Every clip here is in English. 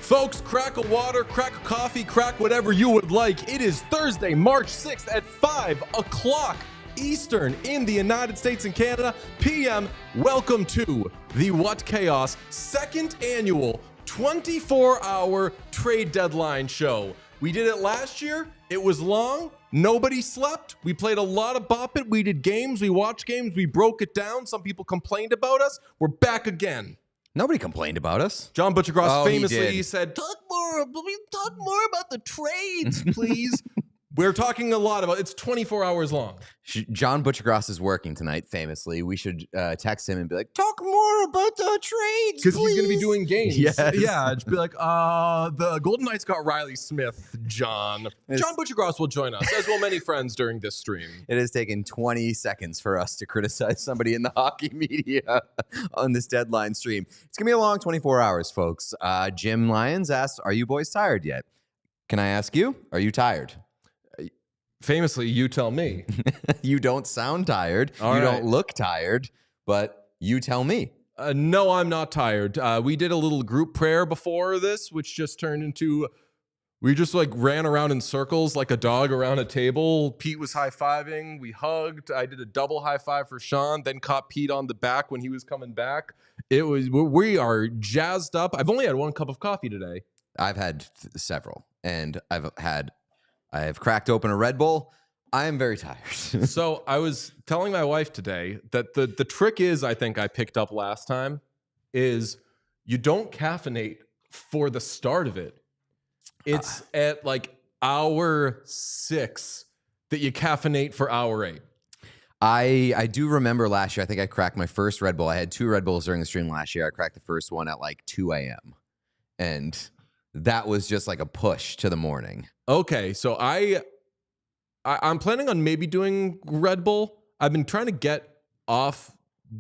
Folks, crack a water, crack a coffee, crack whatever you would like. It is Thursday, March 6th at 5 o'clock Eastern in the United States and Canada, PM. Welcome to the What Chaos second annual 24-hour trade deadline show. We did it last year. It was long. Nobody slept. We played a lot of Bop It. We did games. We watched games. We broke it down. Some people complained about us. We're back again. Nobody complained about us. John Butchergross famously he said, talk more about the trades, please. We're talking a lot about, it's 24 hours long. John Butchergross is working tonight, famously. We should text him and be like, talk more about the trades, because he's going to be doing games. Yes. Yeah, just be like, the Golden Knights got Riley Smith, John. John Butchergross will join us, as will many friends during this stream. It has taken 20 seconds for us to criticize somebody in the hockey media on this deadline stream. It's going to be a long 24 hours, folks. Jim Lyons asked, are you boys tired yet? Can I ask you, are you tired? Famously, you tell me. You don't sound tired. All you right. don't look tired, but you tell me. No, I'm not tired. We did a little group prayer before this, which just turned into, we just like ran around in circles like a dog around a table. Pete was high-fiving. We hugged. I did a double high five for Sean, then caught Pete on the back when he was coming back. We are jazzed up. I've only had one cup of coffee today. I've had several, and I've cracked open a Red Bull. I am very tired. So I was telling my wife today that the trick is, I think I picked up last time, is you don't caffeinate for the start of it. It's at like hour 6 that you caffeinate for hour 8. I do remember last year, I think I cracked my first Red Bull. I had 2 Red Bulls during the stream last year. I cracked the first one at like 2 a.m. And that was just like a push to the morning. Okay, so I'm planning on maybe doing Red Bull. I've been trying to get off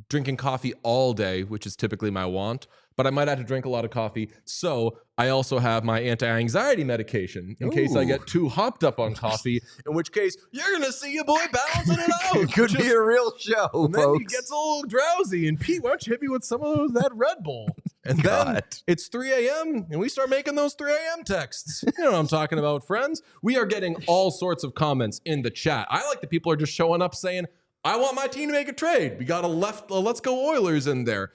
drinking coffee all day, which is typically my want, but I might have to drink a lot of coffee. So I also have my anti-anxiety medication in case I get too hopped up on coffee, in which case you're going to see your boy balancing it out. It could be a real show, and then folks. he gets a little drowsy. And Pete, why don't you hit me with some of that Red Bull? And then it's 3 a.m. and we start making those 3 a.m. texts. You know what I'm talking about, friends. We are getting all sorts of comments in the chat. I like that people are just showing up saying, I want my team to make a trade. We got a Let's Go Oilers in there.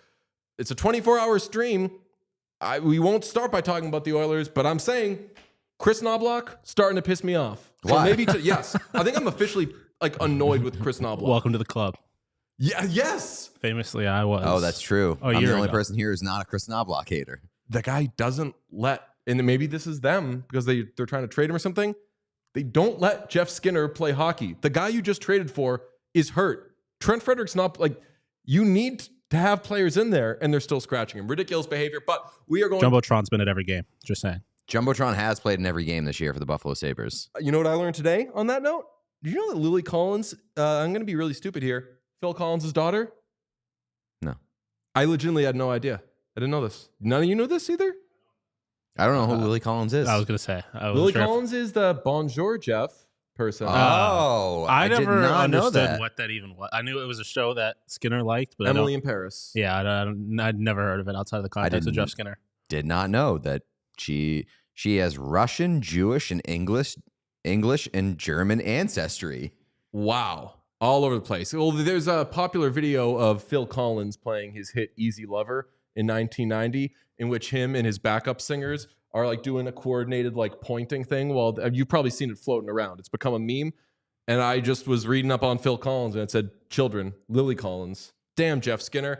It's a 24-hour stream. We won't start by talking about the Oilers, but I'm saying Chris Knobloch starting to piss me off. So why? maybe yes, I think I'm officially like annoyed with Chris Knobloch. Welcome to the club. Yeah. Yes. Famously, I was. Oh, that's true. I'm the only ago. person here who's not a Chris Knobloch hater. The guy doesn't let, and maybe this is them because they're trying to trade him or something. They don't let Jeff Skinner play hockey. The guy you just traded for is hurt. Trent Frederick's not like, you need to have players in there and they're still scratching him. Ridiculous behavior, but we are going. Jumbotron's been at every game. Just saying. Jumbotron has played in every game this year for the Buffalo Sabres. You know what I learned today on that note? Did you know that Lily Collins, I'm going to be really stupid here, Phil Collins' daughter? No. I legitimately had no idea. I didn't know this. None of you know this either? I don't know who Lily Collins is. I was going to say. Lily Collins is the Bonjour Jeff person. Oh, I did never not know understood that. what that even was. I knew it was a show that Skinner liked, but Emily in Paris. Yeah, I'd never heard of it outside of the context of Jeff Skinner. Did not know that she has Russian, Jewish, and English, and German ancestry. Wow. All over the place. Well, there's a popular video of Phil Collins playing his hit Easy Lover in 1990, in which him and his backup singers are like doing a coordinated like pointing thing. Well, you've probably seen it floating around. It's become a meme. And I just was reading up on Phil Collins and it said, children, Lily Collins. Damn, Jeff Skinner.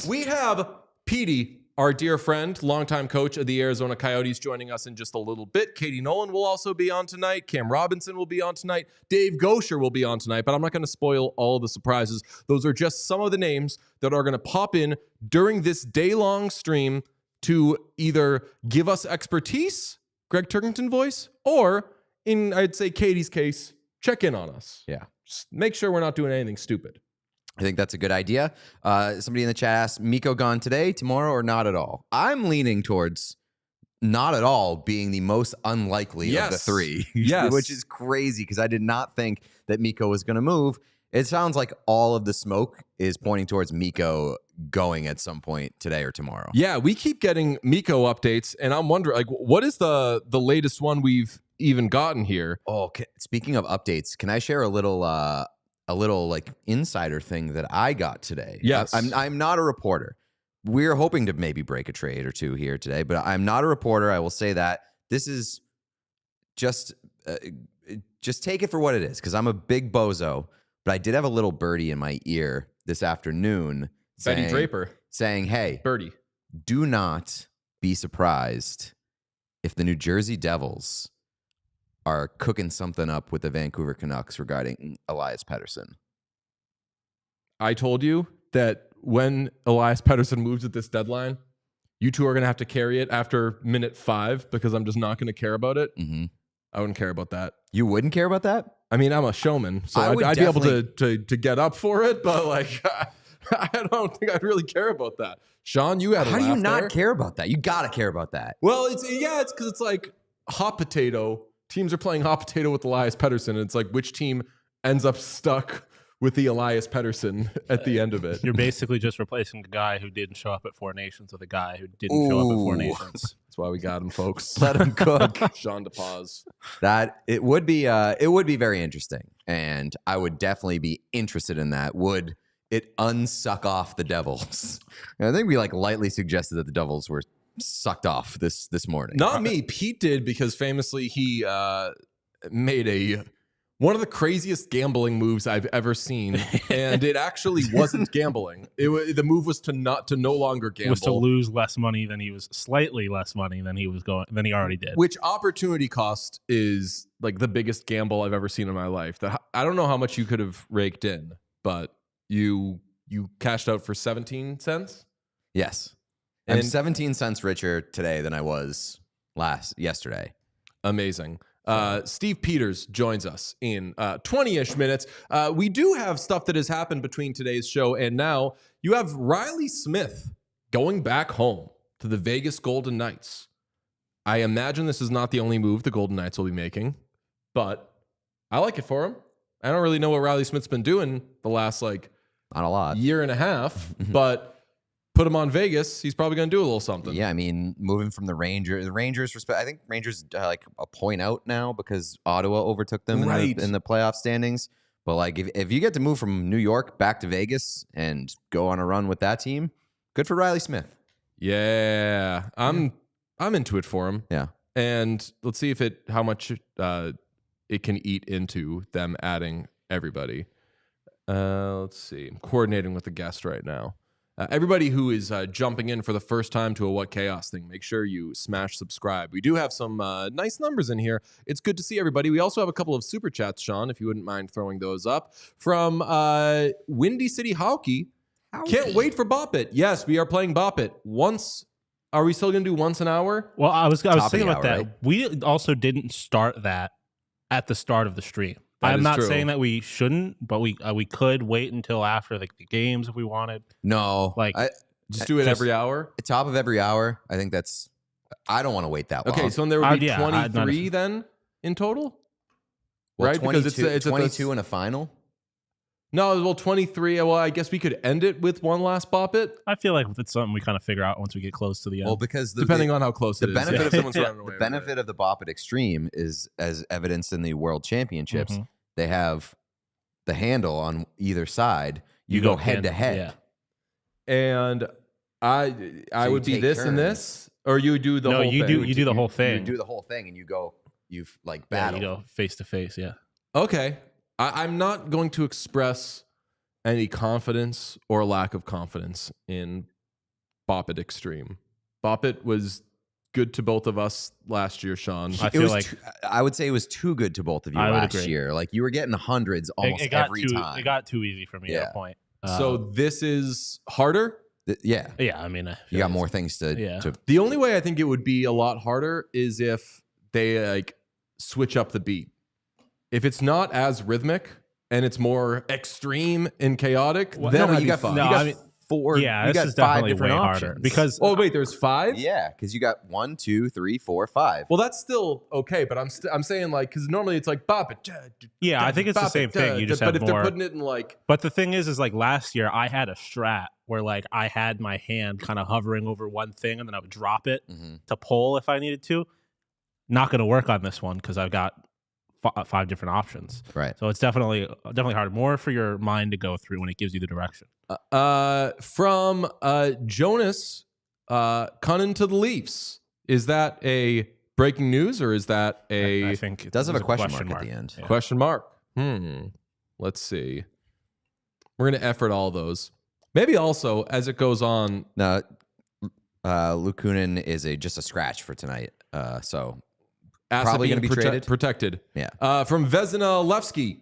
We have Petey, our dear friend, longtime coach of the Arizona Coyotes, joining us in just a little bit. Katie Nolan will also be on tonight. Cam Robinson will be on tonight. Dave Gosher will be on tonight, but I'm not going to spoil all of the surprises. Those are just some of the names that are going to pop in during this day-long stream to either give us expertise, Greg Turkington voice, or in, I'd say, Katie's case, check in on us. Yeah. Just make sure we're not doing anything stupid. I think that's a good idea. Somebody in the chat asked, Mikko gone today, tomorrow, or not at all? I'm leaning towards not at all being the most unlikely of the three. Yes. Which is crazy because I did not think that Mikko was going to move. It sounds like all of the smoke is pointing towards Mikko going at some point today or tomorrow. Yeah, we keep getting Mikko updates, and I'm wondering, like, what is the latest one we've even gotten here? Oh, speaking of updates, can I share a little like insider thing that I got today? Yes. I'm not a reporter. We're hoping to maybe break a trade or two here today, but I'm not a reporter. I will say that. This is just take it for what it is, because I'm a big bozo. But I did have a little birdie in my ear this afternoon Betty Draper saying, hey, birdie, do not be surprised if the New Jersey Devils are cooking something up with the Vancouver Canucks regarding Elias Pettersson. I told you that when Elias Pettersson moves at this deadline, you two are going to have to carry it after minute 5 because I'm just not going to care about it. Mm-hmm. I wouldn't care about that. You wouldn't care about that? I mean, I'm a showman, so I'd be able to get up for it, but like, I don't think I'd really care about that. Sean, you had a How do you laugh not there. care about that? You got to care about that. Well, it's because it's like hot potato. Teams are playing hot potato with Elias Pettersson, and it's like which team ends up stuck with the Elias Pettersson at the end of it. You're basically just replacing the guy who didn't show up at Four Nations with a guy who didn't show up at Four Nations. That's why we got him, folks. Let him cook. Sean DePaz. That it would be very interesting, and I would definitely be interested in that. Would it unsuck off the Devils? And I think we like lightly suggested that the Devils were sucked off this morning. Not me. Pete did, because famously he made one of the craziest gambling moves I've ever seen, and it actually wasn't gambling. The move was to no longer gamble. Was to lose less money than he was, slightly less money than he already did. Which opportunity cost is like the biggest gamble I've ever seen in my life. I don't know how much you could have raked in, but you cashed out for 17 cents. Yes, I'm 17 cents richer today than I was yesterday. Amazing. Steve Peters joins us in 20-ish minutes. We do have stuff that has happened between today's show and now. You have Riley Smith going back home to the Vegas Golden Knights. I imagine this is not the only move the Golden Knights will be making, but I like it for him. I don't really know what Riley Smith's been doing the last Not a lot. year and a half, but put him on Vegas, he's probably going to do a little something. Yeah, I mean, moving from the Rangers, I think Rangers like a point out now because Ottawa overtook them in the playoff standings. But like, if you get to move from New York back to Vegas and go on a run with that team, good for Riley Smith. Yeah, I'm into it for him. Yeah, and let's see how much it can eat into them adding everybody. Let's see. I'm coordinating with the guest right now. Everybody who is jumping in for the first time to a What Chaos thing, make sure you smash subscribe. We do have some nice numbers in here. It's good to see everybody. We also have a couple of super chats, Sean, if you wouldn't mind throwing those up. From Windy City Hockey. Can't wait for Bop It. Yes, we are playing Bop It. Are we still going to do once an hour? Well, I was thinking about that. Right? We also didn't start that at the start of the stream. I'm not saying that we shouldn't, but we could wait until after the games if we wanted. No, Just do it every hour? Top of every hour. I think I don't want to wait that long. Okay, so then there would be 23 then in total? Well, right? 22, Because it's 22 in a final? No, well, 23. Well, I guess we could end it with one last Bop It. I feel like it's something we kind of figure out once we get close to the end. Well, because depending on how close it is. benefit if of someone's running away the benefit of the Bop It Extreme is, as evidenced in the World Championships, they have the handle on either side. You go head to head. Yeah. And I would be this and this. Or you do the whole thing? You do the whole thing. You do the whole thing, and you've like battle. Yeah, you go face to face. Yeah. Okay. I'm not going to express any confidence or lack of confidence in Bop It Extreme. Bop It was good to both of us last year, Sean. I would say it was too good to both of you last year. Like you were getting hundreds almost every time. It got too easy for me at a point. So this is harder? Yeah. Yeah, I mean, you got more things to. The only way I think it would be a lot harder is if they like switch up the beat. If it's not as rhythmic and it's more extreme and chaotic, then you got four. Yeah, you this got is five definitely different way options. harder because there's 5. Yeah, because you got 1, 2, 3, 4, 5. Well, that's still okay, but I'm saying like because normally it's like bop it. Yeah, I think it's the same thing. You just have if more. They're putting it in like. But the thing is like last year I had a strat where like I had my hand kind of hovering over one thing and then I would drop it to pull if I needed to. Not going to work on this one because I've got 5 different options. Right. So it's definitely hard. More for your mind to go through when it gives you the direction. From Jonas Cunnin to the Leafs. Is that a breaking news or is that a? I think it does have a question mark at the end. Yeah. Question mark. Let's see. We're gonna effort all those. Maybe also as it goes on. No, Lukunin is just a scratch for tonight. So. Probably going to be traded. Protected. Yeah. From Vezina Levski.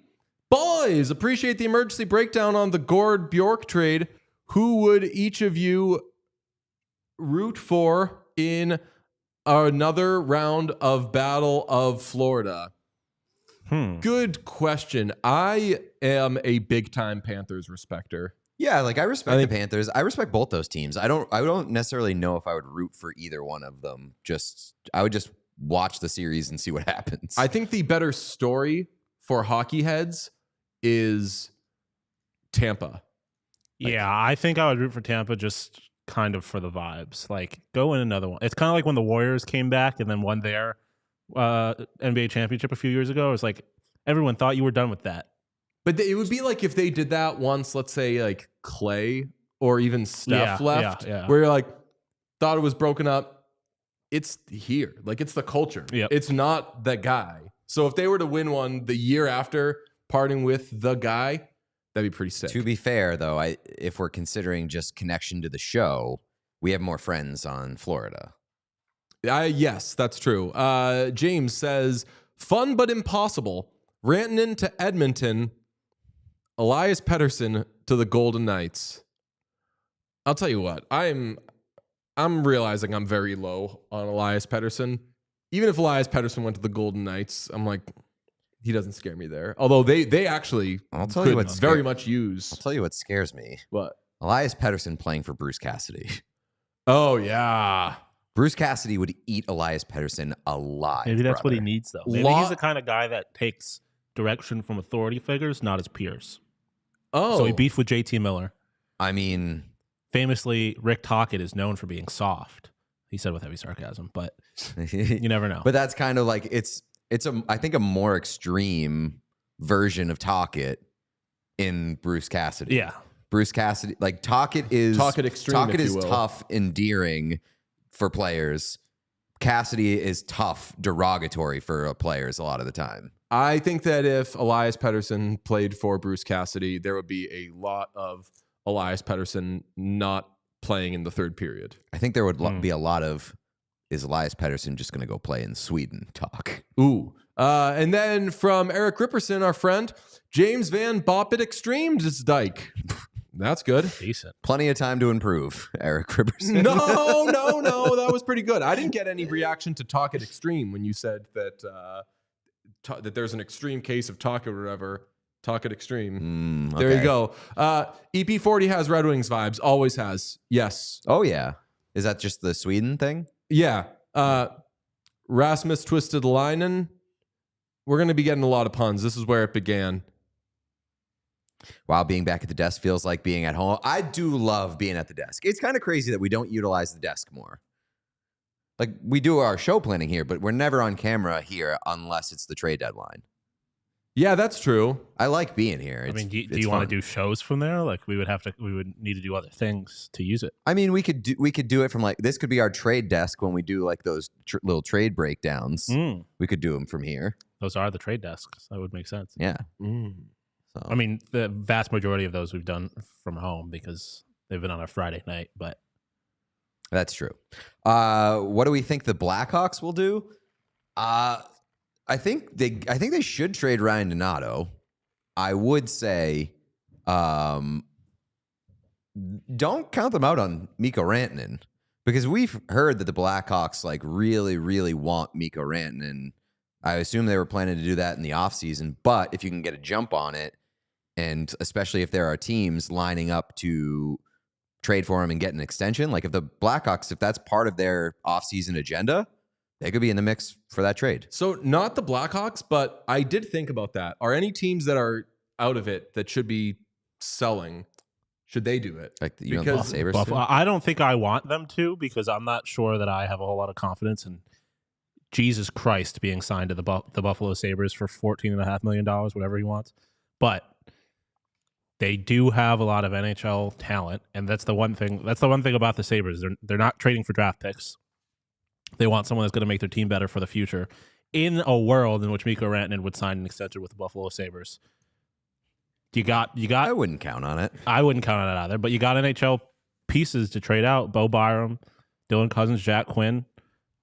Boys, appreciate the emergency breakdown on the Gord Bjork trade. Who would each of you root for in another round of Battle of Florida? Good question. I am a big-time Panthers respecter. Yeah, like I respect the Panthers. I respect both those teams. I don't necessarily know if I would root for either one of them. I would just watch the series and see what happens. I think the better story for hockey heads is Tampa. Yeah, I think I would root for Tampa just kind of for the vibes. Like, go in another one. It's kind of like when the Warriors came back and then won their NBA championship a few years ago. It was like everyone thought you were done with that. But it would be like if they did that once, let's say like Clay or even Steph left, where you're like, thought it was broken up. It's here. Like, it's the culture. Yep. It's not the guy. So if they were to win one the year after parting with the guy, that'd be pretty sick. To be fair, though, if we're considering just connection to the show, we have more friends on Florida. Yes, that's true. James says, fun but impossible. Rantanen to Edmonton. Elias Pettersson to the Golden Knights. I'll tell you what. I'm realizing I'm very low on Elias Pettersson. Even if Elias Pettersson went to the Golden Knights, I'm like, he doesn't scare me there. Although they actually very much use. I'll tell you what scares me. What? Elias Pettersson playing for Bruce Cassidy. Oh, yeah. Bruce Cassidy would eat Elias Pettersson alive. Maybe that's what he needs, though. Maybe he's the kind of guy that takes direction from authority figures, not his peers. Oh. So he beefed with JT Miller. I mean... Famously, Rick Tocchet is known for being soft. He said with heavy sarcasm, but you never know. But that's kind of like it's I think a more extreme version of Tocchet in Bruce Cassidy. Yeah, Bruce Cassidy, like Tocchet is extreme. Tocchet is tough, endearing for players. Cassidy is tough, derogatory for players a lot of the time. I think that if Elias Pettersson played for Bruce Cassidy, there would be a lot of Elias Pettersson not playing in the third period. I think there would be a lot of, is Elias Pettersson just going to go play in Sweden talk? Ooh. And then from Eric Ripperson, our friend, James Van Bop It Extreme Dyke. That's good. Decent. Plenty of time to improve, Eric Ripperson. No. That was pretty good. I didn't get any reaction to Talk It Extreme when you said that that there's an extreme case of talk or whatever. Talk It Extreme. Okay. There you go. EP40 has Red Wings vibes. Always has. Yes. Oh, yeah. Is that just the Sweden thing? Yeah. Rasmus Twisted Linen. We're going to be getting a lot of puns. This is where it began. Wow, being back at the desk feels like being at home. I do love being at the desk. It's kind of crazy that we don't utilize the desk more. Like, we do our show planning here, but we're never on camera here unless it's the trade deadline. Yeah, that's true. I like being here. I mean, do you want to do shows from there? Like we would need to do other things to use it. I mean, we could do it from like, this could be our trade desk when we do like those little trade breakdowns. We could do them from here. Those are the trade desks. That would make sense. Yeah. So. I mean, the vast majority of those we've done from home because they've been on a Friday night, but that's true. What do we think the Blackhawks will do? I think they should trade Ryan Donato. I would say, don't count them out on Mikko Rantanen, because we've heard that the Blackhawks like really, really want Mikko Rantanen. I assume they were planning to do that in the offseason, but if you can get a jump on it, and especially if there are teams lining up to trade for him and get an extension, like if the Blackhawks, if that's part of their offseason agenda, they could be in the mix for that trade. So not the Blackhawks, but I did think about that. Are any teams that are out of it that should be selling? Should they do it? Like the Sabres? I don't think I want them to, because I'm not sure that I have a whole lot of confidence in Jesus Christ being signed to the Buffalo Sabres for $14.5 million, whatever he wants. But they do have a lot of NHL talent, and that's the one thing. That's the one thing about the Sabres. They're not trading for draft picks. They want someone that's going to make their team better for the future. In a world in which Mikko Rantanen would sign an extension with the Buffalo Sabres, you got. I wouldn't count on it. I wouldn't count on it either. But you got NHL pieces to trade out: Bo Byram, Dylan Cousins, Jack Quinn.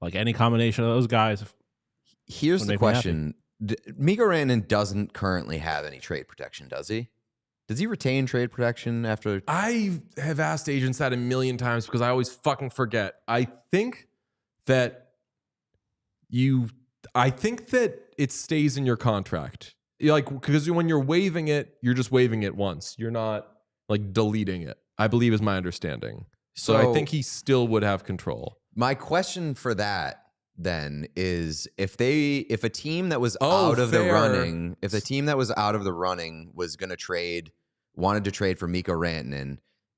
Like any combination of those guys. Here's the question: Mikko Rantanen doesn't currently have any trade protection, does he? Does he retain trade protection after? I have asked agents that a million times because I always fucking forget. I think that it stays in your contract. Because when you're waiving it, you're just waiving it once. You're not like deleting it, I believe is my understanding. So I think he still would have control. My question for that then is if a team that was out of the running, if the team that was out of the running was going to wanted to trade for Mikko Rantanen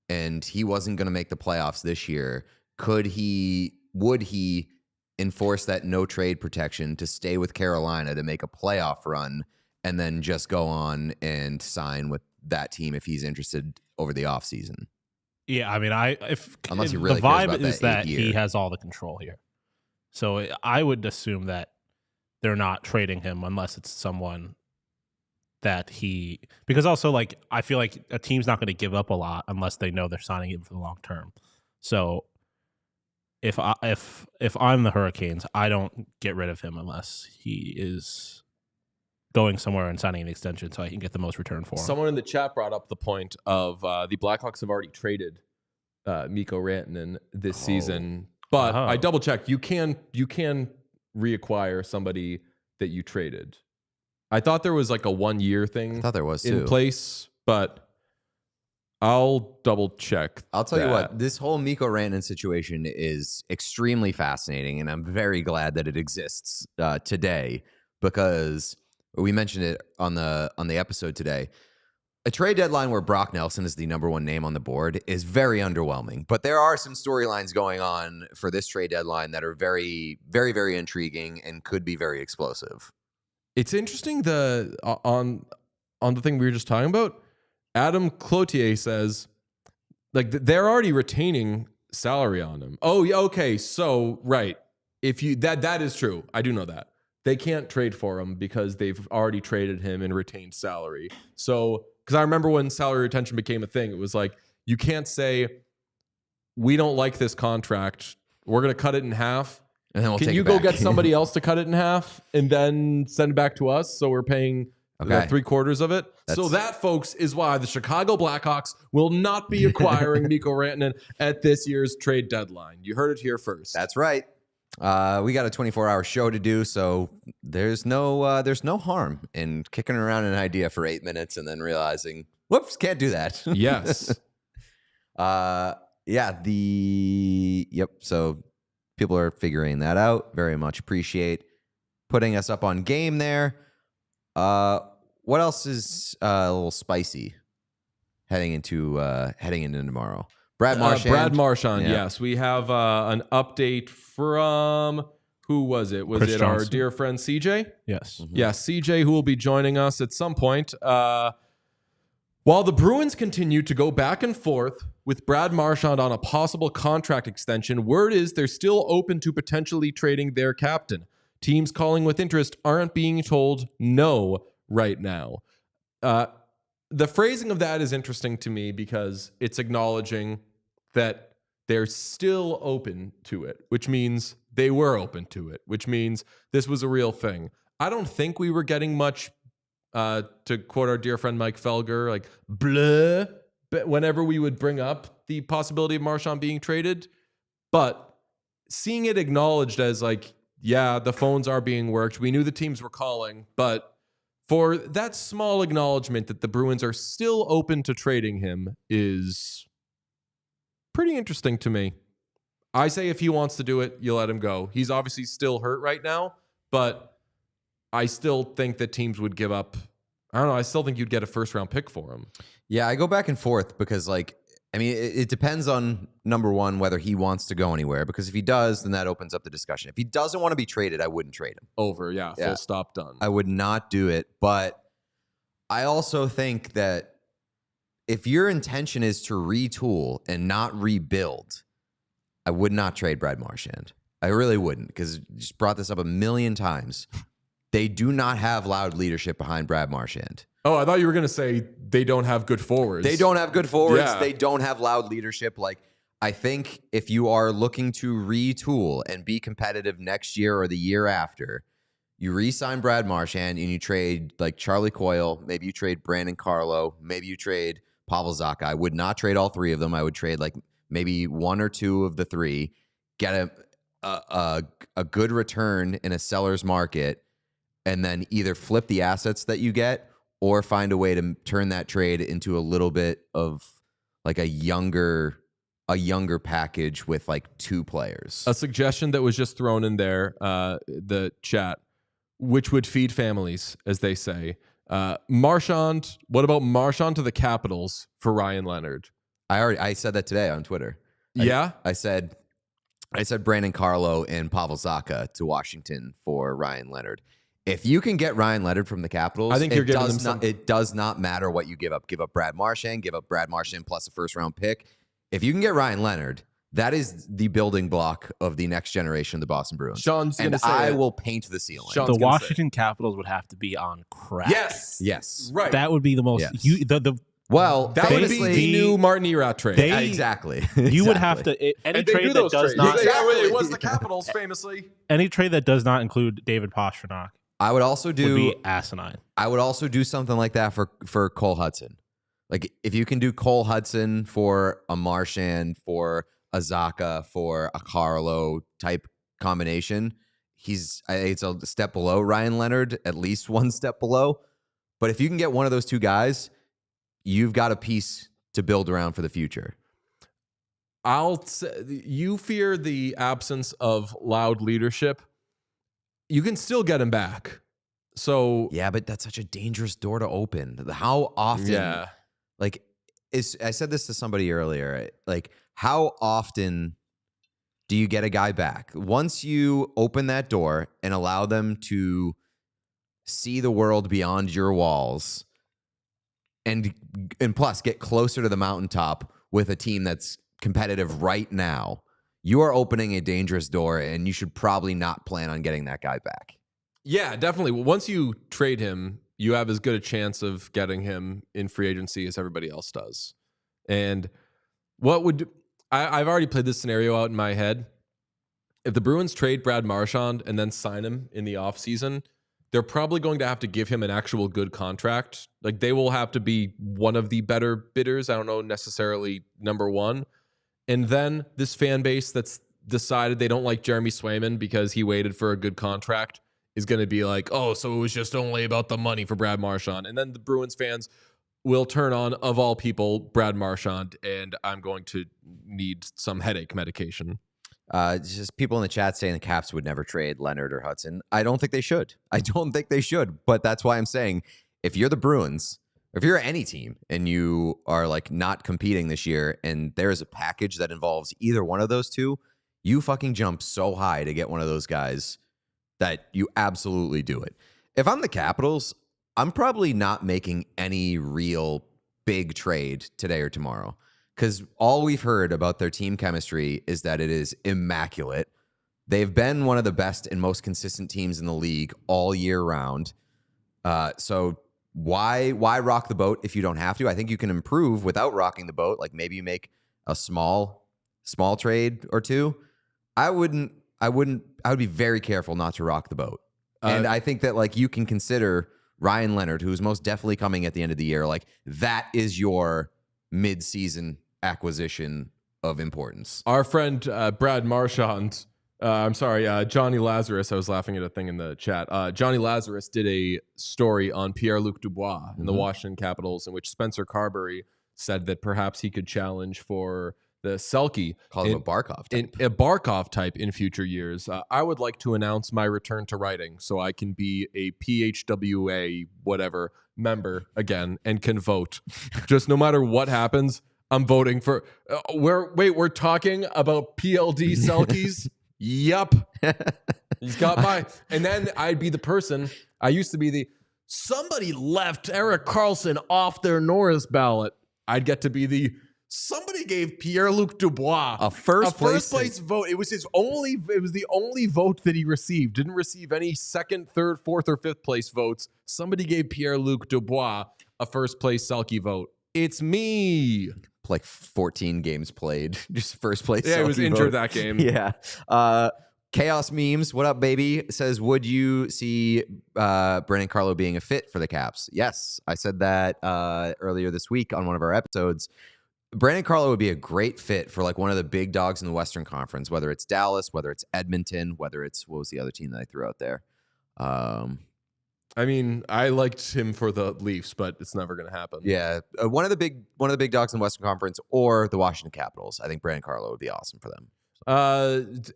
and he wasn't going to make the playoffs this year, would he enforce that no trade protection to stay with Carolina to make a playoff run and then just go on and sign with that team if he's interested over the offseason? Yeah, I mean, unless he really the vibe cares about is that he has all the control here. So I would assume that they're not trading him unless it's someone that because also like I feel like a team's not going to give up a lot unless they know they're signing him for the long term. So if I'm the Hurricanes, I don't get rid of him unless he is going somewhere and signing an extension so I can get the most return for him. Someone in the chat brought up the point of the Blackhawks have already traded Mikko Rantanen this season, but I double checked. You can reacquire somebody that you traded. I thought there was like a 1 year thing. I thought there was in place, but I'll double check. I'll tell you what, this whole Mikko Rantanen situation is extremely fascinating, and I'm very glad that it exists today because we mentioned it on the episode today. A trade deadline where Brock Nelson is the number one name on the board is very underwhelming, but there are some storylines going on for this trade deadline that are very, very, very intriguing and could be very explosive. It's interesting on the thing we were just talking about. Adam Cloutier says, like, they're already retaining salary on him. Oh, yeah, okay, so right, if you that is true. I do know that they can't trade for him because they've already traded him and retained salary. So, because I remember when salary retention became a thing, it was like you can't say we don't like this contract. We're going to cut it in half. And then can you go get somebody else to cut it in half and then send it back to us? So we're paying 3/4 of it. So that, folks, is why the Chicago Blackhawks will not be acquiring Mikko Rantanen at this year's trade deadline. You heard it here first. That's right. We got a 24-hour show to do, so there's no harm in kicking around an idea for 8 minutes and then realizing, whoops, can't do that. Yes. So people are figuring that out. Very much appreciate putting us up on game there. What else is a little spicy heading into tomorrow? Brad Marchand. Yes. We have an update from Who was it? Was Chris it our Johnson. dear friend CJ? Yes. Yeah, CJ, who will be joining us at some point. While the Bruins continue to go back and forth with Brad Marchand on a possible contract extension, word is they're still open to potentially trading their captain. Teams calling with interest aren't being told no right now. The phrasing of that is interesting to me because it's acknowledging that they're still open to it, which means they were open to it, which means this was a real thing. I don't think we were getting much, to quote our dear friend Mike Felger, like blah, but whenever we would bring up the possibility of Marchand being traded. But seeing it acknowledged as like, yeah, the phones are being worked. We knew the teams were calling, but for that small acknowledgement that the Bruins are still open to trading him is pretty interesting to me. I say if he wants to do it, you let him go. He's obviously still hurt right now, but I still think that teams would give up. I don't know. I still think you'd get a first-round pick for him. Yeah, I go back and forth because, like, I mean, it depends on, number one, whether he wants to go anywhere. Because if he does, then that opens up the discussion. If he doesn't want to be traded, I wouldn't trade him. Over, yeah. Full stop, done. I would not do it. But I also think that if your intention is to retool and not rebuild, I would not trade Brad Marchand. I really wouldn't, because I just brought this up a million times. They do not have loud leadership behind Brad Marchand. Oh, I thought you were going to say they don't have good forwards. They don't have good forwards. Yeah. They don't have loud leadership. Like, I think if you are looking to retool and be competitive next year or the year after, you re-sign Brad Marchand and you trade like Charlie Coyle. Maybe you trade Brandon Carlo. Maybe you trade Pavel Zacha. I would not trade all three of them. I would trade like maybe one or two of the three. Get a good return in a seller's market, and then either flip the assets that you get or find a way to turn that trade into a little bit of like a younger package with like two players. A suggestion that was just thrown in there, the chat, which would feed families, as they say. Marchand, what about Marchand to the Capitals for Ryan Leonard? I said that today on Twitter. Yeah? I said Brandon Carlo and Pavel Zacha to Washington for Ryan Leonard. If you can get Ryan Leonard from the Capitals, I think you're giving them it does not matter what you give up. Give up Brad Marchand, give up Brad Marchand plus a first-round pick. If you can get Ryan Leonard, that is the building block of the next generation of the Boston Bruins. Sean's going to say I will paint the ceiling. The Washington Capitals would have to be on crack. Yes. Right. That would be the most. Yes. Well, that would be the new Martin Erat trade. Exactly. You would have to any trade that does not. It was the Capitals famously. Any trade that does not include David Pastrnak. I would also would be do asinine. I would also do something like that for Cole Hudson. Like if you can do Cole Hudson for a Marchand, for a Zacha, for a Carlo type combination, it's a step below Ryan Leonard, at least one step below. But if you can get one of those two guys, you've got a piece to build around for the future. I'll say, you fear the absence of loud leadership. You can still get him back. So yeah, but that's such a dangerous door to open. How often? Yeah. Like, I said this to somebody earlier. Like, how often do you get a guy back? Once you open that door and allow them to see the world beyond your walls, and plus get closer to the mountaintop with a team that's competitive right now, you are opening a dangerous door, and you should probably not plan on getting that guy back. Yeah, definitely. Once you trade him, you have as good a chance of getting him in free agency as everybody else does. And I've already played this scenario out in my head. If the Bruins trade Brad Marchand and then sign him in the offseason, they're probably going to have to give him an actual good contract. Like, they will have to be one of the better bidders. I don't know necessarily number one. And then this fan base that's decided they don't like Jeremy Swayman because he waited for a good contract is going to be like, oh, so it was just only about the money for Brad Marchand. And then the Bruins fans will turn on, of all people, Brad Marchand, and I'm going to need some headache medication. Just people in the chat saying the Caps would never trade Leonard or Hudson. I don't think they should. But that's why I'm saying if you're the Bruins, or if you're any team and you are like not competing this year and there is a package that involves either one of those two, you fucking jump so high to get one of those guys that you absolutely do it. If I'm the Capitals, I'm probably not making any real big trade today or tomorrow, because all we've heard about their team chemistry is that it is immaculate. They've been one of the best and most consistent teams in the league all year round. So why rock the boat if you don't have to? I think you can improve without rocking the boat. Like maybe you make a small trade or two. I would be very careful not to rock the boat. And I think that like you can consider Ryan Leonard, who's most definitely coming at the end of the year, like that is your mid-season acquisition of importance. Our friend Brad Marchand, Johnny Lazarus. I was laughing at a thing in the chat. Johnny Lazarus did a story on Pierre-Luc Dubois in the Washington Capitals, in which Spencer Carberry said that perhaps he could challenge for the Selke. Call him a Barkov type. A Barkov type in future years. I would like to announce my return to writing so I can be a PHWA whatever member again and can vote. Just no matter what happens, I'm voting for. We're talking about PLD Selkies? Yup. He's got my. And then I'd be the person. I used to be somebody left Erik Karlsson off their Norris ballot. I'd get to be somebody gave Pierre-Luc Dubois a first place vote. It was the only vote that he received. Didn't receive any second, third, fourth, or fifth place votes. Somebody gave Pierre-Luc Dubois a first place Selke vote. It's me. Like 14 games played, just first place. Yeah, Selke he was injured vote. that game. Yeah. Chaos Memes, what up, baby? Says, would you see Brandon Carlo being a fit for the Caps? Yes, I said that earlier this week on one of our episodes. Brandon Carlo would be a great fit for like one of the big dogs in the Western Conference, whether it's Dallas, whether it's Edmonton, whether it's, what was the other team that I threw out there? I mean, I liked him for the Leafs, but it's never going to happen. Yeah, one of the big dogs in the Western Conference or the Washington Capitals. I think Brandon Carlo would be awesome for them.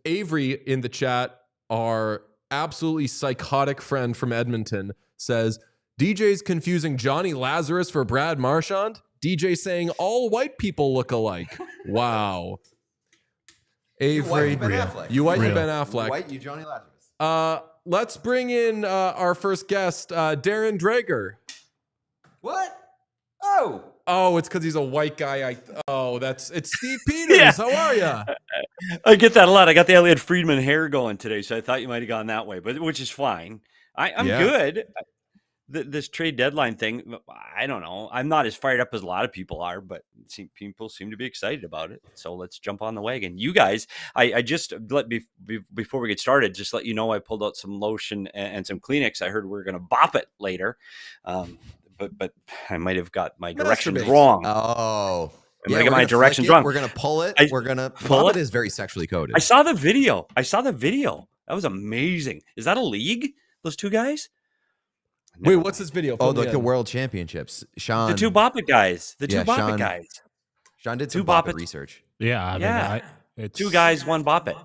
Avery in the chat, our absolutely psychotic friend from Edmonton, says DJ's confusing Johnny Lazarus for Brad Marchand. DJ saying all white people look alike. Wow. Avery, you white, you Ben Affleck. White, you Johnny Lazarus. Let's bring in our first guest, Darren Drager. What? Oh, it's because he's a white guy. It's Steve Peters. Yeah. How are you? I get that a lot. I got the Elliot Friedman hair going today, so I thought you might have gone that way, but which is fine. I'm good. This trade deadline thing, I don't know. I'm not as fired up as a lot of people are, but people seem to be excited about it. So let's jump on the wagon. You guys, I just before we get started, just let you know I pulled out some lotion and some Kleenex. I heard we're going to bop it later, but I might have got my directions wrong. Oh, I might get my directions wrong. We're going to pull it. We're going to pull it. It is very sexually coded. I saw the video. That was amazing. Is that a league? Those two guys? No. Wait, what's this video? Oh, like the World Championships. Sean, the two Bop It guys. Sean did some Bop It research. Yeah, it's 2 guys, 1 Bop It.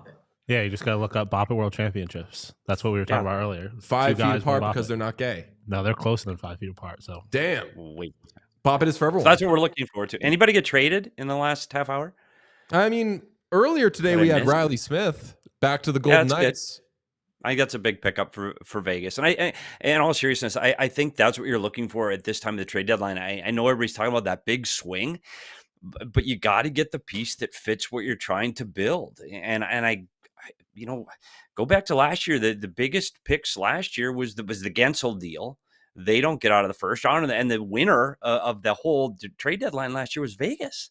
Yeah, you just gotta look up Bop It World Championships. That's what we were talking about earlier. 5 feet apart because they're not gay. No, they're closer than 5 feet apart. So damn. Wait, Bop It is for everyone. So that's what we're looking forward to. Anybody get traded in the last half hour? I mean, earlier today we had Riley Smith back to the Golden Knights. I think that's a big pickup for Vegas. And in all seriousness, I think that's what you're looking for at this time of the trade deadline. I know everybody's talking about that big swing, but you got to get the piece that fits what you're trying to build. And I go back to last year. The biggest picks last year was the Gensel deal. They don't get out of the first round, and the winner of the whole trade deadline last year was Vegas.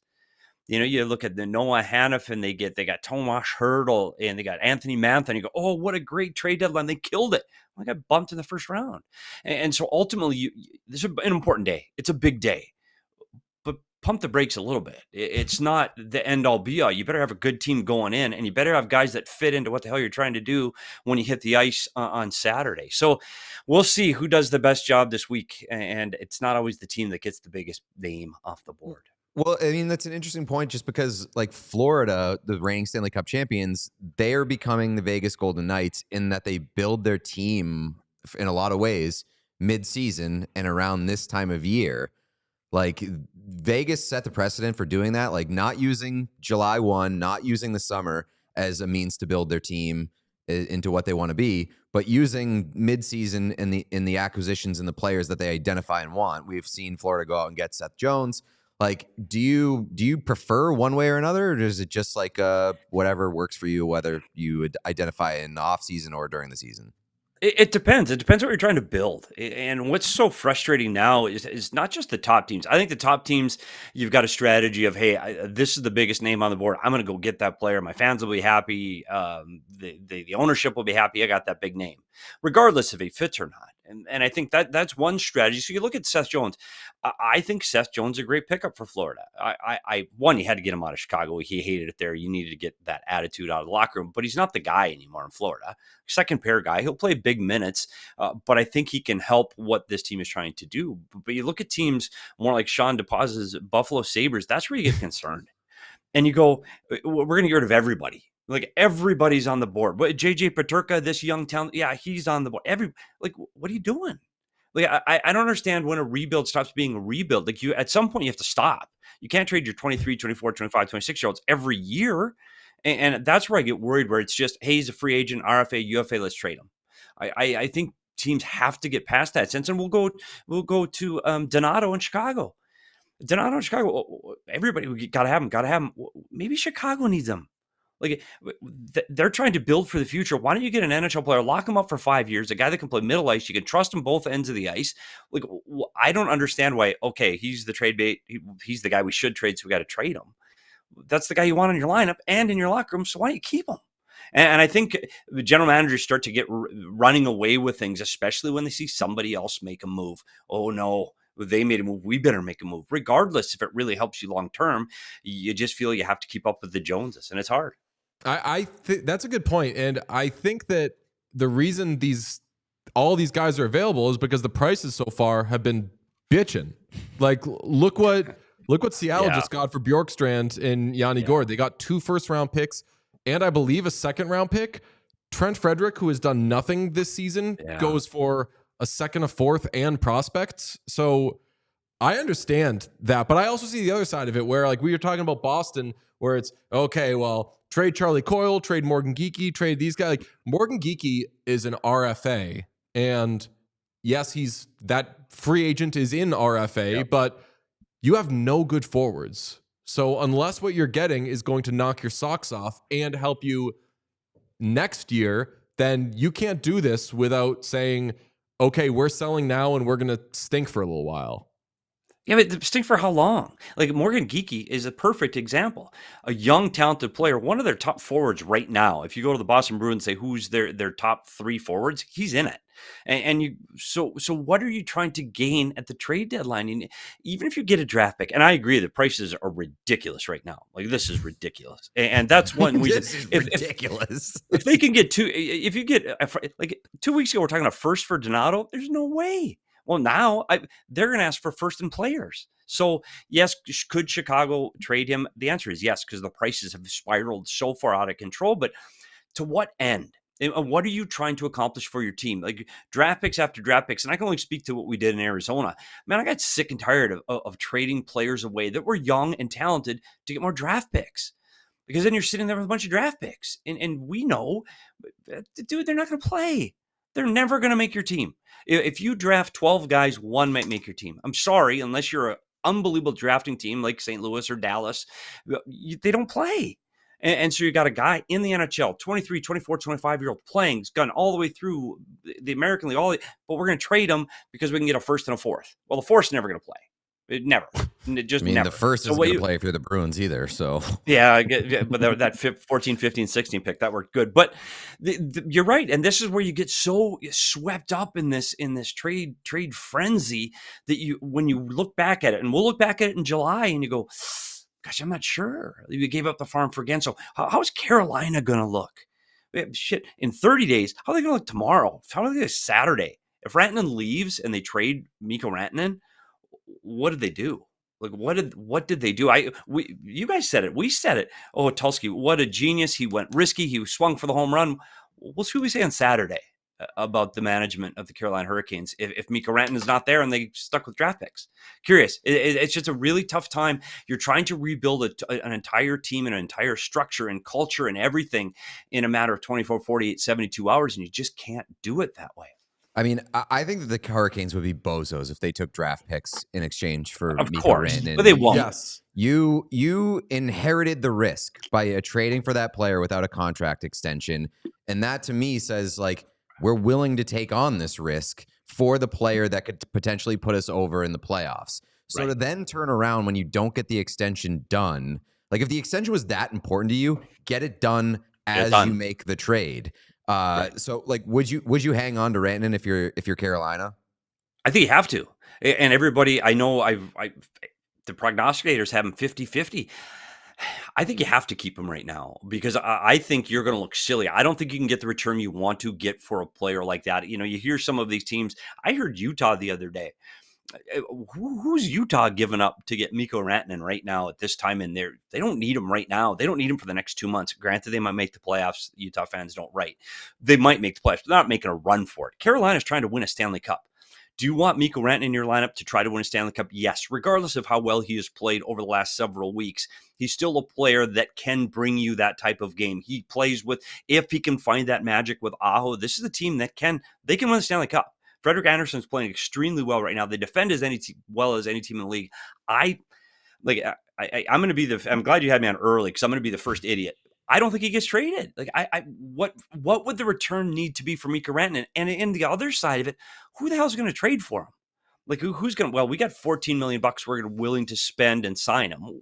You look at the Noah Hannafin, they got Tomas Hertl, and they got Anthony Mantha, and you go, oh, what a great trade deadline. They killed it. I got bumped in the first round. And so ultimately, this is an important day. It's a big day. But pump the brakes a little bit. It's not the end-all, be-all. You better have a good team going in, and you better have guys that fit into what the hell you're trying to do when you hit the ice on Saturday. So we'll see who does the best job this week, and it's not always the team that gets the biggest name off the board. Well, I mean, that's an interesting point just because, like, Florida, the reigning Stanley Cup champions, they're becoming the Vegas Golden Knights in that they build their team in a lot of ways mid-season and around this time of year. Like, Vegas set the precedent for doing that, like not using July 1, not using the summer. as a means to build their team into what they want to be, but using midseason in the acquisitions and the players that they identify and want. We've seen Florida go out and get Seth Jones. Like, do you prefer one way or another, or is it just like whatever works for you, whether you would identify in the off season or during the season? It depends. It depends what you're trying to build. And what's so frustrating now is not just the top teams. I think the top teams, you've got a strategy of, hey, this is the biggest name on the board. I'm going to go get that player. My fans will be happy. The ownership will be happy. I got that big name, regardless if he fits or not. And I think that's one strategy. So you look at Seth Jones. I think Seth Jones is a great pickup for Florida. One, you had to get him out of Chicago. He hated it there. You needed to get that attitude out of the locker room. But he's not the guy anymore in Florida. Second pair guy. He'll play big minutes, but I think he can help what this team is trying to do. But you look at teams more like Sean DePaz's Buffalo Sabres. That's where you get concerned. And you go, we're going to get rid of everybody. Like, everybody's on the board. But JJ Peterka, this young talent, yeah, he's on the board. What are you doing? Like, I don't understand when a rebuild stops being a rebuild. Like, at some point you have to stop. You can't trade your 23, 24, 25, 26-year-olds every year. And that's where I get worried, where it's just, hey, he's a free agent, RFA, UFA, let's trade him. I think teams have to get past that sense. And we'll go to Donato in Chicago. Donato in Chicago, everybody, we got to have him. Maybe Chicago needs him. Like, they're trying to build for the future. Why don't you get an NHL player, lock him up for 5 years, a guy that can play middle ice, you can trust him both ends of the ice. Like, I don't understand why, okay, he's the trade bait, he's the guy we should trade, so we got to trade him. That's the guy you want in your lineup and in your locker room, so why don't you keep him? And I think the general managers start to get running away with things, especially when they see somebody else make a move. Oh, no. They made a move, we better make a move. Regardless if it really helps you long term, you just feel you have to keep up with the Joneses, and it's hard. I think that's a good point, and I think that the reason all these guys are available is because the prices so far have been bitching. Like, look what Seattle just got for Bjorkstrand and Yanni Gourde. They got 2 first-round picks and I believe a 2nd-round pick. Trent Frederick, who has done nothing this season, goes for a 2nd, a 4th, and prospects. So I understand that, but I also see the other side of it, where, like, we were talking about Boston, where it's okay, well, trade Charlie Coyle, trade Morgan Geekie, trade these guys. Like, Morgan Geekie is an RFA, and yes, he's that free agent is in RFA, but you have no good forwards. So unless what you're getting is going to knock your socks off and help you next year, then you can't do this without saying, okay, we're selling now and we're going to stink for a little while. Yeah, but stink for how long? Like, Morgan Geekie is a perfect example. A young, talented player, one of their top forwards right now. If you go to the Boston Bruins and say who's their top 3 forwards, he's in it. So what are you trying to gain at the trade deadline? And even if you get a draft pick, and I agree, the prices are ridiculous right now. Like, this is ridiculous, and that's one reason. This is ridiculous. If they can get if you get like 2 weeks ago, we're talking a first for Donato. There's no way. Well, now they're going to ask for first in players. So, yes, could Chicago trade him? The answer is yes, because the prices have spiraled so far out of control. But to what end? And what are you trying to accomplish for your team? Like, draft picks after draft picks. And I can only speak to what we did in Arizona. Man, I got sick and tired of trading players away that were young and talented to get more draft picks. Because then you're sitting there with a bunch of draft picks. And we know, dude, they're not going to play. They're never going to make your team. If you draft 12 guys, 1 might make your team. I'm sorry, unless you're an unbelievable drafting team like St. Louis or Dallas, they don't play. And so you got a guy in the NHL, 23, 24, 25-year-old playing. He's gone all the way through the American League, but we're going to trade him because we can get a 1st and a 4th. Well, the 4th's never going to play. Never. Just never. The 1st isn't going to play if you're the Bruins either. So yeah, but that 14, 15, 16 pick, that worked good. But you're right, and this is where you get so swept up in this trade frenzy that when you look back at it, and we'll look back at it in July, and you go, gosh, I'm not sure. You gave up the farm for again. So how is Carolina going to look? Shit, in 30 days, how are they going to look tomorrow? How are they going to look Saturday? If Rantanen leaves and they trade Mikko Rantanen, what did they do? Like, what did they do? You guys said it. We said it. Oh, Tulsky, what a genius. He went risky. He swung for the home run. We'll see what we say on Saturday. about the management of the Carolina Hurricanes if Mikko Rantanen is not there and they stuck with draft picks. Curious. It's just a really tough time. You're trying to rebuild an entire team and an entire structure and culture and everything in a matter of 24, 48, 72 hours, and you just can't do it that way. I mean, I think that the Hurricanes would be bozos if they took draft picks in exchange for Of Mikko course, Rantanen. but they won't. Yes. You inherited the risk by trading for that player without a contract extension, and that to me says like we're willing to take on this risk for the player that could potentially put us over in the playoffs. So to then turn around when you don't get the extension done, like if the extension was that important to you, get it done as you make the trade. So like, would you hang on to Rantanen if you're Carolina? I think you have to. And everybody, I know the prognosticators have him 50-50. I think you have to keep him right now because I think you're going to look silly. I don't think you can get the return you want to get for a player like that. You know, you hear some of these teams. I heard Utah the other day. Who's Utah giving up to get Mikko Rantanen right now at this time in there? They don't need him right now. They don't need him for the next 2 months. Granted, they might make the playoffs. Utah fans don't write. They might make the playoffs. They're not making a run for it. Carolina's trying to win a Stanley Cup. Do you want Mikko Rantanen in your lineup to try to win a Stanley Cup? Yes, regardless of how well he has played over the last several weeks. He's still a player that can bring you that type of game. He plays with, if he can find that magic with Aho, this is a team that can win the Stanley Cup. Frederik Andersen's playing extremely well right now. They defend as well as any team in the league. I'm going to be I'm glad you had me on early because I'm going to be the first idiot. I don't think he gets traded. Like what would the return need to be for Mikko Rantanen? And in the other side of it, who the hell is going to trade for him? Like who's going to? Well, we got $14 million we're willing to spend and sign him.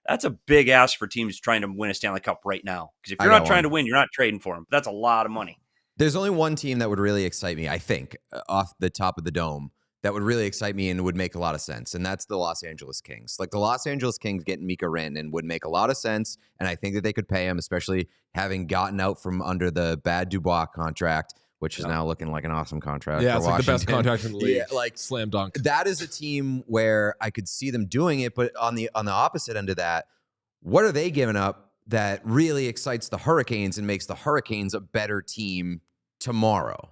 That's a big ask for teams trying to win a Stanley Cup right now. Because if you're not trying to win, you're not trading for him. That's a lot of money. There's only one team that would really excite me, I think, off the top of the dome, that would really excite me and would make a lot of sense, and that's the Los Angeles Kings. Like, the Los Angeles Kings getting Mikko Rantanen would make a lot of sense, and I think that they could pay him, especially having gotten out from under the bad Dubois contract, which is now looking like an awesome contract. Yeah, for it's like the best Washington. contract in the league. Yeah, like slam dunk. That is a team where I could see them doing it, but on the opposite end of that, what are they giving up that really excites the Hurricanes and makes the Hurricanes a better team tomorrow?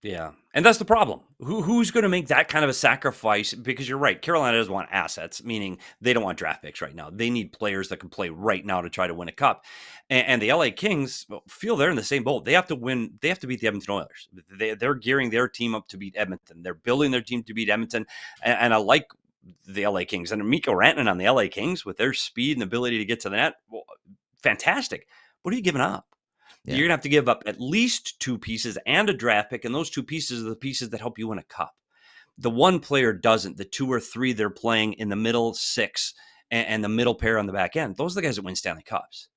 Yeah, and that's the problem. Who's going to make that kind of a sacrifice? Because you're right, Carolina doesn't want assets, meaning they don't want draft picks right now. They need players that can play right now to try to win a cup. And the LA Kings feel they're in the same boat. They have to win. They have to beat the Edmonton Oilers. They're gearing their team up to beat Edmonton. They're building their team to beat Edmonton. And I like the LA Kings. And Mikko Rantanen on the LA Kings with their speed and ability to get to the net, well, fantastic. What are you giving up? Yeah. You're going to have to give up at least 2 pieces and a draft pick, and those 2 pieces are the pieces that help you win a cup. The one player doesn't. The 2 or 3 they're playing in the middle 6 and the middle pair on the back end, those are the guys that win Stanley Cups.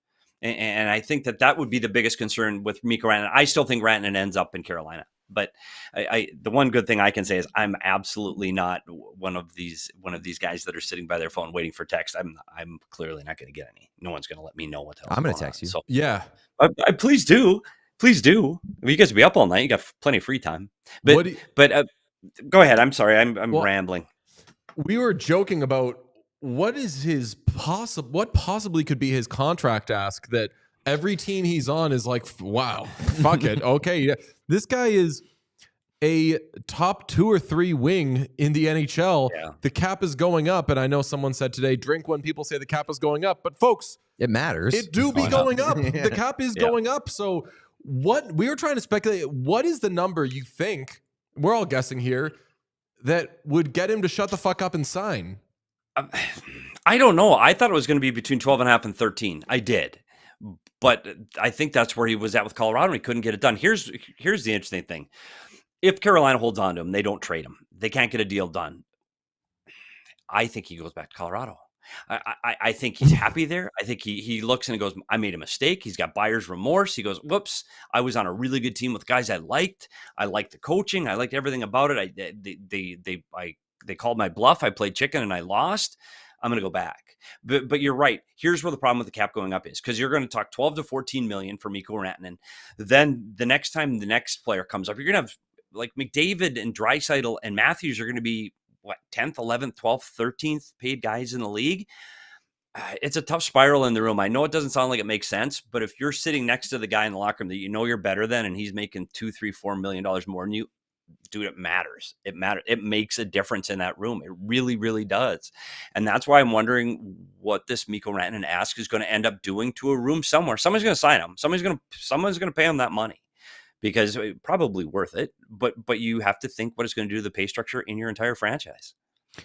And I think that would be the biggest concern with Mikko Rantanen. I still think Rantanen ends up in Carolina. But the one good thing I can say is I'm absolutely not one of these guys that are sitting by their phone waiting for text. I'm clearly not going to get any. No one's going to let me know what the hell. I'm going to text you. So yeah, I please do. Please do. I mean, you guys will be up all night. You got plenty of free time. But go ahead. I'm sorry. I'm rambling. We were joking about what possibly could be his contract ask that every team he's on is like, wow, fuck it. Okay. Yeah. This guy is a top 2 or 3 wing in the NHL. Yeah. The cap is going up. And I know someone said today, drink when people say the cap is going up, but folks, it matters. It do be going up. Yeah. The cap is going up. So what we were trying to speculate, what is the number you think, we're all guessing here, that would get him to shut the fuck up and sign? I don't know. I thought it was going to be between 12.5 and 13. I did. But I think that's where he was at with Colorado, and he couldn't get it done. Here's the interesting thing. If Carolina holds on to him, they don't trade him. They can't get a deal done. I think he goes back to Colorado. I think he's happy there. I think he looks and he goes, I made a mistake. He's got buyer's remorse. He goes, whoops, I was on a really good team with guys I liked. I liked the coaching. I liked everything about it. They called my bluff. I played chicken and I lost. I'm going to go back. But you're right. Here's where the problem with the cap going up is, because you're going to talk 12 to 14 million for Mikko Rantanen. Then the next time the next player comes up, you're going to have like McDavid and Draisaitl and Matthews are going to be 10th, 11th, 12th, 13th paid guys in the league. it's a tough spiral in the room. I know it doesn't sound like it makes sense, but if you're sitting next to the guy in the locker room that you know you're better than, and he's making $2, $3, $4 million more than you, dude, it matters. It matters. It makes a difference in that room. It really, really does. And that's why I'm wondering what this Mikko Rantanen ask is going to end up doing to a room somewhere. Someone's going to sign him. Someone's going to pay him that money, because it's probably worth it. But you have to think what it's going to do to the pay structure in your entire franchise.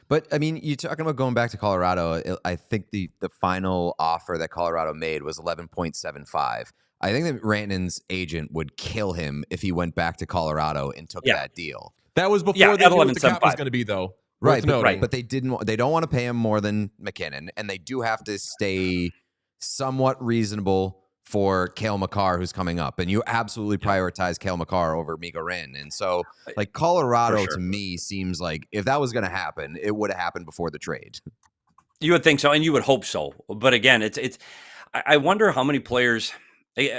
But I mean, you're talking about going back to Colorado. I think the final offer that Colorado made was 11.75. I think that Rantanen's agent would kill him if he went back to Colorado and took that deal. That was before they knew what the cap was going to be, though. Right, but they didn't. They don't want to pay him more than McKinnon, and they do have to stay somewhat reasonable for Cale Makar, who's coming up, and you absolutely prioritize Cale Makar over Mikko Rantanen. And so, like, Colorado to me seems like if that was going to happen, it would have happened before the trade. You would think so, and you would hope so. But again, it's. I wonder how many players.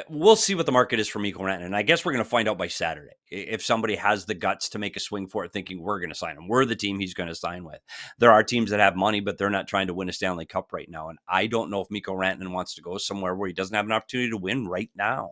We'll see what the market is for Mikko Rantanen. And I guess we're going to find out by Saturday if somebody has the guts to make a swing for it, thinking we're going to sign him. We're the team he's going to sign with. There are teams that have money, but they're not trying to win a Stanley Cup right now. And I don't know if Mikko Rantanen wants to go somewhere where he doesn't have an opportunity to win right now.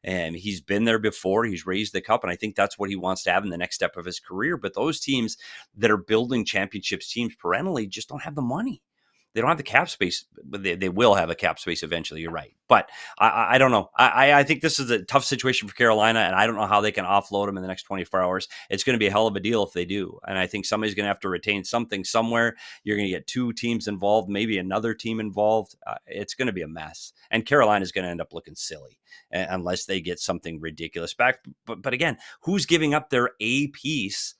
And he's been there before. He's raised the cup, and I think that's what he wants to have in the next step of his career. But those teams that are building championships teams perennially just don't have the money. They don't have the cap space. They will have a cap space eventually. You're right. But I don't know. I think this is a tough situation for Carolina, and I don't know how they can offload him in the next 24 hours. It's going to be a hell of a deal if they do. And I think somebody's going to have to retain something somewhere. You're going to get two teams involved, maybe another team involved. It's going to be a mess. And Carolina's going to end up looking silly unless they get something ridiculous back. But again, who's giving up their A piece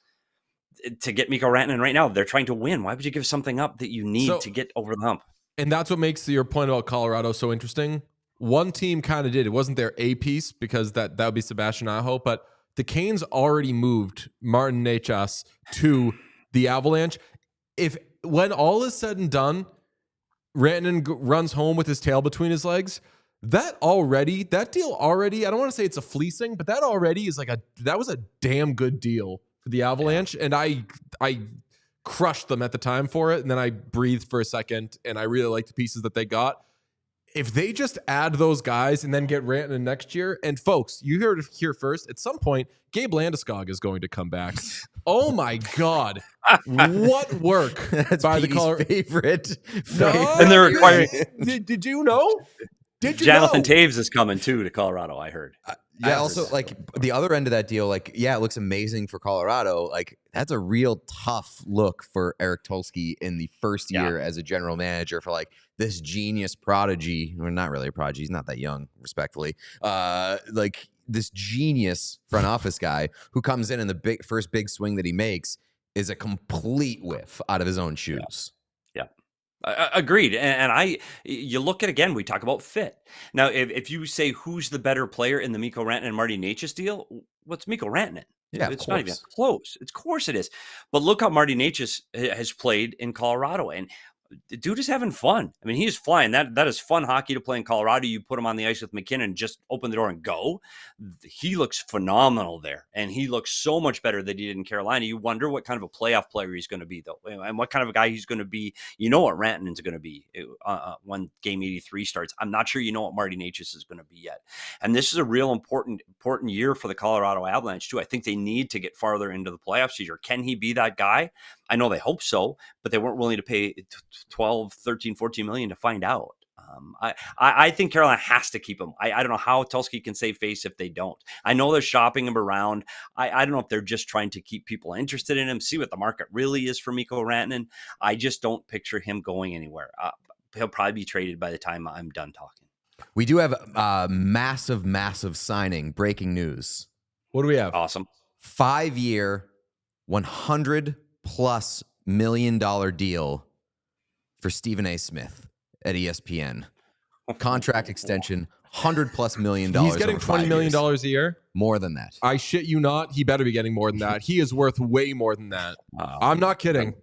to get Mikko Rantanen right now? They're trying to win. Why would you give something up that you need to get over the hump? And that's what makes your point about Colorado so interesting. One team kind of did. It wasn't their A piece because that would be Sebastian Aho, but the Canes already moved Martin Necas to the Avalanche. When all is said and done, Rantanen runs home with his tail between his legs, that deal already, I don't want to say it's a fleecing, but that already is that was a damn good deal for the Avalanche, and I crushed them at the time for it, and then I breathed for a second, and I really like the pieces that they got. If they just add those guys and then get Rantanen next year, and folks, you heard it here first, at some point, Gabe Landeskog is going to come back. Oh my God. What work That's by Petey's the Colorado favorite. No, and they're requiring did you know? Jonathan Taves is coming too to Colorado, I heard. Yeah, also, like, the other end of that deal, like, yeah, it looks amazing for Colorado. Like, that's a real tough look for Eric Tulsky in the first year as a general manager for, like, this genius prodigy. Well, not really a prodigy. He's not that young, respectfully. Like, this genius front office guy who comes in the first big swing that he makes is a complete whiff out of his own shoes. Agreed. And you look at, again, we talk about fit. Now, if you say who's the better player in the Mikko Rantanen and Marty Necas deal, what's Mikko Rantanen? Yeah, it's not even close. Of course it is. But look how Marty Necas has played in Colorado. And the dude is having fun. I mean, he is flying. That is fun hockey to play in Colorado. You put him on the ice with McKinnon, just open the door and go. He looks phenomenal there. And he looks so much better than he did in Carolina. You wonder what kind of a playoff player he's going to be, though, and what kind of a guy he's going to be. You know what Rantanen's going to be when game 83 starts. I'm not sure you know what Marty Necas is going to be yet. And this is a real important year for the Colorado Avalanche, too. I think they need to get farther into the playoffs this year. Can he be that guy? I know they hope so, but they weren't willing to pay 12, 13, 14 million to find out. I think Carolina has to keep him. I don't know how Tulsky can save face if they don't. I know they're shopping him around. I don't know if they're just trying to keep people interested in him, see what the market really is for Mikko Rantanen. I just don't picture him going anywhere. He'll probably be traded by the time I'm done talking. We do have a massive signing. Breaking news. What do we have? Awesome. 5-year, $100+ million deal for Stephen A. Smith at ESPN. Contract extension, $100+ million. He's getting over $20 million a years. year. More than that. I shit you not. He better be getting more than that. He is worth way more than that. I'm not kidding.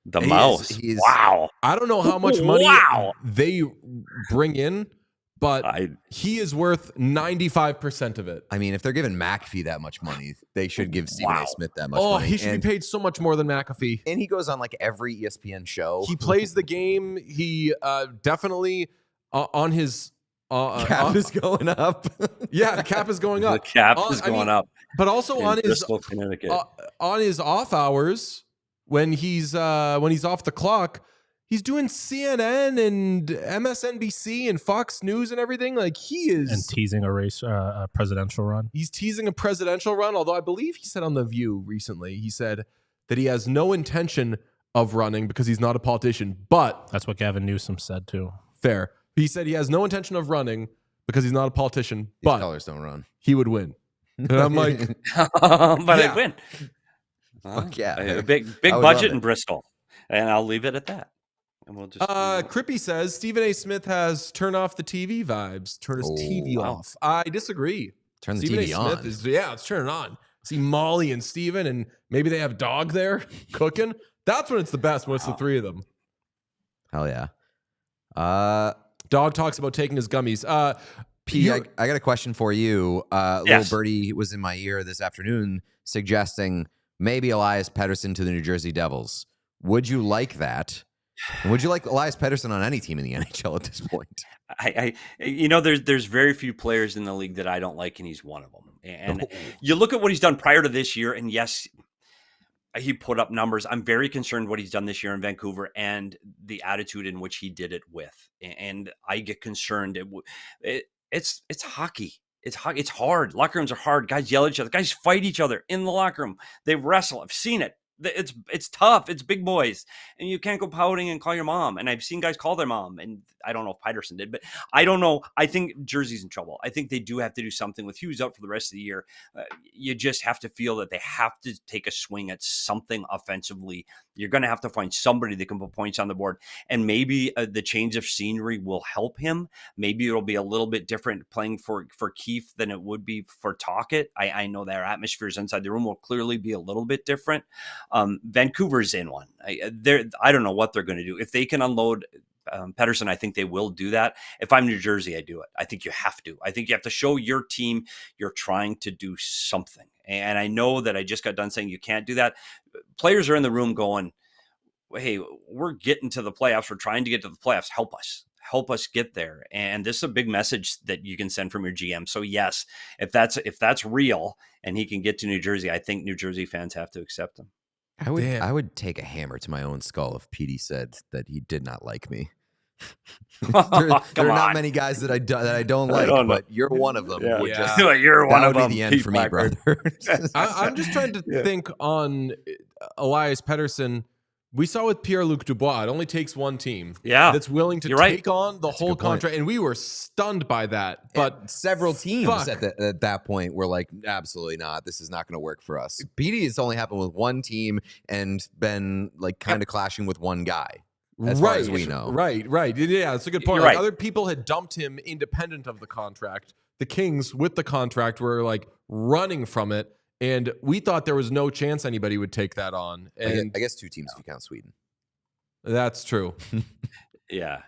The mouse. Wow. I don't know how much money they bring in, but he is worth 95% of it. I mean, if they're giving McAfee that much money, they should give Stephen A. Smith that much money. He should be paid so much more than McAfee. And he goes on like every ESPN show. He plays the game. He definitely on his cap is going up. Yeah, the cap is going up. The cap is going up. But also on Bristol, Connecticut. On his off hours when he's off the clock, he's doing CNN and MSNBC and Fox News and everything. Like he is and teasing a presidential run. He's teasing a presidential run. Although I believe he said on The View recently, he said that he has no intention of running because he's not a politician. But that's what Gavin Newsom said too. Fair. He said he has no intention of running because he's not a politician. But colors don't run. He would win. And I'm like, but I'd win. Fuck yeah. A big budget in Bristol, and I'll leave it at that. And we'll just Crippy says Stephen A. Smith has turn off the TV vibes. Turn his TV off. I disagree. Turn the Stephen TV A. on. Smith is, let's turn it on. See Molly and Steven, and maybe they have dog there cooking. That's when it's the best, when it's the three of them. Hell yeah. Dog talks about taking his gummies. P, I got a question for you. Yes. Little birdie was in my ear this afternoon suggesting maybe Elias Pettersson to the New Jersey Devils. Would you like that? And would you like Elias Pettersson on any team in the NHL at this point? There's very few players in the league that I don't like, and he's one of them. And you look at what he's done prior to this year, and yes, he put up numbers. I'm very concerned what he's done this year in Vancouver and the attitude in which he did it with. And I get concerned. It's hockey. It's hockey. It's hard. Locker rooms are hard. Guys yell at each other. Guys fight each other in the locker room. They wrestle. I've seen it. It's tough. It's big boys, and you can't go pouting and call your mom. And I've seen guys call their mom, and I don't know if Pettersson did, but I don't know. I think Jersey's in trouble. I think they do have to do something with Hughes out for the rest of the year. You just have to feel that they have to take a swing at something offensively. You're going to have to find somebody that can put points on the board, and maybe the change of scenery will help him. Maybe it'll be a little bit different playing for Keefe than it would be for Tocchet. I know their atmospheres inside the room will clearly be a little bit different. Vancouver's in one. I don't know what they're going to do. If they can unload Pettersson, I think they will do that. If I'm New Jersey, I do it. I think you have to. I think you have to show your team you're trying to do something. And I know that I just got done saying you can't do that. Players are in the room going, hey, we're getting to the playoffs. We're trying to get to the playoffs. Help us. Help us get there. And this is a big message that you can send from your GM. So yes, if that's real and he can get to New Jersey, I think New Jersey fans have to accept him. I would take a hammer to my own skull if Petey said that he did not like me. there are not many guys that I don't like, but you're one of them. Yeah. You're one of them. The end for me, brother. I'm just trying to think on Elias Pettersson. We saw with Pierre-Luc Dubois, it only takes one team that's willing to take on the whole contract, and we were stunned by that. But and several teams at that point were like, absolutely not. This is not going to work for us. PD has only happened with one team and been like kind of clashing with one guy, as far as we know. Right. Yeah, that's a good point. Like, other people had dumped him independent of the contract. The Kings, with the contract, were like running from it. And we thought there was no chance anybody would take that on. And I guess two teams if you count Sweden. That's true. Yeah.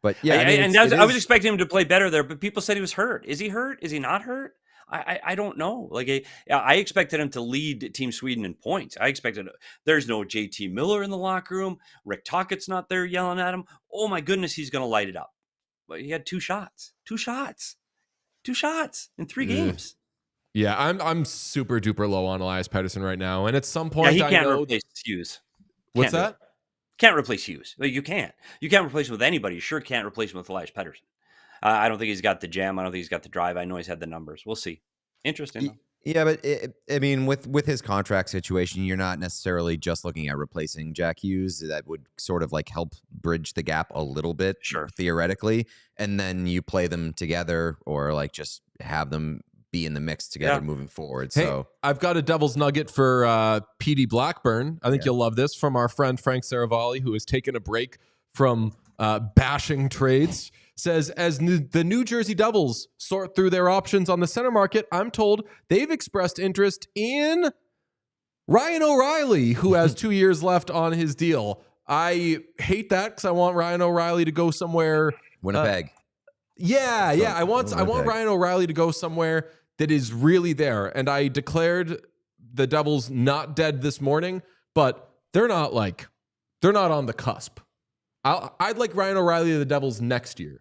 But yeah, I was expecting him to play better there, but people said he was hurt. Is he hurt? Is he not hurt? I don't know. Like I expected him to lead Team Sweden in points. I expected there's no JT Miller in the locker room. Rick Tocchet's not there yelling at him. Oh my goodness, he's going to light it up. But he had two shots in 3 games. Yeah, I'm super duper low on Elias Pettersson right now, and at some point, he can't replace Hughes. What's that? Can't replace Hughes. Like, you can't. You can't replace him with anybody. You sure can't replace him with Elias Pettersson. I don't think he's got the jam. I don't think he's got the drive. I know he's had the numbers. We'll see. Interesting. Yeah, but I mean, with his contract situation, you're not necessarily just looking at replacing Jack Hughes. That would sort of like help bridge the gap a little bit, theoretically, and then you play them together, or like just have them be in the mix together moving forward. Hey, so I've got a devil's nugget for PD Blackburn. I think you'll love this, from our friend Frank Saravalli, who has taken a break from bashing trades. Says, as the New Jersey Devils sort through their options on the center market, I'm told they've expressed interest in Ryan O'Reilly, who has 2 years left on his deal. I hate that because I want Ryan O'Reilly to go somewhere. Winnipeg. Yeah. I want Ryan O'Reilly to go somewhere that is really there. And I declared the Devils not dead this morning, but they're not on the cusp. I'd like Ryan O'Reilly to the Devils next year.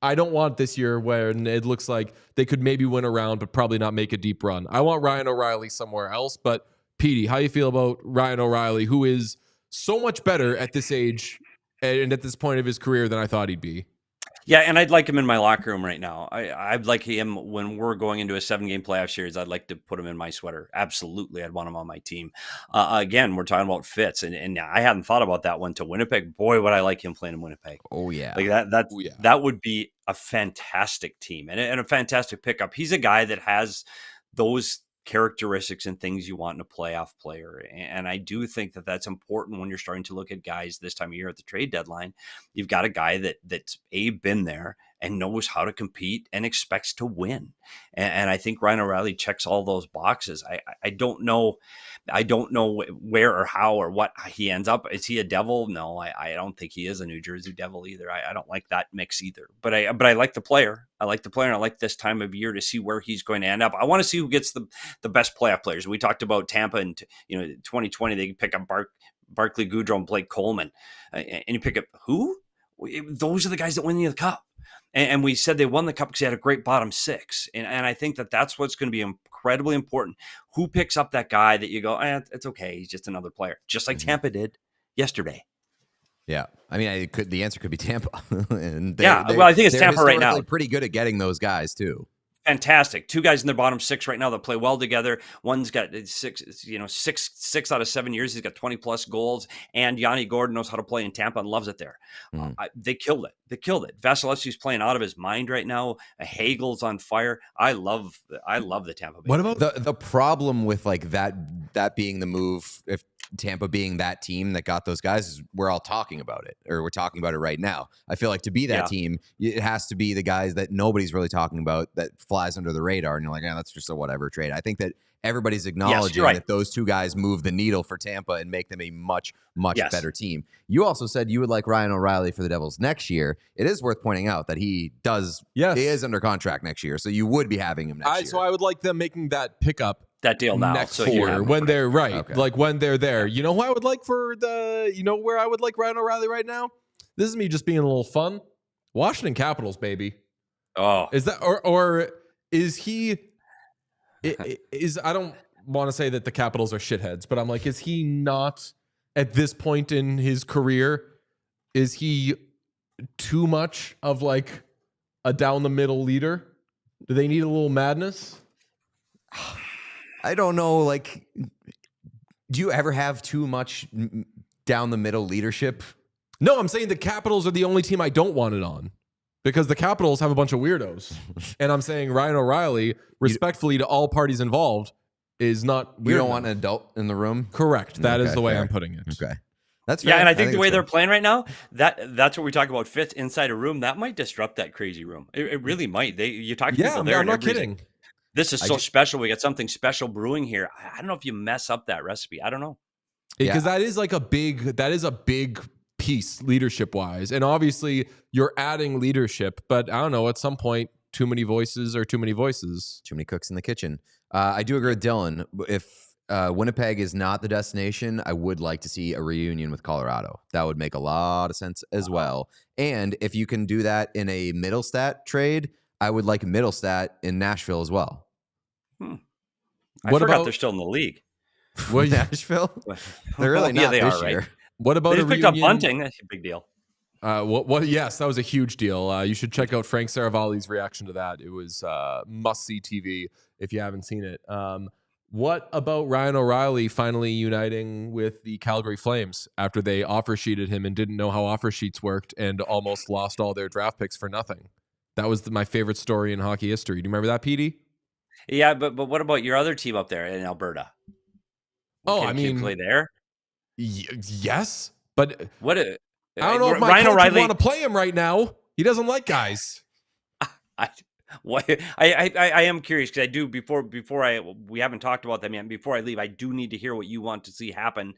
I don't want this year when it looks like they could maybe win a round, but probably not make a deep run. I want Ryan O'Reilly somewhere else. But Petey, how you feel about Ryan O'Reilly, who is so much better at this age and at this point of his career than I thought he'd be? Yeah, and I'd like him in my locker room right now. I'd like him when we're going into a 7-game playoff series. I'd like to put him in my sweater. Absolutely, I'd want him on my team. Again, we're talking about fits, and I hadn't thought about that one to Winnipeg. Boy, would I like him playing in Winnipeg. Oh yeah, like that would be a fantastic team and a fantastic pickup. He's a guy that has those characteristics and things you want in a playoff player. And I do think that that's important when you're starting to look at guys this time of year at the trade deadline. You've got a guy that's been there and knows how to compete and expects to win. And I think Ryan O'Reilly checks all those boxes. I don't know where or how or what he ends up. Is he a Devil? No, I don't think he is a New Jersey Devil either. I don't like that mix either. But I like the player. I like the player, and I like this time of year to see where he's going to end up. I want to see who gets the best playoff players. We talked about Tampa in 2020. They pick up Barclay Goodrow and Blake Coleman, and you pick up who? Those are the guys that win the cup. And we said they won the cup because they had a great bottom six. And I think that's what's going to be incredibly important. Who picks up that guy that you go, it's okay, he's just another player, just like Tampa did yesterday. Yeah, I mean, the answer could be Tampa. And I think it's Tampa right now. Pretty good at getting those guys too. Fantastic. 2 guys in their bottom 6 right now that play well together. One's got 6 out of 7 years. He's got 20 plus goals. And Yanni Gordon knows how to play in Tampa and loves it there. They killed it. Vasilevsky's playing out of his mind right now. Hagel's on fire. I love the Tampa Bay. What about the problem with like that being the move? If Tampa being that team that got those guys, is we're all talking about it, or we're talking about it right now. I feel like to be that team, it has to be the guys that nobody's really talking about that flies under the radar, and you're like, that's just a whatever trade. I think that everybody's acknowledging that those 2 guys move the needle for Tampa and make them a much better team. You also said you would like Ryan O'Reilly for the Devils next year. It is worth pointing out that he is under contract next year, so you would be having him next year. So I would like them making that pickup. That deal now. Next year when they're like when they're there. You know who I would like where I would like Ryan O'Reilly right now? This is me just being a little fun. Washington Capitals, baby. Oh, is that or is he? I don't want to say that the Capitals are shitheads, but I'm like, is he not at this point in his career? Is he too much of like a down the middle leader? Do they need a little madness? I don't know. Like, do you ever have too much down the middle leadership? No, I'm saying the Capitals are the only team I don't want it on because the Capitals have a bunch of weirdos. And I'm saying Ryan O'Reilly, respectfully to all parties involved, is not weird. You don't want an adult in the room? Correct. That is the way I'm putting it. Okay. That's fair. Yeah, and I think the way they're playing right now, that's what we talk about fits inside a room. That might disrupt that crazy room. It really might. You talk to people there. I'm not kidding. This is so special. We got something special brewing here. I don't know if you mess up that recipe. I don't know. Because that is a big piece leadership wise. And obviously you're adding leadership, but I don't know, at some point, too many voices are too many voices. Too many cooks in the kitchen. I do agree with Dylan. If Winnipeg is not the destination, I would like to see a reunion with Colorado. That would make a lot of sense as well. And if you can do that in a Middlestat trade, I would like Middlestat in Nashville as well. I forgot they're still in the league. Well, Nashville? They're really not they this are, year. right? What about they just picked up Bunting? That's a big deal. Yes, that was a huge deal. You should check out Frank Saravalli's reaction to that. It was must-see TV if you haven't seen it. What about Ryan O'Reilly finally uniting with the Calgary Flames after they offer sheeted him and didn't know how offer sheets worked and almost lost all their draft picks for nothing? That was my favorite story in hockey history. Do you remember that, Petey? Yeah, but what about your other team up there in Alberta? Can you play there? Yes, but what? I don't know if my Ryan coach O'Reilly would want to play him right now. He doesn't like guys. I am curious because I do we haven't talked about them yet. Before I leave, I do need to hear what you want to see happen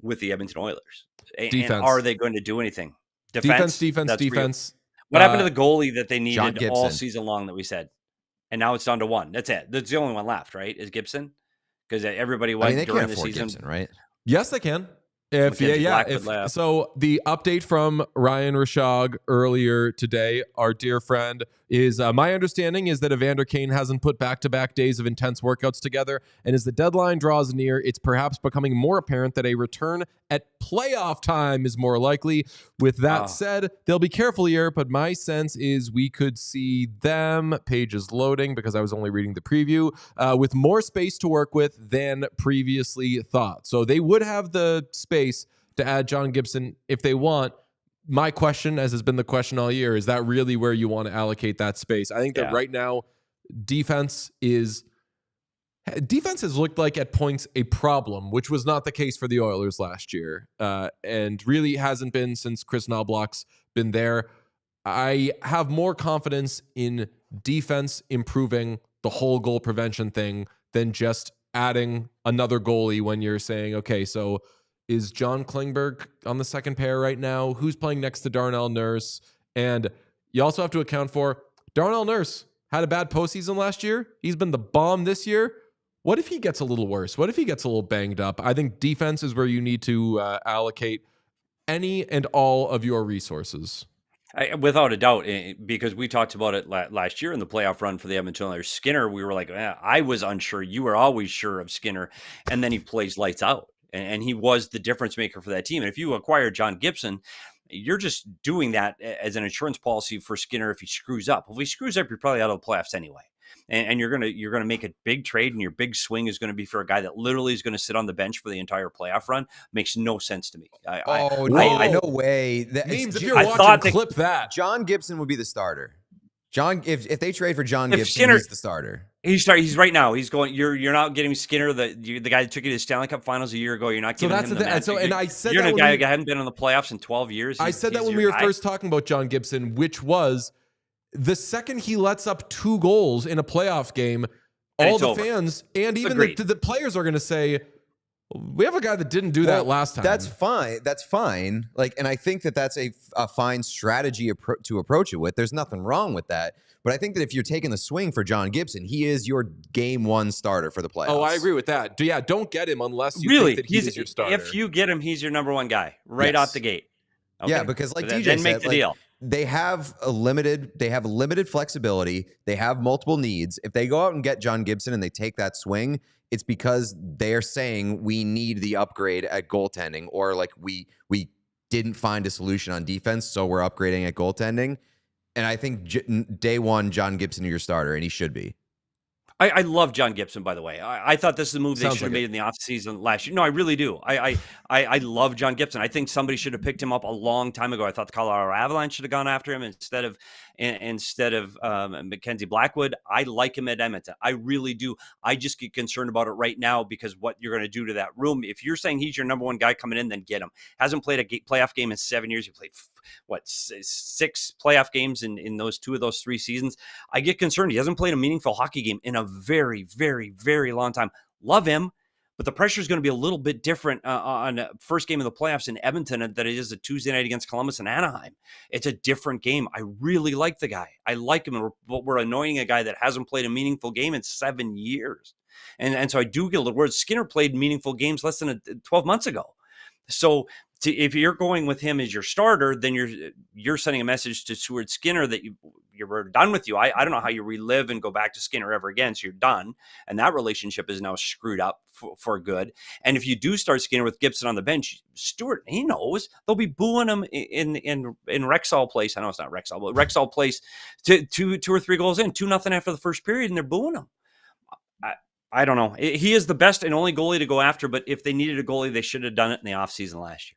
with the Edmonton Oilers. Defense. And are they going to do anything? Defense. Real. What happened to the goalie that they John needed all Gibson. season long that we said? And now it's down to one. That's it. That's the only one left, right? Is Gibson? Because everybody went they during can't the afford season. Gibson, right? Yes, they can. Mackenzie Blackwood left. So the update from Ryan Rashog earlier today, our dear friend, is my understanding is that Evander Kane hasn't put back-to-back days of intense workouts together, and as the deadline draws near, it's perhaps becoming more apparent that a return at playoff time is more likely. With that said, they'll be careful here, but my sense is we could see them, pages loading because I was only reading the preview, with more space to work with than previously thought. So they would have the space to add John Gibson if they want. My question, as has been the question all year, is that really where you want to allocate that space? I think that right now, defense has looked like at points a problem, which was not the case for the Oilers last year, and really hasn't been since Chris Knobloch's been there. I have more confidence in defense improving the whole goal prevention thing than just adding another goalie when you're saying, okay, so is John Klingberg on the second pair right now? Who's playing next to Darnell Nurse? And you also have to account for Darnell Nurse had a bad postseason last year. He's been the bomb this year. What if he gets a little worse? What if he gets a little banged up? I think defense is where you need to allocate any and all of your resources. Without a doubt, because we talked about it last year in the playoff run for the Edmonton Oilers. Skinner, we were like, I was unsure. You were always sure of Skinner. And then he plays lights out. And he was the difference maker for that team. And if you acquire John Gibson, you're just doing that as an insurance policy for Skinner if he screws up. If he screws up, you're probably out of the playoffs anyway. And you're gonna make a big trade, and your big swing is going to be for a guy that literally is going to sit on the bench for the entire playoff run. Makes no sense to me. No way. Means if you're watching, clip that. John Gibson would be the starter. If they trade for John Gibson, Skinner, he's the starter. He's right now. He's going. You're not getting Skinner, the guy that took you to the Stanley Cup Finals a year ago. You're not giving him the match. So, and I said you're that a guy who hadn't been in the playoffs in 12 years. I said that when we were first talking about John Gibson, which was the second he lets up 2 goals in a playoff game, all the fans and even the players are going to say, we have a guy that didn't do that last time. That's fine. That's fine. And I think that that's a fine strategy to approach it with. There's nothing wrong with that. But I think that if you're taking the swing for John Gibson, he is your game 1 starter for the playoffs. Oh, I agree with that. Don't get him unless you think that he's your starter. If you get him, he's your number 1 guy out the gate. Okay. Yeah, because like DJ then said, make the deal. They have limited flexibility. They have multiple needs. If they go out and get John Gibson and they take that swing, it's because they're saying we need the upgrade at goaltending, or like we didn't find a solution on defense, so we're upgrading at goaltending. And I think day 1, John Gibson is your starter, and he should be. I love John Gibson, by the way. I thought this is a move they should have made in the offseason last year. No, I really do. I love John Gibson. I think somebody should have picked him up a long time ago. I thought the Colorado Avalanche should have gone after him instead of Mackenzie Blackwood. I like him at Edmonton. I really do. I just get concerned about it right now because what you're going to do to that room. If you're saying he's your number 1 guy coming in, then get him. Hasn't played a playoff game in 7 years. He played 6 playoff games in those 2 of those 3 seasons. I get concerned. He hasn't played a meaningful hockey game in a very, very, very long time. Love him, but the pressure is going to be a little bit different on the first game of the playoffs in Edmonton than it is a Tuesday night against Columbus and Anaheim. It's a different game. I really like the guy. I like him, but we're annoying a guy that hasn't played a meaningful game in 7 years. And so I do get a little worried. Skinner played meaningful games less than 12 months ago. So if you're going with him as your starter, then you're sending a message to Stuart Skinner that you're done with you. I don't know how you relive and go back to Skinner ever again. So you're done. And that relationship is now screwed up for good. And if you do start Skinner with Gibson on the bench, Stuart, he knows they'll be booing him in Rexall Place. I know it's not Rexall, but Rexall Place to 2 or 3 goals in, 2-0 after the first period, and they're booing him. I don't know. He is the best and only goalie to go after, but if they needed a goalie, they should have done it in the offseason last year.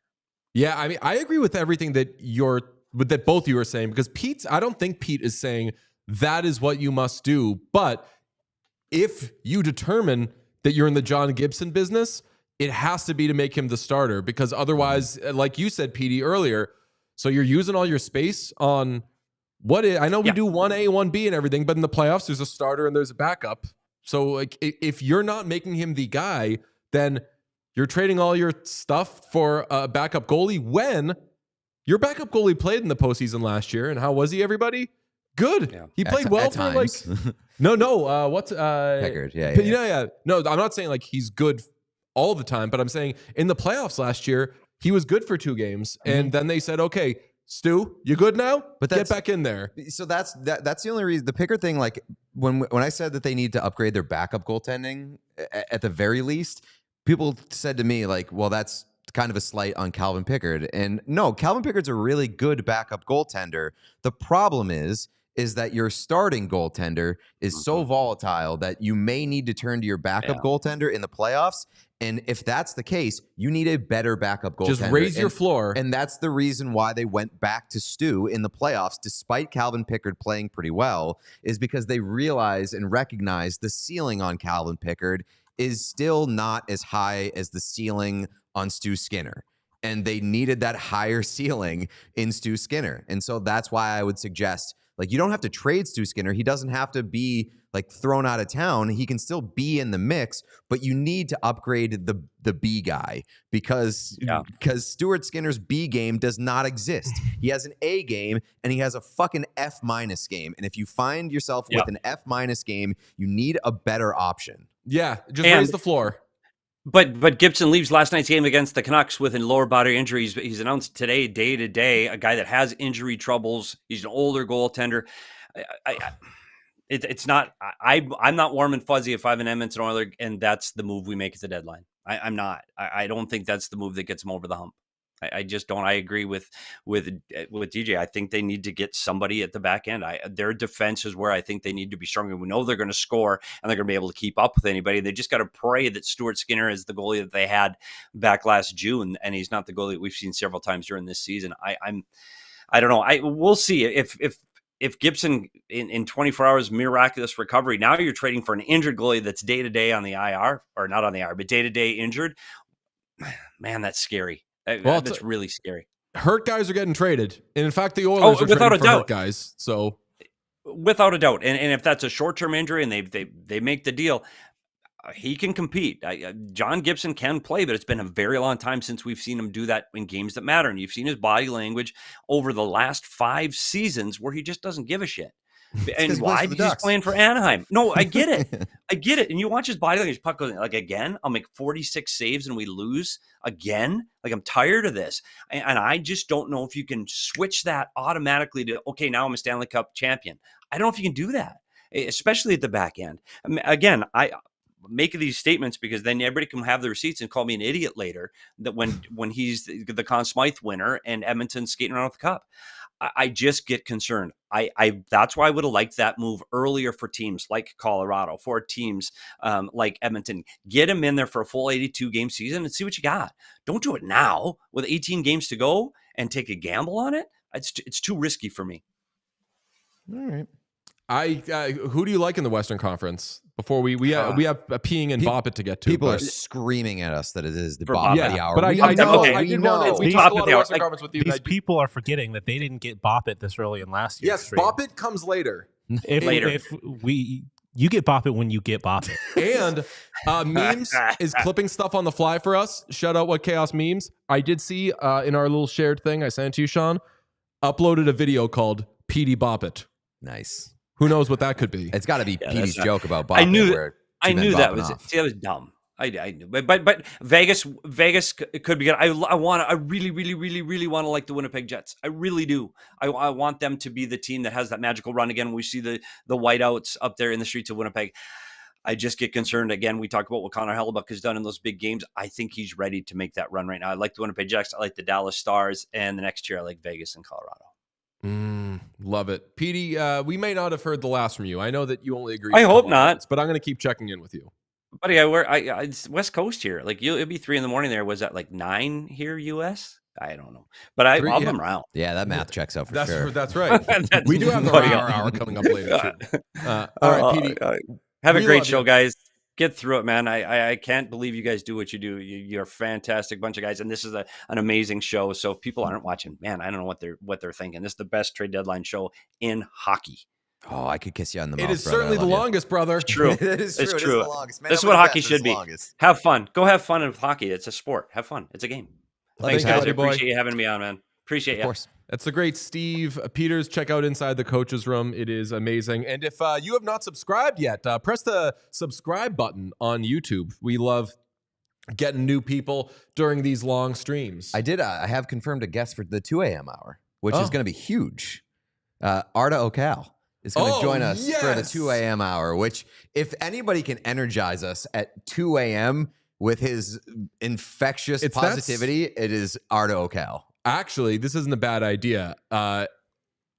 Yeah, I mean, I agree with everything that both of you are saying, because I don't think Pete is saying that is what you must do. But if you determine that you're in the John Gibson business, it has to be to make him the starter, because otherwise, like you said, Petey, earlier, so you're using all your space on I know we do 1A, 1B and everything, but in the playoffs, there's a starter and there's a backup. So like, if you're not making him the guy, then you're trading all your stuff for a backup goalie when Your backup goalie played in the postseason last year, and how was he, everybody? Good. Yeah. He played well for like... No. What's... Pickard, yeah. No, I'm not saying like he's good all the time, but I'm saying in the playoffs last year, he was good for 2 games, and then they said, okay, Stu, you good now? But get back in there. So that's the only reason. The Pickard thing, like when I said that they need to upgrade their backup goaltending at the very least, people said to me like, well, that's kind of a slight on Calvin Pickard. And no, Calvin Pickard's a really good backup goaltender. The problem is that your starting goaltender is so volatile that you may need to turn to your backup goaltender in the playoffs. And if that's the case, you need a better backup goaltender. Just raise your floor. And that's the reason why they went back to Stu in the playoffs, despite Calvin Pickard playing pretty well, is because they realize and recognize the ceiling on Calvin Pickard is still not as high as the ceiling on Stu Skinner. And they needed that higher ceiling in Stu Skinner. And so that's why I would suggest, like, you don't have to trade Stu Skinner. He doesn't have to be like thrown out of town. He can still be in the mix, but you need to upgrade the B guy because Stuart Skinner's B game does not exist. He has an A game and he has a fucking F- game. And if you find yourself with an F- game, you need a better option. Yeah, just raise the floor. But Gibson leaves last night's game against the Canucks with a lower body injury. He's announced today, day to day, a guy that has injury troubles. He's an older goaltender. It's not. I'm not warm and fuzzy if I'm an Edmonton Oiler, and that's the move we make at the deadline. I'm not. I don't think that's the move that gets him over the hump. I just don't. I agree with DJ. I think they need to get somebody at the back end. Their defense is where I think they need to be stronger. We know they're going to score and they're going to be able to keep up with anybody. They just got to pray that Stuart Skinner is the goalie that they had back last June, and he's not the goalie that we've seen several times during this season. I don't know. We'll see if Gibson in 24 hours miraculous recovery. Now you're trading for an injured goalie that's day to day on the IR, or not on the IR, but day to day injured. Man, that's scary. Well, that's really scary. Hurt guys are getting traded, and in fact, the Oilers are trading for hurt guys. So, without a doubt, and if that's a short-term injury and they make the deal, he can compete. John Gibson can play, but it's been a very long time since we've seen him do that in games that matter. And you've seen his body language over the last 5 seasons where he just doesn't give a shit. And why? Because he's playing for Anaheim. No, I get it. I get it. And you watch his body language, puck goes like, again, I'll make 46 saves and we lose again. Like, I'm tired of this. And I just don't know if you can switch that automatically to, okay, now I'm a Stanley Cup champion. I don't know if you can do that, especially at the back end. I mean, again, I make these statements because then everybody can have the receipts and call me an idiot later that when he's the Conn Smythe winner and Edmonton's skating around with the cup. I just get concerned. That's why I would have liked that move earlier for teams like Colorado, for teams like Edmonton. Get him in there for a full 82 game season and see what you got. Don't do it now with 18 games to go and take a gamble on it. It's too risky for me. All right. Who do you like in the Western Conference? Before we have a peeing and Bop It to get to. People are screaming at us that it is the Bop It hour. But I know. I did want to. We talked about the Western Conference with you. These people are forgetting that they didn't get Bop It this early in last year. Yes, Bop It comes later. You get Bop It when you get Bop It. And Memes is clipping stuff on the fly for us. Shout out What Chaos Memes. I did see in our little shared thing I sent to you, Sean, uploaded a video called PD Bop It. Nice. Who knows what that could be? It's got to be Petey's joke about Bop It. I knew that was it. See, that was dumb. I knew, but Vegas could be good. I really want to like the Winnipeg Jets. I really do. I want them to be the team that has that magical run again. We see the whiteouts up there in the streets of Winnipeg. I just get concerned. Again, we talk about what Connor Hellebuyck has done in those big games. I think he's ready to make that run right now. I like the Winnipeg Jets. I like the Dallas Stars, and the next year I like Vegas and Colorado. Love it. Petey, we may not have heard the last from you. I know that you only agree. I hope not. But I'm going to keep checking in with you. Buddy, it's West Coast here. Like, it'll be 3 a.m. there. Was that like 9 here, US? I don't know. But I'll come around. Yeah, that math checks out for sure. That's right. We do have our hour coming up later, too. All right, Petey. Have a great show, guys. Get through it, man. I can't believe you guys do what you do. You're a fantastic bunch of guys, and this is an amazing show. So if people aren't watching, man, I don't know what they're thinking. This is the best trade deadline show in hockey. Oh, I could kiss you on the mouth. It is certainly the longest, brother. It's true. It is true. It's true. It is the longest. Man, this is what hockey should be. Have fun. Go have fun with hockey. It's a sport. Have fun. It's a game. Thanks, guys. I appreciate you having me on, man. Appreciate Of you. course. That's the great Steve Peters. Check out Inside the Coaches Room. It is amazing. And if you have not subscribed yet, press the subscribe button on YouTube. We love getting new people during these long streams. I have confirmed a guest for the 2 a.m. hour, which is going to be huge. Arda Ocal is going to join us for the 2 a.m. hour, which if anybody can energize us at 2 a.m. with his infectious positivity, it is Arda Ocal. Actually, this isn't a bad idea.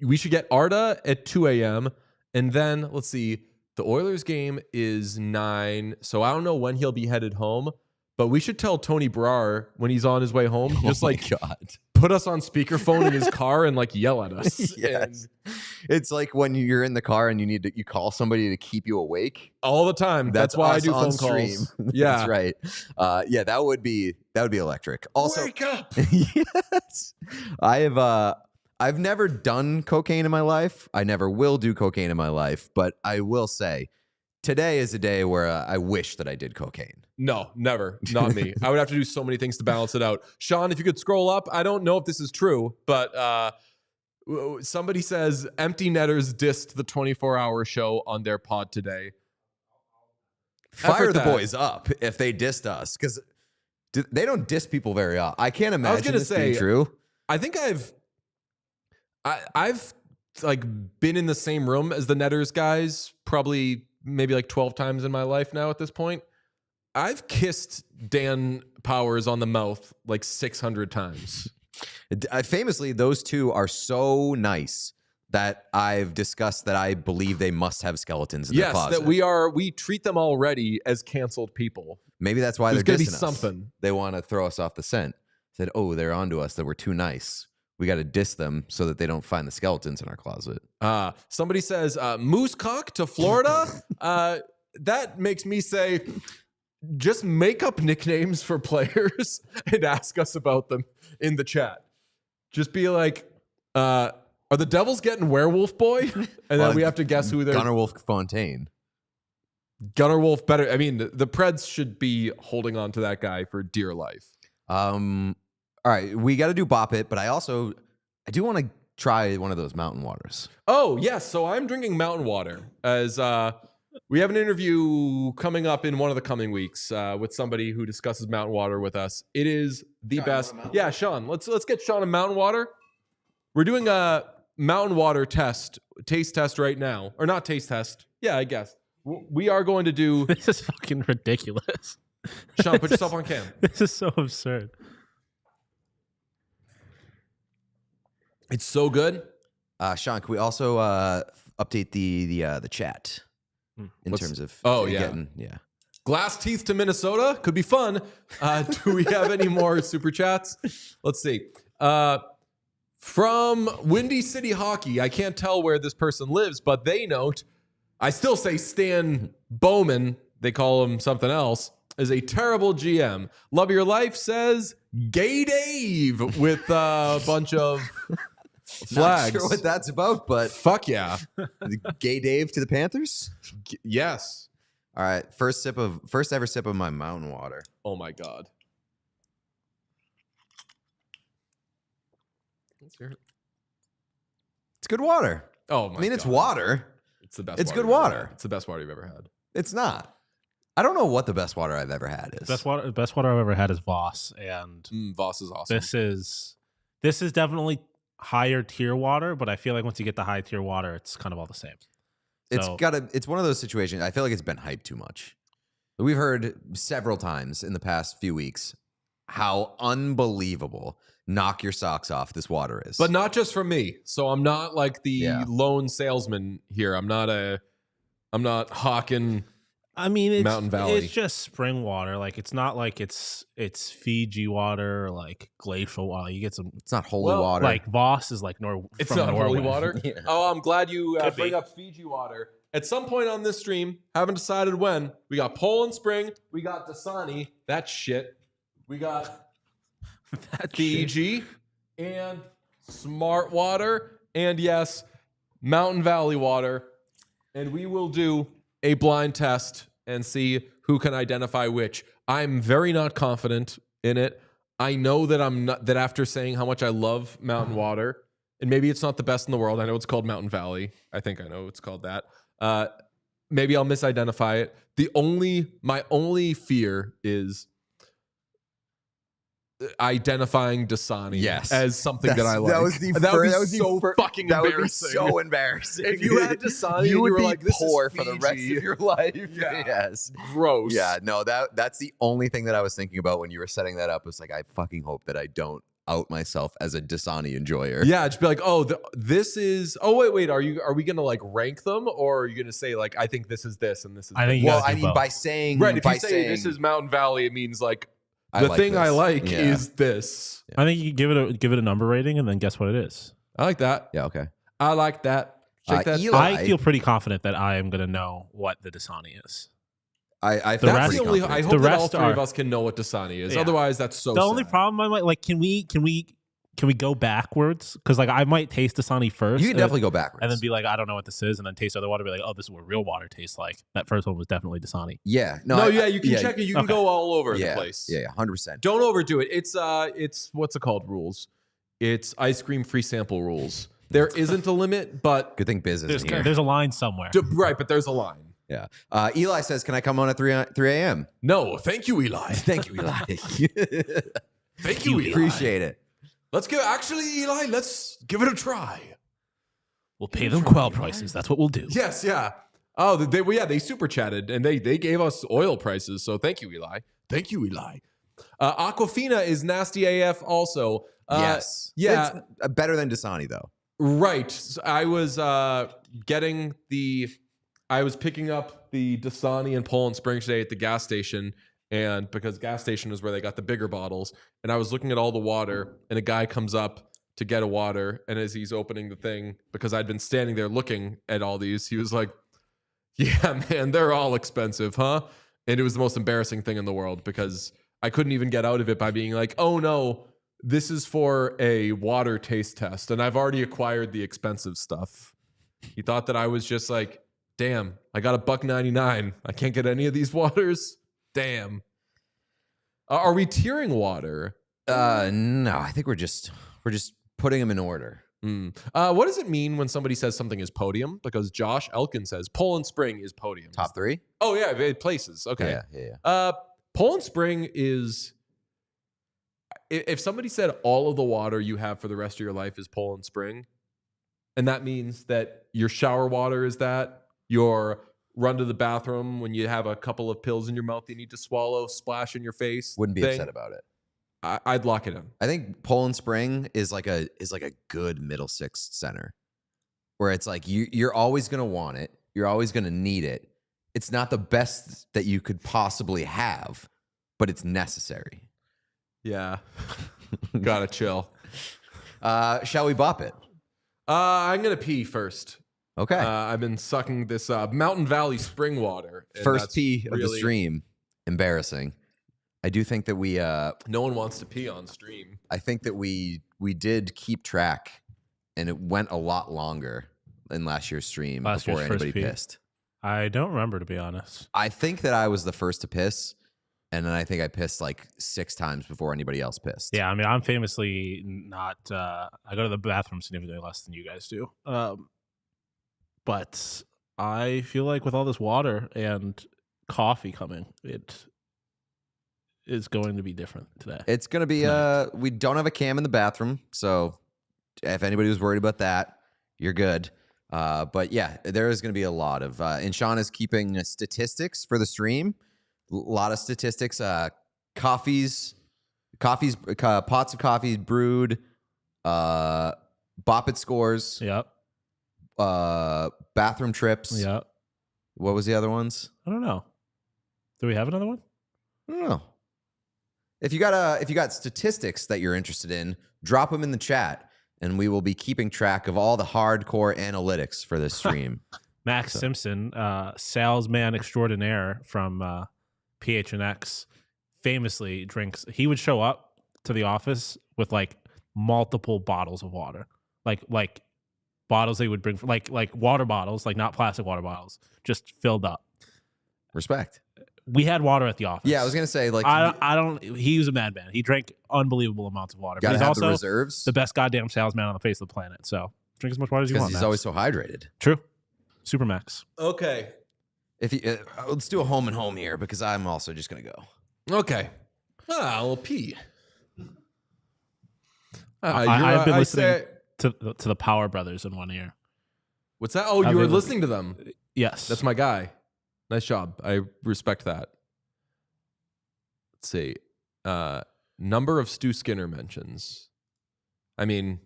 We should get Arda at 2 a.m. And then, let's see, the Oilers game is 9. So I don't know when he'll be headed home. But we should tell Tony Brar when he's on his way home, just put us on speakerphone in his car and yell at us. Yes. It's like when you're in the car and you call somebody to keep you awake all the time. That's why I do phone stream. calls. Yeah, that's right. That would be electric. Also, wake up. Yes, I've never done cocaine in my life. I never will do cocaine in my life. But I will say, today is a day where I wish that I did cocaine. No, never. Not me. I would have to do so many things to balance it out. Sean, if you could scroll up, I don't know if this is true, but somebody says Empty Netters dissed the 24-hour show on their pod today. Fire the boys up if they dissed us, because they don't diss people very often. I can't imagine this being true. I think I've been in the same room as the Netters guys probably maybe 12 times in my life now at this point. I've kissed Dan Powers on the mouth 600 times. Famously, those two are so nice that I've discussed that I believe they must have skeletons in their closet. That we treat them already as canceled people. Maybe that's why There's they're gonna dissing be us. something. They want to throw us off the scent. Said, oh, they're onto us, that we're too nice. We got to diss them so that they don't find the skeletons in our closet. Somebody says, Moose Cock to Florida? That makes me say, just make up nicknames for players and ask us about them in the chat. Just be like, are the Devils getting Werewolf Boy? And then we have to guess who they're... Gunnar Wolf Fontaine. Gunnar Wolf better. I mean, the Preds should be holding on to that guy for dear life. All right, we got to do Bop It, but I do want to try one of those mountain waters. Oh, yes. So I'm drinking mountain water as we have an interview coming up in one of the coming weeks with somebody who discusses mountain water with us. It is the best. Yeah, Sean, let's get Sean a mountain water. We're doing a mountain water taste test right now. Or not taste test. Yeah, I guess. We are going to do... This is fucking ridiculous. Sean, put yourself on cam. This is so absurd. It's so good. Sean, can we also update the chat in terms of getting Glass Teeth to Minnesota could be fun. Do we have any more super chats? Let's see. From Windy City Hockey, I can't tell where this person lives, but they note, I still say Stan Bowman, they call him something else, is a terrible GM. Love Your Life says Gay Dave with a bunch of flags. Not sure what that's about, but fuck yeah. Gay Dave to the Panthers? Yes. All right, first ever sip of my mountain water. Oh my God. Let's hear it. It's good water. Oh my God. It's water. It's the best. It's good you've ever water. had. It's the best water you've ever had. It's not. I don't know what the best water I've ever had is. Best water I've ever had is Voss, and Voss is awesome. This is definitely higher tier water, but I feel like once you get the high tier water, it's kind of all the same. It's one of those situations. I feel like it's been hyped too much. We've heard several times in the past few weeks how unbelievable knock your socks off this water is. But not just from me. So I'm not like the lone salesman here. I'm not hawking. I mean, Mountain Valley. It's just spring water. Like it's not like it's Fiji water or like glacial water. You get some. It's not holy water. Like Voss is like It's from not Norway. holy water. Yeah. Oh, I'm glad you Could bring be. up Fiji water. At some point on this stream, haven't decided when. We got Poland Spring. We got Dasani. That shit. We got Fiji and Smart Water, and yes, Mountain Valley water. And we will do a blind test and see who can identify which. I'm very not confident in it. I know that I'm not that after saying how much I love mountain water, and maybe it's not the best in the world. I know it's called Mountain Valley. I think I know it's called that. Maybe I'll misidentify it. My only fear is identifying Dasani as something that I like. That was so fucking that embarrassing. would be so embarrassing. If you had Dasani, you would were be like, this poor is for the rest of Fiji. your life. Yeah. Yes. Gross. Yeah, no, that's the only thing that I was thinking about when you were setting that up. Was like, I fucking hope that I don't out myself as a Dasani enjoyer. Yeah, just be like, oh, this is. Oh, wait. Are we gonna like rank them, or are you gonna say like, I think this is this and this is? I think this? you Well, gotta I do mean, both. by saying Right. If by you say saying, this is Mountain Valley, it means like I the like thing I this. like Yeah. is this. I think you give it a number rating and then guess what it is. I like that. Yeah, okay. I like that. Shake that. Eli- I feel pretty confident that I am going to know what the Dasani is. I The feel rest- That's pretty the only. I confident. hope The that all rest three of are- us can know what Dasani is. Yeah. Otherwise, that's so. The only sad. problem I might like, can we go backwards? Because like I might taste Dasani first. You can definitely go backwards. and then be like, I don't know what this is, and then taste other water, be like, oh, this is what real water tastes like. That first one was definitely Dasani. yeah. No, you can check it. You can Okay. go all over Yeah, the place. yeah, 100%. Don't overdo it. It's what's it called? Rules. It's ice cream free sample rules. There isn't a limit, but Good thing Biz isn't here. There's a line somewhere. right. But there's a line. Yeah. Eli says, "Can I come on at 3 a.m.?" No, thank you, Eli. Thank you, Eli. Thank you, Eli. Appreciate it. Let's go. Actually, Eli, let's give it a try. We'll pay them quail prices. That's what we'll do. Yes, yeah. Oh, they super chatted and they gave us oil prices. So thank you, Eli. Thank you, Eli. Aquafina is nasty AF also. Yes. Yeah. It's better than Dasani though. Right. So I was picking up the Dasani and Poland Springs today at the gas station, and because gas station is where they got the bigger bottles, and I was looking at all the water, and a guy comes up to get a water, and as he's opening the thing, because I'd been standing there looking at all these, he was like, "Yeah, man, they're all expensive, huh?" And it was the most embarrassing thing in the world because I couldn't even get out of it by being like, "Oh no, this is for a water taste test, and I've already acquired the expensive stuff." He thought that I was just like, "Damn, I got $1.99. I can't get any of these waters. Damn." Are we tiering water? No, I think we're just putting them in order. What does it mean when somebody says something is podium? Because Josh Elkin says Poland Spring is podium. Top 3? Oh yeah, places. Okay. Yeah. Poland Spring is. If somebody said all of the water you have for the rest of your life is Poland Spring, and that means that your shower water is that, your run to the bathroom when you have a couple of pills in your mouth you need to swallow, splash in your face. Wouldn't be thing, upset about it. I'd lock it in. I think Poland Spring is like a good middle six center, where it's like you're always gonna want it, you're always gonna need it. It's not the best that you could possibly have, but it's necessary. Yeah. Gotta chill. Shall we bop it? I'm gonna pee first. Okay. I've been sucking this Mountain Valley spring water. and First that's pee of the really- stream. Embarrassing. I do think that we No one wants to pee on stream. I think that we did keep track, and it went a lot longer than last year's stream Last before year's first anybody pee. pissed. I don't remember, to be honest. I think that I was the first to piss, and then I think I pissed like 6 times before anybody else pissed. Yeah, I mean, I'm famously not. I go to the bathroom significantly less than you guys do. But I feel like with all this water and coffee coming, it is going to be different today. It's going to be we don't have a cam in the bathroom, so if anybody was worried about that, you're good. But yeah, there is going to be a lot of and Sean is keeping statistics for the stream. A lot of statistics, pots of coffee brewed, Bop It scores, Yep. bathroom trips. Yep. What was the other ones? I don't know. Do we have another one? I don't know. If you got statistics that you're interested in, drop them in the chat, and we will be keeping track of all the hardcore analytics for this stream. Max Simpson, salesman extraordinaire from PHNX, famously drinks. He would show up to the office with like multiple bottles of water, like bottles they would bring, like water bottles, like not plastic water bottles, just filled up. Respect. We had water at the office. Yeah, I was gonna say like I don't. He was a madman. He drank unbelievable amounts of water. But gotta he's have also the reserves the best goddamn salesman on the face of the planet. So drink as much water as you because want. he's Max. always so hydrated. True. Supermax. Okay. If you, let's do a home and home here because I'm also just gonna go. Okay. I'll pee. I've been listening to the Power Brothers in one ear. What's that? Oh, you were listening to them. Yes. That's my guy. Nice job. I respect that. Let's see. Number of Stu Skinner mentions. I mean,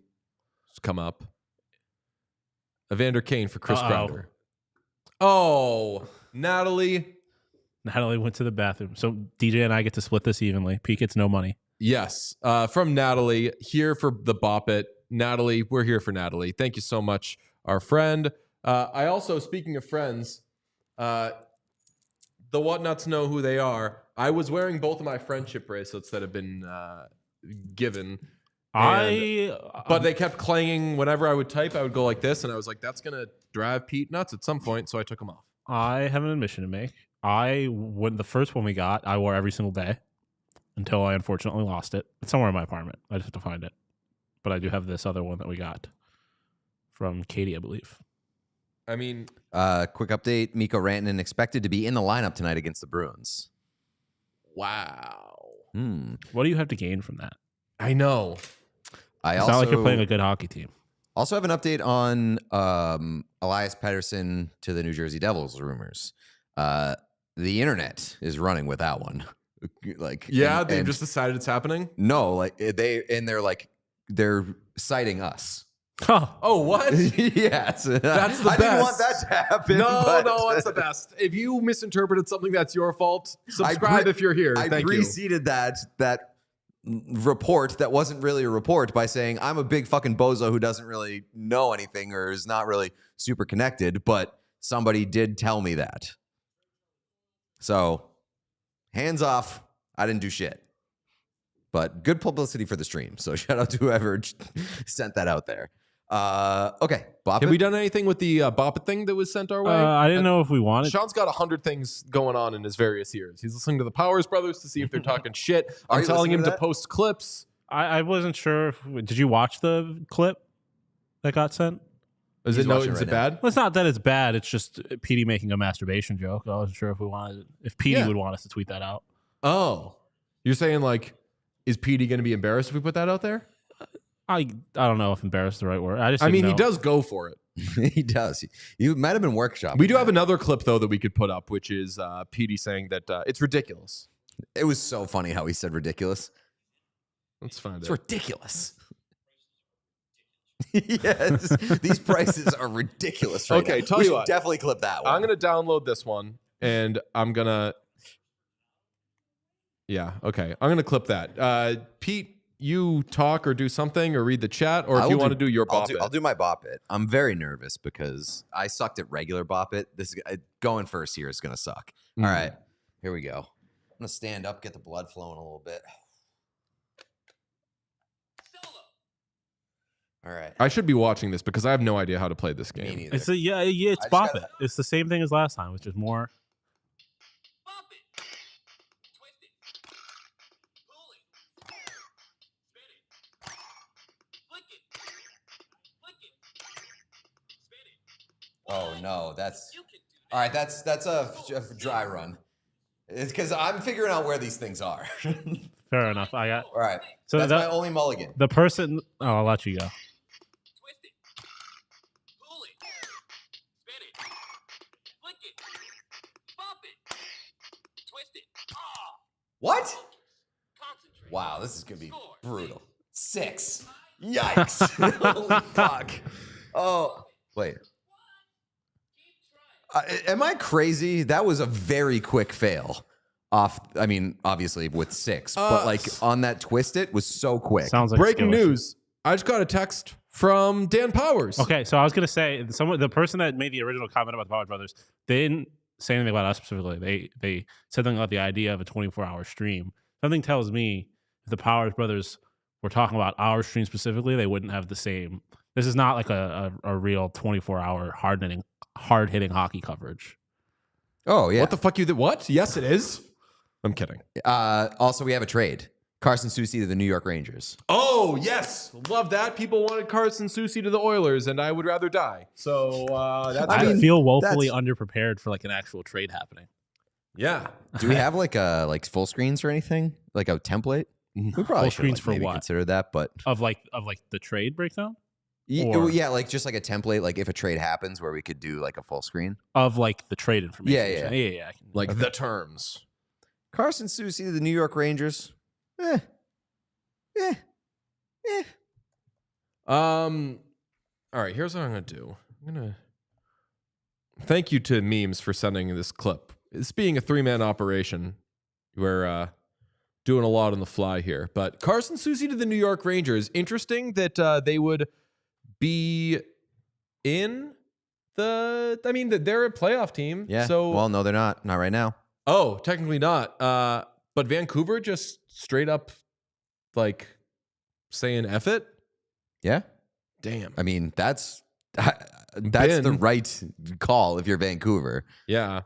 it's come up. Evander Kane for Chris Kreider. Oh, Natalie. Natalie went to the bathroom. So DJ and I get to split this evenly. Pete gets no money. Yes. From Natalie, here for the Bop It. Natalie, we're here for Natalie. Thank you so much, our friend. I also, speaking of friends, the Whatnots know who they are. I was wearing both of my friendship bracelets that have been given. But they kept clanging whenever I would type. I would go like this, and I was like, that's going to drive Pete nuts at some point, so I took them off. I have an admission to make. When the first one we got, I wore every single day until I unfortunately lost it. It's somewhere in my apartment. I just have to find it. But I do have this other one that we got from Katie, I believe. I mean, quick update. Mikko Rantanen expected to be in the lineup tonight against the Bruins. Wow. What do you have to gain from that? I know. It's not like you're playing a good hockey team. Also have an update on Elias Pettersson to the New Jersey Devils rumors. The internet is running with that one. They've just decided it's happening? No, they're citing us. Huh. Oh, what? Yes. That's the best. I didn't want that to happen. No, that's the best. If you misinterpreted something, that's your fault. Subscribe if you're here. I preceded that report that wasn't really a report by saying I'm a big fucking bozo who doesn't really know anything or is not really super connected, but somebody did tell me that. So, hands off. I didn't do shit. But good publicity for the stream. So shout out to whoever sent that out there. Okay. Bop Have It? we done anything with the Bop It thing that was sent our way? I didn't know if we wanted. Sean's got 100 things going on in his various ears. He's listening to the Powers Brothers to see if they're talking shit. Are I'm you telling listening him to to that? post clips. I wasn't sure. Did you watch the clip that got sent? Is He's it watching right bad? Well, it's not that it's bad. It's just Petey making a masturbation joke. I wasn't sure if Petey would want us to tweet that out. Oh. You're saying is Petey going to be embarrassed if we put that out there? I don't know if embarrassed is the right word. He does go for it. He does. You might have been workshopping. We do have another clip, though, that we could put up, which is Petey saying that it's ridiculous. It was so funny how he said ridiculous. Let's find It's it. ridiculous. Yes. These prices are ridiculous right now. Tell we you should what. definitely clip that one. I'm going to download this one, and I'm going to... Yeah, okay. I'm going to clip that. Pete, you talk or do something or read the chat, or if you want to do your Bop It. I'll do my Bop It. I'm very nervous because I sucked at regular Bop It. This going first here is going to suck. All right, here we go. I'm going to stand up, get the blood flowing a little bit. All right. I should be watching this because I have no idea how to play this game. Me neither. It's Bop It. It's the same thing as last time, which is more. Oh no, that's all right. That's a dry run. It's because I'm figuring out where these things are. Fair enough. I got. All right. So that's my only mulligan. The person. Oh, I'll let you go. What? Wow, this is gonna be brutal. 6. Yikes! Holy fuck! Oh, wait. Am I crazy? That was a very quick fail. I mean, obviously with 6, but on that twist, it was so quick. Sounds like Breaking news. I just got a text from Dan Powers. Okay, so I was gonna say the person that made the original comment about the Power Brothers, they didn't say anything about us specifically. They said something about the idea of a 24-hour stream. Something tells me if the Powers Brothers were talking about our stream specifically, they wouldn't have the same. This is not like a real 24-hour hard-hitting hockey coverage. Oh, yeah. What the fuck what? Yes, it is. I'm kidding. Also, we have a trade. Carson Soucy to the New York Rangers. Oh, yes. Love that. People wanted Carson Soucy to the Oilers, and I would rather die. So that's I good. feel woefully that's- underprepared for like an actual trade happening. Yeah. Do we have like full screens or anything? Like a template? We probably Full should screens like, for maybe what? consider that, but Of the trade breakdown yeah, Or- yeah, like just like a template, like if a trade happens where we could do like a full screen. of like the trade information. Yeah. yeah. I can, Like the terms. Carson Soucy to the New York Rangers. All right, here's what I'm going to do. I'm going to thank you to Memes for sending this clip. This being a 3-man operation, we're doing a lot on the fly here. But Carson Soucy to the New York Rangers. Interesting that they would be in that they're a playoff team. Yeah. So, Well, no, they're not. Not right now. oh, technically not. But Vancouver just straight up like saying F it. Yeah. Damn. I mean, that's the right call if you're Vancouver. Yeah.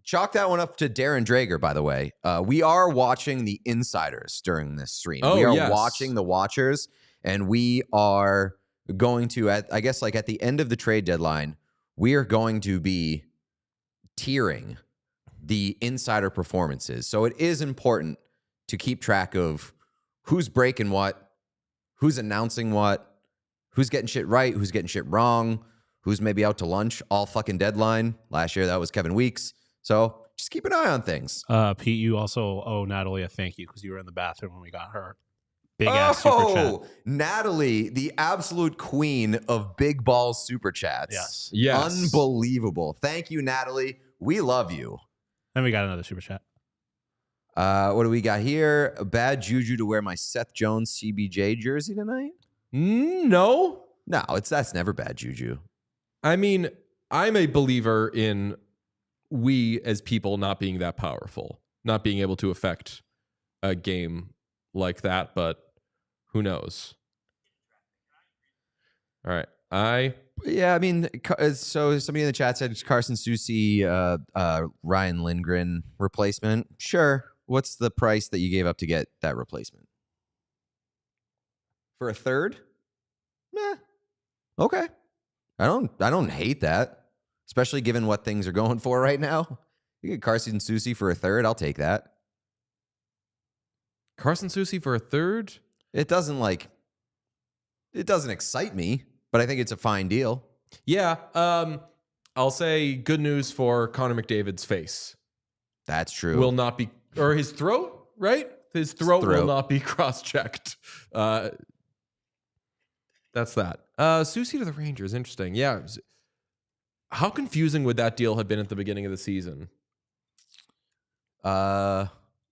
Chalk that one up to Darren Drager, by the way. We are watching the insiders during this stream. Oh, we are yes. watching the watchers, and we are going to, at the end of the trade deadline, we are going to be tiering the insider performances. So it is important to keep track of who's breaking what, who's announcing what, who's getting shit right, who's getting shit wrong, who's maybe out to lunch all fucking deadline. Last year, that was Kevin Weeks. So just keep an eye on things. Pete, you also owe Natalie a thank you because you were in the bathroom when we got her big ass super chat. Natalie, the absolute queen of big balls super chats. Yes. Yes. Unbelievable. Thank you, Natalie. We love you. Then we got another super chat. What do we got here? A bad juju to wear my Seth Jones CBJ jersey tonight? No. No, that's never bad juju. I mean, I'm a believer in we as people not being that powerful, not being able to affect a game like that, but who knows? All right. Yeah, I mean, so somebody in the chat said Carson Soucy, Ryan Lindgren replacement. Sure. What's the price that you gave up to get that replacement? For a third? Meh. Okay. I don't hate that, especially given what things are going for right now. You get Carson Soucy for a third, I'll take that. Carson Soucy for a third? It doesn't excite me, but I think it's a fine deal. Yeah. I'll say good news for Connor McDavid's face. That's true. Will not be, or his throat, right? His throat will throat. not be cross-checked. That's that. Soucy to the Rangers, interesting. Yeah. How confusing would that deal have been at the beginning of the season?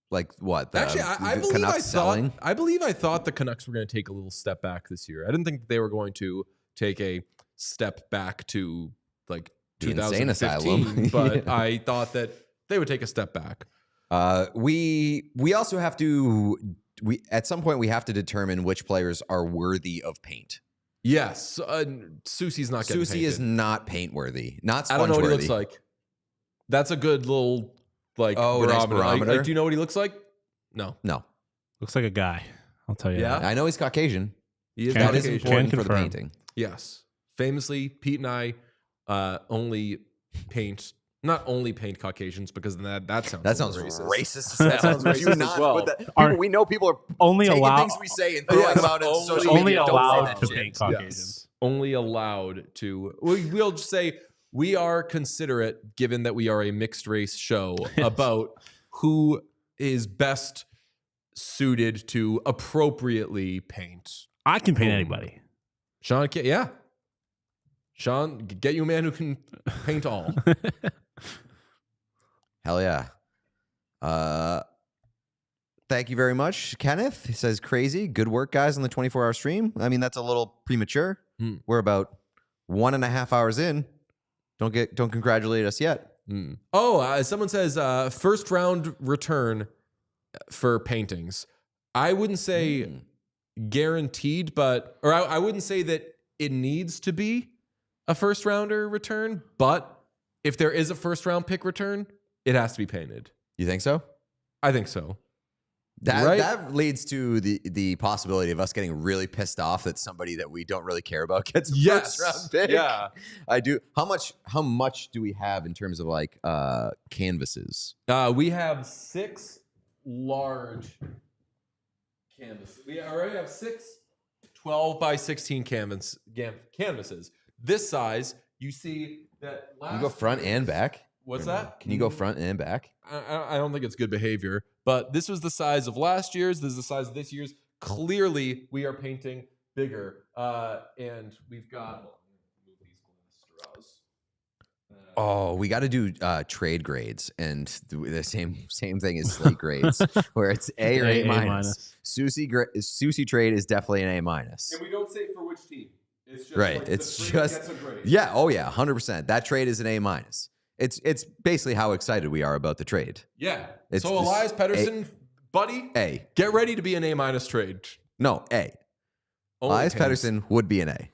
Like what? Actually, I the believe Canucks selling? I believe I thought the Canucks were going to take a little step back this year. I didn't think they were going to take a step back to like The insane 2015, asylum. but Yeah. I thought that they would take a step back. We also have to at some point we have to determine which players are worthy of paint. Yes, Soucy's not getting Soucy is painted. not paint worthy, not I don't know what he sponge-worthy. looks like. That's a good little like Oh, nice barometer. Like, do you know what he looks like? No. No, Looks like a guy. I'll tell you. Yeah? that. I know he's Caucasian. He is Can- That is Caucasian. important for the confirm. painting. Yes. Famously, Pete and I not only paint Caucasians because then that sounds That a sounds little racist. That sounds Do racist not as well. put that- Are- people, we know people are Only taking allowed. things we say and throwing Yes, them out on social only media. Don't say allowed that to shit. paint Caucasian. Yes. Only allowed to. We'll just say we are considerate, given that we are a mixed race show, about who is best suited to appropriately paint. I can paint anybody. Sean, yeah. Sean, get you a man who can paint all. Hell yeah. Thank you very much, Kenneth. He says, crazy. Good work, guys, on the 24-hour stream. I mean, that's a little premature. We're about 1.5 hours in. Don't congratulate us yet. Oh, someone says first round return for paintings. I wouldn't say guaranteed, but I wouldn't say that it needs to be a first rounder return, but if there is a first round pick return, it has to be painted. You think so? I think so. That leads to the possibility of us getting really pissed off that somebody that we don't really care about gets a first round pick. Yeah. I do. How much do we have in terms of like canvases? We have 6 large canvases. We already have 6 12 by 16 canvases. This size, you see that last Can you go front and back? What's that? Can you go front and back? I don't think it's good behavior, but this was the size of last year's. This is the size of this year's. Clearly, we are painting bigger, and we've got. Move these glass straws. Oh, we got to do trade grades and the same thing as slate grades, where it's A or A minus. Soucy trade is definitely an A minus. And we don't say for which team. It's just right. like It's the trade just gets a grade. yeah. Oh yeah, 100%. That trade is an A minus. It's basically how excited we are about the trade. Yeah. It's So Elias Pettersson, buddy, A. get ready to be an A minus trade. No, A. Only Elias pins. Pettersson would be an A.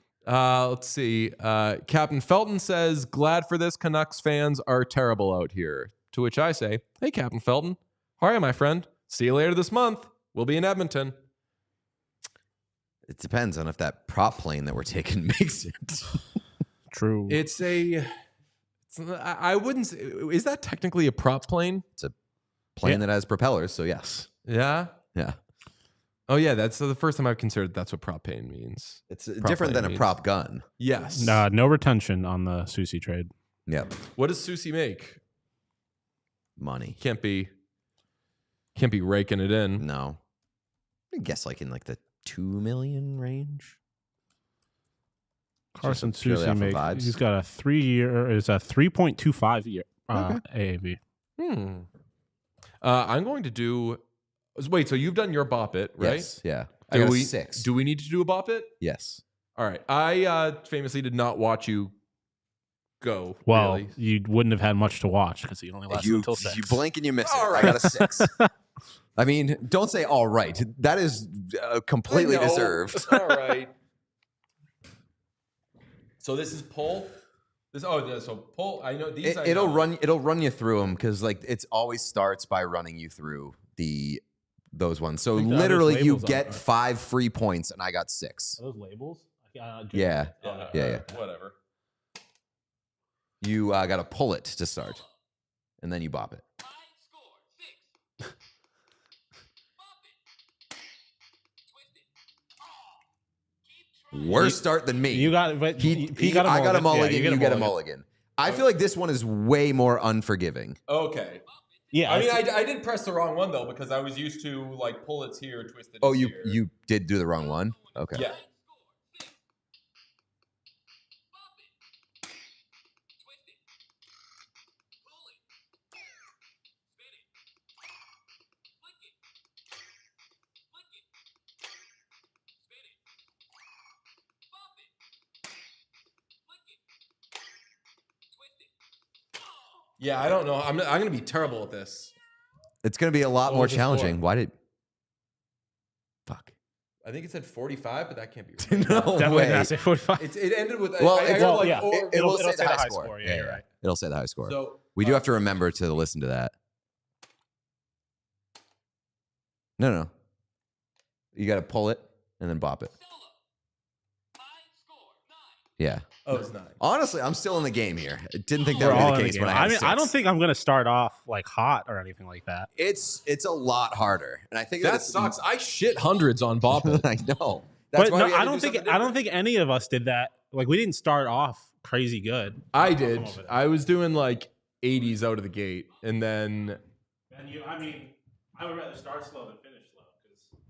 Let's see. Captain Felton says, glad for this. Canucks fans are terrible out here. To which I say, hey, Captain Felton. How are you, my friend? See you later this month. We'll be in Edmonton. It depends on if that prop plane that we're taking makes it. True. I wouldn't say, is that technically a prop plane? It's a plane that has propellers, so yes. Yeah. Yeah. Oh, yeah. That's the first time I've considered that's what prop plane means. It's Prop different plane than a means. prop gun. Yes. No retention on the Soucy trade. Yep. What does Soucy make? Money. Can't be raking it in. No. I guess like in like the 2 million range. Carson Just purely off Soucy of makes. vibes. He's got a 3-year. It's a 3.25 year AAV. I'm going to do. Wait, so you've done your Bop It, right? Yes. Yeah. I got a 6. Do we need to do a Bop It? Yes. All right. I famously did not watch you go. Well, really. you wouldn't have had much to watch because he only lasted until 6. You blink and you miss it. All I right. got a 6. I mean, don't say all right. That is completely I know. deserved. All right. So this is pull. So pull. I know these. It'll run you through them because like it always starts by running you through those ones. So There's literally you labels on get it, right? 5 free points and I got 6. Are those labels? Yeah. Yeah. Whatever. You got to pull it to start, and then you bop it. Worse start than me. You got, but he got a mulligan. I got a mulligan. Yeah, you get a mulligan. I feel like this one is way more unforgiving. Okay. Yeah, I mean, I did press the wrong one though because I was used to like pull it here, twist it. Oh, here. you did do the wrong one. Okay. Yeah. Yeah, I don't know. I'm going to be terrible at this. It's going to be a lot What more was the challenging. score? Why did? Fuck. I think it said 45, but that can't be right. No definitely way. not say 45. It ended with. Well, I it's- heard, well, like, yeah. or- It will It'll say the high score. Yeah, you're right. It'll say the high score. So We do have to remember to listen to that. No. You got to pull it and then bop it. Yeah. Oh, it's 9. Honestly, I'm still in the game here. I didn't think that We're would all be in the the case game. when I had I mean, 6. I don't think I'm gonna start off like hot or anything like that. It's a lot harder, and I think That it's- sucks. I shit hundreds on Bop It. I know. That's But why no, we had I to don't do think something I don't different. think any of us did that. Like we didn't start off crazy good. I did. over there. I was doing like 80s out of the gate, and then. And I would rather start slow than finish slow.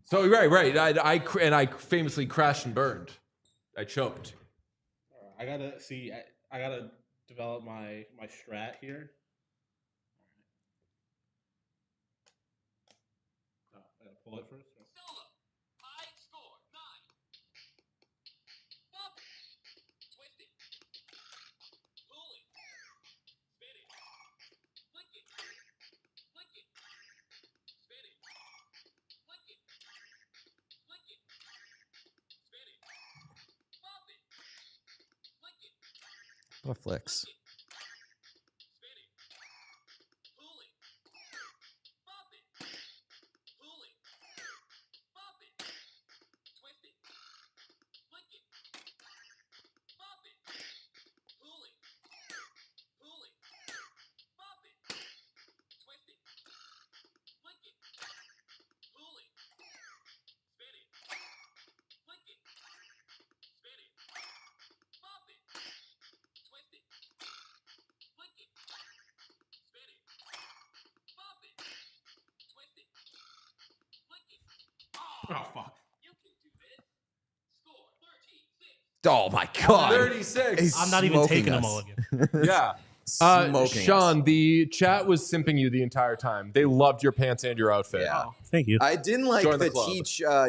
So right. I famously crashed and burned. I choked. I gotta see. I gotta develop my strat here. Oh, I gotta pull it first. What a flex. Oh, fuck. Oh my God. 36. He's I'm not even smoking taking a us. mulligan. Yeah. Smoking Sean, us. the chat was simping you the entire time. They loved your pants and your outfit. Yeah. Oh, thank you. I didn't like Join the the club.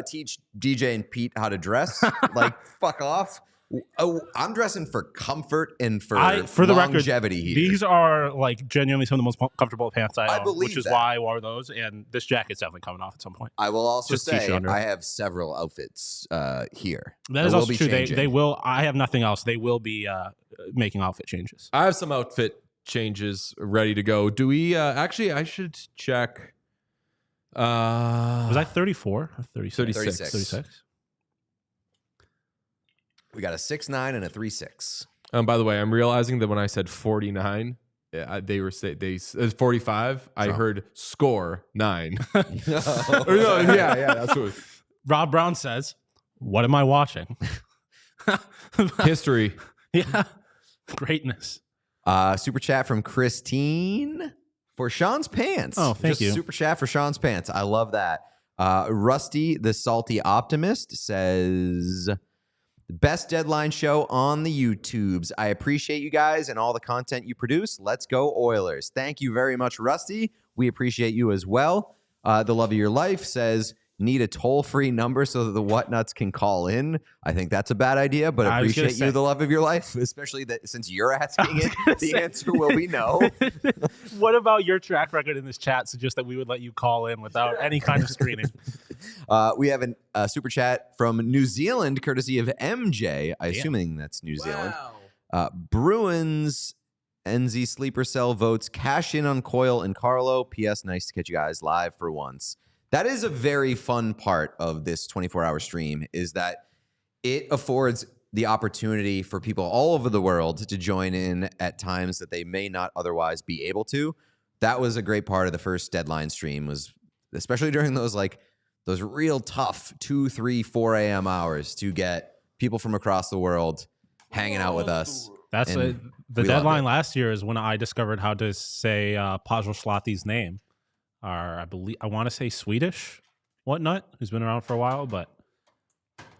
teach DJ and Pete how to dress. Like, fuck off. Oh, I'm dressing for comfort and for the record, longevity here. these are like genuinely some of the most comfortable pants I own, believe which is that. why I wore those. And this jacket's definitely coming off at some point. I will also Just say t-shirt under. I have several outfits here. That is will also be true. changing. They will. I have nothing else. They will be making outfit changes. I have some outfit changes ready to go. Do we actually I should check. Was I 34 or 36? 36. 36. We got a 6'9" and a 3'6". By the way, I'm realizing that when I said 49, they were 45. I heard score 9. Or no, yeah, that's what. Rob Brown says, "What am I watching?" History. Yeah, greatness. Super chat from Christine for Sean's pants. Oh, thank you. Super chat for Sean's pants. I love that. Rusty, the salty optimist, says, the best deadline show on the YouTubes. I appreciate you guys and all the content you produce. Let's go Oilers. Thank you very much, Rusty. We appreciate you as well. The love of your life says, need a toll-free number so that the Whatnuts can call in. I think that's a bad idea, but I was gonna appreciate you, say- the love of your life, especially that since you're asking it, the answer will be no. What about your track record in this chat suggests that we would let you call in without any kind of screening? We have a super chat from New Zealand, courtesy of MJ. Assuming that's New Zealand. Bruins NZ Sleeper Cell votes cash in on Coyle and Carlo. P.S. Nice to catch you guys live for once. That is a very fun part of this 24-hour stream, is that it affords the opportunity for people all over the world to join in at times that they may not otherwise be able to. That was a great part of the first deadline stream, was especially during those real tough 2, 3, 4 a.m. hours to get people from across the world hanging out with us. That's And the we loved deadline it. last year is when I discovered how to say Pavel Schlotty's name. I want to say Swedish Whatnut, who's been around for a while, but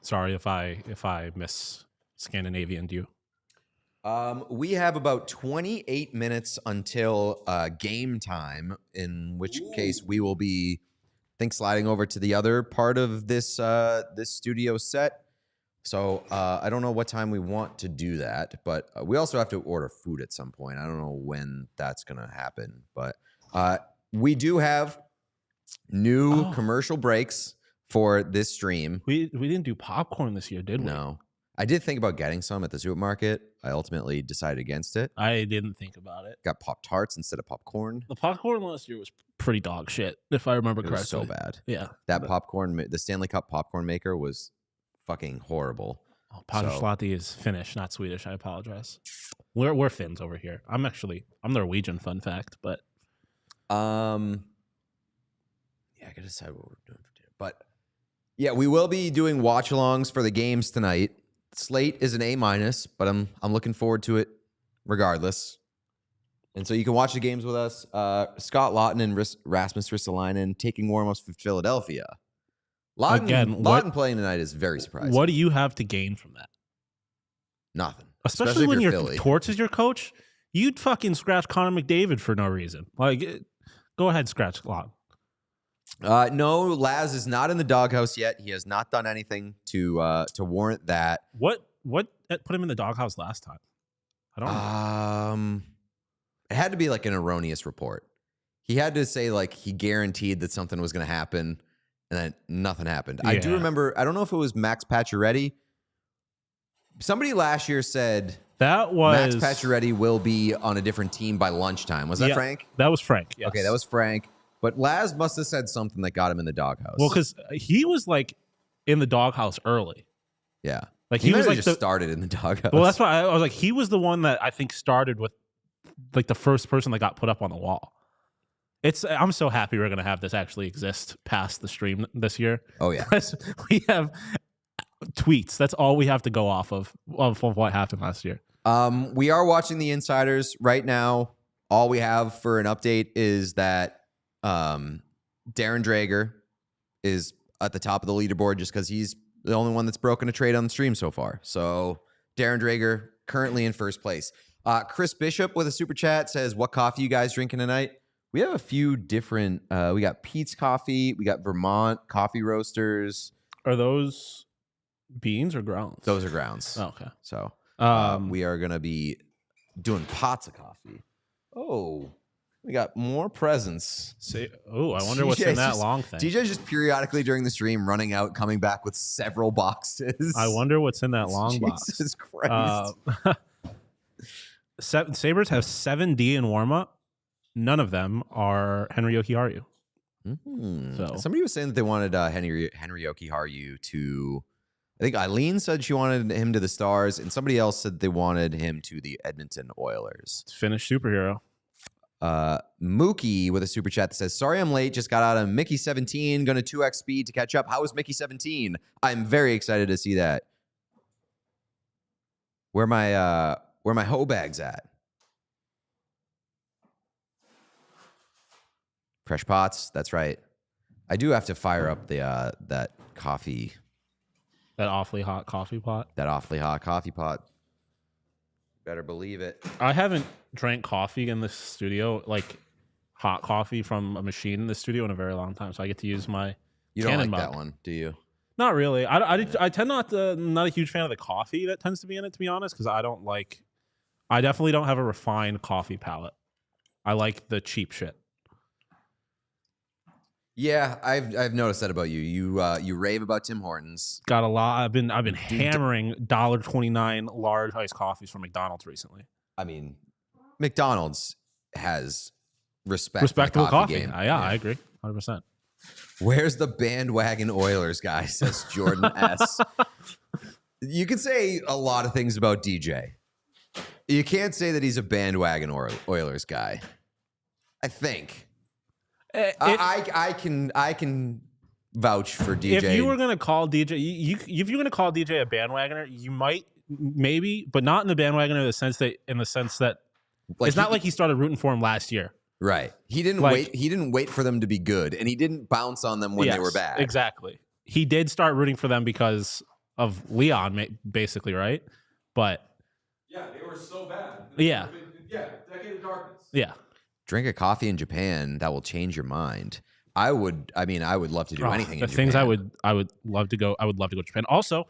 sorry if I miss Scandinavian you. We have about 28 minutes until game time, in which case we will be, I think, sliding over to the other part of this this studio set. So I don't know what time we want to do that, but we also have to order food at some point. I don't know when that's going to happen, but we do have new commercial breaks for this stream. We didn't do popcorn this year, did we? No. I did think about getting some at the supermarket. I ultimately decided against it. I didn't think about it. Got Pop-Tarts instead of popcorn. The popcorn last year was pretty dog shit, if I remember It was correctly. so bad. Yeah. That popcorn, the Stanley Cup popcorn maker was fucking horrible. Oh, Pavel So- Schlotty is Finnish, not Swedish. I apologize. We're Finns over here. I'm Norwegian, fun fact, but Yeah, I gotta decide what we're doing for dinner. But yeah, we will be doing watch-alongs for the games tonight. Slate is an A-, but I'm looking forward to it regardless. And so you can watch the games with us. Scott Lawton and Rasmus Ristolainen taking warm-ups for Philadelphia. Lawton playing tonight is very surprising. what do you have to gain from that? Nothing. Especially when if you're your Philly. Torts is your coach, you'd fucking scratch Connor McDavid for no reason. Go ahead, scratch Lawton. No, Laz is not in the doghouse yet. He has not done anything to warrant that. What put him in the doghouse last time? I don't know. It had to be like an erroneous report. He had to say like he guaranteed that something was going to happen, and then nothing happened. I do Yeah. remember. I don't know if it was Max Pacioretty. Somebody last year said That was Max Pacioretty will be on a different team by lunchtime. Was that Yeah, Frank? That was Frank. Yes. Okay, that was Frank. But Laz must have said something that got him in the doghouse. well because he was like in the doghouse early. yeah, Like he he might was have like just the, started in the doghouse. well, that's why I was like he was the one that I think started with like the first person that got put up on the wall. I'm so happy we're gonna have this actually exist past the stream this year. Oh yeah. Because we have tweets. That's all we have to go off of what happened last year. We are watching the Insiders right now. All we have for an update is that Darren Drager is at the top of the leaderboard just because he's the only one that's broken a trade on the stream so far. So Darren Drager currently in first place. Chris Bishop with a super chat says, what coffee you guys drinking tonight? We have a few different, we got Pete's Coffee, we got Vermont Coffee Roasters. Are those beans or grounds? Those are grounds. Oh, okay. So we are going to be doing pots of coffee. Oh, we got more presents. I wonder what's in that long thing. DJ's just periodically during the stream running out, coming back with several boxes. I wonder what's in that long box. Jesus Christ. Sabres have 7D in warm-up. None of them are Henry Jokiharju. So somebody was saying that they wanted Henry Jokiharju to... I think Eileen said she wanted him to the Stars, and somebody else said they wanted him to the Edmonton Oilers. Finnish superhero. Mookie with a super chat that says, sorry I'm late, just got out of Mickey 17, going to 2x speed to catch up. How is Mickey 17? I'm very excited to see that. Where my hoe bags at? Fresh pots, that's right. I do have to fire up the that coffee. That awfully hot coffee pot. That awfully hot coffee pot. Better believe it. I haven't drank coffee in the studio, like hot coffee from a machine in the studio in a very long time. So I get to use my You don't Cannon like mug. that one, do you? Not really. I tend not a huge fan of the coffee that tends to be in it, to be honest, because I definitely don't have a refined coffee palate. I like the cheap shit. Yeah, I've noticed that about you. You rave about Tim Hortons. Got a lot. I've been hammering $1.29 large iced coffees from McDonald's recently. I mean, McDonald's has Respectable coffee. game. Yeah, I agree. 100%. Where's the bandwagon Oilers guy? Says Jordan S. You could say a lot of things about DJ. You can't say that he's a bandwagon Oilers guy. I think. I can vouch for DJ. If you were gonna call DJ, if you're gonna call DJ a bandwagoner, you might, maybe, but not in the bandwagoner in the sense that Like it's not like he started rooting for him last year. Right. He didn't wait. He didn't wait for them to be good, and he didn't bounce on them when they were bad. Exactly. He did start rooting for them because of Leon, basically, right? But yeah, they were so bad. Yeah. Decade of darkness. Yeah. Drink a coffee in Japan that will change your mind. I would love to do anything. The things Japan. I would love to go. I would love to go to Japan. Also,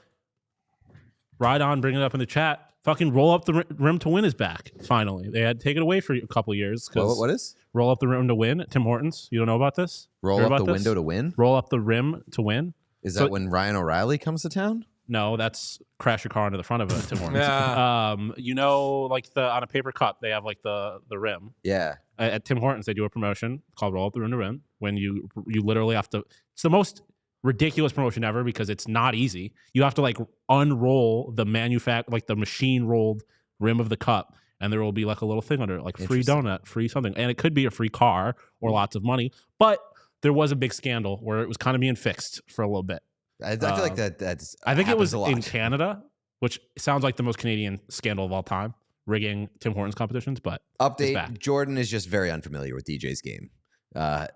Ride On, bring it up in the chat. Fucking Roll Up the Rim to Win is back. Finally, they had taken it away for a couple of years. What is Roll Up the Rim to Win? Tim Hortons. You don't know about this? Roll Up the Window to Win? Roll Up the Rim to Win. Is that when Ryan O'Reilly comes to town? No, that's crash your car into the front of a Tim Hortons. Yeah. You know, like on a paper cup, they have like the rim. Yeah. At Tim Hortons, they do a promotion called Roll Up the Rim to Win. When you literally have to, it's the most ridiculous promotion ever because it's not easy. You have to like unroll the the machine rolled rim of the cup, and there will be like a little thing under it, like free donut, free something, and it could be a free car or lots of money. But there was a big scandal where it was kind of being fixed for a little bit. I feel like that's. I think it was a lot. in Canada, which sounds like the most Canadian scandal of all time, rigging Tim Hortons competitions. But Update: Jordan is just very unfamiliar with DJ's game. Thought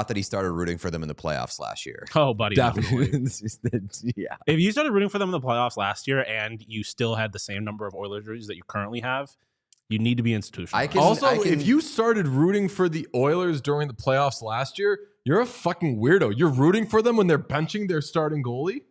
that he started rooting for them in the playoffs last year. Oh, buddy, Definitely. Yeah. If you started rooting for them in the playoffs last year and you still had the same number of Oilers jerseys that you currently have, you need to be institutional. If you started rooting for the Oilers during the playoffs last year, you're a fucking weirdo. You're rooting for them when they're benching their starting goalie.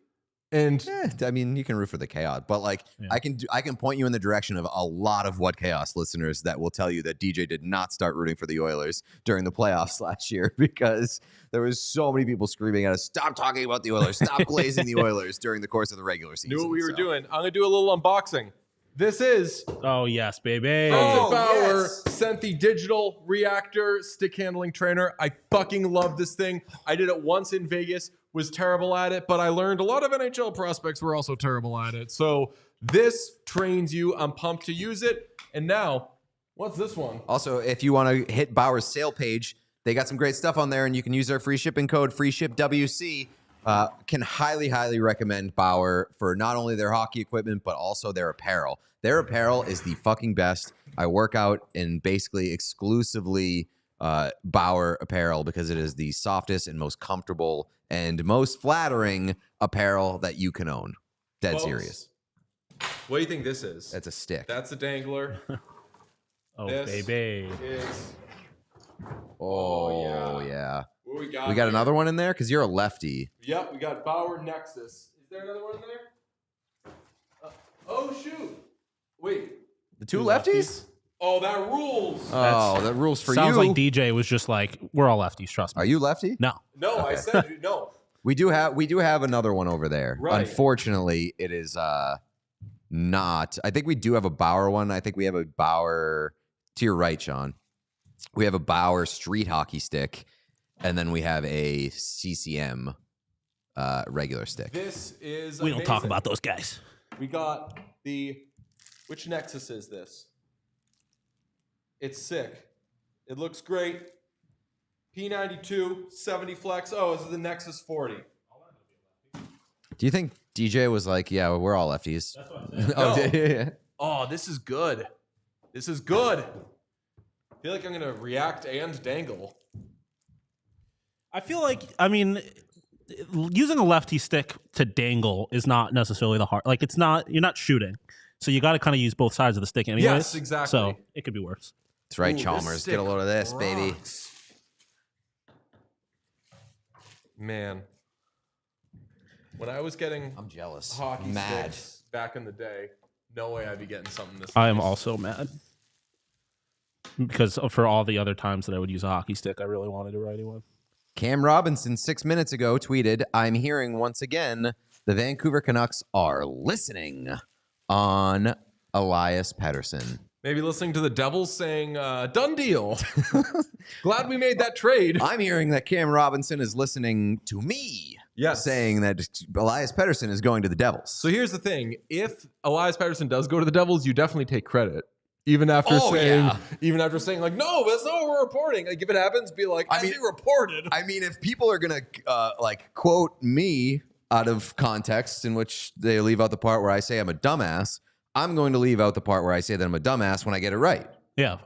And I mean, you can root for the chaos, but I can point you in the direction of a lot of what chaos listeners that will tell you that DJ did not start rooting for the Oilers during the playoffs last year because there was so many people screaming at us, "Stop talking about the Oilers! Stop glazing the Oilers!" during the course of the regular season. knew what we were doing. I'm gonna do a little unboxing. This is Oh yes, baby. Francis Bauer sent the digital reactor stick handling trainer. I fucking love this thing. I did it once in Vegas, was terrible at it, but I learned a lot of NHL prospects were also terrible at it. So this trains you. I'm pumped to use it. And now, what's this one? Also, if you want to hit Bauer's sale page, they got some great stuff on there, and you can use our free shipping code FreeShipWC. Can highly recommend Bauer for not only their hockey equipment, but also their apparel. Their apparel is the fucking best. I work out in basically exclusively Bauer apparel because it is the softest and most comfortable and most flattering apparel that you can own. Dead Folks, serious. What do you think this is? That's a stick. That's a dangler. Oh, This baby. is. Oh, yeah. What we got? We got here? another one in there because you're a lefty. Yep, we got Bauer Necas. Is there another one in there? Oh shoot! Wait. The two lefties? Oh, that rules. Oh, that rules for Sounds you. like DJ was just like, we're all lefties, trust me. Are you lefty? No. No, I said no. We do have another one over there. Right. Unfortunately, it is not. I think we do have a Bauer one. I think we have a Bauer to your right, Sean. We have a Bauer street hockey stick, and then we have a CCM regular stick. This is. We don't talk amazing. about those guys. We got the. Which Nexus is this? It's sick. It looks great. P92, 70 flex. Oh, this is the Nexus 40. Do you think DJ was like, yeah, we're all lefties? That's what I'm saying. Oh, No. yeah. Oh, this is good. This is good. I feel like I'm going to react and dangle. I feel like, I mean, using a lefty stick to dangle is not necessarily the hard. Like, it's not, you're not shooting. So you got to kind of use both sides of the stick anyways. Yes, exactly. So it could be worse. That's right, Ooh, Chalmers. this Get a load of this, stick baby. rocks. Man. When I was getting I'm jealous. hockey Mad. sticks back in the day, no way I'd be getting something this I am nice. also mad. Because for all the other times that I would use a hockey stick, I really wanted to write one. Cam Robinson 6 minutes ago tweeted, I'm hearing once again the Vancouver Canucks are listening on Elias Pettersson. Maybe listening to the Devils saying, done deal. Glad we made that trade. I'm hearing that Cam Robinson is listening to me saying that Elias Pettersson is going to the Devils. So here's the thing. If Elias Pettersson does go to the Devils, you definitely take credit. Even after saying like, no, that's not what we're reporting. Like if it happens, be like, I mean, reported. I mean, if people are going to like quote me out of context in which they leave out the part where I say I'm a dumbass, I'm going to leave out the part where I say that I'm a dumbass when I get it right. Yeah,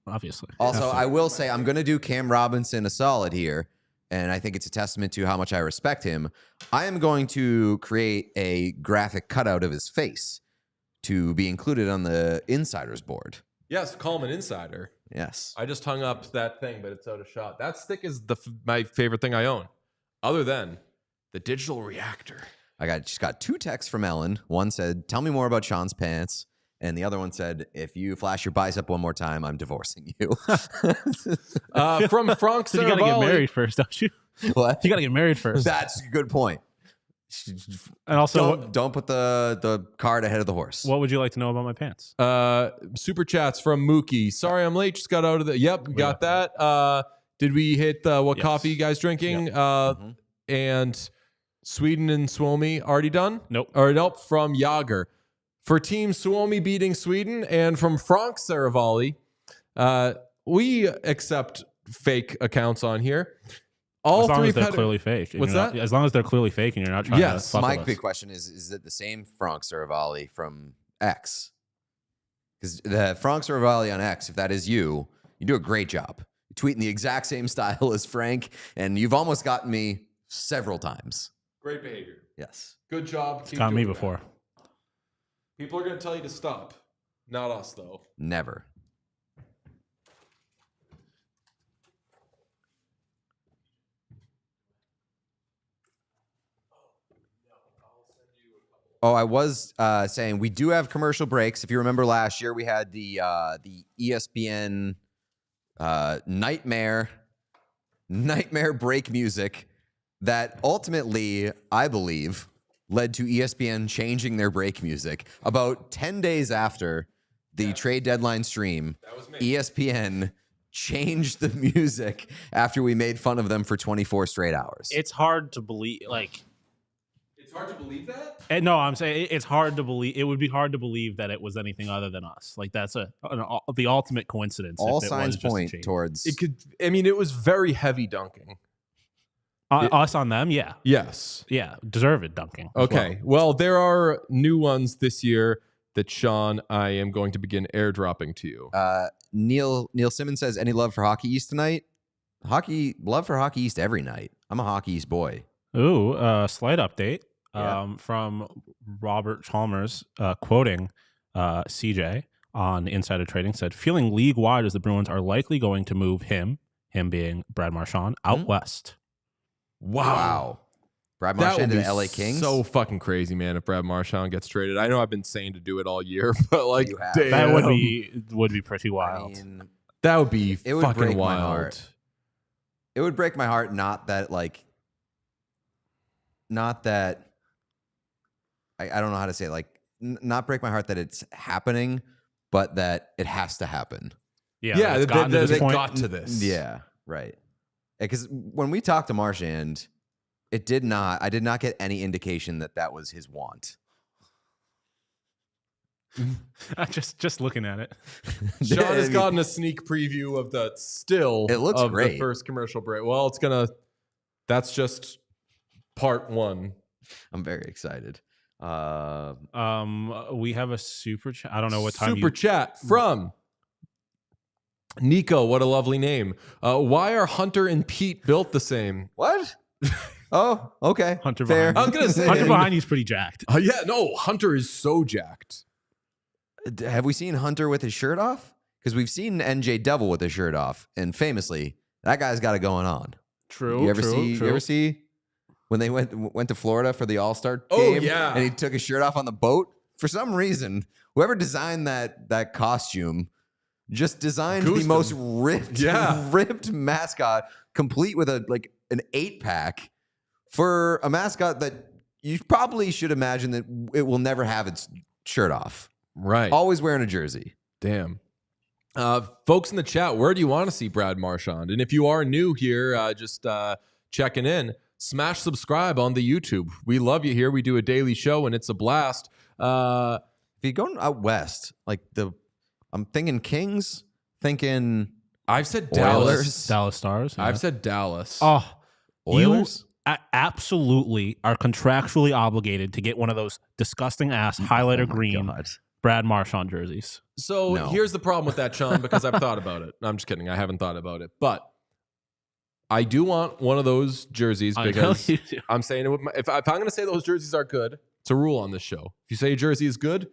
obviously. Also, I will say I'm going to do Cam Robinson a solid here, and I think it's a testament to how much I respect him. I am going to create a graphic cutout of his face to be included on the insiders board. Yes, call him an insider. Yes. I just hung up that thing, but it's out of shot. That stick is my favorite thing I own, other than the digital reactor. Just got 2 texts from Ellen. One said, tell me more about Sean's pants. And the other one said, if you flash your bicep one more time, I'm divorcing you. From Frank So you got to get Saravalli. married first, don't you? What? You got to get married first. That's a good point. And also, Don't put the cart ahead of the horse. what would you like to know about my pants? Super chats from Mookie. Sorry, I'm late. Just got out of the. Yep, we got that. Did we hit what Yes. coffee you guys drinking? Yep. And Sweden and Suomi already done? Nope. Or nope, from Jager. For Team Suomi beating Sweden and from Frank Saravalli, we accept fake accounts on here. All As long three as they're Petter- clearly fake. and What's you're not- that? As long as they're clearly fake and you're not trying Yes. to fuck My with big us. question is it the same Frank Saravalli from X? Because the Frank Saravalli on X, if that is you do a great job. You tweet in the exact same style as Frank, and you've almost gotten me several times. Great behavior. Yes. Good job. It's Keep got me doing that. before. People are going to tell you to stop. Not us, though. Never. Oh, I was saying we do have commercial breaks. If you remember last year, we had the ESPN nightmare break music that ultimately, I believe, led to ESPN changing their break music. About 10 days after the trade deadline stream, ESPN changed the music after we made fun of them for 24 straight hours. It's hard to believe. It's hard to believe that? No, I'm saying it's hard to believe. It would be hard to believe that it was anything other than us. Like that's the ultimate coincidence. All if it signs was just a point change. towards It could. I mean, it was very heavy dunking. Us on them. Yeah, Yes. yeah, deserved dunking. as Okay. Well, there are new ones this year that Sean, I am going to begin airdropping to you. Neil Simmons says, any love for Hockey East tonight? Love for Hockey East every night. I'm a Hockey East boy. Ooh, slight update Yeah. from Robert Chalmers, quoting CJ on Insider Trading, said, feeling league-wide as the Bruins are likely going to move him being Brad Marchand, out west. Wow. Brad That would Marchand to be the LA Kings. so fucking crazy, man, if Brad Marchand gets traded. I know I've been saying to do it all year, but like, You have. damn. That would be pretty wild. I mean, That would be it would fucking break my wild. heart. It would break my heart, not that I don't know how to say it, like not break my heart that it's happening, but that it has to happen. Yeah, it's gotten to this they point. got to this. Yeah, right. Because when we talked to Marchand, I did not get any indication that was his want. just looking at it. Sean has gotten a sneak preview of the still It looks of great. the first commercial break. Well, that's just part one. I'm very excited. We have a super chat. I don't know what time Super chat from Nico. What a lovely name. Why are Hunter and Pete built the same? What? Oh, okay. Hunter Fair. behind I was gonna say Hunter behind you's pretty jacked. Yeah, no, Hunter is so jacked. Have we seen Hunter with his shirt off? Because we've seen NJ Devil with his shirt off, and famously, that guy's got it going on. True. You ever see when they went to Florida for the All-Star Oh, game? yeah. And he took his shirt off on the boat? For some reason, whoever designed that costume just designed Goosed the most him. ripped mascot, complete with an 8-pack for a mascot that you probably should imagine that it will never have its shirt off. Right. Always wearing a jersey. Damn. Folks in the chat, where do you want to see Brad Marchand? And if you are new here, just checking in, smash subscribe on the YouTube. We love you here. We do a daily show, and it's a blast. If you're going out west, I'm thinking Kings, thinking I've said Oilers. Dallas Stars. Yeah. I've said Dallas. Oh, Oilers. you absolutely are contractually obligated to get one of those disgusting ass highlighter Oh my green God. Brad Marchand jerseys. So No. here's the problem with that, Sean, because I've thought about it. No, I'm just kidding. I haven't thought about it. But I do want one of those jerseys I know because you do. I'm saying it with if I'm going to say those jerseys are good, it's a rule on this show. If you say a jersey is good,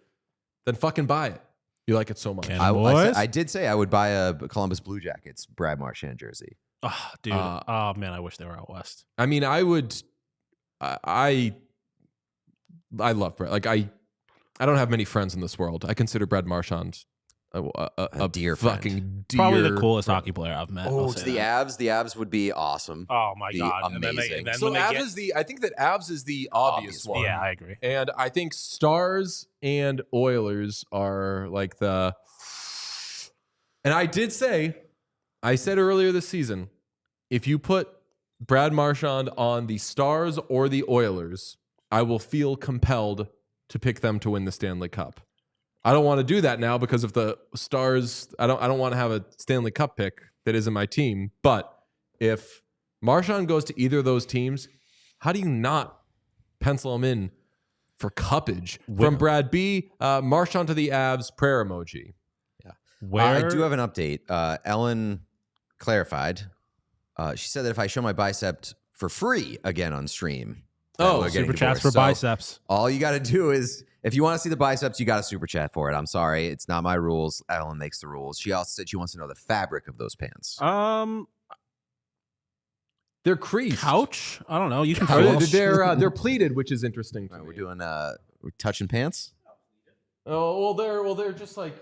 then fucking buy it. You like it so much. Can- I Boys? did say I would buy a Columbus Blue Jackets Brad Marchand jersey. Oh, dude. Oh man, I wish they were out west. I mean, I would. I love Brad. Like I don't have many friends in this world. I consider Brad Marchand a dear friend. fucking dear. Probably the coolest hockey player I've met. Oh, I'll to say the that. Avs. The Avs would be awesome. Oh my Be god! amazing. And then So when they Avs get, is I think that Avs is the obvious one. yeah, I agree. And I think Stars and Oilers are like the. And I said earlier this season, if you put Brad Marchand on the Stars or the Oilers, I will feel compelled to pick them to win the Stanley Cup. I don't want to do that now because of the Stars. I don't want to have a Stanley Cup pick that isn't my team. But if Marchand goes to either of those teams, how do you not pencil him in for cuppage? From Brad B, Marchand to the Avs, prayer emoji. I do have an update. Ellen clarified. She said that if I show my bicep for free again on stream, Oh, we're getting Super chats divorced. for So biceps. all you got to do is, if you want to see the biceps, you got to super chat for it. I'm sorry, it's not my rules. Ellen makes the rules. She also said she wants to know the fabric of those pants. They're creased. Couch? I don't know. You can Or feel they're pleated, which is interesting. To All right, me. we're touching pants. Oh they're just like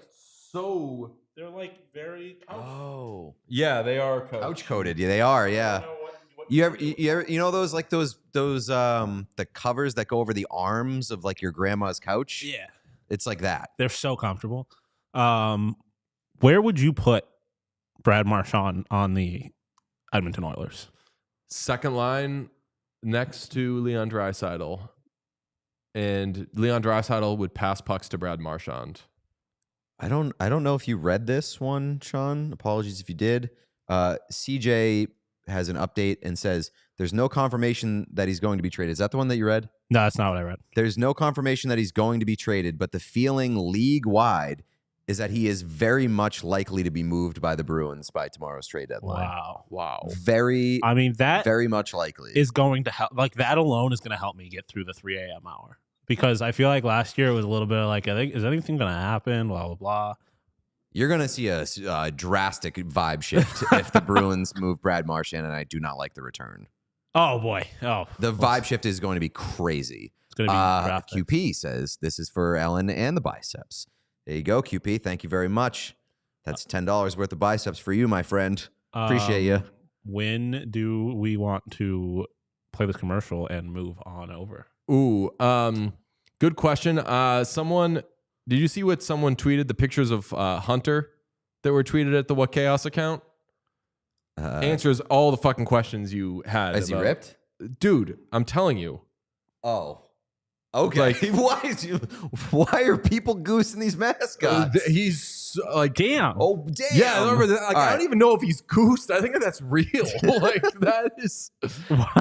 so. They're like very Oh, Yeah, they are couch coated. Yeah, they are. Yeah. You ever you know those the covers that go over the arms of like your grandma's couch? Yeah. It's like that. They're so comfortable. Where would you put Brad Marchand on the Edmonton Oilers? Second line next to Leon Draisaitl, and Leon Draisaitl would pass pucks to Brad Marchand. I don't know if you read this one, Sean. Apologies if you did. CJ has an update and says there's no confirmation that he's going to be traded. Is that the one that you read? No, that's not what I read. There's no confirmation that he's going to be traded, but the feeling league-wide is that he is very much likely to be moved by the Bruins by tomorrow's trade deadline. Wow. Very, I mean, that very much likely. is going to help. Like, that alone is going to help me get through the 3 a.m. hour. Because I feel like last year it was a little bit like, is anything going to happen? Blah, blah, blah. You're going to see a drastic vibe shift if the Bruins move Brad Marchand, and I do not like the return. Oh, boy. Oh, The vibe shift is going to be crazy. it's going to be drafted. QP says this is for Ellen and the biceps. There you go, QP. Thank you very much. That's $10 worth of biceps for you, my friend. Appreciate you. When do we want to play this commercial and move on over? Ooh, good question. Did you see what someone tweeted? The pictures of Hunter that were tweeted at the What Chaos account? Answers all the fucking questions you had. Is he ripped? Dude, I'm telling you. Oh. Okay. Why are people goosing these mascots? He's like, Damn. Oh, damn. yeah, like, I right. don't even know if he's goosed. I think that's real. Like, that is.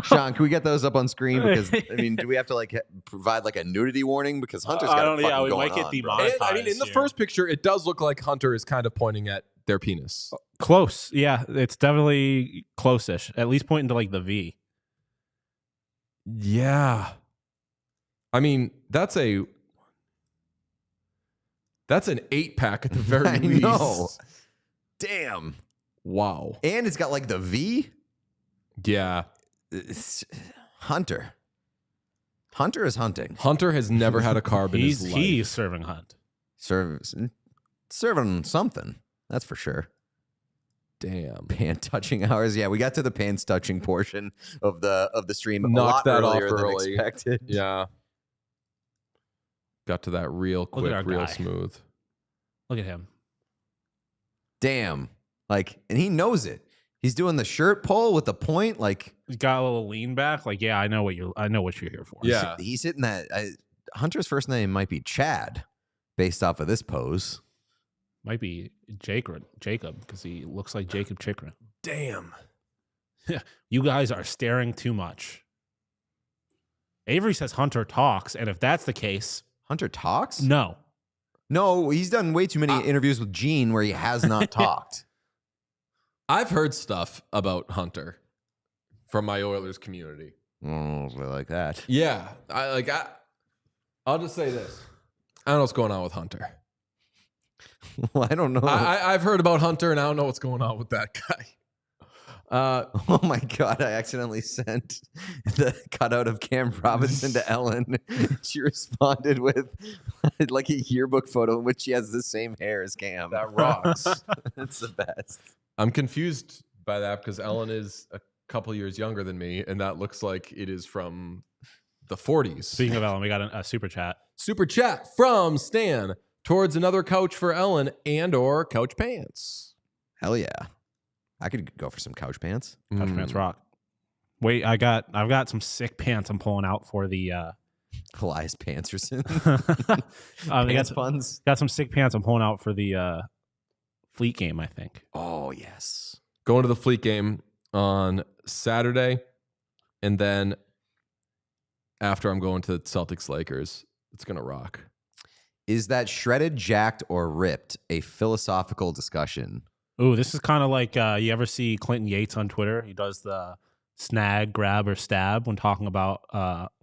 Sean, can we get those up on screen? Because, I mean, do we have to like provide like a nudity warning? Because Hunter's got a fucking we going might get on, demonetized. bro. And, I mean, in the here. first picture, it does look like Hunter is kind of pointing at their penis. Close. Yeah, it's definitely close-ish. At least pointing to like the V. Yeah. I mean, that's an 8-pack at the very I least. know. Damn. Wow. And it's got like the V. Yeah. Hunter. Hunter is hunting. Hunter has never had a carb in his life. He's serving Hunt. Serving something. That's for sure. Damn. Pan touching hours. Yeah, we got to the pants touching portion of the stream Knocked a lot that off earlier than early. expected. Yeah. Got to that real Look quick, at our real guy. smooth. Look at him. Damn. Like, and he knows it. He's doing the shirt pull with the point. Like, He's got a little lean back. Like, yeah, I know what you're here for. Yeah. he's hitting that. Hunter's first name might be Chad, based off of this pose. Might be Jacob because he looks like Jacob Chikrin. Damn. You guys are staring too much. Avery says Hunter talks, and if that's the case, Hunter talks? no. No, he's done way too many interviews with Gene where he has not talked. I've heard stuff about Hunter from my Oilers community. Oh, like that. Yeah. I'll just say this. I don't know what's going on with Hunter. Well, I don't know. I've heard about Hunter, and I don't know what's going on with that guy. Oh my God, I accidentally sent the cutout of Cam Robinson to Ellen. She responded with like a yearbook photo in which she has the same hair as Cam. That rocks. It's the best. I'm confused by that because Ellen is a couple years younger than me, and that looks like it is from the 40s. Speaking of Ellen, we got a super chat. Super chat from Stan towards another couch for Ellen and or couch pants. Hell yeah. I could go for some couch pants. Couch pants rock. Wait, I've got some sick pants I'm pulling out for the Elias Panserson. Pants puns. got some sick pants I'm pulling out for the Fleet game, I think. Oh, yes. Going to the Fleet game on Saturday, and then after I'm going to Celtics Lakers. It's going to rock. Is that shredded, jacked, or ripped a philosophical discussion? Ooh, this is kind of like you ever see Clinton Yates on Twitter? He does the snag, grab, or stab when talking about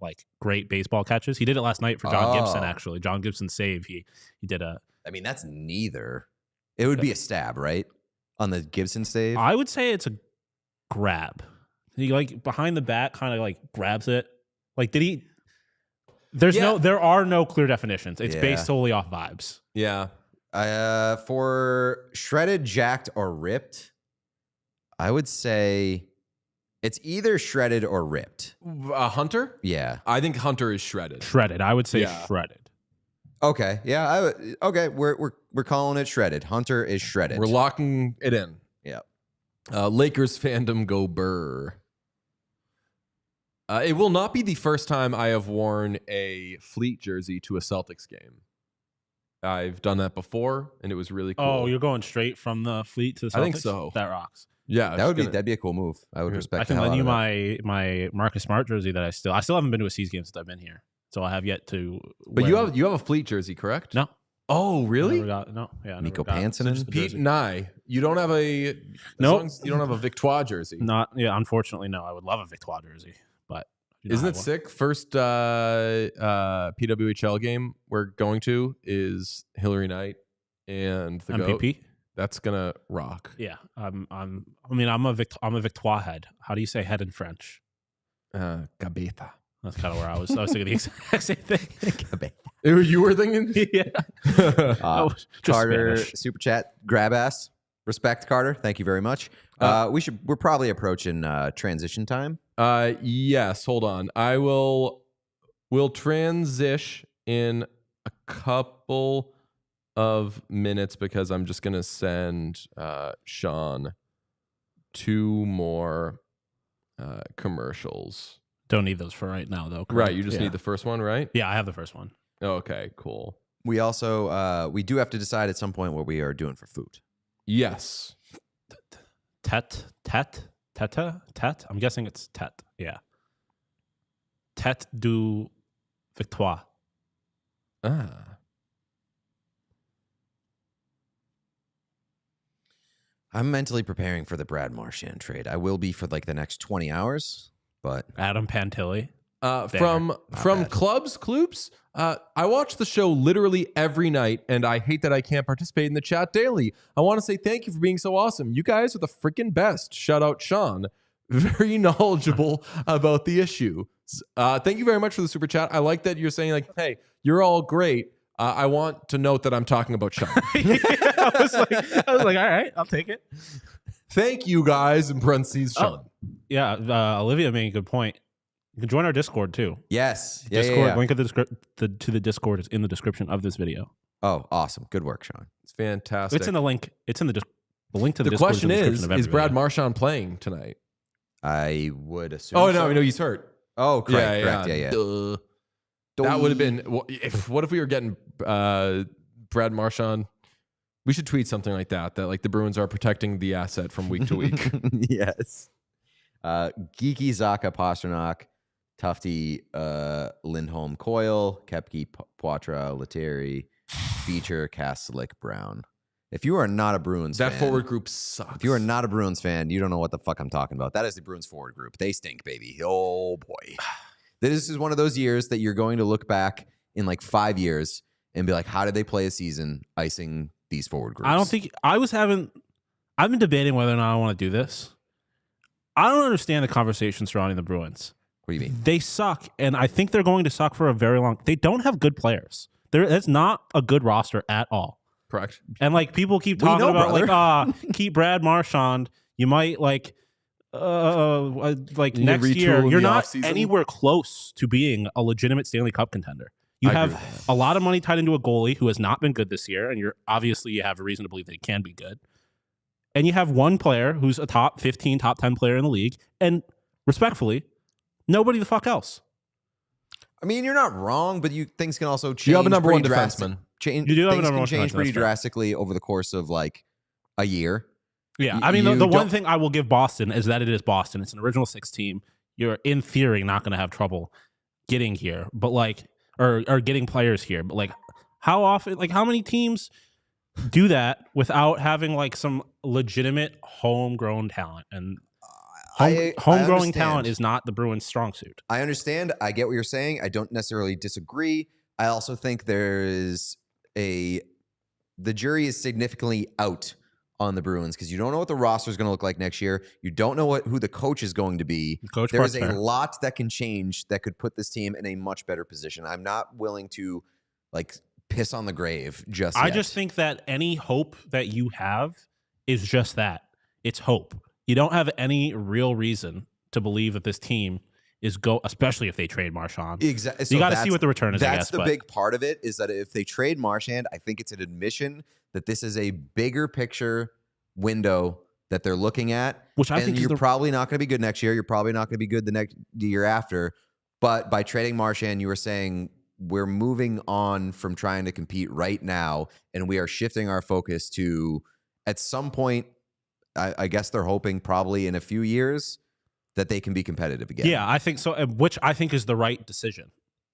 like great baseball catches. He did it last night for John Gibson, actually. John Gibson's save. He did a... I mean, that's neither. It would be a stab, right? On the Gibson save? I would say it's a grab. He like behind the back kind of like grabs it. Like, did he... There are no clear definitions. It's based solely off vibes. Yeah. For shredded, jacked, or ripped, I would say it's either shredded or ripped. Hunter? Yeah. I think Hunter is shredded. Shredded. I would say shredded. Okay. Yeah. Okay. We're calling it shredded. Hunter is shredded. We're locking it in. Yeah. Lakers fandom go burr. It will not be the first time I have worn a Fleet jersey to a Celtics game. I've done that before, and it was really cool. Oh, you're going straight from the Fleet to the Celtics? I think so. That rocks. Yeah, that'd be a cool move. I would respect. I can lend you my Marcus Smart jersey that I still haven't been to a C's game since I've been here, so I have yet to. But you have a Fleet jersey, correct? No. Oh, really? Mikko Pansanen. Just Pete and I. You don't have a Nope. You don't have a Victoire jersey. Unfortunately, no. I would love a Victoire jersey, but Isn't it sick? First PWHL game we're going to is Hillary Knight and the MPP. GOAT. That's gonna rock. Yeah, I'm a Victoire head. How do you say head in French? Gabeta. That's kind of where I was thinking the exact same thing. You were thinking? Yeah. Just Carter Spanish. super chat grab ass. Respect, Carter. Thank you very much. We're probably approaching transition time. Yes. Hold on. We'll transition in a couple of minutes because I'm just gonna send Sean 2 more commercials. Don't need those for right now, though. Correct? Right. You just need the first one, right? Yeah, I have the first one. Okay. Cool. We also we do have to decide at some point what we are doing for food. Yes. Tet. I'm guessing it's Tet. Yeah. Tête du Victoire. I'm mentally preparing for the Brad Marchand trade. I will be for like the next 20 hours, but Adam Pantilli. From bad. Kloops, I watch the show literally every night, and I hate that I can't participate in the chat daily. I want to say thank you for being so awesome. You guys are the freaking best. Shout out Sean. Very knowledgeable about the issue. Thank you very much for the super chat. I like that you're saying like, hey, you're all great. I want to note that I'm talking about Sean. I was like, all right, I'll take it. Thank you guys in parentheses, Sean. Yeah, Olivia made a good point. You can join our Discord too. yes. Discord link of to the Discord is in the description of this video. Oh, awesome. Good work, Sean. It's fantastic. It's in the link. It's in the link to the The Discord. question in the description of every is Brad video. Marchand playing tonight? I would assume. Oh, so. no, he's hurt. Oh, correct. Yeah. Duh. That would have been. What if we were getting Brad Marchand? We should tweet something like that. That like the Bruins are protecting the asset from week to week. Yes. Geeky Zaka Pasternak, Tufty Lindholm Coyle, Kepke Poitras Lettieri, Beecher Kastelic Brown. If you are not a Bruins That fan, forward group sucks. if you are not a Bruins fan, you don't know what the fuck I'm talking about. That is the Bruins forward group. They stink, baby. Oh boy. This is one of those years that you're going to look back in like 5 years and be like, how did they play a season icing these forward groups? I don't think I've been debating whether or not I want to do this. I don't understand the conversation surrounding the Bruins. What do you mean? They suck, and I think they're going to suck for a very long. They don't have good players. That's not a good roster at all. Correct. And like people keep talking about brother. keep Brad Marchand. You might like You next retool year. in You're the not offseason? anywhere close to being a legitimate Stanley Cup contender. You I agree have with a lot of money tied into a goalie who has not been good this year, and you have a reason to believe they can be good. And you have one player who's a top 15, top 10 player in the league, and respectfully, nobody the fuck else. I mean, you're not wrong, but things can also change. You have a number one pretty drastic- defenseman. Change, You do have a things number can one change defenseman, pretty that's fair. drastically over the course of like a year. Yeah, You- I mean, you the one don't- thing I will give Boston is that it is Boston. It's an original 6 team. You're in theory not going to have trouble getting here, but like, or getting players here. But like, how often, like, how many teams do that without having like some legitimate homegrown talent? And I homegrown understand. talent is not the Bruins' strong suit. I understand. I get what you're saying. I don't necessarily disagree. I also think the jury is significantly out on the Bruins because you don't know what the roster is going to look like next year. You don't know who the coach is going to be. Coach There is part's a fair. lot that can change that could put this team in a much better position. I'm not willing to like piss on the grave just I yet. just think that any hope that you have is just that. It's hope. You don't have any real reason to believe that this team is especially if they trade Marchand. Exactly. You got to see what the return is, I guess. That's the big part of it is that if they trade Marchand, I think it's an admission that this is a bigger picture window that they're looking at. Which I and think is you're probably not going to be good next year. You're probably not going to be good the year after. But by trading Marchand, you were saying we're moving on from trying to compete right now, and we are shifting our focus to at some point. I guess they're hoping probably in a few years that they can be competitive again. Yeah, I think so, which I think is the right decision.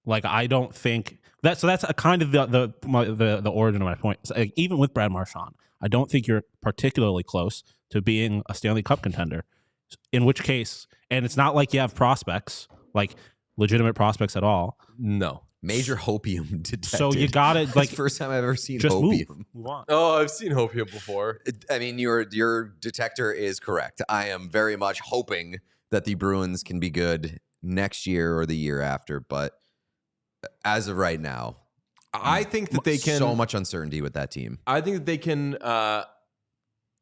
Like, I don't think that. So that's a kind of the origin of my point. So, like, even with Brad Marchand, I don't think you're particularly close to being a Stanley Cup contender. In which case, and it's not like you have prospects, like legitimate prospects at all. No. Major hopium detected. So you gotta like first time I've ever seen just hopium. move on. Oh, I've seen hopium before. I mean, your detector is correct. I am very much hoping that the Bruins can be good next year or the year after, but as of right now, I think that they can. So much uncertainty with that team. I think that they can.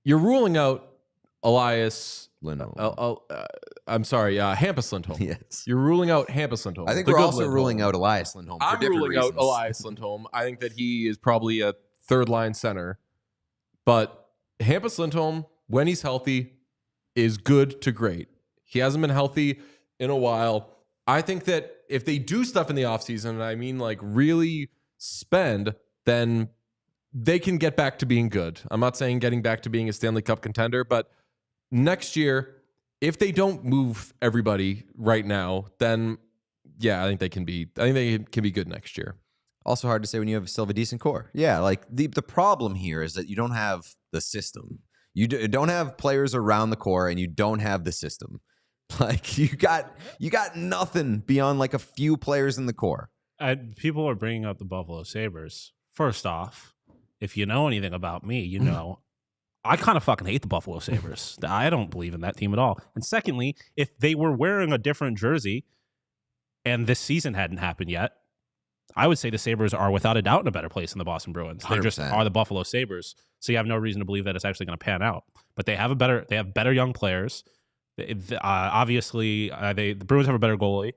You're ruling out Elias Lindholm. I'm sorry, Hampus Lindholm. Yes. You're ruling out Hampus Lindholm. I think The we're good also Lindholm. ruling out Elias Lindholm for I'm different ruling reasons. out Elias Lindholm. I think that he is probably a third line center. But Hampus Lindholm, when he's healthy, is good to great. He hasn't been healthy in a while. I think that if they do stuff in the offseason, and I mean like really spend, then they can get back to being good. I'm not saying getting back to being a Stanley Cup contender, but next year, if they don't move everybody right now, then yeah, I think they can be good next year. Also hard to say when you have still have a decent core. Yeah, like the problem here is that you don't have the system. You don't have players around the core, and you don't have the system. Like you got nothing beyond like a few players in the core. People are bringing up the Buffalo Sabres. First off, if you know anything about me, you know I kind of fucking hate the Buffalo Sabres. I don't believe in that team at all. And secondly, if they were wearing a different jersey and this season hadn't happened yet, I would say the Sabres are without a doubt in a better place than the Boston Bruins. They just 100%. are the Buffalo Sabres. So you have no reason to believe that it's actually going to pan out. But they have better young players. Obviously, the Bruins have a better goalie.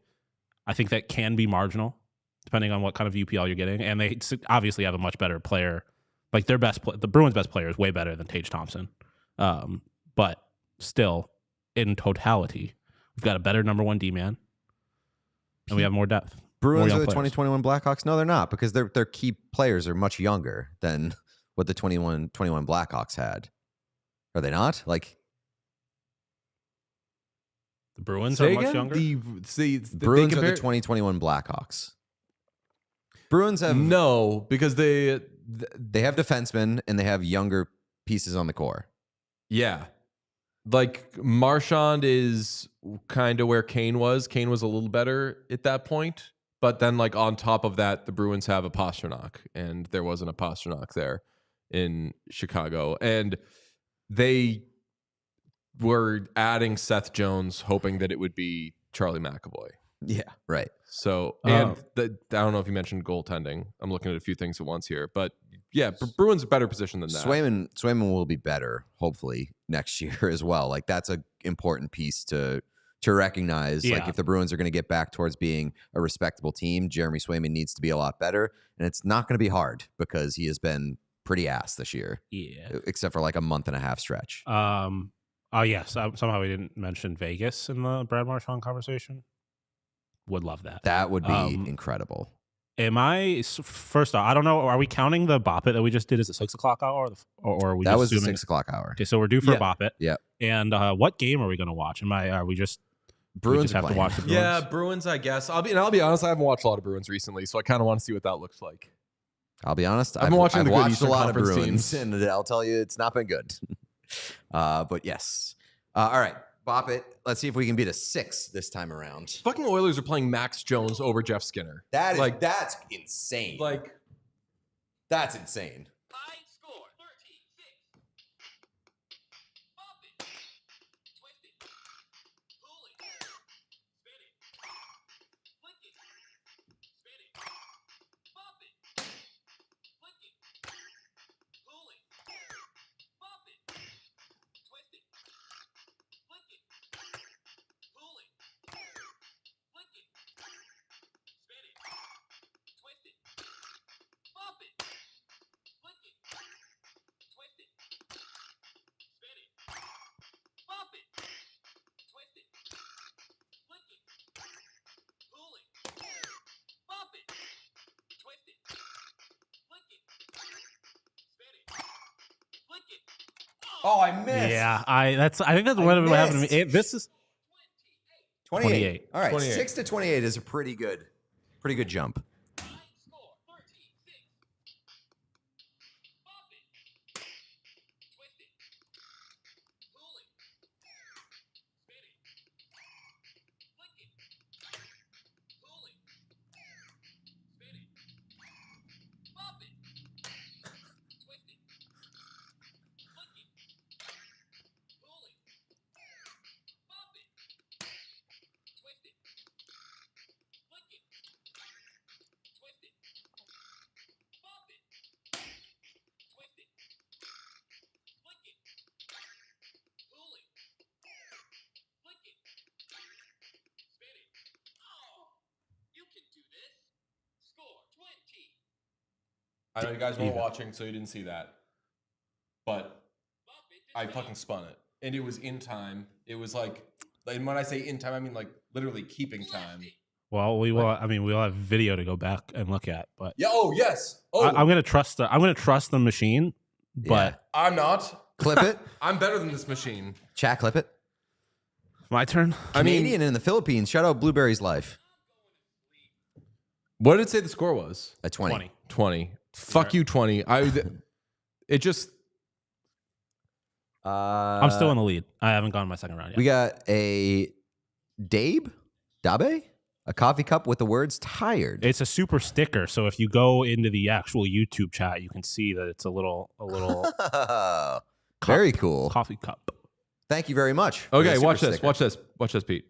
I think that can be marginal, depending on what kind of UPL you're getting. And they obviously have a much better player. Like the Bruins' best player is way better than Tage Thompson. But still, in totality, we've got a better number one D-man, and we have more depth. Bruins more are the players. 2021 Blackhawks? No, they're not, because their key players are much younger than what the 21 Blackhawks had. Are they not? Like The Bruins Say are much again? younger. the Bruins are the 2021 Blackhawks. Bruins have No, because they have defensemen and they have younger pieces on the core. yeah. Like Marchand is kind of where Kane was. Kane was a little better at that point. But then like on top of that, the Bruins have a Pasternak, and there wasn't a Pasternak there in Chicago. And they were adding Seth Jones, hoping that it would be Charlie McAvoy. Yeah, right. So, and I don't know if you mentioned goaltending. I'm looking at a few things at once here, but yeah, Bruins a better position than that. Swayman will be better, hopefully, next year as well. Like that's a important piece to recognize. Yeah. Like if the Bruins are going to get back towards being a respectable team, Jeremy Swayman needs to be a lot better, and it's not going to be hard because he has been pretty ass this year. Yeah. Except for like a month and a half stretch. Oh yes. Somehow we didn't mention Vegas in the Brad Marchand conversation. Would love that. That would be incredible. First off, I don't know. Are we counting the Bop It that we just did as a 6 o'clock hour, or are we That just was the assuming? 6 o'clock hour. Okay, so we're due for a Bop It. Yeah. And what game are we going to watch? Are we just Bruins have to watch the Bruins? Yeah, Bruins, I guess. I'll be honest, I haven't watched a lot of Bruins recently, so I kind of want to see what that looks like. I'll be honest. I've been watching the good watched Eastern a lot of Conference Bruins, teams. and I'll tell you, it's not been good. But yes. All right, Bop It. Let's see if we can beat a 6 this time around. Fucking Oilers are playing Max Jones over Jeff Skinner. That is Like- that's insane. Like, That's insane. High score 13-6. Bop it. Twist it. Pull it. Spin it. Flick it. Spin it. Bop it. Flick it. Pull it. Bop it. Twist it. Flick it. Pull it. Flick it. Spin it. Twist it. Bop it. Flick it. Twist it. Spin it. Bop it. Twist it. Flick it. Pull it. Bop it. Twist it. Flick it. Spin it. Flick it. Oh, I missed. Yeah, I think that's what happened to me. missed. This is 28. 28. All right, 28. 6 to 28 is a pretty good Pretty good jump. Score 13-6. Bop it. Twist it. Pull it. Spin it. Flick it. Pull it. Spin it. Bop it. Twist it. Flick it. Pull it. Bop it. Twist it. Flick it. Twist it. Bop it. Twist it. Flick it. Pull it. Flick it. Spin it. Oh, you can do this. Score 20. I know you guys weren't watching, so you didn't see that. But Bop it. I fucking spun it. And it was in time. It was like and when I say in time, I mean like literally keeping time. Well, we will. I mean, we will have video to go back and look at, but Yeah. Oh yes. Oh, I'm gonna trust the machine. But I'm not. Clip it. I'm better than this machine. Chat, clip it. my turn. I mean, Canadian in the Philippines. Shout out Blueberry's Life. what did it say the score was? At 20. 20. Fuck you, 20. It just. I'm still in the lead. I haven't gone my second round yet. We got a Dabe? A coffee cup with the words tired. It's a super sticker, so if you go into the actual YouTube chat, you can see that it's a little Very cool. coffee cup. Thank you very much. for Okay, the watch super this. sticker. Watch this. Watch this, Pete.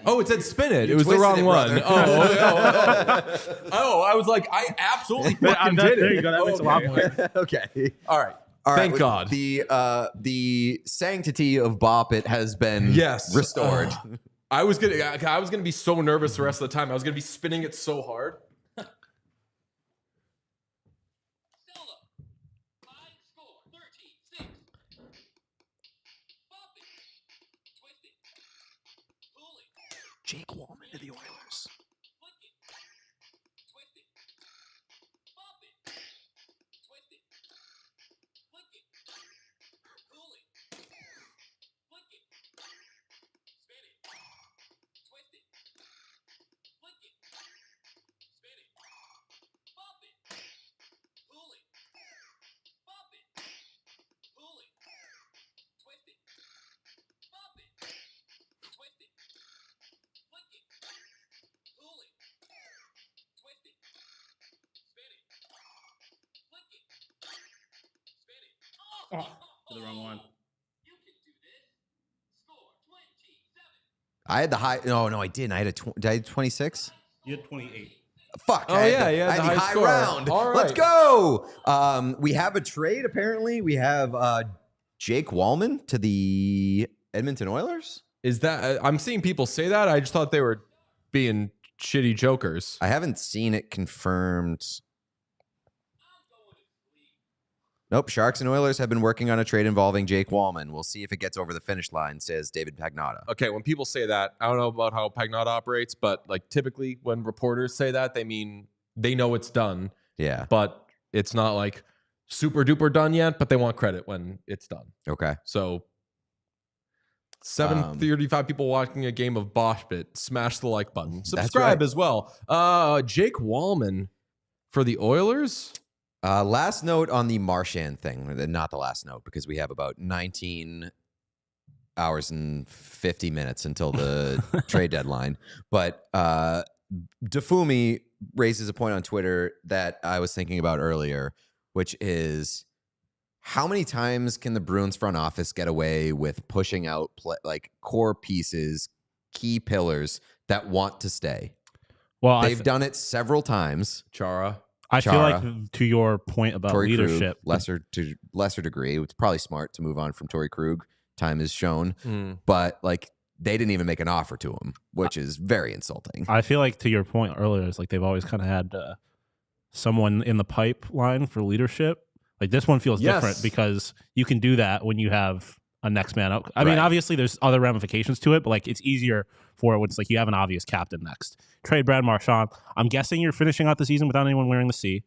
Oh, it said spin it. You It was the twisted wrong it, one. brother. Oh, I was like, I absolutely fucking did it. There you go. That makes a lot more. Okay. All right. All right. Thank God. The sanctity of Bop It has been restored. I was gonna be so nervous the rest of the time. I was gonna be spinning it so hard. Stella. High score 13-6. Bop it. Twist it. Pull it. Jake Walman to the Oilers. Flick it. Twist it. Bop it. Twist it. Flick it. Pull it. Flick it. Spin it. Twist it. Flick it. Spin it. Bop it. Pull it. Bop it. Pull it. Twist it. Bop it. Twist it. Flick it. Pull it. Twist it. Spin it. Flick it. Spin it. Oh, the wrong one. You can do this. Score 27. I had the high. No, I didn't. I had did I have 26? You had 28. Fuck. Oh, I had yeah, the, yeah, I had the the high high score. round. All Let's right. go. We have a trade, apparently. We have Jake Walman to the Edmonton Oilers. Is that? I'm seeing people say that. I just thought they were being shitty jokers. I haven't seen it confirmed. Nope. Sharks and Oilers have been working on a trade involving Jake Walman. We'll see if it gets over the finish line, says David Pagnotta. Okay, when people say that, I don't know about how Pagnotta operates, but like typically when reporters say that, they mean they know it's done, Yeah. but it's not like super duper done yet, but they want credit when it's done. Okay. So 735 people watching a game of Bop It. Smash the like button. Subscribe right. as well. Jake Walman for the Oilers. Last note on the Marchand thing. Not the last note, because we have about 19 hours and 50 minutes until the trade deadline. But Defumi raises a point on Twitter that I was thinking about earlier, which is how many times can the Bruins front office get away with pushing out like core pieces, key pillars that want to stay? Well, They've done it several times. Chara. I feel Chara. like to your point about Torrey leadership, Krug, lesser degree. It's probably smart to move on from Torrey Krug. Time is shown, but like they didn't even make an offer to him, which is very insulting. I feel like to your point earlier, it's like they've always kind of had someone in the pipeline for leadership. Like this one feels different because you can do that when you have a next man up. I mean, obviously there's other ramifications to it, but like it's easier for it when it's like you have an obvious captain next. Trade Brad Marchand. I'm guessing you're finishing out the season without anyone wearing the C.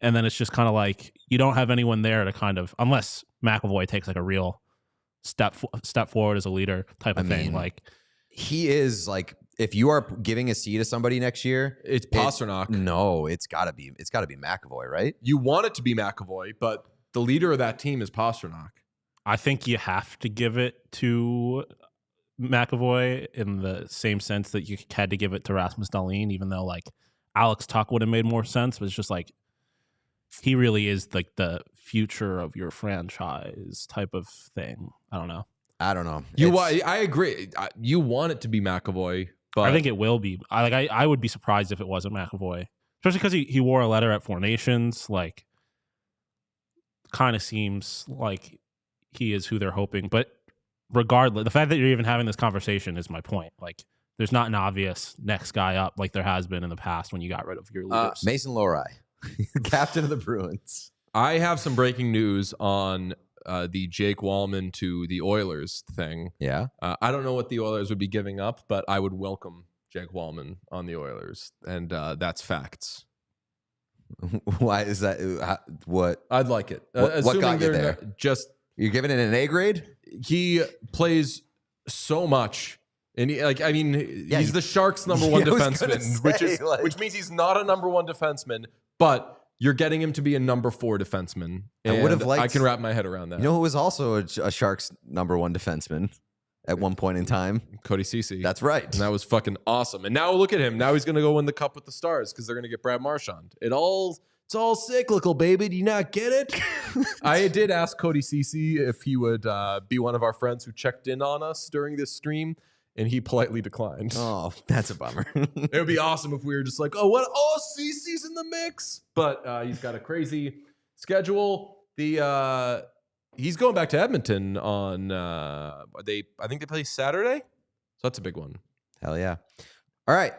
And then it's just kind of like you don't have anyone there to kind of, unless McAvoy takes like a real step forward as a leader type of thing. Like he is like, if you are giving a C to somebody next year, It's Pasternak. No, it's gotta be McAvoy, right? You want it to be McAvoy, but the leader of that team is Pasternak. I think you have to give it to McAvoy in the same sense that you had to give it to Rasmus Dahlin, even though like Alex Tuck would have made more sense. But it's just like he really is like the future of your franchise type of thing. I don't know. I agree. You want it to be McAvoy, but I think it will be. I would be surprised if it wasn't McAvoy, especially because he wore a letter at Four Nations. Like, kind of seems like he is who they're hoping. But regardless, the fact that you're even having this conversation is my point. Like, there's not an obvious next guy up like there has been in the past when you got rid of your leaders. Mason Lohrei, captain of the Bruins. I have some breaking news on the Jake Walman to the Oilers thing. Yeah. I don't know what the Oilers would be giving up, but I would welcome Jake Walman on the Oilers, and that's facts. Why is that? What? I'd like it. What got you there? You're giving it an A grade? He plays so much. And he's the Sharks' number one defenseman, which means he's not a number one defenseman, but you're getting him to be a number 4 defenseman. And I can wrap my head around that. You know who was also a Sharks' number 1 defenseman at one point in time? Cody Soucy. That's right. And that was fucking awesome. And now look at him. Now he's going to go win the cup with the Stars because they're going to get Brad Marchand. It's all cyclical, baby. Do you not get it? I did ask Cody Soucy if he would be one of our friends who checked in on us during this stream, and he politely declined. Oh, that's a bummer. It would be awesome if we were just like, Soucy's in the mix. But he's got a crazy schedule. He's going back to Edmonton on I think they play Saturday. So that's a big one. Hell yeah. All right.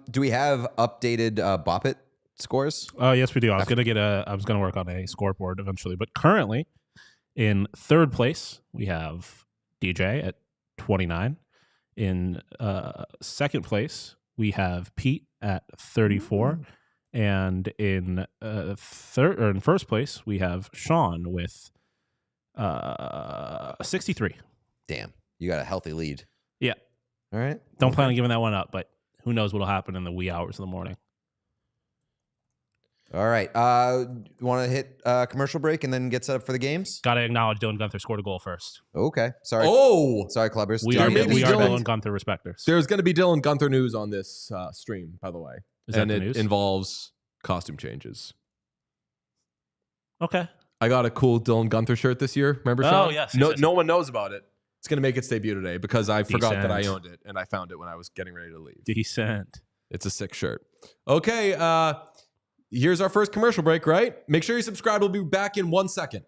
Do we have updated Bop It scores? Oh, yes, we do. I was gonna work on a scoreboard eventually, but currently in third place we have DJ at 29. In second place we have Pete at 34, and in first place we have Sean with 63. Damn, you got a healthy lead. Yeah. All right. Don't plan on giving that one up, but who knows what'll happen in the wee hours of the morning. All right. Want to hit commercial break and then get set up for the games? Got to acknowledge Dylan Gunther scored a goal first. Okay. Sorry. Sorry, clubbers. We are Dylan Gunther respecters. There's going to be Dylan Gunther news on this stream, by the way. Is that the news? It involves costume changes. Okay. I got a cool Dylan Gunther shirt this year. Remember, Sean? Oh, yes. No one knows about it. It's going to make its debut today because I forgot that I owned it, and I found it when I was getting ready to leave. Decent. It's a sick shirt. Okay, here's our first commercial break, right? Make sure you subscribe. We'll be back in 1 second.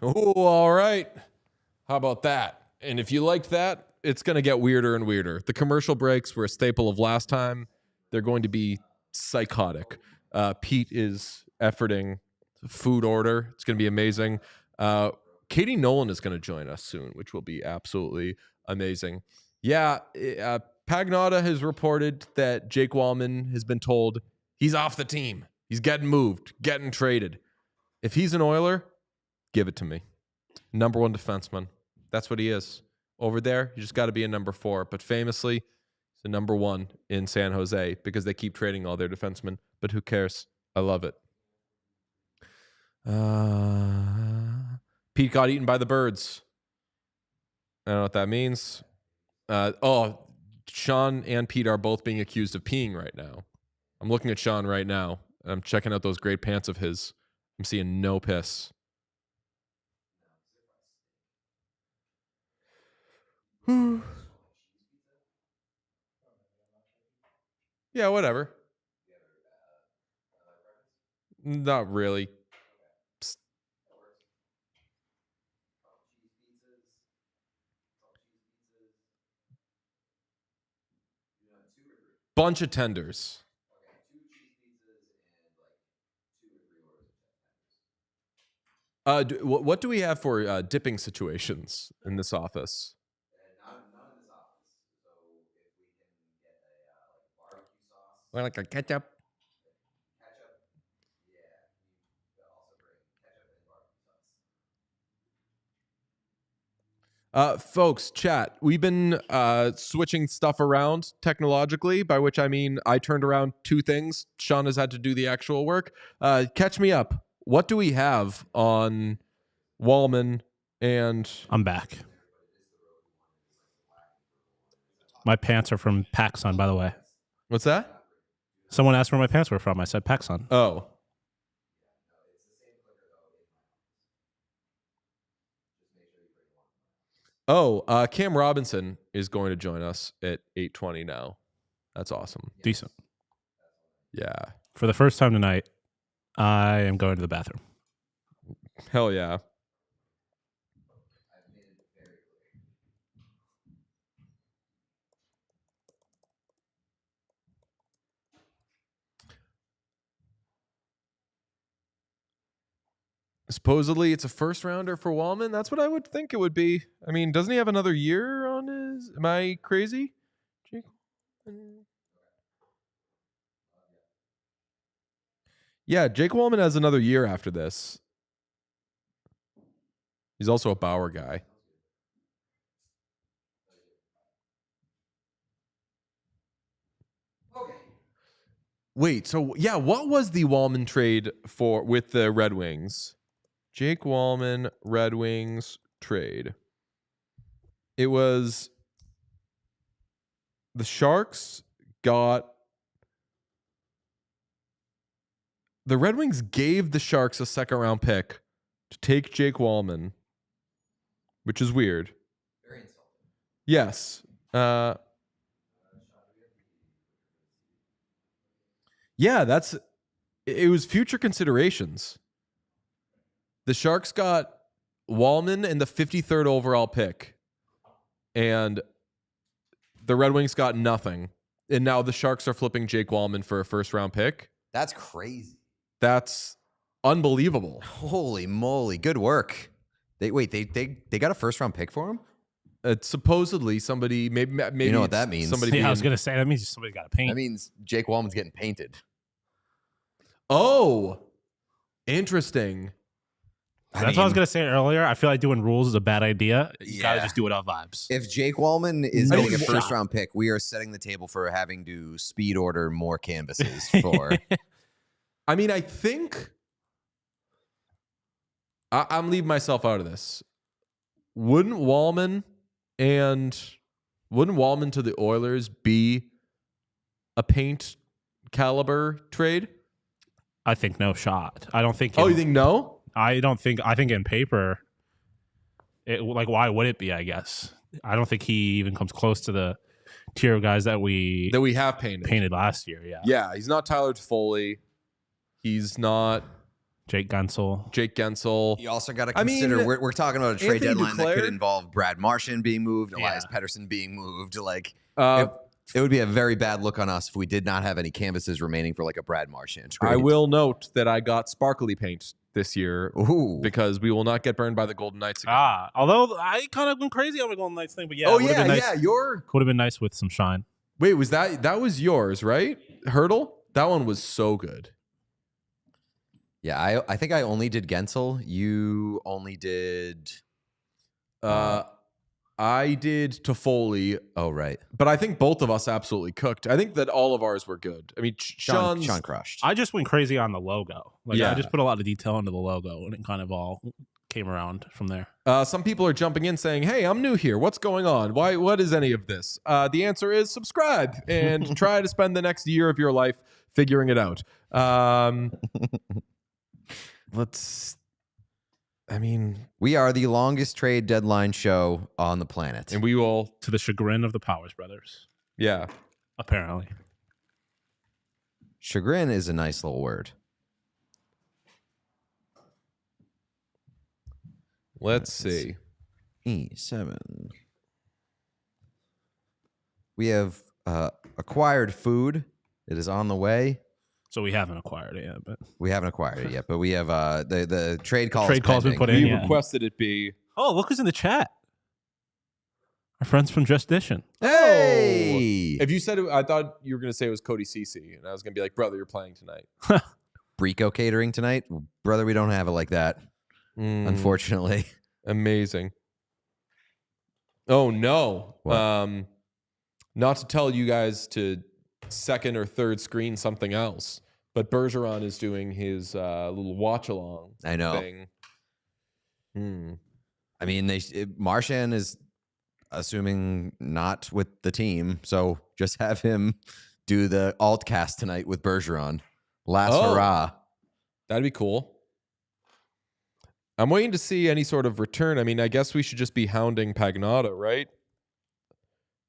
Oh, all right. How about that? And if you liked that, it's going to get weirder and weirder. The commercial breaks were a staple of last time. They're going to be psychotic. Pete is efforting food order. It's going to be amazing. Katie Nolan is going to join us soon, which will be absolutely amazing. Yeah, Pagnotta has reported that Jake Walman has been told he's off the team. He's getting moved, getting traded. If he's an Oiler, give it to me. Number 1 defenseman. That's what he is. Over there, you just got to be a number 4. But famously, he's the number 1 in San Jose because they keep trading all their defensemen. But who cares? I love it. Pete got eaten by the birds. I don't know what that means. Sean and Pete are both being accused of peeing right now. I'm looking at Sean right now. I'm checking out those great pants of his. I'm seeing no piss. Yeah, whatever. Not really. Psst. Bunch of tenders. What do we have for dipping situations in this office? None in this office. So if we can get a barbecue sauce, or like a ketchup. Yeah. We also bring ketchup and barbecue sauce. Folks, chat. We've been switching stuff around technologically, by which I mean I turned around 2 things. Sean has had to do the actual work. Catch me up. What do we have on Walman and... I'm back. My pants are from PacSun, by the way. What's that? Someone asked where my pants were from. I said PacSun. Oh. Cam Robinson is going to join us at 8:20 now. That's awesome. Decent. Yeah. For the first time tonight, I am going to the bathroom. Hell yeah. Supposedly, it's a first rounder for Walman. That's what I would think it would be. I mean, doesn't he have another year on his? Am I crazy? Yeah, Jake Walman has another year after this. He's also a Bauer guy. Okay. Wait, so yeah, what was the Walman trade for with the Red Wings? Jake Walman, Red Wings trade. It was the Sharks got... The Red Wings gave the Sharks a 2nd round pick to take Jake Walman, which is weird. Very insulting. Yes. Yeah, it was future considerations. The Sharks got Walman and the 53rd overall pick, and the Red Wings got nothing. And now the Sharks are flipping Jake Walman for a 1st round pick. That's crazy. That's unbelievable. Holy moly. Good work. They got a 1st round pick for him? Supposedly somebody, maybe you know what that means. Somebody I was going to say, that means somebody's got to paint. That means Jake Walman's getting painted. Oh, interesting. That's what I was going to say earlier. I feel like doing rules is a bad idea. You got to just do it on vibes. If Jake Walman is getting a 1st round pick, we are setting the table for having to speed order more canvases for... I mean, I think I'm leaving myself out of this. Wouldn't Walman to the Oilers be a paint caliber trade? I think no shot. I don't think. You think no? I don't think. I think in paper, why would it be? I guess I don't think he even comes close to the tier of guys that we have painted last year. Yeah. Yeah, he's not Tyler Toffoli. He's not Jake Gensel. Jake Gensel. You also got to consider we're talking about a trade Anthony deadline that Duclair? could involve Brad Marchand being moved, Elias Yeah. Pettersson being moved. Like Uh, it would be a very bad look on us if we did not have any canvases remaining for like a Brad Marchand trade. I will note that I got sparkly paint this year Ooh. because we will not get burned by the Golden Knights again. Although I kind of went crazy on the Golden Knights thing, but yeah, Oh it would've yeah, been nice. yeah. You're Would have been nice with some shine. Wait, was that was yours, right? Hurdle? That one was so good. yeah. I think I only did Gensel. You only did. I did Toffoli, Oh right, but I think both of us absolutely cooked. I think that all of ours were good. I mean, Sean Sean's crushed. I just went crazy on the logo. Like Yeah. I just put a lot of detail into the logo, and it kind of all came around from there. Some people are jumping in saying, "Hey, I'm new here. What's going on? Why? What is any of this?" The answer is subscribe and try to spend the next year of your life figuring it out. I mean, We are the longest trade deadline show on the planet. and we will. To the chagrin of the Powers brothers, Yeah. apparently. Chagrin is a nice little word. Let's see. E7. We have acquired food. It is on the way. So we haven't acquired it yet, but We haven't acquired it yet, but we have the trade call. Trade call's been pending. put in. We Yeah. requested it be. oh, look who's in the chat. Our friends from Just Dishing. Hey, If you said it, I thought you were going to say it was Cody Cece, and I was going to be like, brother, you're playing tonight. Brico catering tonight, brother. We don't have it like that, unfortunately. Amazing. Oh, no. What? Not to tell you guys to second or third screen something else, but Bergeron is doing his little watch along I know. thing. I mean, Marchand is assuming not with the team, so just have him do the alt cast tonight with Bergeron. Last Oh. hurrah! That'd be cool. I'm waiting to see any sort of return. I mean, I guess we should just be hounding Pagnotta, right?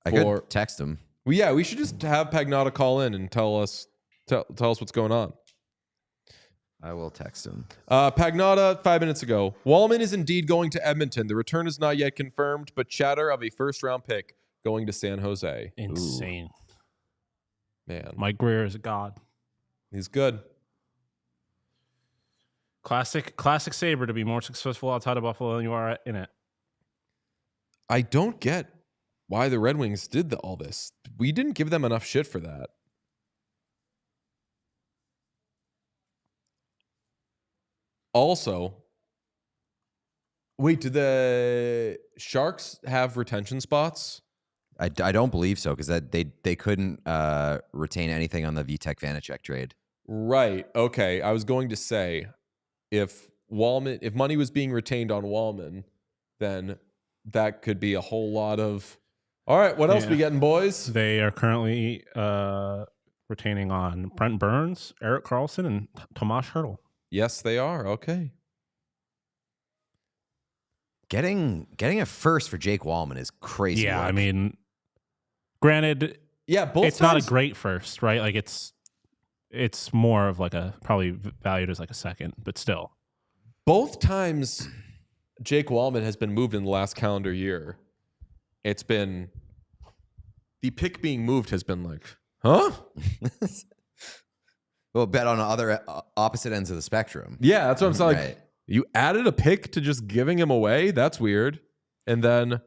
I For- could text him. Well, yeah, we should just have Pagnotta call in and tell us what's going on. I will text him. Pagnotta, 5 minutes ago. Walman is indeed going to Edmonton. The return is not yet confirmed, but chatter of a first-round pick going to San Jose. Insane. Man, Mike Greer is a god. he's good. Classic Sabre to be more successful outside of Buffalo than you are in it. I don't get why the Red Wings did all this. We didn't give them enough shit for that. Also, wait, do the Sharks have retention spots? I don't believe so because they couldn't retain anything on the Vitek Vanacek trade. Right. Okay. I was going to say if money was being retained on Walman, then that could be a whole lot of. All right, what else Yeah. we getting, boys? They are currently retaining on Brent Burns, Eric Carlson, and Tomas Hertl. Yes, they are. Okay. Getting a first for Jake Walman is crazy. Yeah, I work. mean, granted, Yeah, both it's not a times- great first, right? Like it's more of like a probably valued as like a second, but still. Both times Jake Walman has been moved in the last calendar year, it's been the pick being moved has been like, huh? Well, bet on other opposite ends of the spectrum. Yeah, that's what I'm saying. Like, Right. you added a pick to just giving him away? That's weird. And then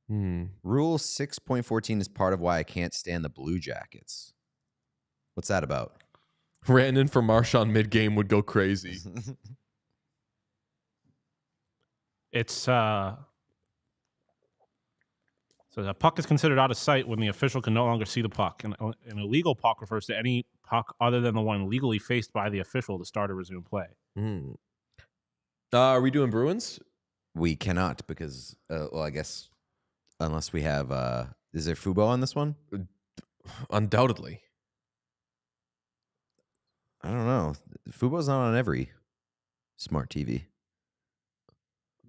Rule 6.14 is part of why I can't stand the Blue Jackets. What's that about? Rantanen for Marchand mid-game would go crazy. It's so the puck is considered out of sight when the official can no longer see the puck. And an illegal puck refers to any puck other than the one legally faced by the official to start or resume play. Are we doing Bruins? We cannot because, well, I guess unless we have, is there Fubo on this one? Undoubtedly. I don't know. Fubo's not on every smart TV.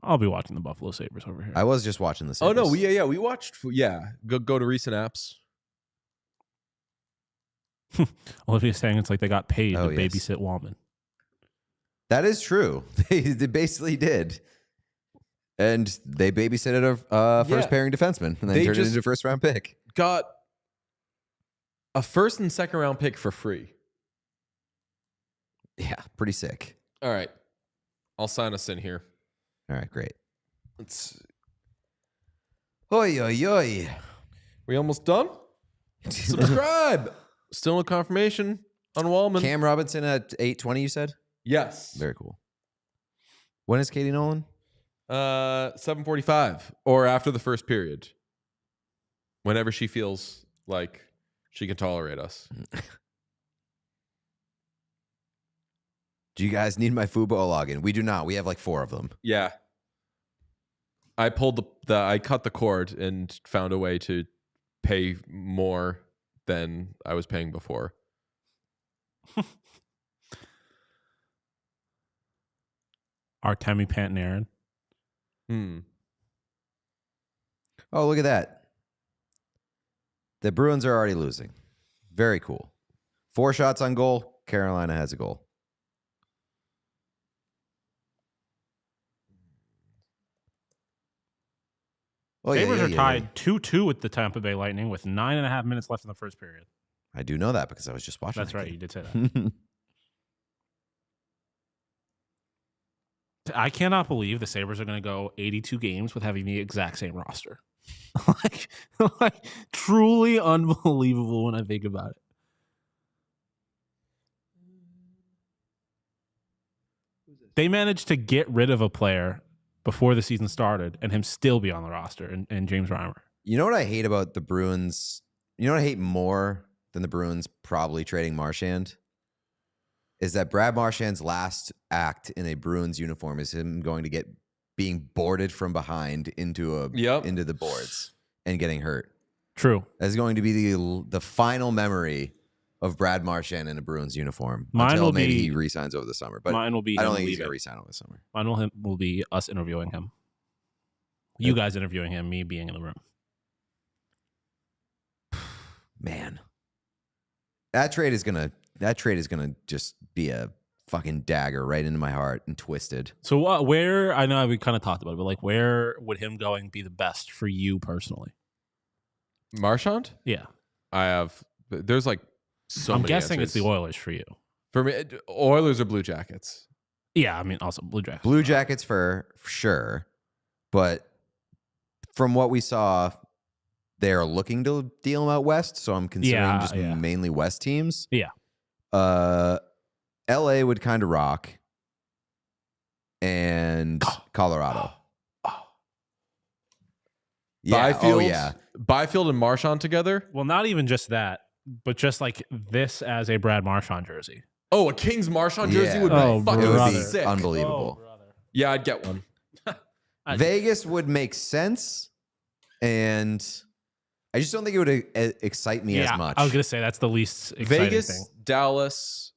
I'll be watching the Buffalo Sabres over here. I was just watching this. Oh no, we watched. Yeah, go to recent apps. Olivia's saying it's like they got paid Oh, to yes. babysit Walman. That is true. They basically did. And they babysitted a first pairing defenseman and then They turned it just- into a first round pick. Got a first and second round pick for free. Yeah, pretty sick. All right. I'll sign us in here. All right, great. It's Oi, oi, oi. we almost done? Subscribe. Still no confirmation on Walman. Cam Robinson at 8:20, you said? Yes. Very cool. When is Katie Nolan? 7:45 or after the first period. Whenever she feels like she can tolerate us. Do you guys need my Fubo login? We do not. We have like 4 of them. Yeah. I pulled I cut the cord and found a way to pay more than I was paying before. Artemi Pantanarin. Oh, look at that. The Bruins are already losing. Very cool. 4 shots on goal. Carolina has a goal. Oh, Sabres yeah, are yeah, tied 2-2 with the Tampa Bay Lightning with 9.5 minutes left in the first period. I do know that because I was just watching. That's that right. game. You did say that. I cannot believe the Sabres are going to go 82 games with having the exact same roster. like truly unbelievable when I think about it. They managed to get rid of a player before the season started and him still be on the roster and James Reimer. You know what I hate about the Bruins? You know what I hate more than the Bruins probably trading Marchand? Is that Brad Marchand's last act in a Bruins uniform is him going to get being boarded from behind into the boards and getting hurt. True. That's going to be the final memory of Brad Marchand in a Bruins uniform Mine until will maybe be- he re-signs over the summer. But Mine will be I don't him think he's going leaving. to re-sign over the summer. Mine will be us interviewing him. You guys interviewing him, me being in the room. Man, that trade is gonna just be a fucking dagger right into my heart and twisted. So where, I know we kind of talked about it, but like where would him going be the best for you personally? Marchand? Yeah. There's like so I'm many guessing answers. it's the Oilers for you. For me, Oilers or Blue Jackets. Yeah, I mean also Blue Jackets. Blue Jackets for sure, but from what we saw, they are looking to deal him out west. So I'm considering just mainly West teams. Yeah. LA would kind of rock, and Colorado. Yeah. Byfield, Oh yeah. Byfield and Marchand together. Well, not even just that, but just like this as a Brad Marchand jersey. Oh, a Kings Marchand jersey would be Oh, fucking It would brother. be sick. unbelievable. Yeah, I'd get one. Vegas would make sense, and I just don't think it would excite me as much. I was gonna say that's the least exciting Vegas, thing. Dallas,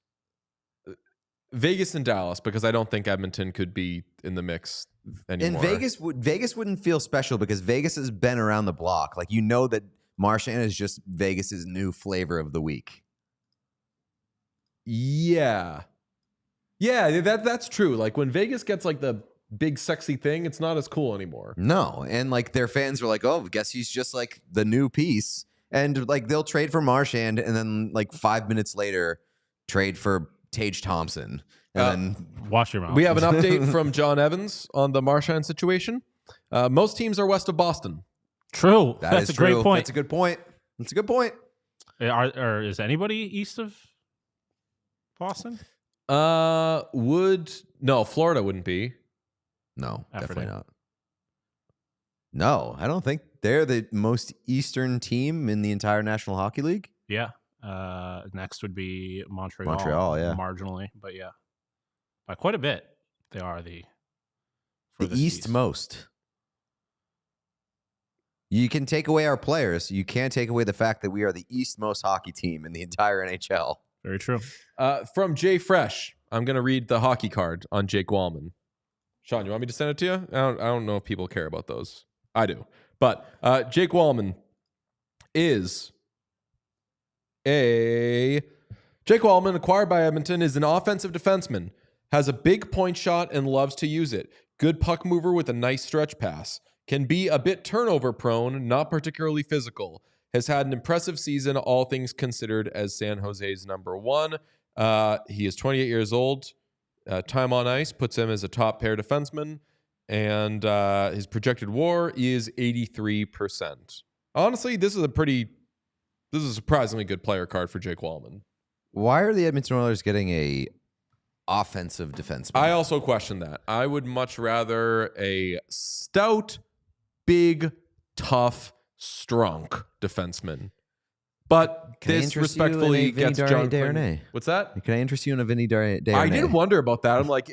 Vegas and Dallas, because I don't think Edmonton could be in the mix anymore. And Vegas wouldn't feel special because Vegas has been around the block. Like, you know that Marchand is just Vegas's new flavor of the week. Yeah, that's true. Like when Vegas gets like the big sexy thing, it's not as cool anymore. No, and like their fans are like, "Oh, guess he's just like the new piece." And like they'll trade for Marchand, and then like 5 minutes later, trade for Tage Thompson, and then Wash your mouth. We have an update from John Evans on the Marchand situation. Most teams are west of Boston. True. that That's is a great true. point. That's a good point. That's a good point. Or is anybody east of Boston? Florida wouldn't be. No, Effort definitely in. not. No, I don't think they're the most eastern team in the entire National Hockey League. Yeah. Next would be Montreal. Montreal, yeah. Marginally, but yeah. By quite a bit, they are the The furthest east. eastmost. You can take away our players. You can't take away the fact that we are the eastmost hockey team in the entire NHL. Very true. From Jay Fresh, I'm going to read the hockey card on Jake Walman. Sean, you want me to send it to you? I don't know if people care about those. I do. But Jake Walman is Jake Walman, acquired by Edmonton, is an offensive defenseman. Has a big point shot and loves to use it. Good puck mover with a nice stretch pass. Can be a bit turnover prone, not particularly physical. Has had an impressive season, all things considered, as San Jose's number one. He is 28 years old. Time on ice puts him as a top pair defenseman. And his projected WAR is 83%. Honestly, this is a surprisingly good player card for Jake Walman. Why are the Edmonton Oilers getting a offensive defenseman? I also question that. I would much rather a stout, big, tough, strong defenseman. But Can I this interest you in respectfully a Vinny gets John Darnay? Quinn. What's that? Can I interest you in a Vinny Darnay? I did wonder about that. I'm like,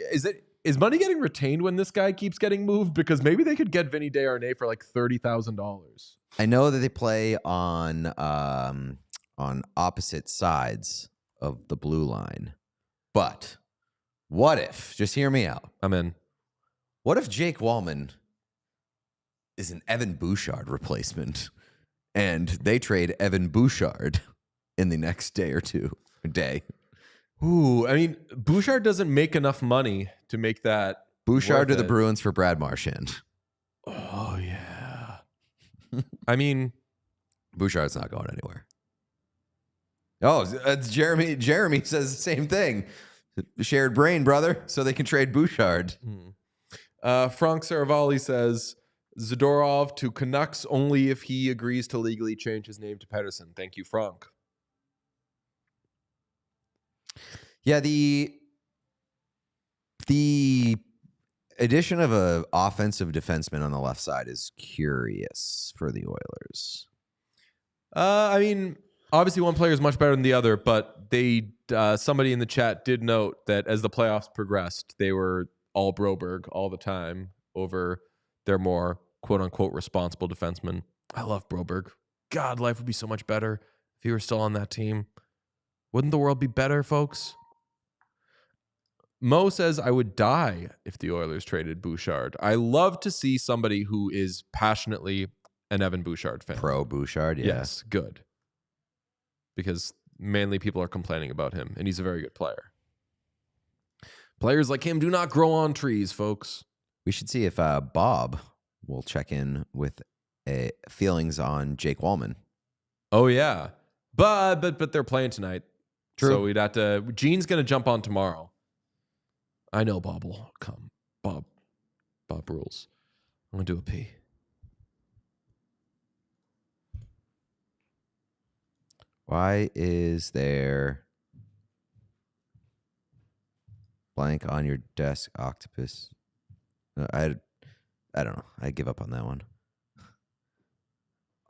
is money getting retained when this guy keeps getting moved? Because maybe they could get Vinny Darnay for like $30,000. I know that they play on opposite sides of the blue line, but what if? Just hear me out. I'm in. What if Jake Walman is an Evan Bouchard replacement, and they trade Evan Bouchard in the next day or two? Ooh, I mean, Bouchard doesn't make enough money to make that. Bouchard to worth the it. Bruins for Brad Marchand. Oh yeah. I mean, Bouchard's not going anywhere. Oh, it's Jeremy. Jeremy says the same thing. Shared brain, brother. So they can trade Bouchard. Frank Saravalli says Zadorov to Canucks only if he agrees to legally change his name to Pettersson. Thank you, Frank. Yeah, the addition of an offensive defenseman on the left side is curious for the Oilers. I mean, obviously one player is much better than the other, but they somebody in the chat did note that as the playoffs progressed, they were all Broberg all the time over their more quote-unquote responsible defensemen. I love Broberg. God, life would be so much better if he were still on that team. Wouldn't the world be better, folks? Mo says, I would die if the Oilers traded Bouchard. I love to see somebody who is passionately an Evan Bouchard fan. Pro Bouchard, yeah. Yes, good. Because mainly people are complaining about him, and he's a very good player. Players like him do not grow on trees, folks. We should see if Bob will check in with feelings on Jake Walman. Oh, yeah. But they're playing tonight. True. So we'd have to... Gene's going to jump on tomorrow. I know Bob will come. Bob rules. I'm going to do a pee. Why is there blank on your desk, octopus? I don't know. I give up on that one.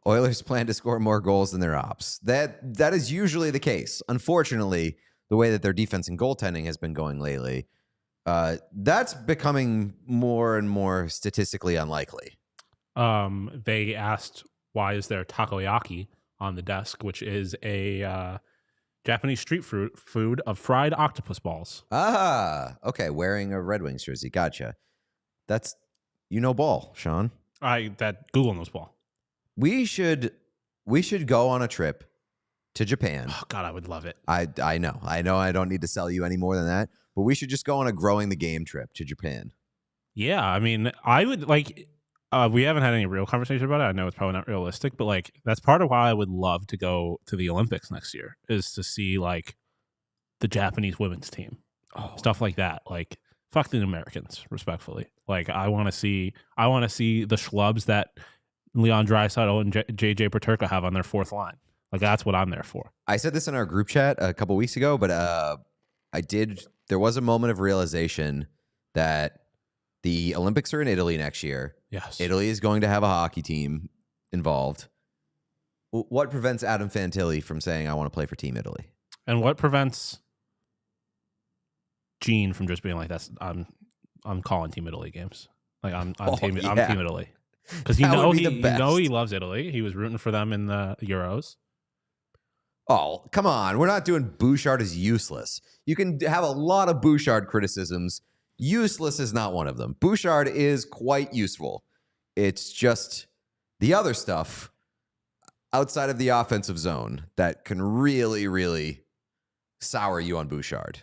Oilers plan to score more goals than their ops. That is usually the case. Unfortunately, the way that their defense and goaltending has been going lately, that's becoming more and more statistically unlikely. They asked, why is there takoyaki on the desk, which is a Japanese street food of fried octopus balls. Ah, okay. Wearing a Red Wings jersey. Gotcha. That's, ball, Sean. Google knows ball. We should go on a trip to Japan. Oh God, I would love it. I know. I don't need to sell you any more than that, but we should just go on a growing the game trip to Japan. Yeah, I mean, I would like. We haven't had any real conversation about it. I know it's probably not realistic, but like that's part of why I would love to go to the Olympics next year is to see like the Japanese women's team, stuff like that. Like fuck the Americans, respectfully. Like I want to see the schlubs that Leon Draisaitl and JJ Peterka have on their fourth line. Like that's what I'm there for. I said this in our group chat a couple weeks ago, but there was a moment of realization that the Olympics are in Italy next year. Yes. Italy is going to have a hockey team involved. What prevents Adam Fantilli from saying, I want to play for Team Italy? And what prevents Gene from just being like, I'm calling Team Italy games. Like I'm Team Italy. Because he loves Italy. He was rooting for them in the Euros. Oh, come on. We're not doing Bouchard as useless. You can have a lot of Bouchard criticisms. Useless is not one of them. Bouchard is quite useful. It's just the other stuff outside of the offensive zone that can really, really sour you on Bouchard.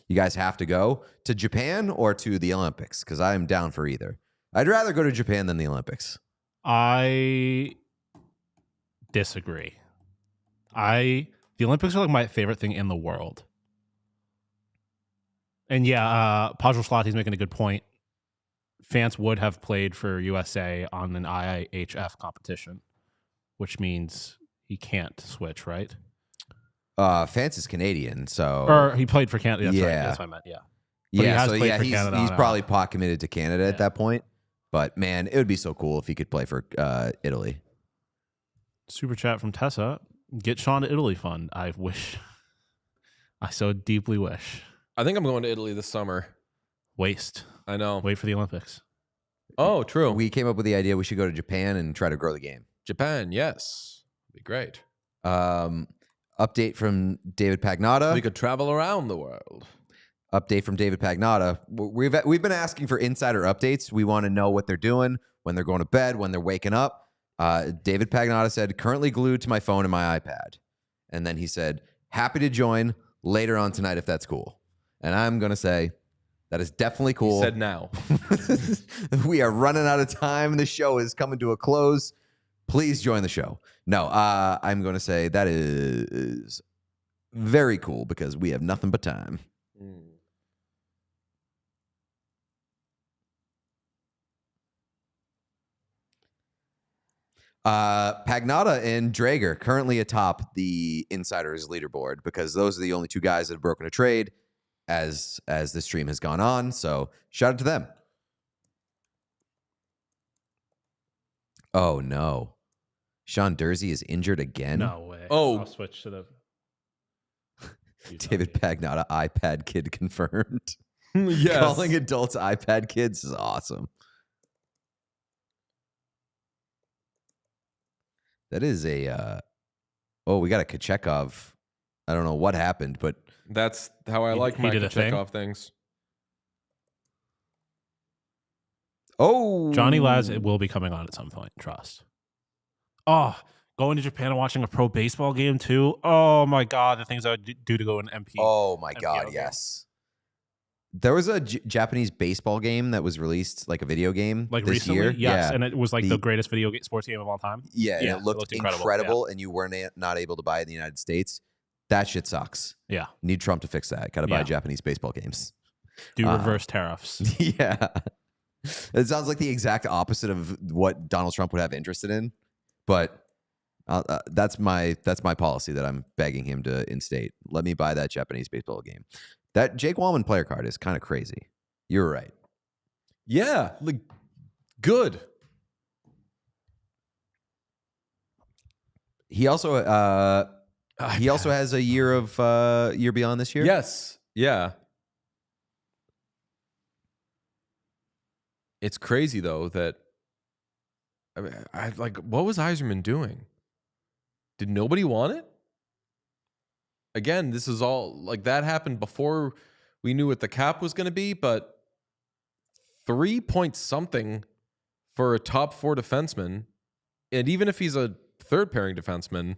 You guys have to go to Japan or to the Olympics because I'm down for either. I'd rather go to Japan than the Olympics. I disagree. The Olympics are like my favorite thing in the world. And yeah, Pajol Slati's making a good point. Fans would have played for USA on an IIHF competition, which means he can't switch, right? Fance is Canadian, so Or he played for Canada. That's right. Yeah. That's what I meant. Yeah. But he yeah, has so played yeah, for Canada he's on probably pot committed to Canada at Yeah. that point. But man, it would be so cool if he could play for Italy. Super chat from Tessa. Get Sean to Italy fund. I wish. I so deeply wish. I think I'm going to Italy this summer. Waste. I know. Wait for the Olympics. Oh, true. We came up with the idea we should go to Japan and try to grow the game. Japan, yes. Be great. Update from David Pagnotta. We could travel around the world. Update from David Pagnotta. We've been asking for insider updates. We want to know what they're doing, when they're going to bed, when they're waking up. David Pagnotta said, currently glued to my phone and my iPad. And then he said, happy to join later on tonight if that's cool. And I'm going to say, that is definitely cool. He said now. We are running out of time. The show is coming to a close. Please join the show. No, I'm going to say that is very cool because we have nothing but time. Pagnotta and Drager currently atop the Insiders leaderboard because those are the only two guys that have broken a trade as the stream has gone on. So shout out to them. Oh no, Sean Dursey is injured again. No way. Oh. I'll switch to the. David Pagnotta, iPad kid confirmed. Yes. Calling adults iPad kids is awesome. That is a. We got a Kachekov. I don't know what happened, but That's how I like he my did a thing? Chekhov things. Johnny Laz will be coming on at some point. Trust. Oh, going to Japan and watching a pro baseball game too. Oh my God, the things I would do to go in MP. Oh my MPL God, game. yes. There was a Japanese baseball game that was released, like a video game, Like this recently, year. yes, Yeah. and it was like the greatest sports game of all time. Yeah, and Yeah, it looked incredible, and you were not able to buy it in the United States. That shit sucks. Yeah, Need Trump to fix that. Got to buy Yeah. Japanese baseball games. do reverse tariffs. Yeah. It sounds like the exact opposite of what Donald Trump would have interested in, but that's my policy that I'm begging him to instate. Let me buy that Japanese baseball game. That Jake Walman player card is kind of crazy. You're right. Yeah, like good. He also has a year beyond this year. Yes. Yeah. It's crazy though that I like what was Yzerman doing? Did nobody want it? Again, this is all like that happened before we knew what the cap was going to be, but 3 point something for a top 4 defenseman, and even if he's a third pairing defenseman,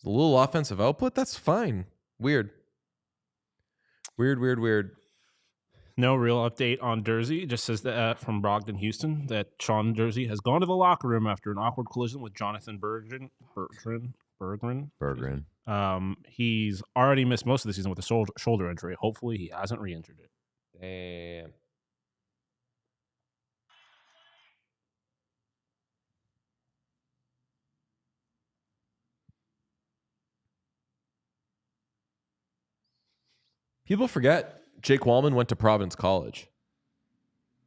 a little offensive output, that's fine. Weird. No real update on Dursey. It just says that from Brogdon, Houston, that Sean Dursey has gone to the locker room after an awkward collision with Jonathan Berggren. He's already missed most of the season with a shoulder injury. Hopefully, he hasn't re-injured it. Damn. People forget Jake Walman went to Providence College.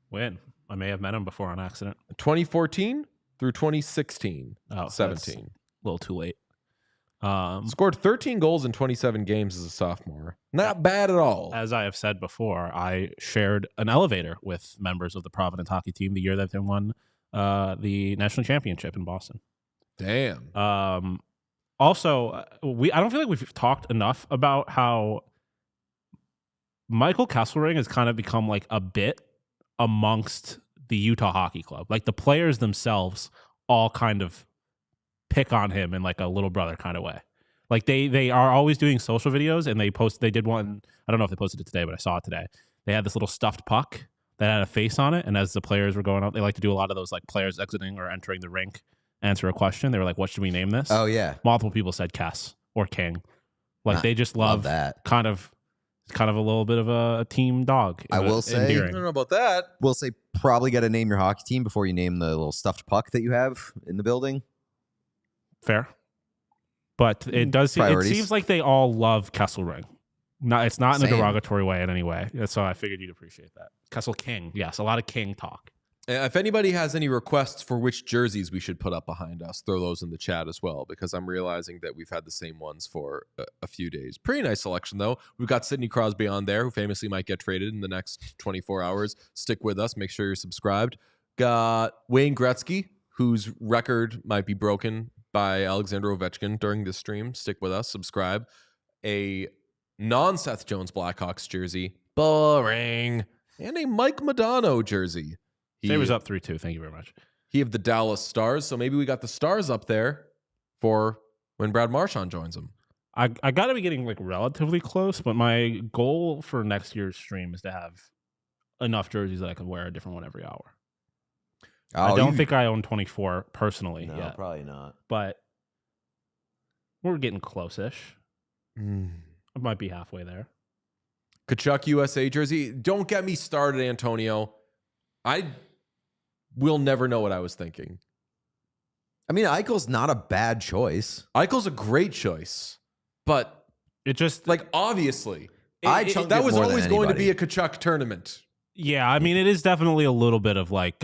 When? I may have met him before on accident. 2014 through 2016. Oh, 17. A little too late. Scored 13 goals in 27 games as a sophomore. Not bad at all. As I have said before, I shared an elevator with members of the Providence hockey team the year that they won the national championship in Boston. Damn. Also, I don't feel like we've talked enough about how Michael Kesselring has kind of become like a bit amongst the Utah Hockey Club. Like the players themselves all kind of pick on him in like a little brother kind of way. Like they are always doing social videos, and they did one. I don't know if they posted it today, but I saw it today. They had this little stuffed puck that had a face on it, and as the players were going out, they like to do a lot of those like players exiting or entering the rink, answer a question. They were like, "What should we name this?" Oh yeah, Multiple people said Kess or King. Like they just love love that. kind of a little bit of a team dog. I will say, I endearing. don't know about that. We'll say probably got to name your hockey team before you name the little stuffed puck that you have in the building. Fair. But it does. It Priorities. seems like they all love Kesselring. No, it's not in a Same. derogatory way in any way. So I figured you'd appreciate that. Kessel King, yes, a lot of King talk. If anybody has any requests for which jerseys we should put up behind us, throw those in the chat as well, because I'm realizing that we've had the same ones for a few days. Pretty nice selection, though. We've got Sidney Crosby on there, who famously might get traded in the next 24 hours. Stick with us. Make sure you're subscribed. Got Wayne Gretzky, whose record might be broken by Alexander Ovechkin during this stream. Stick with us. Subscribe. A non-Seth Jones Blackhawks jersey. Boring. And a Mike Modano jersey. Sabres up 3-2. Thank you very much. He of the Dallas Stars, so maybe we got the Stars up there for when Brad Marchand joins them. I got to be getting like relatively close, but my goal for next year's stream is to have enough jerseys that I can wear a different one every hour. I don't think I own 24 personally yet, probably not. but we're getting close-ish. I might be halfway there. Kachuk USA jersey. Don't get me started, Antonio. I will never know what I was thinking. I mean, Eichel's not a bad choice. Eichel's a great choice, but It just like obviously, chunked that it was more than always going to be anybody. a Kachuk tournament. yeah. I mean, it is definitely a little bit of like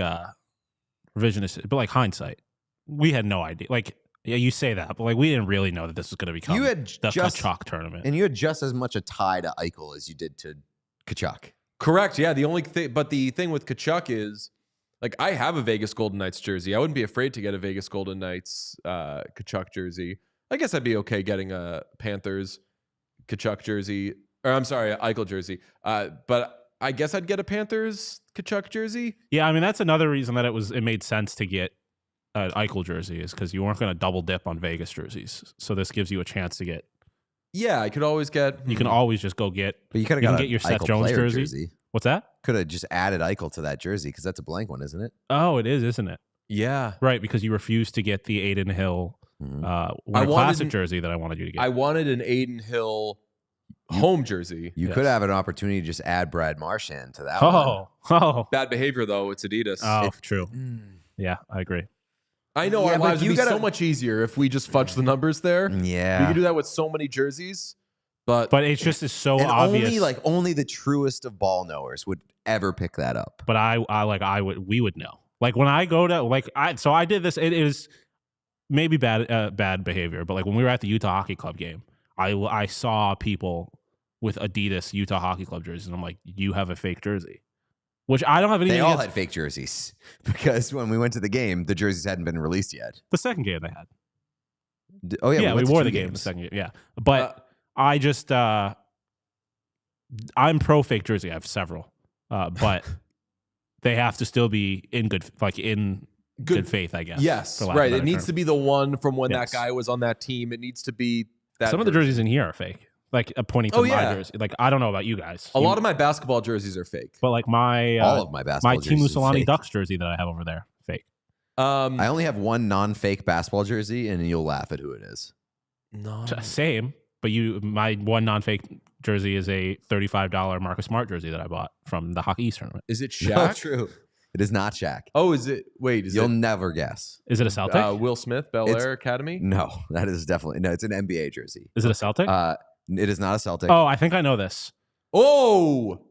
revisionist, but like hindsight, we had no idea. Like, yeah, you say that, but like we didn't really know that this was going to become You had the just Kachuk tournament. And you had just as much a tie to Eichel as you did to Kachuk. Correct. Yeah. The only thing, but the thing with Kachuk is, like, I have a Vegas Golden Knights jersey. I wouldn't be afraid to get a Vegas Golden Knights Kachuk jersey. I guess I'd be okay getting a Panthers Kachuk jersey, or I'm sorry, a Eichel jersey. But I guess I'd get a Panthers Kachuk jersey. Yeah, I mean that's another reason that it made sense to get an Eichel jersey is because you weren't going to double dip on Vegas jerseys. So this gives you a chance to get. Yeah, I could always get. You can always just go get. But you could have You got can a get your Seth Eichel Jones player jersey. What's that? Could have just added Eichel to that jersey because that's a blank one, isn't it? Oh, it is, isn't it? Yeah. Right, because you refused to get the Aiden Hill Winter wanted Classic an- jersey that I wanted you to get. I wanted an Aiden Hill home jersey. You Yes. could have an opportunity to just add Brad Marchand to that one. Oh, Bad behavior though. It's Adidas. true. Yeah, I agree. I know Yeah, our but lives would you be gotta- so much easier if we just fudge the numbers there. We Yeah. could do that with so many jerseys, but But it's just is so And obvious. only the truest of ball knowers would ever pick that up. But we would know. Like when I go to I did this. It is maybe bad behavior, but like when we were at the Utah Hockey Club game, I saw people with Adidas Utah Hockey Club jerseys, and I'm like, you have a fake jersey, which I don't have anything They all against. had fake jerseys because when we went to the game, the jerseys hadn't been released yet. The second game they had. Oh yeah, we went to wore two the game the games. second game. Yeah, but I just I'm pro fake jersey. I have several, but they have to still be in good faith, I guess. yes, for lack of a right. It better needs term. to be the one from when Yes. that guy was on that team. It needs to be that. Some of the version. jerseys in here are fake. Like pointing to Oh, my yeah. jersey. Like I don't know about you guys. A lot of my basketball jerseys are fake. but like my All of my basketball my Team jerseys are Musolani fake. Ducks jersey that I have over there, fake. I only have one non-fake basketball jersey, and you'll laugh at who it is. no. Same, but my one non-fake jersey is a $35 Marcus Smart jersey that I bought from the Hockey East tournament. Is it No, Shaq? true. It is not Shaq. Oh, is it? Wait, is You'll it never guess. Is it a Celtic? Will Smith, Bel It's- Air Academy? No, that is definitely no. It's an NBA jersey. Is it a Celtic? It is not a Celtic. Oh, I think I know this. Oh,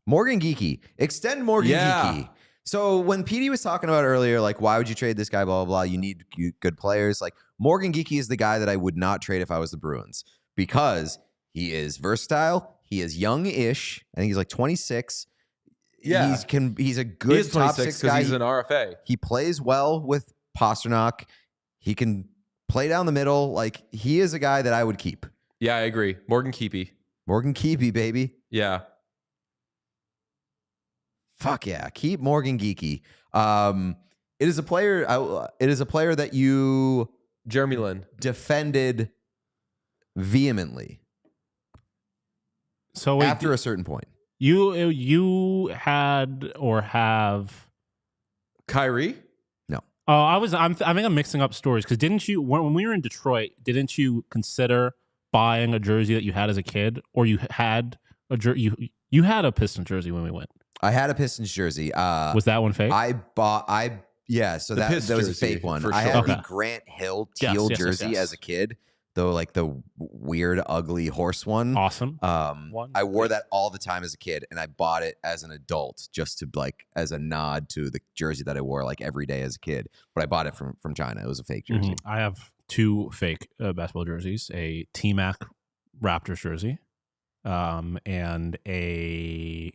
Morgan Geeky. Extend Morgan Yeah. Geeky. So when Petey was talking about earlier, like, why would you trade this guy, blah, blah, blah, you need good players. Like, Morgan Geeky is the guy that I would not trade if I was the Bruins because he is versatile. He is young-ish. I think he's like 26. Yeah. He's a he good is top 26 six because guy. he's an RFA. He plays well with Pasternak. He can play down the middle. Like, he is a guy that I would keep. Yeah, I agree. Morgan Keepy. Morgan Geeky, baby. Yeah. Fuck yeah. Keep Morgan Geeky. It is a player. It is a player that you Jeremy Lin. defended vehemently So wait, after a certain point. you had or have? Kyrie? Oh, I think I'm mixing up stories because didn't you when we were in Detroit? Didn't you consider buying a jersey that you had as a kid, or you had a you had a Pistons jersey when we went? I had a Pistons jersey. Was that one fake? Yeah, so The that was Pistons a fake jersey, one. for I sure. had the Okay. Grant Hill Yes, teal yes, yes, jersey yes. as a kid, though, like the weird, ugly horse one. Awesome. One. I wore that all the time as a kid, and I bought it as an adult just to as a nod to the jersey that I wore like every day as a kid. But I bought it from China. It was a fake jersey. I have 2 fake basketball jerseys: a T-Mac Raptors jersey, and a.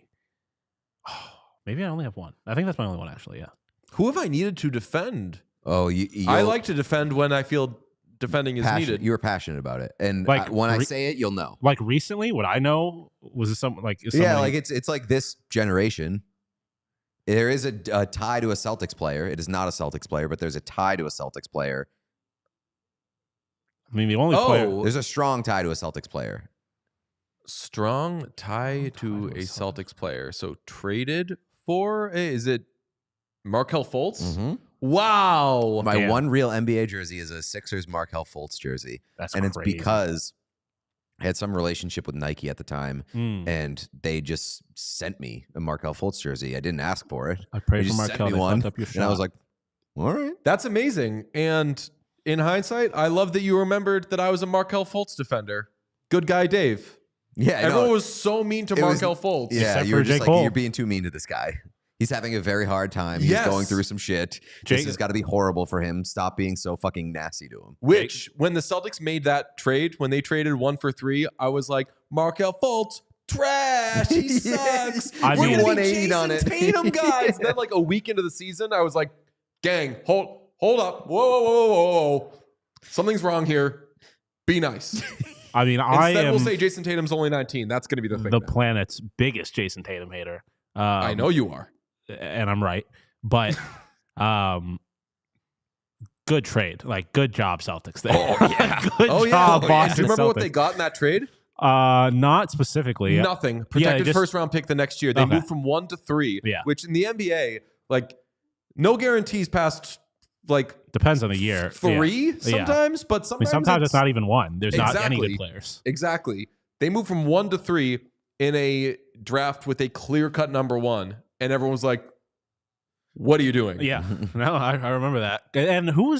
Maybe I only have one. I think that's my only one, actually. Yeah. Who have I needed to defend? Oh, I like to defend when I feel defending is needed. You were passionate about it, and Like, when I say it, you'll know. Like recently, would I know? Was it something like? Yeah, like it's like this generation. There is a tie to a Celtics player. It is not a Celtics player, but there's a tie to a Celtics player. I mean, the only Oh. player. There's a strong tie to a Celtics player. Strong tie to a Celtics player. So traded for, is it Markelle Fultz? Mm-hmm. Wow. My Damn. one real NBA jersey is a Sixers Markelle Fultz jersey, That's and it's crazy. because I had some relationship with Nike at the time, Mm. and they just sent me a Markelle Fultz jersey. I didn't ask for it. I pray They for just sent Markelle. me They one, fucked up your shot. and I was like, all right. That's amazing. And in hindsight, I love that you remembered that I was a Markelle Fultz defender. Good guy, Dave. Yeah, I know. Everyone was so mean to It was- Markelle Fultz. Yeah, Except you were for just J. like, Cole. you're being too mean to this guy. He's having a very hard time. He's Yes. going through some shit. Jake- This has got to be horrible for him. Stop being so fucking nasty to him. Which, when the Celtics made that trade, when they traded 1 for 3, I was like, Markelle Fultz, trash. He sucks. I We're mean- gonna be 180 on Jason it. Tatum, guys. Then, like a week into the season, I was like, gang, hold up. Whoa. Something's wrong here. Be nice. I mean, I Instead, am we'll say Jason Tatum's only 19. That's going to be the thing. the now. planet's biggest Jason Tatum hater. I know you are. And I'm right. But good trade. Like, good job, Celtics there. Oh, yeah. Good job, Do Boston you remember what Celtics. they got in that trade? Not specifically. Nothing. Protected just- first round pick the next year. They Okay. moved from 1 to 3, Yeah. which in the NBA, like, no guarantees past like Depends on the year. 3 Yeah. sometimes, but I mean, sometimes, sometimes it's not even 1. There's not any Exactly. good players. Exactly. They moved from 1 to 3 in a draft with a clear cut number 1, and everyone was like, "What are you doing?" Yeah. No, I remember that. And who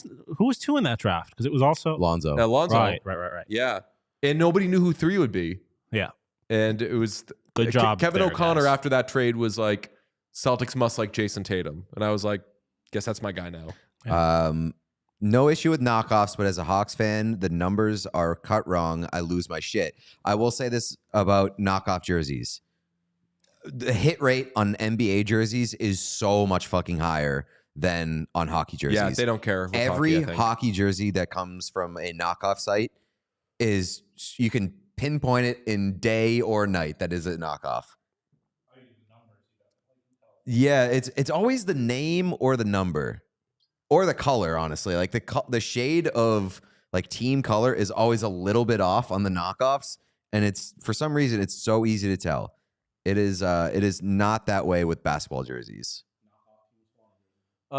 was 2 in that draft? Because it was also Lonzo. Alonzo. right. Yeah, and nobody knew who 3 would be. Yeah. And it was Good job, Kevin there, O'Connor guys. after that trade was like, "Celtics must like Jason Tatum," and I was like, "Guess that's my guy now." No issue with knockoffs, but as a Hawks fan, the numbers are cut wrong. I lose my shit. I will say this about knockoff jerseys. The hit rate on NBA jerseys is so much fucking higher than on hockey jerseys. Yeah, they don't care. with Every hockey, I think. hockey jersey that comes from a knockoff site is, you can pinpoint it in day or night. That is a knockoff. Yeah, it's always the name or the number or the color. Honestly, like the shade of like team color is always a little bit off on the knockoffs, and it's for some reason it's so easy to tell. It is not that way with basketball jerseys.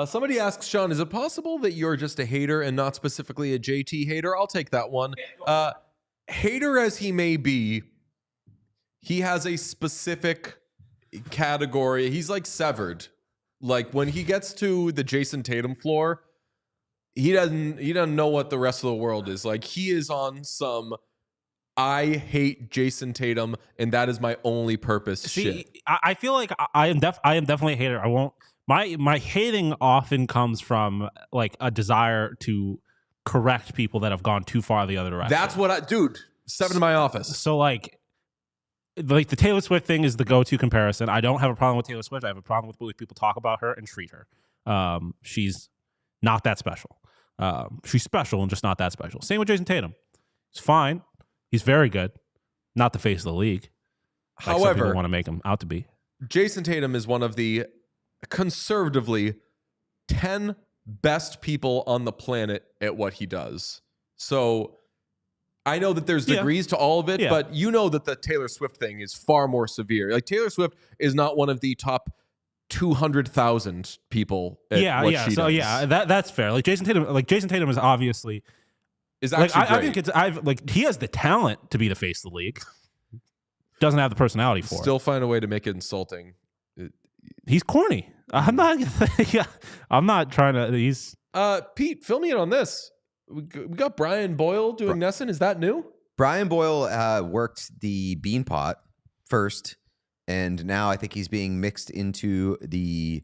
Somebody asks Sean, "Is it possible that you're just a hater and not specifically a JT hater?" I'll take that one. Hater as he may be, he has a specific category. He's like severed. Like when he gets to the Jason Tatum floor, he doesn't know what the rest of the world is. Like he is on some I hate Jason Tatum and that is my only purpose shit. I feel like I am definitely a hater. I won't. My hating often comes from like a desire to correct people that have gone too far the other direction. That's what dude, 7 to my office. So like the Taylor Swift thing is the go-to comparison. I don't have a problem with Taylor Swift. I have a problem with the way people talk about her and treat her. She's not that special. She's special and just not that special. Same with Jason Tatum. He's fine. He's very good. Not the face of the league. Like some However, people want to make him out to be. Jason Tatum is one of the conservatively 10 best people on the planet at what he does. So I know that there's degrees to all of it, but you know that the Taylor Swift thing is far more severe. Like Taylor Swift is not one of the top 200,000 people at what she so does. that's fair. Like Jason Tatum is obviously Is actually I think he has the talent to be the face of the league. Doesn't have the personality for it. Still find a way to make it insulting. He's corny. I'm not trying to. He's Pete, fill me in on this. We got Brian Boyle doing Nesson. Is that new? Brian Boyle worked the bean pot first, and now I think he's being mixed into the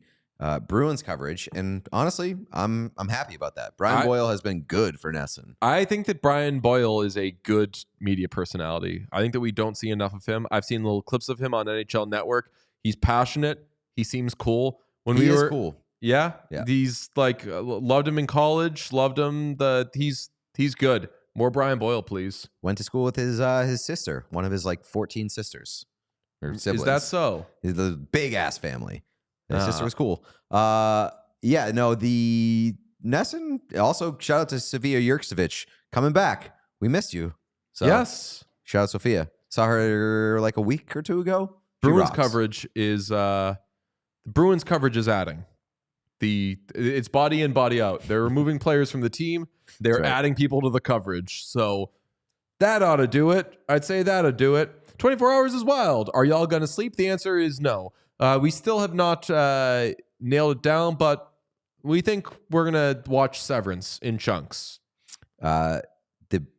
Bruins coverage. And honestly, I'm happy about that. Brian Boyle has been good for Nesson. I think that Brian Boyle is a good media personality. I think that we don't see enough of him. I've seen little clips of him on NHL Network. He's passionate. He seems cool. He is cool. Yeah. He's like loved him in college. Loved him. He's good. More Brian Boyle, please. Went to school with his sister, one of his like 14 sisters or siblings. Is that so? He's a big ass family. His sister was cool. The Nesson, also shout out to Sofia Jurkovic coming back. We missed you. So yes. Shout out Sofia. Saw her like a week or two ago. Bruins coverage is adding. It's body in, body out. They're removing players from the team. They're adding people to the coverage. So that ought to do it. I'd say that ought to do it. 24 hours is wild. Are y'all going to sleep? The answer is no. We still have not nailed it down, but we think we're going to watch Severance in chunks. The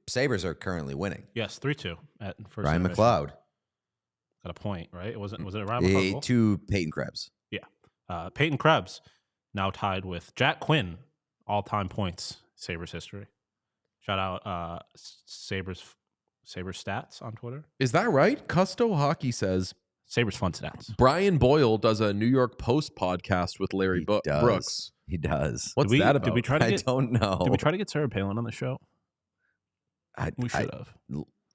Sabres are currently winning. Yes, 3-2 at first. Ryan McLeod. Got a point, right? Was it Ryan McLeod? To Peyton Krebs. Yeah. Peyton Krebs now tied with Jack Quinn, all-time points, Sabres history. Shout out Sabres stats on Twitter. Is that right? Custo Hockey says Sabres fun stats. Brian Boyle does a New York Post podcast with Larry Brooks. He does. What's that about? I don't know. Did we try to get Sarah Palin on the show? We should have.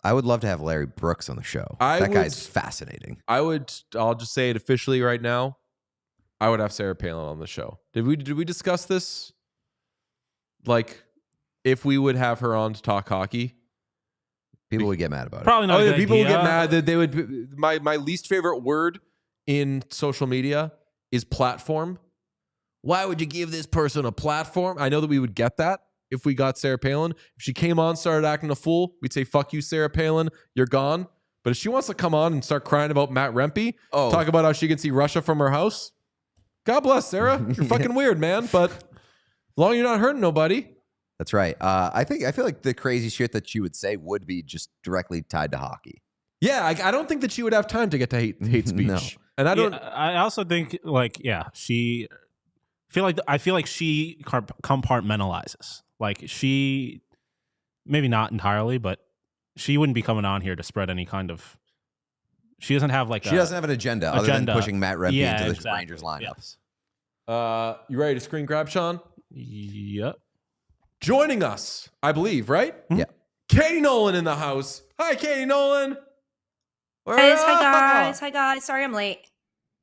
I would love to have Larry Brooks on the show. That guy's fascinating. I'll just say it officially right now. I would have Sarah Palin on the show. Did we discuss this? Like, if we would have her on to talk hockey? People would get mad about it. Probably not. People would get mad that they would. My least favorite word in social media is platform. Why would you give this person a platform? I know that we would get that if we got Sarah Palin. If she came on, started acting a fool, we'd say, fuck you, Sarah Palin, you're gone. But if she wants to come on and start crying about Matt Rempe, talk about how she can see Russia from her house, God bless, Sarah. You're fucking weird, man. But as long as you're not hurting nobody. That's right. I feel like the crazy shit that she would say would be just directly tied to hockey. Yeah, I don't think that she would have time to get to hate speech. No. And I don't. I also think she. I feel like she compartmentalizes. Like she, maybe not entirely, but she wouldn't be coming on here to spread any kind of. She doesn't have like. She doesn't have an agenda other than pushing Matt Rempe into the Rangers lineup. Yes. You ready to screen grab, Sean? Yep. Joining us, I believe, right? Yeah. Katie Nolan in the house. Hi, Katie Nolan. Hi guys. Sorry I'm late.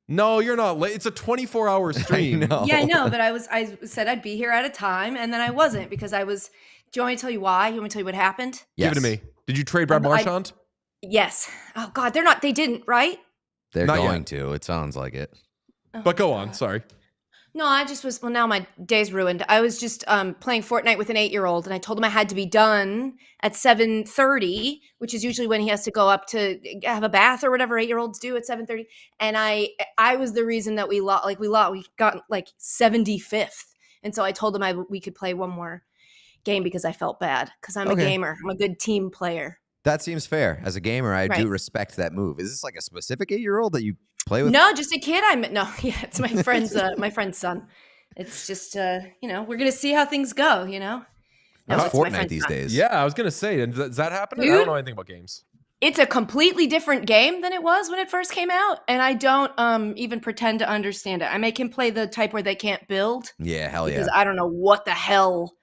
No, you're not late. It's a 24-hour stream. Yeah, I know, but I said I'd be here at a time, and then I wasn't because I was. Do you want me to tell you why? You want me to tell you what happened? Yes. Give it to me. Did you trade Brad Marchand? Yes. Oh God, they're not. They didn't, right? They're Not going yet. to. It sounds like it. But go on. Sorry. No, I just was. Well, now my day's ruined. I was just playing Fortnite with an 8-year-old, and I told him I had to be done at 7:30, which is usually when he has to go up to have a bath or whatever 8-year-olds do at 7:30. And I was the reason that we lost. We got like 75th, and so I told him we could play one more game because I felt bad because I'm a gamer. I'm a good team player. That seems fair. As a gamer, I do respect that move. Is this like a specific 8-year-old that you play with? No, just a kid. It's my friend's son. It's just we're gonna see how things go. No, How's Fortnite these days? Yeah, I was gonna say, does that happen? Dude, I don't know anything about games. It's a completely different game than it was when it first came out, and I don't even pretend to understand it. I make him play the type where they can't build. Yeah, hell yeah. Because I don't know what the hell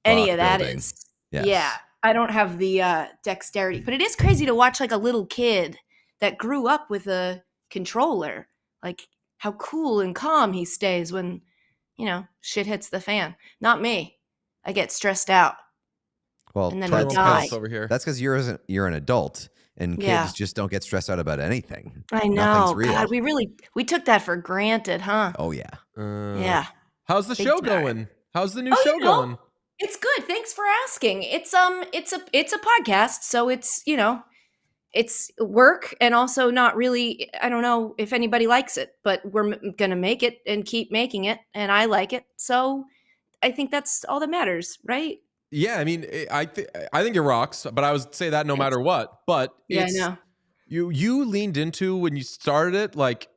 any of that building. is. Yes. Yeah, I don't have the dexterity, but it is crazy to watch like a little kid that grew up with a controller, like how cool and calm he stays when shit hits the fan. Not me. I get stressed out. Well, And then Try we to die. pass over here. that's because you're an adult, and kids Yeah. just don't get stressed out about anything. I Nothing's know. real. God, we took that for granted, huh? Oh yeah. Yeah. How's the Big show time. going? How's the new Oh, show you know, going? It's good. Thanks for asking. It's a podcast, so it's it's work and also not really. I don't know if anybody likes it, but we're gonna make it and keep making it, and I like it. So I think that's all that matters, right? Yeah, I mean, I think it rocks, but I would say that no matter what. But Yeah, I it's know. you leaned into when you started it, like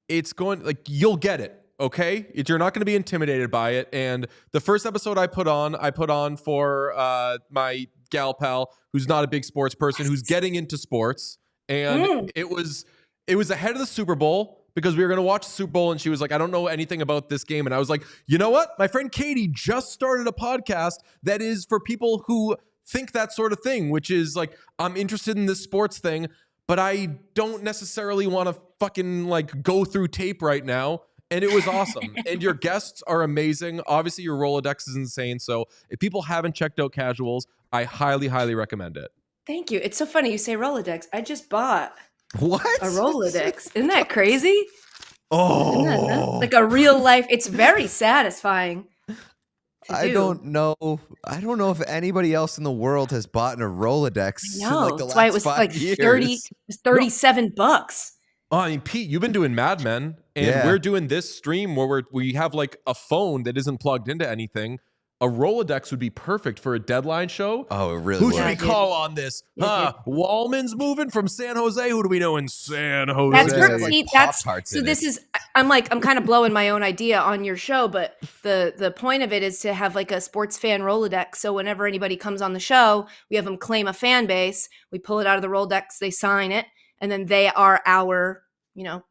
it's going, like you'll get it. Okay, you're not going to be intimidated by it. And the first episode I put on for my gal pal who's not a big sports person, who's getting into sports, and it was ahead of the Super Bowl because we were going to watch the Super Bowl, and she was like, I don't know anything about this game. And I was like, you know what? My friend Katie just started a podcast that is for people who think that sort of thing, which is like, I'm interested in this sports thing, but I don't necessarily want to fucking like go through tape right now. And it was awesome. And your guests are amazing. Obviously, your Rolodex is insane. So if people haven't checked out Casuals, I highly, highly recommend it. Thank you. It's so funny you say Rolodex. I just bought What? a Rolodex. Isn't that crazy? Isn't that nuts? Oh, Like a real life. It's very satisfying. I don't know if anybody else in the world has bought a Rolodex in No, like the that's last why it was 5 like years. 30. It was $37. Oh, I mean, Pete, you've been doing Mad Men, and Yeah. we're doing this stream where we have like a phone that isn't plugged into anything. A Rolodex would be perfect for a deadline show. Oh, it really Who would. should we Yeah, dude. call on this? Yeah, Walman's moving from San Jose. Who do we know in San Jose? That's There's, perfect. like, See, that's Pop-Tarts so. in This it. is. I'm kind of blowing my own idea on your show, but the point of it is to have like a sports fan Rolodex. So whenever anybody comes on the show, we have them claim a fan base. We pull it out of the Rolodex, they sign it, and then they are our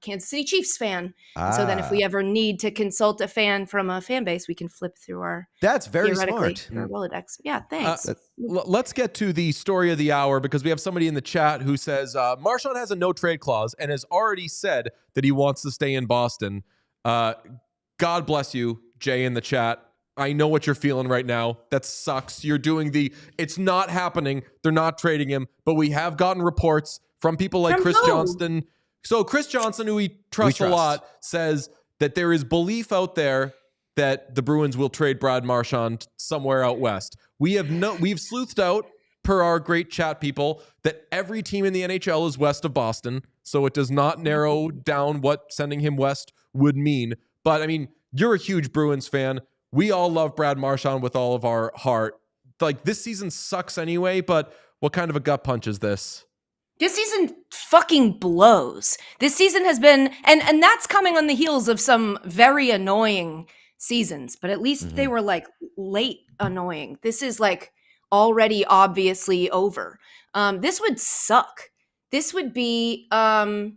Kansas City Chiefs fan. And so then if we ever need to consult a fan from a fan base, we can flip through our That's very theoretically smart. our Rolodex. Yeah, thanks. Let's get to the story of the hour because we have somebody in the chat who says Marchand has a no trade clause and has already said that he wants to stay in Boston. God bless you, Jay, in the chat. I know what you're feeling right now. That sucks. You're doing it's not happening. They're not trading him, but we have gotten reports from people like From Chris who? Johnston. So Chris Johnson, who we trust a lot, says that there is belief out there that the Bruins will trade Brad Marchand somewhere out west. We've sleuthed out, per our great chat people, that every team in the NHL is west of Boston. So it does not narrow down what sending him west would mean. But I mean, you're a huge Bruins fan. We all love Brad Marchand with all of our heart. Like, this season sucks anyway, but what kind of a gut punch is this? This season fucking blows. This season has been, and that's coming on the heels of some very annoying seasons, but at least they were like late annoying. This is like already obviously over. This would suck. This would be, I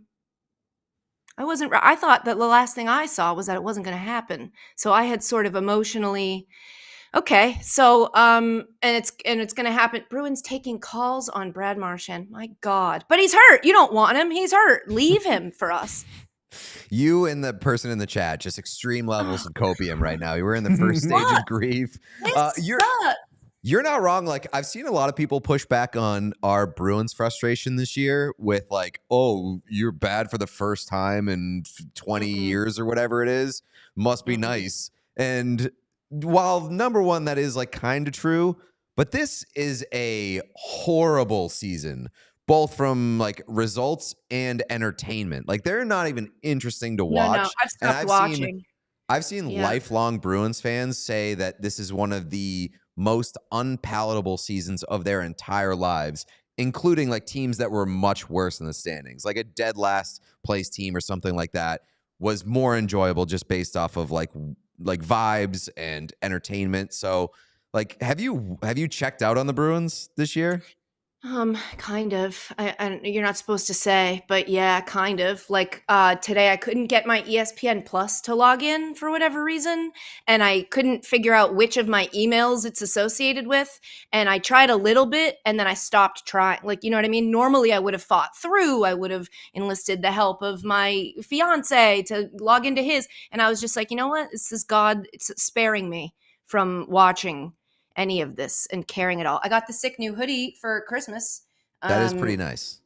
thought that the last thing I saw was that it wasn't going to happen. So I had sort of emotionally, okay, so and it's going to happen. Bruins taking calls on Brad Marchand. My God, but he's hurt. You don't want him. He's hurt. Leave him for us. You and the person in the chat, just extreme levels of copium right now. You were in the first stage of grief. You're not wrong. Like, I've seen a lot of people push back on our Bruins frustration this year with like, oh, you're bad for the first time in 20 years or whatever it is. Must be nice. And while number one, that is like kind of true, but this is a horrible season, both from like results and entertainment. Like, they're not even interesting to watch. No, I've stopped watching. I've seen lifelong Bruins fans say that this is one of the most unpalatable seasons of their entire lives, including like teams that were much worse in the standings. Like a dead last place team or something like that was more enjoyable just based off of like vibes and entertainment. So like, have you checked out on the Bruins this year? Kind of. You're not supposed to say, but yeah, kind of. Like today I couldn't get my ESPN Plus to log in for whatever reason, and I couldn't figure out which of my emails it's associated with, and I tried a little bit and then I stopped trying. Like, you know what I mean? Normally I would have fought through. I would have enlisted the help of my fiance to log into his, and I was just like, "You know what? This is God, it's sparing me from watching any of this and caring at all." I got the sick new hoodie for Christmas. That is pretty nice.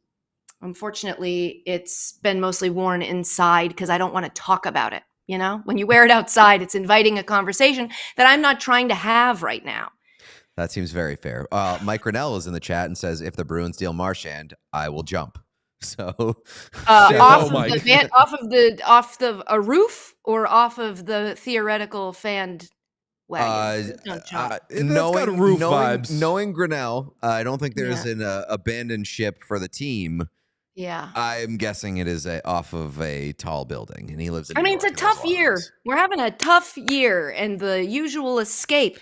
Unfortunately, it's been mostly worn inside because I don't want to talk about it. You know, when you wear it outside, it's inviting a conversation that I'm not trying to have right now. That seems very fair. Mike Grinnell is in the chat and says, if the Bruins deal Marchand, I will jump. So off the a roof or off of the theoretical fanned wagon. That's got roof vibes. Knowing Grinnell, I don't think there's an abandoned ship for the team. Yeah. I'm guessing it is off of a tall building, and he lives in I New mean, York, it's a tough year. We're having a tough year, and the usual escape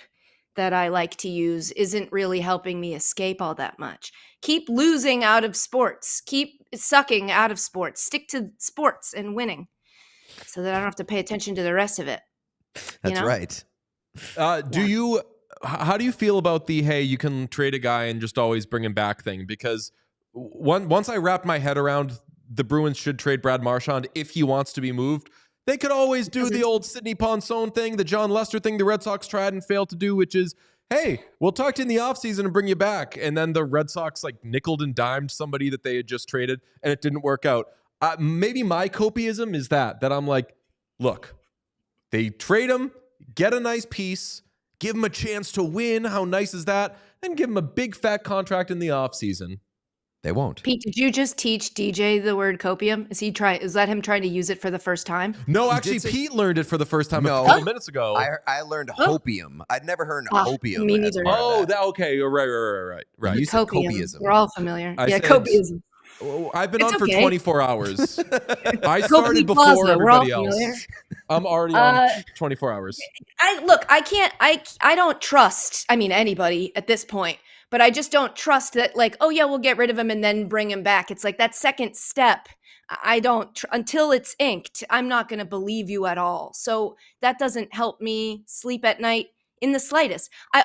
that I like to use isn't really helping me escape all that much. Keep losing out of sports. Keep sucking out of sports. Stick to sports and winning so that I don't have to pay attention to the rest of it. That's right. How do you feel about the, hey, you can trade a guy and just always bring him back thing? Because once I wrapped my head around the Bruins should trade Brad Marchand if he wants to be moved, they could always do the old Sidney Ponson thing, the John Lester thing the Red Sox tried and failed to do, which is, hey, we'll talk to you in the offseason and bring you back. And then the Red Sox like nickeled and dimed somebody that they had just traded, and it didn't work out. Maybe my copiism is that I'm like, look, they trade him, get a nice piece, give him a chance to win. How nice is that? Then give him a big fat contract in the offseason. They won't. Pete, did you just teach DJ the word copium? Is that him trying to use it for the first time? No, actually, Pete learned it for the first time a couple minutes ago. I learned hopium. I'd never heard hopium. Me neither. Okay. Right. You said copiism. We're all familiar. Said, copiism. I've been on for 24 hours. I started before Plaza. everybody else. I'm already on 24 hours. I don't trust, anybody at this point, but I just don't trust that, like, oh yeah, we'll get rid of him and then bring him back. It's like that second step. I don't, until it's inked, I'm not going to believe you at all. So that doesn't help me sleep at night in the slightest. I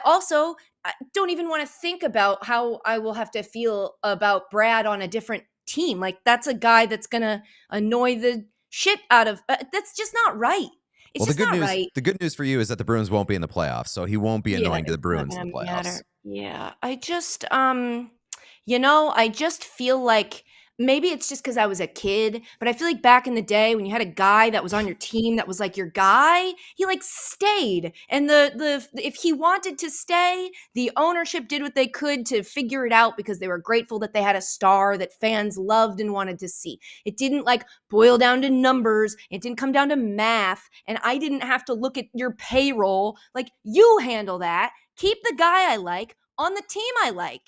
don't even want to think about how I will have to feel about Brad on a different team. Like, that's a guy that's going to annoy the shit out of, that's just not right. It's just not right. The good news for you is that the Bruins won't be in the playoffs, so he won't be annoying to the Bruins in the playoffs. Matter. Yeah, I just, I just feel like maybe it's just because I was a kid, but I feel like back in the day when you had a guy that was on your team that was like your guy, he like stayed. And if he wanted to stay, the ownership did what they could to figure it out because they were grateful that they had a star that fans loved and wanted to see. It didn't like boil down to numbers. It didn't come down to math. And I didn't have to look at your payroll. Like, you handle that. Keep the guy I like on the team I like.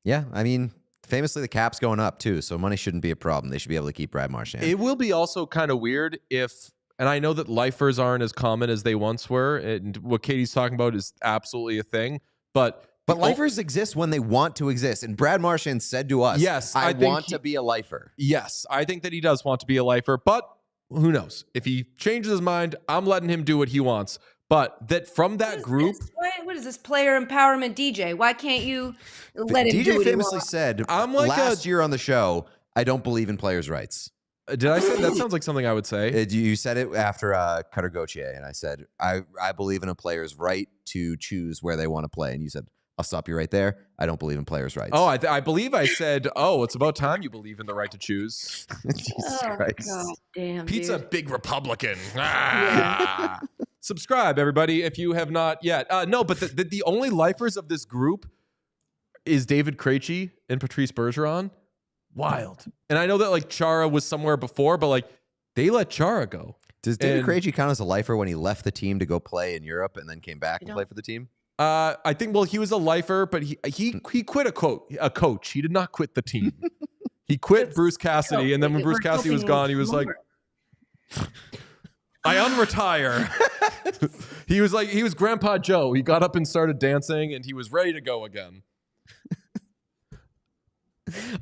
Yeah, famously, the cap's going up, too, so money shouldn't be a problem. They should be able to keep Brad Marchand. It will be also kind of weird if, and I know that lifers aren't as common as they once were, and what Katie's talking about is absolutely a thing, but lifers exist when they want to exist, and Brad Marchand said to us, yes, I want to be a lifer. Yes, I think that he does want to be a lifer, but who knows? If he changes his mind, I'm letting him do what he wants. But that from that group... What is this player empowerment DJ? Why can't you let him do what he famously wants? said last year on the show, I don't believe in players' rights. Did I say that? Sounds like something I would say. You said it after Cutter Gauthier, and I said, I believe in a player's right to choose where they want to play. And you said, I'll stop you right there. I don't believe in players' rights. Oh, I believe I said, it's about time you believe in the right to choose. Jesus Christ. God damn, Pete's dude. a big Republican. Yeah. Subscribe, everybody, if you have not yet. No, but the only lifers of this group is David Krejci and Patrice Bergeron. Wild. And I know that like Chara was somewhere before, but like they let Chara go. Does David Krejci count as a lifer when he left the team to go play in Europe and then came back and play for the team? I think, he was a lifer, but he quit a coach. He did not quit the team. He quit Bruce Cassidy, and then when Bruce Cassidy was gone, he was like, I unretire. He was Grandpa Joe. He got up and started dancing, and he was ready to go again.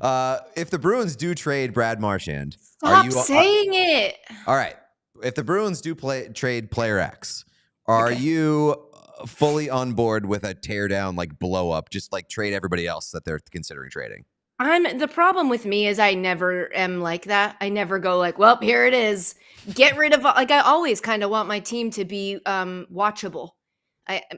If the Bruins do trade Brad Marchand, Stop saying it. All right. If the Bruins do trade player X, are you fully on board with a tear down, like blow up, just like trade everybody else that they're considering trading? The problem with me is I never am like that. I never go like, well, here it is. Get rid of, like, I always kind of want my team to be watchable.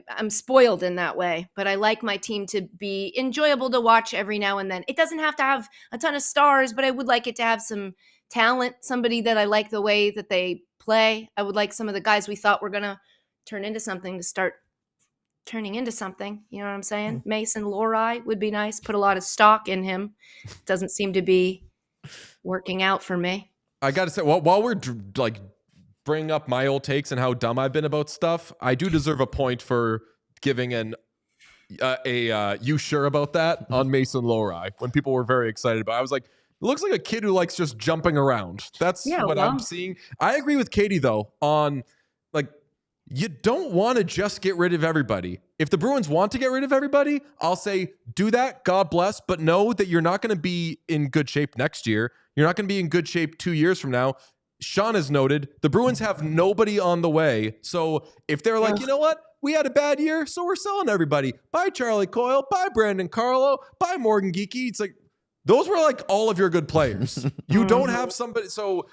I'm spoiled in that way, but I like my team to be enjoyable to watch every now and then. It doesn't have to have a ton of stars, but I would like it to have some talent, somebody that I like the way that they play. I would like some of the guys we thought were going to turn into something to start turning into something. You know what I'm saying? Mason Lohrei would be nice. Put a lot of stock in him. Doesn't seem to be working out for me. I got to say, while we're like bringing up my old takes and how dumb I've been about stuff, I do deserve a point for giving you sure about that on Mason Lohrei when people were very excited about it. I was like, it looks like a kid who likes just jumping around. That's what I'm seeing. I agree with Katie though on like, you don't want to just get rid of everybody. If the Bruins want to get rid of everybody, I'll say do that. God bless. But know that you're not going to be in good shape next year. You're not going to be in good shape 2 years from now. Sean has noted the Bruins have nobody on the way. So if they're like, you know what? We had a bad year, so we're selling everybody. Bye, Charlie Coyle. Bye, Brandon Carlo. Bye, Morgan Geekie. It's like, those were like all of your good players. You don't have somebody. So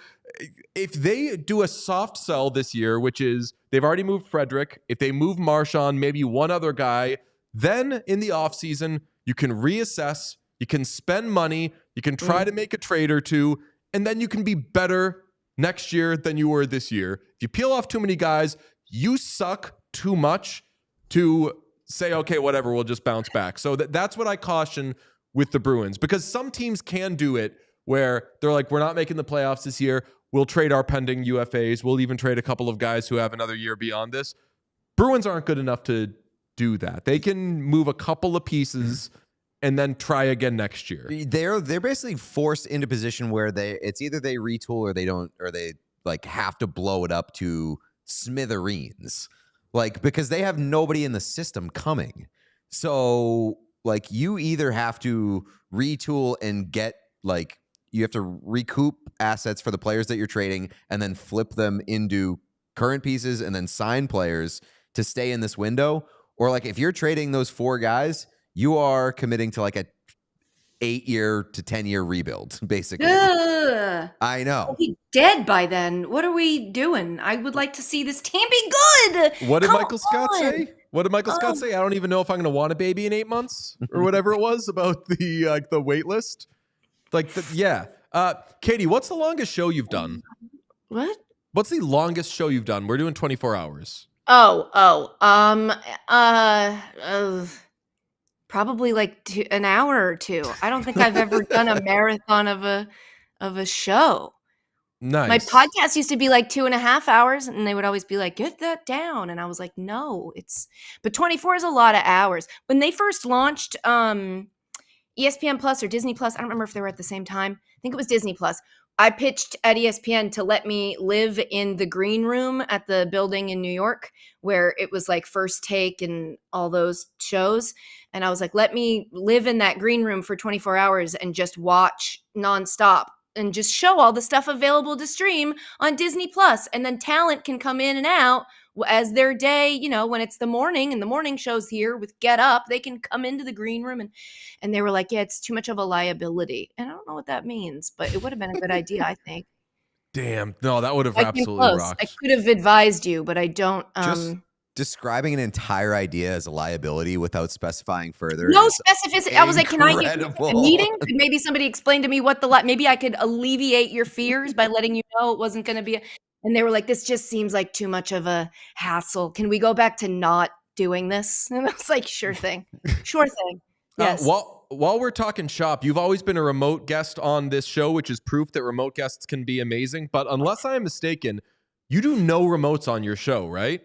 if they do a soft sell this year, which is they've already moved Frederick, if they move Marchand, maybe one other guy, then in the offseason, you can reassess, you can spend money, you can try to make a trade or two, and then you can be better next year than you were this year. If you peel off too many guys, you suck too much to say, okay, whatever, we'll just bounce back. So that's what I caution with the Bruins, because some teams can do it where they're like, we're not making the playoffs this year. We'll trade our pending UFAs. We'll even trade a couple of guys who have another year beyond this. Bruins aren't good enough to do that. They can move a couple of pieces and then try again next year. They're basically forced into position where it's either they retool or they don't, or they like have to blow it up to smithereens, like, because they have nobody in the system coming. So like you either have to retool and get like, you have to recoup assets for the players that you're trading and then flip them into current pieces and then sign players to stay in this window. Or like if you're trading those 4 guys, you are committing to like a 8-year to 10-year rebuild, basically. Ugh. I know. We'll be dead by then. What are we doing? I would like to see this team be good. What did Come Michael Scott on. say? What did Michael Scott say? I don't even know if I'm going to want a baby in 8 months or whatever it was about the like the wait list. Like, Katie, what's the longest show you've done? What? What's the longest show you've done? We're doing 24 hours. Probably like an hour or 2. I don't think I've ever done a marathon of a show. Nice. My podcast used to be like 2.5 hours, and they would always be like, "Get that down," and I was like, "No, but 24 is a lot of hours." When they first launched, ESPN Plus or Disney Plus, I don't remember if they were at the same time. I think it was Disney Plus. I pitched at ESPN to let me live in the green room at the building in New York where it was like First Take and all those shows. And I was like, let me live in that green room for 24 hours and just watch nonstop and just show all the stuff available to stream on Disney Plus. And then talent can come in and out as their day, when it's the morning and the morning shows here with Get Up, they can come into the green room and they were like, yeah, it's too much of a liability. And I don't know what that means, but it would have been a good idea, I think. Damn. No, that would have absolutely rocked. I could have advised you, but I don't. Just describing an entire idea as a liability without specifying further. No specificity. I was like, can I get incredible. a meeting? Could maybe somebody explain to me what maybe I could alleviate your fears by letting you know it wasn't going to be. And they were like, this just seems like too much of a hassle. Can we go back to not doing this? And I was like, sure thing. Sure thing. Yes. While we're talking shop, you've always been a remote guest on this show, which is proof that remote guests can be amazing. But unless I am mistaken, you do no remotes on your show, right?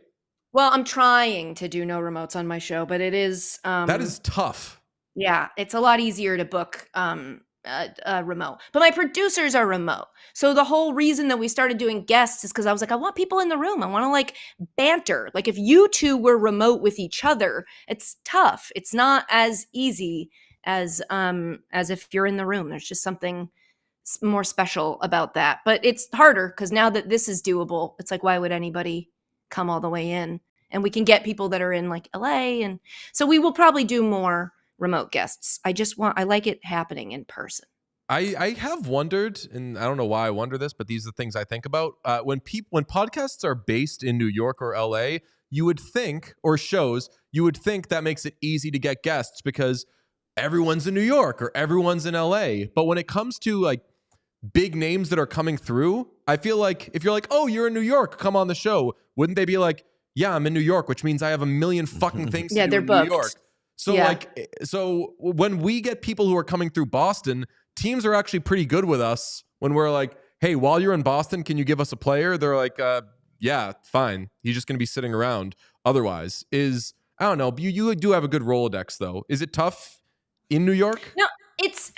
Well, I'm trying to do no remotes on my show, but it is that is tough. Yeah, it's a lot easier to book remote. But my producers are remote. So the whole reason that we started doing guests is because I was like, I want people in the room. I want to like banter. Like if you two were remote with each other, it's tough. It's not as easy as if you're in the room. There's just something more special about that. But it's harder because now that this is doable, it's like, why would anybody come all the way in? And we can get people that are in like LA. And so we will probably do more remote guests. I like it happening in person. I have wondered, and I don't know why I wonder this, but these are the things I think about. When podcasts are based in New York or LA, you would think, or shows, you would think that makes it easy to get guests because everyone's in New York or everyone's in LA. But when it comes to like big names that are coming through, I feel like if you're like, oh, you're in New York, come on the show, wouldn't they be like, yeah, I'm in New York, which means I have a million fucking things to do they're in booked. New York. So so when we get people who are coming through Boston, teams are actually pretty good with us when we're like, hey, while you're in Boston, can you give us a player? They're like, yeah, fine. He's just going to be sitting around. Otherwise, I don't know. You do have a good Rolodex, though. Is it tough in New York? No, it's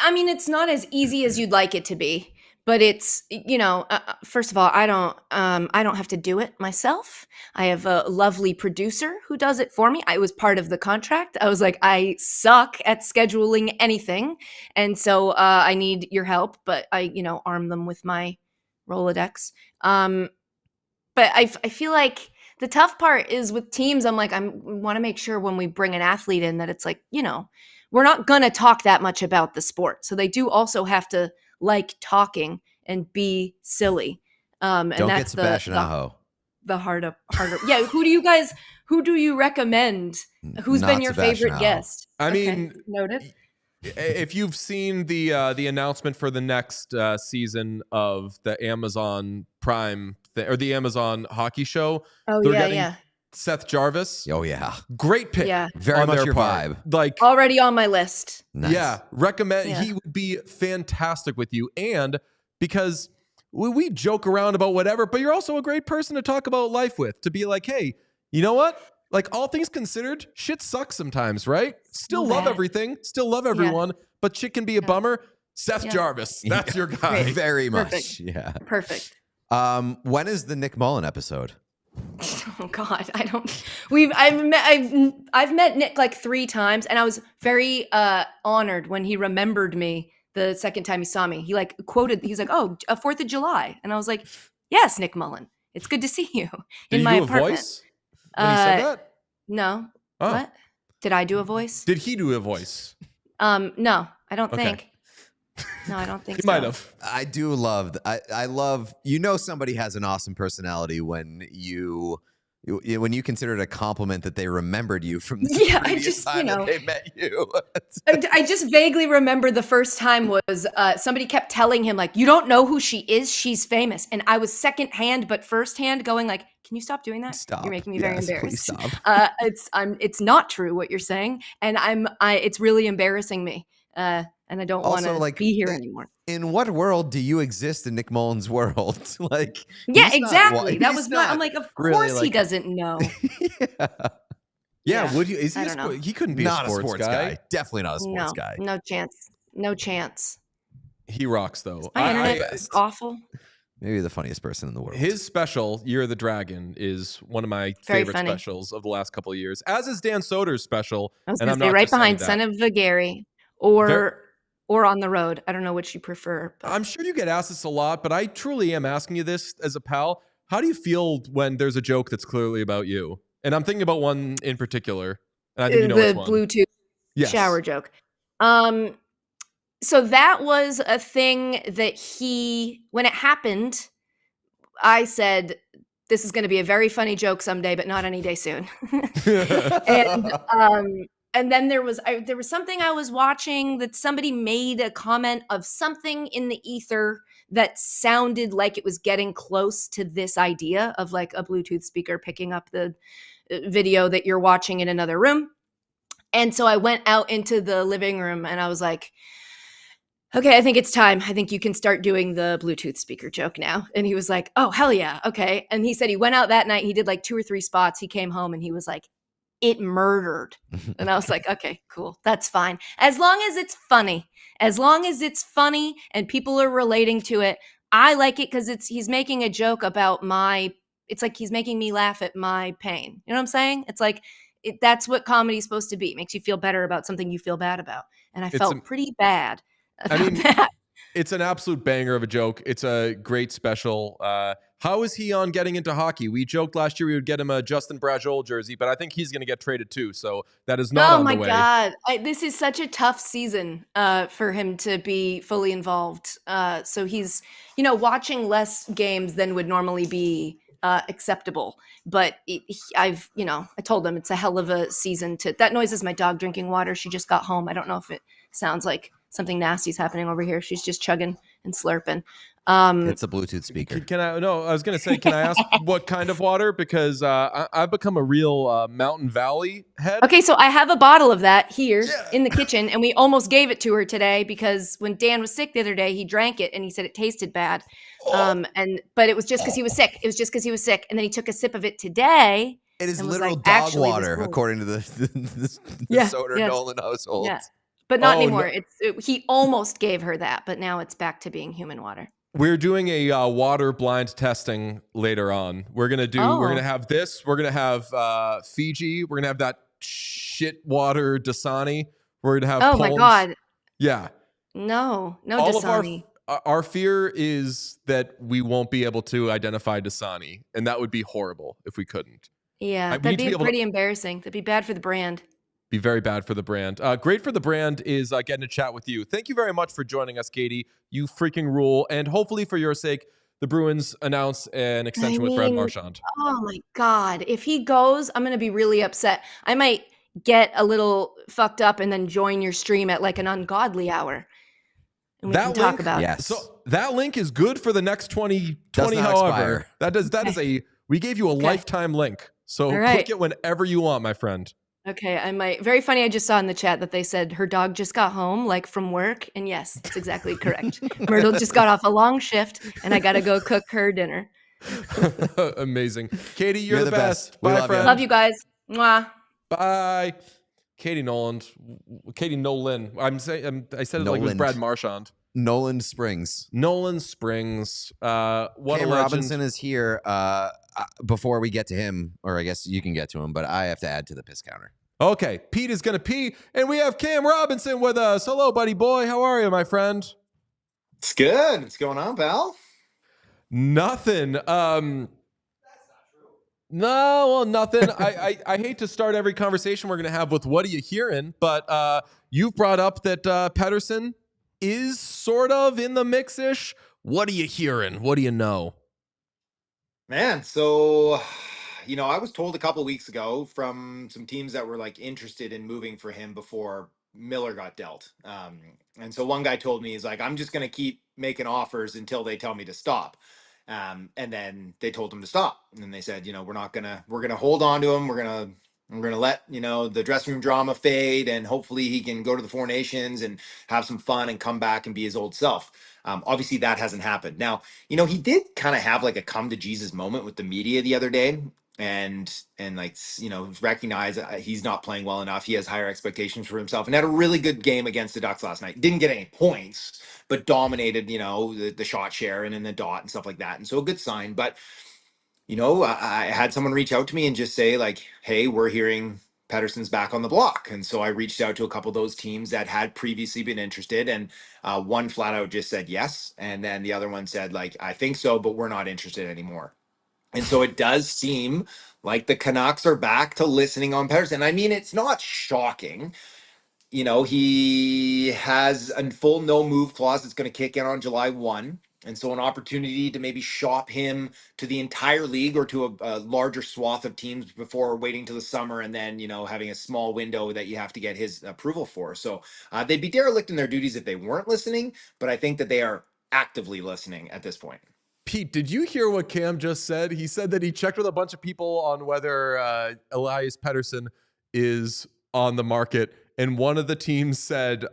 not as easy as you'd like it to be, but it's, first of all, I don't have to do it myself. I have a lovely producer who does it for me. I was part of the contract. I was like, I suck at scheduling anything. And so I need your help, but I, arm them with my Rolodex. But I feel like the tough part is with teams, I'm like, I want to make sure when we bring an athlete in that it's like, we're not going to talk that much about the sport. So they do also have to like talking and be silly. And Don't that's get Sebastian Aho. the harder. Yeah. Who do you recommend? Who's Not been your Sebastian favorite Aho. guest? I mean, noted. If you've seen the announcement for the next season of the Amazon Prime or the Amazon hockey show, Oh, they're yeah, getting Seth Jarvis. Oh yeah, Great pick. Yeah. very on much their your part. vibe. Like, Already on my list. Nice. yeah, recommend. Yeah. He would be fantastic with you, and because we joke around about whatever, but you're also a great person to talk about life with. To be like, hey, you know what? Like, all things considered, shit sucks sometimes, right? Still So love bad. everything, still love everyone, but shit can be a bummer. Seth Jarvis, that's your guy. Great. Very much. Perfect. Yeah. Perfect. When is the Nick Mullen episode? Oh God, I don't. I've met Nick like 3 times, and I was very honored when he remembered me the second time he saw me. He like quoted. He's like, "Oh, 4th of July," and I was like, "Yes, Nick Mullen. It's good to see you Did in you my do a apartment." voice when he said that? No. Oh. What? Did I do a voice? Did he do a voice? No, I don't Okay. think. No, I don't think He so. might have. I do love. I love. Somebody has an awesome personality when you consider it a compliment that they remembered you from the Yeah, I previous just, time that they met you. I just vaguely remember the first time was somebody kept telling him like, you don't know who she is, she's famous, and I was secondhand but firsthand going like, can you stop doing that? Stop. You're making me very Yes, embarrassed. please stop. It's not true what you're saying, and it's really embarrassing me, and I don't want Also, to like, be here anymore. In what world do you exist in Nick Mullen's world? Like, Yeah, he's not exactly. That he's was my. I'm not like, of really, course he like- doesn't know. Yeah, Yeah, would you? Is he I a don't know. sport? He couldn't be not a sports guy. Definitely not a sports No, guy. no chance. No chance. He rocks though. My internet I- is awful. Maybe the funniest person in the world. His special, Year of the Dragon, is one of my Very favorite funny. specials of the last couple of years. As is Dan Soder's special. I was and going I'm to say not right just saying behind that. Son of Vagary or On the Road. I don't know which you prefer. But I'm sure you get asked this a lot, but I truly am asking you this as a pal. How do you feel when there's a joke that's clearly about you? And I'm thinking about one in particular, and I think you know the which one. Bluetooth Yes. shower joke. So that was a thing that when it happened, I said, this is going to be a very funny joke someday, but not any day soon. And then there was something I was watching that somebody made a comment of something in the ether that sounded like it was getting close to this idea of like a Bluetooth speaker picking up the video that you're watching in another room. And so I went out into the living room and I was like, okay, I think it's time. I think you can start doing the Bluetooth speaker joke now. And he was like, oh, hell yeah. Okay. And he said he went out that night. He did like 2 or 3 spots. He came home and he was like, it murdered. And I was like, okay, cool. That's fine. As long as it's funny. As long as it's funny and people are relating to it. I like it because he's making a joke about it's like he's making me laugh at my pain. You know what I'm saying? It's like, that's what comedy's supposed to be. It makes you feel better about something you feel bad about. And I felt pretty bad about that. It's an absolute banger of a joke. It's a great special. How is he on getting into hockey? We joked last year we would get him a Justin Brageau jersey, but I think he's going to get traded too. So that is not on the way. Oh my God. This is such a tough season for him to be fully involved. So he's, watching less games than would normally be acceptable. But I told him it's a hell of a season that noise is my dog drinking water. She just got home. I don't know if it sounds like something nasty's happening over here. She's just chugging and slurping. It's a Bluetooth speaker. I was going to say, can I ask what kind of water? Because I've become a real Mountain Valley head. Okay, so I have a bottle of that here in the kitchen, and we almost gave it to her today because when Dan was sick the other day, he drank it and he said it tasted bad. But it was just because he was sick. It was just because he was sick, and then he took a sip of it today. It is literal dog water, according to the Soder Nolan household. Yeah. But not anymore. No. He almost gave her that, but now it's back to being human water. We're doing a water blind testing later on. We're gonna have this. We're gonna have Fiji. We're gonna have that shit water Dasani. We're gonna have. Oh my God. Yeah. No Dasani. Our fear is that we won't be able to identify Dasani, and that would be horrible if we couldn't. Yeah, that'd be pretty embarrassing. That'd be bad for the brand. Be very bad for the brand. Great for the brand is getting to chat with you. Thank you very much for joining us, Katie. You freaking rule. And hopefully for your sake, the Bruins announce an extension with Brad Marchand. Oh my God. If he goes, I'm going to be really upset. I might get a little fucked up and then join your stream at like an ungodly hour. And we can talk about it. So that link is good for the next 20 however. Expire. We gave you a lifetime link. So click it whenever you want, my friend. Okay, I might. Very funny. I just saw in the chat that they said her dog just got home, like from work, and yes, that's exactly correct. Myrtle just got off a long shift, and I got to go cook her dinner. Amazing, Katie. You're the best. Bye, friend. Love you guys. Mwah. Bye, Katie Nolan. Katie Nolan. I said it like it was Brad Marchand. Nolan Springs. What Cam a legend. Robinson is here. Before we get to him, or I guess you can get to him, but I have to add to the piss counter. Okay, Pete is going to pee, and we have Cam Robinson with us. Hello, buddy boy. How are you, my friend? It's good. What's going on, pal? Nothing. That's not true. No, well, nothing. I hate to start every conversation we're going to have with what are you hearing, but you've brought up that Pettersson is sort of in the mix-ish. What are you hearing? What do you know? Man, so, I was told a couple weeks ago from some teams that were like interested in moving for him before Miller got dealt. And so one guy told me, he's like, I'm just going to keep making offers until they tell me to stop. And then they told him to stop. And then they said, we're going to hold on to him. We're going to let, the dressing room drama fade, and hopefully he can go to the Four Nations and have some fun and come back and be his old self. Obviously that hasn't happened. Now, he did kind of have like a come to Jesus moment with the media the other day, and like, recognize he's not playing well enough. He has higher expectations for himself, and had a really good game against the Ducks last night. Didn't get any points, but dominated, the shot share and in the dot and stuff like that. And so a good sign. But, I had someone reach out to me and just say like, hey, we're hearing Pettersson's back on the block. And so I reached out to a couple of those teams that had previously been interested, and one flat out just said yes. And then the other one said like, I think so, but we're not interested anymore. And so it does seem like the Canucks are back to listening on Pettersson. I mean, it's not shocking. He has a full no move clause that's going to kick in on July 1. And so an opportunity to maybe shop him to the entire league or to a larger swath of teams before waiting till the summer, and then, having a small window that you have to get his approval for. So they'd be derelict in their duties if they weren't listening, but I think that they are actively listening at this point. Pete, did you hear what Cam just said? He said that he checked with a bunch of people on whether Elias Pettersson is on the market, and one of the teams said,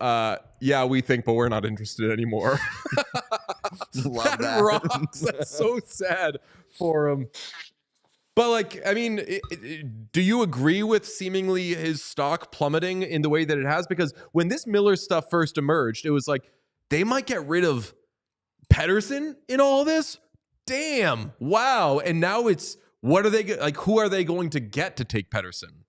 yeah, we think, but we're not interested anymore. Love that. Rocks. That's so sad for him. But like, I mean, do you agree with seemingly his stock plummeting in the way that it has? Because when this Miller stuff first emerged, it was like, they might get rid of Pettersson in all this? Damn. Wow. And now it's, what are they, like, who are they going to get to take Pettersson?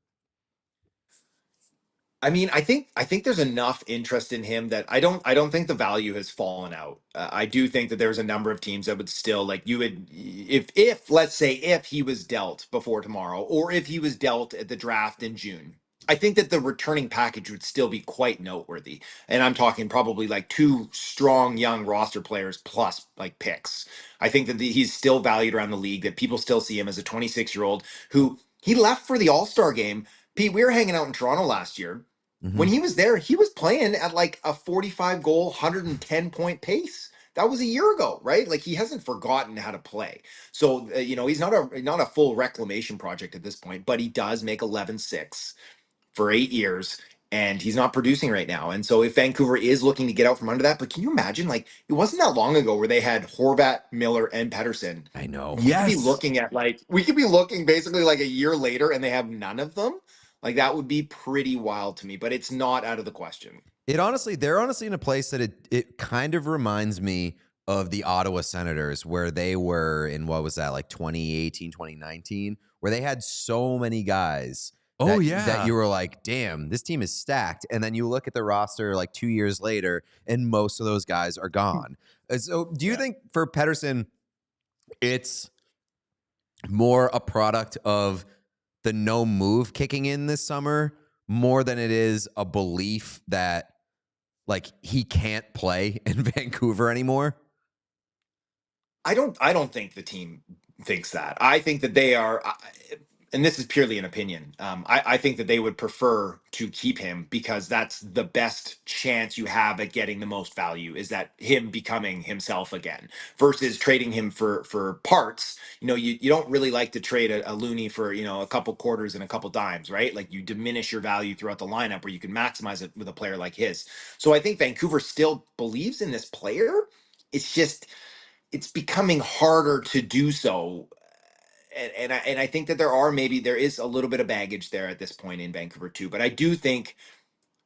I mean, I think there's enough interest in him that I don't think the value has fallen out. I do think that there's a number of teams that would still like you would if let's say if he was dealt before tomorrow or if he was dealt at the draft in June. I think that the returning package would still be quite noteworthy. And I'm talking probably like two strong young roster players plus like picks. I think that he's still valued around the league, that people still see him as a 26-year-old who he left for the All-Star game. Pete, we were hanging out in Toronto last year. When he was there, he was playing at like a 45 goal, 110 point pace. That was a year ago, right? Like he hasn't forgotten how to play. So, he's not a full reclamation project at this point, but he does make 11.6 for 8 years and he's not producing right now. And so if Vancouver is looking to get out from under that, but can you imagine, like, it wasn't that long ago where they had Horvat, Miller, and Pettersson. I know. We could be looking at we could be looking basically like a year later and they have none of them. Like that would be pretty wild to me, but it's not out of the question. They're honestly in a place that it kind of reminds me of the Ottawa Senators, where they were in, what was that, like 2018, 2019, where they had so many guys. That you were like, damn, this team is stacked. And then you look at the roster like 2 years later, and most of those guys are gone. So do you think for Pettersson, it's more a product of the no move kicking in this summer more than it is a belief that like he can't play in Vancouver anymore? I don't think the team thinks that. I think that they are, and this is purely an opinion. I think that they would prefer to keep him because that's the best chance you have at getting the most value, is that him becoming himself again versus trading him for parts. You don't really like to trade a loony for, a couple quarters and a couple dimes, right? Like you diminish your value throughout the lineup where you can maximize it with a player like his. So I think Vancouver still believes in this player. It's just, it's becoming harder to do so. And I think that there is a little bit of baggage there at this point in Vancouver too. But I do think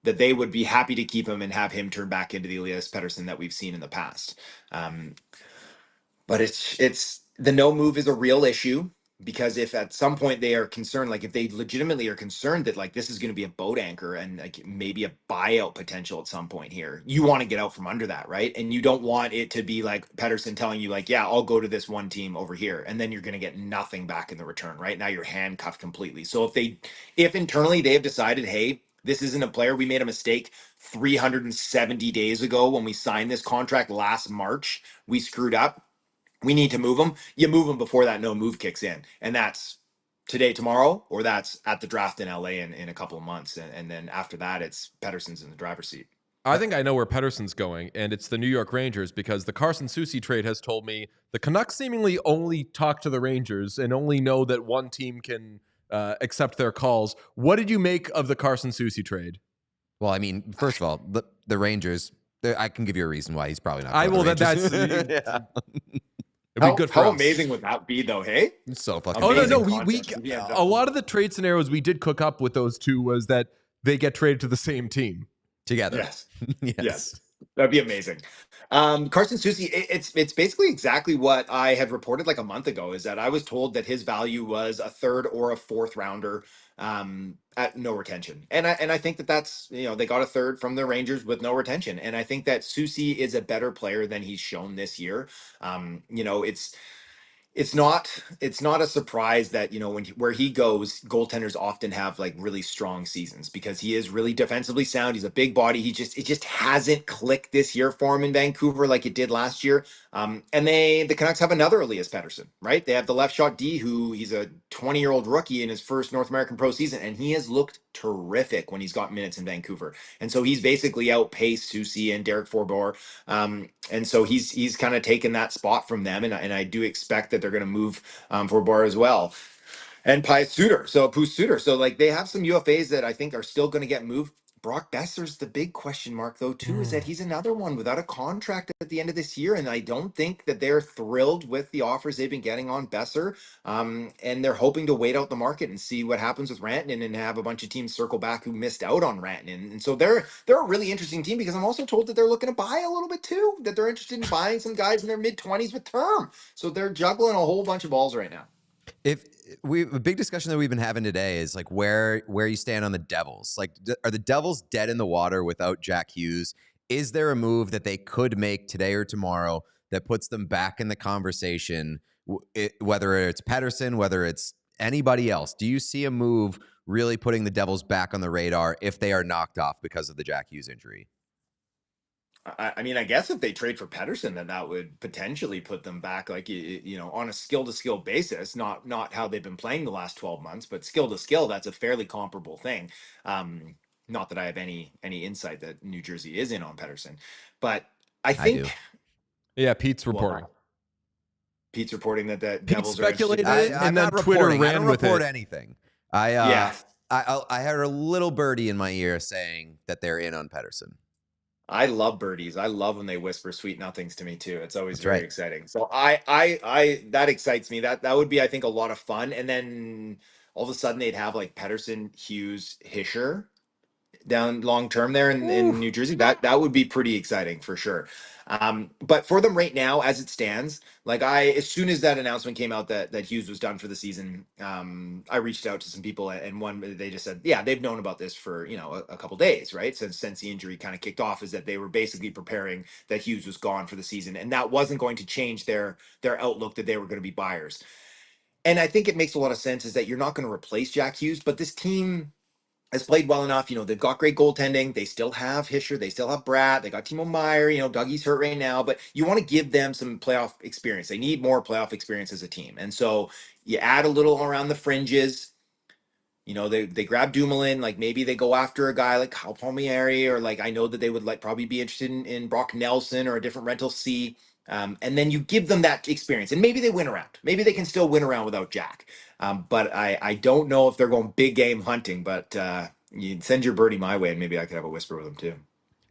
that they would be happy to keep him and have him turn back into the Elias Pettersson that we've seen in the past. But it's the no move is a real issue, because if at some point they are concerned, like if they legitimately are concerned that like this is going to be a boat anchor and like maybe a buyout potential at some point here, you want to get out from under that, right? And you don't want it to be like Pettersson telling you like, yeah, I'll go to this one team over here, and then you're going to get nothing back in the return, right? Now you're handcuffed completely. So if internally they have decided, hey, this isn't a player, we made a mistake 370 days ago when we signed this contract last March, we screwed up, we need to move them. You move them before that no move kicks in. And that's today, tomorrow, or that's at the draft in LA in a couple of months. And then after that, it's Pettersson's in the driver's seat. I think I know where Pettersson's going, and it's the New York Rangers, because the Carson Soucy trade has told me the Canucks seemingly only talk to the Rangers and only know that one team can accept their calls. What did you make of the Carson Soucy trade? Well, I mean, first of all, the Rangers, I can give you a reason why he's probably not. I will. That's Yeah. It'd be good for how us. amazing would that be, though? Hey, It's so fucking. Oh no, Amazing no. We concept. Yeah, a lot of the trade scenarios we did cook up with those two was that they get traded to the same team. together. yes, Yes. yes, that'd be amazing. Carson Soucy, it's basically exactly what I had reported like a month ago. Is that I was told that his value was a third or a fourth rounder at no retention, and I think that's they got a third from the Rangers with no retention, and I think that Soucy is a better player than he's shown this year. It's not a surprise that where he goes, goaltenders often have like really strong seasons because he is really defensively sound. He's a big body. It just hasn't clicked this year for him in Vancouver like it did last year. And the Canucks have another Elias Pettersson, right? They have the left shot D, who he's a 20-year-old rookie in his first North American pro season, and he has looked terrific when he's got minutes in Vancouver. And so he's basically outpaced Soucy and Derek Forbort. And so he's kind of taken that spot from them, and I do expect that they're going to move Forbort as well. And Pius Suter. So like they have some UFAs that I think are still going to get moved. Brock Besser's the big question mark though too, is that he's another one without a contract at the end of this year, and I don't think that they're thrilled with the offers they've been getting on Besser. And they're hoping to wait out the market and see what happens with Rantanen and have a bunch of teams circle back who missed out on Rantanen. And so they're a really interesting team, because I'm also told that they're looking to buy a little bit too, that they're interested in buying some guys in their mid-20s with term. So they're juggling a whole bunch of balls right now. A big discussion that we've been having today is like where you stand on the Devils. Like, are the Devils dead in the water without Jack Hughes? Is there a move that they could make today or tomorrow that puts them back in the conversation, whether it's Pettersson, whether it's anybody else? Do you see a move really putting the Devils back on the radar if they are knocked off because of the Jack Hughes injury? I mean, I guess if they trade for Pettersson, then that would potentially put them back, like, on a skill to skill basis, not how they've been playing the last 12 months, but skill to skill. That's a fairly comparable thing. Not that I have any insight that New Jersey is in on Pettersson, but I think. do. Yeah, Pete's reporting. Pete's reporting that the Pete Devils speculated are it, and then Twitter ran I don't with report it. anything. I heard a little birdie in my ear saying that they're in on Pettersson. I love birdies. I love when they whisper sweet nothings to me too. It's always That's very right. exciting. So I that excites me. That would be, I think, a lot of fun. And then all of a sudden they'd have like Pettersson, Hughes, Hischer down long term there in New Jersey. That would be pretty exciting for sure. But for them right now, as it stands, like as soon as that announcement came out that Hughes was done for the season, I reached out to some people, and they just said, yeah, they've known about this for a couple days, right? Since the injury kind of kicked off, is that they were basically preparing that Hughes was gone for the season, and that wasn't going to change their outlook that they were going to be buyers. And I think it makes a lot of sense is that you're not going to replace Jack Hughes, but this team has played well enough. They've got great goaltending. They still have Hischer. They still have Bratt. They got Timo Meier. Dougie's hurt right now, but you want to give them some playoff experience. They need more playoff experience as a team. And so you add a little around the fringes. They grab Dumoulin. Like maybe they go after a guy like Kyle Palmieri, or like I know that they would like probably be interested in Brock Nelson or a different rental C. And then you give them that experience, and maybe they win around. Maybe they can still win around without Jack. But I don't know if they're going big game hunting. But you send your birdie my way, and maybe I could have a whisper with them too.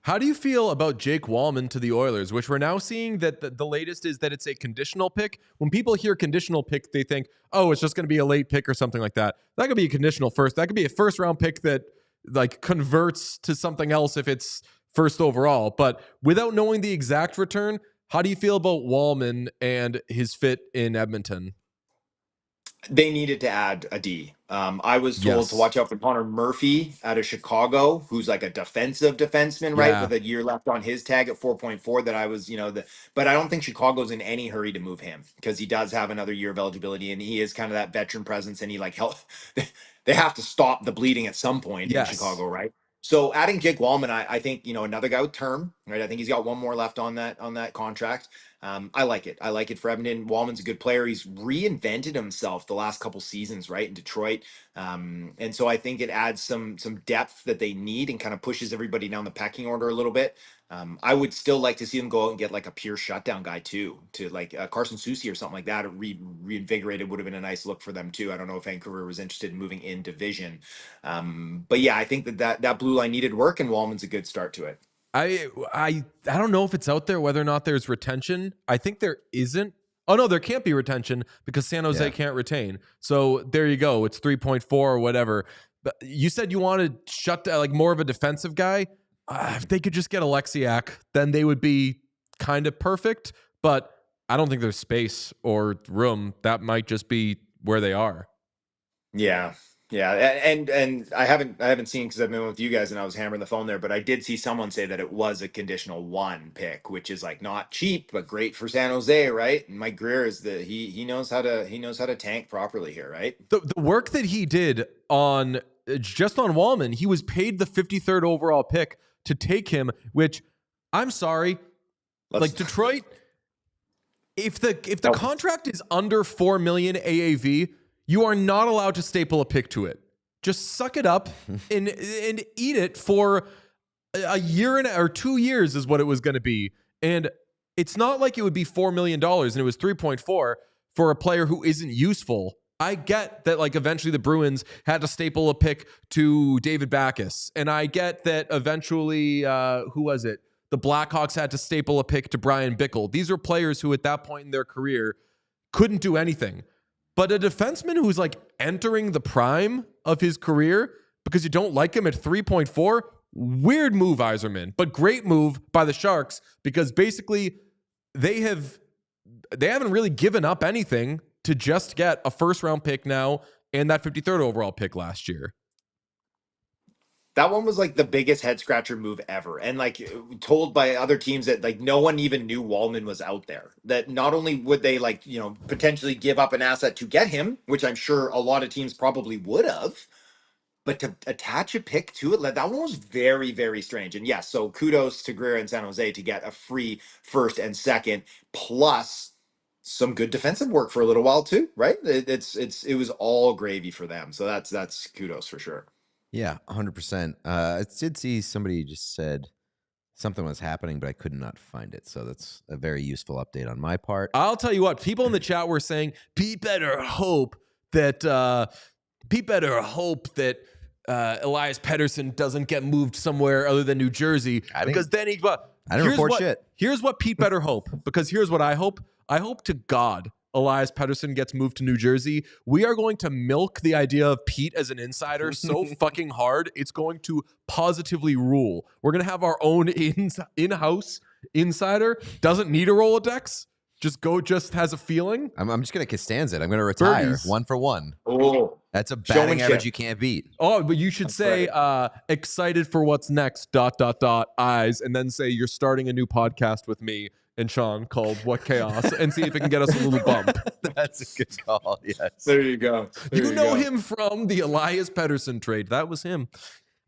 How do you feel about Jake Walman to the Oilers, which we're now seeing that the latest is that it's a conditional pick? When people hear conditional pick, they think, oh, it's just going to be a late pick or something like that. That could be a conditional first. That could be a first-round pick that like converts to something else if it's first overall. But without knowing the exact return, how do you feel about Walman and his fit in Edmonton? They needed to add a D. I was told to watch out for Connor Murphy out of Chicago, who's like a defensive defenseman, right? Yeah. With a year left on his tag at 4.4 that I was, but I don't think Chicago's in any hurry to move him because he does have another year of eligibility and he is kind of that veteran presence and he like help. They have to stop the bleeding at some point in Chicago, right? So adding Jake Walman, I think, another guy with term, right? I think he's got one more left on that contract. I like it. I like it for Edmonton. Walman's a good player. He's reinvented himself the last couple seasons, right, in Detroit. And so I think it adds some depth that they need and kind of pushes everybody down the pecking order a little bit. I would still like to see them go out and get like a pure shutdown guy too, to like Carson Soucy or something like that. Reinvigorated would have been a nice look for them too. I don't know if Vancouver was interested in moving in division. But yeah, I think that blue line needed work and Walman's a good start to it. I don't know if it's out there whether or not there's retention. I think there isn't. Oh no, there can't be retention because San Jose can't retain. So there you go. It's 3.4 or whatever. But you said you wanted shut down like more of a defensive guy. If they could just get Alexiak, then they would be kind of perfect. But I don't think there's space or room. That might just be where they are. Yeah. Yeah, and I haven't seen because I've been with you guys and I was hammering the phone there, but I did see someone say that it was a conditional 1 pick, which is like not cheap but great for San Jose, right? And Mike Greer is he knows how to tank properly here, right? The work that he did on just on Walman, he was paid the 53rd overall pick to take him, which I'm sorry, like Detroit, if the contract is under $4 million AAV. You are not allowed to staple a pick to it. Just suck it up and eat it for a year or 2 years is what it was going to be. And it's not like it would be $4 million and it was 3.4 for a player who isn't useful. I get that like eventually the Bruins had to staple a pick to David Backes. And I get that eventually, who was it? The Blackhawks had to staple a pick to Brian Bickle. These are players who at that point in their career couldn't do anything. But a defenseman who's like entering the prime of his career because you don't like him at 3.4, weird move, Yzerman, but great move by the Sharks because basically they haven't really given up anything to just get a first-round pick now and that 53rd overall pick last year. That one was like the biggest head scratcher move ever. And like told by other teams that like no one even knew Walman was out there. That not only would they like, potentially give up an asset to get him, which I'm sure a lot of teams probably would have, but to attach a pick to it, that one was very, very strange. And yes, so kudos to Guerrero and San Jose to get a free first and second, plus some good defensive work for a little while too, right? It was all gravy for them. So that's kudos for sure. Yeah, 100%. I did see somebody just said something was happening, but I could not find it. So that's a very useful update on my part. I'll tell you what, people in the chat were saying, Pete better hope that Elias Pettersson doesn't get moved somewhere other than New Jersey, because then he. I didn't report shit. Here's what Pete better hope, because here's what I hope. I hope to God Elias Pettersson gets moved to New Jersey. We are going to milk the idea of Pete as an insider so fucking hard. It's going to positively rule. We're going to have our own in-house insider. Doesn't need a Rolodex. Just has a feeling. I'm just going to Costanza it. I'm going to retire. Birdies. 1 for 1. Oh, That's a batting average you can't beat. Oh, but you should say excited for what's next, ... eyes, and then say you're starting a new podcast with me and Sean called What Chaos, and see if it can get us a little bump. That's a good call, yes. There you go. You know him from the Elias Pettersson trade. That was him.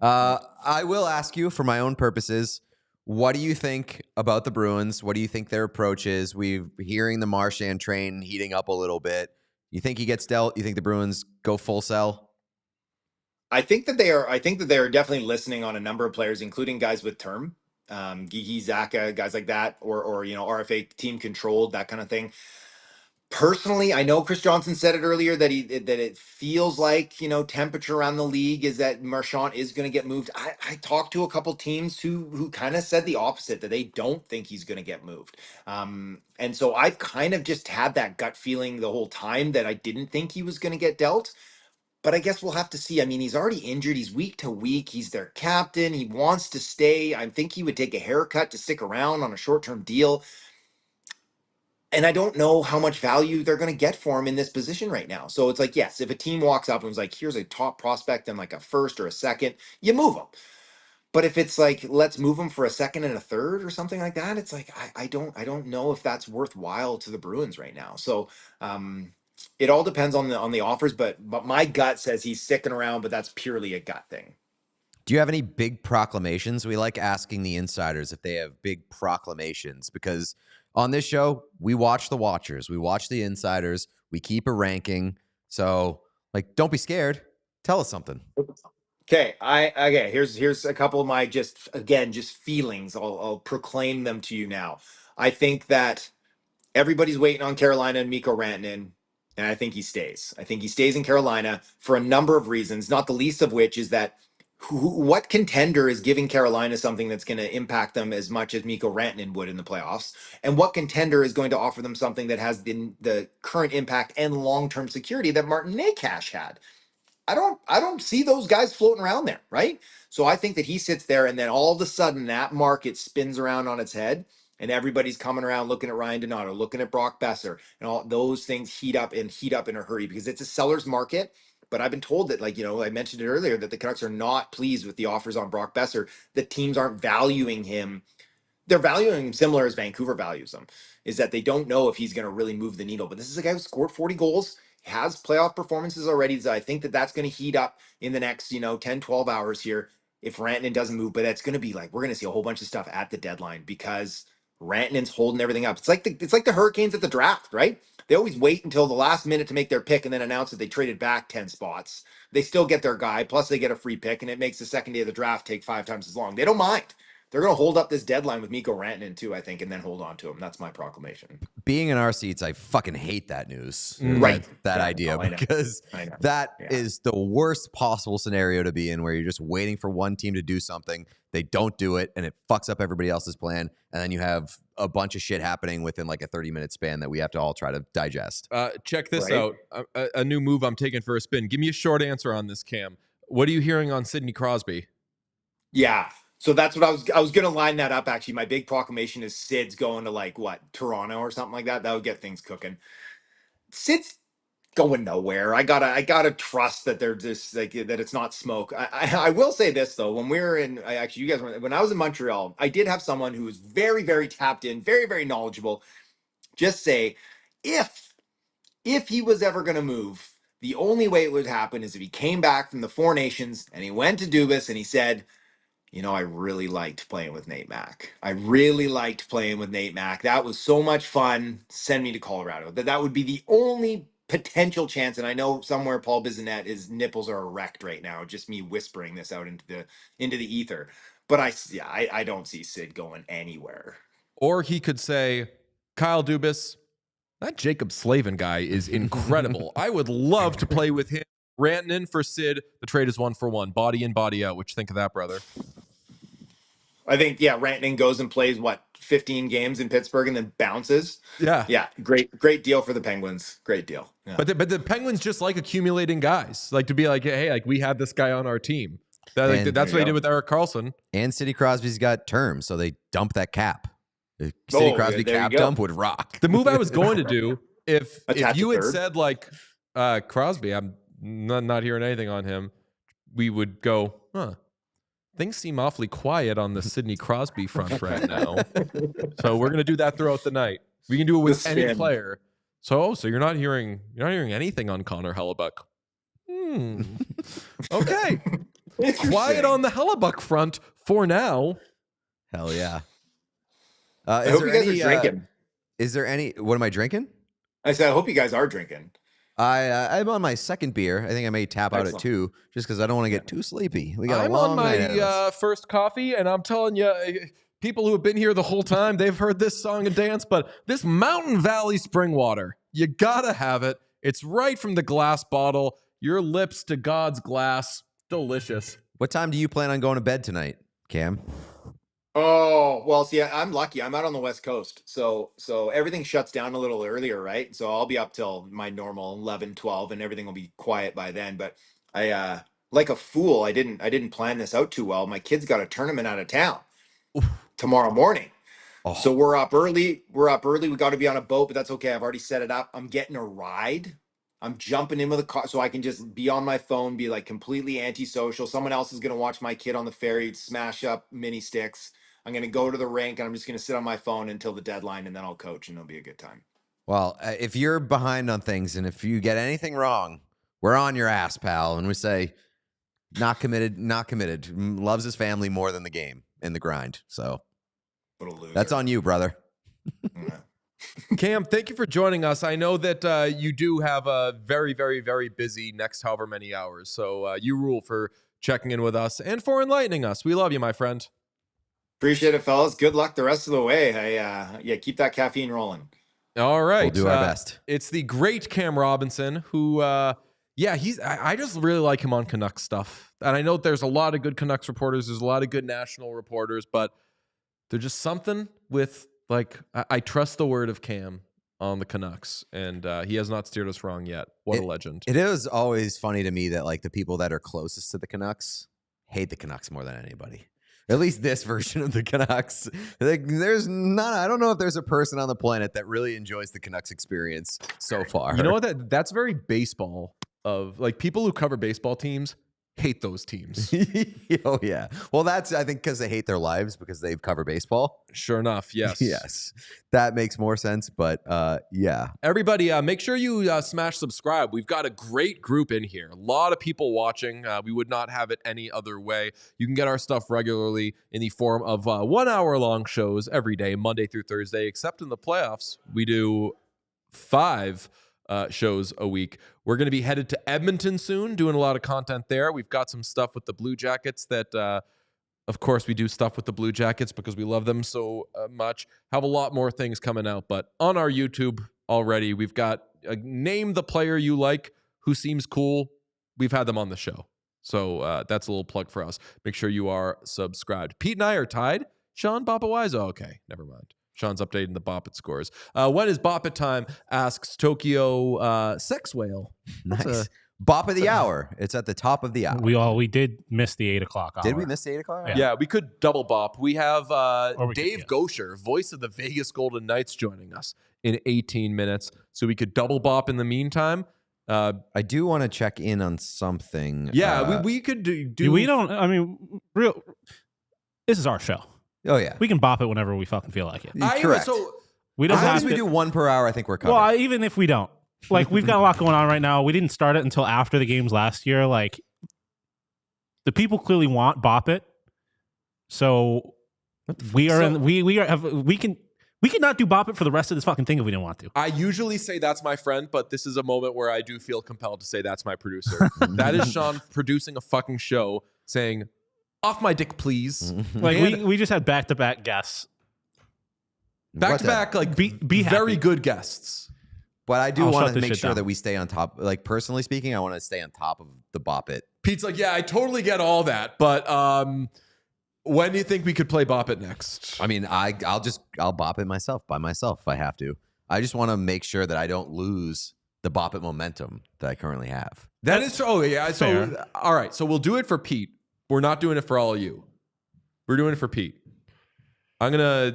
I will ask you, for my own purposes, what do you think about the Bruins? What do you think their approach is? We're hearing the Marchand train heating up a little bit. You think he gets dealt? You think the Bruins go full sell? I think that they are definitely listening on a number of players, including guys with term, Gigi, Zaka, guys like that, or RFA team controlled, that kind of thing. Personally, I know Chris Johnson said it earlier that it feels like, temperature around the league is that Marchand is going to get moved. I talked to a couple teams who kind of said the opposite, that they don't think he's going to get moved. And so I've kind of just had that gut feeling the whole time that I didn't think he was going to get dealt. But I guess we'll have to see. I mean, he's already injured. He's week to week. He's their captain. He wants to stay. I think he would take a haircut to stick around on a short-term deal. And I don't know how much value they're going to get for him in this position right now. So it's like, yes, if a team walks up and was like, here's a top prospect and like a first or a second, you move him. But if it's like, let's move him for a second and a third or something like that, it's like, I don't know if that's worthwhile to the Bruins right now. So, it all depends on the offers, but my gut says he's sticking around, but that's purely a gut thing. Do you have any big proclamations? We like asking the insiders if they have big proclamations, because on this show, we watch the watchers, we watch the insiders, we keep a ranking. So, like, don't be scared. Tell us something. Okay, here's a couple of my just feelings. I'll proclaim them to you now. I think that everybody's waiting on Carolina and Mikko Rantanen, and I think he stays. I think he stays in Carolina for a number of reasons, not the least of which is that what contender is giving Carolina something that's going to impact them as much as Mikko Rantanen would in the playoffs? And what contender is going to offer them something that has the current impact and long-term security that Martin Necas had? I don't see those guys floating around there, right? So I think that he sits there, and then all of a sudden that market spins around on its head, and everybody's coming around looking at Ryan Donato, looking at Brock Besser, and all those things heat up in a hurry because it's a seller's market. But I've been told that, I mentioned it earlier, that the Canucks are not pleased with the offers on Brock Besser. The teams aren't valuing him. They're valuing him similar as Vancouver values him, is that they don't know if he's going to really move the needle. But this is a guy who scored 40 goals, has playoff performances already. So I think that that's going to heat up in the next, 10, 12 hours here if Rantanen doesn't move. But that's going to be like, we're going to see a whole bunch of stuff at the deadline because Rantanen's holding everything up. It's like the Hurricanes at the draft, right? They always wait until the last minute to make their pick and then announce that they traded back 10 spots. They still get their guy, plus they get a free pick, and it makes the second day of the draft take 5 times as long. They don't mind. They're going to hold up this deadline with Mikko Rantanen too, I think, and then hold on to him. That's my proclamation. Being in our seats, I fucking hate that news. Right. That idea, because that is the worst possible scenario to be in, where you're just waiting for one team to do something. They don't do it, and it fucks up everybody else's plan. And then you have a bunch of shit happening within like a 30-minute span that we have to all try to digest. Check this out. A new move I'm taking for a spin. Give me a short answer on this, Cam. What are you hearing on Sidney Crosby? Yeah. So that's what I was going to line that up. Actually, my big proclamation is Sid's going to Toronto or something like that. That would get things cooking. Sid's going nowhere. I gotta trust that they're just like that. It's not smoke. I will say this though. When we were in, actually, you guys, when I was in Montreal, I did have someone who was very, very tapped in, very, very knowledgeable. Just say, if he was ever going to move, the only way it would happen is if he came back from the Four Nations and he went to Dubas and he said, I really liked playing with Nate Mack. I really liked playing with Nate Mack. That was so much fun. Send me to Colorado. That would be the only potential chance. And I know somewhere Paul Bissonnette, his nipples are erect right now. Just me whispering this out into the ether. But I don't see Sid going anywhere. Or he could say, Kyle Dubas, that Jacob Slavin guy is incredible. I would love to play with him. Rantanen for Sid. The trade is 1-for-1. Body in, body out. What you think of that, brother? I think, Rantanen goes and plays, 15 games in Pittsburgh and then bounces. Yeah. Yeah, great deal for the Penguins. Great deal. Yeah. But the Penguins just like accumulating guys. Like to be like, hey, like we have this guy on our team. That's what they did with Erik Karlsson. And Sidney Crosby's got terms, so they dump that cap. The Sidney Crosby cap dump would rock. The move I was going to do, if you had said like Crosby, I'm not hearing anything on him, we would go, things seem awfully quiet on the Sidney Crosby front right now. So we're gonna do that throughout the night. We can do it with any player. So you're not hearing anything on Connor Hellebuck. Okay. Quiet on the Hellebuck front for now. Hell yeah. I hope you guys are drinking. Is there any? What am I drinking? I said I hope you guys are drinking. I'm on my second beer. I think I may tap out at 2 just because I don't want to get too sleepy. We got a long night ahead of us. I'm on my first coffee, and I'm telling you, people who have been here the whole time, they've heard this song and dance, but this Mountain Valley spring water, you gotta have it. It's right from the glass bottle. Your lips to God's glass. Delicious. What time do you plan on going to bed tonight, Cam? Oh, well, see, I'm lucky. I'm out on the West Coast. So everything shuts down a little earlier, right? So I'll be up till my normal 11, 12, and everything will be quiet by then. But I like a fool, I didn't plan this out too well. My kid's got a tournament out of town tomorrow morning. Oh. So we're up early. We got to be on a boat, but that's okay. I've already set it up. I'm getting a ride. I'm jumping in with a car so I can just be on my phone, be like completely antisocial. Someone else is going to watch my kid on the ferry, smash up mini sticks. I'm going to go to the rink and I'm just going to sit on my phone until the deadline and then I'll coach and it'll be a good time. Well, if you're behind on things and if you get anything wrong, we're on your ass, pal. And we say, not committed. Loves his family more than the game and the grind. So that's on you, brother. Cam, thank you for joining us. I know that you do have a very, very, very busy next however many hours. So you rule for checking in with us and for enlightening us. We love you, my friend. Appreciate it, fellas. Good luck the rest of the way. Keep that caffeine rolling. All right. We'll do our best. It's the great Cam Robinson who, I just really like him on Canucks stuff. And I know there's a lot of good Canucks reporters. There's a lot of good national reporters, but there's just something with, like, I trust the word of Cam on the Canucks, and he has not steered us wrong yet. What a legend. It is always funny to me that, like, the people that are closest to the Canucks hate the Canucks more than anybody. At least this version of the Canucks. Like, I don't know if there's a person on the planet that really enjoys the Canucks experience so far. You know what? That's very baseball of, like, people who cover baseball teams hate those teams. Oh, yeah. Well, that's, I think, because they hate their lives because they cover baseball. Sure enough. Yes. Yes. That makes more sense. But yeah. Everybody, make sure you smash subscribe. We've got a great group in here. A lot of people watching. We would not have it any other way. You can get our stuff regularly in the form of 1 hour long shows every day, Monday through Thursday, except in the playoffs. We do 5 shows a week. We're going to be headed to Edmonton soon, doing a lot of content there. We've got some stuff with the Blue Jackets that, of course, we do stuff with the Blue Jackets because we love them so much. Have a lot more things coming out, but on our YouTube already, we've got name the player you like who seems cool. We've had them on the show. So that's a little plug for us. Make sure you are subscribed. Pete and I are tied. Sean, Bop It Wise. Oh, okay, never mind. Sean's updating the Bop It scores. When is Bop It time? Asks Tokyo Sex Whale. Nice. Bop of the hour. It's at the top of the hour. We did miss the 8 o'clock hour. Did we miss the 8 o'clock hour? Yeah, we could double bop. We have Dave could, Gosher, voice of the Vegas Golden Knights, joining us in 18 minutes. So we could double bop in the meantime. I do want to check in on something. Yeah, we could do. We don't. I mean, real. This is our show. Oh yeah, We can bop it whenever we fucking feel like it. correct. So We don't as long have as we to. do 1 per hour, I think we're covered. Well, even if we don't, like, we've got a lot going on right now. We didn't start it until after the games last year. Like, the people clearly want Bop It, so we are. We can not do Bop It for the rest of this fucking thing if we didn't want to. I usually say that's my friend, but this is a moment where I do feel compelled to say that's my producer. That is Sean producing a fucking show, saying, "Off my dick, please." Like, And we just had back-to-back guests. back to back, like Be very happy. good guests. But I do I'll want shut to this make shit sure down. that we stay on top. Like, personally speaking, I want to stay on top of the Bop It. Pete's like, yeah, I totally get all that, but when do you think we could play Bop It next? I mean, I'll Bop It myself by myself if I have to. I just want to make sure that I don't lose the Bop It momentum that I currently have. That is, oh yeah. So, fair. all right. So we'll do it for Pete. We're not doing it for all of you. We're doing it for Pete. I'm going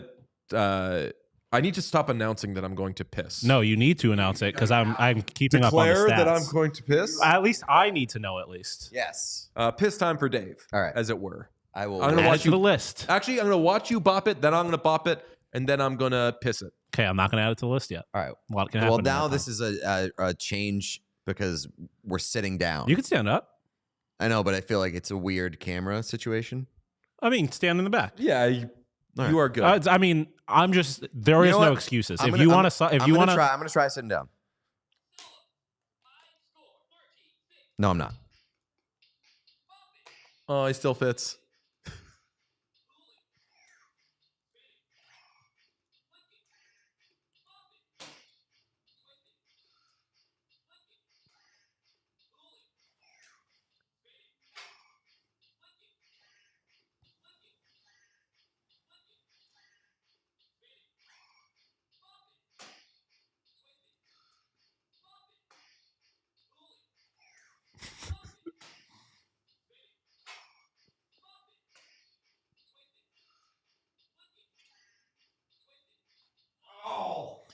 to, I need to stop announcing that I'm going to piss. No, you need to announce it because I'm keeping Declare up on the stats. that I'm going to piss. At least I need to know at least. Yes. Piss time for Dave. All right. As it were. I will. I'm gonna Add watch it to the you- list. Actually, I'm going to watch you bop it, then I'm going to bop it, and then I'm going to piss it. Okay, I'm not going to add it to the list yet. All right. A lot can happen. Well, in now that this time. is a change because we're sitting down. You can stand up. I know, but I feel like it's a weird camera situation. I mean, stand in the back. Yeah, you All right. are good. I mean, I'm just. There You is know no what? excuses. I'm If gonna- you I'm- want to, if I'm you gonna want try. to, I'm gonna try sitting down. No, I'm not. Oh, he still fits.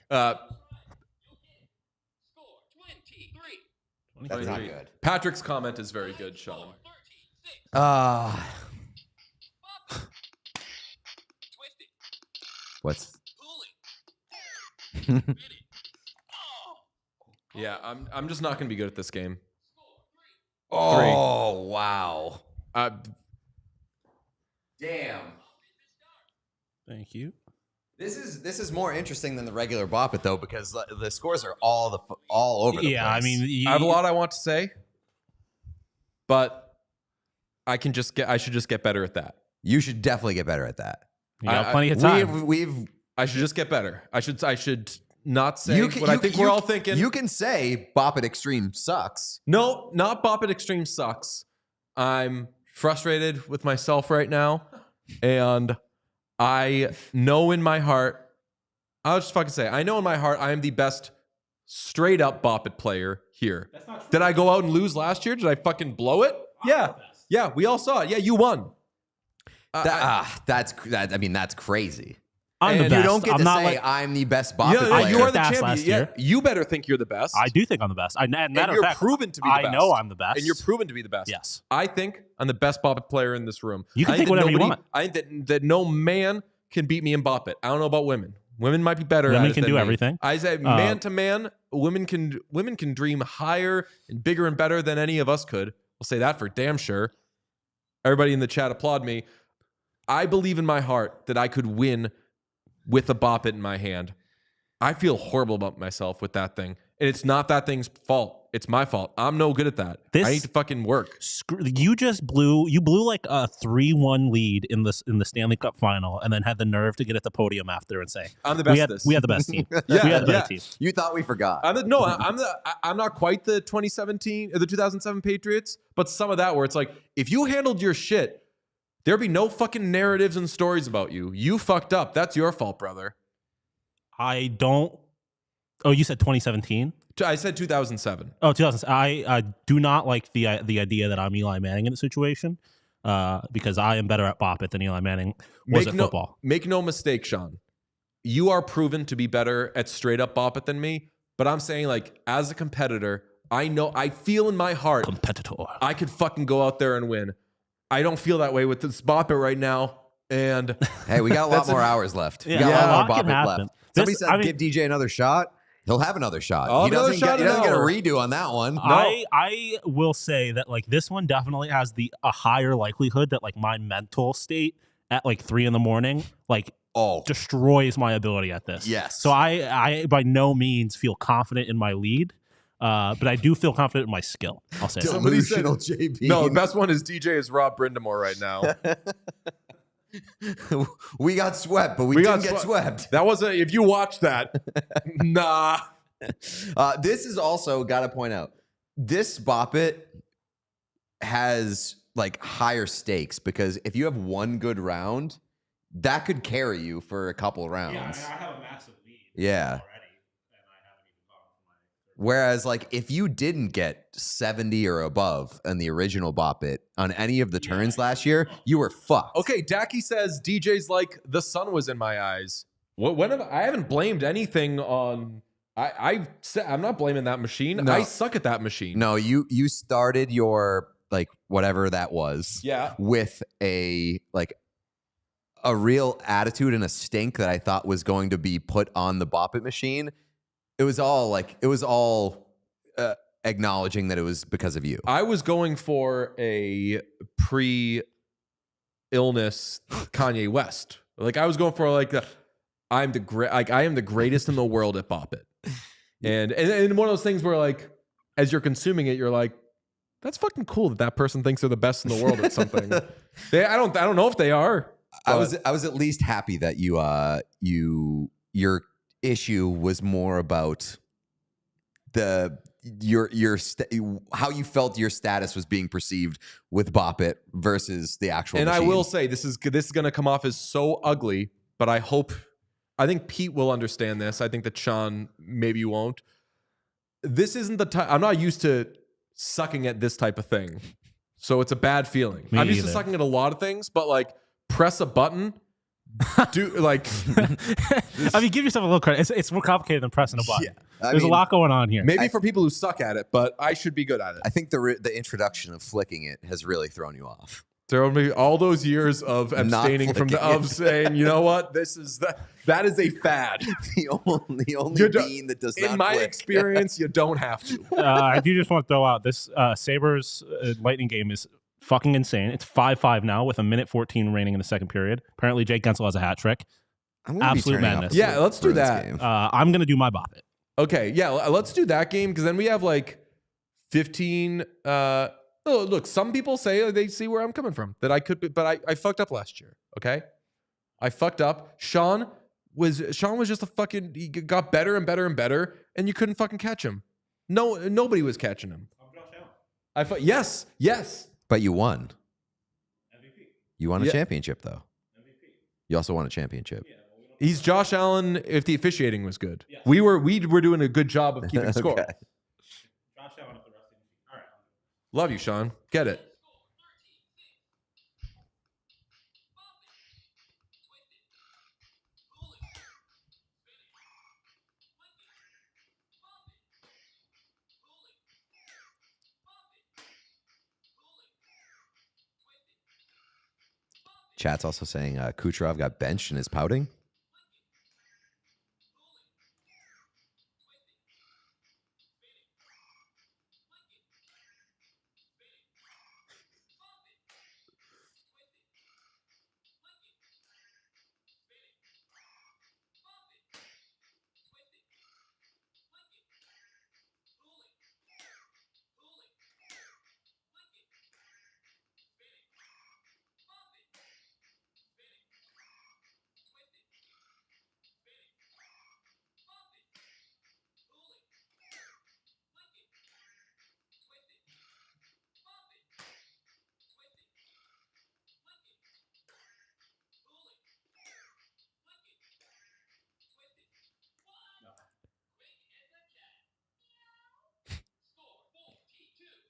Uh, Score 23. That's not 23. good. Patrick's comment is very good, Sean. 36. Twisted. What's? Pulling. Yeah, I'm just not going to be good at this game. Oh wow! Damn. thank you. This is more interesting than the regular Bop It though, because the scores are all over the place. Yeah, I mean, I have a lot I want to say, but I should just get better at that. you should definitely get better at that. You got plenty of time. I should just get better. I should not say You can, what I think we're all thinking. You can say Bop It Extreme sucks. No, not Bop It Extreme sucks. I'm frustrated with myself right now, and I know in my heart, I'll just fucking say, I know in my heart I am the best straight up Bop It player here. That's not true. Did I go out and lose last year? Did I fucking blow it? Yeah. Yeah, we all saw it. Yeah, you won. That's crazy. I'm the and best. You don't get I'm to not say like, I'm the best Bop It Yeah, player. you are the Ass champion. last Yeah, year. you better think you're the best. I do think I'm the best. And And matter you're of fact, proven to be the I best. know I'm the best. And you're proven to be the best. Yes. I think I'm the best Bop It player in this room. You can I think that whatever you want. I think that no man can beat me in Bop It. I don't know about women. Women might be better Women at it can than do me. everything. I say man to man, women can dream higher and bigger and better than any of us could. We'll say that for damn sure. Everybody in the chat applaud me. I believe in my heart that I could win with a Bop It in my hand. I feel horrible about myself with that thing. And it's not that thing's fault. It's my fault. I'm no good at that. This- I need to fucking work. You blew like a 3-1 lead in the Stanley Cup final, and then had the nerve to get at the podium after and say, I'm the best we at had, this. we had the best team. Yeah, we had the yeah. better team. You thought we forgot. I'm not quite the 2017 or the 2007 Patriots, but some of that where it's like, if you handled your shit, there'd be no fucking narratives and stories about you. You fucked up. That's your fault, brother. I don't. Oh, you said 2017? I said 2007. Oh, 2000. I do not like the idea that I'm Eli Manning in the situation, because I am better at Bop It than Eli Manning was at football. Make no mistake, Sean. You are proven to be better at straight up Bop It than me, but I'm saying, like, as a competitor, I know, I feel in my heart, Competitor. I could fucking go out there and win. I don't feel that way with this Bop It right now. And Hey, we got a lot more hours left. Yeah, We got a a lot lot more Bop can It happen. left. Somebody This- said I mean- give DJ another shot. He'll have another shot. I'll He have another doesn't, shot get, he an doesn't get a hour. redo on that one. I will say that like this one definitely has a higher likelihood that like my mental state at like 3 a.m. like destroys my ability at this. Yes. So I by no means feel confident in my lead, but I do feel confident in my skill. I'll say that. Somebody said- Delusional JP. no, the best one is DJ is Rob Brindamore right now. We got swept, but we didn't get swept. That wasn't, if you watch that, nah. This is also, got to point out, this Bop It has like higher stakes because if you have one good round, that could carry you for a couple rounds. I have a massive lead. Yeah. Whereas, like, if you didn't get 70 or above on the original Bop It on any of the turns last year, you were fucked. Okay, Dacky says DJ's like the sun was in my eyes. When have I haven't blamed anything on. I'm not blaming that machine. No. I suck at that machine. No, you started your, like, whatever that was. Yeah. With a real attitude and a stink that I thought was going to be put on the Bop It machine. It was all acknowledging that it was because of you. I was going for a pre-illness Kanye West. Like I was going for like I am the greatest in the world at Bop It. And one of those things where like as you're consuming it, you're like, that's fucking cool that person thinks they're the best in the world at something. I don't know if they are. I was at least happy that your issue was more about how you felt your status was being perceived with Bop It versus the actual And machine. I will say this is going to come off as so ugly, but I think Pete will understand this. I think that Sean maybe won't. This isn't the time. I'm not used to sucking at this type of thing, so it's a bad feeling. Me I'm used to either. sucking at a lot of things, but like press a button. Do like I mean, give yourself a little credit. It's more complicated than pressing a button. Yeah. There's a lot going on here. maybe for people who suck at it, but I should be good at it. I think the introduction of flicking it has really thrown you off. There will be all those years of Not abstaining from flicking of it. saying, you know what, that is a fad. The only You don't- bean that does not In my flick. experience, you don't have to. I do just want to throw out this Sabres Lightning game is fucking insane. It's 5-5 now with 1:14 remaining in the second period. Apparently, Jake Gensel has a hat trick. I'm gonna be absolute turning off madness. the Yeah, let's do Bruins that. game. I'm gonna do my Bop It. Okay, yeah, let's do that game because then we have like 15. Oh, look, some people say they see where I'm coming from. That I could be, but I fucked up last year. Okay, I fucked up. Sean was just a fucking. He got better and better and better, and you couldn't fucking catch him. No, nobody was catching him. Yes. But you won. You won a Yeah. championship, though. You also won a championship. He's Josh Allen if the officiating was good. We were doing a good job of keeping score. Okay. Love you, Sean. Get it. Chat's also saying Kucherov got benched and is pouting.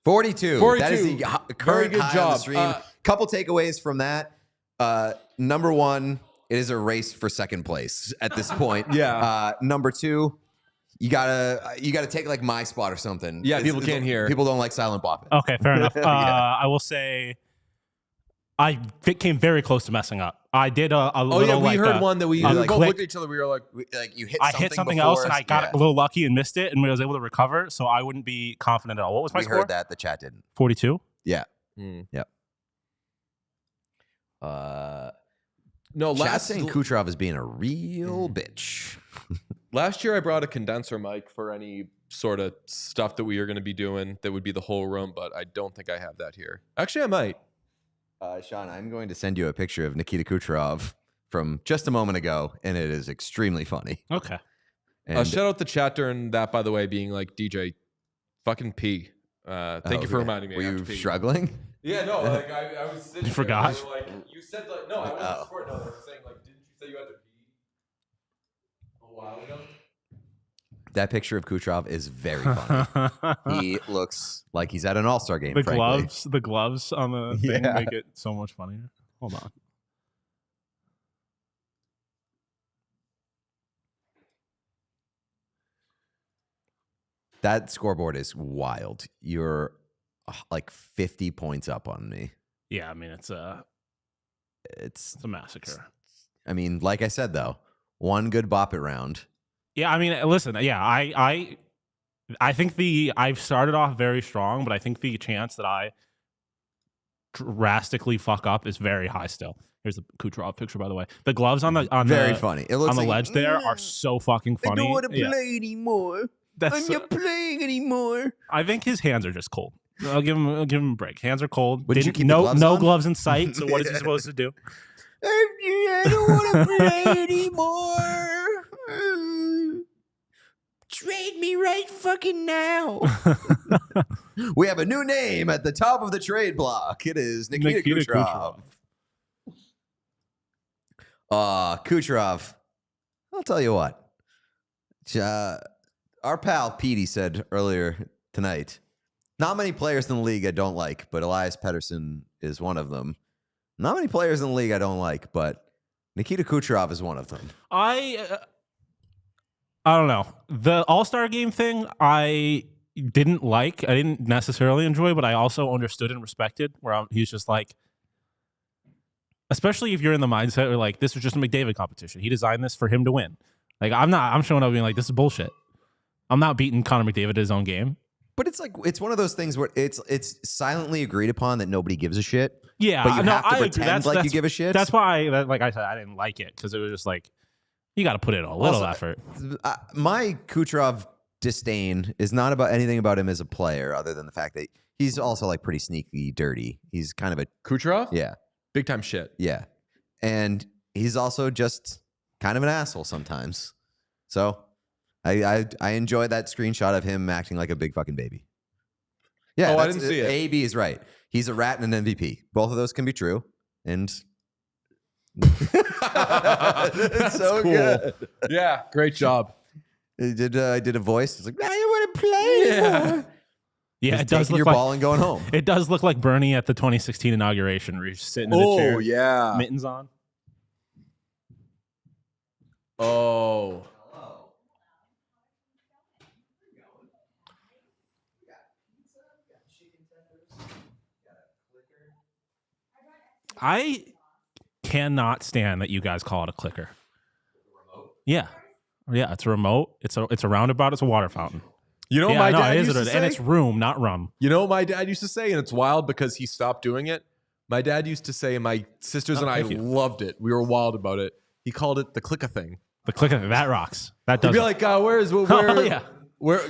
Forty-two. 42. That is the current Very good high on the job. stream. Couple takeaways from that. Number one, it is a race for second place at this point. Yeah. Number two, You gotta take like my spot or something. Yeah, people can't hear. People don't like silent Bop It. Okay, fair enough. I will say I came very close to messing up. I did a Oh little, yeah, we like, heard one that we both click. looked at each other. We were like, You hit. I hit something else and I got a little lucky and missed it and was able to recover. So I wouldn't be confident at all. What was my We score? heard that. The chat didn't. 42. Yeah. no. Chat Last saying Kucherov is being a real bitch. Last year, I brought a condenser mic for any sort of stuff that we are going to be doing that would be the whole room, but I don't think I have that here. Actually, I might. Sean, I'm going to send you a picture of Nikita Kucherov from just a moment ago, and it is extremely funny. Okay. And Shout out the chat during that, by the way, being like, DJ, fucking pee. Thank you for reminding me. Were I have you to pee. struggling? Yeah, no, like I was sitting You forgot? there, like, you said, like, no, I wasn't scoring. No, I was saying, like, didn't you say you had to pee a while ago? That picture of Kucherov is very funny. He looks like he's at an All-Star game. The frankly. gloves on the thing Yeah. make it so much funnier. Hold on. That scoreboard is wild. You're like 50 points up on me. Yeah, I mean it's a massacre. I mean, like I said though, one good Bop It round. Yeah, I mean, listen, yeah, I think I've started off very strong, but I think the chance that I drastically fuck up is very high still. Here's the Kucherov picture, by the way. The gloves on Very the funny. It looks on the like, ledge there are so fucking funny. I don't want to Yeah. play anymore. That's I'm not playing anymore. I think his hands are just cold. I'll give him a break. Hands are cold. But did you keep the no gloves no on? gloves in sight. So what is he supposed to do? I don't want to play anymore. Trade me right fucking now. We have a new name at the top of the trade block. It is Nikita Kucherov. Kucherov. I'll tell you what. Our pal Petey said earlier tonight, not many players in the league I don't like, but Elias Pettersson is one of them. Not many players in the league I don't like, but Nikita Kucherov is one of them. I don't know. The All-Star game thing I didn't like. I didn't necessarily enjoy, but I also understood and respected where he's just like, especially if you're in the mindset where like, this was just a McDavid competition. He designed this for him to win. Like, I'm showing up being like, this is bullshit. I'm not beating Connor McDavid at his own game. But it's like, it's one of those things where it's silently agreed upon that nobody gives a shit. Yeah, But you no, have to I agree. pretend like you give a shit. That's why, like I said, I didn't like it because it was just like, you got to put in a little Also, effort. My Kucherov disdain is not about anything about him as a player other than the fact that he's also like pretty sneaky dirty. He's kind of a Kucherov? yeah. Big time shit. Yeah. And he's also just kind of an asshole sometimes. So I enjoy that screenshot of him acting like a big fucking baby. Yeah. Oh, I didn't see it. AB is right. He's a rat and an MVP. Both of those can be true. And That's so cool. good. Yeah, great job. I did a voice. It's like, I don't want to play anymore. Yeah, Just it does taking look your like ball and going home. it does look like Bernie at the 2016 inauguration where he's just sitting in a chair, Yeah. mittens on. Oh. I cannot stand that you guys call it a clicker. Yeah. Yeah, it's a remote. It's a roundabout. It's a water fountain. You know what Yeah, my no, dad it is used what to it is. And say? it's room, not rum. You know what my dad used to say? And it's wild because he stopped doing it. My dad used to say, and my sisters Oh, and I thank you. loved it. We were wild about it. He called it the click a thing. The clicker, that rocks. That He'd does. be rock. like, where Oh, yeah. where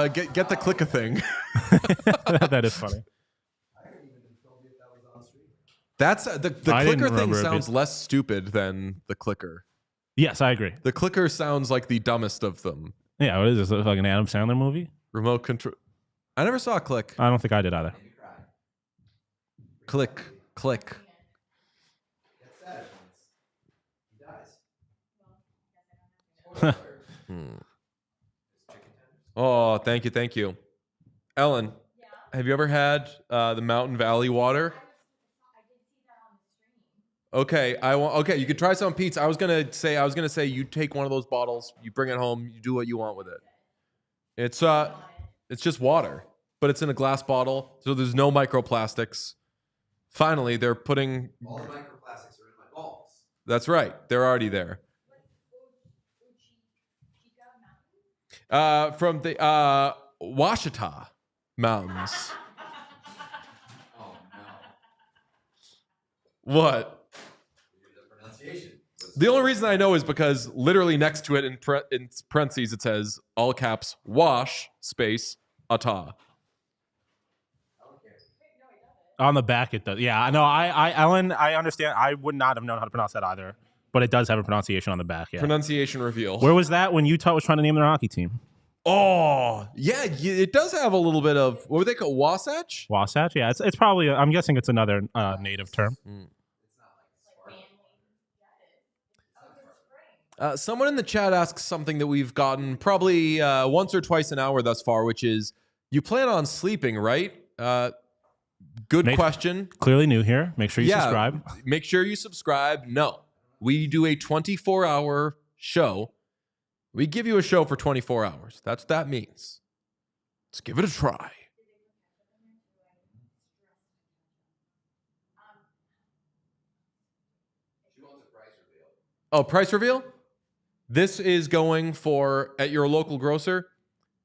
get the click a thing. That is funny. That's the I didn't clicker thing remember it sounds being- less stupid than the clicker. Yes, I agree. The clicker sounds like the dumbest of them. Yeah, what is this? A fucking Adam Sandler movie? Remote control. I never saw a click. I don't think I did either. Click, click. Oh, thank you. Ellen, have you ever had the Mountain Valley water? Okay, Okay, you could try some pizza. I was gonna say you take one of those bottles, you bring it home, you do what you want with it. It's just water, but it's in a glass bottle, so there's no microplastics. Finally, they're putting. All the microplastics are in my balls. That's right. They're already there. From the Washita Mountains. Oh no. What? The pronunciation. The only reason I know is because literally next to it in parentheses it says all caps wash space ata. On the back, it does. Yeah, I know. Ellen, I understand. I would not have known how to pronounce that either, but it does have a pronunciation on the back. Yeah. Pronunciation reveal. Where was that when Utah was trying to name their hockey team? Oh, yeah, it does have a little bit of what would they call Wasatch? Wasatch. Yeah, it's probably. I'm guessing it's another native term. Someone in the chat asks something that we've gotten probably once or twice an hour thus far, which is you plan on sleeping, right? Good question. Clearly new here. Make sure you subscribe. Make sure you subscribe. No, we do a 24-hour show. We give you a show for 24 hours. That's what that means. Let's give it a try. Oh, price reveal? This is going for, at your local grocer,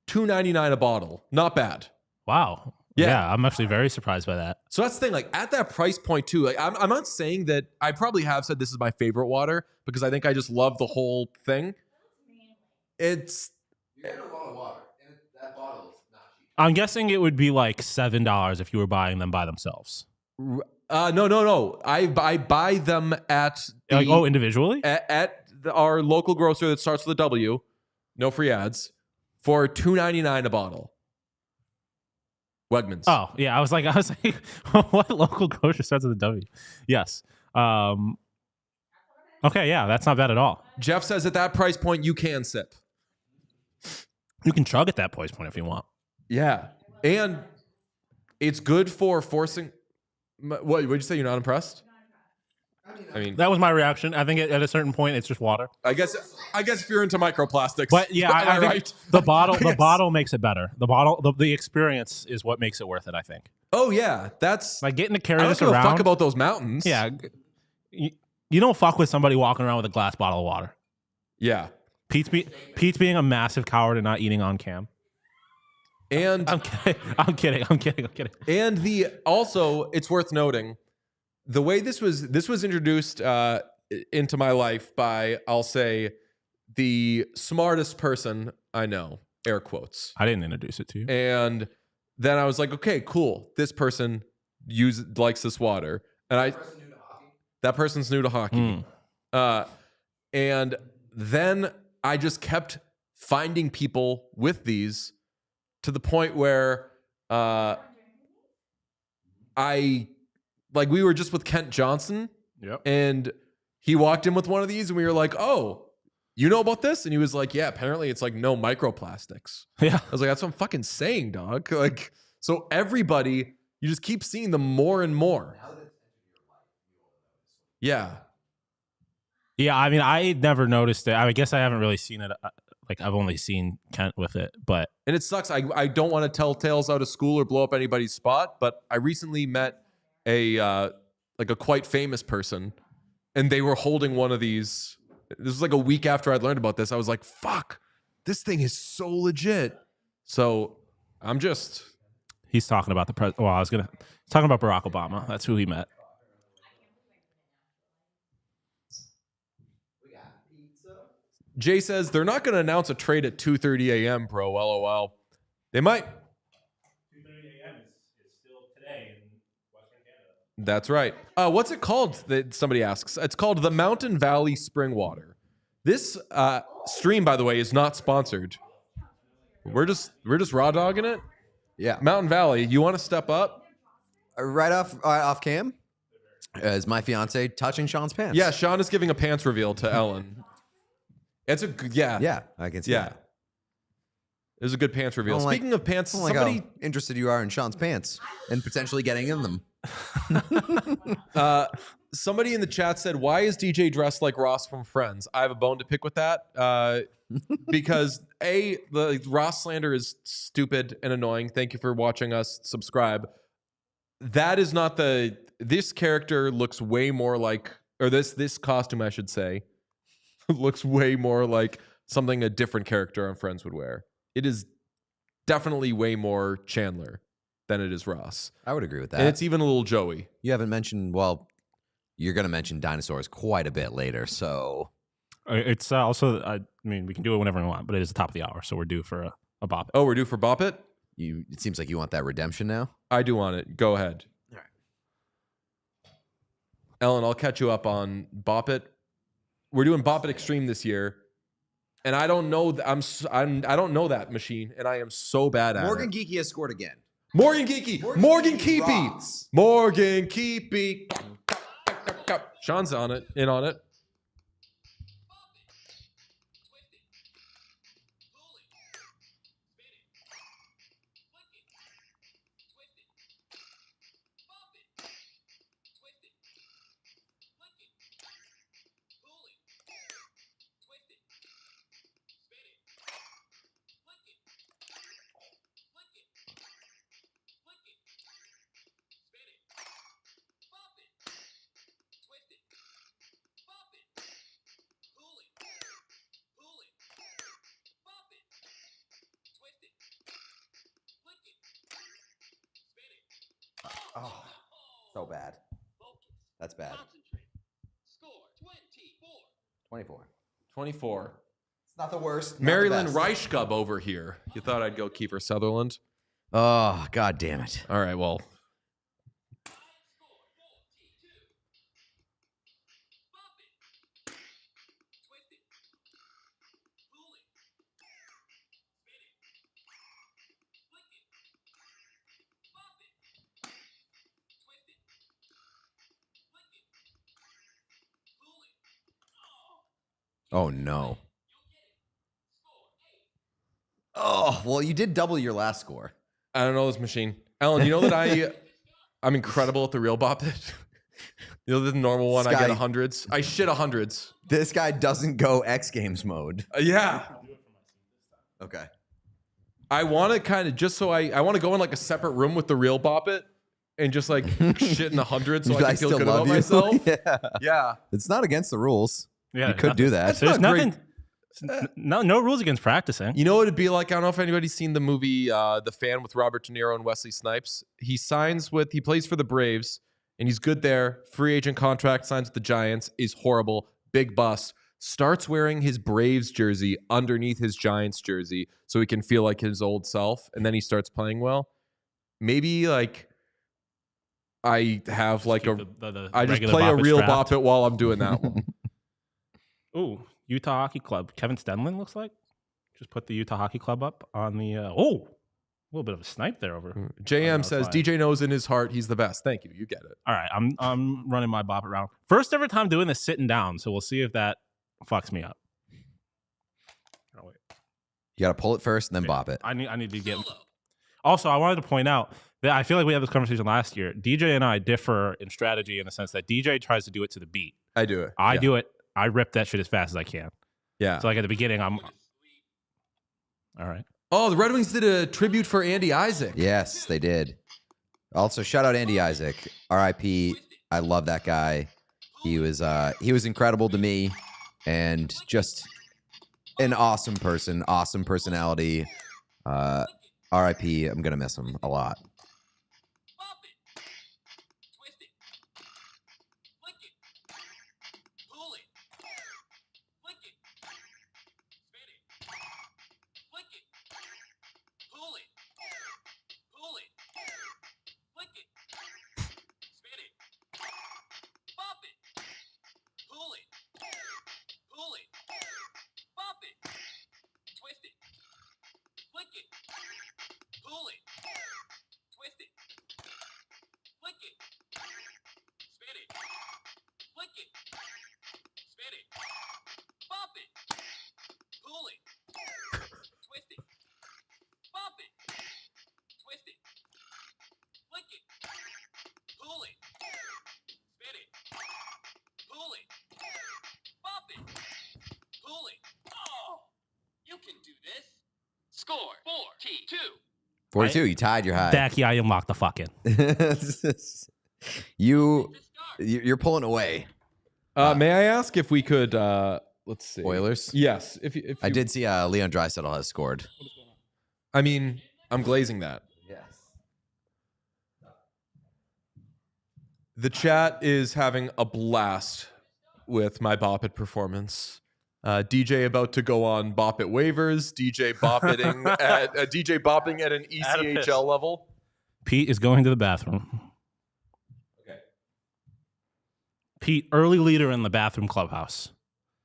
$2.99 a bottle. Not bad. Wow. Yeah, I'm actually very surprised by that. So that's the thing, like at that price point too, like I'm not saying that I probably have said this is my favorite water because I think I just love the whole thing. It's You're getting a lot of water, and that bottle is not cheap. I'm guessing it would be like $7 if you were buying them by themselves. no. I buy them at individually? At our local grocer that starts with a W, no free ads, for $2.99 a bottle. Wegmans. Oh, yeah. I was like, what local grocery starts with a W? Yes. Okay, yeah, that's not bad at all. Jeff says at that price point, you can sip. You can chug at that price point if you want. Yeah. And it's good for forcing. What would you say? You're not impressed? I mean, that was my reaction. I think at a certain point, it's just water. I guess if you're into microplastics, but yeah, I think right. The bottle makes it better. The experience is what makes it worth it. I think. Oh yeah, that's like getting to carry I this don't give around. a fuck about those mountains. Yeah, you don't fuck with somebody walking around with a glass bottle of water. Yeah, Pete's being a massive coward and not eating on cam. And I'm kidding. And also, it's worth noting the way this was introduced into my life by, I'll say, the smartest person I know, air quotes. I didn't introduce it to you. And then I was like, okay, cool. This person likes this water, and that person's new to hockey. And then I just kept finding people with these to the point where we were just with Kent Johnson. Yep. And he walked in with one of these and we were like, oh, you know about this? And he was like, yeah, apparently it's like no microplastics. Yeah. I was like, that's what I'm fucking saying, dog. Like, so everybody, you just keep seeing them more and more. Yeah. Yeah, I mean, I never noticed it. I guess I haven't really seen it. Like, I've only seen Kent with it, but... And it sucks. I don't want to tell tales out of school or blow up anybody's spot, but I recently met a quite famous person, and they were holding one of these. This was like a week after I'd learned about this. I was like, fuck, this thing is so legit. So I'm just... He's talking about talking about Barack Obama. That's who he met. Jay says they're not going to announce a trade at 2:30 a.m., bro. LOL. They might. 2:30 a.m. is still today in Western Canada. That's right. What's it called? That somebody asks. It's called the Mountain Valley Spring Water. This stream, by the way, is not sponsored. We're just raw dogging it. Yeah. Mountain Valley. You want to step up? Right off cam is my fiance touching Sean's pants. Yeah, Sean is giving a pants reveal to Ellen. It's a yeah. Yeah, I can see that. It was a good pants reveal. Speaking of pants, I don't like how interested you are in Sean's pants and potentially getting in them. Somebody in the chat said, "Why is DJ dressed like Ross from Friends?" I have a bone to pick with that because the Ross slander is stupid and annoying. Thank you for watching us. Subscribe. That is not this character looks way more like, or this costume, I should say, looks way more like something a different character on Friends would wear. It is definitely way more Chandler than it is Ross. I would agree with that. And it's even a little Joey. You haven't mentioned, well, you're going to mention dinosaurs quite a bit later, so. It's also, I mean, we can do it whenever we want, but it is the top of the hour, so we're due for a Bop It. Oh, we're due for Bop It? It seems like you want that redemption now. I do want it. Go ahead. All right. Ellen, I'll catch you up on Bop It. We're doing Bop It Extreme this year. And I don't know I don't know that machine, and I am so bad at Morgan it. Geeky has scored again. Morgan Geeky. Morgan Keepy. Rocks. Morgan Keepy. Sean's on it. In on it. Oh, so bad. That's bad. Score 24. 24. 24. It's not the worst. not the Marilyn best. Reichgub over here. You thought I'd go Kiefer Sutherland? Oh, God damn it. All right, well. Oh, no. Oh, well, you did double your last score. I don't know this machine. Ellen, you know that I'm incredible at the real Bop It? You know the normal one, I Sky. get hundreds. I shit hundreds. This guy doesn't go X Games mode. Yeah. Okay. I want to kind of just so I want to go in like a separate room with the real Bop It and just like shit in the hundreds so I can feel good about myself. Yeah. Yeah. It's not against the rules. Yeah, You could do that. That's There's not great. nothing. No rules against practicing. You know what it'd be like? I don't know if anybody's seen the movie The Fan with Robert De Niro and Wesley Snipes. He plays for the Braves, and he's good there. Free agent contract, signs with the Giants, is horrible. Big bust. Starts wearing his Braves jersey underneath his Giants jersey so he can feel like his old self, and then he starts playing well. Maybe like I have like keep I just regular play a Bop It real strapped. Bop It while I'm doing that one. Ooh, Utah Hockey Club. Kevin Stenlin looks like. Just put the Utah Hockey Club up on the. A little bit of a snipe there over. JM Oh, says fine. DJ knows in his heart he's the best. Thank you. You get it. All right, I'm running my Bop It round. First ever time doing this sitting down, so we'll see if that fucks me up. Oh, wait. You got to pull it first and then bop it. I need to get. Also, I wanted to point out that I feel like we had this conversation last year. DJ and I differ in strategy in the sense that DJ tries to do it to the beat. I do it. I Yeah. do it. I rip that shit as fast as I can. Yeah. So like at the beginning, I'm. All right. Oh, the Red Wings did a tribute for Andy Isaac. Yes, they did. Also, shout out Andy Isaac. R.I.P. I love that guy. He was incredible to me and just an awesome person, awesome personality. R.I.P. I'm going to miss him a lot. Bop it. Twist it. Flick it. Pull it. Flick it. Spin it. Flick it. Pull it. Pull it. Flick it. Spin it. Bop it. Pull it. Pull it. Bop it. Twist it. Flick it. Pull it. Score 42. 42. You tied your high. Becky, I unlocked the fucking. You're pulling away. May I ask if we could, let's see. Oilers? Yes. If you, I did see Leon Draisaitl has scored. I mean, I'm glazing that. Yes. The chat is having a blast with my Bop It performance. DJ about to go on Bop It waivers. DJ bopping at an ECHL level. Pete is going to the bathroom. Okay. Pete, early leader in the bathroom clubhouse.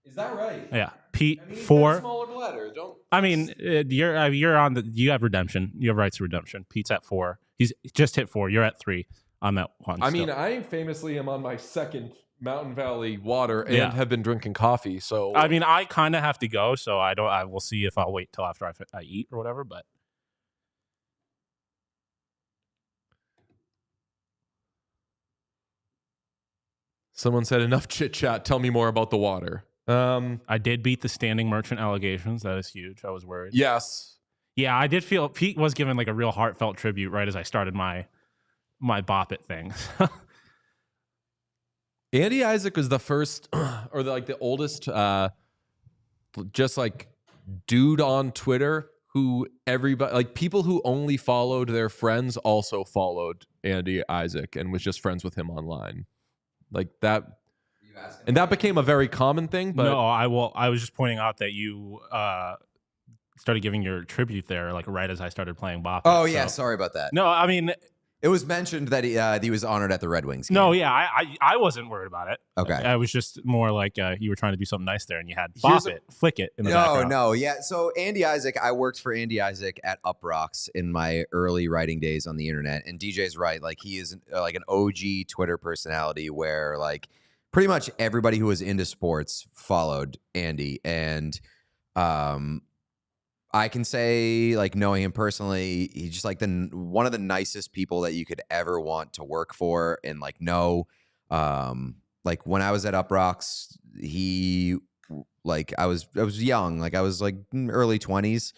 Is that right? Yeah, Pete I mean, he's got a 4. smaller bladder. Don't. I mean, you're on the. You have redemption. You have rights to redemption. Pete's at 4. He's just hit 4. You're at 3. I'm at 1. I still. mean, I famously am on my second Mountain Valley water and Yeah. have been drinking coffee. So I mean, I kind of have to go, so I don't. I will see if I'll wait till after I eat or whatever. But someone said enough chit chat. Tell me more about the water. I did beat the standing merchant allegations. That is huge. I was worried. Yes. Yeah, I did feel Pete was given like a real heartfelt tribute right as I started my Bop It thing. Andy Isaac was the first or the oldest just like dude on Twitter who everybody, like people who only followed their friends also followed Andy Isaac and was just friends with him online. Like that. And that became a very common thing, but no, I was just pointing out that you started giving your tribute there like right as I started playing Bop It. Oh, yeah. Sorry about that. No, I mean, It was mentioned that he was honored at the Red Wings game. no, yeah, I wasn't worried about it. Okay. I was just more like you were trying to do something nice there, and you had Bop It, flick it in the background. No. Yeah. So Andy Isaac, I worked for Andy Isaac at Uprocks in my early writing days on the internet. And DJ's right. Like he is like an OG Twitter personality where like pretty much everybody who was into sports followed Andy. And I can say, like, knowing him personally, he's just like one of the nicest people that you could ever want to work for and like know. Like when I was at Uprocks, I was young, like I was like early 20s,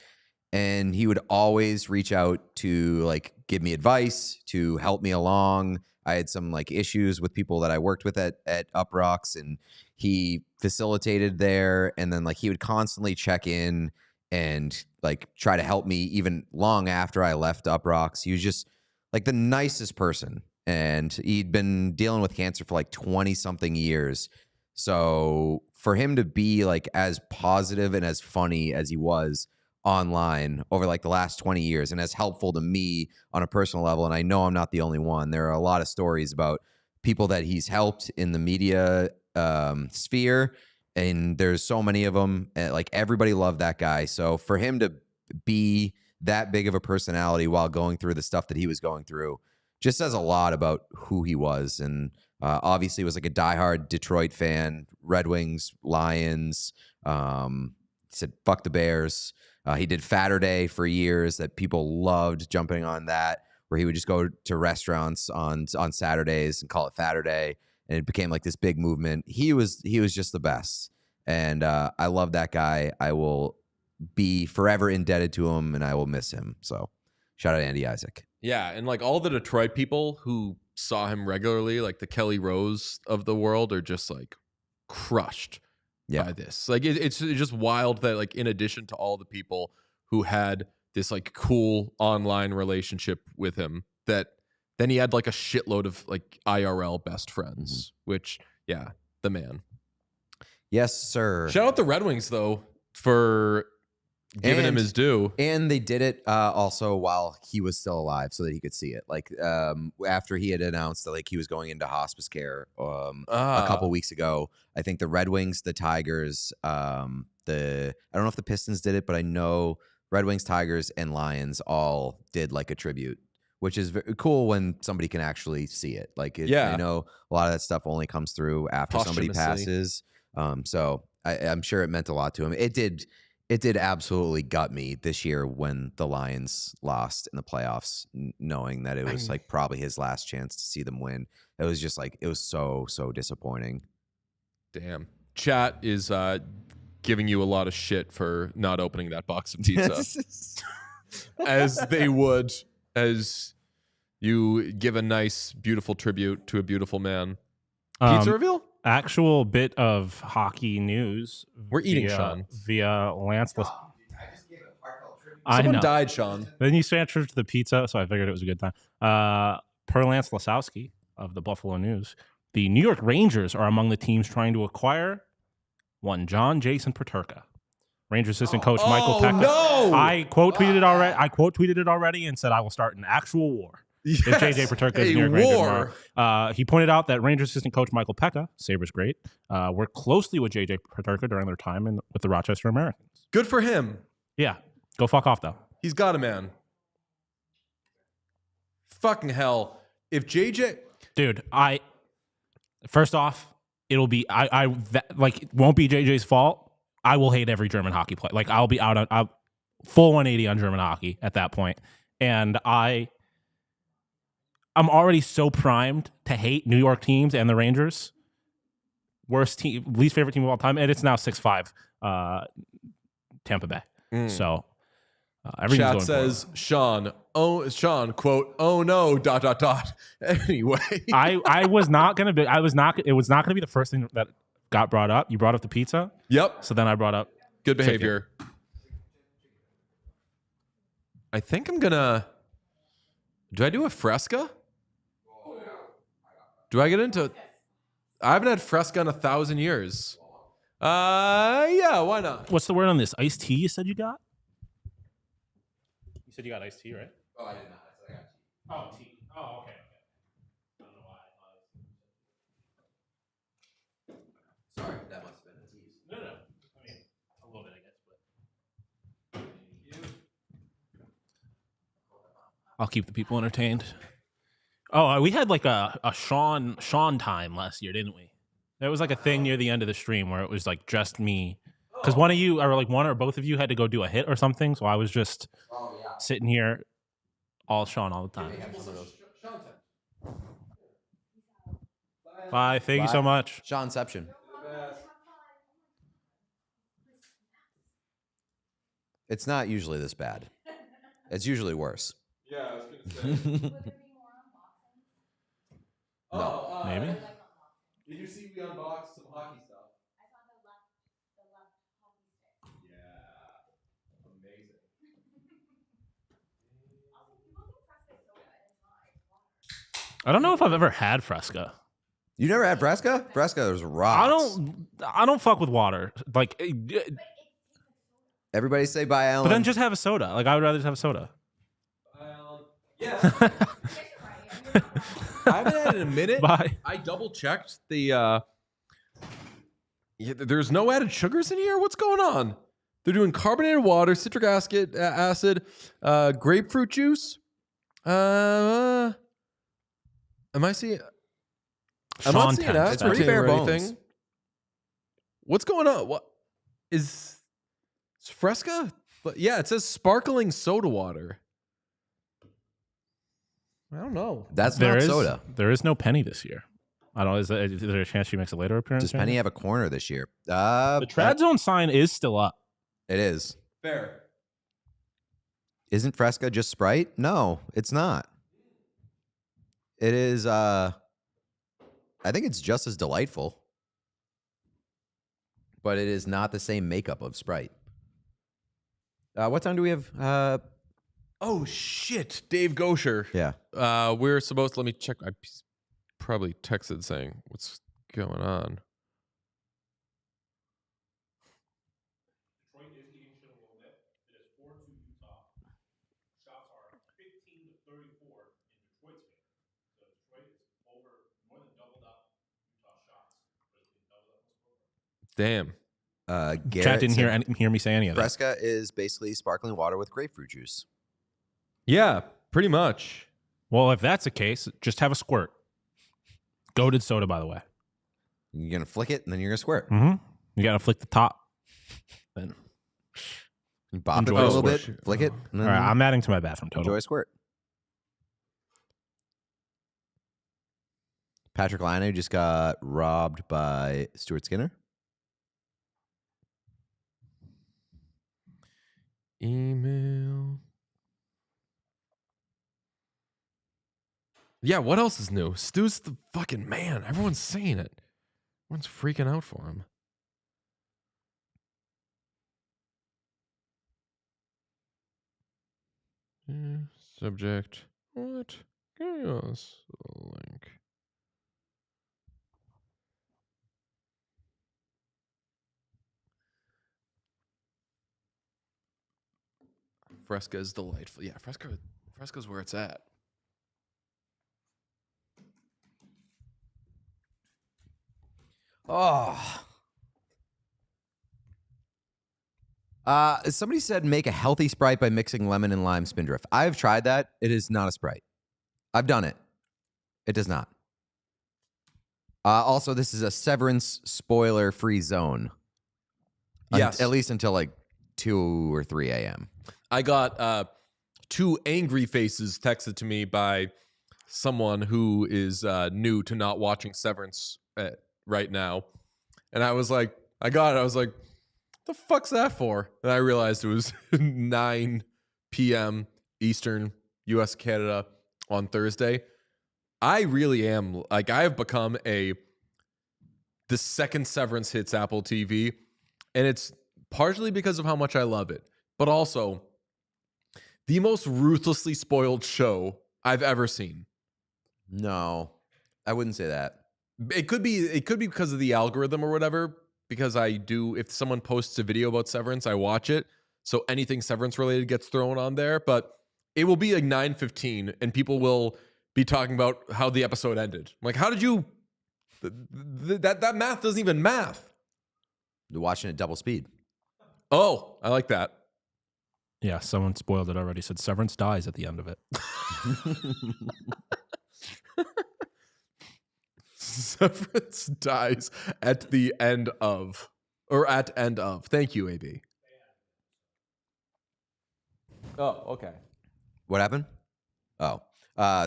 and he would always reach out to like give me advice, to help me along. I had some like issues with people that I worked with at Uprocks, and he facilitated there, and then like he would constantly check in and like try to help me even long after I left Uprocks. He was just like the nicest person, and he'd been dealing with cancer for like 20 something years. So for him to be like as positive and as funny as he was online over like the last 20 years and as helpful to me on a personal level, and I know I'm not the only one. There are a lot of stories about people that he's helped in the media sphere, and there's so many of them. Like everybody loved that guy. So for him to be that big of a personality while going through the stuff that he was going through just says a lot about who he was. And obviously was like a diehard Detroit fan, Red Wings, Lions. He said, fuck the Bears. He did Fatterday for years that people loved jumping on that, where he would just go to restaurants on Saturdays and call it Fatterday. And it became like this big movement. He was just the best. And I love that guy. I will be forever indebted to him, and I will miss him. So shout out to Andy Isaac. yeah, and like all the Detroit people who saw him regularly, like the Kelly Rose of the world, are just like crushed by this. Like it's just wild that like in addition to all the people who had this like cool online relationship with him, that then he had like a shitload of like IRL best friends, which the man. Yes, sir. Shout out the Red Wings though for giving him his due. And they did it also while he was still alive so that he could see it. Like after he had announced that like he was going into hospice care a couple weeks ago, I think the Red Wings, the Tigers, I don't know if the Pistons did it, but I know Red Wings, Tigers, and Lions all did like a tribute, which is very cool when somebody can actually see it. Like, I know a lot of that stuff only comes through after somebody passes. So I'm sure it meant a lot to him. It did absolutely gut me this year when the Lions lost in the playoffs, knowing that it was like probably his last chance to see them win. It was just like, it was so disappointing. Damn. Chat is giving you a lot of shit for not opening that box of pizza, as they would as you give a nice, beautiful tribute to a beautiful man. Pizza reveal? Actual bit of hockey news. We're eating, Sean. Via Lance. I just gave a heartfelt tribute. Someone died, Sean. Then you transferred to the pizza, so I figured it was a good time. Per Lance Lasowski of the Buffalo News, the New York Rangers are among the teams trying to acquire one John Jason Peterka. Rangers assistant coach Michael Pekka. No! I quote tweeted it already and said I will start an actual war. Yes, If JJ Peterka is a New York Rangers war. tomorrow. He pointed out that Rangers assistant coach Michael Pekka, Sabres great, worked closely with JJ Peterka during their time with the Rochester Americans. Good for him. Yeah, go fuck off though. He's got a man. Fucking hell. If JJ... Dude, first off, it'll be it won't be JJ's fault. I will hate every German hockey player. Like I'll be out on full 180 on German hockey at that point. And I'm already so primed to hate New York teams and the Rangers. Worst team, least favorite team of all time, and it's now 6-5 Tampa Bay. So everything's Chat going says, Sean, quote, oh no, ... Anyway. I was not gonna be. It was not gonna be the first thing that got brought up. You brought up the pizza. Yep. So then I brought up Good behavior. I think I'm gonna... Do I do a Fresca? Do I get into... I haven't had Fresca in 1,000 years. Yeah, why not? What's the word on this? Iced tea you said you got? You said you got iced tea, right? Oh, I did not. I said I got tea. Oh, tea. Oh, okay. I don't know why I thought Sorry, that must have been a tease. No. I mean, a little bit, I guess, but I'll keep the people entertained. Oh, we had like a Sean time last year, didn't we? There was like a thing near the end of the stream where it was like just me. Because one of you, or like one or both of you had to go do a hit or something. So I was just sitting here all Sean all the time. Bye. Thank you so much. Seanception. It's not usually this bad. It's usually worse. Yeah, I was going to say. No. Maybe. Did you see we unboxed some hockey stuff? I saw the left hockey stick. Yeah. Amazing. I don't know if I've ever had Fresca. You never had Fresca? Fresca is rocks. I don't fuck with water. Like, Everybody say bye, Alan. but then just have a soda. Like, I would rather just have a soda. Yeah. I haven't had it in a minute. Bye. I double checked the. There's no added sugars in here. What's going on? They're doing carbonated water, citric acid, grapefruit juice. Am I seeing? I'm not seeing Sean It's pretty bare or bones. anything. What's going on? What is it's Fresca? But yeah, it says sparkling soda water. I don't know. That's not soda. There is no Penny this year. I don't know. Is there a chance she makes a later appearance? Does Penny have a corner this year? The Trad Zone sign is still up. It is. Fair. Isn't Fresca just Sprite? No, it's not. It is. I think it's just as delightful, but it is not the same makeup of Sprite. What time do we have? Oh shit, Dave Gosher. Yeah. We're supposed to, let me check. I probably texted saying what's going on. Detroit is eating shit a little bit. It is 4-2 Utah. Shots are 15 to 34 in Detroit's favor. So Detroit is more than doubled up Utah shots. Damn. Garrett Chat didn't hear me say any of that. Fresca is basically sparkling water with grapefruit juice. Yeah, pretty much. Well, if that's the case, just have a squirt. Goated soda, by the way. You're gonna flick it and then you're gonna squirt. Mm-hmm. You gotta flick the top. Then, You bop it Enjoy for a a little bit, squirt. flick it, and all then right, I'm adding to my bathroom total. enjoy a squirt. Patrick Laine just got robbed by Stuart Skinner. email. Yeah, what else is new? Stu's the fucking man. Everyone's saying it. Everyone's freaking out for him. Subject. What? Give us a link. Fresca is delightful. Yeah, Fresca's where it's at. Oh. Somebody said make a healthy Sprite by mixing lemon and lime spindrift. I've tried that. It is not a Sprite. I've done it. It does not. Also, this is a Severance spoiler-free zone. Yes. At least until like 2 or 3 a.m. I got 2 angry faces texted to me by someone who is new to not watching Severance right now. And I was like, I was like, the fuck's that for? And I realized it was 9 p.m. Eastern, U.S., Canada on Thursday. I really am, like, I have become the second Severance hits Apple TV. And it's partially because of how much I love it, but also the most ruthlessly spoiled show I've ever seen. No, I wouldn't say that. It could be because of the algorithm or whatever, because if someone posts a video about Severance, I watch it. So anything Severance related gets thrown on there, but it will be like 9:15 and people will be talking about how the episode ended. I'm like, how did you, that math doesn't even math. You're watching it double speed. Oh, I like that. Yeah, someone spoiled it already. Said Severance dies at the end of it. Severance dies at the end of. Thank you, AB. Oh, okay. What happened? Oh,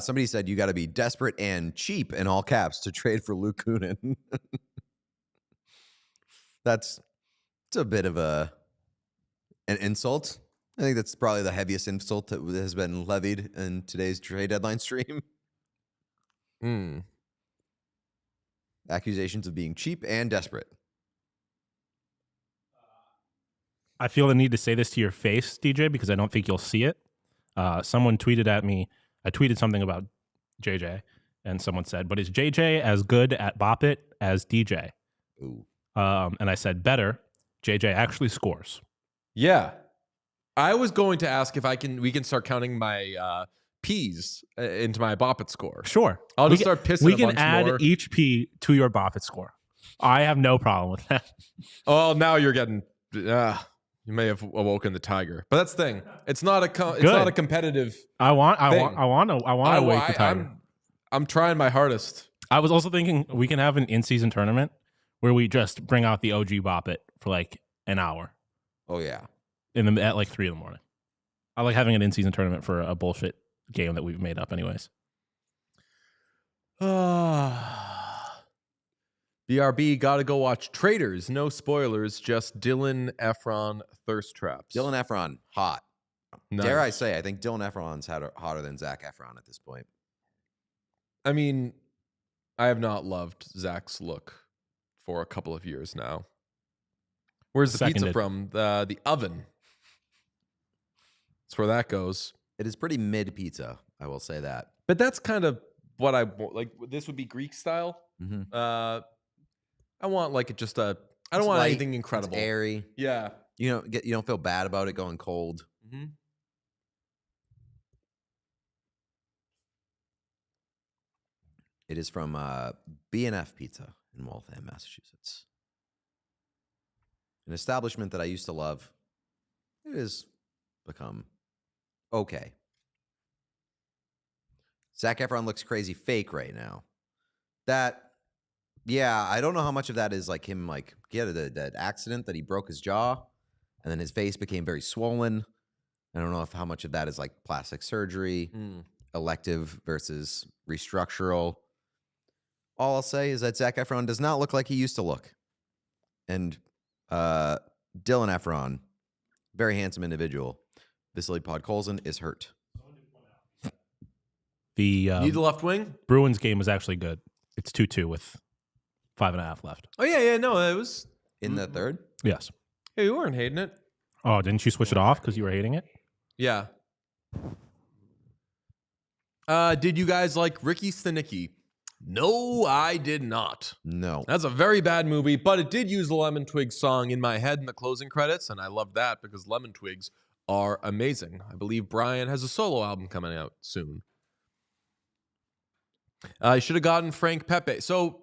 somebody said you got to be desperate and cheap in all caps to trade for Luke Kunin. It's a bit of an insult. I think that's probably the heaviest insult that has been levied in today's trade deadline stream. Accusations of being cheap and desperate. I feel the need to say this to your face, DJ, because I don't think you'll see it. Someone tweeted at me. I tweeted something about JJ, and someone said, but is JJ as good at Bop It as DJ? Ooh. And I said, better. JJ actually scores. Yeah. I was going to ask if we can start counting my P's into my Bop It score. Sure. I'll just start pissing We a can bunch add more. each P to your Bop It score. I have no problem with that. Oh, now you're getting. You may have awoken the tiger, but that's the thing. It's not a competitive. I want to I- wake the tiger. I'm trying my hardest. I was also thinking we can have an in-season tournament where we just bring out the OG Bop It for like an hour Oh, yeah. at like 3 a.m. I like having an in-season tournament for a bullshit game that we've made up anyways. BRB, gotta go watch Traders. No spoilers, just Dylan Efron thirst traps. Dylan Efron, hot. Nice. Dare I say, I think Dylan Efron's hotter than Zach Efron at this point. I mean, I have not loved Zach's look for a couple of years now. Where's the pizza Seconded. from? The oven. That's where that goes. It is pretty mid pizza, I will say that. But that's kind of what I want. Like, this would be Greek style. Mm-hmm. I want like just a. I don't It's want light, anything incredible. It's airy. Yeah. You don't feel bad about it going cold. Mm-hmm. It is from B&F Pizza in Waltham, Massachusetts. An establishment that I used to love. It has become okay. Zac Efron looks crazy fake right now. I don't know how much of that is like him, like he had that accident that he broke his jaw, and then his face became very swollen. I don't know how much of that is like plastic surgery, elective versus restructural. All I'll say is that Zac Efron does not look like he used to look. And Dylan Efron, very handsome individual. Vasily Podkolzin is hurt. The Need the left wing? Bruins game is actually good. It's 2-2 with 5.5 left. Oh, yeah. No, it was. In the third? Yes. Hey, you weren't hating it. Oh, didn't you switch it off because you were hating it? Yeah. Did you guys like Ricky Stenicki? No, I did not. No. That's a very bad movie, but it did use the Lemon Twigs song in my head in the closing credits, and I love that because Lemon Twigs are amazing. I believe Brian has a solo album coming out soon. I should have gotten Frank Pepe. So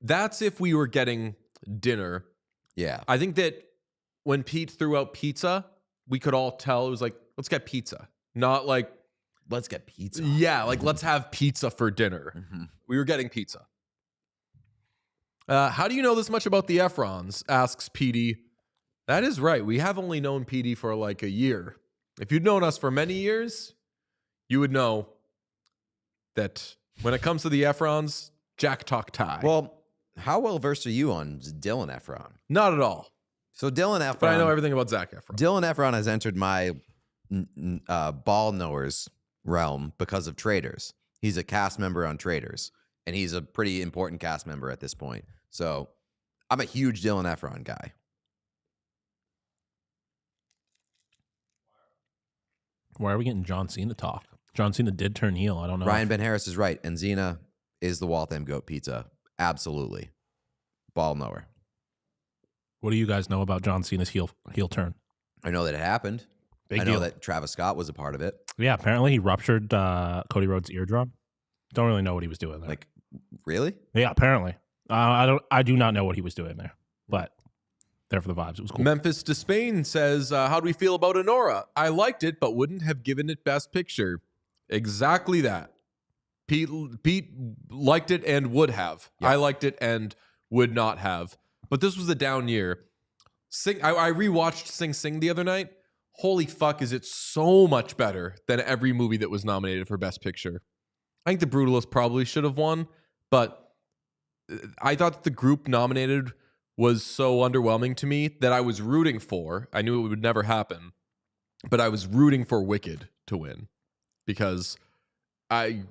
that's if we were getting dinner. Yeah. I think that when Pete threw out pizza, we could all tell it was like, let's get pizza. Not like, Let's get pizza. yeah, like let's have pizza for dinner. Mm-hmm. We were getting pizza. How do you know this much about the Efrons? Asks PD. That is right. We have only known PD for like a year. If you'd known us for many years, you would know that when it comes to the Efrons, Jack talk tie. Well, how well versed are you on Dylan Efron? Not at all. So Dylan Efron. But I know everything about Zac Efron. Dylan Efron has entered my ball knowers realm because of Traders. He's a cast member on Traders, and he's a pretty important cast member at this point. So I'm a huge Dylan Efron guy. Why are we getting John Cena talk? John Cena did turn heel. I don't know. Ryan Ben Harris is right, and Xena is the Waltham Goat Pizza. Absolutely. Ball knower. What do you guys know about John Cena's heel turn? I know that it happened. Big I know deal. that Travis Scott was a part of it. Yeah, apparently he ruptured Cody Rhodes' eardrum. Don't really know what he was doing there. Like, really? Yeah, apparently. I do not know what he was doing there, but there for the vibes. It was cool. Memphis Despain says, how do we feel about Honora? I liked it, but wouldn't have given it Best Picture. Exactly that. Pete liked it and would have. Yeah. I liked it and would not have. But this was a down year. I rewatched Sing Sing the other night. Holy fuck, is it so much better than every movie that was nominated for Best Picture. I think The Brutalist probably should have won, but I thought that the group nominated was so underwhelming to me that I was rooting for. I knew it would never happen, but I was rooting for Wicked to win because an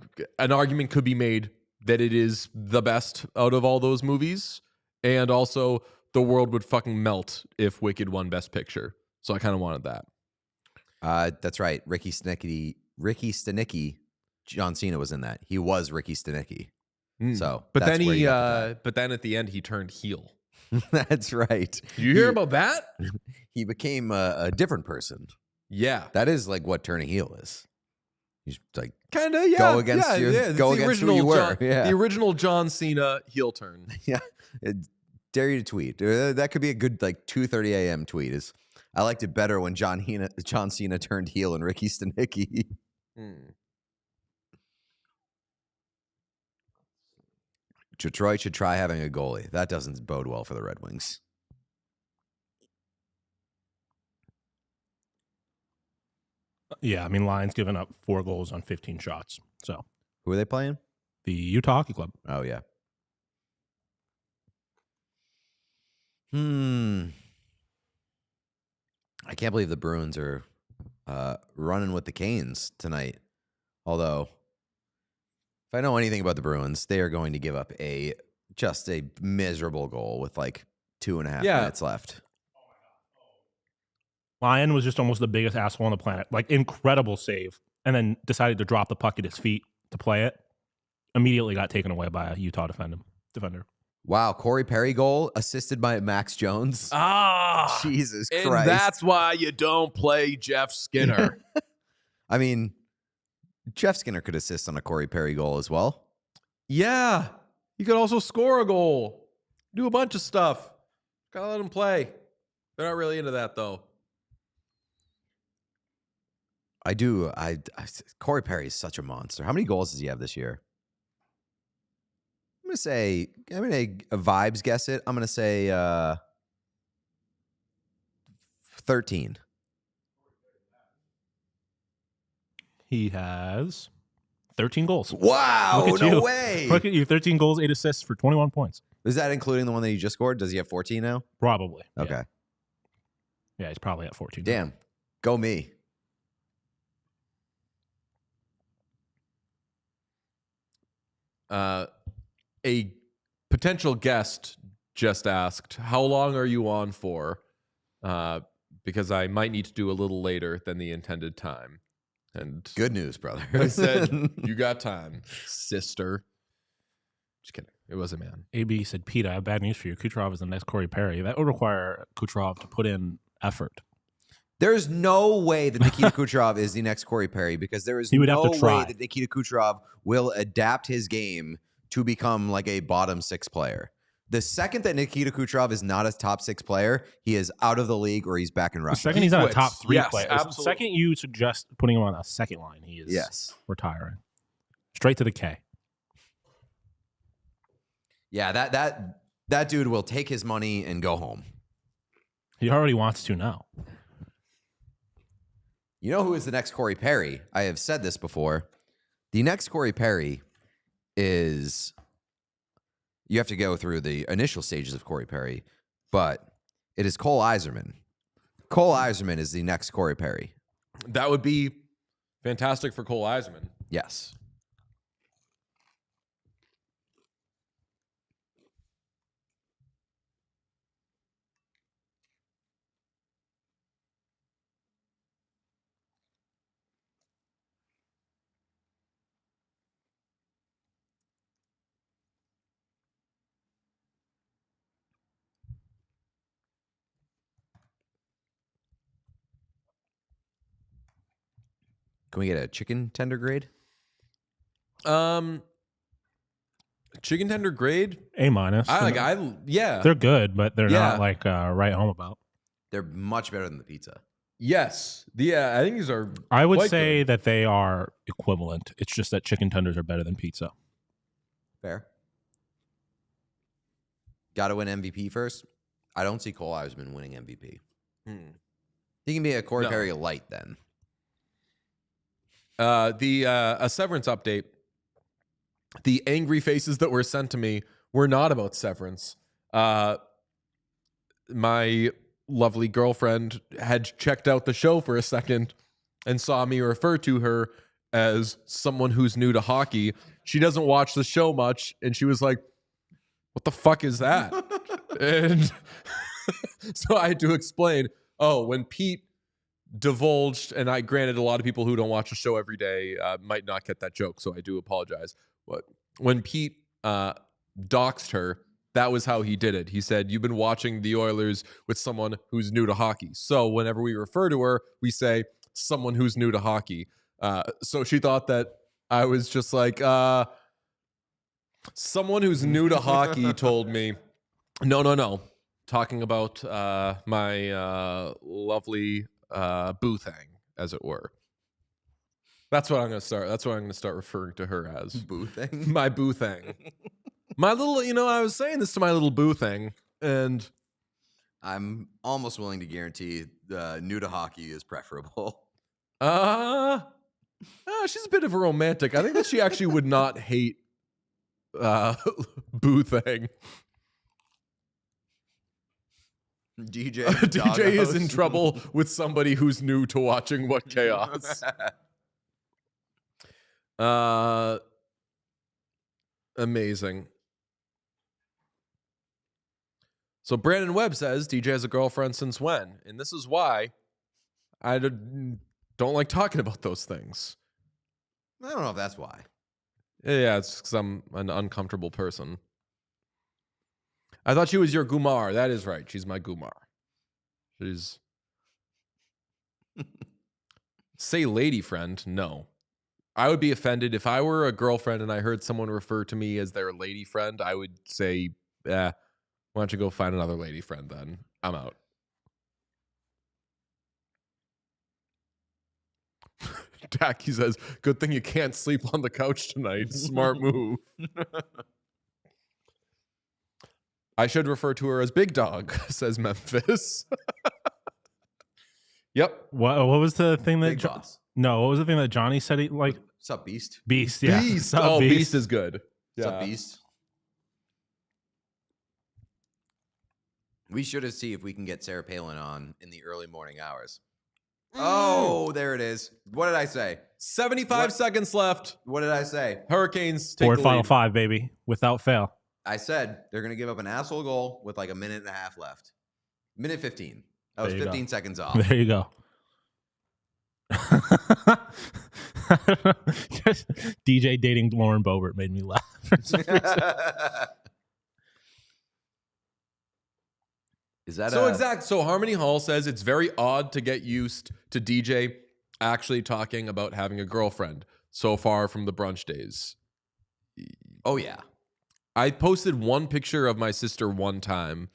argument could be made that it is the best out of all those movies, and also the world would fucking melt if Wicked won Best Picture. So I kind of wanted that. That's right. Ricky Stenicki, John Cena was in that. He was Ricky Stenicki. So, but that's then where you got but then at the end he turned heel. that. That's right. Did you hear about that? He became a different person. Yeah, That is like what turning heel is. He's like, kind of. Yeah, Go against your- it's go the against who original you were, John, yeah. the original John Cena heel turn. yeah, dare you to tweet. That could be a good like 2:30 a.m. tweet. Is I liked it better when John Cena turned heel and Ricky Stenicki. Detroit should try having a goalie. That doesn't bode well for the Red Wings. Yeah, I mean, Lions giving up 4 goals on 15 shots. So Who are they playing? the Utah Hockey Club. Oh yeah. I can't believe the Bruins are running with the Canes tonight. Although, if I know anything about the Bruins, they are going to give up just a miserable goal with like 2.5 minutes left. Lion was just almost the biggest asshole on the planet. Like, incredible save. And then decided to drop the puck at his feet to play it. Immediately got taken away by a Utah defender. Wow, Corey Perry goal assisted by Max Jones. Ah, Jesus and Christ. that's why you don't play Jeff Skinner. I mean, Jeff Skinner could assist on a Corey Perry goal as well. Yeah, you could also score a goal, do a bunch of stuff. Gotta let him play. They're not really into that though. I do. Corey Perry is such a monster. How many goals does he have this year? I'm gonna vibes guess it. I'm gonna say 13. He has 13 goals. Wow, Look at no you. way. Look at you, 13 goals, 8 assists for 21 points. Is that including the one that he just scored? Does he have 14 now? Probably. Okay. Yeah, he's probably at 14. Damn. Go me. A potential guest just asked, how long are you on for? Because I might need to do a little later than the intended time. And Good news, brother. I said, you got time, sister. Just kidding. It was a man. AB said, Pete, I have bad news for you. Kucherov is the next Corey Perry. That would require Kucherov to put in effort. There's no way that Nikita Kucherov is the next Corey Perry because there is He would no have to try. way that Nikita Kucherov will adapt his game to become like a bottom 6 player. The second that Nikita Kucherov is not a top 6 player, he is out of the league or he's back in The Russia. second he's on a quits. top 3 Yes, player. absolutely. The second you suggest putting him on a second line, he is Yes. retiring. Straight to the K. Yeah, that dude will take his money and go home. He already wants to now. You know who is the next Corey Perry? I have said this before. The next Corey Perry is, you have to go through the initial stages of Corey Perry, but it is Cole Yzerman. Cole Yzerman is the next Corey Perry. That would be fantastic for Cole Yzerman. Yes. Can we get a chicken tender grade? Chicken tender grade. A minus. Yeah. They're good, but they're Yeah. not like right home about. They're much better than the pizza. Yes. Yeah, I think these are. I would quite say good. that they are equivalent. It's just that chicken tenders are better than pizza. Fair. Got to win MVP first. I don't see Cole Yzerman winning MVP. He can be a Corey No. Perry light then. A severance update. The angry faces that were sent to me were not about severance. My lovely girlfriend had checked out the show for a second and saw me refer to her as someone who's new to hockey. She doesn't watch the show much, and she was like, what the fuck is that? And so I had to explain, when Pete divulged, and granted a lot of people who don't watch the show every day might not get that joke, so I do apologize. But when Pete doxed her, that was how he did it. He said, you've been watching the Oilers with someone who's new to hockey. So whenever we refer to her, we say someone who's new to hockey. So she thought that I was just like, someone who's new to hockey told me, no. Talking about my lovely boothang, as it were. That's what I'm going to start. That's what I'm going to start referring to her as. Boothang? My boothang. My little, I was saying this to my little boothang, and I'm almost willing to guarantee new to hockey is preferable. she's a bit of a romantic. I think that she actually would not hate boothang. DJ is in trouble with somebody who's new to watching What Chaos. Amazing. So Brandon Webb says DJ has a girlfriend since when? And this is why I don't like talking about those things. I don't know if that's why. Yeah, it's because I'm an uncomfortable person. I thought she was your Gumar. That is right. She's my Gumar. She's... Say lady friend. No. I would be offended if I were a girlfriend and I heard someone refer to me as their lady friend. I would say, why don't you go find another lady friend then? I'm out. Tacky says, good thing you can't sleep on the couch tonight. Smart move. I should refer to her as Big Dog, says Memphis. Yep. What was the thing that Big boss. No, what was the thing that Johnny said he like? What's up, Beast? Beast, yeah. Beast. What's up, Oh, Beast is good. What's up, Beast? We should have see if we can get Sarah Palin on in the early morning hours. Oh, there it is. What did I say? 75 seconds left. What did I say? Hurricanes take Or the final lead. 5, baby, without fail. I said they're going to give up an asshole goal with like a minute and a half left. Minute 15. That was There you 15 go. seconds off. There you go. Just DJ dating Lauren Boebert made me laugh. Is that So Harmony Hall says it's very odd to get used to DJ actually talking about having a girlfriend so far from the brunch days. Oh, yeah. I posted one picture of my sister one time,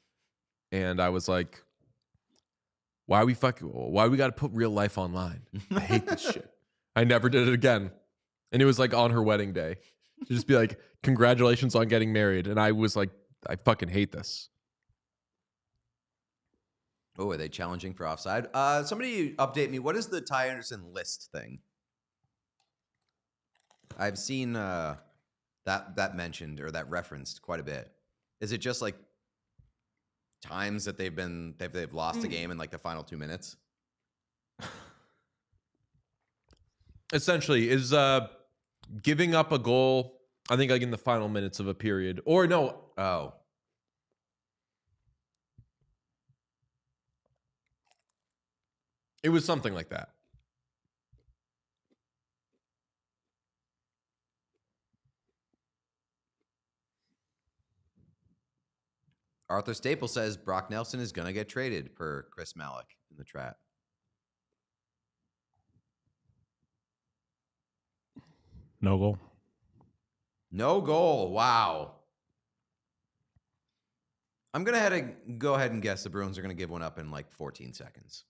and I was like, why we got to put real life online? I hate this shit. I never did it again. And it was like on her wedding day. To just be like, congratulations on getting married. And I was like, I fucking hate this. Oh, are they challenging for offside? Somebody update me. What is the Ty Anderson list thing? I've seen that mentioned or that referenced quite a bit. Is it just like times that they've lost a game in like the final 2 minutes? Essentially, is giving up a goal, I think like in the final minutes of a period. Or no. Oh. It was something like that. Arthur Staple says Brock Nelson is going to get traded per Chris Malik in the chat. No goal. No goal. Wow. I'm going to go ahead and guess the Bruins are going to give one up in like 14 seconds.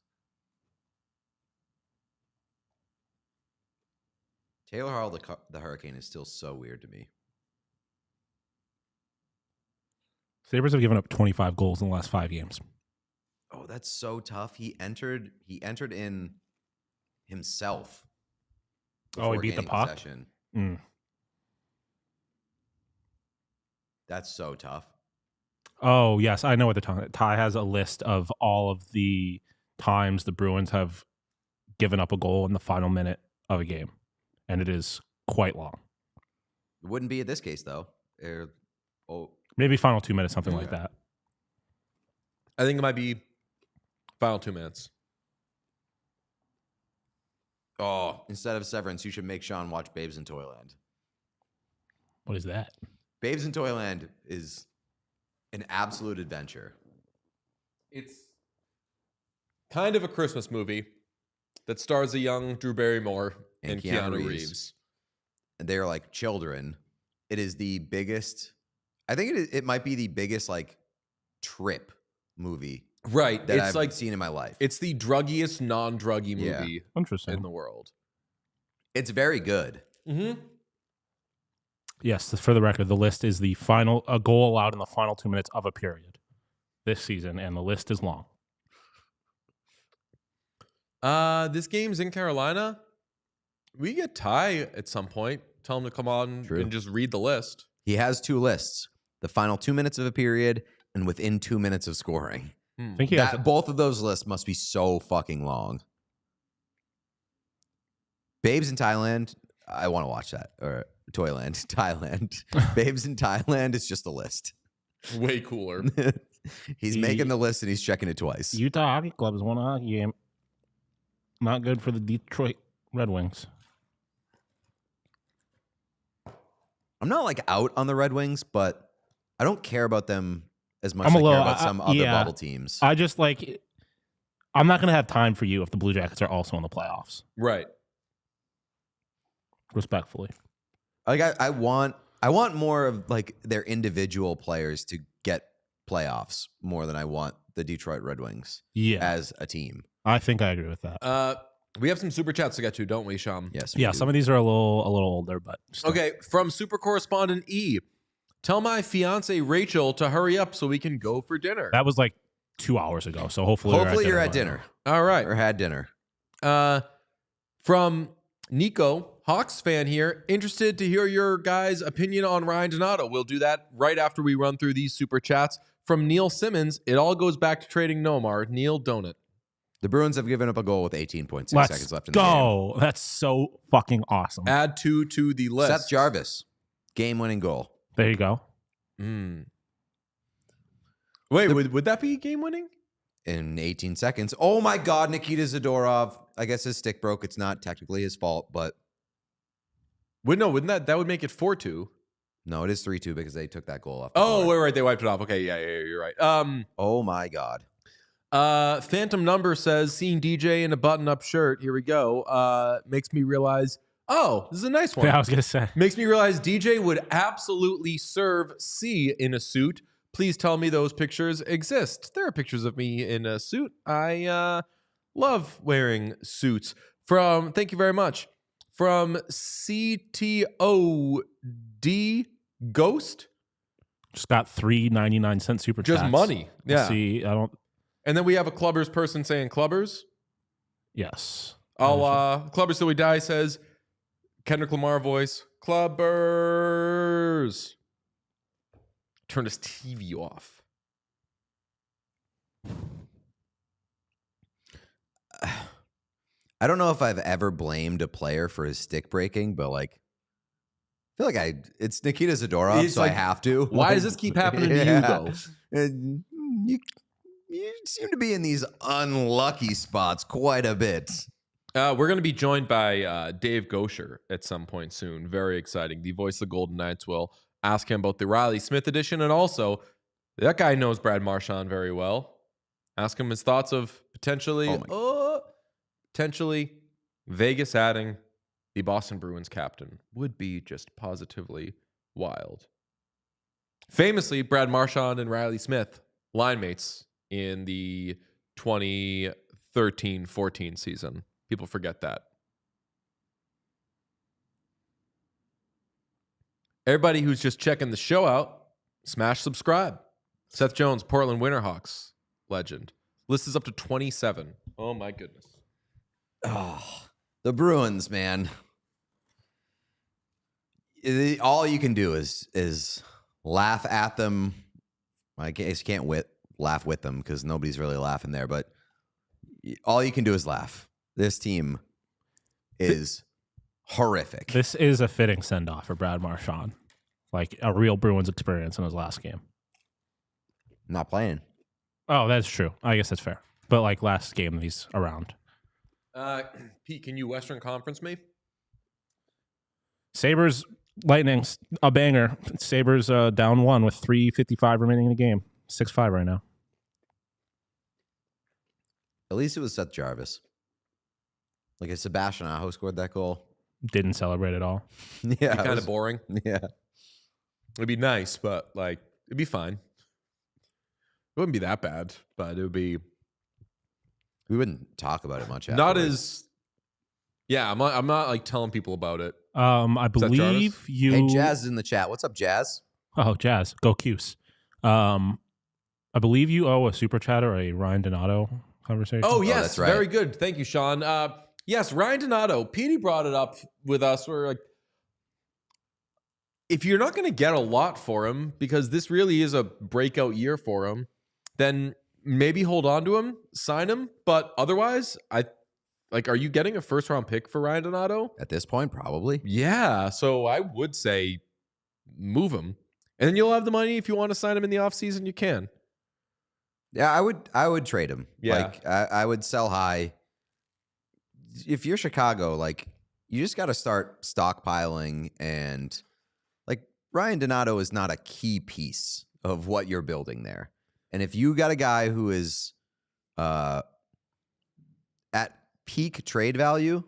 Taylor Hall, the Hurricane, is still so weird to me. Sabres have given up 25 goals in the last 5 games. Oh, that's so tough. He entered in himself. Oh, he before beat the gaining puck? possession. Mm. That's so tough. Oh, yes. I know what Ty has a list of all of the times the Bruins have given up a goal in the final minute of a game. And it is quite long. It wouldn't be in this case, though. Maybe final 2 minutes, something like that. I think it might be final 2 minutes. Oh, instead of Severance, you should make Sean watch Babes in Toyland. What is that? Babes in Toyland is an absolute adventure. It's kind of a Christmas movie that stars a young Drew Barrymore and Keanu Reeves. And they are like children. It is the biggest. I think it might be the biggest like trip movie Right. that It's I've like seen in my life. it's the druggiest non-druggy movie Interesting. in the world. It's very good. Mm-hmm. Yes, for the record, the list is a goal allowed in the final 2 minutes of a period this season, and the list is long. This game's in Carolina. We get Ty at some point. Tell him to come on True. and just read the list. He has 2 lists: the final 2 minutes of a period and within 2 minutes of scoring. I think he has Both of those lists must be so fucking long. Babes in Thailand, I want to watch that. Or Toyland, Thailand. Babes in Thailand is just a list. Way cooler. He's making the list and he's checking it twice. Utah Hockey Club has won a hockey game. Not good for the Detroit Red Wings. I'm not like out on the Red Wings, but I don't care about them as much I'm as a I care little- about some other yeah. bubble teams. I just like. I'm not going to have time for you if the Blue Jackets are also in the playoffs. Right. Respectfully. Like I want more of like their individual players to get playoffs more than I want the Detroit Red Wings Yeah. as a team. I think I agree with that. We have some super chats to get to, don't we, Sham? Yes. Yeah, we do. some of these are a little older, but still. Okay, from super correspondent E. Tell my fiance Rachel to hurry up so we can go for dinner. That was like 2 hours ago, so hopefully Hopefully you're at dinner All right. or had dinner. From Nico, Hawks fan here, interested to hear your guys' opinion on Ryan Donato. We'll do that right after we run through these super chats. From Neil Simmons, it all goes back to trading Nomar. Neil, don't it? The Bruins have given up a goal with 18.6 Let's seconds left in the game. go. That's so fucking awesome. Add 2 to the list. Seth Jarvis, game-winning goal. There you go. Wait, would that be game winning? In 18 seconds. Oh my God, Nikita Zadorov. I guess his stick broke. It's not technically his fault, but Wouldn't that would make it 4-2? no, it is 3-2 because they took that goal off. The Oh, board. right, they wiped it off. Okay, yeah, you're right. Oh my God. Phantom Number says, seeing DJ in a button-up shirt. Here we go. Makes me realize. Oh, this is a nice one. Yeah, I was gonna say. Makes me realize DJ would absolutely serve C in a suit. Please tell me those pictures exist. There are pictures of me in a suit. I love wearing suits. Thank you very much. From CTOD Ghost. Just got 3.99 super Just chats. money. Yeah. See, I don't. And then we have a Clubbers person saying Clubbers. Yes. Clubbers Till We Die says, Kendrick Lamar voice, Clubbers. Turn his TV off. I don't know if I've ever blamed a player for his stick breaking, but like, I feel like it's Nikita Zadorov, It's so like, I have to. Why does this keep happening to you, though? And you seem to be in these unlucky spots quite a bit. We're going to be joined by Dave Gosher at some point soon. Very exciting. The voice of the Golden Knights will ask him about the Riley Smith edition. And also, that guy knows Brad Marchand very well. Ask him his thoughts of potentially Vegas adding the Boston Bruins captain. Would be just positively wild. Famously, Brad Marchand and Riley Smith, line mates in the 2013-14 season. People forget that. Everybody who's just checking the show out, smash subscribe. Seth Jones, Portland Winterhawks legend. List is up to 27. Oh my goodness. Oh, the Bruins, man. All you can do is laugh at them. I guess you can't laugh with them because nobody's really laughing there, but all you can do is laugh. This team is horrific. This is a fitting send-off for Brad Marchand. Like a real Bruins experience in his last game. Not playing. Oh, that's true. I guess that's fair. But like last game he's around. Pete, can you Western Conference me? Sabres, Lightning, a banger. Sabres down 1 with 3:55 remaining in the game. 6-5 right now. At least it was Seth Jarvis. Like if Sebastian Aho scored that goal. Didn't celebrate at all. Yeah. Kind of boring. Yeah. It'd be nice, but like it'd be fine. It wouldn't be that bad, but it would be We wouldn't talk about it much. not afterwards. as. Yeah, I'm not like telling people about it. I Is that believe Jarvis? you. Hey, Jazz is in the chat. What's up, Jazz? Oh, Jazz, go Cuse. I believe you owe a super chat or a Ryan Donato conversation. Oh yes, that's right. Very good. Thank you, Sean. Yes, Ryan Donato. Petey brought it up with us. We're like, if you're not going to get a lot for him because this really is a breakout year for him, then maybe hold on to him, sign him. But otherwise, are you getting a first round pick for Ryan Donato? At this point, probably. Yeah. So I would say move him. And then you'll have the money if you want to sign him in the offseason, you can. Yeah, I would trade him. Yeah. Like I would sell high. If you're Chicago, like you just got to start stockpiling, and like Ryan Donato is not a key piece of what you're building there. And if you got a guy who is at peak trade value,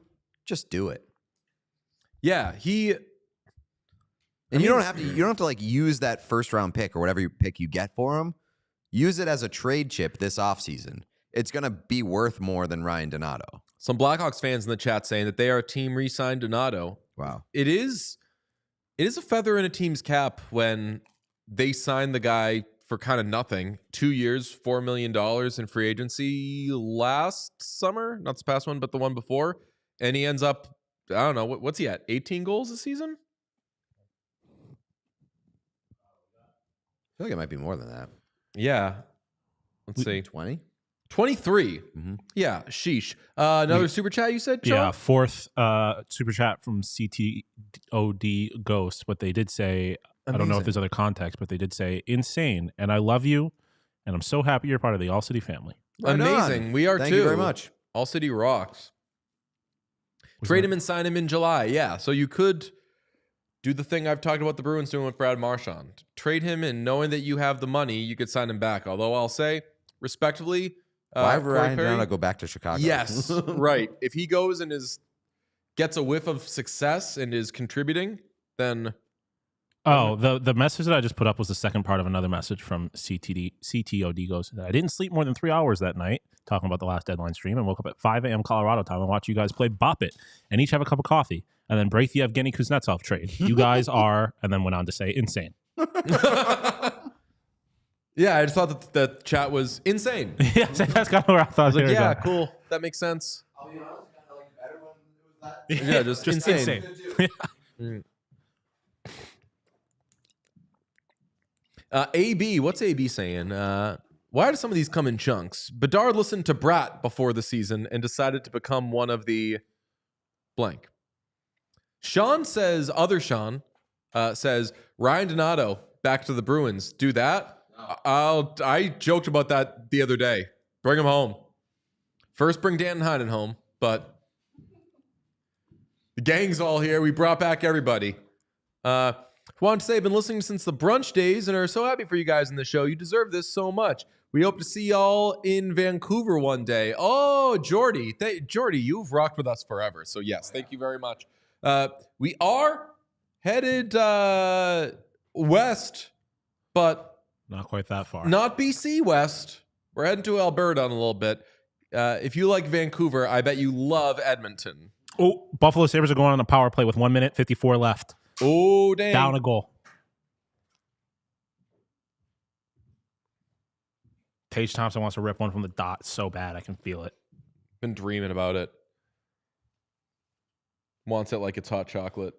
just do it. Yeah, And you don't have to like use that first round pick or whatever pick you get for him. Use it as a trade chip this offseason. It's going to be worth more than Ryan Donato. some Blackhawks fans in the chat saying that they are team re-signed Donato. Wow. It is a feather in a team's cap when they sign the guy for kind of nothing. 2 years, $4 million in free agency last summer. Not this past one, but the one before. And he ends up, I don't know, what's he at? 18 goals this season? I feel like it might be more than that. Yeah. Let's see. 20? 23. Yeah, sheesh. Another super chat you said, Sean? Yeah, fourth super chat from CTOD Ghost, but they did say, I don't know if there's other context, but they did say, insane, and I love you, and I'm so happy you're part of the All City family. Right Amazing. on. We are Thank too. you very much. All City rocks. Trade him and sign him in July. Yeah, so you could do the thing I've talked about the Bruins doing with Brad Marchand. Trade him, and knowing that you have the money, you could sign him back. Although I'll say, respectively, Why Corey Ryan Perry- Donato go back to Chicago? Yes, right. If he goes and gets a whiff of success and is contributing, then Oh, the message that I just put up was the second part of another message from CTOD Goes. I didn't sleep more than 3 hours that night talking about the last deadline stream and woke up at 5 a.m. Colorado time and watched you guys play Bop It and each have a cup of coffee and then break the Evgeny Kuznetsov trade. You guys are, and then went on to say, insane. yeah, I just thought that the chat was insane. Yeah, that's kind of where I thought. I was like, they were yeah, going. cool. That makes sense. I'll be honest, kind of like better when it was that. Yeah, just insane. AB, what's AB saying? Why do some of these come in chunks? Bedard listened to Brat before the season and decided to become one of the blank. Sean says, other Sean says, Ryan Donato back to the Bruins. Do that? I joked about that the other day. Bring him home. First, bring Dan Heinen home, but the gang's all here. We brought back everybody. Want to say I've been listening since the brunch days and are so happy for you guys in the show. You deserve this so much. We hope to see y'all in Vancouver one day. Oh, Jordy. Jordy, you've rocked with us forever. So yes, thank you very much. We are headed west, but Not quite that far. not BC west. We're heading to Alberta in a little bit. If you like Vancouver, I bet you love Edmonton. Oh, Buffalo Sabres are going on a power play with 1 minute, 54 left. Oh, dang. Down a goal. Tage Thompson wants to rip one from the dot so bad. I can feel it. Been dreaming about it. Wants it like it's hot chocolate.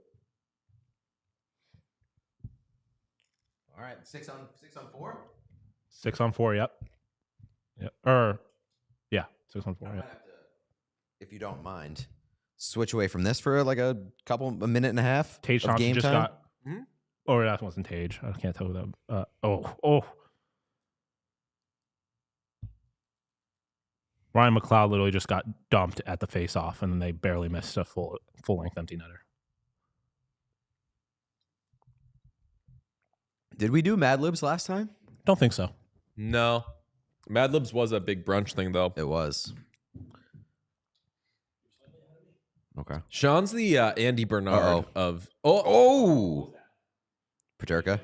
All right, 6 on 4. 6 on 4, yep. Yeah, 6 on 4, I yeah. might have to, if you don't mind, switch away from this for like a minute and a half. Tage of Thompson game just time. got... Oh, that wasn't Tage. I can't tell who that... Ryan McLeod literally just got dumped at the face-off, and then they barely missed a full-length empty netter. Did we do Mad Libs last time? Don't think so. No. Mad Libs was a big brunch thing, though. It was. Okay. Sean's the Andy Bernard Uh-oh. of... Oh! Paterka.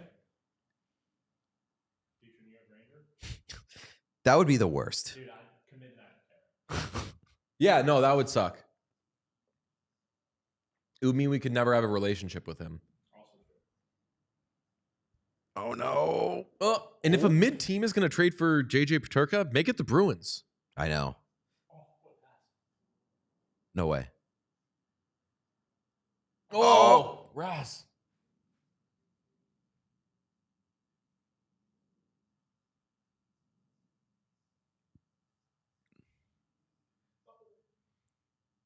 That would be the worst. Yeah, no, that would suck. It would mean we could never have a relationship with him. Oh, no. And if a mid-team is going to trade for JJ Paterka, make it the Bruins. I know. No way. Oh, Ras.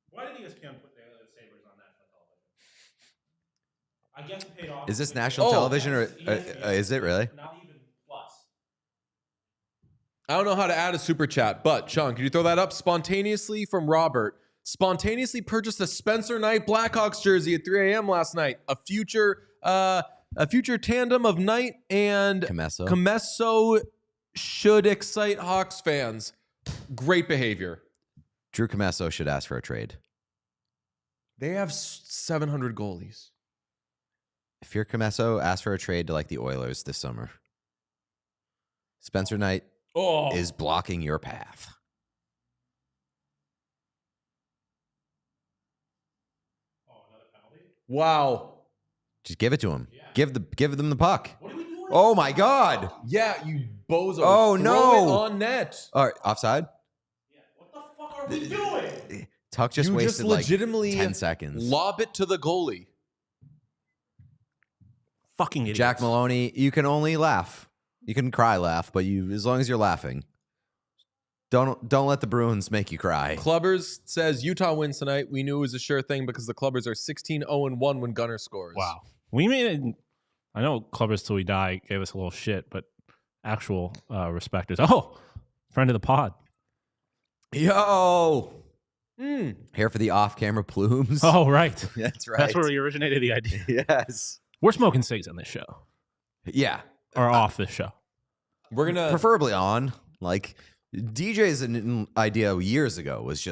Why did ESPN put the Sabres on national television? I guess it paid off. Is this national television or is it really? Not even plus. I don't know how to add a super chat, but Sean, can you throw that up spontaneously from Robert? Spontaneously purchased a Spencer Knight Blackhawks jersey at 3 a.m. last night. A future tandem of Knight and Comesso should excite Hawks fans. Great behavior. Drew Comesso should ask for a trade. They have 700 goalies. If you're Comesso, ask for a trade to like the Oilers this summer. Spencer Knight is blocking your path. Wow. Just give it to him. Give them the puck. What are we doing? Oh my God. Yeah, you bozo. Oh, Throw no. it on net. All right, offside. What the fuck are we doing? Tuck just You wasted legitimately like 10 seconds. Lob it to the goalie. Fucking idiots. Jack Maloney, you can only laugh. You can cry, laugh, but as long as you're laughing. Don't let the Bruins make you cry. Clubbers says Utah wins tonight. We knew it was a sure thing because the Clubbers are 16-0-1 when Gunner scores. Wow. We made it. I know Clubbers Till We Die gave us a little shit, but actual respecters. Oh, friend of the pod. Yo. Here for the off-camera plumes. Oh, right. That's right. That's where we originated the idea. Yes. We're smoking cigs on this show. Yeah. Or off this show. We're going to... Preferably on. Like, DJ's idea years ago was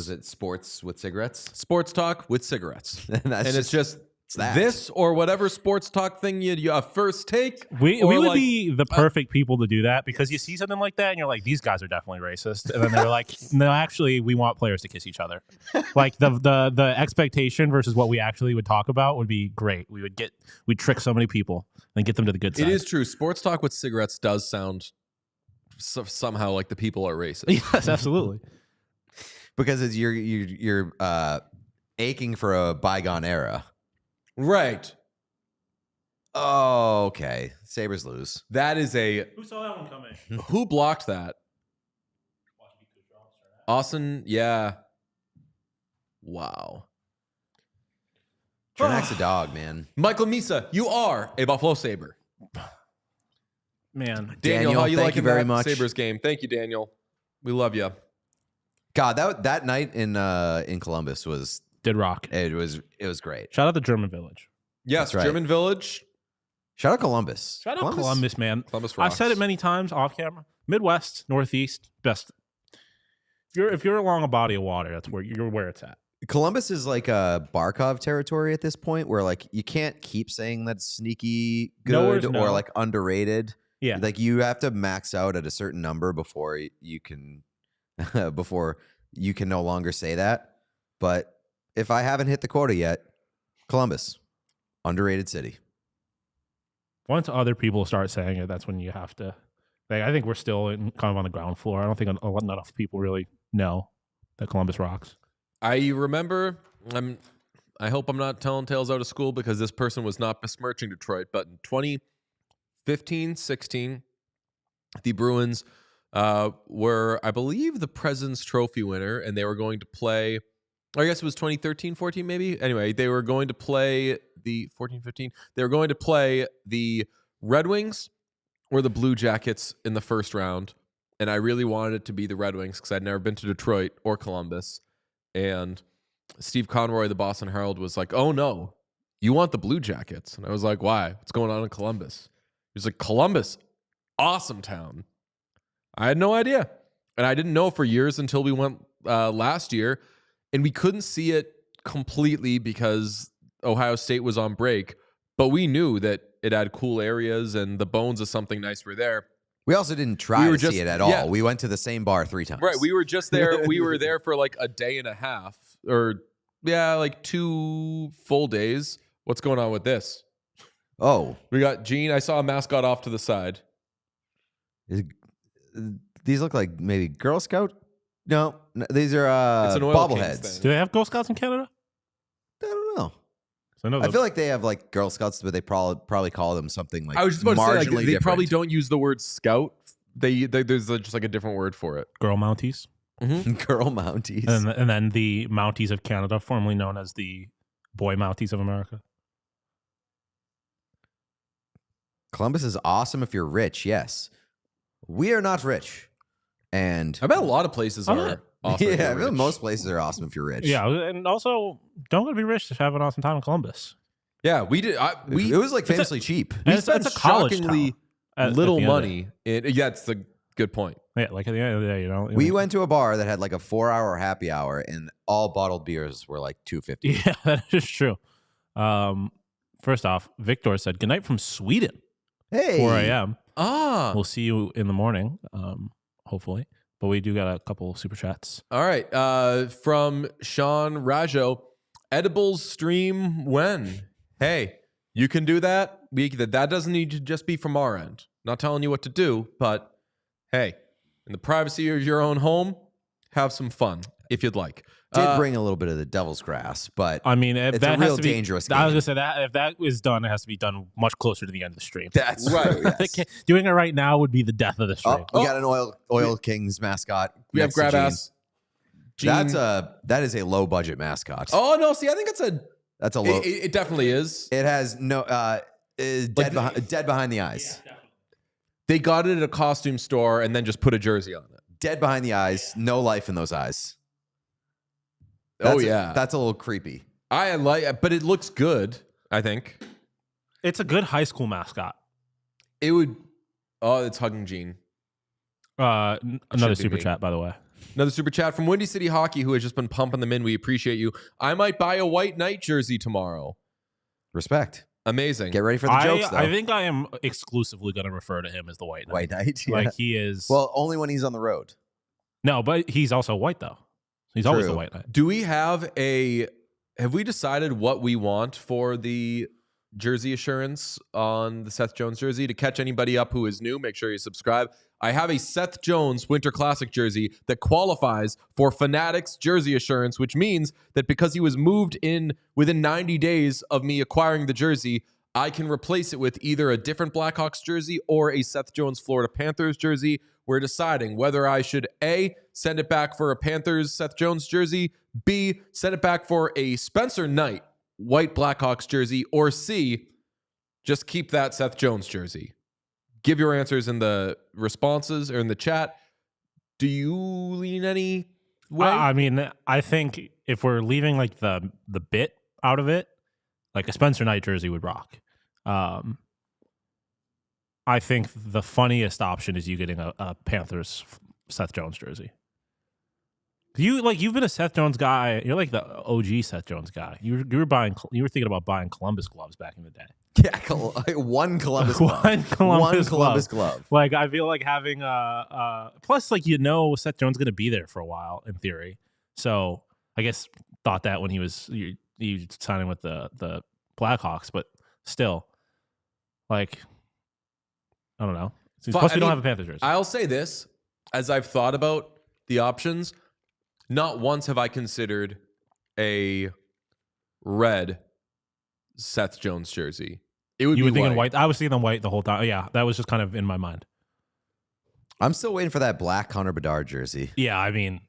it sports with cigarettes? Sports talk with cigarettes. And it's just that. this or whatever sports talk thing you first take. We or would like, be the perfect people to do that because you see something like that and you're like, these guys are definitely racist. And then they're like, no, actually, we want players to kiss each other. Like the expectation versus what we actually would talk about would be great. We'd trick so many people and get them to the good side. It is true. Sports talk with cigarettes does sound somehow like the people are racist. Yes, absolutely. Because it's you're aching for a bygone era. Right. Oh, okay. Sabres lose. That is a... Who saw that one coming? Who blocked that? Austin, yeah. Wow. Jernak's a dog, man. Michael Misa, you are a Buffalo Sabre. Man. Daniel, how you thank like you very that much. Sabres game? Thank you, Daniel. We love you. God, that night in Columbus was Did rock. it was great. Shout out to German Village. Yes, That's right. German Village. Shout out Columbus. Shout out Columbus, man. Columbus I've said rocks. it many times off camera. Midwest, Northeast, best. If you're along a body of water, that's where it's at. Columbus is like a Barkov territory at this point, where like you can't keep saying that's sneaky Nowhere's good no. or like underrated. Yeah. Like you have to max out at a certain number before you can no longer say that. But if I haven't hit the quota yet, Columbus, underrated city. Once other people start saying it, that's when you have to. I think we're still kind of on the ground floor. I don't think enough people really know that Columbus rocks. I remember, I hope I'm not telling tales out of school because this person was not besmirching Detroit, but in 2015-16, the Bruins were, I believe, the President's Trophy winner, and they were going to play, I guess it was 2013-14 maybe? Anyway, they were going to play the 14-15. They were going to play the Red Wings or the Blue Jackets in the first round, and I really wanted it to be the Red Wings because I'd never been to Detroit or Columbus. And Steve Conroy, the Boston Herald, was like, oh, no, you want the Blue Jackets. And I was like, why? What's going on in Columbus? He was like, Columbus, awesome town. I had no idea. And I didn't know for years until we went last year. And we couldn't see it completely because Ohio State was on break. But we knew that it had cool areas and the bones of something nice were there. We also didn't try to see it at all. Yeah. We went to the same bar 3 times. Right. We were just there. We were there for like a day and a half or, yeah, like 2 full days. What's going on with this? Oh. We got Gene. I saw a Mascot off to the side. These look like maybe Girl Scout? No, these are It's an Oil Kings bobbleheads. thing. Do they have Girl Scouts in Canada? I don't know. I I feel like they have like Girl Scouts, but they probably call them something like I was just about to say, like, marginally they probably different. don't use the word scout. There's just like a different word for it. Girl Mounties. Girl Mounties. And then the Mounties of Canada, formerly known as the Boy Mounties of America. Columbus is awesome if you're rich, yes. We are not rich. And I bet a lot of places I'm are not- awesome. if yeah, you're I feel rich. most places are awesome if you're rich. Yeah, and also don't gotta be rich to have an awesome time in Columbus. Yeah, we did. It was like famously cheap. We And spent it's a college shockingly town at little the end of it. money. Yeah, it's a good point. Yeah, like at the end of the day, We went to a bar that had like a 4-hour happy hour, and all bottled beers were like $2.50. Yeah, that is true. First off, Victor said, good night from Sweden, Hey, 4 a.m. Ah, We'll see you in the morning, hopefully. But we do got a couple super chats. all right. From Sean Rajo, edibles stream when? Hey, you can do that. That doesn't need to just be from our end. Not telling you what to do, but hey, in the privacy of your own home, have some fun if you'd like. Did bring a little bit of the devil's grass, but I mean, if it's that a real has to be, dangerous game. I was gonna say that if that is done, it has to be done much closer to the end of the stream. That's Right. true, yes. Doing it right now would be the death of the stream. We got an Oil Kings mascot. We have next to grab Gene. ass. Gene. That is a low budget mascot. Oh no! See, I think That's a low. it definitely is. It has no is Like dead behind the eyes. They got it at a costume store and then just put a jersey on it. Dead behind the eyes. No life in those eyes. Oh yeah, that's a little creepy. I like, but it looks good. I think It's a good high school mascot. it would. Oh, it's hugging Gene. Another Should be super me. chat, by the way. Another super chat from Windy City Hockey, who has just been pumping them in. We appreciate you. I might buy a White Knight jersey tomorrow. Respect. Amazing. Get ready for the jokes, though. I think I am exclusively going to refer to him as the White Knight. White Knight. Yeah. Like he is. Well, only when he's on the road. no, but he's also white though. He's always the True. White Knight. Do we have have we decided what we want for the jersey assurance on the Seth Jones jersey? To catch anybody up who is new, make sure you subscribe. I have a Seth Jones Winter Classic jersey that qualifies for Fanatics jersey assurance, which means that because he was moved in within 90 days of me acquiring the jersey, I can replace it with either a different Blackhawks jersey or a Seth Jones Florida Panthers jersey. We're deciding whether I should A, send it back for a Panthers Seth Jones jersey, B, send it back for a Spencer Knight white Blackhawks jersey, or C, just keep that Seth Jones jersey. Give your answers in the responses or in the chat. Do you lean any way? I mean, I think if we're leaving like the bit out of it, like a Spencer Knight jersey would rock. I think the funniest option is you getting a Panthers Seth Jones jersey. You've been a Seth Jones guy. You're like the OG Seth Jones guy. You were thinking about buying Columbus gloves back in the day. Yeah, one Columbus glove. One Columbus glove. Like I feel like having plus like Seth Jones going to be there for a while in theory. So I guess thought that when he was signing with the Blackhawks, but still, like I don't know. Plus we don't have a Panthers jersey. I'll say this, as I've thought about the options, not once have I considered a red Seth Jones jersey. It would You be were thinking white. I was thinking white the whole time. Yeah, that was just kind of in my mind. I'm still waiting for that black Connor Bedard jersey. Yeah, I mean,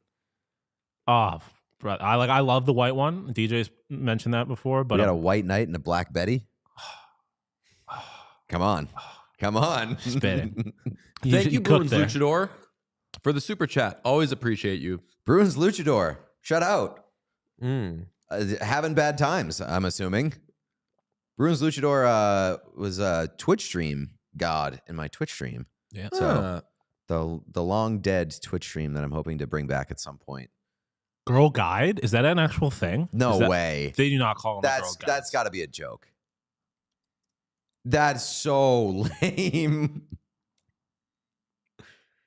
bro, I love the white one. DJ's mentioned that before, but We got a White Knight and a Black Betty. Come on. Spit it. Thank you, cooked Bruins there. Luchador, for the super chat. Always appreciate you. Bruins Luchador. Shut out. Mm. Having bad times, I'm assuming. Bruins Luchador was a Twitch stream god in my Twitch stream. Yeah. So the long dead Twitch stream that I'm hoping to bring back at some point. Girl Guide? Is that an actual thing? No way. They do not call them Girl Guides. That's got to be a joke. That's so lame.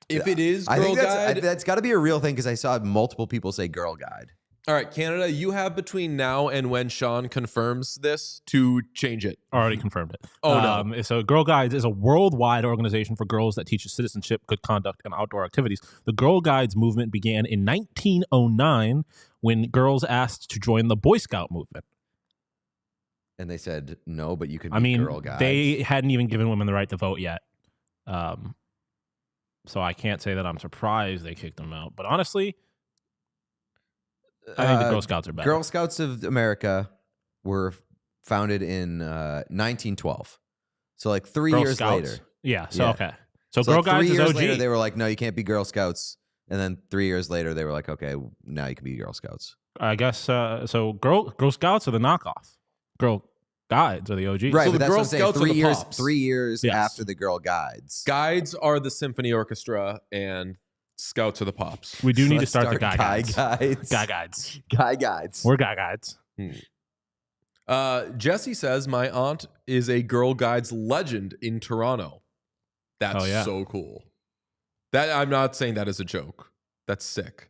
If it is I Girl think Guide, that's got to be a real thing because I saw multiple people say Girl Guide. all right, Canada, you have between now and when Sean confirms this to change it. Already confirmed it. Oh, no. So Girl Guides is a worldwide organization for girls that teaches citizenship, good conduct, and outdoor activities. The Girl Guides movement began in 1909 when girls asked to join the Boy Scout movement. And they said, no, but you could be I mean, Girl Guides. they hadn't even given women the right to vote yet. So I can't say that I'm surprised they kicked them out. But honestly, I think the Girl Scouts are better. Girl Scouts of America were founded in 1912. So like 3 Girl years Scouts? later. Yeah, so Yeah. okay. So So Girl like 3 Guides is years OG. later, they were like, no, you can't be Girl Scouts. And then 3 years later, they were like, okay, now you can be Girl Scouts. I guess so. Girl Scouts are the knockoff. Girl Guides are the OGs. Right, So but the that's Girl what I'm saying. Scouts are 3 the years, pops. 3 years Yes. after the Girl Guides. Guides are the symphony orchestra and Scouts are the pops. We do need to Let's start the Guy Guides. Guides. Guy Guides. Guy Guides. We're Guy Guides. Jesse says, my aunt is a Girl Guides legend in Toronto. That's Oh, yeah. so cool. That I'm not saying that as a joke. That's sick.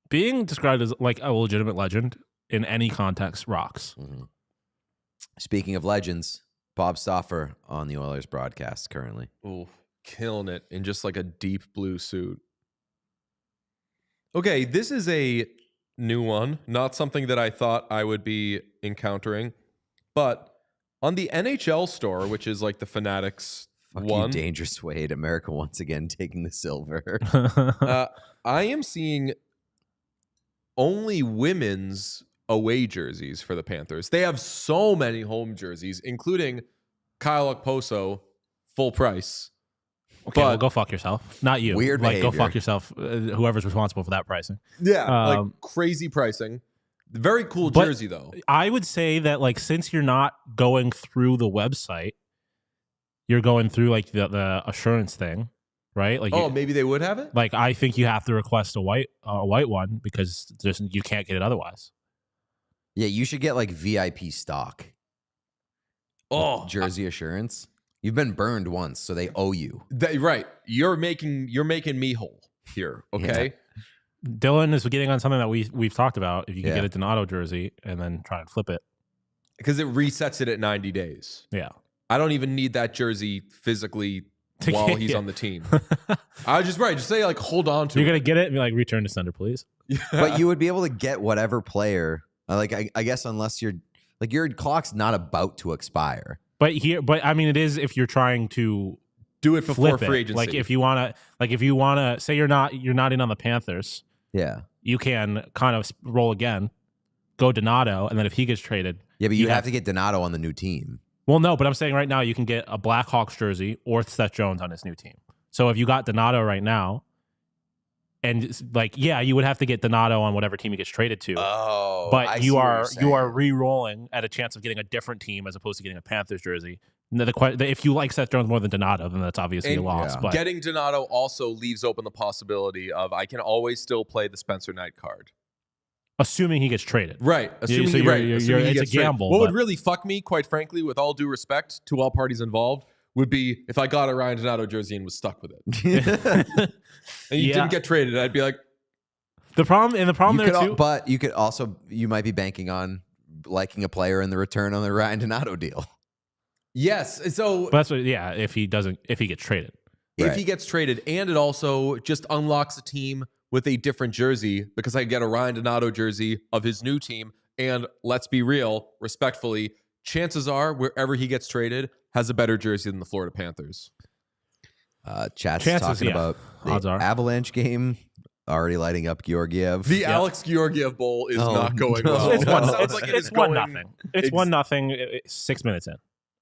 Being described as like a legitimate legend in any context rocks. Mhm. Speaking of legends, Bob Stauffer on the Oilers broadcast currently. Ooh, killing it in just like a deep blue suit. Okay, this is a new one. Not something that I thought I would be encountering. But on the NHL store, which is like the Fanatics Fuck one, you, Dangerous Wade. America once again taking the silver. I am seeing only women's away jerseys for the Panthers. They have so many home jerseys, including Kyle Okposo, full price. Okay, well, But- go fuck yourself. Not you. Weird like, go behavior. fuck yourself. Whoever's responsible for that pricing. Yeah, like Um, crazy pricing. Very cool but- jersey though. I would say that like since you're not going through the website, you're going through like the assurance thing, right? Like, Oh, maybe they would have it. like I think you have to request a white one because you can't get it otherwise. Yeah, you should get like VIP stock. Oh, Jersey assurance. You've been burned once, so they owe you. right. You're making me whole here. Okay. Dylan is getting on something that we've talked about. If you can Yeah. get a Donato jersey and then try and flip it, Because it resets it at 90 days. yeah. I don't even need that jersey physically To while get- he's yeah. on the team. I just say like hold on to You're it. gonna get it and be like, return to sender, please. But you would be able to get whatever player. I guess unless you're like your clock's not about to expire. But I mean, it is if you're trying to do it before flip free it. agency. Like if you wanna say you're not in on the Panthers, Yeah. you can kind of roll again, go Donato, and then if he gets traded, Yeah, but you have to get Donato on the new team. well, no, but I'm saying right now you can get a Blackhawks jersey or Seth Jones on his new team. So if you got Donato right now, and it's like, yeah, you would have to get Donato on whatever team he gets traded to. Oh, But you are re-rolling at a chance of getting a different team as opposed to getting a Panthers jersey. Now, if you like Seth Jones more than Donato, then that's obviously a And loss. yeah. But getting Donato also leaves open the possibility of I can always still play the Spencer Knight card. assuming he gets traded, Right. Assuming so he, you're- right. you're- assuming he it's a gets traded. gamble, What would but- really fuck me, quite frankly, with all due respect to all parties involved, would be if I got a Ryan Donato jersey and was stuck with it. And you Yeah. didn't get traded. I'd be like, the problem there too. But you could also you might be banking on liking a player in the return on the Ryan Donato deal. yes. So But that's what, yeah. If he gets traded, if Right. he gets traded, and it also just unlocks a team with a different jersey because I get a Ryan Donato jersey of his new team. And let's be real, respectfully, chances are wherever he gets traded has a better jersey than the Florida Panthers. Chat's Chances, talking yeah. about Odds the are. Avalanche game already lighting up Georgiev. The Alex Georgiev Bowl is Oh, not going no. well. it's one. Sounds like it is It's 1-0. going- It's 1-0. 6 minutes in.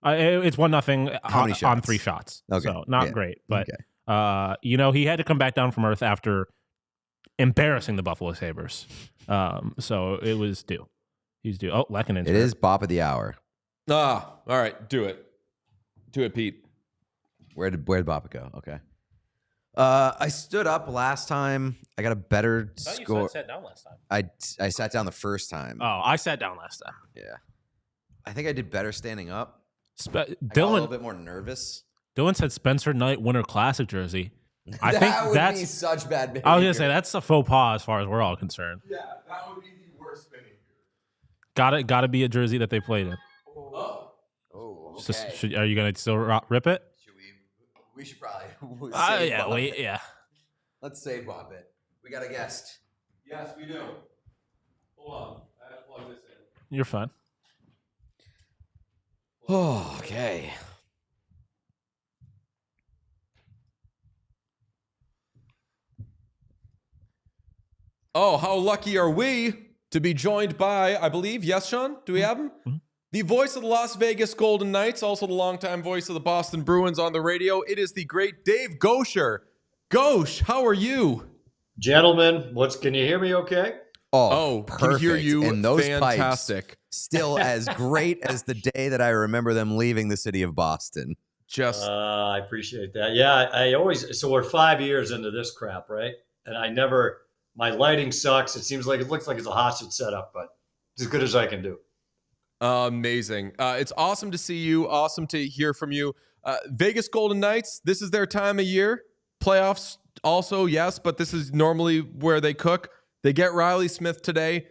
It's 1-0 How many on shots? 3 shots. Okay. So not Yeah. great, but Okay. he had to come back down from earth after embarrassing the Buffalo Sabres. So it was due. He's due. Oh, Lehkonen. It is Bop of the Hour. All right, do it. Do it, Pete. Where'd Bop go? Okay. I stood up last time. I got a better score. sat down last time. I sat down the first time. Oh, I sat down last time. Yeah. I think I did better standing up. I got a little Dylan bit more nervous. said Spencer Knight Winter Classic jersey. I That think would that's. be such bad behavior. I was gonna say that's a faux pas as far as we're all concerned. Yeah, that would be the worst behavior. Got to be a jersey that they played in. Oh. Oh, It's just- okay. are you gonna still rip it? Should we should probably save Yeah, Bop wait, It. yeah. Let's save Bop It. We got a guest. Yes, we do. Hold on. I have to plug this in. You're fine. Oh, okay. Oh, how lucky are we to be joined by, I believe, yes, Sean? Do we have him? The voice of the Las Vegas Golden Knights, also the longtime voice of the Boston Bruins on the radio. It is the great Dave Gosher. Gosh, how are you? Gentlemen, can you hear me okay? Oh, perfect. can hear you. And those fantastic. pipes still as great as the day that I remember them leaving the city of Boston. Just I appreciate that. Yeah, I always, so we're 5 years into this crap, right? And my lighting sucks. It looks like it's a hostage setup, but it's as good as I can do. amazing. It's awesome to see you. Awesome to hear from you. Vegas Golden Knights, this is their time of year. Playoffs also, yes, but this is normally where they cook. They get Riley Smith today,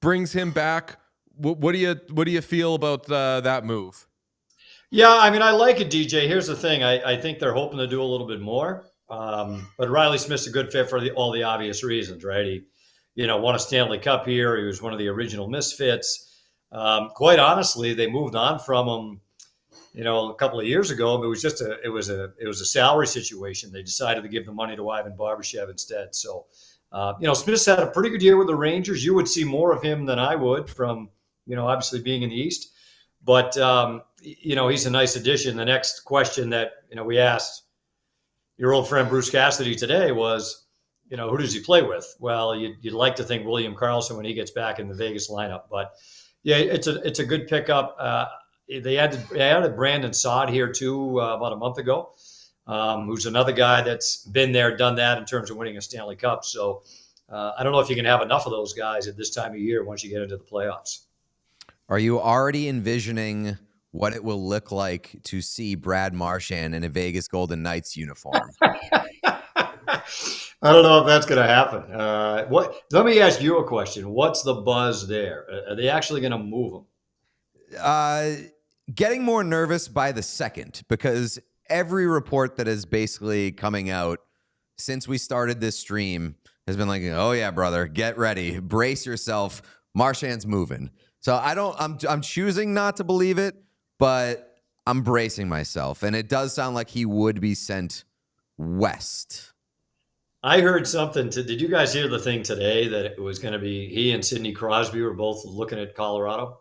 brings him back. What do you feel about that move? Yeah, I mean, I like it, DJ. Here's the thing. I think they're hoping to do a little bit more. But Riley Smith's a good fit for all the obvious reasons, right? won a Stanley Cup here. He was one of the original misfits. Quite honestly, they moved on from him, a couple of years ago. It was just it was a salary situation. They decided to give the money to Ivan Barbashev instead. So, Smith's had a pretty good year with the Rangers. You would see more of him than I would from, obviously being in the East. But, he's a nice addition. The next question that, we asked your old friend Bruce Cassidy today was, who does he play with? Well, you'd like to think William Karlsson when he gets back in the Vegas lineup. But, yeah, it's a good pickup. They added Brandon Saad here, too, about a month ago, who's another guy that's been there, done that in terms of winning a Stanley Cup. So I don't know if you can have enough of those guys at this time of year once you get into the playoffs. Are you already envisioning what it will look like to see Brad Marchand in a Vegas Golden Knights uniform? I don't know if that's going to happen. Let me ask you a question. What's the buzz there? Are they actually going to move him? Getting more nervous by the second, because every report that is basically coming out since we started this stream has been like, oh yeah, brother, get ready, brace yourself, Marchand's moving. So I'm choosing not to believe it, but I'm bracing myself. And it does sound like he would be sent west. I heard something. Did you guys hear the thing today that it was going to be he and Sidney Crosby were both looking at Colorado?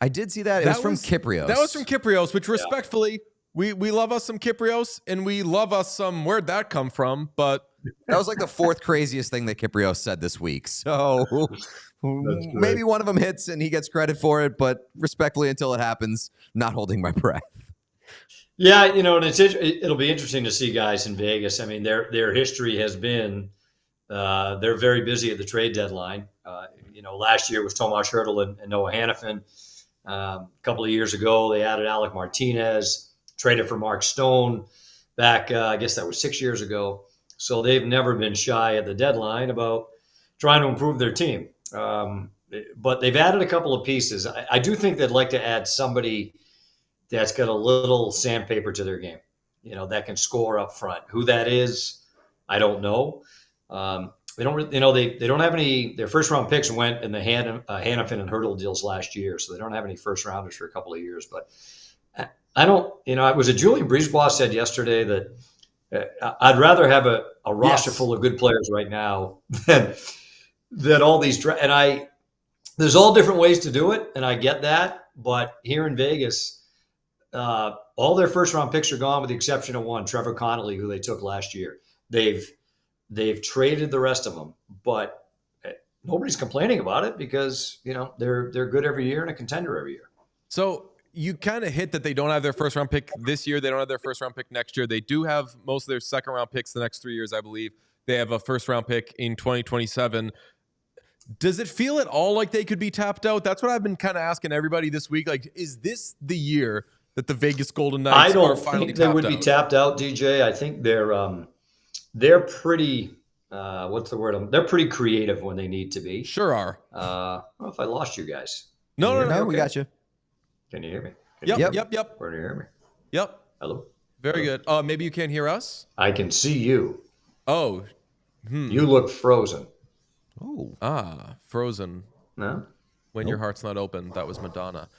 I did see that. It was from Kyprios. That was from Kyprios, which respectfully, we love us some Kyprios, and we love us some where'd that come from, but that was like the fourth craziest thing that Kyprios said this week. So maybe one of them hits and he gets credit for it, but respectfully, until it happens, not holding my breath. Yeah, and it'll be interesting to see guys in Vegas. I mean, their history has been they're very busy at the trade deadline. Last year was Tomas Hertl and Noah Hannafin. A couple of years ago, they added Alec Martinez, traded for Mark Stone back, I guess that was 6 years ago. So they've never been shy at the deadline about trying to improve their team. But they've added a couple of pieces. I do think they'd like to add somebody that's got a little sandpaper to their game, that can score up front. Who that is, I don't know. They don't, they don't have any. Their first round picks went in the Hannafin and Hertl deals last year, so they don't have any first rounders for a couple of years. But I don't. It was a Julian Brisebois said yesterday that I'd rather have a roster full of good players right now than all these. And there's all different ways to do it, and I get that. But here in Vegas, all their first round picks are gone with the exception of one, Trevor Connolly, who they took last year. They've traded the rest of them, but nobody's complaining about it because they're good every year and a contender every year. So you kind of hit that they don't have their first round pick this year. They don't have their first round pick next year. They do have most of their second round picks the next 3 years, I believe. They have a first round pick in 2027. Does it feel at all like they could be tapped out? That's what I've been kind of asking everybody this week. Like, is this the year that the Vegas Golden Knights are finally tapped out? I don't think they would be tapped out, DJ. I think they're pretty, what's the word? They're pretty creative when they need to be. Sure are. I don't know if I lost you guys. No, okay. We got you. Can you hear me? Yep. Where do you hear me? Yep. Hello? Very good. Maybe you can't hear us? I can see you. Oh. You look frozen. Oh. Frozen. No? When your heart's not open. That was Madonna.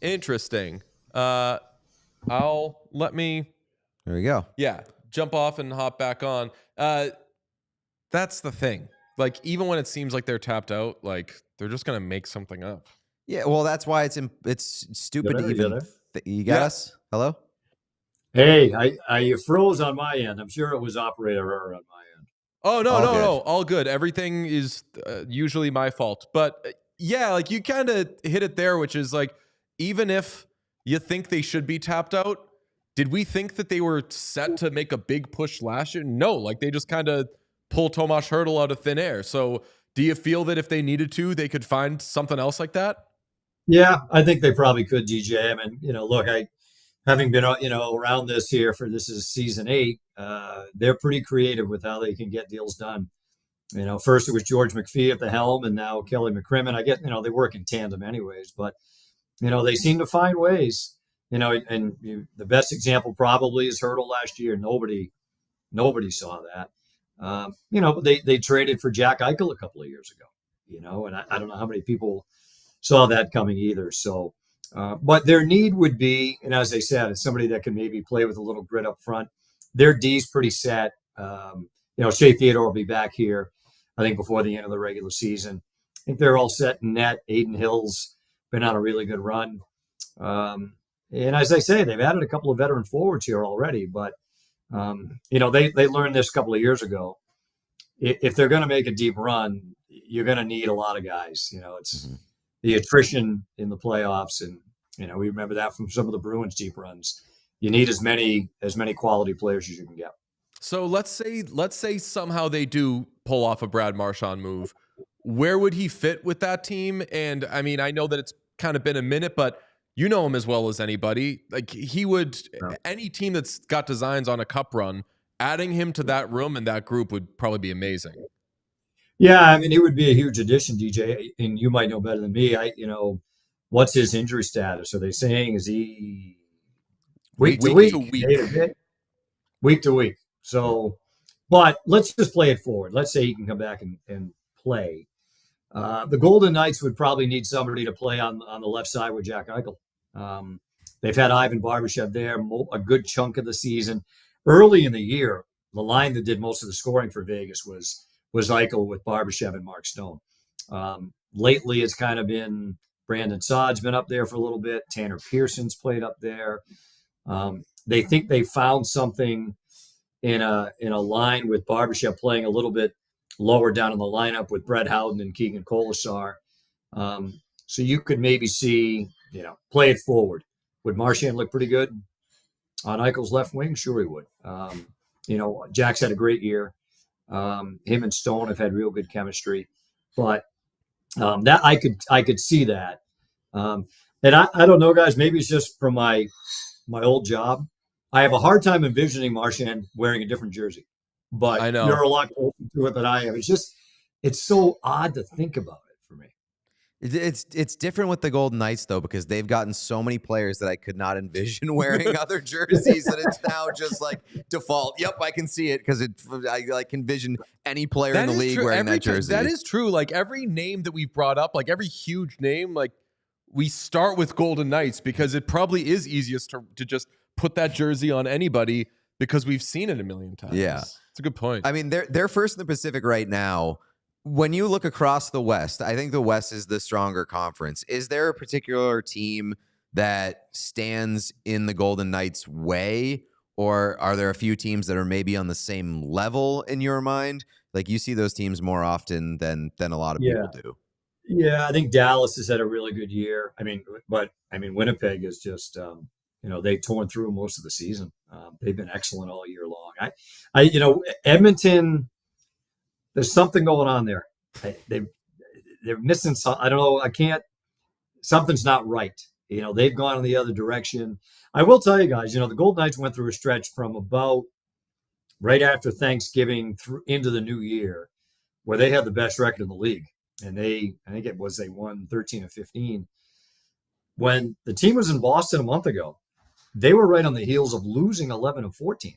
Interesting. Let me... There we go. Yeah. Jump off and hop back on. That's the thing. Like, even when it seems like they're tapped out, like, they're just going to make something up. Yeah, well, that's why it's stupid to even... You got us? Hello? Hey, you froze on my end. I'm sure it was operator error on my end. Oh, no. All good. Everything is usually my fault. But, yeah, like, you kind of hit it there, which is, like, even if you think they should be tapped out, did we think that they were set to make a big push last year? No, like, they just kind of pull Tomas Hertl out of thin air. So do you feel that if they needed to, they could find something else like that? Yeah, I think they probably could, DJ. I mean, look, having been, around this is season 8, they're pretty creative with how they can get deals done. First it was George McPhee at the helm and now Kelly McCrimmon. I guess, they work in tandem anyways, but, they seem to find ways, the best example probably is Hertl last year. Nobody saw that. They traded for Jack Eichel a couple of years ago, and I don't know how many people saw that coming either. So, but their need would be, and as I said, it's somebody that can maybe play with a little grit up front. Their D's pretty set. Shea Theodore will be back here, I think, before the end of the regular season. I think they're all set in net. Aiden Hill's been on a really good run. And as I say, they've added a couple of veteran forwards here already, but they learned this a couple of years ago. If they're going to make a deep run, you're going to need a lot of guys. It's the attrition in the playoffs, and we remember that from some of the Bruins' deep runs. You need as many quality players as you can get. So let's say somehow they do pull off a Brad Marchand move. Where would he fit with that team? And I mean, I know that it's kind of been a minute, but you know him as well as anybody. Like he would, any team that's got designs on a cup run, adding him to that room and that group would probably be amazing. Yeah, I mean, it would be a huge addition, DJ, and you might know better than me. What's his injury status? Are they saying, is he week to week? Week to week. So, but let's just play it forward. Let's say he can come back and play. The Golden Knights would probably need somebody to play on the left side with Jack Eichel. They've had Ivan Barbashev there a good chunk of the season. Early in the year, the line that did most of the scoring for Vegas was Eichel with Barbashev and Mark Stone. Lately, it's kind of been Brandon Saad's been up there for a little bit. Tanner Pearson's played up there. They think they found something in a line with Barbashev playing a little bit lower down in the lineup with Brett Howden and Keegan Colasar. So you could maybe see, play it forward. Would Marchand look pretty good on Eichel's left wing? Sure he would. Jack's had a great year. Him and Stone have had real good chemistry, but that I could see that. And I don't know, guys, maybe it's just from my old job. I have a hard time envisioning Marchand wearing a different jersey, but I know you're a lot closer to it than I am. It's so odd to think about it for me. It's different with the Golden Knights, though, because they've gotten so many players that I could not envision wearing other jerseys that it's now just like default. Yep, I can see it because I like envision any player in the league wearing that jersey. That is true. Like every name that we've brought up, like every huge name, like we start with Golden Knights because it probably is easiest to just put that jersey on anybody because we've seen it a million times. Yeah. It's a good point. I mean, they're first in the Pacific right now. When you look across the West, I think the West is the stronger conference. Is there a particular team that stands in the Golden Knights' way, or are there a few teams that are maybe on the same level in your mind? Like you see those teams more often than a lot of people do. Yeah, I think Dallas has had a really good year. But Winnipeg is just, they've torn through most of the season. They've been excellent all year long. Edmonton. There's something going on there. They're missing some. I don't know. Something's not right. They've gone in the other direction. I will tell you guys. The Golden Knights went through a stretch from about right after Thanksgiving through into the new year, where they had the best record in the league, and they won 13 of 15. When the team was in Boston a month ago, they were right on the heels of losing 11 of 14.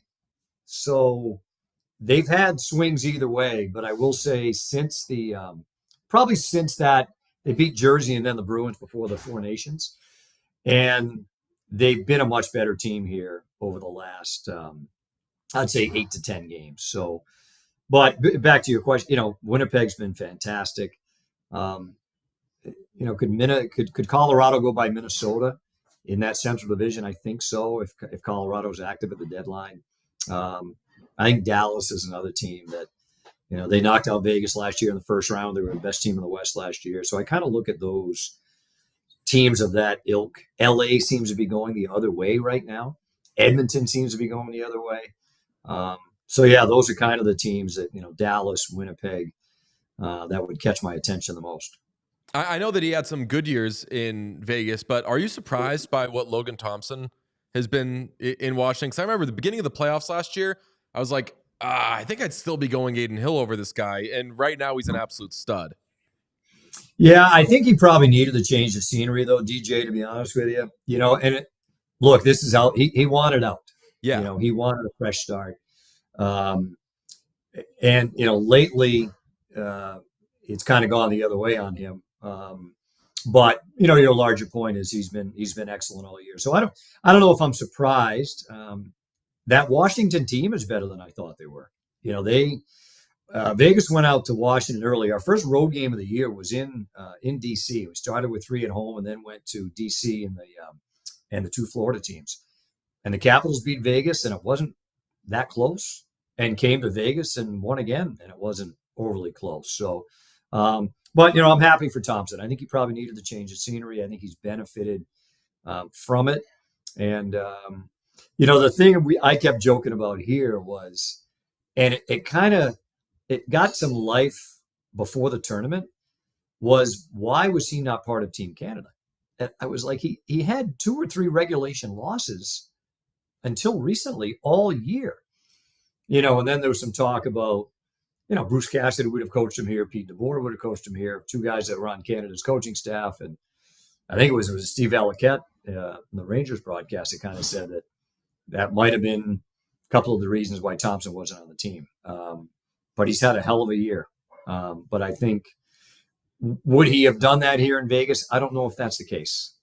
So. They've had swings either way, but I will say since that they beat Jersey and then the Bruins before the Four Nations, and they've been a much better team here over the last, I'd say 8 to 10 games. So, but back to your question, Winnipeg's been fantastic. Could Colorado go by Minnesota in that Central Division? I think so. If Colorado's active at the deadline. I think Dallas is another team that, they knocked out Vegas last year in the first round. They were the best team in the West last year. So I kind of look at those teams of that ilk. LA seems to be going the other way right now. Edmonton seems to be going the other way. Those are kind of the teams that, Dallas, Winnipeg, that would catch my attention the most. I know that he had some good years in Vegas, but are you surprised by what Logan Thompson has been in Washington? Because I remember the beginning of the playoffs last year, I was like, I think I'd still be going Aiden Hill over this guy. And right now he's an absolute stud. Yeah, I think he probably needed to change the scenery, though, DJ, to be honest with you. This is out. He wanted out. Yeah. He wanted a fresh start. And, lately it's kind of gone the other way on him. But your larger point is he's been excellent all year. So I don't know if I'm surprised. That Washington team is better than I thought they were. Vegas went out to Washington early. Our first road game of the year was in DC. We started with 3 at home and then went to DC and the 2 Florida teams. And the Capitals beat Vegas, and it wasn't that close. And came to Vegas and won again, and it wasn't overly close. So, but I'm happy for Thompson. I think he probably needed the change of scenery. I think he's benefited from it. And the thing I kept joking about here was, and it got some life before the tournament, was why was he not part of Team Canada? And I was like, he had 2 or 3 regulation losses until recently all year. And then there was some talk about, Bruce Cassidy would have coached him here. Pete DeBoer would have coached him here. 2 guys that were on Canada's coaching staff. And I think it was Steve Alliquette, the Rangers broadcast, that kind of said that might have been a couple of the reasons why Thompson wasn't on the team. But he's had a hell of a year. But I think, would he have done that here in Vegas? I don't know if that's the case.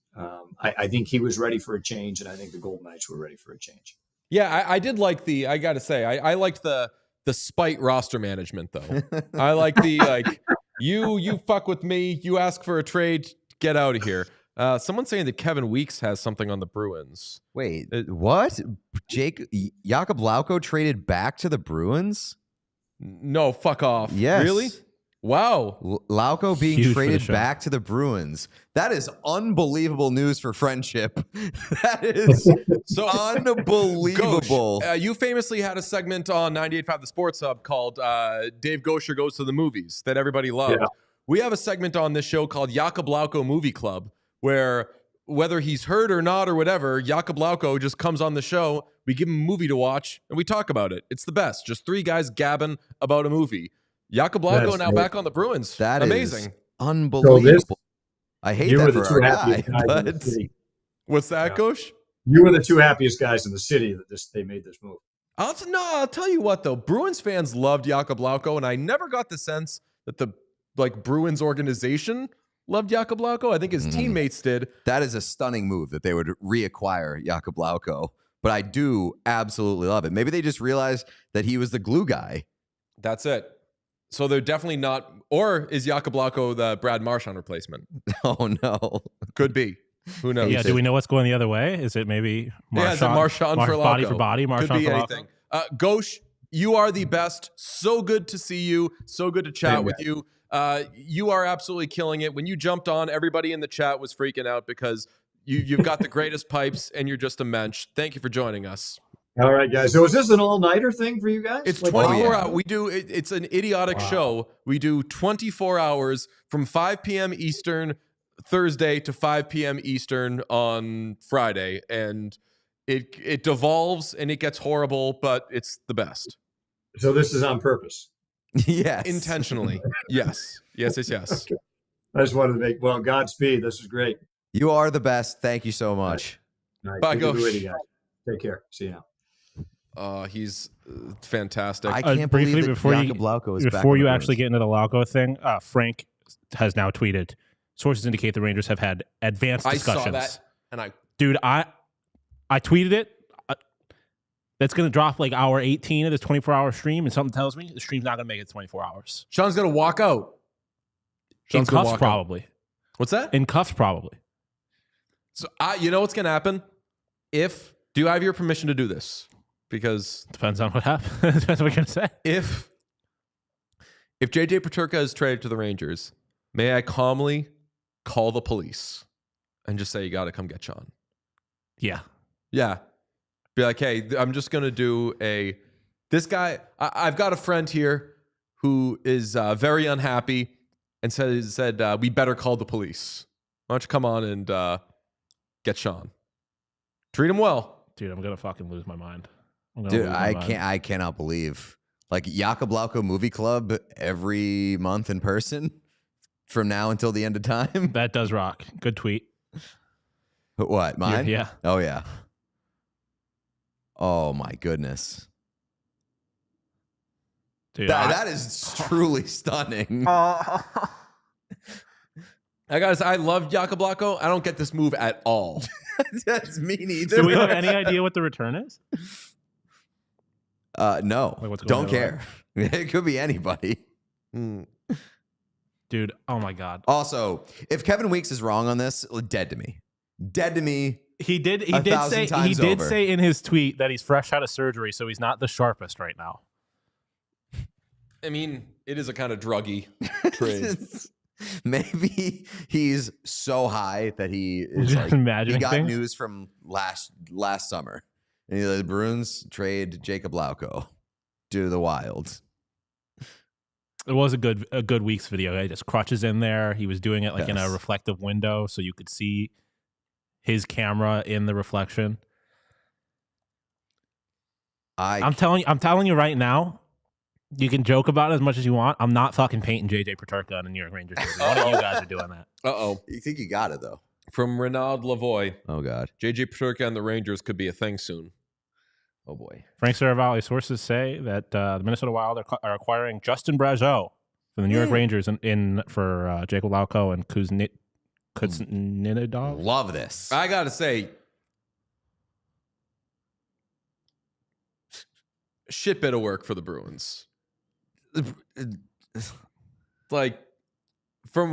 I think he was ready for a change, and I think the Golden Knights were ready for a change. Yeah, I did like I got to say, I liked the spite roster management, though. I like you fuck with me, you ask for a trade, get out of here. Someone's saying that Kevin Weeks has something on the Bruins. Wait, what? Jakub Lauko traded back to the Bruins? No, fuck off. Yes. Really? Wow. Lauko being Huge traded back to the Bruins. That is unbelievable news for friendship. That is So unbelievable. Gauche, you famously had a segment on 98.5 The Sports Hub called Dave Gosher Goes to the Movies that everybody loved. Yeah. We have a segment on this show called Jakub Lauko Movie Club, where whether he's hurt or not or whatever, Jakub Lauko just comes on the show, we give him a movie to watch, and we talk about it. It's the best. Just 3 guys gabbing about a movie. Jakub Lauko now back on the Bruins. That amazing. Is unbelievable. I hate that for our guy. But what's that, Gauche? You were the 2 happiest guys in the city that they made this move. I'll tell you what, though. Bruins fans loved Jakub Lauko, and I never got the sense that the Bruins organization loved Jakub Lauko. I think his teammates did. That is a stunning move that they would reacquire Jakub Lauko. But I do absolutely love it. Maybe they just realized that he was the glue guy. That's it. So they're definitely not. Or is Jakub Lauko the Brad Marchand replacement? Oh, no. Could be. Who knows? Yeah, do we know what's going the other way? Is it maybe Marchand, is it Marchand for Lauko? Body for body, Marchand Could be for anything. Lauko? Gauche, you are the best. So good to see you. So good to chat with you. You are absolutely killing it. When you jumped on, everybody in the chat was freaking out because you've got the greatest pipes and you're just a mensch. Thank you for joining us. All right, guys. So is this an all-nighter thing for you guys? It's 24 hours. We do. It's an idiotic show. We do 24 hours from 5 p.m. Eastern Thursday to 5 p.m. Eastern on Friday, and it devolves and it gets horrible, but it's the best. So this is on purpose. Yes. Intentionally. Yes. Okay. I just wanted to make, Godspeed. This is great. You are the best. Thank you so much. All right, Bye, take it Gauche. away, guys. Take care. See you now. He's fantastic. I can't Briefly, believe that before Jakub Lauko is back. before on you the actually Bruins. get into the Lauko thing, Frank has now tweeted, sources indicate the Rangers have had advanced discussions. I saw that, and I tweeted it. That's going to drop hour 18 of this 24-hour stream, and something tells me the stream's not going to make it 24 hours. Sean's gonna walk out. In Sean's gonna cuffs, walk out. probably. What's that? In cuffs, probably. So you know what's gonna happen? Do I have your permission to do this? Because Depends on what happens. Depends what you're going to say. if JJ Peterka is traded to the Rangers, may I calmly call the police and just say, you got to come get Sean? Yeah. Yeah. Be like, hey, I'm just going to do this guy, I've got a friend here who is very unhappy and said we better call the police. Why don't you come on and get Sean? Treat him well. Dude, I'm going to fucking lose my mind. Dude, I cannot believe Jakub Lauko Movie Club every month in person from now until the end of time. That does rock. Good tweet. What, mine? Yeah. Oh, yeah. Oh, my goodness. Dude, That is truly stunning. I gotta say, I love Jakub Blako. I don't get this move at all. That's me neither. do we have any idea what the return is? No, Like, what's don't going on care. It could be anybody. Dude, oh my God. Also, if Kevin Weeks is wrong on this, dead to me. Dead to me. He did thousand say times over. in his tweet that he's fresh out of surgery, so he's not the sharpest right now. I mean, it is a kind of druggy trade. Maybe he's so high that he is Just like, imagining he got things? news from last summer. And he's like, the Bruins trade Jakub Blako to the Wild. It was a good Weeks video. He just crutches in there. He was doing it like in a Yes. reflective window, so you could see his camera in the reflection. I'm telling you right now, you can joke about it as much as you want. I'm not fucking painting JJ Peterka on a New York Rangers jersey. One of you guys are doing that. Uh-oh. You think you got it, though? From Renaud Lavoie, Oh, God. JJ Peterka and the Rangers could be a thing soon. Oh, boy. Frank Saravalli sources say that the Minnesota Wild are acquiring Justin Brazeau from the New York Rangers in for Jakub Blako and Kuznetsov. Love this. I gotta say, shit bit of work for the Bruins. Like, from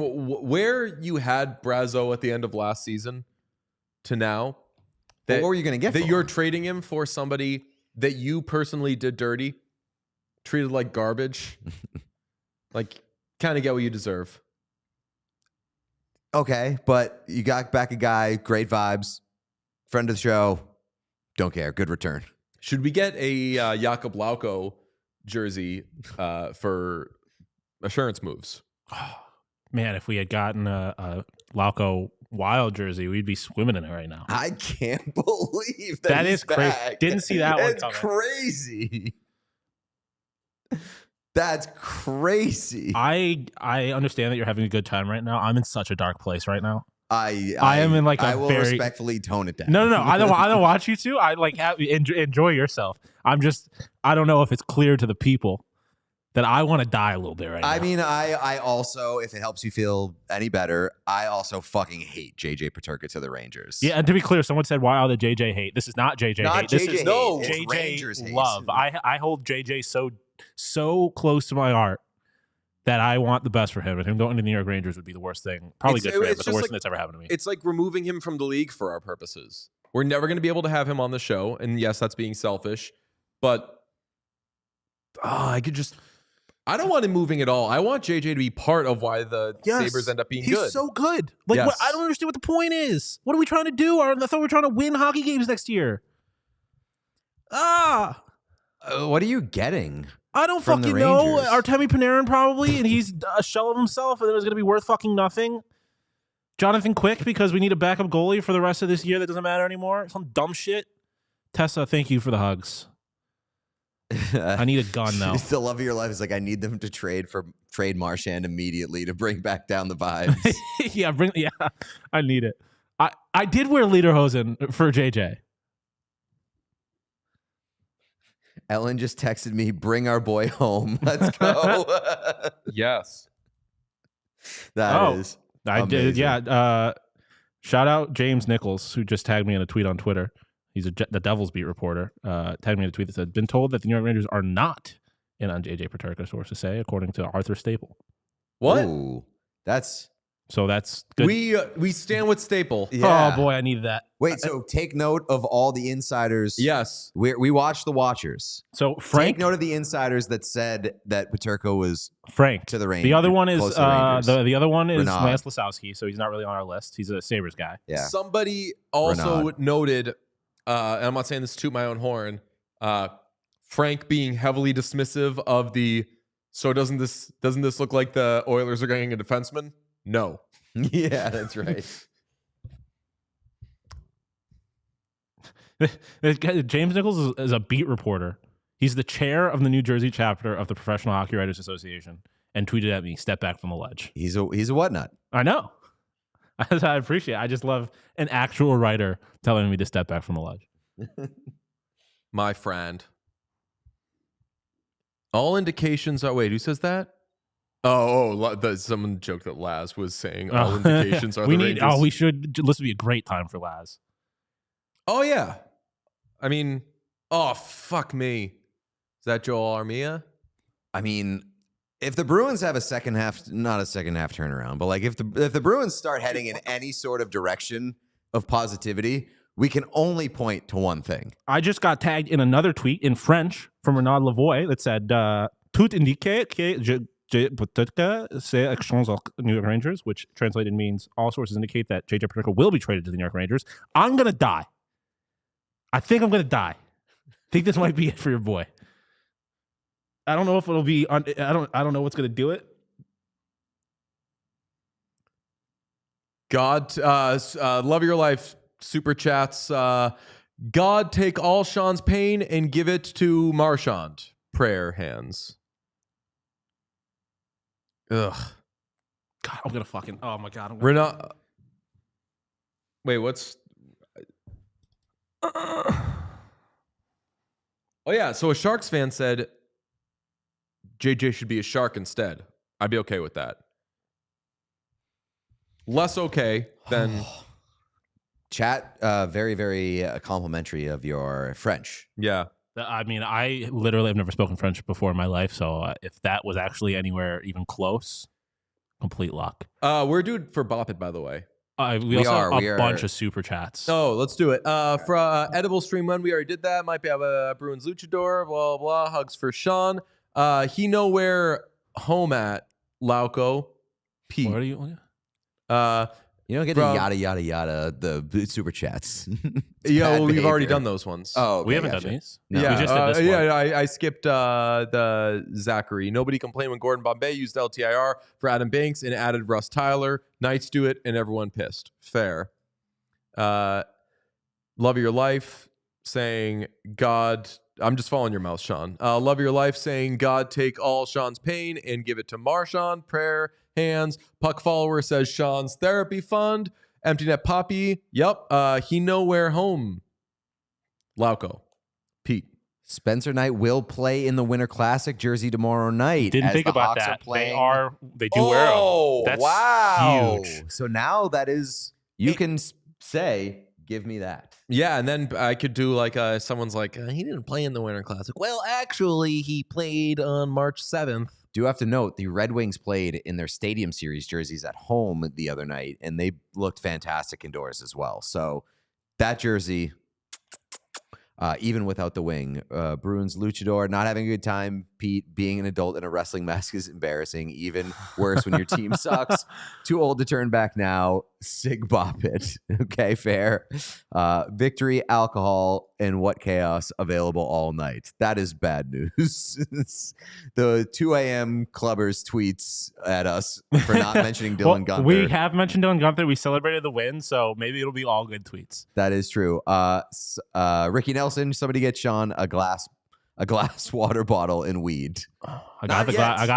where you had Brazeau at the end of last season to now, What were you going to get that for you're him? trading him for somebody that you personally did dirty, treated like garbage, like kind of get what you deserve. Okay, but you got back a guy, great vibes, friend of the show. Don't care. Good return. Should we get a Jakub Blako jersey for assurance moves? Man, if we had gotten a Lauco Wild jersey, we'd be swimming in it right now. I can't believe That he's is crazy. back. Didn't see that one It's coming. crazy. That's crazy. I understand that you're having a good time right now. I'm in such a dark place right now. I am in like a I will very- respectfully tone it down. No. I don't want you to. I like enjoy yourself. I don't know if it's clear to the people that I want to die a little bit right now. I mean, I also, if it helps you feel any better, I also fucking hate JJ Peterka to the Rangers. yeah. And to be clear, someone said, "Wow, the JJ hate." This is not JJ Not hate. This JJ is hate. no, It's JJ Rangers hate. love. I hold JJ so close to my heart that I want the best for him. And him going to the New York Rangers would be the worst thing. Probably It's- good for him, it's but the just worst like- thing that's ever happened to me. It's like removing him from the league for our purposes. We're never going to be able to have him on the show. And yes, that's being selfish. But I don't want him moving at all. I want JJ to be part of why the Sabres end up being He's good. so good. Like, Yes. I don't understand what the point is. What are we trying to do? I thought we were trying to win hockey games next year. What are you getting? I don't From the fucking know. Rangers. Artemi Panarin probably, and he's a shell of himself, and then it's going to be worth fucking nothing. Jonathan Quick, because we need a backup goalie for the rest of this year that doesn't matter anymore. Some dumb shit. Tessa, thank you for the hugs. I need a gun now. The love of your life is like, I need them to trade Marchand immediately to bring back down the vibes. yeah, I need it. I did wear lederhosen for JJ. Ellen just texted me, bring our boy home. Let's go. Yes. That is. I did, amazing. yeah. Shout out James Nichols, who just tagged me in a tweet on Twitter. He's the Devils beat reporter. Tagged me in a tweet that said, "Been told that the New York Rangers are not in on JJ Peterka," sources say, according to Arthur Staple. What? Ooh, that's. So that's good. We stand with Staple. Yeah. Oh boy, I needed that. Wait, so take note of all the insiders. Yes. We watched the Watchers. So Take Frank, note of the insiders that said that Peterka was Frank. to the Rangers. The other one is close to the Rangers. the other one is Renaud. Lance Lasowski, so he's not really on our list. He's a Sabres guy. Yeah. Somebody also Renaud. noted, and I'm not saying this to toot my own horn, Frank being heavily dismissive of the. So doesn't this look like the Oilers are getting a defenseman? No. Yeah, that's right. James Nichols is a beat reporter. He's the chair of the New Jersey chapter of the Professional Hockey Writers Association, and tweeted at me, "Step back from the ledge." He's a whatnot. I know. I appreciate it. I just love an actual writer telling me to step back from the ledge. My friend. All indications are. Wait, who says that? Someone joked that Laz was saying all indications are the Rangers. We should. This would be a great time for Laz. Oh yeah, I mean, oh fuck me. Is that Joel Armia? I mean, if the Bruins have not a second half turnaround, but like if the Bruins start heading in any sort of direction of positivity, we can only point to one thing. I just got tagged in another tweet in French from Renaud Lavoie that said, "Tout indique que Pettersson c'est exchange aux New York Rangers," which translated means all sources indicate that JJ Pettersson will be traded to the New York Rangers. I'm gonna die. I think I'm gonna die. I think this might be it for your boy. I don't know if it'll be. I don't know what's gonna do it. God, love your life. Super chats. God, take all Sean's pain and give it to Marchand. Prayer hands. Ugh. God, I'm gonna fucking. Oh my God. We're not. Wait, what's? Oh yeah. So a Sharks fan said JJ should be a Shark instead. I'd be okay with that. Less okay than. Chat, very, very complimentary of your French. Yeah. I mean, I literally have never spoken French before in my life, so if that was actually anywhere even close, complete luck. We're due for Bop It, by the way. We also have a bunch of super chats. Oh, let's do it. For Edible Stream 1, we already did that. Might be have a Bruins Luchador, blah, blah. Hugs for Sean. He know where home at, Lauco. Pete. What are you? You don't get to yada, yada, yada, the super chats. Yeah, well, we've already done those ones. Oh, okay, we haven't gotcha. done these. No. We just did this one. Yeah, I skipped the Zachary. Nobody complained when Gordon Bombay used LTIR for Adam Banks and added Russ Tyler. Knights do it, and everyone pissed. Fair. Love your life, saying God. I'm just following your mouth, Sean. Love your life, saying God take all Sean's pain and give it to Marchand. Prayer hands. Puck follower says Sean's therapy fund. Empty net Poppy. Yep. He know where home. Lauco. Pete. Spencer Knight will play in the Winter Classic jersey tomorrow night. Didn't as think the about Hawks that. They do Oh, wear them. That's wow. huge. So now that is, you can say, give me that. Yeah, and then I could do like someone's like, he didn't play in the Winter Classic. Well, actually, he played on March 7th. Do have to note the Red Wings played in their Stadium Series jerseys at home the other night, and they looked fantastic indoors as well. So that jersey, even without the wing, Bruins Luchador, not having a good time. Pete, being an adult in a wrestling mask is embarrassing. Even worse when your team sucks. Too old to turn back now. Sig Bop It. Okay, fair. Victory, alcohol, and what chaos available all night. That is bad news. The 2 a.m. clubbers tweets at us for not mentioning Dylan Gunther. We have mentioned Dylan Gunther. We celebrated the win, so maybe it'll be all good tweets. That is true. Ricky Nelson, somebody get Sean a glass water bottle and weed. I got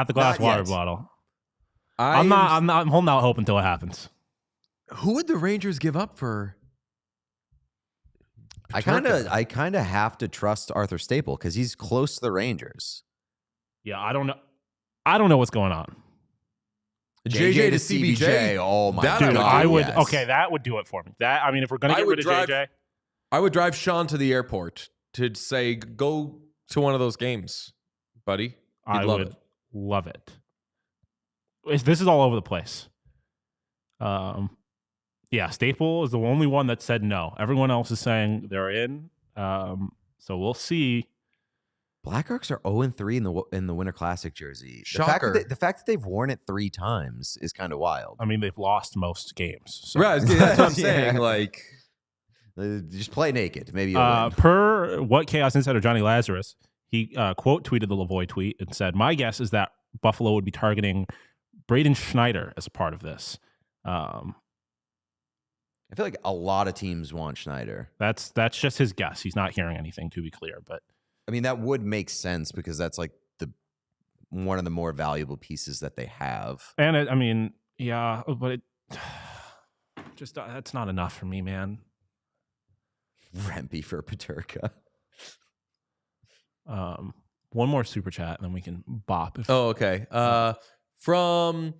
the glass water bottle. I'm holding out hope until it happens. Who would the Rangers give up for? I kind of have to trust Arthur Staple because he's close to the Rangers. Yeah, I don't know what's going on. JJ to CBJ. Oh my God. I would. Yes. Okay, that would do it for me. If we're gonna get rid of JJ, I would drive Sean to the airport to say, go to one of those games, buddy. I would love it. This is all over the place. Yeah, Staple is the only one that said no. Everyone else is saying they're in. So we'll see. Blackhawks are 0-3 in the Winter Classic jersey. Shocker. The fact that they've worn it 3 times is kind of wild. I mean, they've lost most games. So. Right, that's what I'm saying. Yeah. Like, just play naked. Maybe you'll win. Per What Chaos Insider Johnny Lazarus, he quote tweeted the Lavoie tweet and said, "My guess is that Buffalo would be targeting Braden Schneider as a part of this." I feel like a lot of teams want Schneider. That's just his guess. He's not hearing anything, to be clear. But I mean, that would make sense because that's like one of the more valuable pieces that they have. And yeah, but it just that's not enough for me, man. Rempe for Peterka. One more super chat, and then we can bop. Oh, okay. From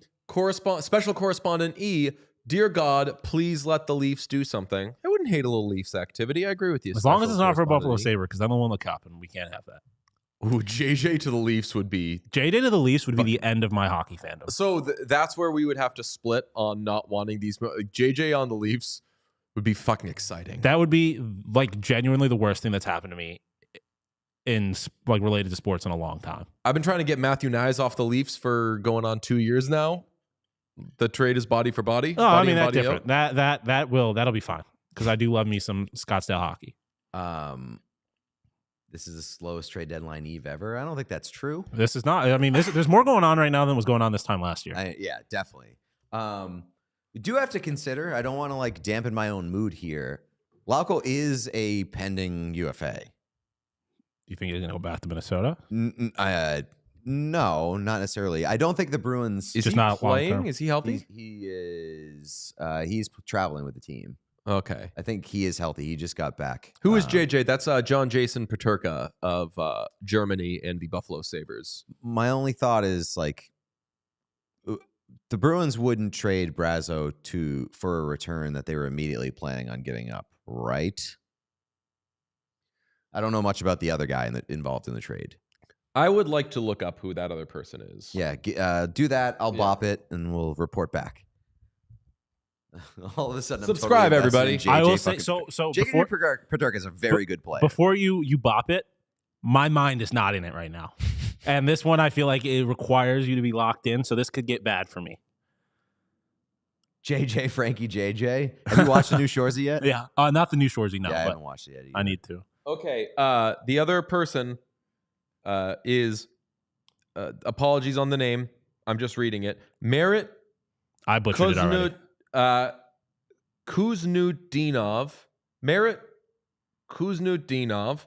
special correspondent E. Dear God, please let the Leafs do something. I wouldn't hate a little Leafs activity. I agree with you. As long as it's not for a Buffalo Correspondent E. Sabre, because then they'll win the cup, and we can't have that. Ooh, JJ to the Leafs would be. JJ to the Leafs would be the end of my hockey fandom. So that's where we would have to split on not wanting these. Like, JJ on the Leafs would be fucking exciting. That would be like genuinely the worst thing that's happened to me in like related to sports in a long time. I've been trying to get Matthew Nyes off the Leafs for going on 2 years now. The trade is body for body. Oh, body I mean, in, that's body different. out. That'll be fine because I do love me some Scottsdale hockey. This is the slowest trade deadline eve ever. I don't think that's true. This is not. I mean, there's more going on right now than was going on this time last year. Yeah, definitely. We do have to consider. I don't want to like dampen my own mood here. Lauko is a pending UFA. Do you think he's going to go back to Minnesota? No, not necessarily. I don't think the Bruins. Is just he not playing? long-term. Is he healthy? He is. He's traveling with the team. Okay. I think he is healthy. He just got back. Who is JJ? That's John Jason Peterka of Germany and the Buffalo Sabres. My only thought is like the Bruins wouldn't trade Brazo for a return that they were immediately planning on giving up, right? I don't know much about the other guy involved in the trade. I would like to look up who that other person is. Yeah, do that. I'll bop it, and we'll report back. All of a sudden, Subscribe, I'm totally everybody. invested in I JJ will say fucking- so. JJ Before Peterka is a very good player. before you bop it, my mind is not in it right now, and this one I feel like it requires you to be locked in. So this could get bad for me. JJ, Frankie, JJ. Have you watched the new Shoresy yet? Yeah, not the new Shoresy, no, Yeah, I but haven't watched it yet. I either. need to. Okay. The other person is apologies on the name. I'm just reading it. Merit I butchered it already. Kuznetsov. Merit Kuznetsov,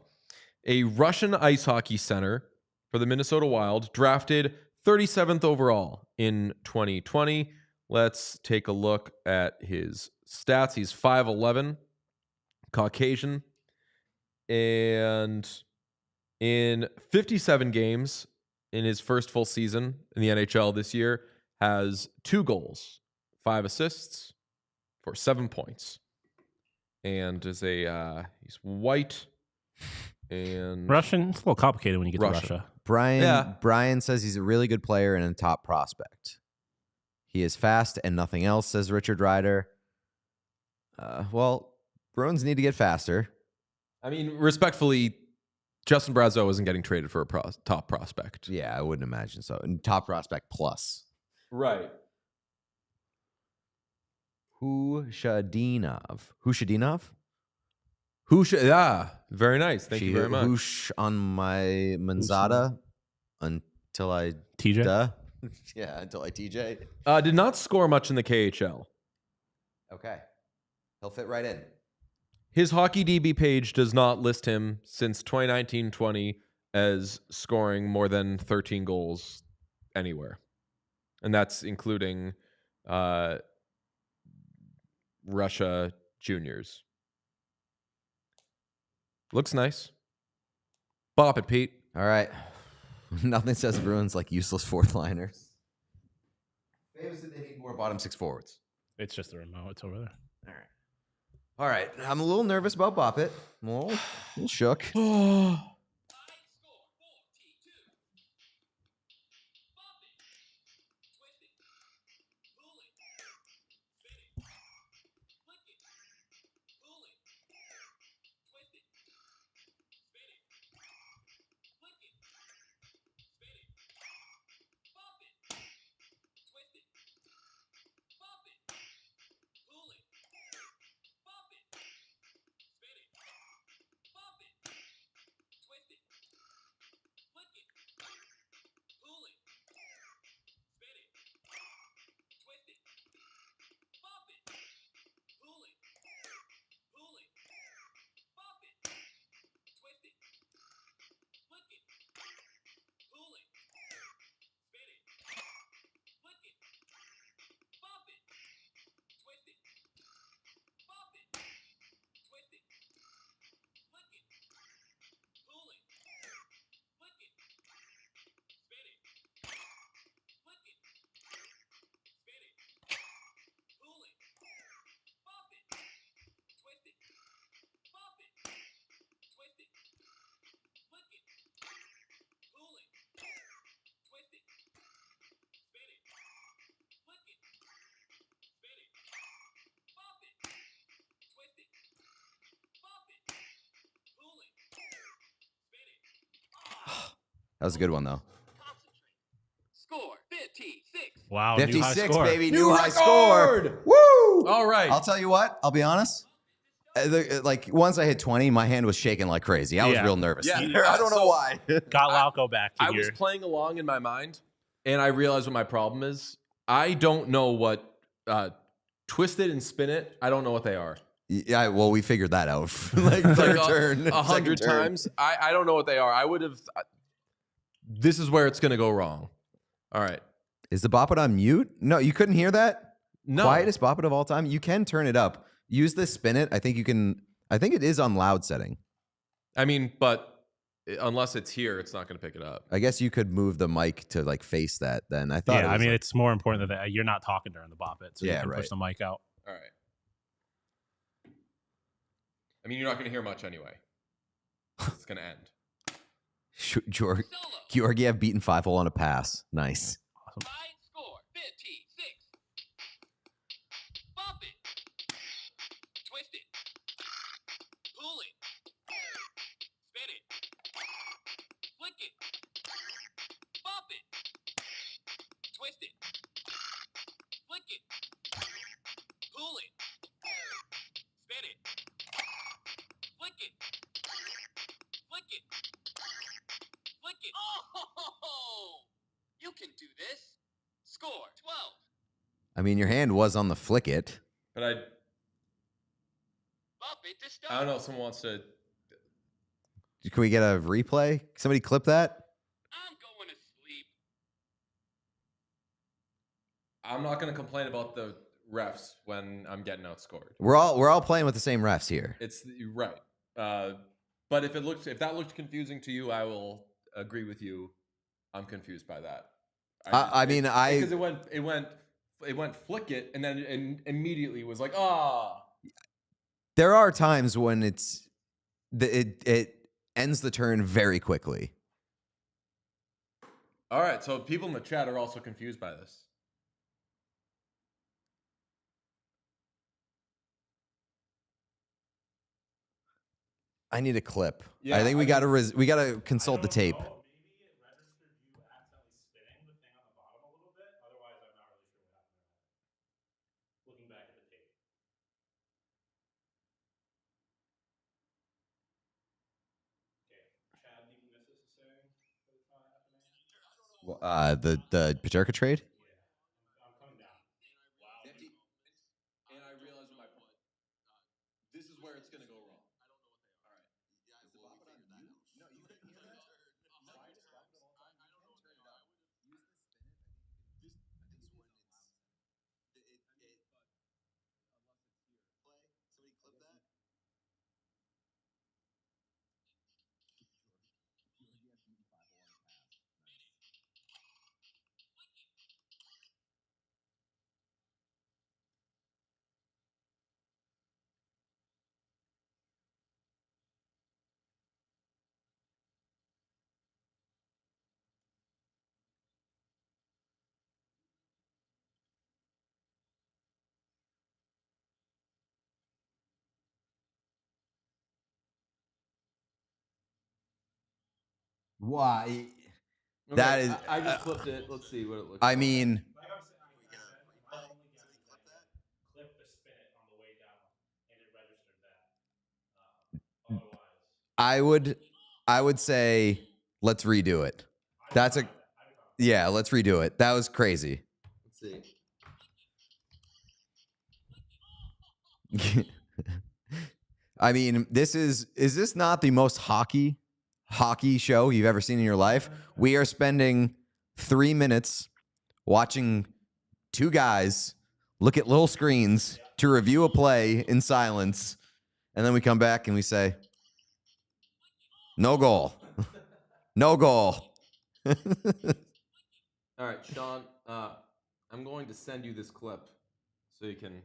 a Russian ice hockey center for the Minnesota Wild, drafted 37th overall in 2020. Let's take a look at his stats. He's 5'11", Caucasian, and in 57 games in his first full season in the NHL this year, has 2 goals, 5 assists for 7 points, and is he's white and Russian. It's a little complicated when you get to Russia. Brian says he's a really good player and a top prospect. He is fast and nothing else, says Richard Ryder. Well, Bruins need to get faster. I mean, respectfully, Justin Brazeau isn't getting traded for a top prospect. Yeah, I wouldn't imagine so. And top prospect plus. Right. Hushadinov? Yeah, very nice. Thank you very much. Hush on my Manzada until I TJ. duh. Yeah, until I TJ. Did not score much in the KHL. Okay. He'll fit right in. His Hockey DB page does not list him since 2019-20 as scoring more than 13 goals anywhere. And that's including Russia juniors. Looks nice. Bop it, Pete. All right. Nothing says Bruins like useless fourth liners. Famous that they need more bottom 6 forwards. It's just the remote. It's over there. All right. I'm a little nervous about Bop It. I'm a little shook. High score 42. Bop it. Twist it. Pull it. Spin it. Flick it. Pull it. Twist it. Spin it. Flick it. Spin it. Bop it. Twist it. Bop it. Pull it. Bop it. Spin it. Bop it. That was a good one, though. Score 56. Wow, new high 56, score. baby. New New high score. record! Woo! All right. I'll tell you what. I'll be honest. Like, once I hit 20, my hand was shaking like crazy. I was Yeah. real nervous. Yeah. I don't know So- why. Got Lauco back to I here. was playing along in my mind, and I realized what my problem is. I don't know what twist it and spin it. I don't know what they are. Yeah, well, we figured that out. Like, third turn. 100 second turn. times. I don't know what they are. I would have. This is where it's going to go wrong. All right. Is the Bop It on mute? No, you couldn't hear that? No. Quietest Bop It of all time? You can turn it up. Use this spin it. I think you can. I think it is on loud setting. I mean, but unless it's here, it's not going to pick it up. I guess you could move the mic to like face that then. I thought Yeah, it I was mean, like- it's more important that you're not talking during the Bop It, so Yeah, you can right. push the mic out. All right. I mean, you're not going to hear much anyway. It's going to end. Solo. Georgiev beaten 5-hole on a pass. Nice. High score 56. Bop it. Twist it. Pull it. Spin it. Flick it. Bop it. Twist it. Flick it. Pull it. Spin it. Flick it. Flick it. Flick it. Oh! You can do this. Score 12. I mean, your hand was on the flick it. But I Bop it to start. don't know if someone wants to. Can we get a replay? Somebody clip that? I'm going to sleep. I'm not going to complain about the refs when I'm getting outscored. We're all playing with the same refs here. It's right. But if that looked confusing to you, I will agree with you. I'm confused by that. Because it went flick it and then it immediately was like, There are times when it ends the turn very quickly. all right. So people in the chat are also confused by this. I need a clip. Yeah, I think we I got to consult the tape. Maybe it registered you accidentally spinning the thing on the bottom a little bit. Otherwise, I'm not really sure what happened there. Looking back at the tape. Okay, Chad, do you miss this saying that it's not happening? The Paterka trade? I'm coming down. Wow. And I realized what my point. This is where it's going to go wrong. I don't know what they are. All right. Is the Bop It on mute? No, you couldn't hear that. Why is Bop It all time? I don't know what they are. Use the spin it. I think this when it's unless it's here. Play. Somebody clip that. Why? Okay, That is. I just clipped it. Let's see what it looks I like. mean, Like I'm saying, my only guess is clip the spin it on the way down, and it registered that. Otherwise, I would say let's redo it. Let's redo it. That was crazy. Let's see. I mean, is this not the most hockey show you've ever seen in your life? We are spending 3 minutes watching two guys look at little screens to review a play in silence, and then we come back and we say, no goal. No goal. All right, Sean, I'm going to send you this clip so you can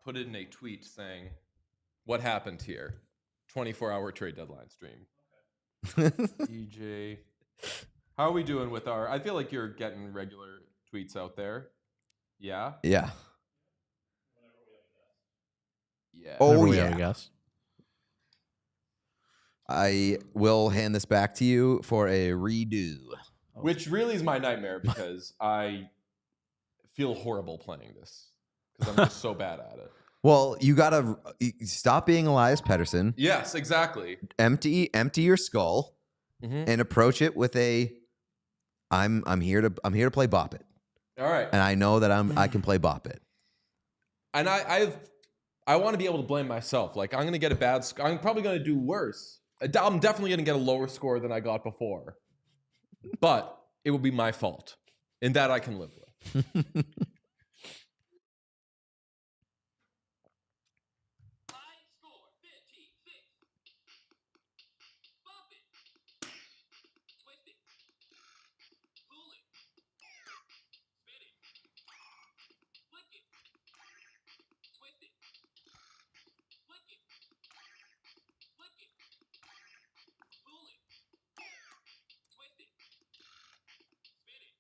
put it in a tweet saying what happened here. 24-hour trade deadline stream. EJ, how are we doing with our? I feel like you're getting regular tweets out there. Yeah. Yeah. Yeah. Oh, whenever we yeah. have a guess. I will hand this back to you for a redo. Which really is my nightmare because I feel horrible playing this because I'm just so bad at it. Well, you gotta stop being Elias Pettersson. Yes, exactly. Empty your skull and approach it with a I'm here to play Bop It. All right. And I know that I can play Bop It. And I want to be able to blame myself. Like I'm going to get a bad score. I'm probably going to do worse. I'm definitely going to get a lower score than I got before. But it will be my fault. And that I can live with. High score 56. Bop it. Twist it. Pull it. Spin it. Flick it. Twist it. Flick it. Flick it. Pull it. Twist it. Spin it.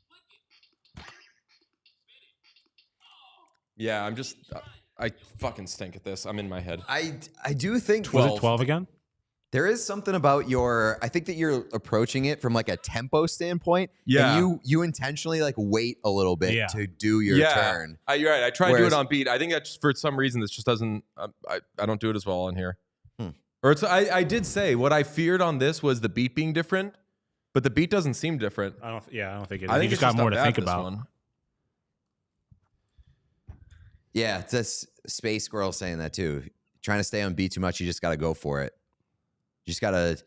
Flick it. Spin it. Oh. Yeah, I fucking stink at this. I'm in my head. I do think Was it 12 again? there is something about I think that you're approaching it from like a tempo standpoint. Yeah. And you intentionally like wait a little bit Yeah. to do your turn. You're right. I try to do Whereas- it on beat. I think that's for some reason this just doesn't. I don't do it as well on here. Or I did say what I feared on this was the beat being different, but the beat doesn't seem different. I don't think it is. I think You just it's got more not to bad, think this about. one. Yeah, it's a Space Squirrel saying that too. Trying to stay on beat too much, you just got to go for it. You just got to.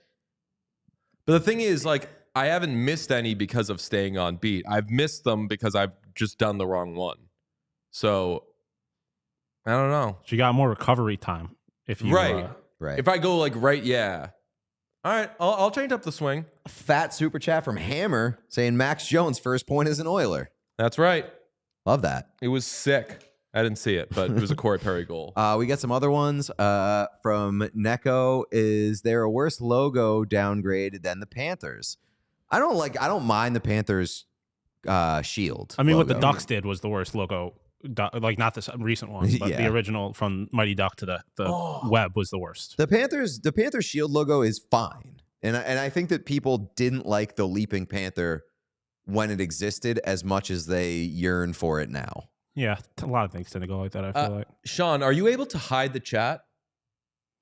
But the thing is, like, I haven't missed any because of staying on beat. I've missed them because I've just done the wrong one. So I don't know. So you got more recovery time if you Right. Right. If I go like right, yeah. All right, I'll change up the swing. Fat super chat from Hammer saying Max Jones' first point is an Oiler. That's right. Love that. It was sick. I didn't see it, but it was a Corey Perry goal. We got some other ones from Neko. Is there a worse logo downgrade than the Panthers? I don't mind the Panthers shield. I mean, what the logo. Ducks did was the worst logo. Like not this recent one, but Yeah. the original from Mighty Duck to the web was the worst. The Panthers shield logo is fine, and I think that people didn't like the Leaping Panther when it existed as much as they yearn for it now. Yeah, a lot of things tend to go like that. I feel like. Sean, are you able to hide the chat?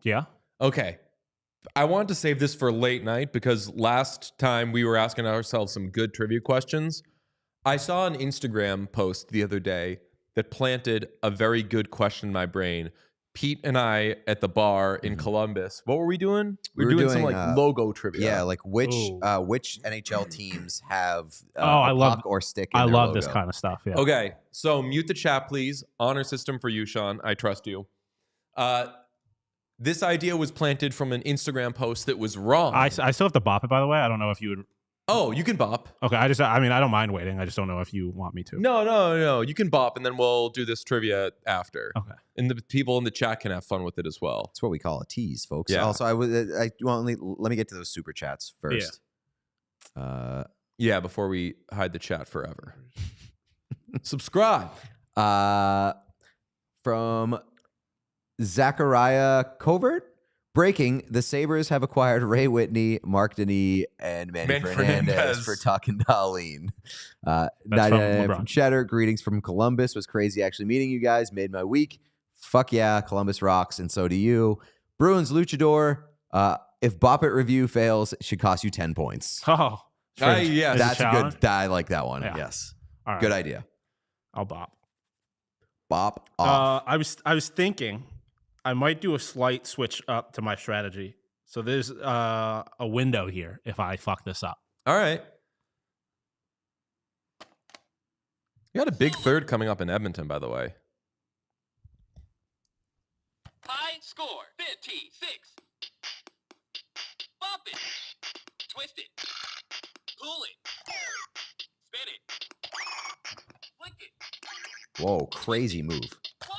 Yeah. Okay. I wanted to save this for late night because last time we were asking ourselves some good trivia questions. I saw an Instagram post the other day that planted a very good question in my brain. Pete and I at the bar in Columbus. What were we doing? We were doing some like logo trivia. Yeah, like which Ooh. NHL teams have I a love- puck or stick in I their love this logo. kind of stuff. Yeah. Okay, so mute the chat, please. Honor system for you, Sean. I trust you. This idea was planted from an Instagram post that was wrong. I still have to bop it, by the way. I don't know if you would. Oh, you can bop. Okay. I don't mind waiting. I just don't know if you want me to. No. You can bop, and then we'll do this trivia after. Okay. And the people in the chat can have fun with it as well. That's what we call a tease, folks. Yeah. Also, let me get to those super chats first. Yeah, before we hide the chat forever. Subscribe. From Zachariah Covert. Breaking, the Sabres have acquired Ray Whitney, Mark Denis, and Manny Fernandez Fernandez. for Tuck and Darlene. That's 99 from from LeBron. Cheddar. Greetings from Columbus. Was crazy actually meeting you guys. Made my week. Fuck yeah, Columbus rocks, and so do you. Bruins Luchador. If Bop It review fails, it should cost you 10 points. Oh. Yeah, Is it That's a challenge? good. I like that one. Yeah. Yes, All right. good idea. I'll bop. Bop off. I was thinking I might do a slight switch up to my strategy. So there's a window here if I fuck this up. All right. You got a big third coming up in Edmonton, by the way. High score 56. Bop it. Twist it. Pull it. Spin it. Flick it. Whoa, crazy move. What?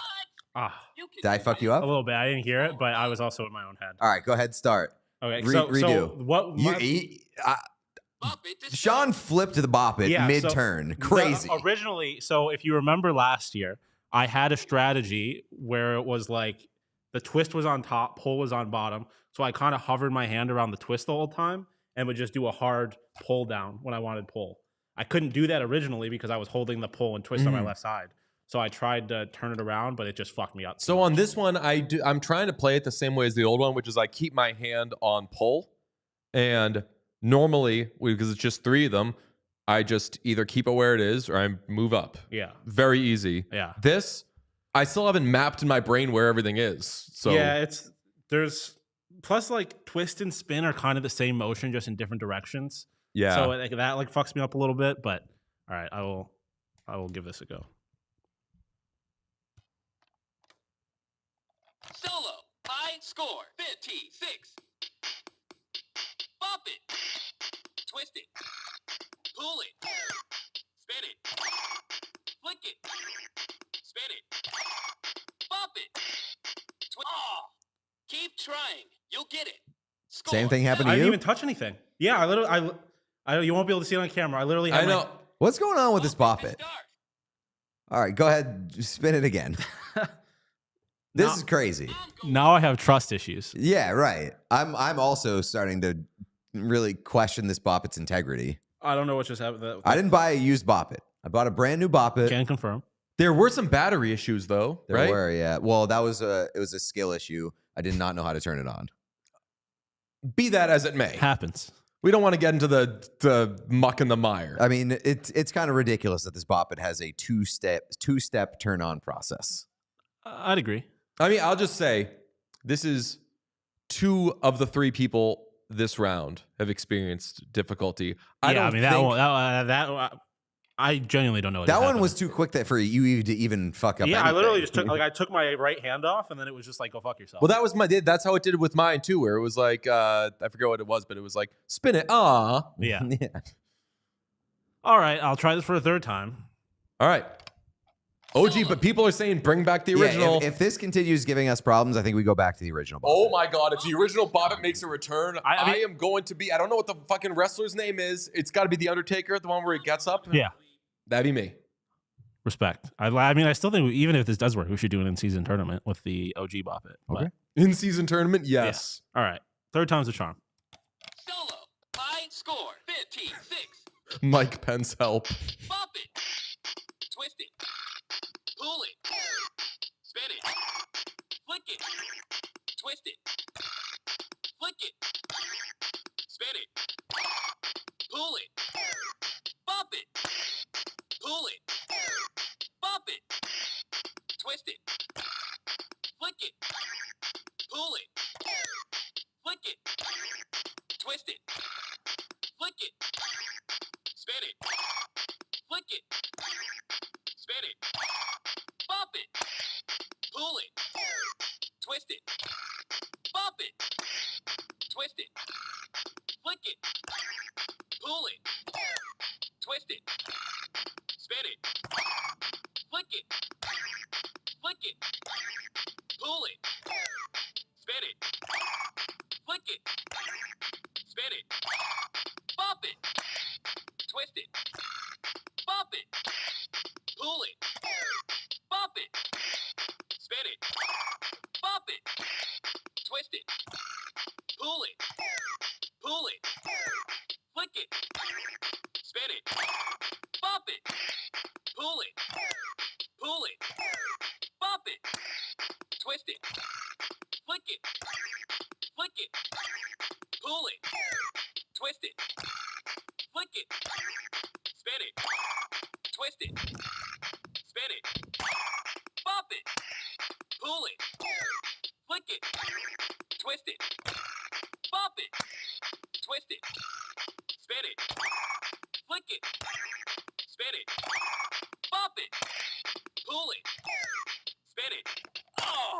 Ah, You can Did I do fuck it. you a up? little bit. I didn't hear it, but I was also in my own head. All right, go ahead. Start. Okay, Redo. so what? Bop it to Sean flipped to the Bop It Yeah, mid so turn. Crazy. Originally, so if you remember last year, I had a strategy where it was like the twist was on top, pull was on bottom, So I kind of hovered my hand around the twist the whole time and would just do a hard pull down when I wanted pull. I couldn't do that originally because I was holding the pull and twist on my left side. So I tried to turn it around, but it just fucked me up. So on this one, I'm trying to play it the same way as the old one, which is I keep my hand on pull, and normally because it's just 3 of them, I just either keep it where it is or I move up. Yeah. Very easy. Yeah. This, I still haven't mapped in my brain where everything is. So yeah, there's plus like twist and spin are kind of the same motion, just in different directions. yeah. So like, that like fucks me up a little bit, but all right, I will give this a go. Solo. High score. 56. Bop it. Twist it. Pull it. Spin it. Flick it. Spin it. Bop it. Oh! Keep trying. You'll get it. Score. Same thing happened I to didn't you? even touch anything. Yeah, I literally, you won't be able to see it on camera. I literally had I know. What's going on with this Bop It? Start. All right, go ahead. Spin it again. This No. is crazy. now I have trust issues. Yeah, right. I'm also starting to really question this Bop It's integrity. I don't know what just happened. I didn't buy a used Bop It. I bought a brand new Bop It. Can confirm. There were some battery issues though, There right? were, yeah. Well, it was a skill issue. I did not know how to turn it on. Be that as it may, Happens. we don't want to get into the muck and the mire. I mean, it's kind of ridiculous that this Bop It has a two-step turn on process. I'd agree. I mean, I'll just say this is 2 of the 3 people this round have experienced difficulty. I genuinely don't know what That just one happened. was too quick that for you to even fuck up. Yeah, anything. I literally just took my right hand off, and then it was just like, go fuck yourself. Well, that's how it did with mine too, where it was like I forget what it was, but it was like spin it. yeah. Yeah. All right, I'll try this for a 3rd time. All right. OG, but people are saying bring back the original. Yeah, if this continues giving us problems, I think we go back to the original. Bop Oh It. my God, if the original Bop It makes a return, I mean- I am going to be, I don't know what the fucking wrestler's name is. It's got to be The Undertaker, the one where he gets up. Yeah, That'd be me. respect. I mean, I still think even if this does work, we should do an in-season tournament with the OG Bop It. But, Okay. In-season tournament, yes. all right, 3rd time's a charm. Solo. High score. 56. Mike Pence help. Bop it. Twist it. Pull it. Spin it. Flick it. Twist it. Flick it. Spin it. Pull it. Bop it. Pull it. Bop it. Twist it. Flick it. Pull it. Flick it. Twist it. Flick it. Spin it. Flick it. Spin it. Bop it. Pull it. Twist it. Bop it. Twist it. Flick it. Pull it. Twist it. Spin it. Flick it. Flick it. Pull it. Spin it. Flick it. Spin it. Bop it. Twist it. Bop it. Pull it. Bop it. Spin it. Bop it. Twist it. Pull it. Pull it. Flick it. Spin it. Bop it. Pull it. Pull it. Bop it. Twist it. Flick it. Flick it. Pull it. Twist it. Flick it. Spin it. Twist it. Spin it. Bop it. Pull it. Flick it. Twist it. Bop it. Twist it. Spin it. Flick it. Spin it. Bop it. Pull it. Spin it.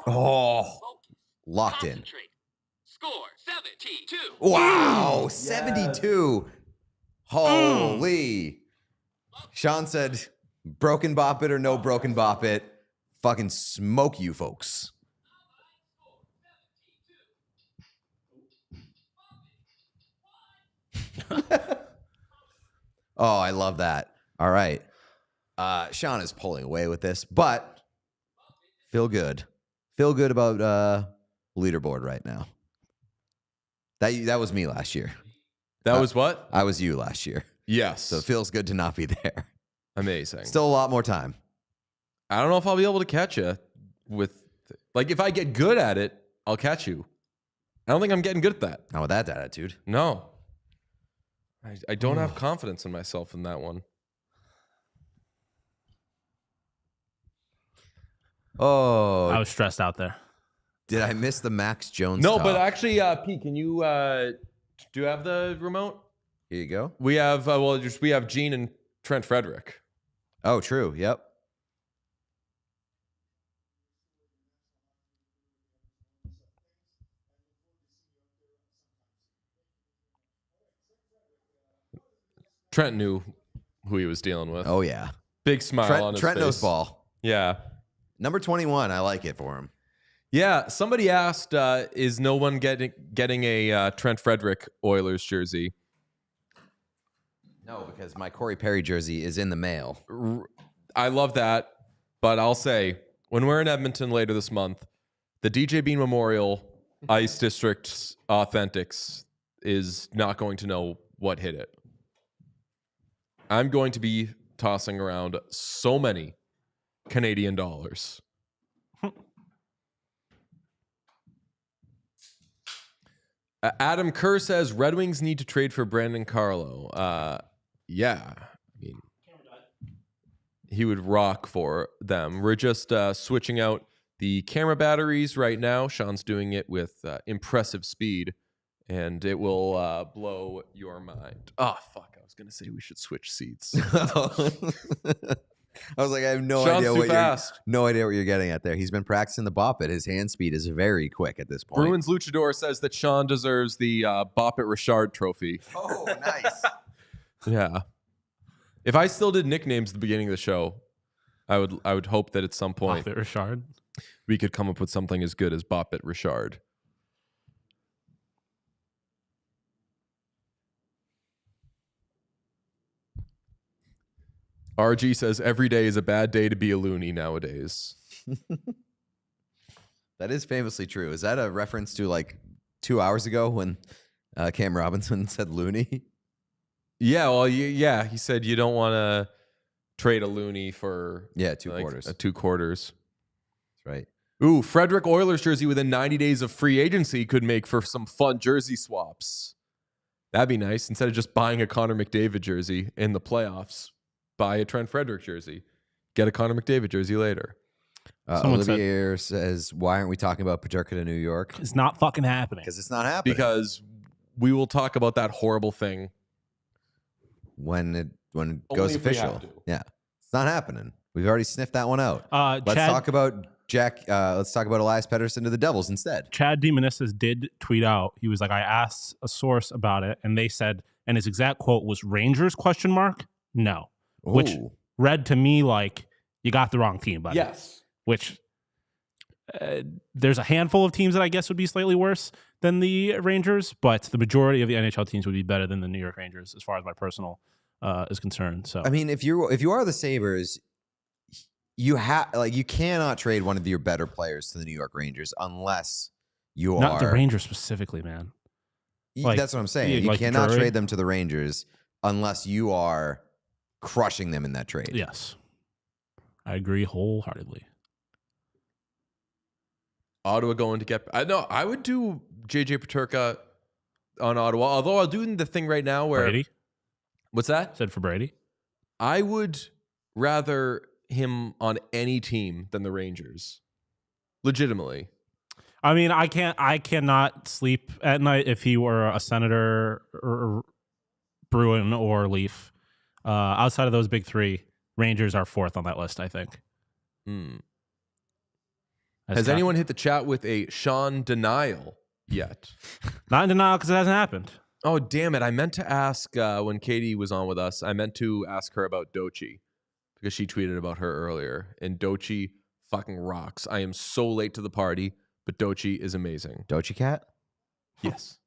Oh, Focus. locked in. Concentrate. Score 72. Wow, 72. Holy. Sean said, broken Bop It or no broken Bop It. Fucking smoke you folks. Oh, I love that. All right. Sean is pulling away with this, but feel good. Feel good about leaderboard right now. That was me last year. That was what? I was you last year. Yes. So it feels good to not be there. Amazing. Still a lot more time. I don't know if I'll be able to catch you with, like, if I get good at it, I'll catch you. I don't think I'm getting good at that. Not with that attitude. No. I don't have confidence in myself in that one. Oh, I was stressed out there. did I miss the Max Jones? No, talk? but actually, Pete, can you do you have the remote? Here you go. We have we have Gene and Trent Frederick. Oh, true. Yep. Trent knew who he was dealing with. Oh yeah. Big smile on his Trent face. knows ball. Yeah. Number 21. I like it for him. Yeah. Somebody asked, is no one getting a Trent Frederick Oilers jersey? No, because my Corey Perry jersey is in the mail. I love that, but I'll say when we're in Edmonton later this month, the DJ Bean Memorial Ice District Authentics is not going to know what hit it. I'm going to be tossing around so many Canadian dollars. Adam Kerr says Red Wings need to trade for Brandon Carlo. Yeah, I mean, he would rock for them. We're just switching out the camera batteries right now. Sean's doing it with impressive speed, and it will blow your mind. Oh, fuck. I was going to say we should switch seats. I was like, I have no Sean's idea too what fast. no idea what you're getting at there. He's been practicing the Bop It. His hand speed is very quick at this point. Bruins Luchador says that Sean deserves the Bop It Richard trophy. Oh, nice. Yeah. If I still did nicknames at the beginning of the show, I would hope that at some point Bop It Richard. we could come up with something as good as Bop It Richard. RG says every day is a bad day to be a loony nowadays. That is famously true. Is that a reference to like 2 hours ago when Cam Robinson said loony? Yeah, well, yeah, he said you don't want to trade a loony for Two quarters. 2 quarters. That's right. Ooh, Frederick Oilers jersey within 90 days of free agency could make for some fun jersey swaps. That'd be nice. Instead of just buying a Connor McDavid jersey in the playoffs, buy a Trent Frederick jersey. Get a Connor McDavid jersey later. Olivier says, why aren't we talking about Paterka to New York? It's not fucking happening. Because it's not happening. Because we will talk about that horrible thing when it Only goes if we official. have to. Yeah. It's not happening. We've already sniffed that one out. Let's Chad, talk about let's talk about Elias Pettersson to the Devils instead. Chad DeMonissus did tweet out. He was like, I asked a source about it, and they said, and his exact quote was Rangers ? No. Which Ooh. read to me like you got the wrong team, buddy. Yes. Which there's a handful of teams that I guess would be slightly worse than the Rangers, but the majority of the NHL teams would be better than the New York Rangers as far as my personal is concerned. So I mean, if you are the Sabres, you cannot trade one of your better players to the New York Rangers unless you not are the Rangers specifically, man. That's what I'm saying. You like cannot Drury? trade them to the Rangers unless you are crushing them in that trade. Yes. I agree wholeheartedly. Ottawa going to get... I would do JJ Paterka on Ottawa, although I'll do the thing right now where... Brady? What's that? Said for Brady? I would rather him on any team than the Rangers. Legitimately. I mean, I cannot sleep at night if he were a Senator or Bruin or Leaf. Outside of those big three, Rangers are fourth on that list, I think. Has anyone hit the chat with a Sean denial yet? Not in denial because it hasn't happened. Oh, damn it. I meant to ask when Katie was on with us, I meant to ask her about Dochi because she tweeted about her earlier. And Dochi fucking rocks. I am so late to the party, but Dochi is amazing. Dochi Cat? Yes.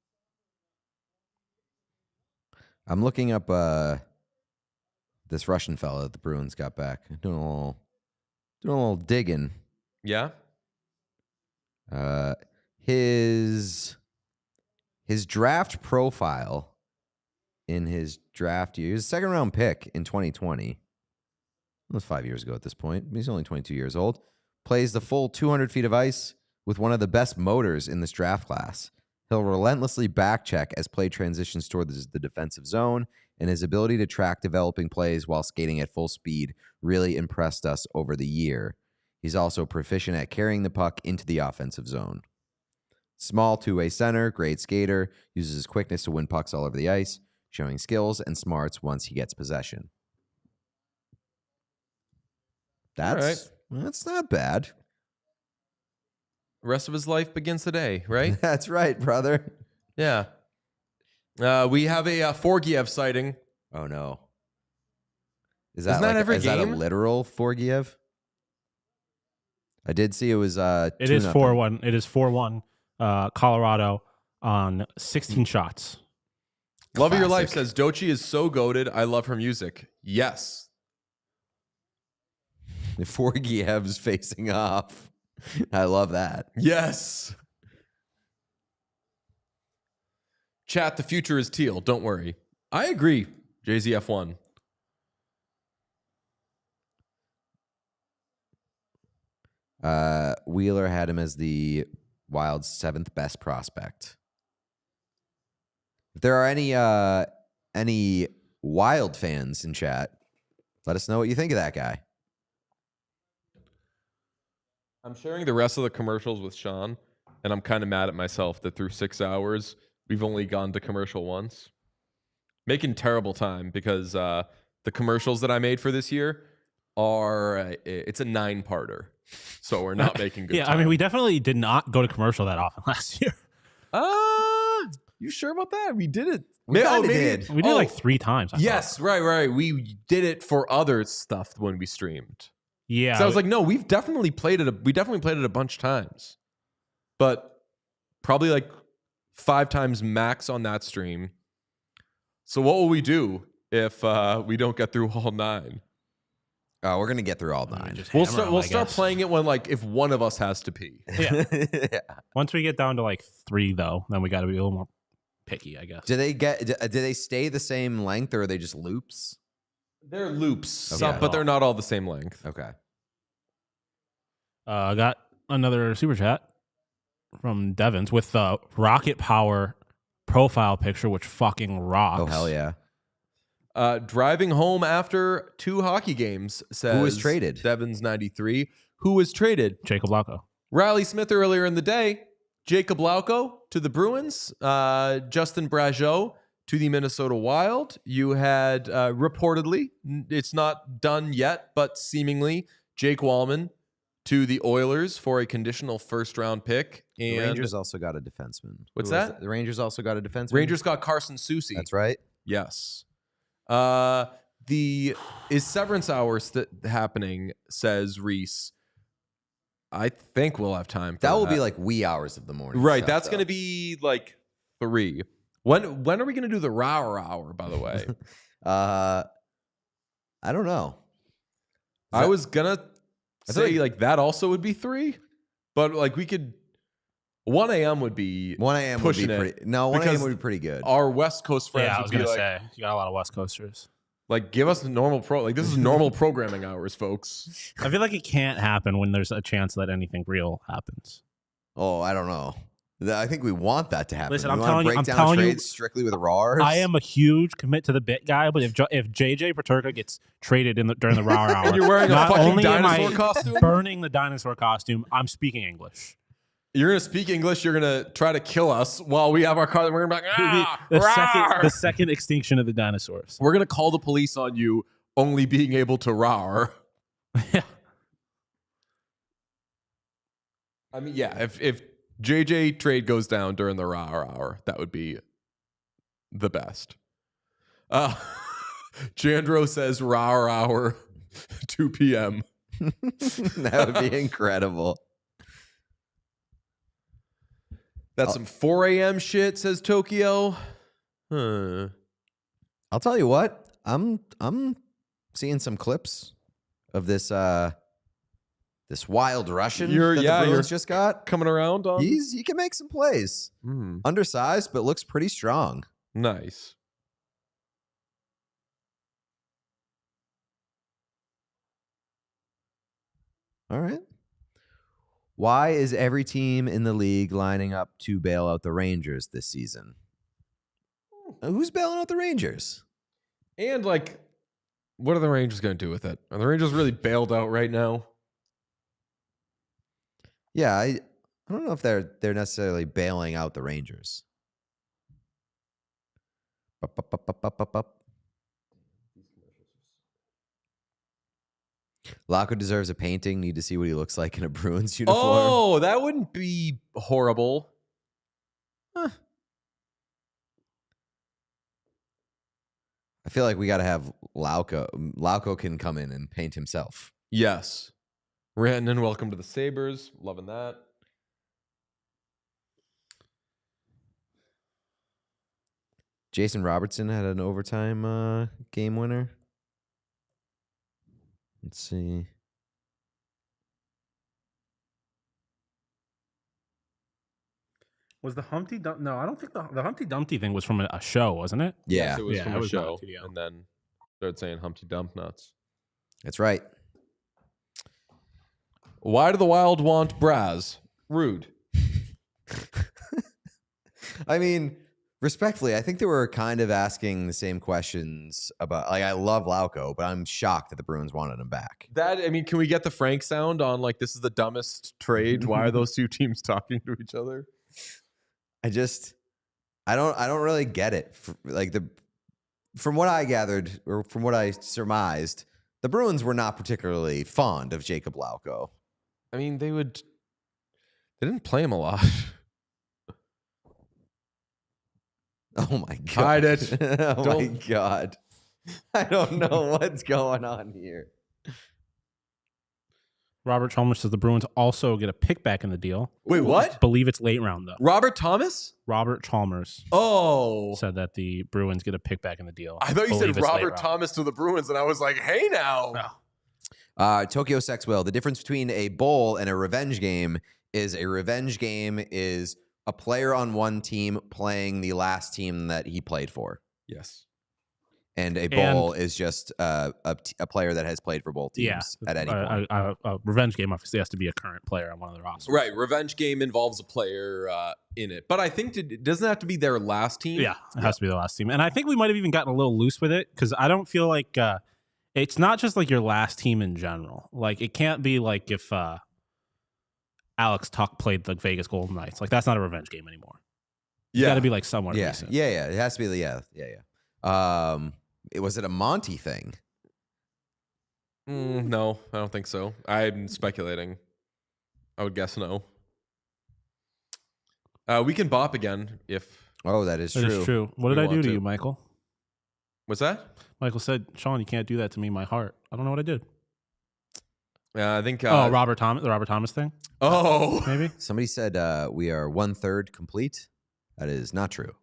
I'm looking up this Russian fella that the Bruins got back. Doing a little digging. Yeah? His draft profile in his draft year, he was a second-round pick in 2020. It was 5 years ago at this point. He's only 22 years old. Plays the full 200 feet of ice with one of the best motors in this draft class. He'll relentlessly backcheck as play transitions toward the defensive zone, and his ability to track developing plays while skating at full speed really impressed us over the year. He's also proficient at carrying the puck into the offensive zone. Small two-way center, great skater, uses his quickness to win pucks all over the ice, showing skills and smarts once he gets possession. That's not bad. The rest of his life begins today, right? That's right, brother. Yeah. We have a Forgiev sighting. Oh, no. Is Isn't that every is that a game? literal Forgiev? I did see it was It is 4-1. It is 4-1. Colorado on 16 shots. Love of Your Life Classic. says, Dochi is so goated. I love her music. Yes. Forgiev's facing off. I love that. Yes. Chat, the future is teal. Don't worry. I agree. JZF1. Wheeler had him as the Wild's 7th best prospect. If there are any Wild fans in chat, let us know what you think of that guy. I'm sharing the rest of the commercials with Sean, and I'm kind of mad at myself that through 6 hours, we've only gone to commercial once. Making terrible time because the commercials that I made for this year are, it's a 9-parter. So we're not making good time. I mean, we definitely did not go to commercial that often last year. You sure about that? We did it. We kinda did. We did like 3 times. I Yes, thought. right. We did it for other stuff when we streamed. Yeah. So I was like, no, we've definitely played it. We definitely played it a bunch of times, but probably like 5 times max on that stream. So what will we do if we don't get through all 9? Oh, we're gonna get through all 9. We'll start playing it when like if one of us has to pee. Yeah. Yeah. Once we get down to like 3, though, then we got to be a little more picky, I guess. Do they stay the same length, or are they just loops? They're loops, Okay. but they're not all the same length. Okay. I got another super chat from Devins with the Rocket Power profile picture, which fucking rocks. Oh, hell yeah. Driving home after 2 hockey games says Who was traded? Devins 93. Who was traded? Jacob Lauko. Riley Smith earlier in the day. Jacob Lauko to the Bruins. Justin Brageau to the Minnesota Wild. You had reportedly, it's not done yet, but seemingly Jake Walman to the Oilers for a conditional first-round pick. And The Rangers also got a defenseman. What's Who was that? it? The Rangers also got a defenseman. Rangers got Carson Soucy. That's right. Yes. Is severance hours happening, says Reese. I think we'll have time for that. That will be like wee hours of the morning. Right. stuff, That's though. going to be like 3. When are we going to do the Rower Hour, by the way? I don't know. I was going to I feel say like that also would be 3, but like we could 1 a.m. would be 1 a.m. would be pushing it pretty. No, 1 a.m. because would be pretty good. our West Coast friends Yeah, I would was be going to like, say, you got a lot of West Coasters. like give us normal this is normal programming hours, folks. I feel like it can't happen when there's a chance that anything real happens. Oh, I don't know. I think we want that to happen. Listen, We I'm wanna telling you- break I'm down telling you- trades strictly with RARs. I am a huge commit to the bit guy, but if JJ Paterka gets traded during the Rower Hour, And you're wearing a not fucking only am I dinosaur costume? burning the dinosaur costume, I'm speaking English. You're going to speak English. You're going to try to kill us while we have our car. We're going to be like, The second extinction of the dinosaurs. We're going to call the police on you only being able to roar. Yeah. I mean, yeah, if JJ trade goes down during the roar hour, that would be the best. Chandro says roar hour, 2 p.m. That would be incredible. That's some 4 a.m. shit, says Tokyo. Huh. I'll tell you what. I'm seeing some clips of this This wild Russian You're that the Bruins just got. coming around on. He can make some plays. Undersized, but looks pretty strong. Nice. All right. Why is every team in the league lining up to bail out the Rangers this season? Who's bailing out the Rangers? And like, what are the Rangers going to do with it? Are the Rangers really bailed out right now? Yeah, I don't know if they're necessarily bailing out the Rangers. Laco deserves a painting. Need to see what he looks like in a Bruins uniform. Oh, that wouldn't be horrible. Huh. I feel like we got to have Lauco. Lauco can come in and paint himself. Yes. Rantanen, welcome to the Sabres. Loving that. Jason Robertson had an overtime game winner. Let's see. Was the Humpty Dumpty? No, I don't think the Humpty Dumpty thing was from a show, wasn't it? Yeah, Yes, it was from it a was not show. TDL. And then started saying Humpty Dump Nuts. that's right. Why do the Wild want Braz? Rude. I mean, respectfully, I think they were kind of asking the same questions about. Like, I love Lauco, but I'm shocked that the Bruins wanted him back. Can we get the Frank sound on like this is the dumbest trade? Why are those two teams talking to each other? I don't really get it. From what I gathered or from what I surmised, the Bruins were not particularly fond of Jacob Lauco. I mean, they didn't play him a lot. Oh my god! Hide it. Oh my god! I don't know what's going on here. Robert Chalmers says the Bruins also get a pick back in the deal. Wait, what? Believe it's late round though. Robert Thomas? Robert Chalmers Oh. said that the Bruins get a pick back in the deal. I thought you Believe said it's late Robert round. Thomas to the Bruins, and I was like, hey now. No. Tokyo Sex Will. The difference between a bowl and a revenge game is a player on one team playing the last team that he played for. Yes. And a bowl is just a player that has played for both teams at any point. A revenge game obviously has to be a current player on one of the rosters. Right. Revenge game involves a player in it. But I think it doesn't have to be their last team. Yeah, it has to be the last team. And I think we might have even gotten a little loose with it because I don't feel like it's not just like your last team in general. Like it can't be like if Alex Tuck played the Vegas Golden Knights. Like that's not a revenge game anymore. It's got to be like somewhat recent. Yeah. It has to be Was it a Monty thing? No, I don't think so. I'm speculating. I would guess no. We can bop again if. Oh, that is That true. is true. What did We I do want to to. you, Michael? What's that? Michael said, Sean, you can't do that to me, my heart. I don't know what I did. I think. The Robert Thomas thing, Oh. maybe? Somebody said we are 1/3 complete. That is not true.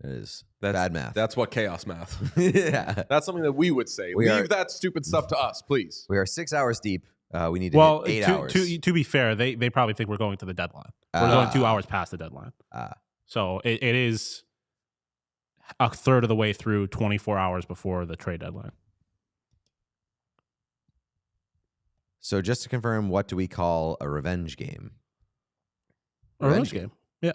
That is bad math. That's what chaos math. Yeah. That's something that we would say. Leave that stupid stuff to us, please. We are 6 hours deep. We need to hit 8 hours. To be fair, they probably think we're going to the deadline. We're going 2 hours past the deadline. So it is a third of the way through 24 hours before the trade deadline. So just to confirm, what do we call a revenge game? A revenge game. Yeah.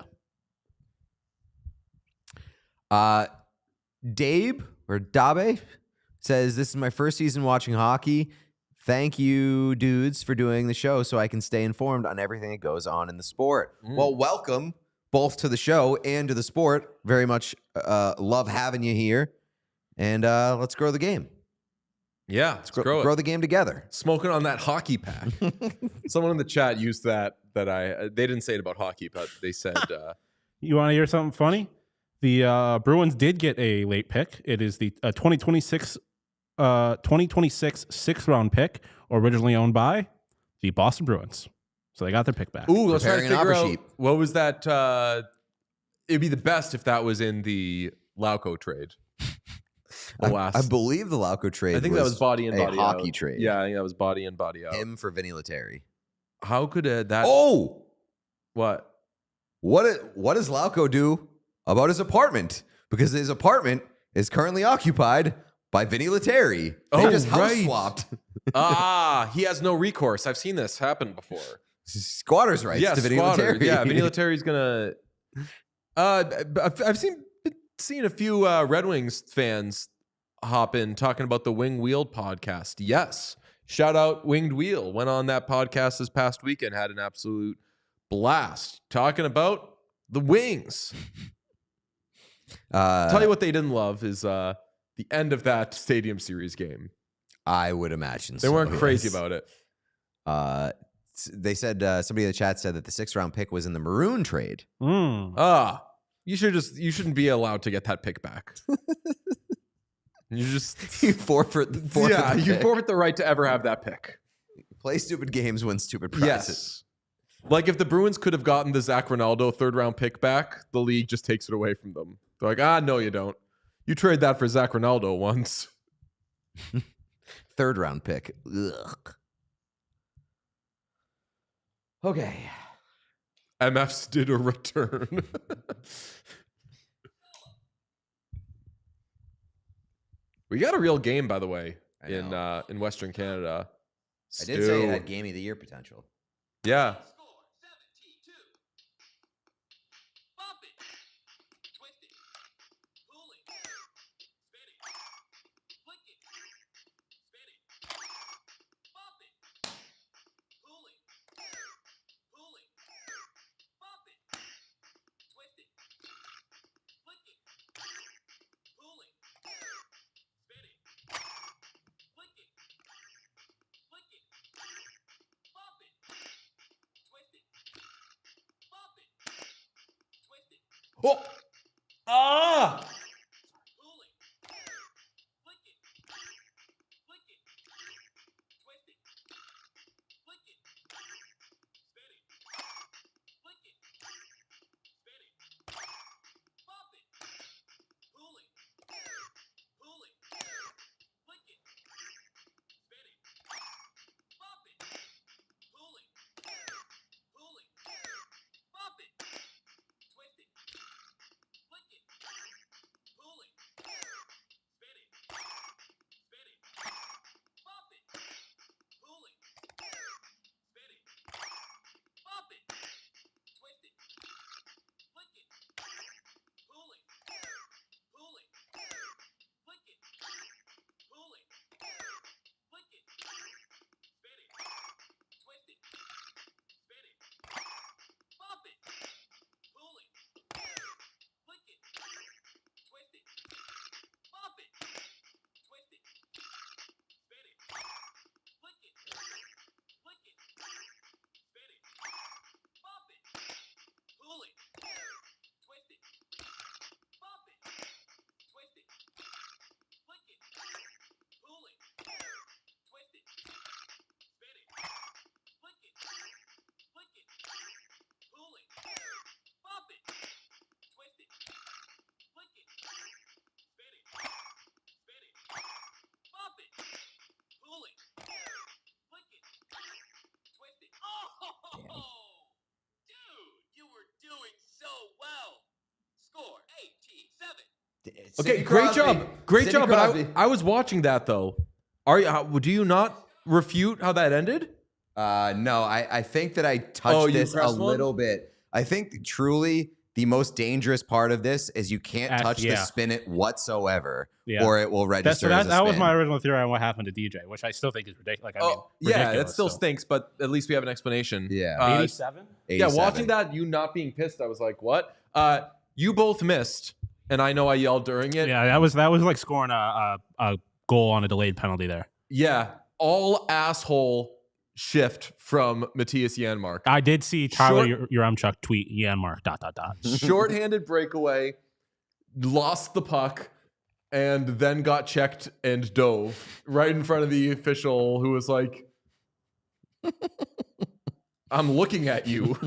Dabe says, this is my first season watching hockey. Thank you, dudes, for doing the show so I can stay informed on everything that goes on in the sport. Well, welcome both to the show and to the sport. Very much love having you here. And let's grow the game. Yeah, let's grow the game together. Smoking on that hockey pack. Someone in the chat used that they didn't say it about hockey, but they said. You want to hear something funny? The Bruins did get a late pick. It is the 2026 sixth round pick, originally owned by the Boston Bruins. So they got their pick back. Ooh, let's try to Preparing an figure offer out sheet. what was that. It'd be the best if that was in the Lauco trade. I believe the Lauco trade. I think that was body in, a body hockey out. trade. Yeah, I think that was body in, body out. Him for Vinny Lettieri. How could that? Oh, What? what does Lauco do about his apartment? Because his apartment is currently occupied by Vinny Lettieri. They just house swapped. He has no recourse. I've seen this happen before. Squatters' rights to Vinny squatter. Lettieri. Yeah, Vinny Lettieri's gonna. I've seen a few Red Wings fans hop in talking about the Winged Wheel podcast. Yes, shout out Winged Wheel. Went on that podcast this past weekend. Had an absolute blast talking about the Wings. Tell you what they didn't love is the end of that Stadium Series game. I would imagine They weren't crazy about it. They said somebody in the chat said that the 6th round pick was in the Maroon trade. You shouldn't be allowed to get that pick back. You forfeit you forfeit the right to ever have that pick. Play stupid games, win stupid prizes. Yes. Like if the Bruins could have gotten the Zach Ronaldo 3rd round pick back, the league just takes it away from them. They're like, no, you don't. You trade that for Zach Ronaldo once. 3rd round pick. Ugh. Okay. MFs did a return. We got a real game, by the way, in Western Canada. I did say it had Game of the Year potential. Yeah. Score 7-2. Bop it. Twist it. Pull it. Spin it. Flick it. Spin it. Bop it. Pull it. Pull it. Bop it. Twist it. Flick it. Pull it. Spin it. Flick it. Flick it. Bop it. Twist it. Bop it. Twist it. Oh. Ah. Pull it. Flick it. Flick it. Twist it. Flick it. Spin it. Flick it. Spin it. Bop it. Pull it. Pull it. Flick it. Spin it. Bop it. Pull it. Pull it. Bop it. Twist it. Flick it. Pull it. Spin it. Spin it. Bop it. Pull it. Spin it. Bop it. Twist it. Flick it. Pull it. Pull it. Flick it. Pull it. Flick it. Spin it. Twist it. Spin it. Bop it. Pull it. Flick it. Twist it. Bop it. Twist it. Spin it. Flick it. Flick it. Spin it. Bop it. Pull it. Twist it. Bop it. Twist it. Flick it. Pull it. Twist it. Spin it. Flick it. Flick it. Pull it. Bop it. Twist it. Flick it. Spin it. Spin it. Bop it. Pull it. Flick it. Twist it. Oh! Dude, you were doing so well. Score 8-7. Okay, great job. Great job. But I was watching that though. Do you not refute how that ended? No, I think that I touched this a pressed one? little bit. I think truly the most dangerous part of this is you can't touch the spin it whatsoever, or it will register. That was my original theory on what happened to DJ, which I still think is ridiculous. Yeah, that still stinks, but at least we have an explanation. Yeah. 87? Yeah, watching that, you not being pissed, I was like, what? You both missed, and I know I yelled during it. Yeah, that was like scoring a goal on a delayed penalty there. Yeah, all asshole shift from Matthias Janmark. I did see Tyler Yaremchuk tweet Janmark ... Shorthanded breakaway, lost the puck, and then got checked and dove right in front of the official who was like, I'm looking at you.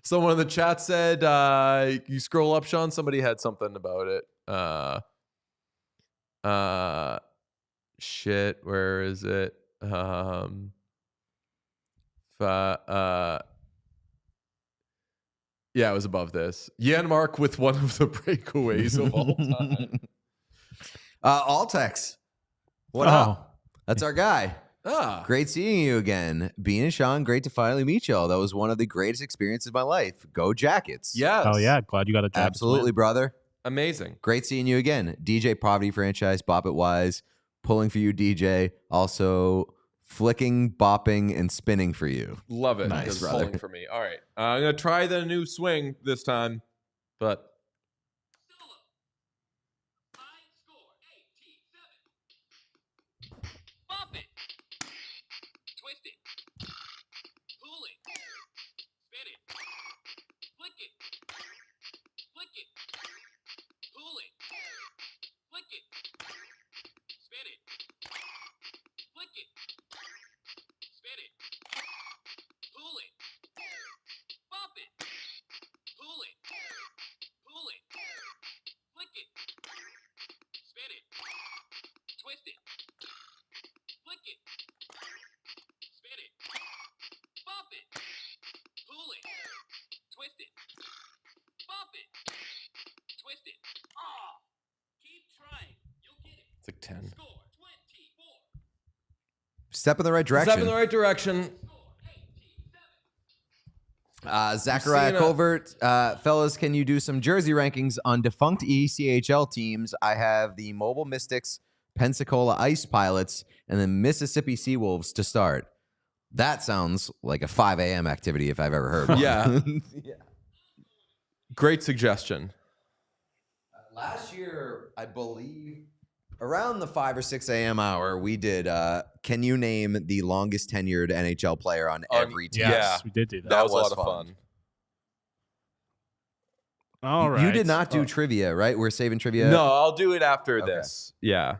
Someone in the chat said, you scroll up, Sean, somebody had something about it. Shit, where is it? Yeah, it was above this. Janmark with one of the breakaways of all time. Altex. What up? That's our guy. Great seeing you again. Bean and Sean, great to finally meet y'all. That was one of the greatest experiences of my life. Go Jackets. Yes. Oh, yeah. Glad you got a Jackets Absolutely, win. brother. Amazing. Great seeing you again. DJ Poverty Franchise, Bop It Wise, pulling for you, DJ. Also flicking, bopping, and spinning for you. Love it. Nice, Just brother. pulling for me. All right. I'm going to try the new swing this time, but Solo. High score 18-7. Bop it. Twist it. Pull it. Spin it. Flick it. Flick it. Pull it. Flick it. Spin it. Flick it. Spin it. Pull it. Bop it. Pull it. Pull it. Flick it. Spin it. Twist it. Flick it. Spin it. Bop it. Pull it. Twist it. Bop it. Twist it. Ah! Keep trying. You'll get it. it's like 10. Score 24. Step in the right direction. Step in the right direction. Score 18-7. Zachariah You've seen Covert. Fellas, can you do some jersey rankings on defunct ECHL teams? I have the Mobile Mystics, Pensacola Ice Pilots, and the Mississippi Seawolves to start. That sounds like a 5 a.m. activity if I've ever heard one. Yeah. Great suggestion. Last year, I believe, around the 5 or 6 a.m. hour, we did, can you name the longest tenured NHL player on every team? Yes, Yeah. we did do that. That was a was lot of fun. fun. All right. You did not do trivia, right? We're saving trivia. No, I'll do it after Okay. this. Yeah.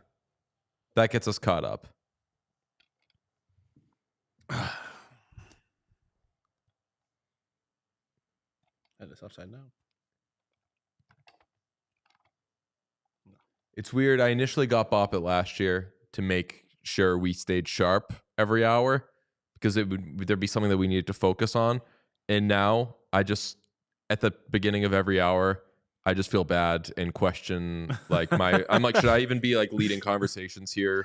That gets us caught up. That is upside down. It's weird. I initially got Bop It last year to make sure we stayed sharp every hour because there'd be something that we needed to focus on. And now I just, at the beginning of every hour, I just feel bad and question I'm like, should I even be like leading conversations here?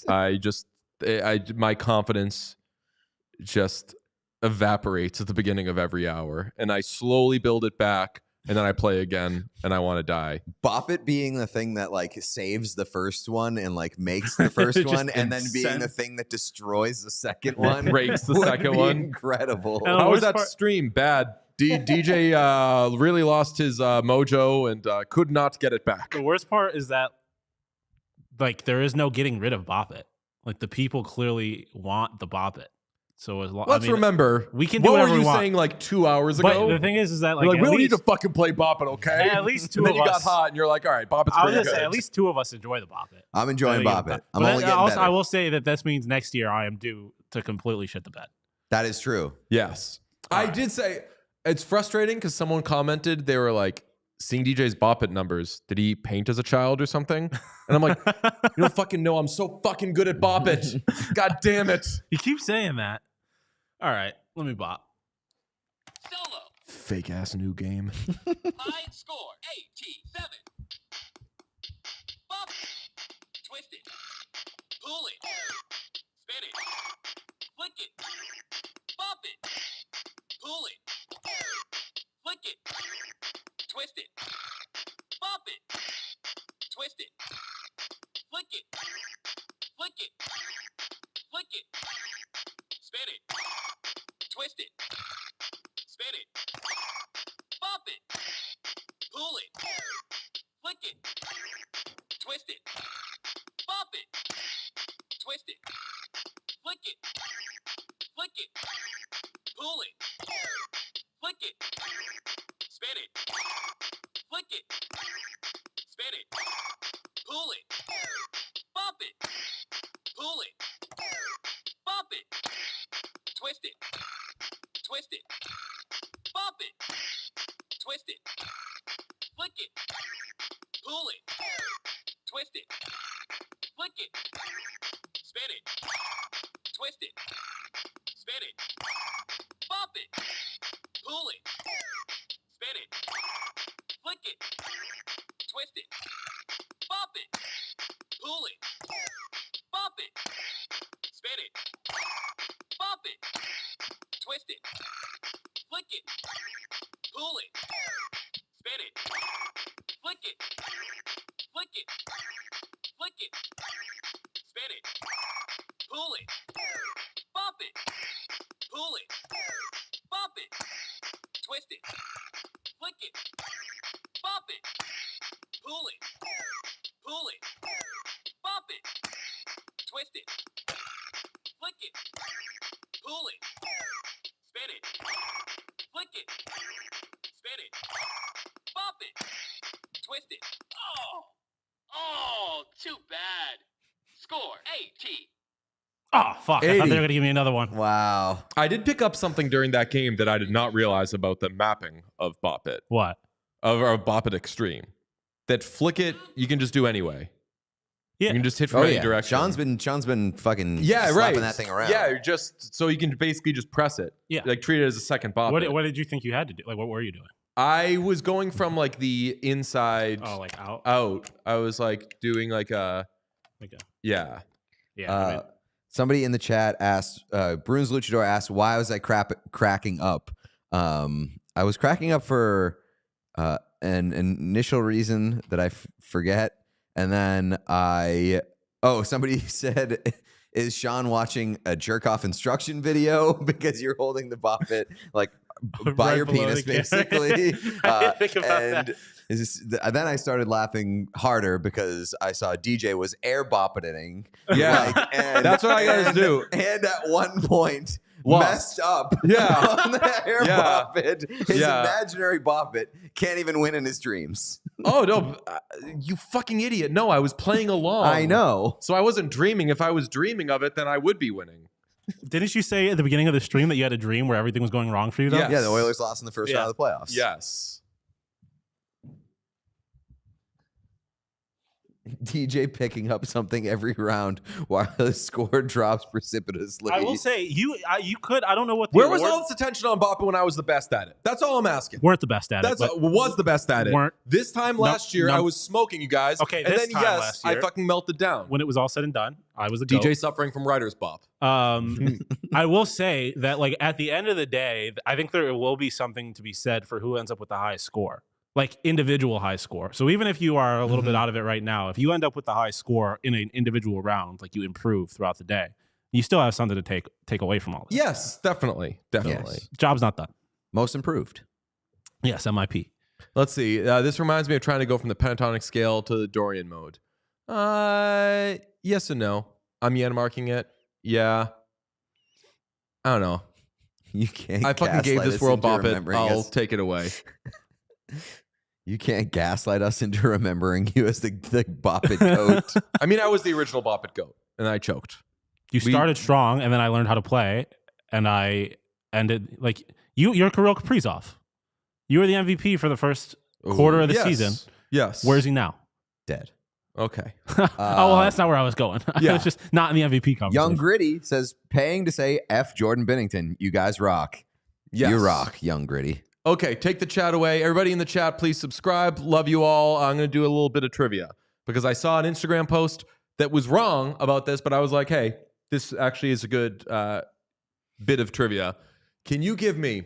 My confidence just evaporates at the beginning of every hour and I slowly build it back and then I play again and I want to die. Bop It being the thing that like saves the first one and like makes the first Just one, and then being the incensed. thing that destroys the second one. Breaks the would second be one. Incredible. Oh, How was worst that part- stream? Bad. DJ really lost his mojo and could not get it back. The worst part is that, like, there is no getting rid of Bop It. Like, the people clearly want the Bop It. So as long, Let's remember. we can do what whatever were we you want. saying like 2 hours But ago? the thing is that like, You're like, at we don't need least, to fucking play Bop It, okay? at least two and then of you got us. hot and you're like, all right, Bop It's I was pretty gonna good. say at least two of us enjoy the Bop It. I'm enjoying Bop It. I'm But only getting also, better. I will say that this means next year I am due to completely shit the bed. That is true. Yes. I did say it's frustrating because someone commented, they were like, seeing DJ's Bop It numbers, did he paint as a child or something? And I'm like, you don't fucking know. I'm so fucking good at Bop It. God damn it. You keep saying that. All right, let me bop. Solo. Fake ass new game. High score 18-7. Bop it. Twist it. Pull it. Spin it. Flick it. Bop it. Pull it. Flick it. Twist it. Bop it. Twist it. Flick it. Flick it. Flick it. Spin it. Twist it. Spin it. Bop it. Pull it. Flick it. Twist it. Bop it. Twist it. Flick it. Flick it. Pull it. Flick it. Spin it. Flick it. Spin it. Pull it. Bop it. Pull it. Bop it. Twist it. Twist it. Bop it. Twist it. Flick it. Pull it. Twist it. Flick it. Spin it. Twist it. Spin it. Oh, too bad. Score 80. Oh, fuck. I thought 80. they were going to give me another one. Wow. I did pick up something during that game that I did not realize about the mapping of Bop It, What? of Bop It Extreme. That flick it, you can just do anyway. Yeah. You can just hit from any direction. Sean's been fucking right. slapping that thing around. Yeah, you're just so you can basically just press it. Yeah. Like treat it as a second Bop It. What did you think you had to do? Like, what were you doing? I was going from like the inside Oh, like out? out. I was like doing like a Like a, yeah. yeah. I mean, Somebody in the chat asked, Bruins Luchador asked, why was I cracking up? I was cracking up for an initial reason that I forget. And then somebody said, is Sean watching a jerk off instruction video because you're holding the Bop It like by Right your below penis, the camera. basically? I didn't think about that. Then I started laughing harder because I saw DJ was air boppeting. Yeah. And That's what I gotta do. And at one point, Lost. messed up Yeah. on the air Yeah. Bop It. His Yeah. imaginary Bop It can't even win in his dreams. Oh no, you fucking idiot. No, I was playing along. I know. So I wasn't dreaming. If I was dreaming of it, then I would be winning. didn't you say at the beginning of the stream that you had a dream where everything was going wrong for you, though? Yes. Yeah, the Oilers lost in the first Yeah. round of the playoffs. Yes. DJ picking up something every round while the score drops precipitously. I will say, you could, I don't know what the Where was award- all this attention on Bop It when I was the best at it? That's all I'm asking. weren't the best at That's it. but was the best at it. weren't- This time last year, no. I was smoking you guys. Okay, and this then time yes, last I year- fucking melted down. when it was all said and done, I was a DJ goat. suffering from writer's bop. I will say that, like, at the end of the day, I think there will be something to be said for who ends up with the highest score, like individual high score. So even if you are a little bit out of it right now, if you end up with the high score in an individual round, like you improve throughout the day, you still have something to take away from all this. Yes, definitely. Definitely. Yes. Job's not done. Most improved. Yes, MIP. Let's see. This reminds me of trying to go from the pentatonic scale to the Dorian mode. Yes and no. I'm yen marking it. Yeah. I don't know. You can't. I fucking gave gaslight this us world into Bop It. remembering I'll us. take it away. You can't gaslight us into remembering you as the Bop It goat. I mean, I was the original Bop It goat, and I choked. You started strong, and then I learned how to play, and I ended like your Kirill Kaprizov. You were the MVP for the first quarter of the Yes. season. Yes. Where's he now? Dead. Okay. Oh, well, that's not where I was going. I Yeah. was just not in the MVP conversation. Young Gritty says, paying to say F Jordan Bennington. You guys rock. Yes. You rock, Young Gritty. Okay, take the chat away. Everybody in the chat, please subscribe. Love you all. I'm going to do a little bit of trivia because I saw an Instagram post that was wrong about this, but I was like, hey, this actually is a good bit of trivia. Can you give me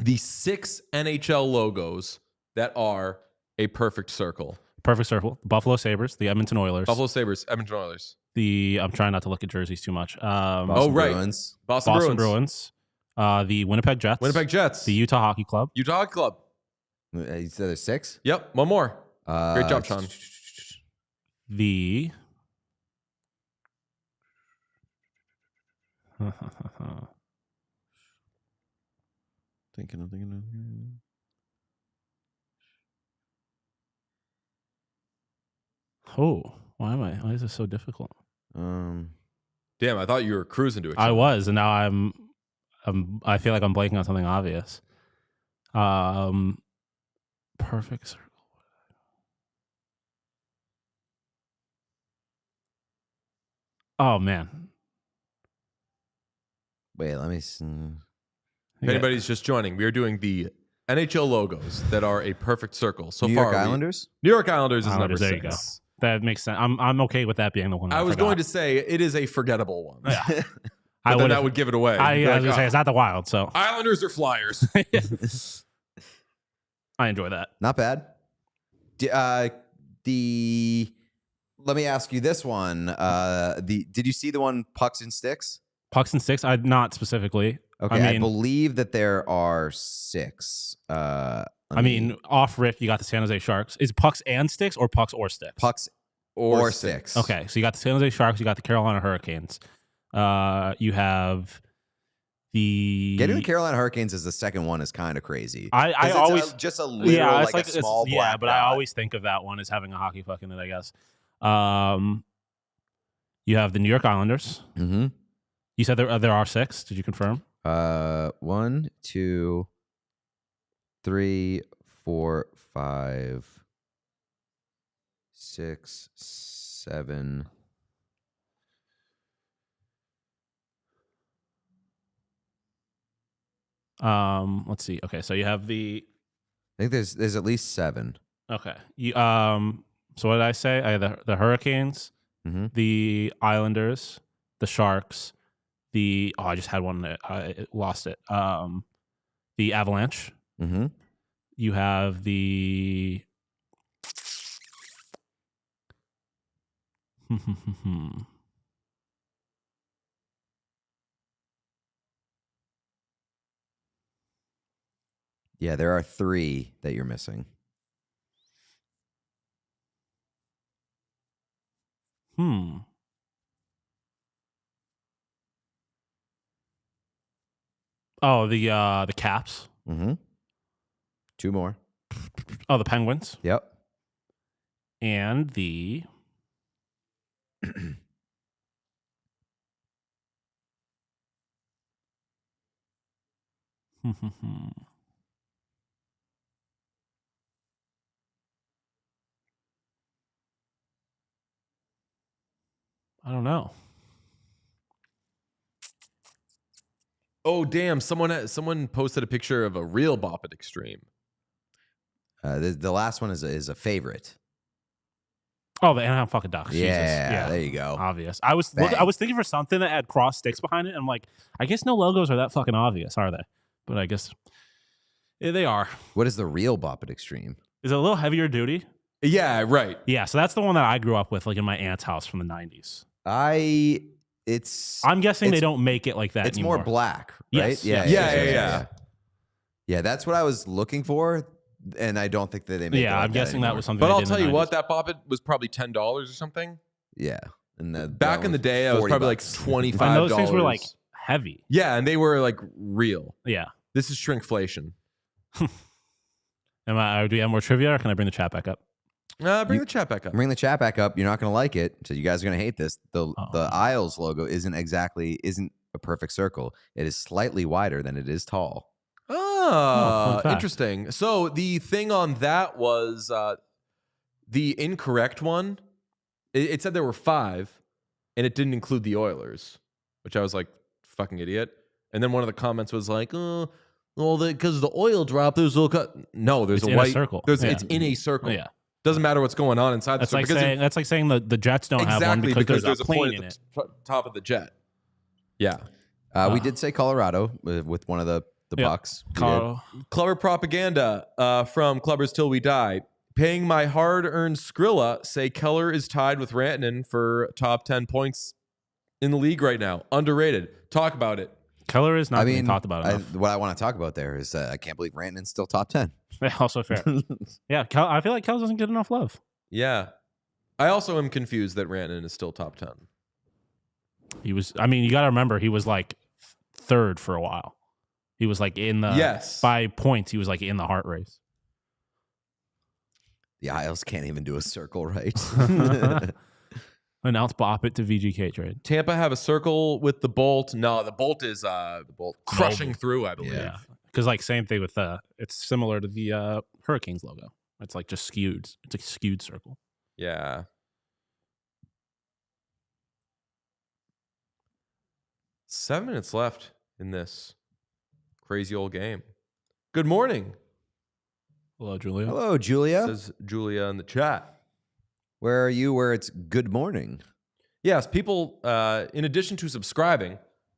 the 6 NHL logos that are a perfect circle? Perfect circle. Buffalo Sabres, the Edmonton Oilers. Buffalo Sabres, Edmonton Oilers. I'm trying not to look at jerseys too much. Boston right. Bruins. Boston Bruins. The Winnipeg Jets. Winnipeg Jets. The Utah Hockey Club. Utah Hockey Club. You said there's 6? Yep, one more. Great job, Sean. The Thinking. why is this so difficult? Damn, I thought you were cruising to it. I was, and now I feel like I'm blanking on something obvious. Perfect circle. Oh man. Wait, let me see. If anybody's just joining, we are doing the NHL logos that are a perfect circle. So New far, York Islanders? New York Islanders is Islanders, number there you 6. go. That makes sense. I'm okay with that being the one. I was forgot. going to say it is a forgettable one. Yeah. But I then would've- that would give it away. I You'd be was like, gonna say "Oh, it's not the Wild, so Islanders or Flyers. I enjoy that. Not bad. Let me ask you this one. Did you see the one Pucks and Sticks? Pucks and sticks. I not specifically. Okay, I I mean, believe that there are 6. Off rip, you got the San Jose Sharks. Is pucks and sticks or pucks or sticks? Pucks or Sticks. Okay, so you got the San Jose Sharks. You got the Carolina Hurricanes. You have Getting the Carolina Hurricanes as the second one is kind of crazy. I always just a literal it's like a small black but I dot. always think of that one as having a hockey puck in it, I guess. You have the New York Islanders. Mm-hmm. You said there are 6. Did you confirm? 1, 2, 3, 4, 5, 6, 7. Let's see. Okay, so you have the. I think there's at least 7. Okay. You So what did I say? I had the Hurricanes, the Islanders, the Sharks, I just had one that I lost it. The Avalanche. Mm-hmm. You have the. Yeah, there are 3 that you're missing. Oh, the Caps. Mm-hmm. 2 more. Oh, the Penguins. Yep. And the. I don't know. Oh damn! Someone posted a picture of a real Bop It Extreme. The last one is a favorite. Oh, the Anaheim fucking Ducks. Yeah, Jesus. there you go. Obvious. I was Bang. thinking for something that had cross sticks behind it. And I'm like, I guess no logos are that fucking obvious, are they? But I guess they are. What is the real Bop It Extreme? Is it a little heavier duty? Yeah, right. Yeah, so that's the one that I grew up with, like in my aunt's house from the 90s. I'm guessing they don't make it like that It's anymore. more black, right? Yes. Yeah. Yeah, that's what I was looking for, and I don't think that they make it like I'm guessing anymore. that was something. But they I'll did in tell the you 90s. what, that Bop It was probably $10 or something. Yeah. And Back in the day, I was probably like $25. And those things were like heavy. Yeah, and they were like real. Yeah. This is shrinkflation. Do you have more trivia, or can I bring the chat back up? Bring the chat back up. Bring the chat back up. You're not going to like it, so you guys are going to hate this. The Isles logo isn't a perfect circle. It is slightly wider than it is tall. Oh, fun fact. interesting. So the thing on that was the incorrect one. It said there were 5, and it didn't include the Oilers, which I was like, fucking idiot. And then one of the comments was like, well, because the oil drop, there's there's It's a in a white circle. It's Yeah. in a circle. Yeah. Doesn't matter what's going on inside That's the like circle. saying the Jets don't have one Exactly, because there's a plane point in at it. the top of the jet. Yeah. We did say Colorado with one of the Bucks. We did. Clever propaganda from Clubbers Till We Die. Paying my hard-earned Skrilla, say Keller is tied with Rantanen for top 10 points in the league right now. Underrated. Talk about it. Keller is not being talked about enough. What I want to talk about there is I can't believe Rantanen's still top 10. Also fair. Yeah, I feel like Keller doesn't get enough love. Yeah. I also am confused that Rantanen is still top 10. He was. I mean, you got to remember he was like 3rd for a while. He was like in the by points. He was like in the Hart race. The Isles can't even do a circle right. Announce Bop It to VGK trade. Tampa have a circle with the Bolt. No, the Bolt is crushing through, I believe. Yeah, because like same thing with it's similar to the Hurricanes logo. It's like just skewed. It's a skewed circle. Yeah. 7 minutes left in this crazy old game. Good morning, Hello, Julia. Hello, Julia. says Julia in the chat. Where are you where it's good morning? Yes, people, in addition to subscribing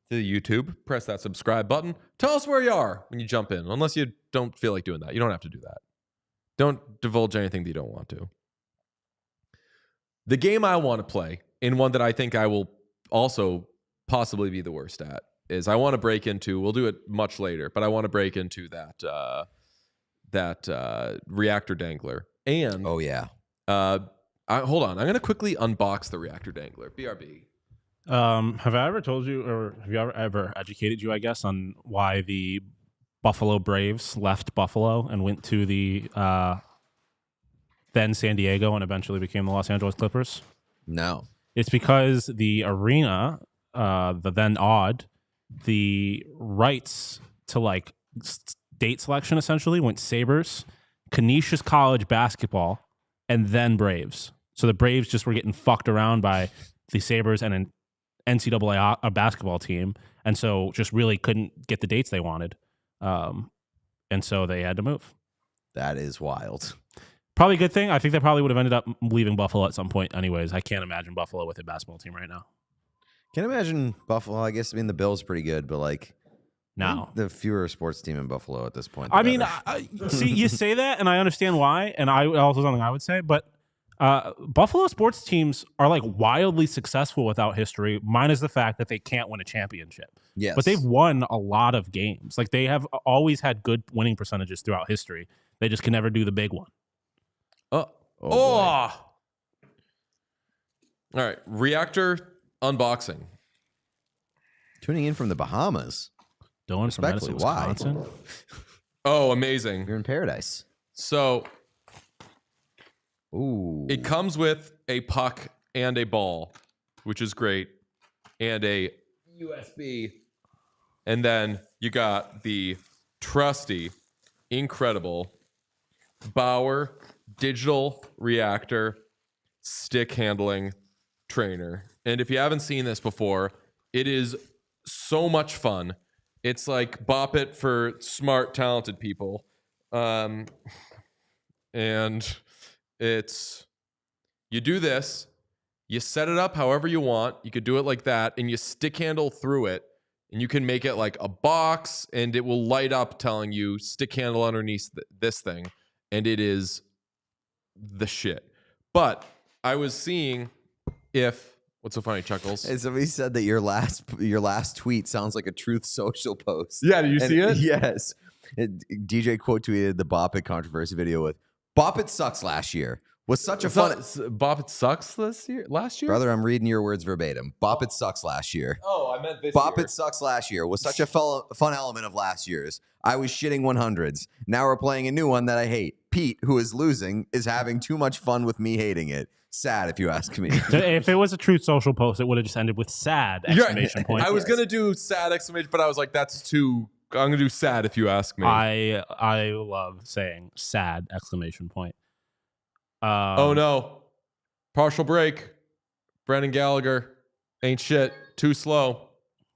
to YouTube, press that subscribe button. Tell us where you are when you jump in, unless you don't feel like doing that. You don't have to do that. Don't divulge anything that you don't want to. The game I want to play, and one that I think I will also possibly be the worst at, is I want to break into, we'll do it much later, but I want to break into that reactor dangler. And Oh, yeah. hold on. I'm going to quickly unbox the reactor dangler. BRB. Have I ever told you, or have you ever educated you, I guess, on why the Buffalo Braves left Buffalo and went to the then San Diego and eventually became the Los Angeles Clippers? No. It's because the arena, the then odd, the rights to like date selection essentially went Sabres, Canisius College basketball, and then Braves. So the Braves just were getting fucked around by the Sabres and an NCAA a basketball team, and so just really couldn't get the dates they wanted, and so they had to move. That is wild. Probably a good thing. I think they probably would have ended up leaving Buffalo at some point anyways. I can't imagine Buffalo with a basketball team right now. Can't imagine Buffalo. I guess, the Bills pretty good, but like Now, the fewer sports team in Buffalo at this point. I mean, see, you say that, and I understand why, and I also something I would say, but Buffalo sports teams are like wildly successful without history, minus the fact that they can't win a championship. Yes. But they've won a lot of games. Like they have always had good winning percentages throughout history. They just can never do the big one. Oh. boy. All right. Reactor unboxing. Tuning in from the Bahamas. Dylan from Madison, Respectfully, why? Wisconsin. Oh, amazing. You're in paradise. So Ooh. it comes with a puck and a ball, which is great, and a USB. And then you got the trusty, incredible Bauer digital reactor stick handling trainer. And if you haven't seen this before, it is so much fun. It's like Bop It for smart, talented people. And it's, you do this, you set it up however you want. You could do it like that, and you stick handle through it, and you can make it like a box, and it will light up telling you stick handle underneath this thing, and it is the shit. But I was seeing if, what's so funny, Chuckles? Hey, somebody said that your last tweet sounds like a Truth Social post. Yeah, did you see it? Yes. DJ quote tweeted the Bop It controversy video with "Bop It sucks last year." Was such a fun. Bop It sucks last year? Brother, I'm reading your words verbatim. Bop It sucks last year. Oh, I meant this Bop year. It sucks last year was such a fun element of last year's. I was shitting 100s. Now we're playing a new one that I hate. Pete, who is losing, is having too much fun with me hating it. Sad, if you ask me. If it was a Truth Social post, it would have just ended with sad exclamation point. I was gonna do sad exclamation, but I was like, that's too. I'm gonna do sad if you ask me. I love saying sad exclamation point. Oh no, partial break. Brendan Gallagher ain't shit. Too slow.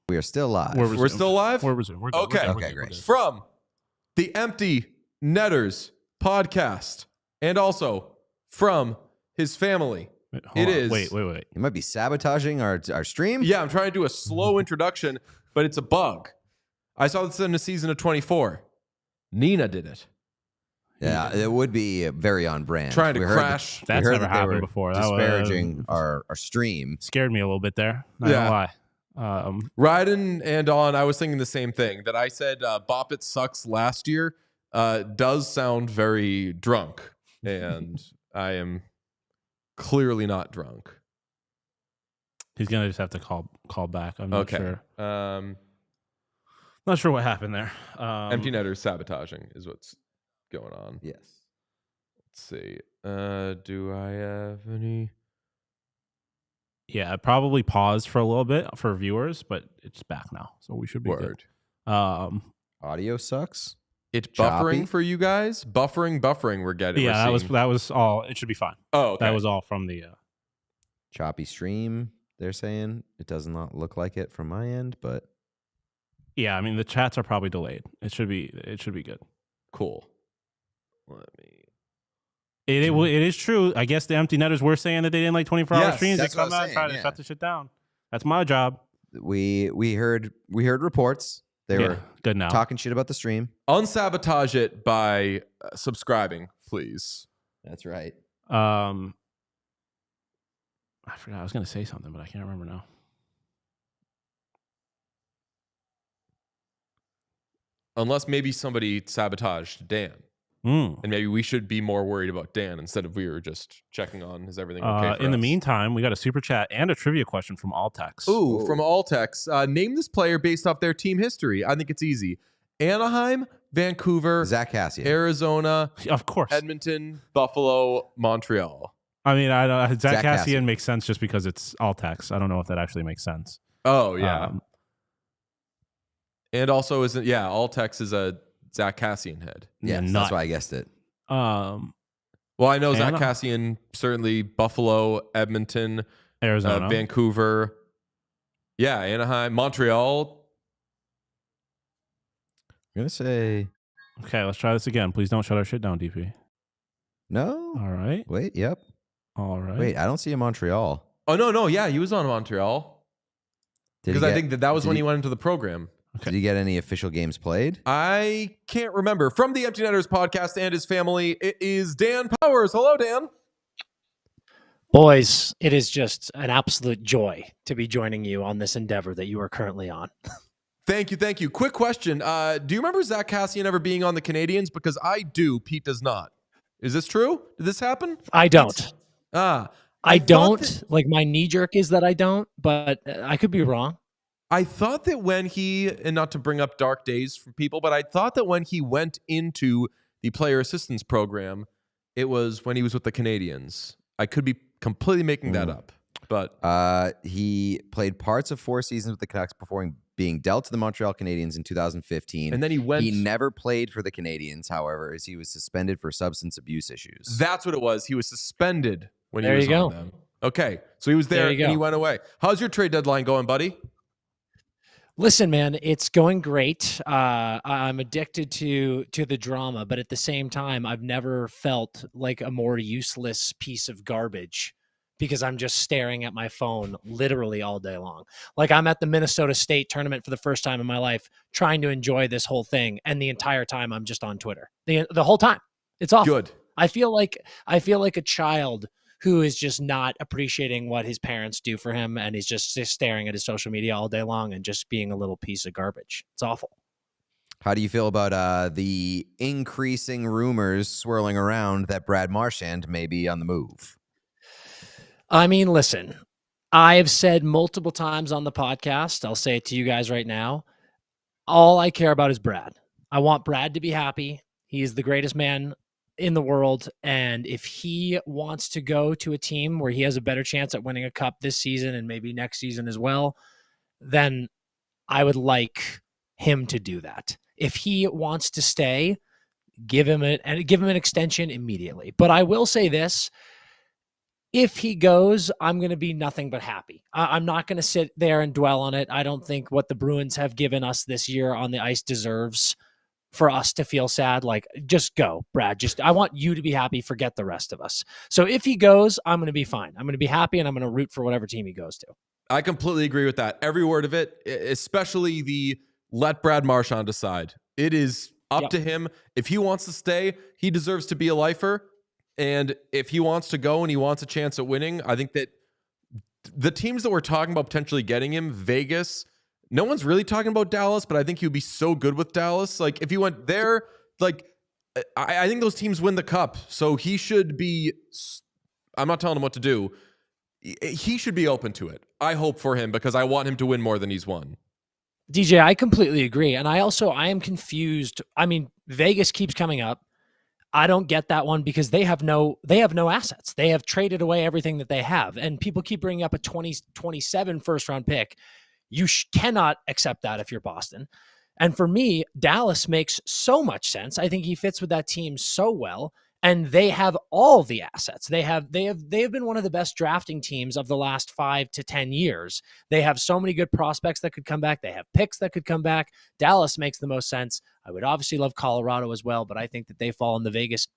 We are still live. We're still live. We're resumed. We're good. Okay. We're Okay, good. great. From the Empty Netters podcast, and also from his family. Wait, hold It on. is- Wait. You might be sabotaging our stream. Yeah, I'm trying to do a slow introduction, but it's a bug. I saw this in a season of 24. Nina did it. Yeah, it would be very on brand. Trying to We heard crash. we That's heard never that they happened were before. That was- Disparaging our stream. Scared me a little bit there. Not Yeah. gonna lie. Ryden and on, I was thinking the same thing. That I said Bop It sucks last year does sound very drunk. And I am clearly not drunk. He's gonna just have to call back. I'm not Okay. sure. Empty Not sure what happened there. Netters sabotaging is what's going on. Yes. Let's see. Do I have any? Yeah, I probably paused for a little bit for viewers, but it's back now, so we should be Word. good. Audio sucks. It's Choppy. buffering for you guys. Buffering. We're getting. Yeah, we're that seeing. was all. It should be fine. Oh, okay. That was all from the. Choppy stream, they're saying. It does not look like it from my end, but Yeah, I mean the chats are probably delayed. It should be good. Cool. Let me. It is true. I guess the Empty Netters were saying that they didn't like 24-hour Yes, streams. They that's what I come was out and saying, try to yeah. shut the shit down. That's my job. we heard reports. They were good now. talking shit about the stream. Unsabotage it by subscribing, please. That's right. I forgot I was going to say something, but I can't remember now. Unless maybe somebody sabotaged Dan. And maybe we should be more worried about Dan instead of we were just checking on is everything okay for In the us? meantime, we got a super chat and a trivia question from Altex. Ooh, from Altex. Name this player based off their team history. I think it's easy. Anaheim, Vancouver, Zach Cassian. Arizona, Of course. Edmonton, Buffalo, Montreal. I mean, I don't, Zach Zach Cassian Cassian. makes sense just because it's Altex. I don't know if that actually makes sense. Oh, yeah. Um, And also, Altex is a Zach Cassian head. Yes, nut. that's why I guessed it. Um, Well, I know Zach Anaheim. Cassian, certainly Buffalo, Edmonton, Arizona. Vancouver. Yeah, Anaheim, Montreal. I'm going to say Okay, let's try this again. Please don't shut our shit down, DP. no. All right. Wait, yep. All right. Wait, I don't see a Montreal. Oh, no. Yeah, he was on Montreal. Did he Because I get- think that was did when he- he went into the program. Did he get any official games played? I can't remember. From the Empty Netters podcast and his family, it is Dan Powers. Hello, Dan. Boys, it is just an absolute joy to be joining you on this endeavor that you are currently on. Thank you. Quick question. Do you remember Zach Cassian ever being on the Canadians? Because I do. Pete does not. Is this true? Did this happen? I don't. I I thought don't. that- Like, my knee jerk is that I don't, but I could be wrong. I thought that when he, and not to bring up dark days from people, but I thought that when he went into the player assistance program, it was when he was with the Canadians. I could be completely making that up, but He played parts of 4 seasons with the Canucks before being dealt to the Montreal Canadiens in 2015. and then he went. He never played for the Canadians, however, as he was suspended for substance abuse issues. That's what it was. He was suspended when There he was you on go. them. Okay, so he was there There and you he go. went away. How's your trade deadline going, buddy? Listen, man, it's going great. I'm addicted to the drama, but at the same time, I've never felt like a more useless piece of garbage because I'm just staring at my phone literally all day long. Like, I'm at the Minnesota State tournament for the first time in my life, trying to enjoy this whole thing, and the entire time I'm just on Twitter. The whole time. It's awful. Good. I feel like a child who is just not appreciating what his parents do for him, and he's just staring at his social media all day long and just being a little piece of garbage. It's awful. How do you feel about the increasing rumors swirling around that Brad Marchand may be on the move? I mean, listen, I've said multiple times on the podcast, I'll say it to you guys right now, all I care about is Brad. I want Brad to be happy. He is the greatest man in the world, and if he wants to go to a team where he has a better chance at winning a cup this season and maybe next season as well, then I would like him to do that. If he wants to stay, give him an extension immediately. But I will say this: if he goes, I'm going to be nothing but happy. I'm not going to sit there and dwell on it. I don't think what the Bruins have given us this year on the ice deserves for us to feel sad. Like, just go, Brad. I want you to be happy. Forget the rest of us. So if he goes, I'm going to be fine. I'm going to be happy, and I'm going to root for whatever team he goes to. I completely agree with that. Every word of it, especially the let Brad Marchand decide. It is up to him. If he wants to stay, he deserves to be a lifer. And if he wants to go and he wants a chance at winning, I think that the teams that we're talking about potentially getting him, Vegas, no one's really talking about Dallas, but I think he would be so good with Dallas. Like, if he went there, like, I think those teams win the cup. So he should be, I'm not telling him what to do. He should be open to it. I hope for him because I want him to win more than he's won. DJ, I completely agree. And I am confused. I mean, Vegas keeps coming up. I don't get that one because they have no assets. They have traded away everything that they have. And people keep bringing up a 2027 first round pick. You cannot accept that if you're Boston. And for me, Dallas makes so much sense. I think he fits with that team so well. And they have all the assets. They have been one of the best drafting teams of the last 5 to 10 years. They have so many good prospects that could come back. They have picks that could come back. Dallas makes the most sense. I would obviously love Colorado as well, but I think that they fall in the Vegas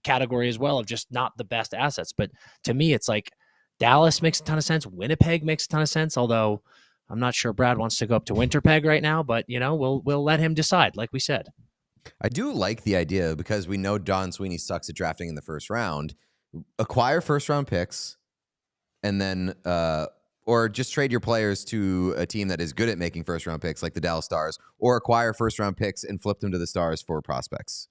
category as well of just not the best assets. But to me, it's like Dallas makes a ton of sense. Winnipeg makes a ton of sense, although I'm not sure Brad wants to go up to Winterpeg right now, but we'll let him decide, like we said. I do like the idea because we know Don Sweeney sucks at drafting in the first round. Acquire first round picks and then or just trade your players to a team that is good at making first round picks like the Dallas Stars, or acquire first round picks and flip them to the Stars for prospects.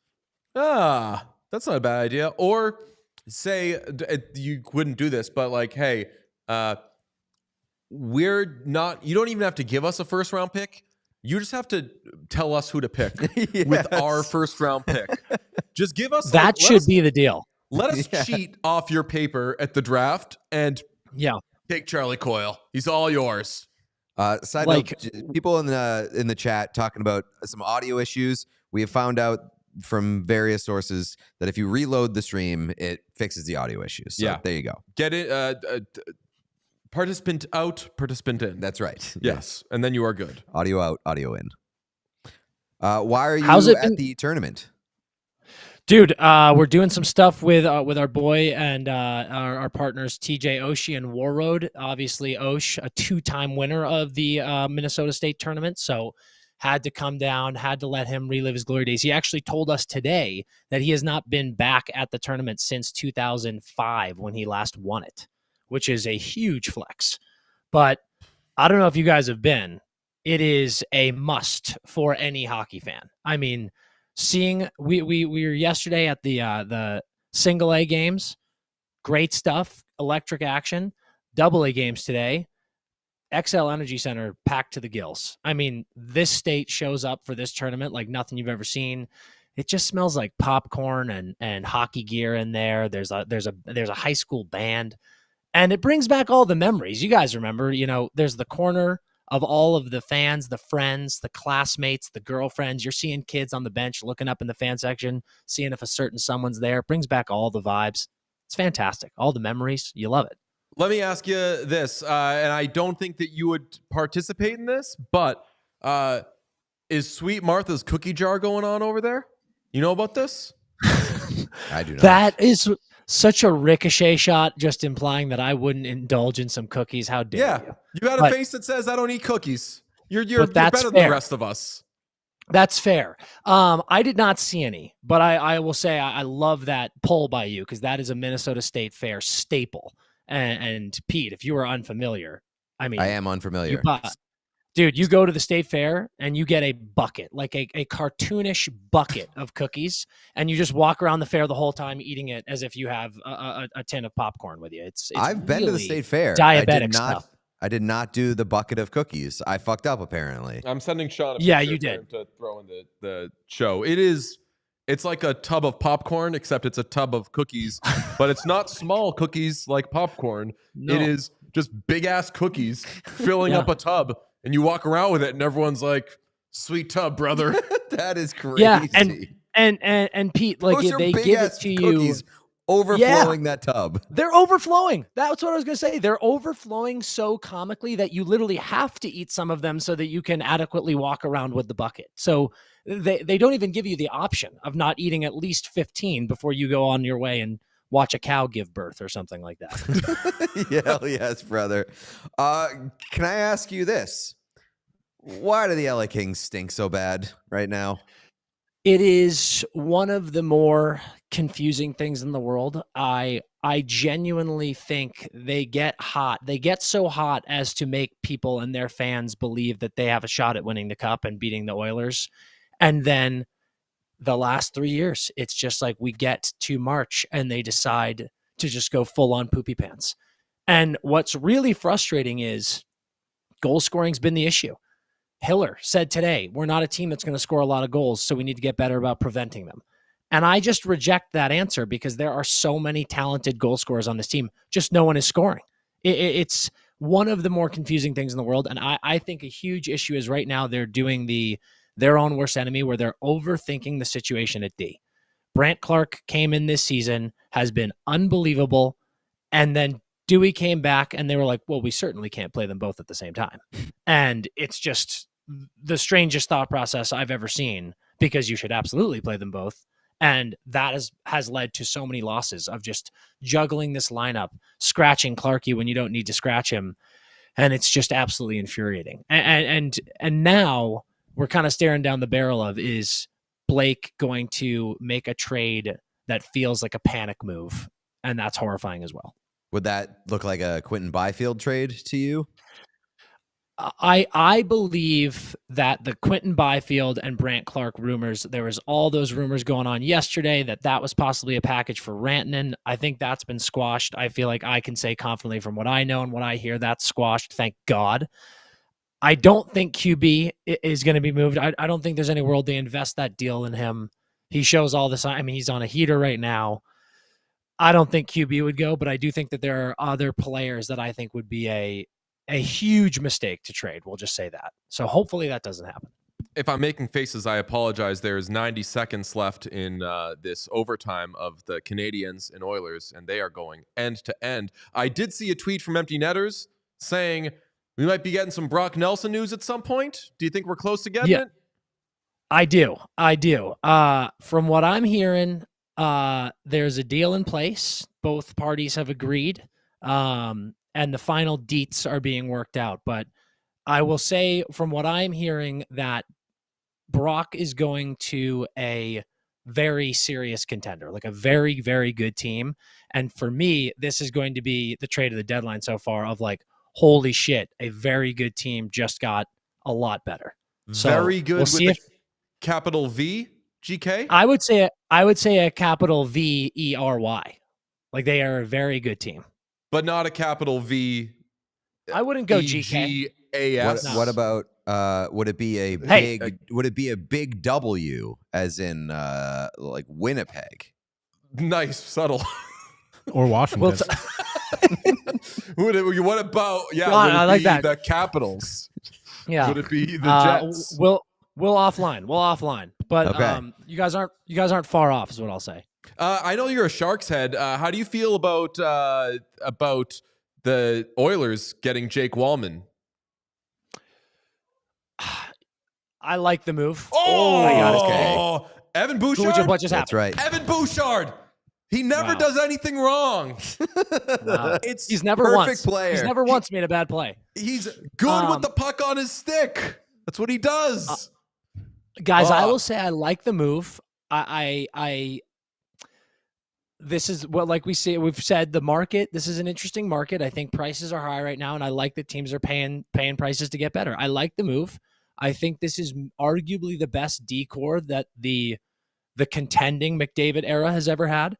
That's not a bad idea. Or say you wouldn't do this, but like, hey, we're not. You don't even have to give us a first round pick. You just have to tell us who to pick with our first round pick. Just give us That should be the deal. Let us cheat off your paper at the draft and take Charlie Coyle. He's all yours. Side note, people in the chat talking about some audio issues. We have found out from various sources that if you reload the stream, it fixes the audio issues. So there you go. Get it. Participant out, participant in. That's right. Yes. And then you are good. Audio out, audio in. Why are you at the tournament? Dude, we're doing some stuff with our boy and our partners TJ Oshie and Warroad. Obviously, Osh, a 2-time winner of the Minnesota State tournament, so had to come down, had to let him relive his glory days. He actually told us today that he has not been back at the tournament since 2005 when he last won it, which is a huge flex. But I don't know if you guys have been. It is a must for any hockey fan. I mean, we were yesterday at the single A games, great stuff, electric action. Double A games today, XL Energy Center packed to the gills. I mean, this state shows up for this tournament like nothing you've ever seen. It just smells like popcorn and hockey gear in there. There's a high school band, and it brings back all the memories. You guys remember, there's the corner of all of the fans, the friends, the classmates, the girlfriends. You're seeing kids on the bench looking up in the fan section, seeing if a certain someone's there. It brings back all the vibes. It's fantastic. All the memories. You love it. Let me ask you this, and I don't think that you would participate in this, but is Sweet Martha's cookie jar going on over there? You know about this? I do not. That is such a ricochet shot, just implying that I wouldn't indulge in some cookies. How dare you? You got a face that says, I don't eat cookies. You're better than the rest of us. That's fair. I did not see any, but I will say I love that poll by you because that is a Minnesota State Fair staple. And Pete, if you are unfamiliar, I mean, I am unfamiliar. Dude, you go to the State Fair and you get a bucket, like a cartoonish bucket of cookies, and you just walk around the fair the whole time eating it as if you have a tin of popcorn with you. It's I've been to the State Fair. Diabetic stuff. I did not do the bucket of cookies. I fucked up apparently. I'm sending Sean a picture you did. to throw in the show. It's like a tub of popcorn, except it's a tub of cookies, but it's not small cookies like popcorn. No. It is just big ass cookies filling up a tub, and you walk around with it, and everyone's like, "Sweet tub, brother." That is crazy. Yeah, and Pete, like they give it to you. Overflowing that tub. They're overflowing. That's what I was going to say. They're overflowing so comically that you literally have to eat some of them so that you can adequately walk around with the bucket. So they don't even give you the option of not eating at least 15 before you go on your way and watch a cow give birth or something like that. Hell yes, brother. Can I ask you this? Why do the LA Kings stink so bad right now? It is one of the more confusing things in the world. I genuinely think they get hot. They get so hot as to make people and their fans believe that they have a shot at winning the cup and beating the Oilers. And then the last 3 years, it's just like we get to March and they decide to just go full on poopy pants. And what's really frustrating is goal scoring's been the issue. Hiller said today, we're not a team that's going to score a lot of goals, so we need to get better about preventing them. And I just reject that answer because there are so many talented goal scorers on this team. Just no one is scoring. It's one of the more confusing things in the world. And I think a huge issue is right now they're doing their own worst enemy where they're overthinking the situation at D. Brant Clark came in this season, has been unbelievable, and then Dewey came back and they were like, well, we certainly can't play them both at the same time. And it's just the strangest thought process I've ever seen because you should absolutely play them both. And that has led to so many losses of just juggling this lineup, scratching Clarkie when you don't need to scratch him. And it's just absolutely infuriating. And now we're kind of staring down the barrel of, is Blake going to make a trade that feels like a panic move? And that's horrifying as well. Would that look like a Quentin Byfield trade to you? I believe that the Quentin Byfield and Brant Clark rumors, there was all those rumors going on yesterday that was possibly a package for Rantanen. I think that's been squashed. I feel like I can say confidently from what I know and what I hear, that's squashed. Thank God. I don't think QB is going to be moved. I don't think there's any world they invest that deal in him. He shows all this. I mean, he's on a heater right now. I don't think QB would go, but I do think that there are other players that I think would be a huge mistake to trade. We'll just say that. So hopefully that doesn't happen. If I'm making faces, I apologize. There's 90 seconds left in this overtime of the Canadiens and Oilers, and they are going end to end. I did see a tweet from Empty Netters saying we might be getting some Brock Nelson news at some point. Do you think we're close to getting it? I do. From what I'm hearing, there's a deal in place. Both parties have agreed. And the final deets are being worked out. But I will say, from what I'm hearing, that Brock is going to a very serious contender, like a very, very good team. And for me, this is going to be the trade of the deadline so far of like, holy shit, a very good team just got a lot better. So very good we'll with see the capital V, GK? I would say a capital VERY. Like they are a very good team. But not a capital V. I wouldn't go GK. EGAS. What about would it be a big W as in like Winnipeg? Nice, subtle. Or Washington. What about would it I like be that. the Capitals? Yeah. Would it be the Jets? We'll offline. But okay. You guys aren't far off, is what I'll say. I know you're a Sharks head. How do you feel about the Oilers getting Jake Walman? I like the move. Oh, I gotta say. Evan Bouchard. What just That's happened? right. Evan Bouchard. He never does anything wrong. Wow. It's perfect player. He's never once made a bad play. He's good with the puck on his stick. That's what he does. Guys, I will say I like the move. This is what, like we've said, the market, this is an interesting market. I think prices are high right now, and I like that teams are paying prices to get better. I like the move. I think this is arguably the best decor that the contending McDavid era has ever had.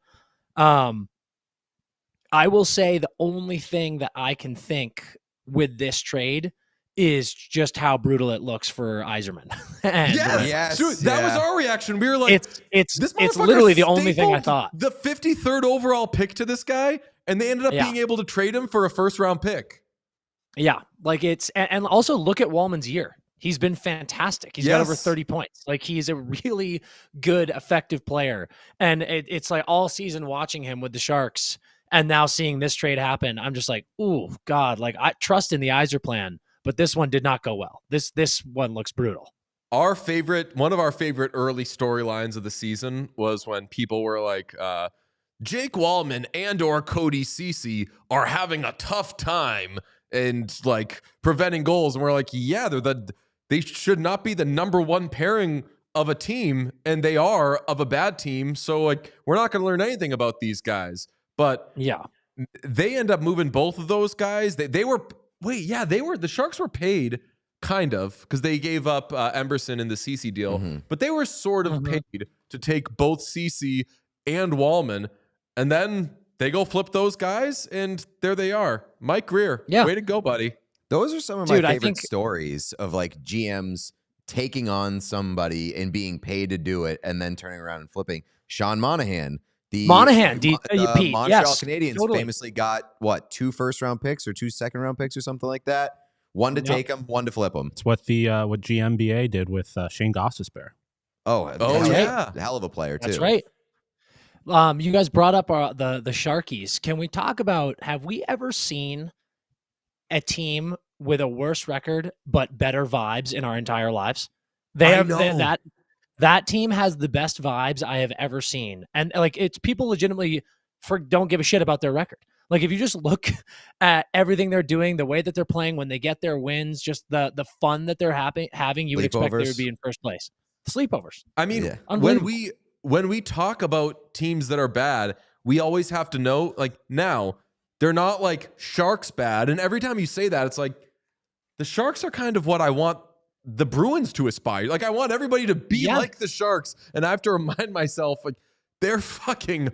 I will say the only thing that I can think with this trade is just how brutal it looks for Yzerman. Yes. Dude, that was our reaction. We were like, it's this literally the only thing I stapled thought. The 53rd overall pick to this guy, and they ended up being able to trade him for a first-round pick. Yeah, like and also look at Walman's year. He's been fantastic. He's got over 30 points. Like he's a really good, effective player. And it's like all season watching him with the Sharks and now seeing this trade happen, I'm just like, ooh, God, like I trust in the Yzer plan, but this one did not go well. This one looks brutal. One of our favorite early storylines of the season was when people were like, Jake Walman and or Cody Soucy are having a tough time and like preventing goals. And we're like, yeah, they should not be the number one pairing of a team, and they are of a bad team. So like, we're not going to learn anything about these guys. But yeah, they end up moving both of those guys. The Sharks were paid kind of because they gave up Emberson in the Soucy deal, but they were sort of paid to take both Soucy and Walman, and then they go flip those guys, and there they are. Mike Greer, way to go, buddy. Those are some of my favorite stories of like GMs taking on somebody and being paid to do it and then turning around and flipping. Sean Monahan. The Montreal Canadiens famously got, 2 first-round picks or 2 second-round picks or something like that? One to take them, one to flip them. It's what what GMBA did with Shane Gostisbehere. Yeah. Hell of a player, too. That's right. You guys brought up the Sharkies. Can we talk about, have we ever seen a team with a worse record but better vibes in our entire lives? That team has the best vibes I have ever seen. And like, it's people legitimately don't give a shit about their record. Like if you just look at everything they're doing, the way that they're playing, when they get their wins, just the fun that they're having, you would expect they would be in first place. Sleepovers. I mean, when we talk about teams that are bad, we always have to know, like, now they're not like Sharks bad. And every time you say that, it's like, the Sharks are kind of what I want the Bruins to aspire. Like, I want everybody to be like the Sharks, and I have to remind myself, like, they're fucking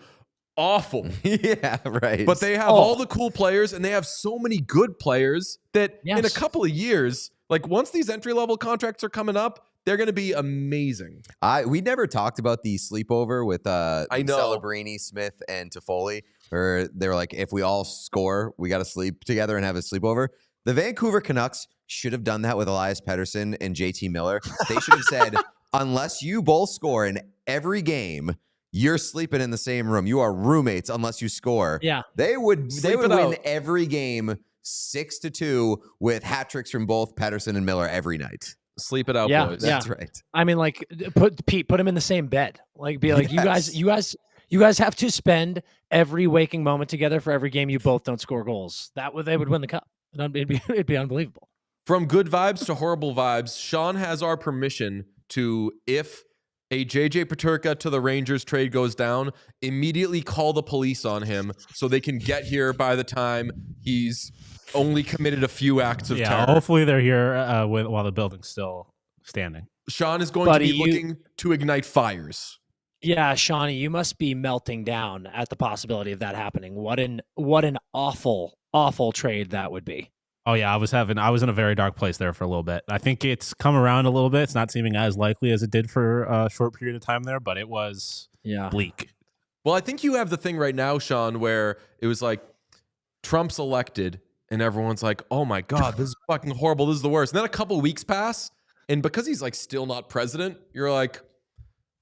awful. Yeah, right. But they have all the cool players, and they have so many good players that in a couple of years, like, once these entry-level contracts are coming up, they're going to be amazing. We never talked about the sleepover with know. Celebrini, Smith, and Toffoli, where they were like, if we all score, we got to sleep together and have a sleepover. The Vancouver Canucks should have done that with Elias Pettersson and JT Miller. They should have said, unless you both score in every game, you're sleeping in the same room. You are roommates unless you score. Yeah. They would win out. every game 6-2 with hat tricks from both Pettersson and Miller every night. Sleep it out, boys. That's right. I mean, like, put him in the same bed. Like, be like, you guys have to spend every waking moment together for every game you both don't score goals. They would win the cup. It'd be unbelievable. From good vibes to horrible vibes, Sean has our permission to, if a JJ Peterka to the Rangers trade goes down, immediately call the police on him so they can get here by the time he's only committed a few acts of terror. Hopefully they're here while the building's still standing. Sean is going to be looking to ignite fires. Yeah, Shawnee, you must be melting down at the possibility of that happening. What an awful trade that would be. Oh yeah, I was in a very dark place there for a little bit. I think it's come around a little bit. It's not seeming as likely as it did for a short period of time there, but it was bleak. Well, I think you have the thing right now, Sean, where it was like Trump's elected and everyone's like, oh my God, this is fucking horrible. This is the worst. And then a couple of weeks pass, and because he's like still not president, you're like,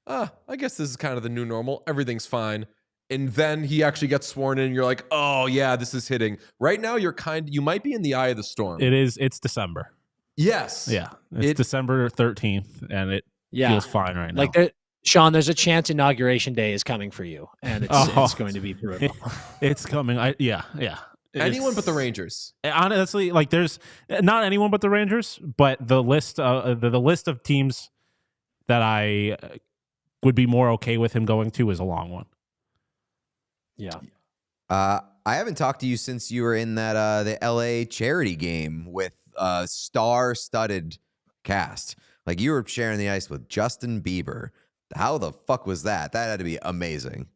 I guess this is kind of the new normal. Everything's fine. And then he actually gets sworn in, and you're like, oh yeah, this is hitting. Right now, you might be in the eye of the storm. It's December. Yes. Yeah. It's December 13th, and it feels fine right now. Like, Sean, there's a chance Inauguration Day is coming for you, and it's going to be brutal. It's coming. Yeah. Anyone but the Rangers. Honestly, like, there's not anyone but the Rangers, but the list of teams that I would be more okay with him going to is a long one. Yeah. I haven't talked to you since you were in that the LA charity game with a star-studded cast. Like, you were sharing the ice with Justin Bieber. How the fuck was that? That had to be amazing.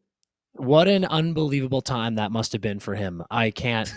What an unbelievable time that must have been for him. I can't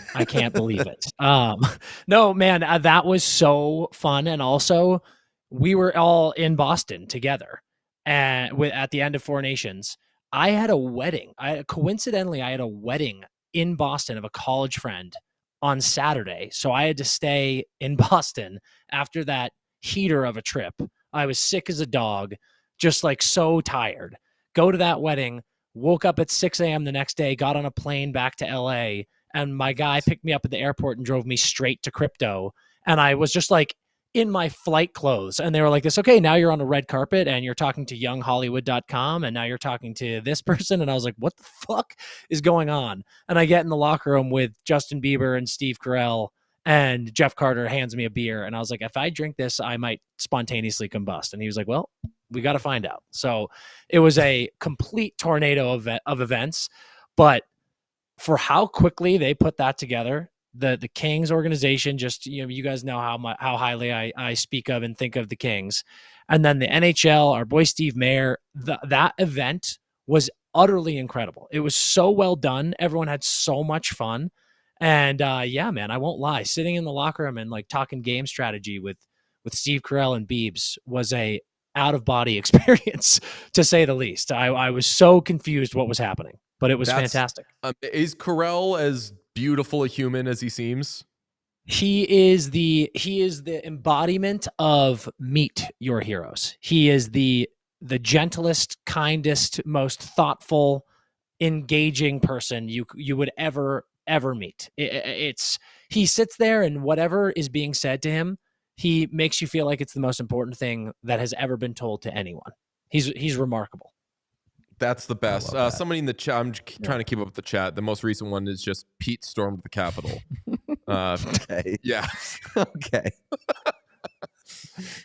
believe it. No, man, that was so fun. And also, we were all in Boston together at the end of Four Nations. I had a wedding. Coincidentally, I had a wedding in Boston of a college friend on Saturday. So I had to stay in Boston after that heater of a trip. I was sick as a dog, just like so tired. Go to that wedding, woke up at 6 a.m. the next day, got on a plane back to LA, and my guy picked me up at the airport and drove me straight to crypto. And I was just like in my flight clothes. And they were like this, okay, now you're on a red carpet and you're talking to younghollywood.com and now you're talking to this person. And I was like, what the fuck is going on? And I get in the locker room with Justin Bieber and Steve Carell, and Jeff Carter hands me a beer. And I was like, if I drink this, I might spontaneously combust. And he was like, well, we got to find out. So it was a complete tornado of events, but for how quickly they put that together, the Kings organization, just, you guys know how highly I speak of and think of the Kings. And then the NHL, our boy Steve Mayer, that event was utterly incredible. It was so well done. Everyone had so much fun. And yeah, man, I won't lie. Sitting in the locker room and like talking game strategy with Steve Carell and Biebs was a out-of-body experience, to say the least. I was so confused what was happening, but it was fantastic. Is Carell as beautiful a human as he seems? He is the embodiment of meet your heroes. He is the gentlest, kindest, most thoughtful, engaging person you would ever meet. He sits there and whatever is being said to him, he makes you feel like it's the most important thing that has ever been told to anyone. He's remarkable. That's the best. Somebody in the chat, I'm trying to keep up with the chat. The most recent one is just Pete stormed the Capitol. Okay. Yeah. Okay.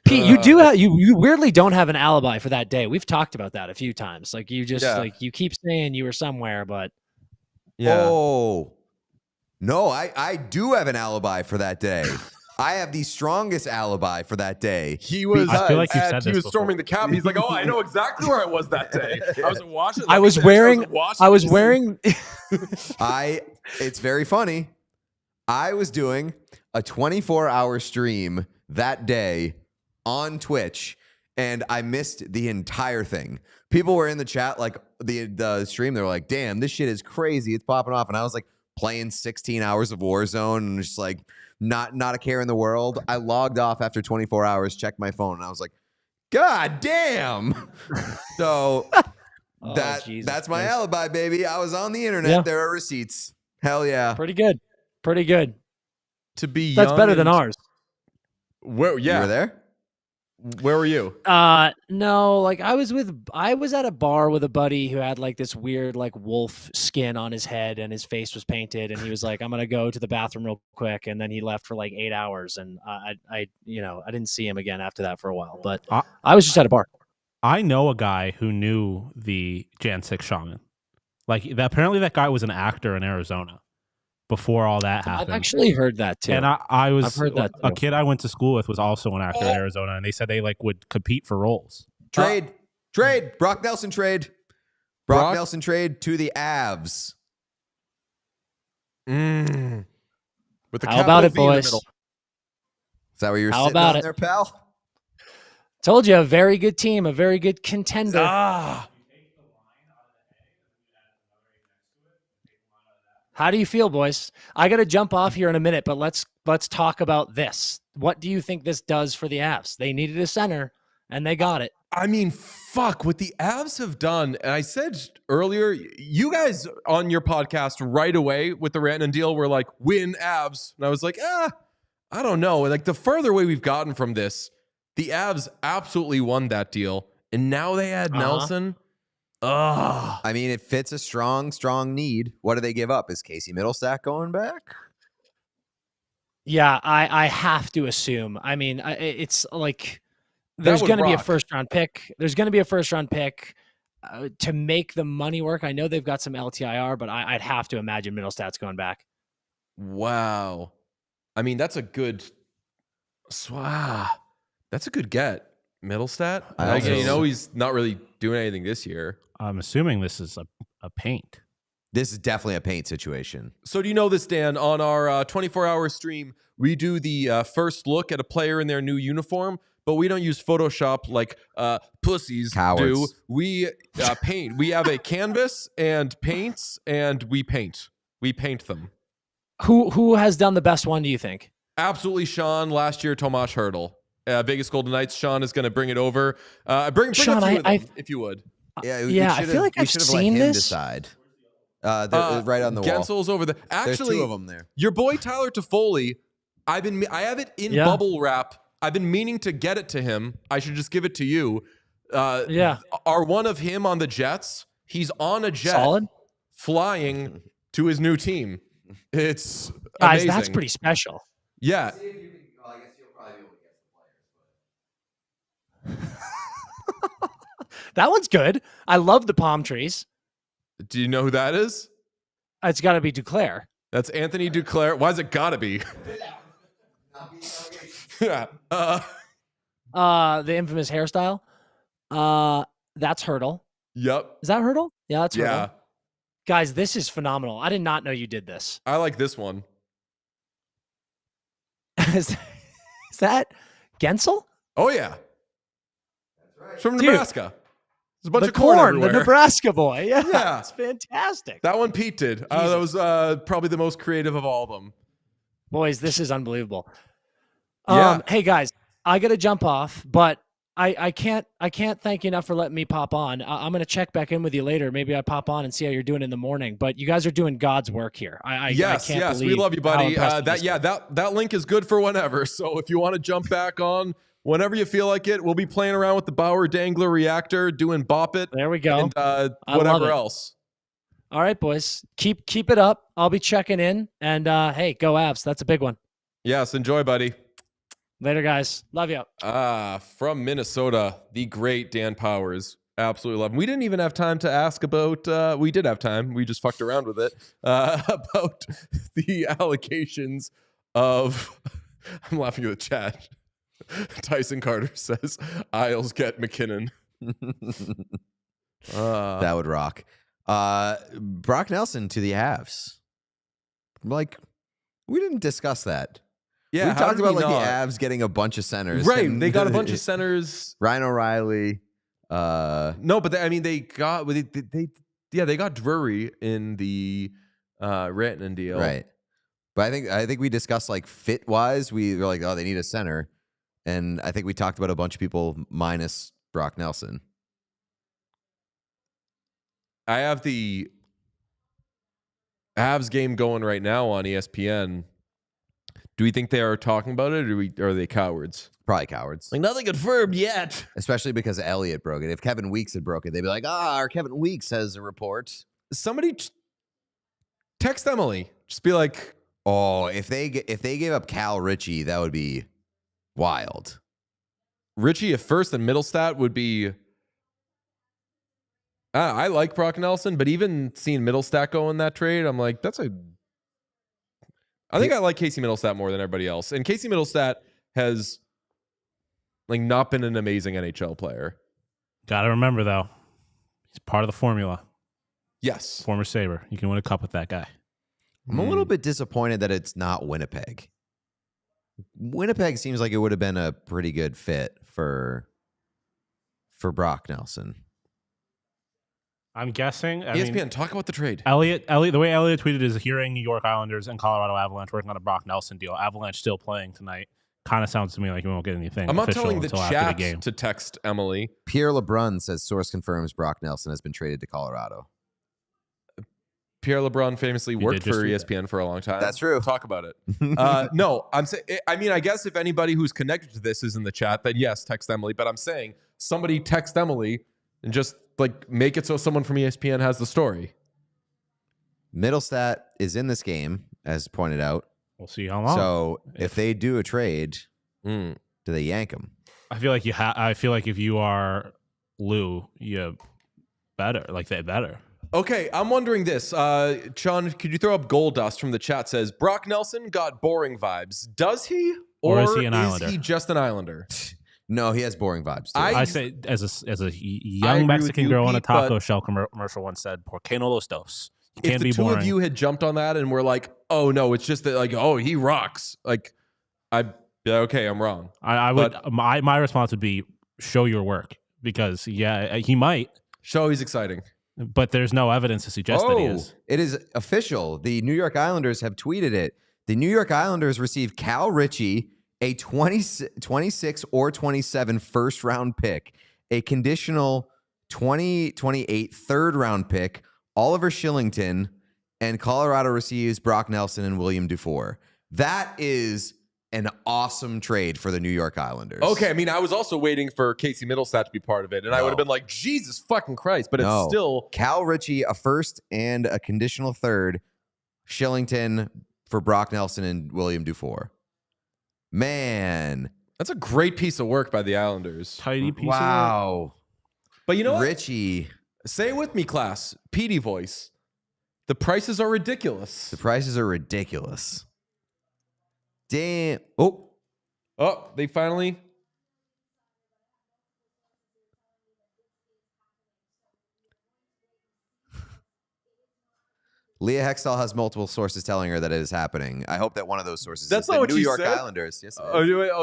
Pete, you weirdly don't have an alibi for that day. We've talked about that a few times. Like, you just like, you keep saying you were somewhere, but yeah. Oh no, I do have an alibi for that day. I have the strongest alibi for that day. He was. I feel like you've said he this was storming the cap. He's like, "Oh, I know exactly where I was that day. I was in Washington. I was wearing. It's very funny. I was doing a 24-hour stream that day on Twitch, and I missed the entire thing. People were in the chat, like the stream. They were like, "Damn, this shit is crazy. It's popping off." And I was like playing 16 hours of Warzone and just like not a care in the world. I logged off after 24 hours, checked my phone, and I was like, God damn. So that's my alibi, baby. I was on the internet. Yeah. There are receipts. Hell yeah. Pretty good. Pretty good. To be That's young better than and- ours. Where? You were there? Where were you? No, like I was at a bar with a buddy who had like this weird like wolf skin on his head and his face was painted, and he was like, I'm gonna go to the bathroom real quick, and then he left for like 8 hours, and I didn't see him again after that for a while. But I was just at a bar. I know a guy who knew the Jan 6 shaman. Like apparently that guy was an actor in Arizona before all that happened. I've actually heard that too. And I've heard that a too. kid I went to school with was also an actor in Arizona, and they said they like would compete for roles. Trade. Brock Nelson trade. Brock Nelson trade to the Avs. With the How about capital it, V in the boys? middle. Is that what you were How sitting about on it? there, pal? Told you, a very good team, a very good contender. How do you feel, boys? I got to jump off here in a minute, but let's talk about this. What do you think this does for the Avs? They needed a center, and they got it. I mean, fuck, what the Avs have done. And I said earlier, you guys on your podcast right away with the Rantanen deal were like, win Avs. And I was like, I don't know. Like the further away we've gotten from this, the Avs absolutely won that deal. And now they add Nelson. Ugh. I mean, it fits a strong need. What do they give up? Is Casey Middlestat going back? Yeah, I have to assume. I mean, it's like there's would going to be a rock. first-round pick. There's going to be a first-round pick to make the money work. I know they've got some LTIR, but I'd have to imagine Middlestat's going back. Wow. I mean, that's a good that's a good get. Middlestat. He's not really doing anything this year. I'm assuming this is a paint. This is definitely a paint situation. So do you know this, Dan? On our 24-hour stream, we do the first look at a player in their new uniform, but we don't use Photoshop like pussies Cowards. do. We paint. We have a canvas and paints, and we paint. We paint them. Who has done the best one, do you think? Absolutely, Sean. Last year, Tomas Hertl. Vegas Golden Knights. Sean is going to bring it over. Bring Sean, a few of them, if you would. Yeah, I feel like I've let seen him this. decide. They're right on the wall. Gensel's over there. There's Actually, two of them there. your boy Tyler Toffoli, I have it in bubble wrap. I've been meaning to get it to him. I should just give it to you. Are one of him on the Jets? He's on a jet, Solid. flying to his new team. It's Guys, amazing. that's pretty special. Yeah. That one's good. I love the palm trees. Do you know who that is? It's got to be Duclair. That's Anthony Duclair. Why's it gotta be? Yeah. The infamous hairstyle. That's Hurdle. Yep. Is that Hurdle? Yeah, that's Hurdle. Yeah. Guys, this is phenomenal. I did not know you did this. I like this one. is that Gensel? Oh yeah. That's right. It's from Dude, Nebraska. There's a bunch the of corn corn, the everywhere. Nebraska boy. Yeah, Yeah. it's fantastic. That one Pete did. That was probably the most creative of all of them. Boys, this is unbelievable. Yeah. Hey guys, I gotta jump off, but I can't thank you enough for letting me pop on. I'm gonna check back in with you later. Maybe I pop on and see how you're doing in the morning. But you guys are doing God's work here. I can't Yes, we believe love you, how buddy. impressive this is. That link is good for whenever. So if you want to jump back on whenever you feel like it, we'll be playing around with the Bauer Dangler reactor, doing Bop It. There we go. And I love whatever it. else. All right, boys, keep it up. I'll be checking in, and hey, go Avs. That's a big one. Yes, enjoy, buddy. Later, guys. Love you. From Minnesota, the great Dan Powers. Absolutely love him. We didn't even have time to ask about, we did have time. We just fucked around with it, about the allegations of I'm laughing at the chat. Tyson Carter says, Isles get McKinnon. That would rock. Brock Nelson to the Avs. Like, we didn't discuss that. Yeah, we talked about like the Avs getting a bunch of centers. Right, and they got a bunch of centers. Ryan O'Reilly. No, but they got Drury in the Rantanen deal. Right. But I think we discussed like fit wise, we were like, oh, they need a center. And I think we talked about a bunch of people minus Brock Nelson. I have the Avs game going right now on ESPN. Do we think they are talking about it, or are they cowards? Probably cowards. Like, nothing confirmed yet. Especially because Elliott broke it. If Kevin Weeks had broke it, they'd be like, our Kevin Weeks has a report. Somebody text Emily. Just be like, oh, if they gave up Cal Ritchie, that would be wild. Ritchie at first and Middlestat would be... I like Brock Nelson, but even seeing Middlestat go in that trade, I'm like, I think I like Casey Middlestat more than everybody else. And Casey Middlestat has like not been an amazing NHL player. Got to remember, though, he's part of the formula. Yes. Former Sabre. You can win a cup with that guy. I'm a little bit disappointed that it's not Winnipeg. Winnipeg seems like it would have been a pretty good fit for Brock Nelson. I'm guessing. ESPN, talk about the trade. Elliot, the way Elliot tweeted is hearing New York Islanders and Colorado Avalanche working on a Brock Nelson deal. Avalanche still playing tonight. Kind of sounds to me like we won't get anything. I'm not telling the chat chat to text Emily. Pierre LeBrun says source confirms Brock Nelson has been traded to Colorado. Pierre LeBrun famously worked for ESPN for a long time. That's true. Talk about it. No, I'm saying. I mean, I guess if anybody who's connected to this is in the chat, then yes, text Emily. But I'm saying somebody text Emily and just like make it so someone from ESPN has the story. Middlestat is in this game, as pointed out. We'll see how long. So if they do a trade, do they yank him? I feel like I feel like if you are Lou, you better. Like they better. Okay, I'm wondering this. Sean, could you throw up gold dust from the chat? Says Brock Nelson got boring vibes. Does he? Or is he an Islander? Is he just an Islander? No, he has boring vibes too. I say as a young Mexican girl on a taco shell commercial once said, "Por qué no los dos?" You can't be boring. If the two of you had jumped on that and were like, "Oh no, it's just that like, oh, he rocks," like, I'd be like, okay, I'm wrong. I would. My response would be show your work because he might show he's exciting. But there's no evidence to suggest that he is. It is official. The New York Islanders have tweeted it. The New York Islanders received Cal Ritchie, a 26 or 27 first-round pick, a conditional 2028 third-round pick, Oliver Shillington, and Colorado receives Brock Nelson and William Dufour. That is an awesome trade for the New York Islanders. Okay, I mean, I was also waiting for Casey Middlestat to be part of it, and I would have been like, Jesus fucking Christ, but it's still... Cal Ritchie, a first and a conditional third, Shillington for Brock Nelson and William Dufour. Man. That's a great piece of work by the Islanders. Tidy piece of work. Wow. But you know what? Ritchie. Say it with me, class. PD voice. The prices are ridiculous. The prices are ridiculous. Damn. Oh, they finally... Leah Hextall has multiple sources telling her that it is happening. I hope that one of those sources That's is not the what New she York said? Islanders. Yes, it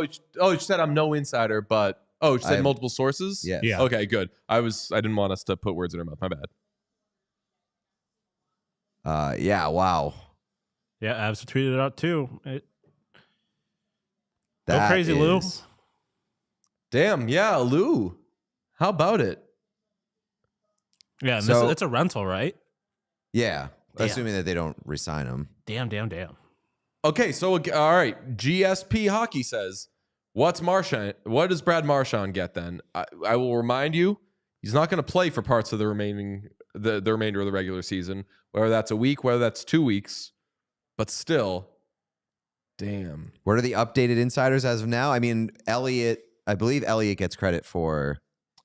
is. She said I'm no insider, but she said multiple sources? Yes. Yeah. Okay, good. I didn't want us to put words in her mouth. My bad. Yeah, wow. Yeah, Avs tweeted it out too. Go That crazy, Lou. is- Damn, yeah, Lou. How about it? Yeah, and So- it's a rental, right? Yeah. Damn. Assuming that they don't resign him. Damn. Okay, so all right. GSP Hockey says, "What's Marchand? What does Brad Marchand get then?" I will remind you, he's not going to play for parts of the remainder of the regular season. Whether that's a week, whether that's 2 weeks, but still, damn. What are the updated insiders as of now? I mean, I believe Elliott gets credit for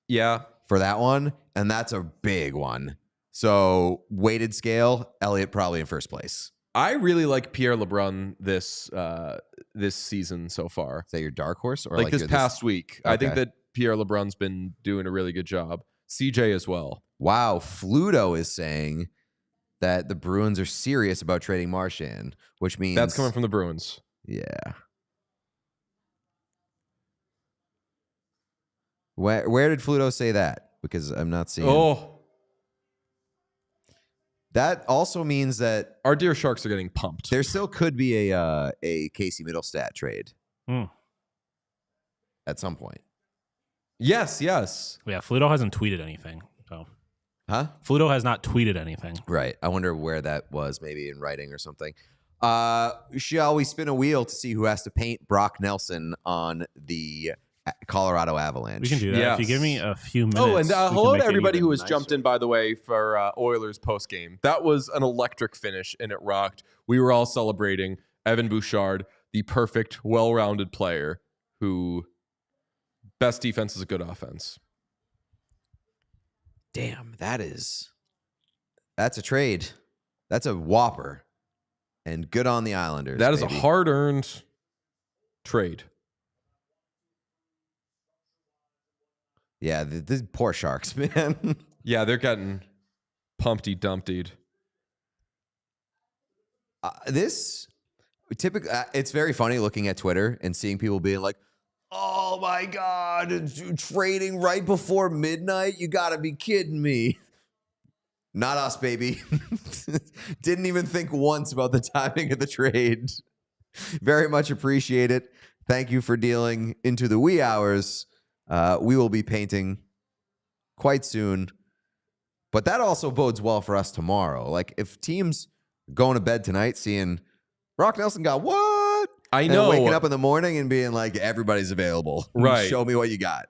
that one, and that's a big one. So weighted scale, Elliott probably in first place. I really like Pierre LeBrun this season so far. Is that your dark horse? Or Like this your- past week. I think Okay. that Pierre LeBrun's been doing a really good job. CJ as well. Wow, Fluto is saying that the Bruins are serious about trading Marchand, which means That's coming from the Bruins. Yeah. Where did Fluto say that? Because I'm not seeing. Oh, That also means that our dear Sharks are getting pumped. there still could be a Casey Middlestat trade at some point. Yes. Yeah, Fluto hasn't tweeted anything. So, Huh? Fluto has not tweeted anything. Right. I wonder where that was, maybe in writing or something. Shall we spin a wheel to see who has to paint Brock Nelson on the Colorado Avalanche? We can do that if you give me a few minutes. Oh, and we can hello make to it everybody even who has nicer. jumped in, by the way, for Oilers post game. That was an electric finish, and it rocked. We were all celebrating Evan Bouchard, the perfect, well-rounded player who best defense is a good offense. Damn, that's a trade. That's a whopper. And good on the Islanders. That is baby. a hard-earned trade. Yeah, the poor Sharks, man. Yeah, they're getting pumpty dumptied. This typically, it's very funny looking at Twitter and seeing people being like, "Oh my God, trading right before midnight? You got to be kidding me!" Not us, baby. Didn't even think once about the timing of the trade. Very much appreciate it. Thank you for dealing into the wee hours. We will be painting quite soon. But that also bodes well for us tomorrow. Like, if teams going to bed tonight seeing Brock Nelson got what? I And know. waking up in the morning and being like, everybody's available. Right. Show me what you got.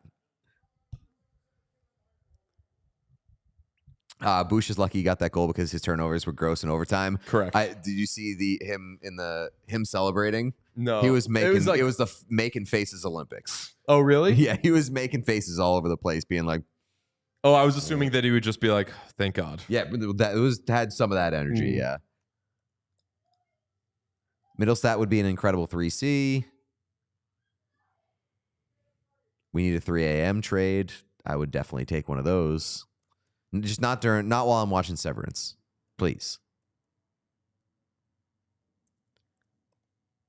Bush is lucky he got that goal because his turnovers were gross in overtime. Correct. Did you see him celebrating? No. He was making It was like, making faces Olympics. oh, really? Yeah, he was making faces all over the place, being like, Oh, I was assuming that he would just be like, thank God. yeah, had some of that energy. Mm. Yeah. Middlestat would be an incredible 3C. We need a 3 a.m. trade. I would definitely take one of those. Just not while I'm watching Severance, please.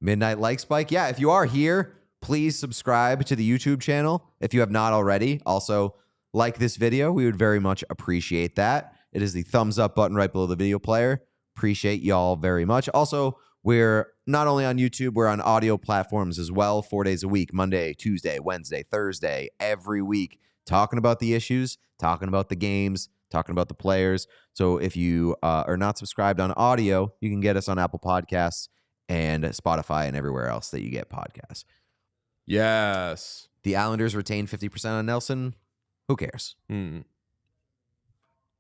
Midnight Like Spike. Yeah, if you are here, please subscribe to the YouTube channel if you have not already. Also, like this video. We would very much appreciate that. It is the thumbs up button right below the video player. Appreciate y'all very much. Also, we're not only on YouTube, we're on audio platforms as well, 4 days a week, Monday, Tuesday, Wednesday, Thursday, every week, talking about the issues, talking about the games, talking about the players. So if you are not subscribed on audio, you can get us on Apple Podcasts and Spotify and everywhere else that you get podcasts. Yes. The Islanders retain 50% on Nelson. Who cares?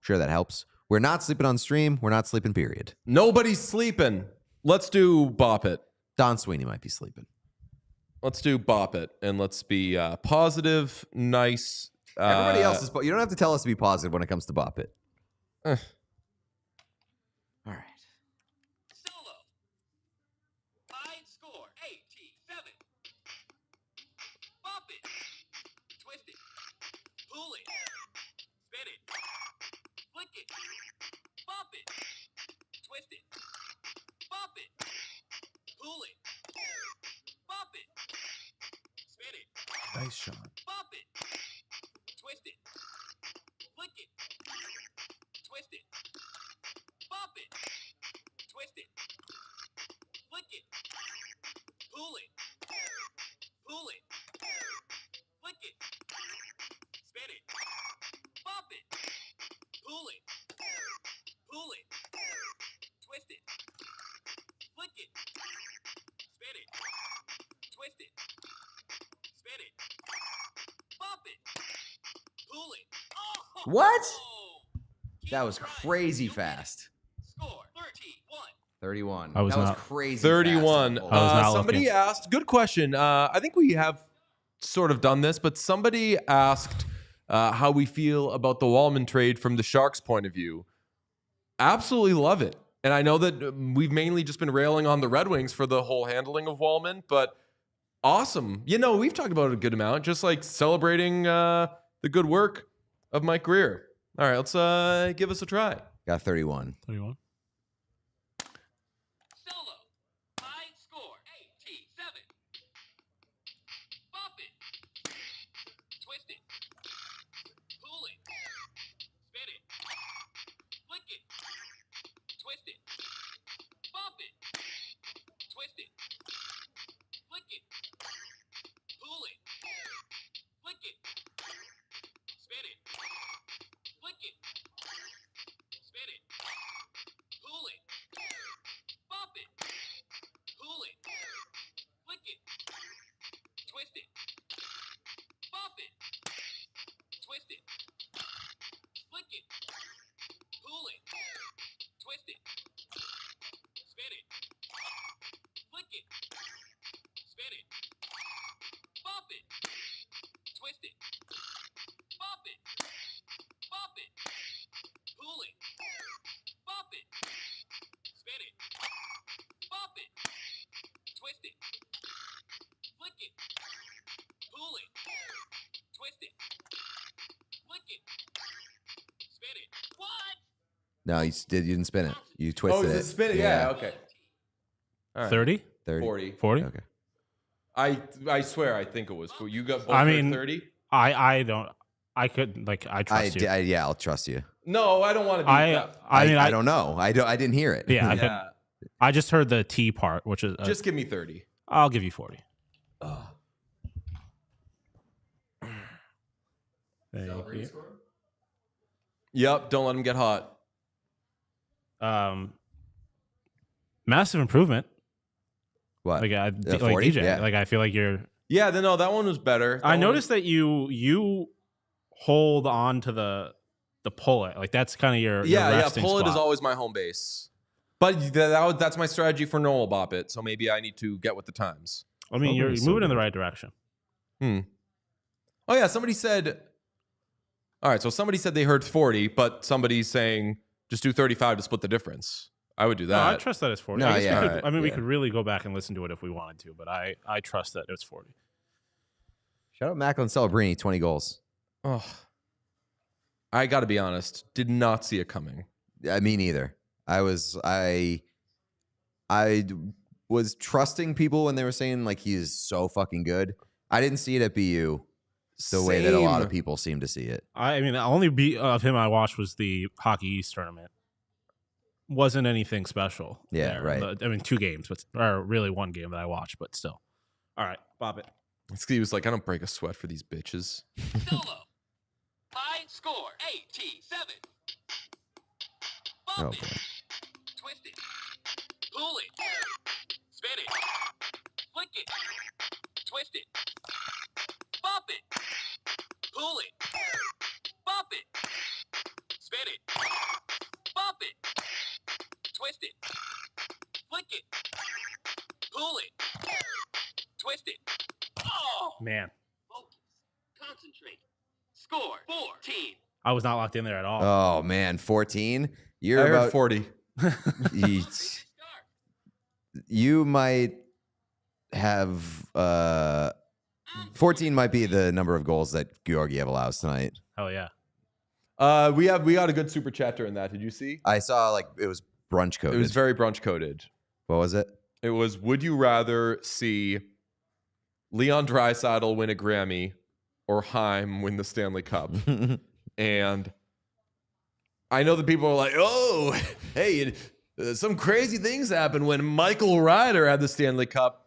Sure, that helps. We're not sleeping on stream. We're not sleeping, period. Nobody's sleeping. Let's do Bop It. Don Sweeney might be sleeping. Let's do Bop It. And let's be positive, nice. Everybody else is... You don't have to tell us to be positive when it comes to Bop It. All right. Solo. High score. 87. Bop it. Twist it. Pull it. Spin it. Flick it. Bop it. Twist it. Bop it. Pull it. Bop it. Spin it. Nice shot. Bop it. Twist it. Flick it. Twist it. Bop it. Twist it. Flick it. Pull it. Pull it. Flick it. Spin it. Bop it. Pull it. Pull it. Twist it. Flick it. Spin it. Twist it. Spin it. Bop it. Pull it. Oh! What? That was crazy fast. Score 31. 31. I was that not- was crazy 31. fast. I was not Somebody looking. asked, good question. I think we have sort of done this, but somebody asked how we feel about the Walman trade from the Sharks' point of view. Absolutely love it. And I know that we've mainly just been railing on the Red Wings for the whole handling of Walman, but awesome. We've talked about it a good amount, just like celebrating the good work of Mike Greer. All right, let's give us a try. Got 31. 31. Solo. High score. 87. Bop it. Twist it. Pull it. Spin it. Flick it. Twist it. Bop it. Twist it. Flick it. Pull it. Flick it. Spin it. Flick it. Spin it. Pull it. Bop it. Pull it. Flick it. Twist it. Bop it. Twist it. Flick it. Pull it. Twist it. Spin it. Flick it. Spin it. Bop it. Twist it. Bop it. Bop it. Pull it. Bop it. Spin it. Bop it. Twist it. Flick it. Pull it. Twist it. Flick it. Spin it. What? No, you didn't spin it. You twisted it. Spin it? Yeah, okay. All right. 30? 30. 40. 40? Okay. I swear, I think it was. You got both I mean, 30? I don't. I couldn't, like, I trust you. Yeah, I'll trust you. No, I don't want to be that. I don't know. I didn't hear it. Yeah, Yeah. I just heard the T part, which is Just give me 30. I'll give you 40. Thank you. Yep, don't let him get hot. Massive improvement. What? Like, like 40? DJ. Yeah. Like, I feel like you're. Yeah, no, that one was better. I noticed that you hold on to the pull it. Like, that's kind of your resting pull it is spot. always my home base. But that's my strategy for Noel Bop It, so maybe I need to get with the times. I mean, you're so moving in the good. right direction. Oh yeah, somebody said. All right, so somebody said they heard 40, but somebody's saying just do 35 to split the difference. I would do No, that. I trust that it's 40. No, I guess yeah. we could, I mean, we Yeah. could really go back and listen to it if we wanted to, but I trust that it's 40. Shout out Macklin Celebrini, 20 goals. Oh, I got to be honest. Did not see it coming. Me neither. I was trusting people when they were saying like he is so fucking good. I didn't see it at BU the way that a lot of Same. people seem to see it. I mean, the only beat of him I watched was the Hockey East tournament. Wasn't anything special. Yeah, there. right. I mean, 2 games, or really 1 game that I watched, but still. All right, Bop It. He was like, I don't break a sweat for these bitches. Solo. High score. 87. Bop Oh, it. boy. Twist it. Pull it. Spin it. Flick it. Twist it. Bop it. Pull it. Bop it. Spin it. Bop it. Twist it. Flick it. Pull it. Twist it. Oh! Man, Focus. Concentrate. Score. 14. I was not locked in there at all. Oh man, 14. I You're heard about 40. Yeet. You might have 14 might be the number of goals that Georgiev allows tonight. Hell yeah. We got a good super chat during that. Did you see? I saw like it was brunch coded. It was very brunch coded. What was it? It was, would you rather see Leon Draisaitl win a Grammy or Heim win the Stanley Cup? And I know that people are like, oh, hey, some crazy things happened when Michael Ryder had the Stanley Cup.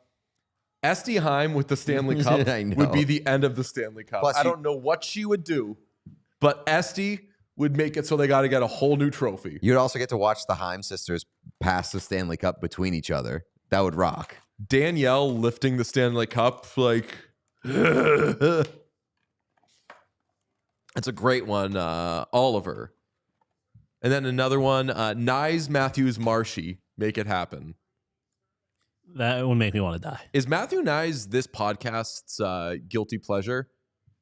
Esty Heim with the Stanley Cup I know. would be the end of the Stanley Cup. Plus I you- don't know what she would do, but Esty would make it so they got to get a whole new trophy. You'd also get to watch the Heim sisters pass the Stanley Cup between each other. That would rock. Danielle lifting the Stanley Cup, like, it's a great one. Oliver. And then another one, Nyes Matthews Marshy, make it happen. That would make me want to die. Is Matthew Nyes this podcast's guilty pleasure?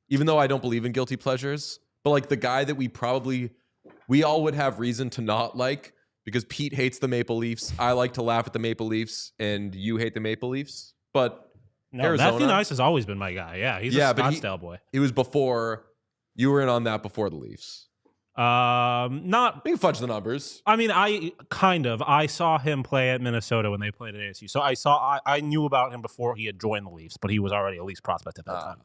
Even though I don't believe in guilty pleasures, but like the guy that we all would have reason to not like because Pete hates the Maple Leafs. I like to laugh at the Maple Leafs, and you hate the Maple Leafs. But No, Arizona, Matthew Nice has always been my guy. Yeah, he's a but Scottsdale boy. It was before you were in on that before the Leafs. Not. We can fudge the numbers. I mean, I saw him play at Minnesota when they played at ASU. So I knew about him before he had joined the Leafs, but he was already a Leafs prospect at that time.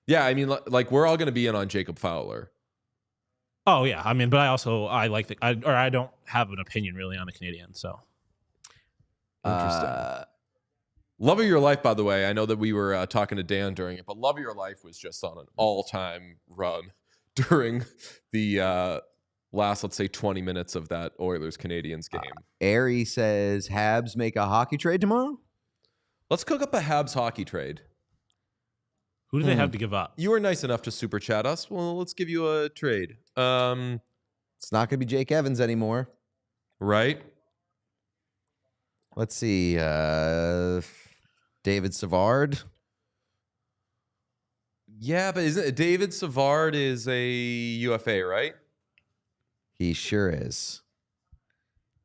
Yeah, I mean, like we're all going to be in on Jacob Fowler. Oh yeah, I mean, but I like I don't have an opinion really on the Canadiens. So interesting. Love of Your Life, by the way. I know that we were talking to Dan during it, but Love of Your Life was just on an all-time run during the last, let's say, 20 minutes of that Oilers-Canadiens game. Ari says, Habs make a hockey trade tomorrow? Let's cook up a Habs hockey trade. who do they have to give up? You were nice enough to super chat us. Well, let's give you a trade. It's not going to be Jake Evans anymore. Right? Let's see. David Savard. Yeah, but isn't it, David Savard is a UFA, right? He sure is.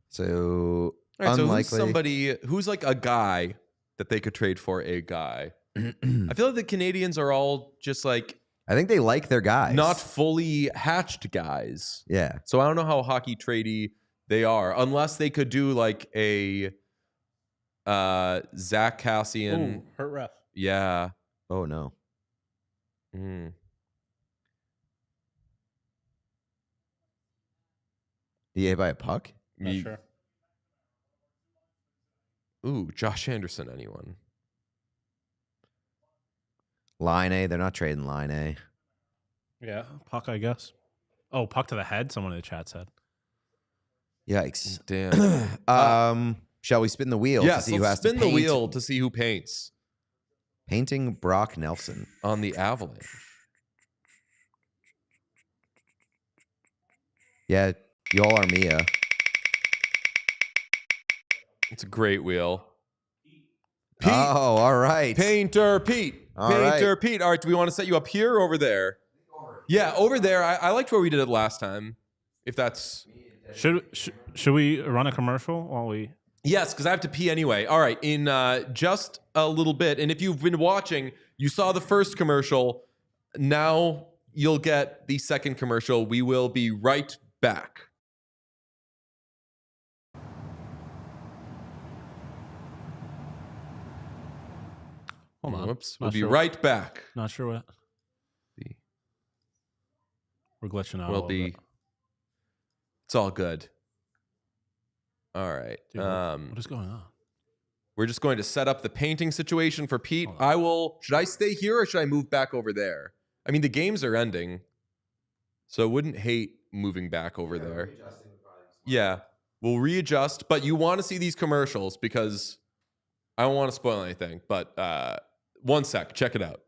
So, All right, unlikely. so who's somebody who's like a guy that they could trade for a guy? I feel like the Canadians are all just like I think they like their guys. not fully hatched guys. Yeah. So I don't know how hockey tradey they are, unless they could do like a Zach Cassian. Ooh, hurt ref. Yeah. Oh, no. Mm. Did he hit by a puck? Not sure. Ooh, Josh Anderson, anyone? Line A. They're not trading Line A. Yeah, puck, I guess. Oh, puck to the head. Someone in the chat said. Yikes. Damn. Shall we spin the wheel to Yes, see who let's has to spin the paint? wheel to see who paints Painting Brock Nelson. on the Avalanche. Yeah, Yoel Armia. It's a great wheel. Oh, all right. Painter Pete. All Painter right. Pete. All right, do we want to set you up here or over there? Yeah, over there. I liked where we did it last time. If that's... Should we run a commercial while we... Yes, because I have to pee anyway. All right, in just a little bit. And if you've been watching, you saw the first commercial. Now you'll get the second commercial. We will be right back. Hold on. Whoops. Not We'll be sure- right back. Not sure what... The- We're glitching out a We'll little be... bit. It's all good. All right. Dude, what is going on? We're just going to set up the painting situation for Pete. Hold on. I will... Should I stay here or should I move back over there? I mean, the games are ending, so I wouldn't hate moving back over there. Yeah, we'll readjust. But you want to see these commercials because I don't want to spoil anything. But 1 sec. Check it out.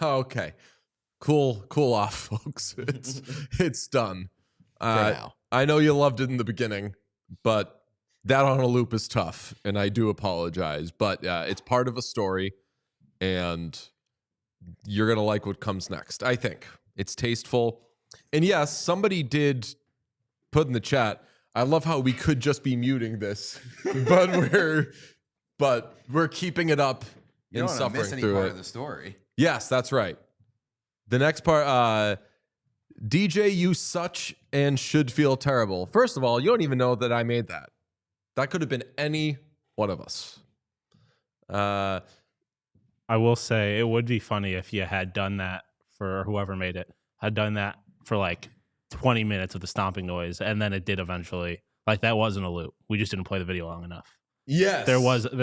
Okay. Cool off, folks. It's done. For now. I know you loved it in the beginning, but that on a loop is tough, and I do apologize. But it's part of a story, and you're going to like what comes next, I think. It's tasteful. And yes, somebody did put in the chat, I love how we could just be muting this, but we're keeping it up You and don't want to suffering miss any through part it. of the story. Yes, that's right. The next part, DJ, you such and should feel terrible. First of all, you don't even know that I made that. That could have been any one of us. I will say it would be funny if you had done that for whoever made it, had done that for like 20 minutes of the stomping noise, and then it did eventually. Like that wasn't a loop. We just didn't play the video long enough. Yes. There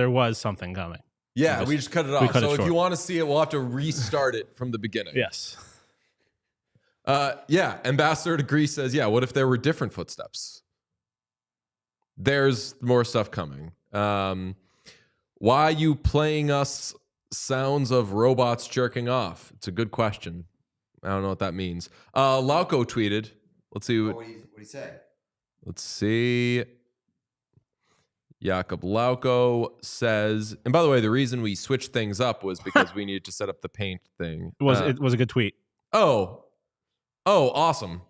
was something coming. Yeah, we just cut it off. cut it So if short. you want to see it, we'll have to restart it from the beginning. Yes. Yeah, Ambassador to Greece says, yeah, what if there were different footsteps? There's more stuff coming. Why you playing us sounds of robots jerking off? It's a good question. I don't know what that means. Lauco tweeted. Let's see. What do you say? Let's see. Jakob Lauco says, and by the way, the reason we switched things up was because we needed to set up the paint thing. It was a good tweet. Oh, awesome.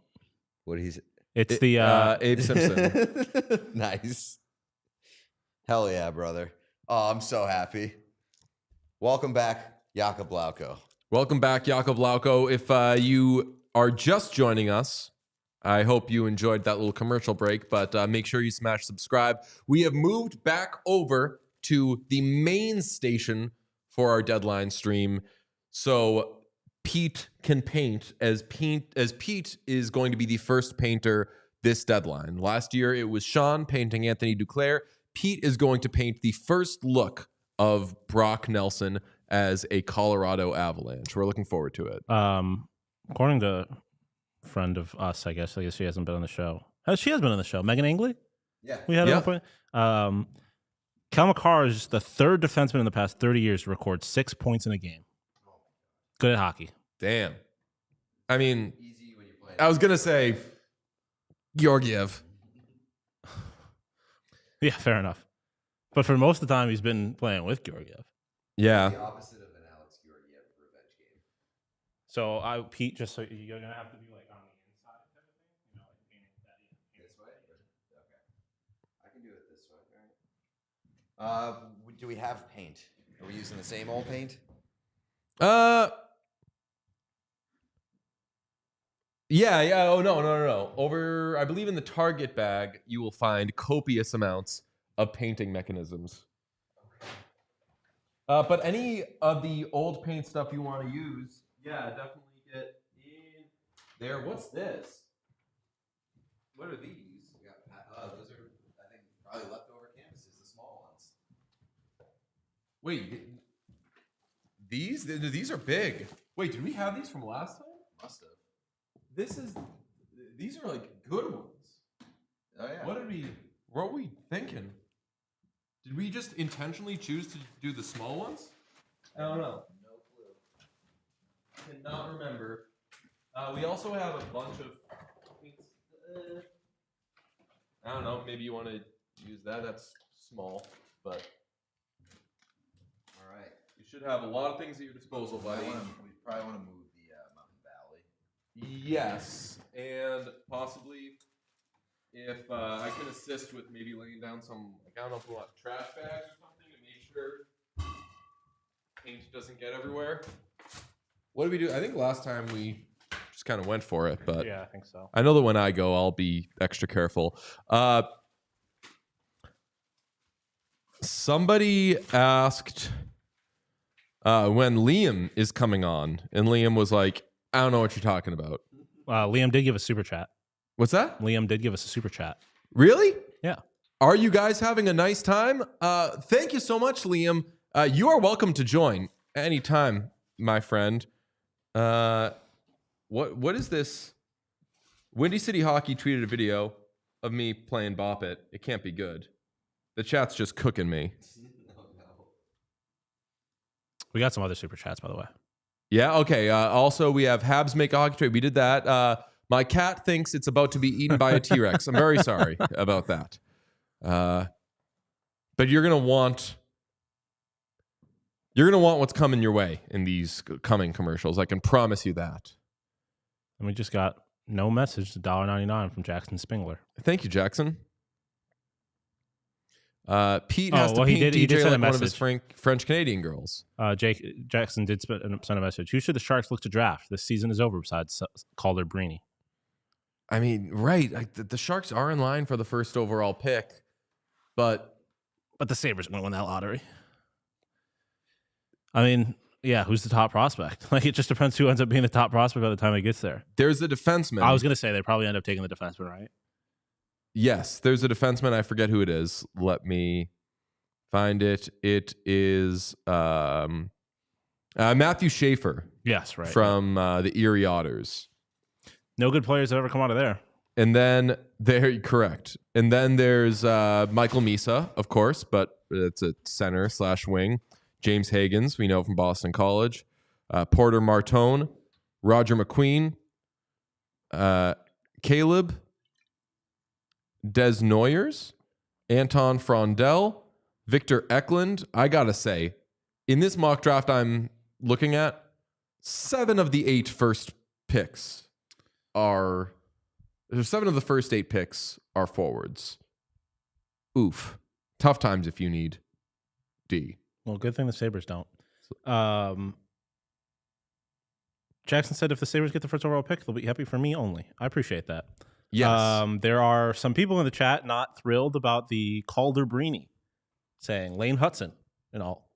What he's It's Abe Simpson. Nice. Hell yeah, brother. Oh, I'm so happy. Welcome back, Jakob Lauco. Welcome back, Jakob Lauco. If you are just joining us, I hope you enjoyed that little commercial break, but make sure you smash subscribe. We have moved back over to the main station for our deadline stream, so Pete can paint as Pete is going to be the first painter this deadline. Last year, it was Sean painting Anthony Duclair. Pete is going to paint the first look of Brock Nelson as a Colorado Avalanche. We're looking forward to it. According to a friend of us, I guess she hasn't been on the show. She has been on the show. Megan Angley? Yeah. We had Yeah. at one point. Cal McCarr is the third defenseman in the past 30 years to record 6 points in a game. Good at hockey. Damn. I mean, Easy when you're playing. I was going to say Georgiev. Yeah, fair enough. But for most of the time, he's been playing with Georgiev. Yeah. The opposite of an Alex Georgiev revenge game. So Pete, just so you're gonna have to be like on the inside type of thing, like painting that. This way? Okay. I can do it this way, right? Do we have paint? Are we using the same old paint? Yeah. Oh, no. Over, I believe in the Target bag, you will find copious amounts of painting mechanisms. But any of the old paint stuff you want to use, yeah, definitely get in there. What's this? What are these? Those are, I think, probably leftover canvases, the small ones. Wait, these are big. Wait, did we have these from last time? Must have. These are like good ones. Oh, yeah. What were we thinking? Did we just intentionally choose to do the small ones? I don't know. No clue. Cannot remember. We also have a bunch of. I don't know. Maybe you want to use that. That's small, but All right. you should have a lot of things at your disposal, buddy. We probably want to move the Mountain Valley. Yes, and possibly if I can assist with maybe laying down some, like, I don't know if we want trash bags or something to make sure paint doesn't get everywhere. What did we do? I think last time we just kind of went for it, but Yeah, I think so. I know that when I go, I'll be extra careful. Somebody asked when Liam is coming on, and Liam was like, I don't know what you're talking about. Liam did give a super chat. What's that? Liam did give us a super chat. Really? Yeah. Are you guys having a nice time? Thank you so much, Liam. You are welcome to join anytime, my friend. What is this? Windy City Hockey tweeted a video of me playing Bop It. It can't be good. The chat's just cooking me. We got some other super chats, by the way. Yeah. Okay. Also, we have Habs make a hockey trade. We did that. My cat thinks it's about to be eaten by a T-Rex. I'm very sorry about that. But you're gonna want what's coming your way in these coming commercials. I can promise you that. And we just got no message to $1.99 from Jackson Spingler. Thank you, Jackson. Pete has to he paint did DJ send a like one of his message. French Canadian girls. Jackson did send a message. Who should the Sharks look to draft? This season is over besides Calder Brini. I mean, right. Like the Sharks are in line for the first overall pick, but the Sabres going to win that lottery. I mean, yeah, who's the top prospect? Like, it just depends who ends up being the top prospect by the time it gets there. There's a defenseman. I was going to say they probably end up taking the defenseman, right? Yes, there's a defenseman. I forget who it is. Let me find it. It is Matthew Schaefer. Yes, right. From the Erie Otters. No good players have ever come out of there. And then correct. And then there's Michael Misa, of course, but it's a center / wing. James Hagens, we know from Boston College. Porter Martone, Roger McQueen, Caleb Desnoyers, Anton Frondel, Victor Eklund. I got to say, in this mock draft I'm looking at, 7 of the 8 first picks are... 7 of the first 8 picks are forwards. Oof. Tough times if you need D. Well, good thing the Sabres don't. Jackson said if the Sabres get the first overall pick, they'll be happy for me only. I appreciate that. Yes. There are some people in the chat not thrilled about the Calder Brini saying Lane Hudson in all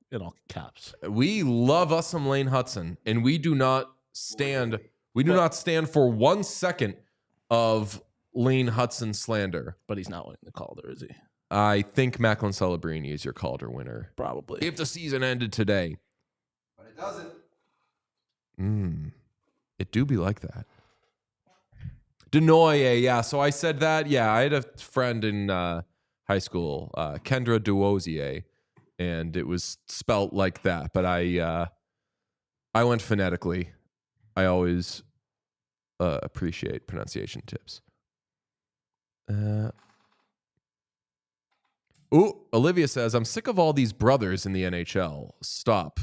caps. We love us some Lane Hudson, and we do not stand for 1 second of Lane Hudson slander. But he's not winning the Calder, is he? I think Macklin Celebrini is your Calder winner. Probably. If the season ended today. But it doesn't. It do be like that. Denoye, yeah. So I said that. Yeah, I had a friend in high school, Kendra Duosier, and it was spelt like that. But I went phonetically. I always appreciate pronunciation tips. Olivia says, I'm sick of all these brothers in the NHL. Stop.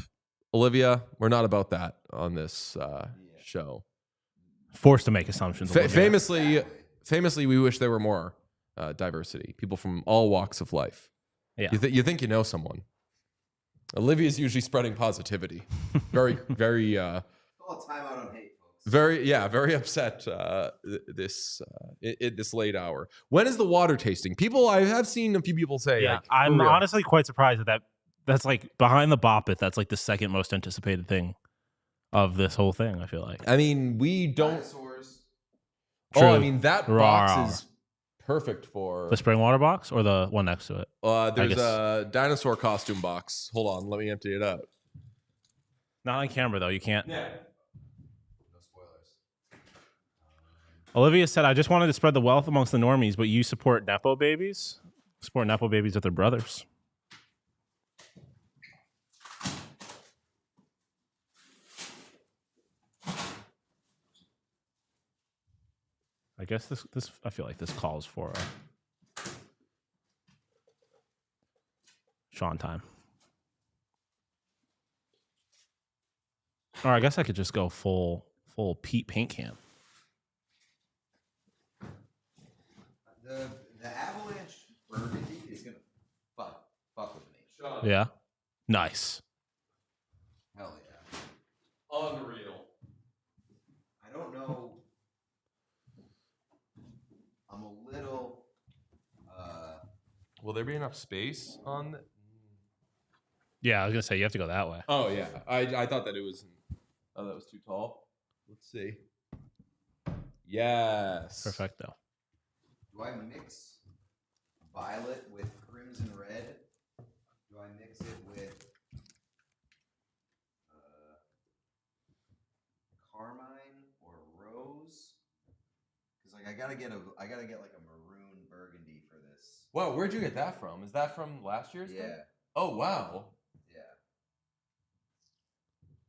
Olivia, we're not about that on this show. Forced to make assumptions. Famously, we wish there were more diversity. People from all walks of life. Yeah. You think you know someone. Olivia's usually spreading positivity. Very, very... Call a timeout on hate, folks. very upset this late hour. When is the water tasting? I have seen a few people say. Yeah, like, I'm honestly quite surprised that's like behind the Bop It. That's like the second most anticipated thing of this whole thing. I feel like. I mean, we don't. Dinosaurs. Oh, True. I mean that box is perfect for the spring water box or the one next to it. There's a dinosaur costume box. Hold on, let me empty it out. Not on camera though. You can't. Yeah. No spoilers. Olivia said, "I just wanted to spread the wealth amongst the normies, but you support nepo babies. Support nepo babies with their brothers." I guess this I feel like this calls for Sean time. Or I guess I could just go full Pete paint can. The Avalanche burgundy is gonna fuck with me. Sean, Yeah. Nice. Hell yeah. unreal. I don't know. I'm a little. Will there be enough space on? Yeah, I was gonna say you have to go that way. Oh yeah, I thought that it was. Oh, that was too tall. Let's see. Yes. Perfecto. Do I mix violet with crimson red? Do I mix it with carmine or rose? Because like I gotta get like a maroon burgundy for this. Wow, where'd you get that from? Is that from last year's? Yeah. Thing? Oh wow. Yeah.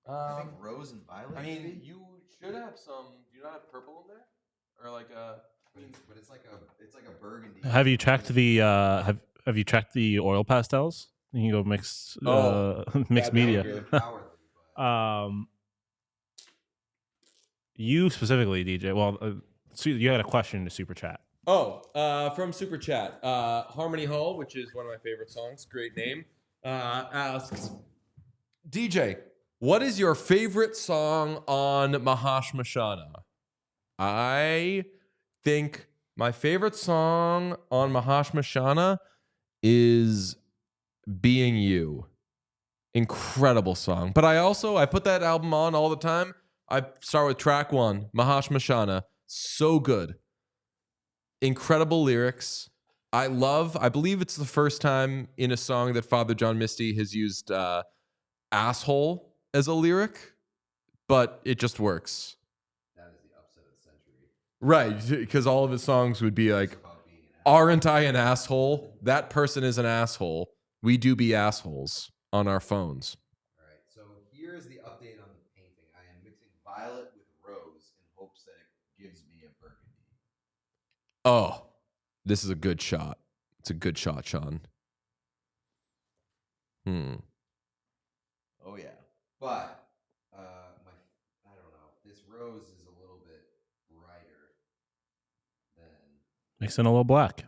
I think rose and violet. I mean, maybe? you should have some. Do you not have purple in there, or like a? But it's like a burgundy. Have you checked the have you checked the oil pastels? You can go mix mixed that'd be media. good. You specifically, DJ. Well, so you had a question to super chat. Oh, from Super Chat, Harmony Hall, which is one of my favorite songs, great name, asks, DJ, what is your favorite song on Mahashmashana? I think my favorite song on Mahashmashana is Being You. Incredible song. But I put that album on all the time. I start with track 1, Mahashmashana. So good. Incredible lyrics. I believe it's the first time in a song that Father John Misty has used asshole as a lyric, but it just works. That is the upset of the century. Right, because all of his songs would be like, aren't I an asshole? That person is an asshole. We do be assholes on our phones. All right, so here's the update on the painting. I am mixing violet with rose in hopes that it gives me a burgundy. Oh, this is a good shot. It's a good shot, Sean. Oh yeah, but I don't know. This rose is a little bit brighter than. Mix in a little black.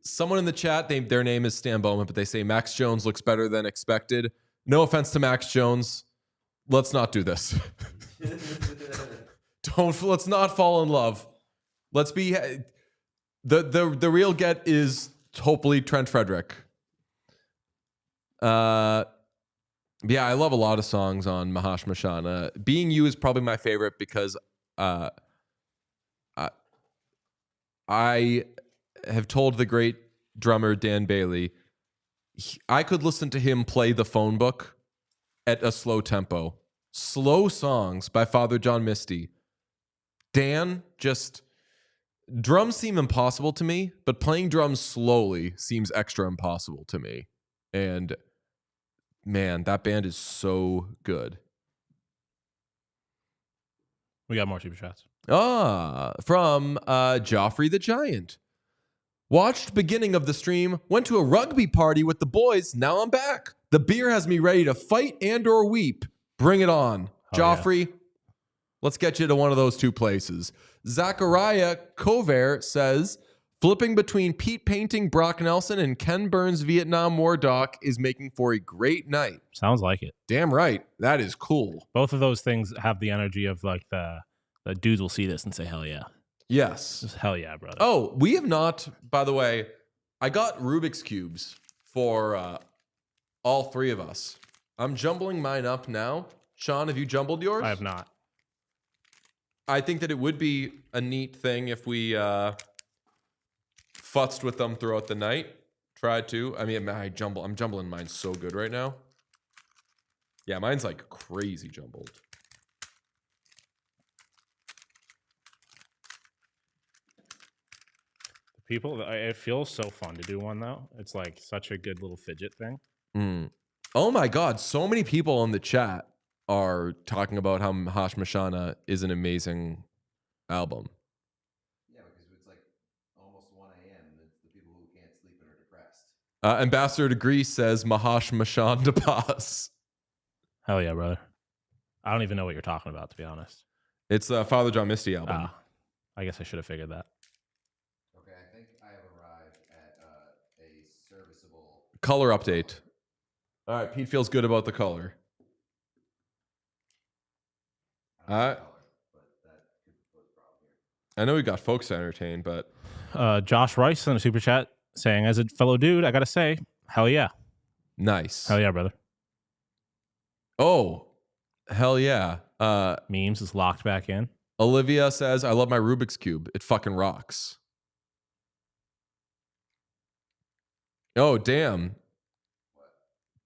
Someone in the chat, their name is Stan Bowman, but they say Max Jones looks better than expected. No offense to Max Jones. Let's not do this. Let's not fall in love. Let's be the real get is hopefully Trent Frederick. Yeah, I love a lot of songs on Mahashmashana. Being You is probably my favorite because I have told the great drummer Dan Bailey, I could listen to him play the phone book at a slow tempo. Slow songs by Father John Misty. Dan, drums seem impossible to me, but playing drums slowly seems extra impossible to me. And man, that band is so good. We got more super chats. From Joffrey the Giant. Watched beginning of the stream, went to a rugby party with the boys, now I'm back. The beer has me ready to fight and or weep. Bring it on. Oh, Joffrey, let's get you to one of those two places. Zachariah Cover says, flipping between Pete Painting, Brock Nelson, and Ken Burns' Vietnam War doc is making for a great night. Sounds like it. Damn right. That is cool. Both of those things have the energy of like the dudes will see this and say, hell yeah. Yes. Just hell yeah, brother. Oh, we have not, by the way, I got Rubik's Cubes for all three of us. I'm jumbling mine up now. Sean, have you jumbled yours? I have not. I think that it would be a neat thing if we futzed with them throughout the night. Tried to. I mean, I'm jumbling mine so good right now. Yeah, mine's like crazy jumbled. People, it feels so fun to do one though. It's like such a good little fidget thing. Oh my God, so many people in the chat are talking about how Mahashmashana is an amazing album. Yeah, because it's like almost 1 a.m. and it's the people who can't sleep and are depressed. Ambassador to Greece says Mahashmashan de Pas. Hell yeah, brother. I don't even know what you're talking about, to be honest. It's the Father John Misty album. I guess I should have figured that. Okay, I think I have arrived at a serviceable Color update. All right, Pete feels good about the color. color, but that could pose a problem here. I know we got folks to entertain, but Josh Rice in a super chat saying, as a fellow dude, I got to say, hell yeah. nice. Hell yeah, brother. Oh, hell yeah. Memes is locked back in. Olivia says, I love my Rubik's Cube. It fucking rocks. Oh, damn.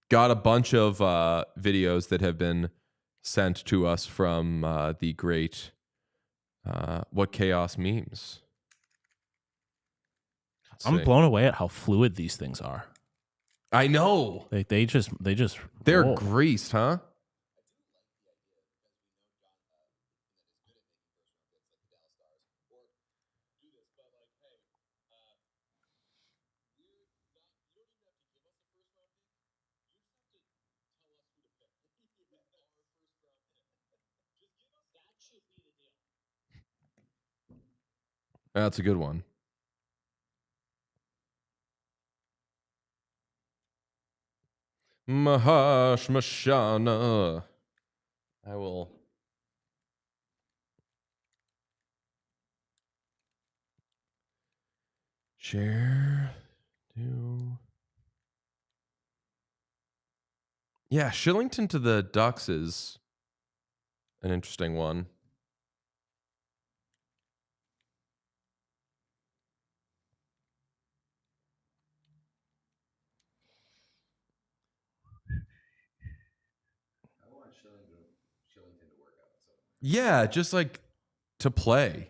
Got a bunch of videos that have been sent to us from the great What Chaos memes. I'm blown away at how fluid these things are. I know. They just They're roll. greased, huh? That's a good one. Mahash Mashana. I will. Share. Do. Yeah, Shillington to the Ducks is an interesting one. Yeah, just like to play.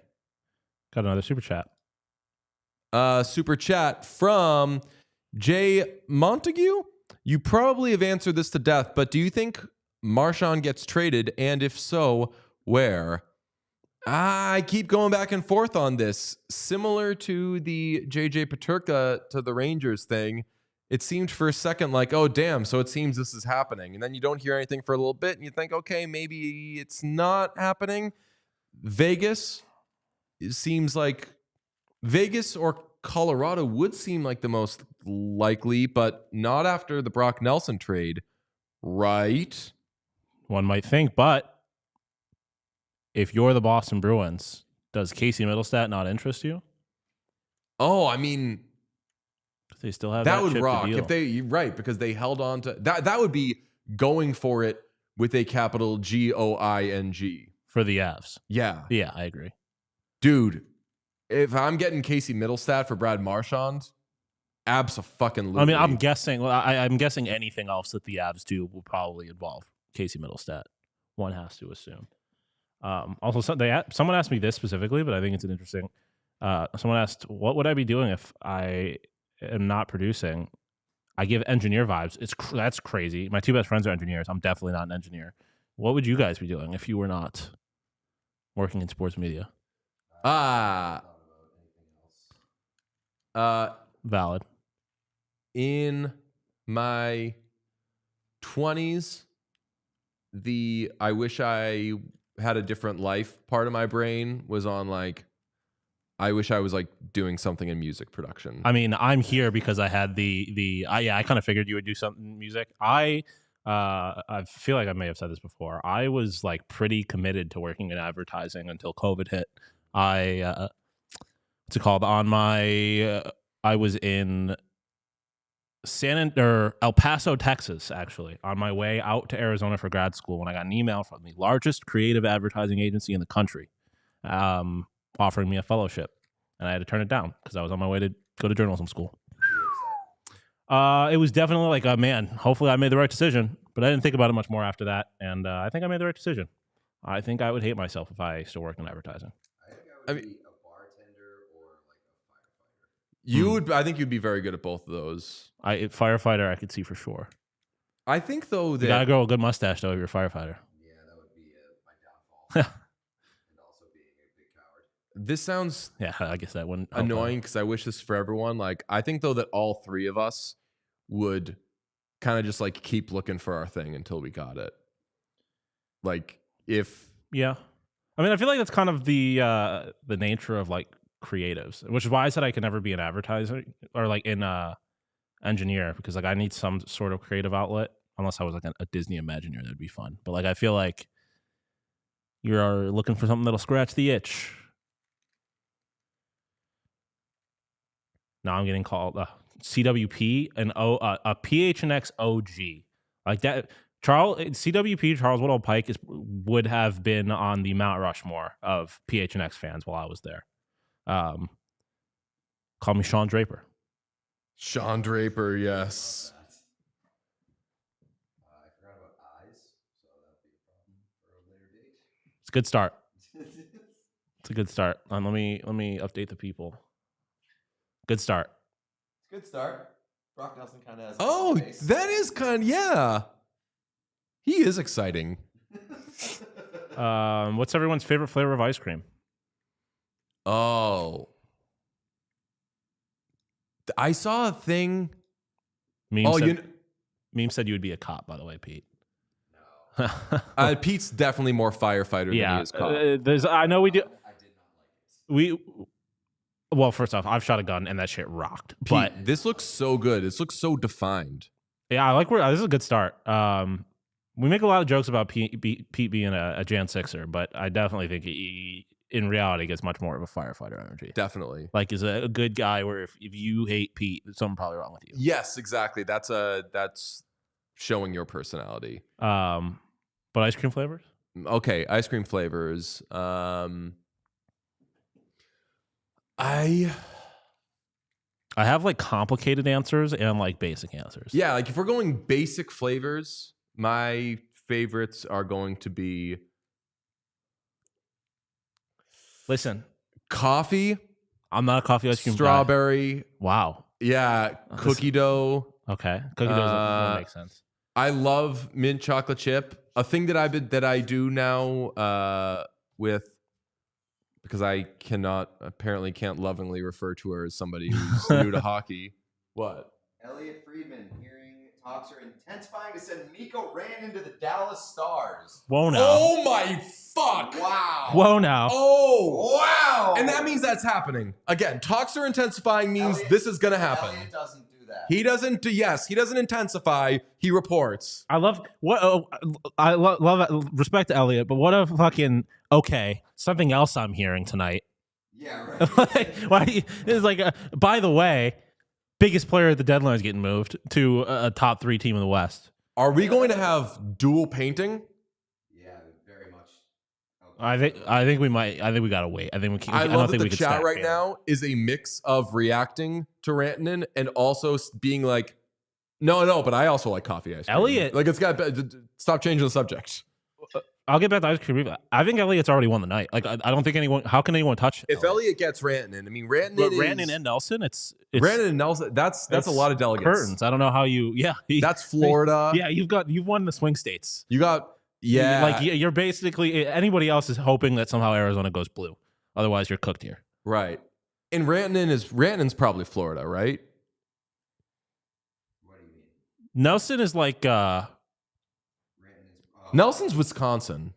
Got another super chat. Super chat from Jay Montague. You probably have answered this to death, but do you think Marchand gets traded? And if so, where? I keep going back and forth on this. Similar to the JJ Peterka to the Rangers thing, it seemed for a second like, oh, damn, so it seems this is happening. And then you don't hear anything for a little bit, and you think, okay, maybe it's not happening. Vegas, it seems like Vegas or Colorado would seem like the most likely, but not after the Brock Nelson trade, right? One might think, but if you're the Boston Bruins, does Casey Middlestat not interest you? Oh, I mean, They still have that would chip to rock deal. if they right because they held on to that. That would be going for it with a capital GOING for the Avs. Yeah, Yeah, I agree, dude. If I'm getting Casey Middlestat for Brad Marchand, abso-fucking-lutely. I mean, I'm guessing. Well, I'm guessing anything else that the Avs do will probably involve Casey Middlestat. One has to assume. Also, someone asked me this specifically, but I think it's an interesting. Someone asked, "What would I be doing if I am not producing?" I give engineer vibes. That's crazy. My two best friends are engineers. I'm definitely not an engineer. What would you guys be doing if you were not working in sports media? Valid. In my 20s, I wish I had a different life part of my brain was on like, I wish I was like doing something in music production. I mean, I'm here because I had I kind of figured you would do something in music. I feel like I may have said this before. I was like pretty committed to working in advertising until COVID hit. What's it called? On my, I was in El Paso, Texas, actually, on my way out to Arizona for grad school when I got an email from the largest creative advertising agency in the country, offering me a fellowship, and I had to turn it down because I was on my way to go to journalism school. It was definitely like, man, hopefully I made the right decision, but I didn't think about it much more after that, and I think I made the right decision. I think I would hate myself if I still worked in advertising. I think I would be a bartender or like a firefighter. You would. I think you'd be very good at both of those. Firefighter, I could see for sure. I think though that You gotta grow a good mustache though if you're a firefighter. Yeah, that would be my downfall. And also being a big coward. This sounds I guess that wouldn't annoying because I wish this for everyone. Like, I think though that all three of us would kind of just like keep looking for our thing until we got it. Like, if I mean, I feel like that's kind of the nature of like creatives, which is why I said I could never be an advertiser or like in engineer, because like I need some sort of creative outlet. Unless I was like a Disney Imagineer, that'd be fun. But like I feel like you're looking for something that'll scratch the itch. Now I'm getting called CWP and a PHNX OG like that. CWP Charles Woodall Pike would have been on the Mount Rushmore of PHNX fans while I was there. Call me Sean Draper. Sean Draper, yes. I forgot about eyes, so that'll be a problem for a later date. It's a good start. It's a good start. Let me update the people. Good start. It's a good start. Brock Nelson kind of has. Oh, that is kind of, yeah. He is exciting. What's everyone's favorite flavor of ice cream? Oh. I saw a thing. Meme said you would be a cop, by the way, Pete. Pete's definitely more firefighter than he is cop. I know we do. Well, first off, I've shot a gun and that shit rocked. Pete, But this looks so good. This looks so defined. yeah, I like where this is a good start. We make a lot of jokes about Pete being a Jan Sixer, but I definitely think he, in reality, gets much more of a firefighter energy. Definitely. Like, is a good guy where if you hate Pete, there's something probably wrong with you. Yes, exactly. That's showing your personality. But ice cream flavors? Okay, ice cream flavors. I have like complicated answers and like basic answers. Yeah, like if we're going basic flavors, my favorites are going to be Listen, coffee. I'm not a coffee ice cream strawberry. guy. Wow. Yeah, cookie dough. Okay, cookie dough doesn't make sense. I love mint chocolate chip. A thing that I do now with, because I apparently can't lovingly refer to her as somebody who's new to hockey. What? Elliot Friedman hearing talks are intensifying to send Mikko Rantanen to the Dallas Stars. Whoa now. Oh my fuck. Wow. Whoa now. Oh. Wow. And that means that's happening. Again, talks are intensifying means this is going to happen. Elliot doesn't do that. He doesn't he doesn't intensify. He reports. I love respect to Elliot, but what a fucking something else I'm hearing tonight. Yeah, right. Like, it's like, by the way, biggest player at the deadline is getting moved to a top 3 team in the West. Are we going to have dual painting? Yeah, very much. Okay. I think we might. I think we gotta wait. I think we can. I don't love think that we the can chat stack right here. now is a mix of reacting to Rantanen and also being like, no, but I also like coffee ice cream. Elliot, like it's got stop changing the subject. I'll get back to ice cream. I think Elliot's already won the night. Like I don't think anyone. How can anyone touch? If Elliot gets Rantanen, I mean Rantanen and Nelson, it's Rantanen and Nelson. That's a lot of delegates. Curtains. I don't know how you. Yeah, that's Florida. Yeah, you've won the swing states. You got like you're basically anybody else is hoping that somehow Arizona goes blue. Otherwise, you're cooked here. Right. And Rantanen's probably Florida, right? What do you mean? Nelson is like. Nelson's Wisconsin,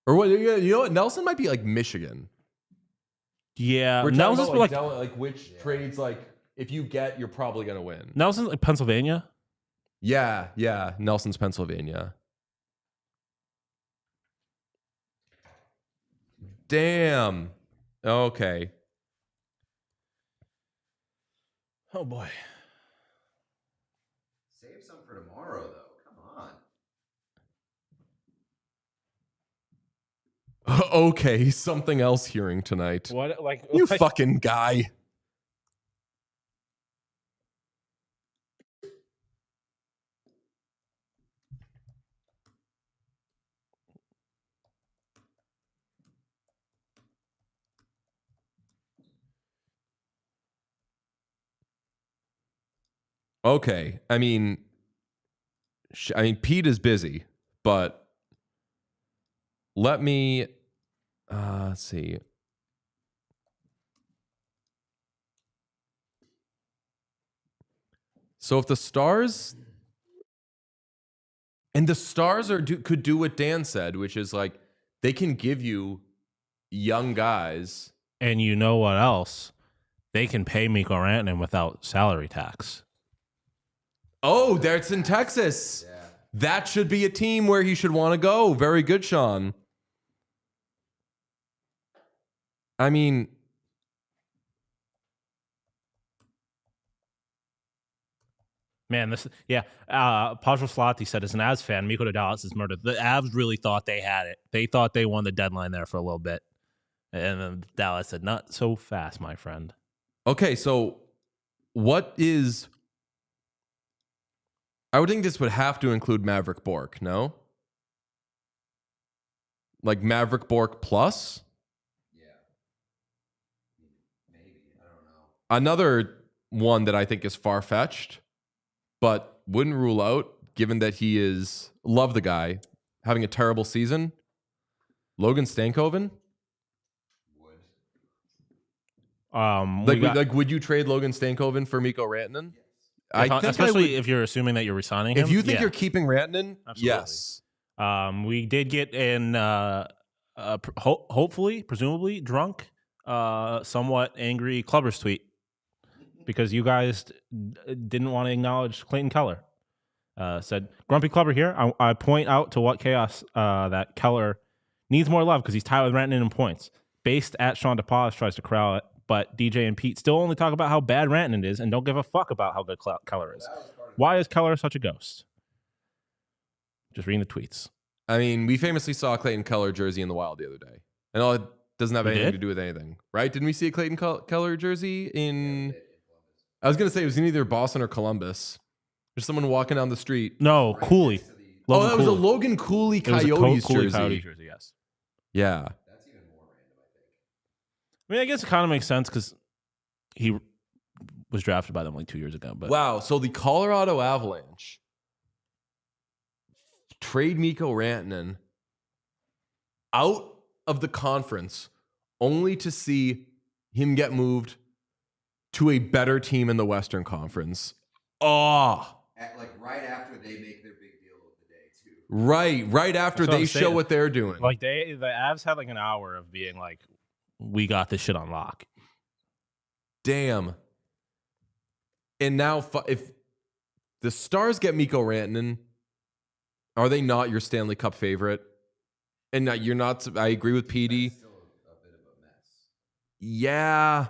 or what? You know what? Nelson might be like Michigan. Yeah, We're Nelson's talking about like which trades if you get, you're probably gonna win. Nelson's like Pennsylvania. Yeah. Nelson's Pennsylvania. Damn. Okay. Oh boy. Save some for tomorrow, though. Okay, something else hearing tonight. What? Like You fucking guy. Okay, I mean, Pete is busy, but let me let's see. So if the Stars could do what Dan said, which is like they can give you young guys, and you know what else? They can pay Mikko Rantanen without salary tax. Oh, that's in Texas. Yeah. That should be a team where he should want to go. Very good, Sean. I mean, man, Pajal Slati said, as an Avs fan, Mikko to Dallas is murdered. The Avs really thought they had it. They thought they won the deadline there for a little bit. And then Dallas said, not so fast, my friend. Okay, so what is... I would think this would have to include Maverick Bork, no? Like Maverick Bork plus? Yeah. Maybe. I don't know. Another one that I think is far-fetched, but wouldn't rule out, given that he is, love the guy, having a terrible season. Logan Stankoven? Would you trade Logan Stankoven for Mikko Rantanen? Especially if you're assuming that you're resigning him. If you think you're keeping Rantanen, absolutely. yes. We did get in, hopefully, presumably, drunk, somewhat angry Clubbers tweet because you guys didn't want to acknowledge Clayton Keller. Said, Grumpy Clubber here. I point out to what chaos that Keller needs more love because he's tied with Rantanen in points. Based at Sean DePaz tries to corral it, but DJ and Pete still only talk about how bad Rantanen is and don't give a fuck about how good Keller is. Why is Keller such a ghost? Just reading the tweets. I mean, we famously saw a Clayton Keller jersey in the Wild the other day. And all it doesn't have anything to do with anything, right? Didn't we see a Clayton Keller jersey in... I was going to say it was in either Boston or Columbus. There's someone walking down the street. No, Cooley. That was a Logan Cooley Coyotes jersey. Coyotes jersey, yes. Yeah. That's even more random, I think. I mean, I guess it kind of makes sense because he was drafted by them like 2 years ago. But Wow. So the Colorado Avalanche trade Mikko Rantanen out of the conference only to see him get moved to a better team in the Western Conference. Oh. Like right after they make their big deal of the day, too. Right after That's what they I'm show saying. what they're doing. like the Avs had like an hour of being like, we got this shit on lock. Damn. And now if the Stars get Mikko Rantanen, are they not your Stanley Cup favorite? And you're not, I agree with PD. Still a bit of a mess. Yeah.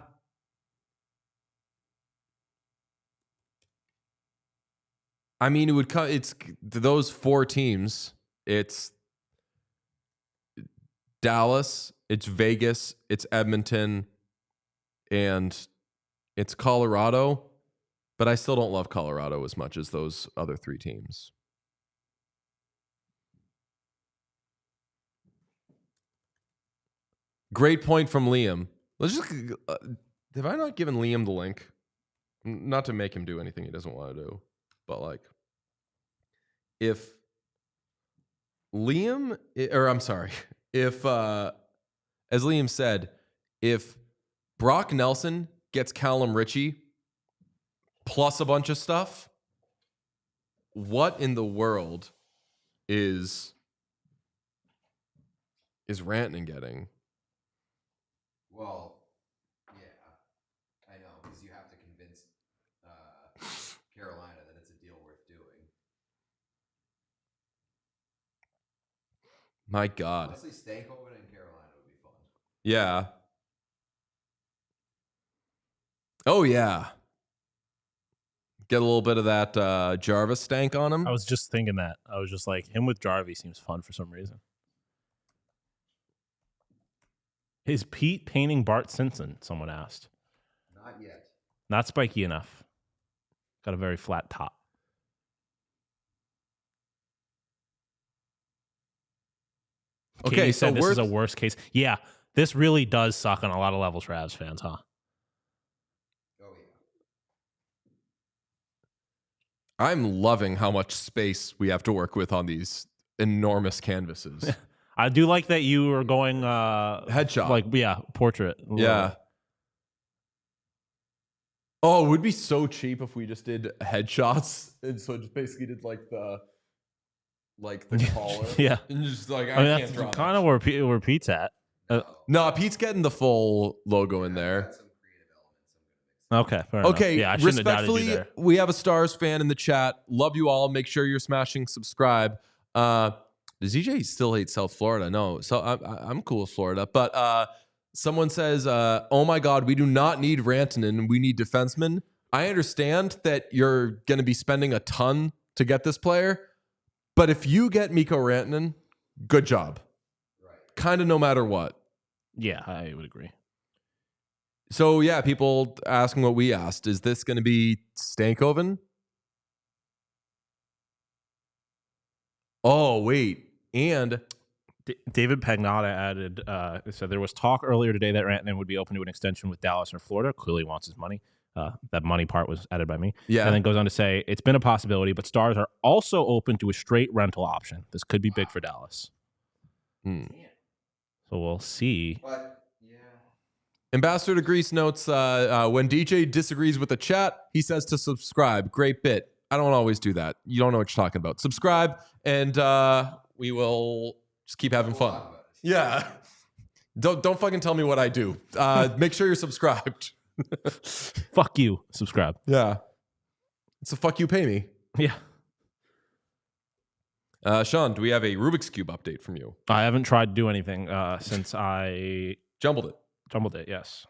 I mean, it's those four teams. It's Dallas, it's Vegas, it's Edmonton, and it's Colorado. But I still don't love Colorado as much as those other three teams. Great point from Liam. Let's just have I not given Liam the link? Not to make him do anything he doesn't want to do, but like if Liam, or I'm sorry, if as Liam said, if Brock Nelson gets Callum Ritchie plus a bunch of stuff, what in the world is Rantanen getting? Well, yeah, I know, because you have to convince Carolina that it's a deal worth doing. My God. Honestly, Stankoven and Carolina would be fun. Yeah. Oh, yeah. Get a little bit of that Jarvis stank on him. I was just thinking that. I was just like, him with Jarvie seems fun for some reason. Is Pete painting Bart Simpson? Someone asked. Not yet. Not spiky enough. Got a very flat top. Okay, Katie so said this is a worst case. Yeah, this really does suck on a lot of levels for Avs fans, huh? Oh, yeah. I'm loving how much space we have to work with on these enormous canvases. I do like that you were going Headshot. like portrait. Yeah. Oh, it would be so cheap if we just did headshots, and so just basically did like the collar. Yeah. And just like I mean, can't that's draw kind of where Pete's at. No, Pete's getting the full logo in there. Some creative elements. Okay, fair enough. Okay, Yeah, I shouldn't have doubted you respectfully, there. we have a Stars fan in the chat. Love you all. Make sure you're smashing subscribe. Does EJ still hate South Florida? No, so I'm cool with Florida. But someone says, "Oh my God, we do not need Rantanen. We need defensemen." I understand that you're going to be spending a ton to get this player, but if you get Mikko Rantanen, good job. Right. Kind of no matter what. Yeah, I would agree. So yeah, people asking what we asked: is this going to be Stankoven? Oh wait. And David Pagnotta added, said there was talk earlier today that Rantanen would be open to an extension with Dallas or Florida. Clearly wants his money. That money part was added by me. yeah, And then goes on to say, it's been a possibility, but Stars are also open to a straight rental option. This could be big for Dallas. Hmm. So we'll see. But, yeah. Ambassador to Greece notes, when DJ disagrees with the chat, he says to subscribe. Great bit. I don't always do that. You don't know what you're talking about. Subscribe, and We will just keep having fun. Yeah. Don't fucking tell me what I do. Make sure you're subscribed. Fuck you. Subscribe. Yeah. It's a fuck you, pay me. Yeah. Sean, do we have a Rubik's Cube update from you? I haven't tried to do anything since I Jumbled it. Yes.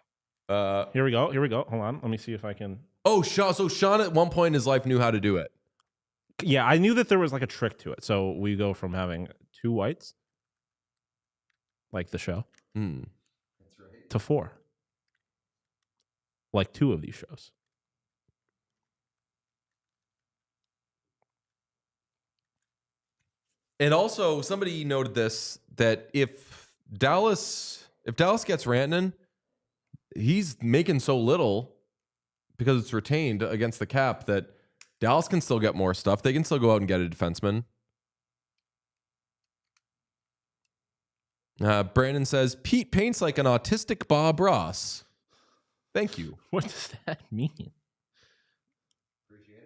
it. Here we go. Hold on. Let me see if I can. Oh, Sean. So Sean at one point in his life knew how to do it. Yeah, I knew that there was like a trick to it. So we go from having 2 whites, like the show, to 4. Like 2 of these shows. And also, somebody noted this, that if Dallas gets Rantanen, he's making so little because it's retained against the cap that Dallas can still get more stuff. They can still go out and get a defenseman. Brandon says, Pete paints like an autistic Bob Ross. Thank you. What does that mean?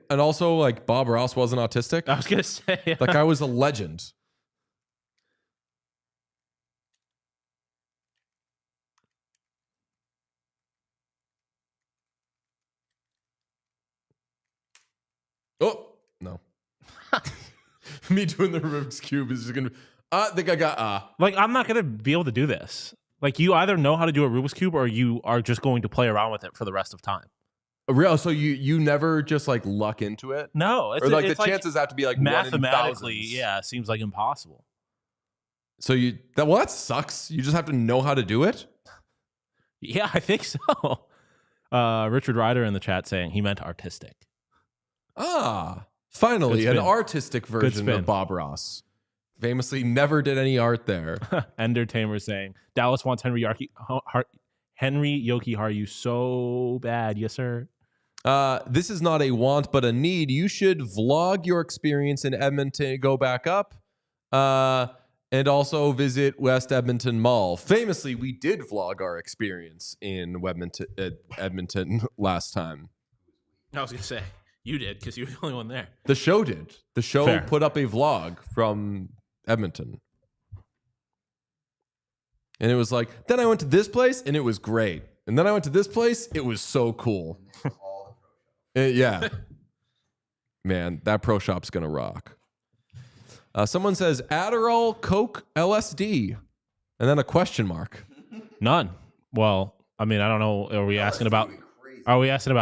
And also, like, Bob Ross wasn't autistic. I was going to say. That guy was a legend. Oh, no. Me doing the Rubik's Cube is going to... I think I got... Like, I'm not going to be able to do this. Like, you either know how to do a Rubik's Cube or you are just going to play around with it for the rest of time. Real? So you never just, like, luck into it? No. Or, like, the chances have to be, like, mathematically, 1 in thousands. yeah, it seems like impossible. So that sucks. You just have to know how to do it? Yeah, I think so. Richard Ryder in the chat saying he meant artistic. Finally, Good an spin. artistic version spin. of Bob Ross. Famously never did any art there. Ender Tamer saying Dallas wants Henry Jokiharju so bad. Yes, sir. This is not a want, but a need. You should vlog your experience in Edmonton. Go back up. And also visit West Edmonton Mall. Famously, we did vlog our experience in Edmonton last time. I was going to say, you did, because you were the only one there. The show did. The show Fair. put up a vlog from Edmonton. And it was like, then I went to this place, and it was great. And then I went to this place, it was so cool. Yeah. Man, that pro shop's going to rock. Someone says Adderall, Coke, LSD, and then a question mark. None. Well, I mean, I don't know. Are we asking about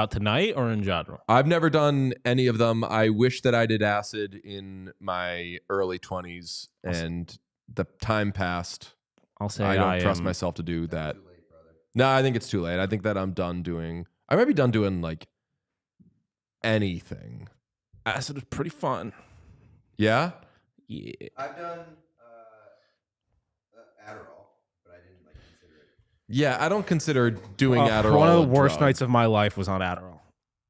tonight or in general? I've never done any of them. I wish that I did acid in my early 20s, and the time passed. I'll say I don't trust myself to do that. No, I think it's too late. I think that I'm done doing. I might be done doing like anything. Acid is pretty fun. Yeah. Yeah. I've done Adderall, but I didn't like consider it. Yeah, I don't consider doing Adderall. One of a the worst drug. nights of my life was on Adderall.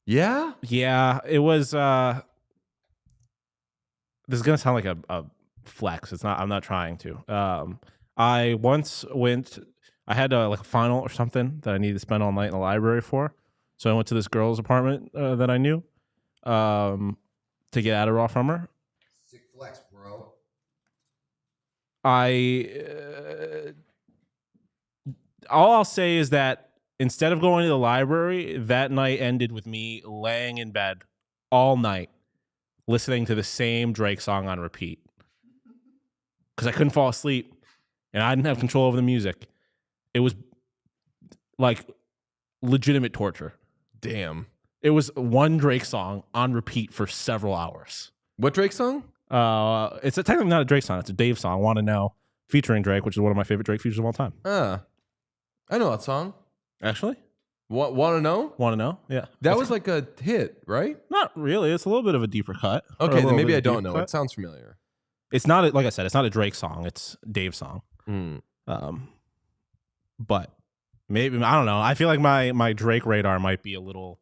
Yeah. Yeah, it was. This is gonna sound like a flex. It's not. I'm not trying to. I once went. I had like a final or something that I needed to spend all night in the library for. So I went to this girl's apartment that I knew to get Adderall from her. Sick flex, bro. All I'll say is that instead of going to the library, that night ended with me laying in bed all night listening to the same Drake song on repeat because I couldn't fall asleep and I didn't have control over the music. It was like legitimate torture. Damn. It was one Drake song on repeat for several hours. What Drake song? It's technically not a Drake song. It's a Dave song, Want to Know, featuring Drake, which is one of my favorite Drake features of all time. I know that song. Actually? Want to know? Want to Know? Yeah. That was like a hit, right? Not really. It's a little bit of a deeper cut. Okay, then maybe I don't know. It sounds familiar. It's not, like I said, it's not a Drake song. It's Dave's song. But maybe, I don't know. I feel like my Drake radar might be a little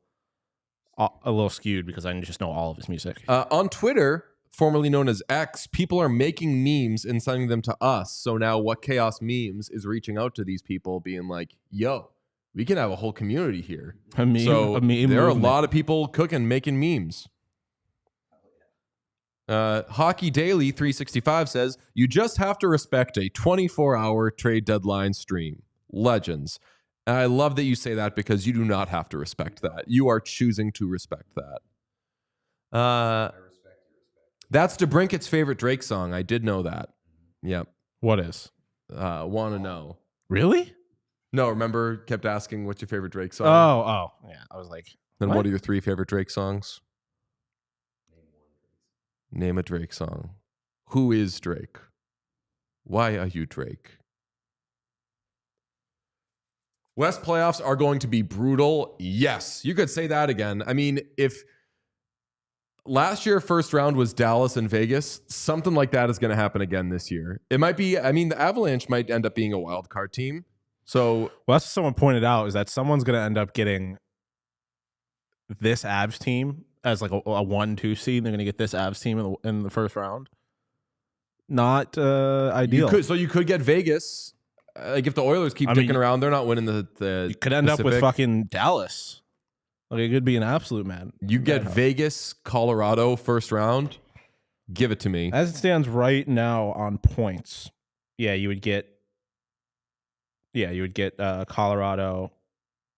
skewed because I just know all of his music. On Twitter, formerly known as X, people are making memes and sending them to us. So now What Chaos Memes is reaching out to these people being like, yo, we can have a whole community here. A meme there are a movement. lot of people making memes. Hockey Daily 365 says, you just have to respect a 24-hour trade deadline stream. Legends. And I love that you say that because you do not have to respect that. You are choosing to respect that. That's DeBrinket's favorite Drake song. I did know that. Yep. What is? Want to know. Really? No, remember, kept asking what's your favorite Drake song? Oh. Yeah. I was like, Then what? what are your 3 favorite Drake songs? Name a Drake song. Who is Drake? Why are you Drake? West playoffs are going to be brutal. Yes, you could say that again. I mean, if last year first round was Dallas and Vegas, something like that is going to happen again this year. It might be, I mean, the Avalanche might end up being a wild card team. So, well, that's what someone pointed out, is that someone's going to end up getting this Avs team as like a 1-2 seed. They're going to get this Avs team in the first round. Not ideal. You could get Vegas. Like if the Oilers keep dicking around, they're not winning the you could end up with fucking Dallas. Like it could be an absolute man. You get Vegas, Colorado first round. Give it to me. As it stands right now on points, you would get Colorado,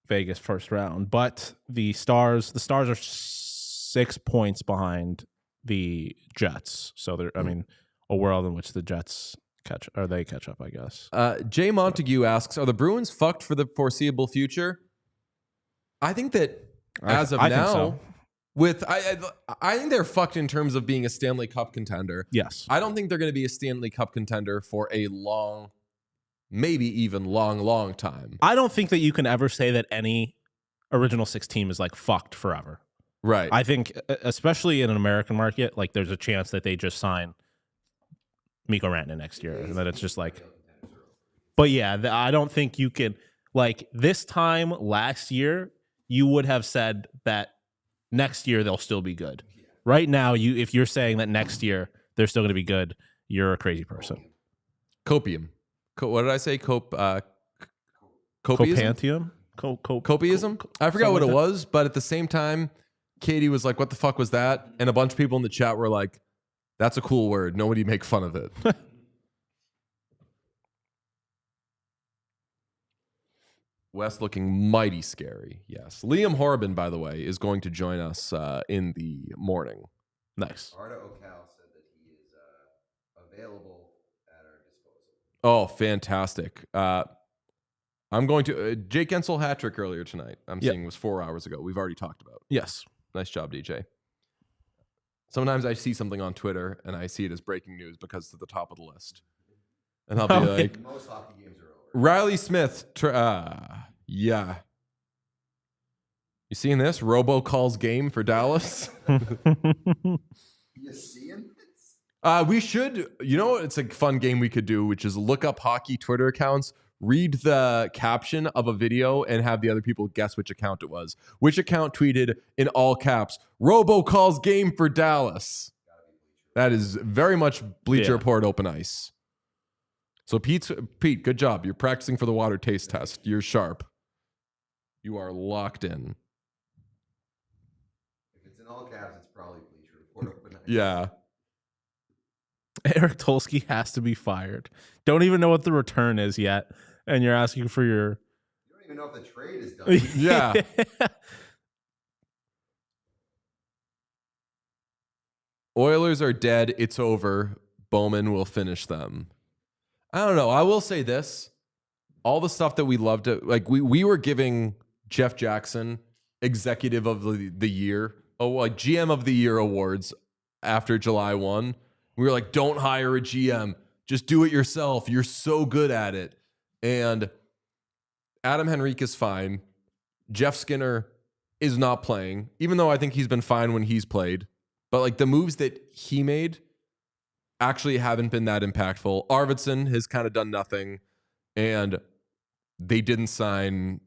Vegas first round. But the Stars are 6 points behind the Jets. So they're a world in which the Jets catch up, I guess. Jay Montague asks, are the Bruins fucked for the foreseeable future? I think that as of now, I think they're fucked in terms of being a Stanley Cup contender. Yes. I don't think they're going to be a Stanley Cup contender for a long, maybe even long time. I don't think that you can ever say that any original 6 team is like fucked forever. Right. I think, especially in an American market, like there's a chance that they just sign Mikko Rantanen next year, and then it's just like. But yeah, I don't think you can, like this time last year, you would have said that next year they'll still be good. Right now, if you're saying that next year they're still going to be good, you're a crazy person. Copium. What did I say? Copiism? Copantium? Copiism? I forgot what it was, but at the same time, Katie was like, what the fuck was that? And a bunch of people in the chat were like, that's a cool word. Nobody make fun of it. West looking mighty scary. Yes. Liam Horban, by the way, is going to join us in the morning. Nice. Arda Ocal said that he is available at our disposal. Oh, fantastic. I'm going to Jake Gensel hat trick earlier tonight. I'm seeing was 4 hours ago. We've already talked about. Yes. Nice job, DJ. Sometimes I see something on Twitter and I see it as breaking news because it's at the top of the list. And I'll be like, most hockey games are over. Riley Smith. Yeah. You seeing this? Robocall's game for Dallas? You seeing this? We should, it's a fun game we could do, which is look up hockey Twitter accounts, read the caption of a video, and have the other people guess which account it was. Which account tweeted in all caps, Robocall's game for Dallas? That is very much Bleacher Report open ice. So Pete, good job. You're practicing for the water taste test. You're sharp. You are locked in. If it's in all caps, it's probably Bleacher Report open ice. Yeah. Eric Tulsky has to be fired. Don't even know what the return is yet, and you're asking for your. You don't even know if the trade is done. Yeah. Oilers are dead. It's over. Bowman will finish them. I don't know. I will say this. All the stuff that we loved, we were giving Jeff Jackson Executive of the Year, GM of the Year awards after July 1. We were like, don't hire a GM. Just do it yourself. You're so good at it. And Adam Henrique is fine. Jeff Skinner is not playing, even though I think he's been fine when he's played. But the moves that he made actually haven't been that impactful. Arvidsson has kind of done nothing. And they didn't sign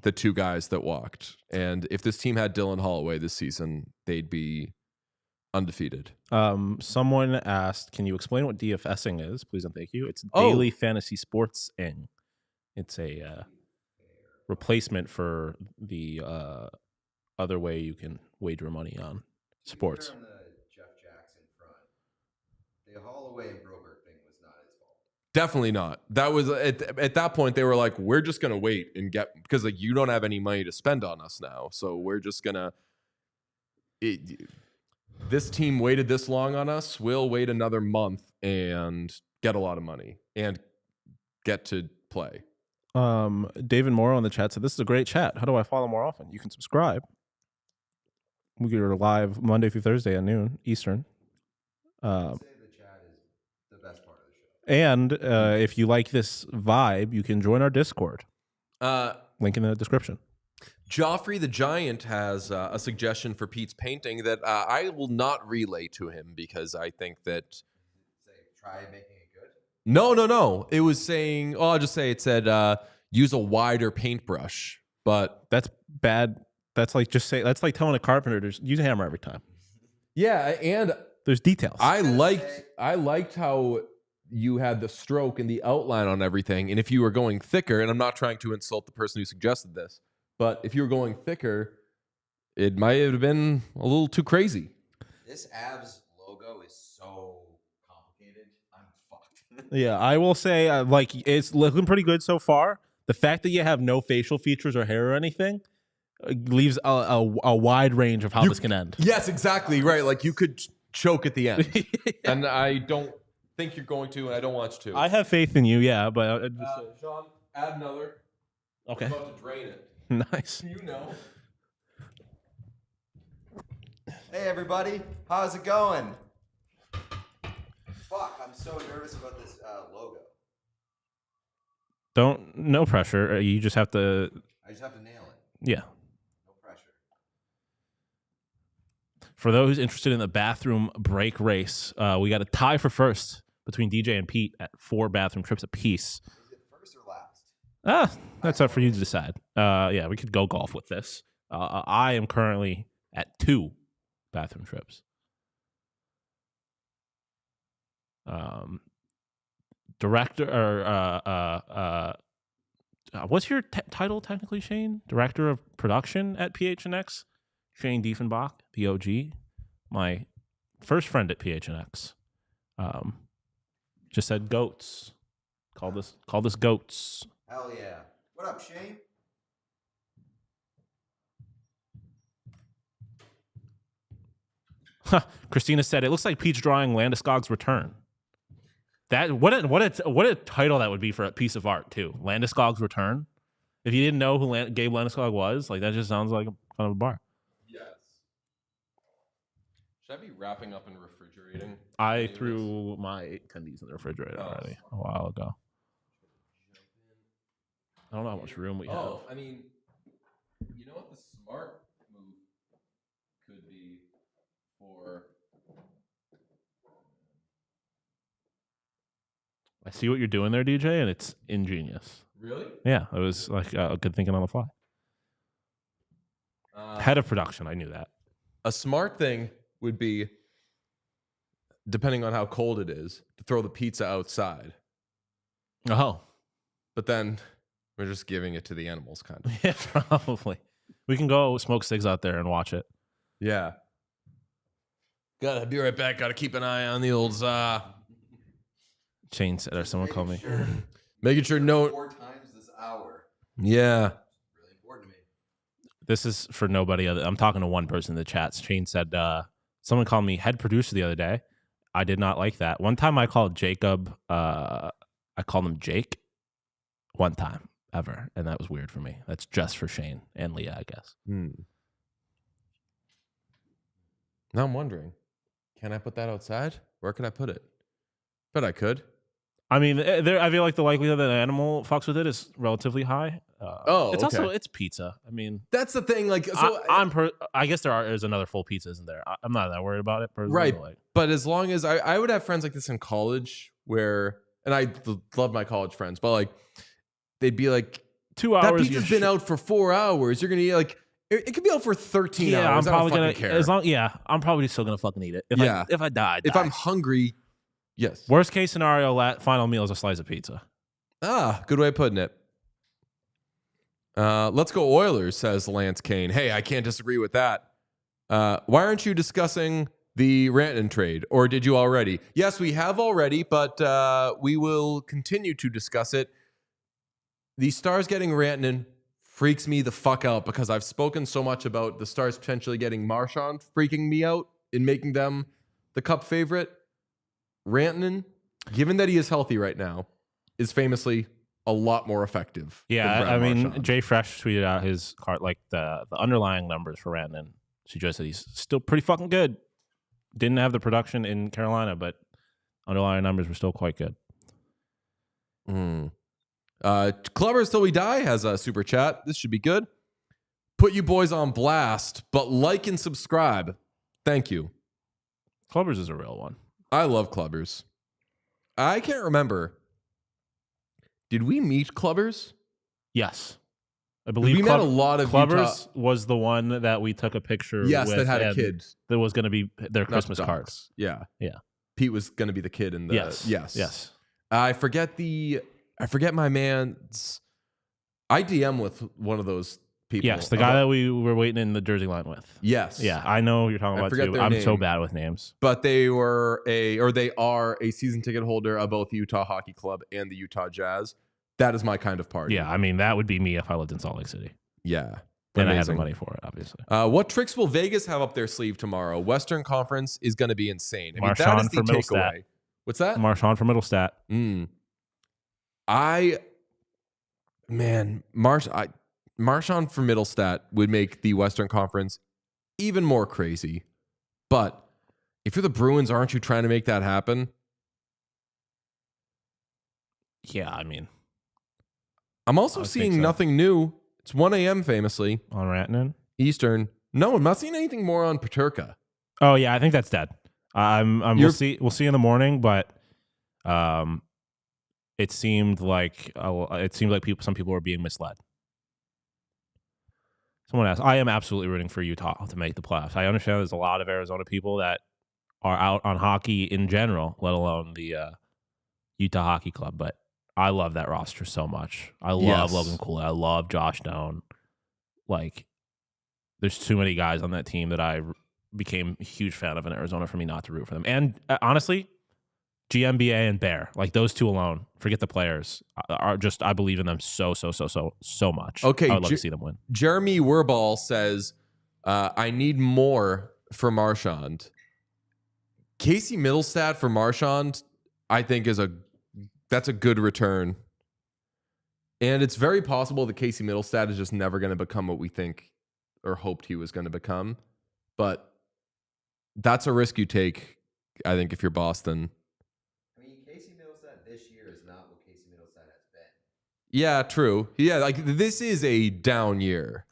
the 2 guys that walked. And if this team had Dylan Holloway this season, they'd be undefeated. Someone asked, can you explain what DFSing is? Please and thank you. It's daily fantasy sports-ing. It's a replacement for the other way you can wager money on sports. On the Jeff Jackson front, Lowe and Broberg thing was not his fault. Definitely not. That was at that point they were like, we're just gonna wait and get, because like you don't have any money to spend on us now, so we're just gonna. This team waited this long on us. We'll wait another month and get a lot of money and get to play. David Morrow in the chat said, "This is a great chat. How do I follow more often? You can subscribe. We are live Monday through Thursday at noon Eastern. I'd say the chat is the best part of the show. And if you like this vibe, you can join our Discord. Link in the description." Joffrey the Giant has a suggestion for Pete's painting that I will not relay to him because I think that. Say, try making it good. No. It was saying, I'll just say it said use a wider paintbrush, but That's bad. That's like that's like telling a carpenter to use a hammer every time. yeah, and There's details. I liked how you had the stroke and the outline on everything, and if you were going thicker, and I'm not trying to insult the person who suggested this, but if you were going thicker, it might have been a little too crazy. This Avs logo is so complicated. I'm fucked. Yeah, I will say, like, it's looking pretty good so far. The fact that you have no facial features or hair or anything leaves a wide range of how this can end. Yes, exactly right. Like you could choke at the end, and I don't think you're going to, and I don't want you to. I have faith in you, yeah, but Sean, add another. okay, I'm about to drain it. nice. You know. Hey everybody, how's it going? Fuck, I'm so nervous about this logo. No pressure. You just have to. I just have to nail it. Yeah. No pressure. For those interested in the bathroom break race, we got a tie for first between DJ and Pete at 4 bathroom trips apiece. Is it first or last? That's up for you to decide. Yeah, we could go golf with this. I am currently at 2 bathroom trips. Director or what's your title technically, Shane? Director of production at PHNX, Shane Diefenbach, the OG, my first friend at PHNX. Just said goats. Call this goats. Hell yeah. What up, Shane? Christina said it looks like Pete's drawing Landeskog's return. That what a title that would be for a piece of art too. Landeskog's return. If you didn't know who Gabe Landeskog was, like that just sounds like kind of a bar. Yes. Should I be wrapping up and refrigerating? I threw my attendees in the refrigerator already a while ago. I don't know how much room we have. Oh, I mean, you know what the smart move could be for. I see what you're doing there, DJ, and it's ingenious. Really? Yeah, it was like good thinking on the fly. Head of production, I knew that. A smart thing would be, depending on how cold it is, to throw the pizza outside. Oh. But then we're just giving it to the animals, kind of. Yeah, probably. We can go smoke cigs out there and watch it. Yeah. Gotta be right back. Gotta keep an eye on the old Shane said, or someone called me. Making sure no. 4 times this hour. Yeah. Really important to me. This is for nobody other. I'm talking to one person in the chat. Shane said, someone called me head producer the other day. I did not like that. One time I called Jacob, I called him Jake one time ever. And that was weird for me. That's just for Shane and Leah, I guess. Now I'm wondering, can I put that outside? Where can I put it? But I could. I mean, I feel like the likelihood that an animal fucks with it is relatively high. It's also it's pizza. I mean, that's the thing. Like, so I guess there's another full pizza, isn't there? I'm not that worried about it, right? Like, but as long as I would have friends like this in college, where, and I love my college friends, but like they'd be like, 2 hours. That pizza's been out for 4 hours. You're gonna eat like it could be out for 13 hours. I'm probably gonna care. I'm probably still gonna fucking eat it. If I died, if I'm hungry. Yes. Worst case scenario, final meal is a slice of pizza. Good way of putting it. Let's go Oilers, says Lance Kane. Hey, I can't disagree with that. Why aren't you discussing the Rantanen trade, or did you already? Yes, we have already, but we will continue to discuss it. The Stars getting Rantanen freaks me the fuck out because I've spoken so much about the Stars potentially getting Marchand freaking me out in making them the Cup favorite. Rantanen, given that he is healthy right now, is famously a lot more effective. Yeah, than Brad I mean, Marchand. Jay Fresh tweeted out his card, like the underlying numbers for Rantanen. Suggests that he's still pretty fucking good. Didn't have the production in Carolina, but underlying numbers were still quite good. Clubbers Till We Die has a super chat. This should be good. Put you boys on blast, but like and subscribe. Thank you. Clubbers is a real one. I love Clubbers. I can't remember. Did we meet Clubbers? Yes. I believe we met a lot of Clubbers Utah. was the one that we took a picture Yes, with. that had a and kid. That was going to be their Not Christmas dogs. card. Yeah. Yeah. Pete was going to be the kid in the Yes. I forget my man's. I DM with one of those people. Yes, the guy that we were waiting in the jersey line with. Yes. Yeah, I know who you're talking I about forget too. their I'm so name. bad with names. But they are a season ticket holder of both the Utah Hockey Club and the Utah Jazz. That is my kind of party. Yeah, I mean, that would be me if I lived in Salt Lake City. Yeah. And I had the Amazing. money for it, obviously. What tricks will Vegas have up their sleeve tomorrow? Western Conference is going to be insane. I mean, that Marchand is the for Middlestat. takeaway. What's that? Marchand from Middlestat. Marchand for Middlestat would make the Western Conference even more crazy. But if you're the Bruins, aren't you trying to make that happen? Yeah, I mean, I'm also I would seeing think so. nothing new. It's 1 a.m. famously. on Rantanen. Eastern. No, I'm not seeing anything more on Peterka. Oh yeah, I think that's dead. We'll see in the morning, but it seemed like some people were being misled. Someone asked, I am absolutely rooting for Utah to make the playoffs. I understand there's a lot of Arizona people that are out on hockey in general, let alone the Utah Hockey Club, but I love that roster so much. I love Logan Cooley. I love Josh Doan. Like, there's too many guys on that team that I became a huge fan of in Arizona for me not to root for them. And honestly, GMBA and Bear, like those two alone, forget the players, are just, I believe in them so much. Okay, I would love to see them win. Jeremy Werball says, I need more for Marchand. Casey Middlestat for Marchand, I think that's a good return. And it's very possible that Casey Middlestat is just never going to become what we think or hoped he was going to become. But that's a risk you take, I think, if you're Boston. I mean, Casey Middlestat this year is not what Casey Middlestat has been. Yeah, true. Yeah, like this is a down year.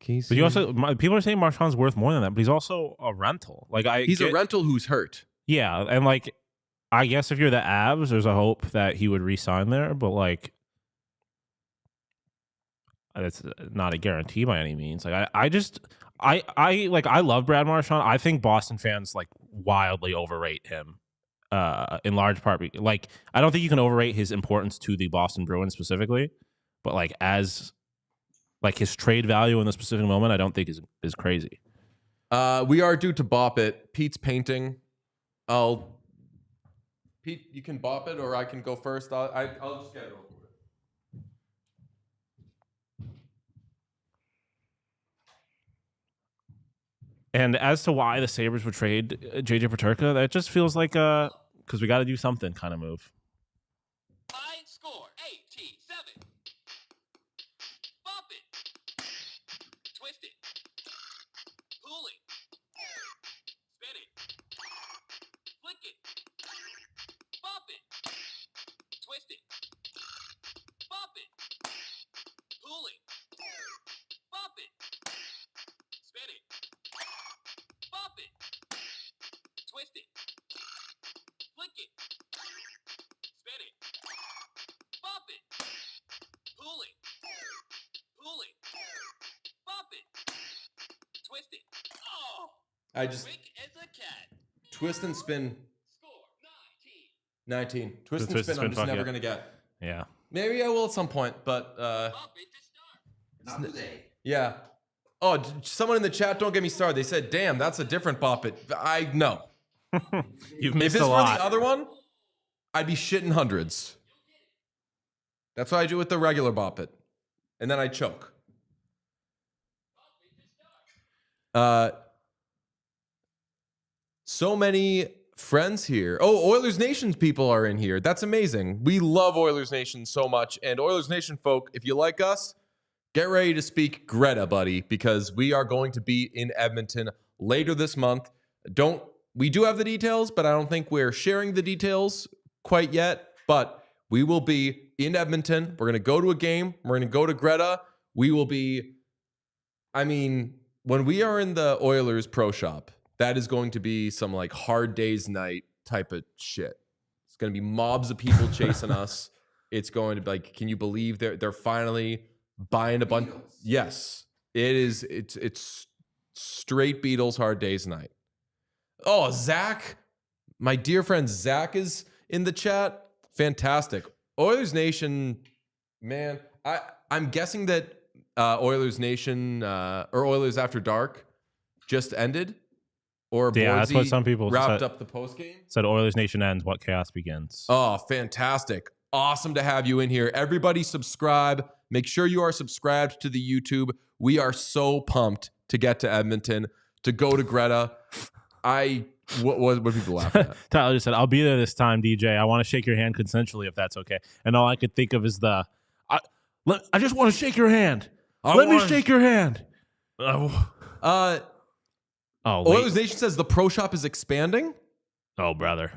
Casey. But you also, people are saying Marchand's worth more than that, but he's also a rental. Like he's a rental who's hurt. Yeah, and like, I guess if you're the Avs, there's a hope that he would re-sign there, but like, that's not a guarantee by any means. Like, I love Brad Marchand. I think Boston fans like wildly overrate him. In large part, like, I don't think you can overrate his importance to the Boston Bruins specifically, but like as like his trade value in the specific moment, I don't think is crazy. We are due to bop it. Pete's painting. Pete, you can bop it, or I can go first. I'll just get it over with. And as to why the Sabres would trade JJ Peterka, that just feels like because we got to do something kind of move. High score 87. Bop it. Twist it. Pull it. Spin it. Flick it. Bop it. Twist it. Bop it. Pull it. Bop it. Spin it. Bop it. Twist it. Flick it. Spin it. Bop it. Pull it. Pull it. Bop it. Twist it. Oh! I just Quick as a cat. twist and spin. Score 19. Twist and Twist spin. and I'm just spin, fuck never yeah.19. Gonna get. Yeah. Maybe I will at some point, but Bop it to start. Not today. yeah. Oh, someone in the chat, don't get me started. They said, damn, that's a different Bop It. I know. You've If missed this a were lot. the other one, I'd be shitting hundreds. That's what I do with the regular Bop It. And then I choke. So many friends here. Oh, Oilers Nation people are in here. That's amazing. We love Oilers Nation so much. And Oilers Nation folk, if you like us, get ready to speak Greta, buddy, because we are going to be in Edmonton later this month. We do have the details, but I don't think we're sharing the details quite yet. But we will be in Edmonton. We're going to go to a game. We're going to go to Greta. We will be, I mean, when we are in the Oilers Pro Shop, that is going to be some like hard days night type of shit. It's going to be mobs of people chasing us. It's going to be like, can you believe they're finally buying a bunch? Yes, it is. It's straight Beatles hard days night. Oh, Zach, my dear friend Zach is in the chat. Fantastic. Oilers Nation, man. I'm guessing that Oilers Nation or Oilers After Dark just ended. Or Yeah, that's what some people wrapped said. up the post game. Said Oilers Nation ends, what chaos begins. Oh, fantastic. Awesome to have you in here. Everybody subscribe. Make sure you are subscribed to the YouTube. We are so pumped to get to Edmonton, to go to Greta. What people laughing at? Tyler just said, I'll be there this time, DJ. I want to shake your hand consensually if that's okay. And all I could think of is I just want to shake your hand. Let me shake your hand. Oilers Nation says the Pro Shop is expanding. Oh, brother.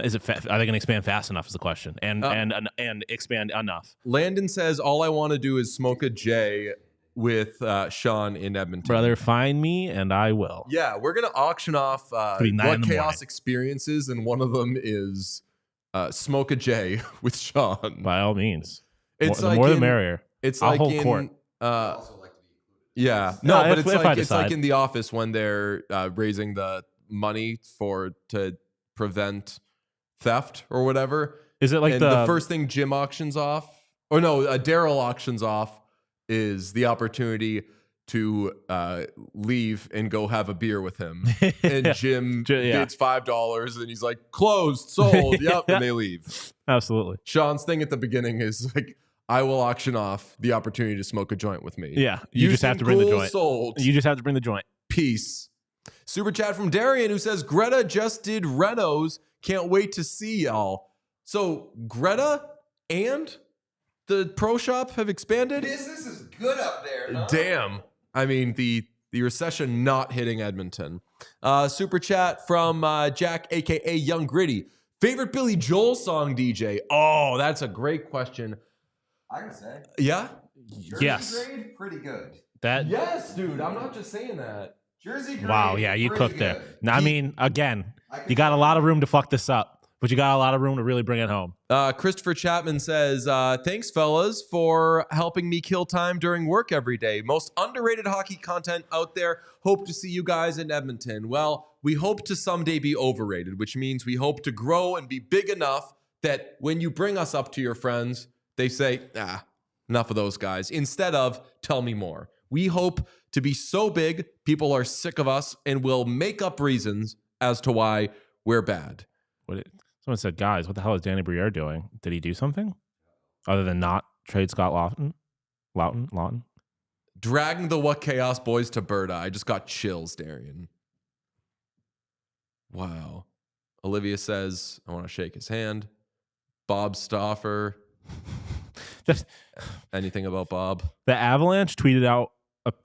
Is it? Are they going to expand fast enough? Is the question, and expand enough. Landon says all I want to do is smoke a J with Sean in Edmonton. Brother, find me and I will. Yeah, we're gonna auction off what chaos experiences, and one of them is smoke a J with Sean. By all means, it's the like more the merrier. It's I'll like hold in court. Yeah, No, but if it's like in The Office when they're raising the money to prevent theft or whatever. Is it like and the first thing Jim auctions off, or no, Daryl auctions off, is the opportunity to leave and go have a beer with him. And Jim bids $5, and he's like, closed, sold, yep, and they leave. Absolutely. Sean's thing at the beginning is like, I will auction off the opportunity to smoke a joint with me. Yeah, you just have to bring the joint. Sold. You just have to bring the joint. Peace. Super chat from Darian, who says, Greta just did Renos. Can't wait to see y'all. So Greta and the Pro Shop have expanded? Business is good up there. Huh? Damn. I mean, the recession not hitting Edmonton. Super chat from Jack, a.k.a. Young Gritty. Favorite Billy Joel song, DJ? Oh, that's a great question. I can say. Yeah? Jersey Yes. grade, pretty good. Yes, dude. I'm not just saying that. Jersey grade. Wow, yeah, you pretty cooked there. good. Now, I mean, again, you got a lot of room to fuck this up, but you got a lot of room to really bring it home. Christopher Chapman says, thanks, fellas, for helping me kill time during work every day. Most underrated hockey content out there. Hope to see you guys in Edmonton. Well, we hope to someday be overrated, which means we hope to grow and be big enough that when you bring us up to your friends, they say, enough of those guys, instead of tell me more. We hope to be so big, people are sick of us and will make up reasons as to why we're bad. Someone said, guys, what the hell is Danny Briere doing? Did he do something other than not trade Scott Lawton? Dragging the What Chaos boys to Berta. I just got chills, Darian. Wow. Olivia says, I want to shake his hand. Bob Stauffer. Just anything about Bob? The Avalanche tweeted out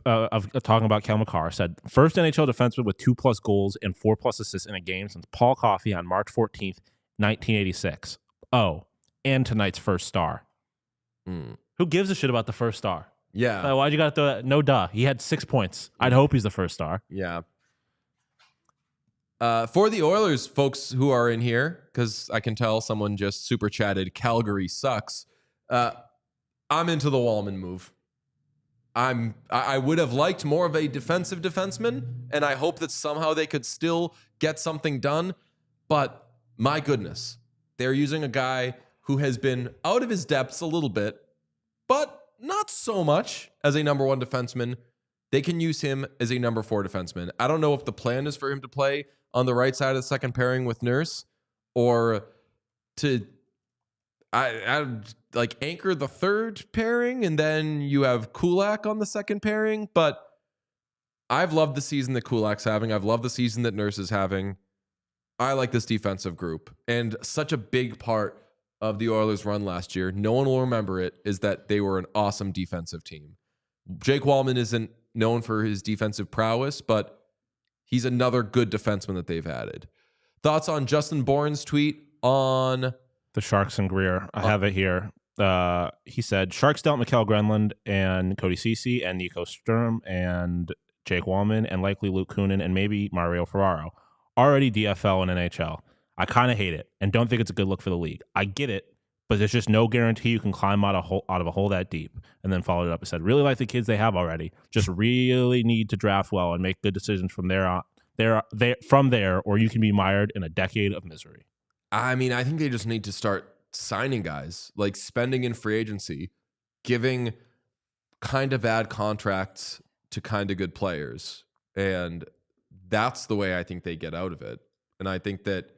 talking about Kel McCarr, said, first NHL defenseman with 2+ goals and 4+ assists in a game since Paul Coffey on March 14th, 1986. Oh, and tonight's first star. Who gives a shit about the first star? Yeah. Why'd you got to throw that? No, duh. He had 6 points. I'd hope he's the first star. Yeah. For the Oilers folks who are in here, because I can tell someone just super chatted, Calgary sucks. I'm into the Walman move. I would have liked more of a defensive defenseman, and I hope that somehow they could still get something done. But my goodness, they're using a guy who has been out of his depths a little bit, but not so much as a number one defenseman they can use him as a number 4 defenseman. I don't know if the plan is for him to play on the right side of the second pairing with Nurse or to I like anchor the third pairing and then you have Kulak on the second pairing. But I've loved the season that Kulak's having. I've loved the season that Nurse is having. I like this defensive group. And such a big part of the Oilers' run last year, no one will remember it, is that they were an awesome defensive team. Jake Walman isn't known for his defensive prowess, but he's another good defenseman that they've added. Thoughts on Justin Bourne's tweet on the Sharks and Greer? I have it here. He said, Sharks dealt Mikkel Grenlund and Cody Soucy and Nico Sturm and Jake Walman and likely Luke Kunin and maybe Mario Ferraro. Already DFL and NHL. I kind of hate it and don't think it's a good look for the league. I get it, but there's just no guarantee you can climb out of a hole that deep. And then followed it up and said, really like the kids they have already. Just really need to draft well and make good decisions from there on. From there, or you can be mired in a decade of misery. I mean, I think they just need to start signing guys, like spending in free agency, giving kind of bad contracts to kind of good players. And that's the way I think they get out of it. And I think that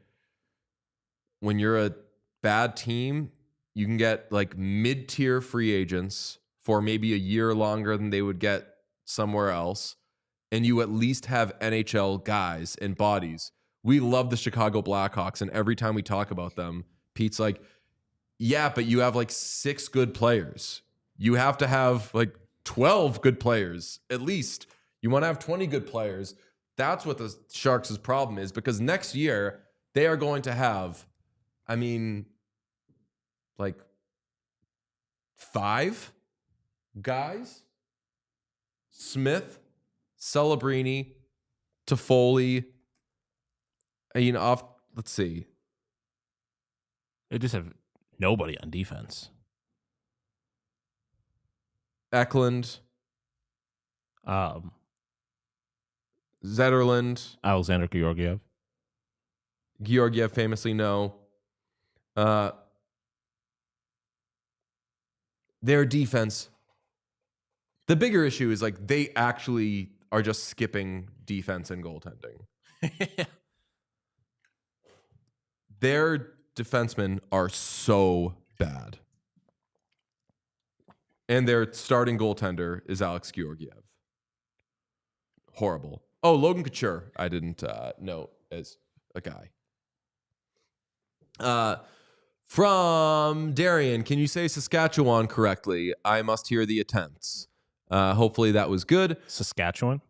when you're a bad team, you can get like mid-tier free agents for maybe a year longer than they would get somewhere else. And you at least have NHL guys and bodies. We love the Chicago Blackhawks. And every time we talk about them, Pete's like, yeah, but you have like 6 good players. You have to have like 12 good players at least. You want to have 20 good players. That's what the Sharks' problem is, because next year they are going to have, I mean, like 5 guys. Smith, Celebrini, Toffoli. Let's see. They just have nobody on defense. Eklund. Zetterland. Alexander Georgiev famously no. Their defense. The bigger issue is like they actually are just skipping defense and goaltending. Their defensemen are so bad. And their starting goaltender is Alex Georgiev. Horrible. Oh, Logan Couture, I didn't note as a guy. From Darian, can you say Saskatchewan correctly? I must hear the attempts. Hopefully that was good. Saskatchewan?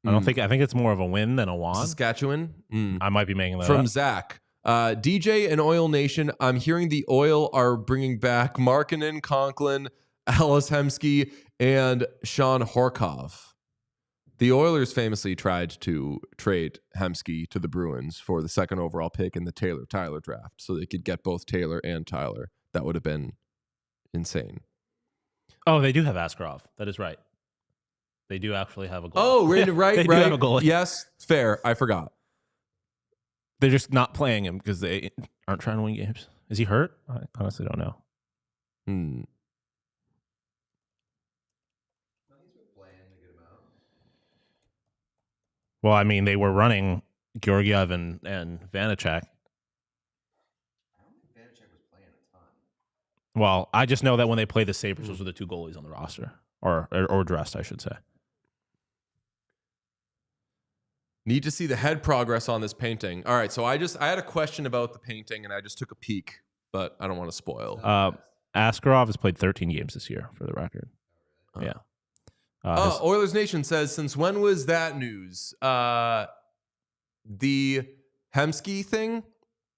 I think it's more of a win than a won. Saskatchewan? I might be making that From up. Zach. DJ and Oil Nation, I'm hearing the Oil are bringing back Markkanen, Conklin, Alice Hemsky, and Sean Horkov. The Oilers famously tried to trade Hemsky to the Bruins for the 2nd overall pick in the Taylor-Tyler draft so they could get both Taylor and Tyler. That would have been insane. Oh, they do have Askarov. That is right. They do actually have a goalie. Oh, right. They do have a goalie. Yes, fair. I forgot. They're just not playing him because they aren't trying to win games. Is he hurt? I honestly don't know. Well, I mean, they were running Georgiev and Vanacek. Well, I just know that when they played the Sabres, those were the 2 goalies on the roster. Or dressed, I should say. Need to see the head progress on this painting. All right, so I had a question about the painting, and I just took a peek, but I don't want to spoil. Askarov has played 13 games this year, for the record. Yeah. Oilers Nation says, since when was that news? The Hemsky thing?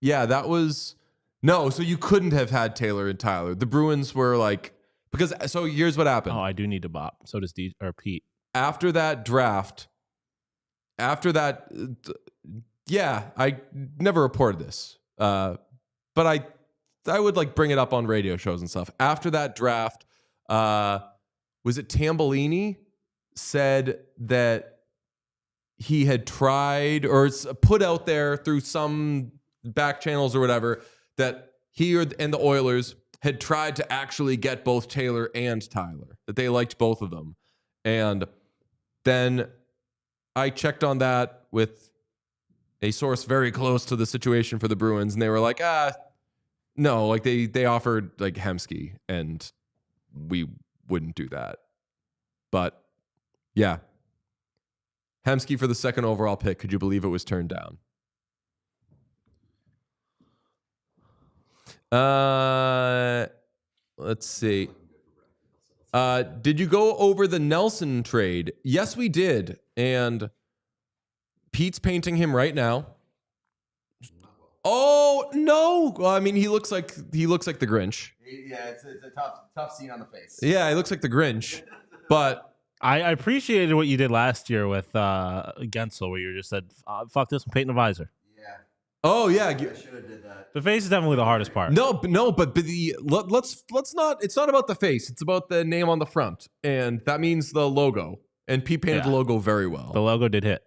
Yeah, that was... No, so you couldn't have had Taylor and Tyler. The Bruins were like... So here's what happened. Oh, I do need to bop. So does Pete. After that draft... yeah, I never reported this. But I would like bring it up on radio shows and stuff. After that draft... was it Tambellini said that he had tried or put out there through some back channels or whatever that he and the Oilers had tried to actually get both Taylor and Tyler, that they liked both of them. And then I checked on that with a source very close to the situation for the Bruins, and they were like, no, like they offered like Hemsky, and we wouldn't do that. But yeah, Hemsky for the second overall pick. Could you believe it was turned down? Let's see. Did you go over the Nelson trade? Yes, we did. And Pete's painting him right now. Oh no! Well, I mean, he looks like the Grinch. Yeah, it's a tough scene on the face. Yeah, he looks like the Grinch. But I appreciated what you did last year with Gensel, where you just said, "Fuck this, I'm painting a visor." Yeah. Oh yeah, I should have did that. The face is definitely the hardest part. no, but let's not. It's not about the face. It's about the name on the front, and that means the logo. And Pete painted the logo very well. The logo did hit.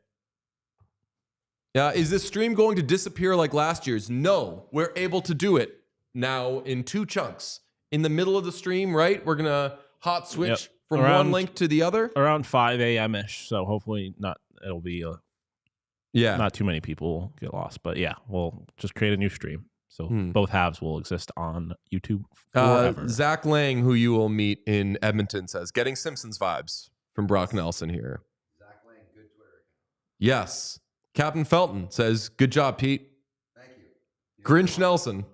Is this stream going to disappear like last year's? No, we're able to do it now in 2 chunks. In the middle of the stream, right? We're gonna hot switch from one link to the other around 5 a.m. ish. So hopefully not. It'll be not too many people get lost. But yeah, we'll just create a new stream. So both halves will exist on YouTube forever. Zach Lang, who you will meet in Edmonton, says getting Simpsons vibes from Brock Nelson here. Zach Lang, good Twitter account. Yes. Captain Felton says, good job, Pete. Thank you. Grinch Nelson.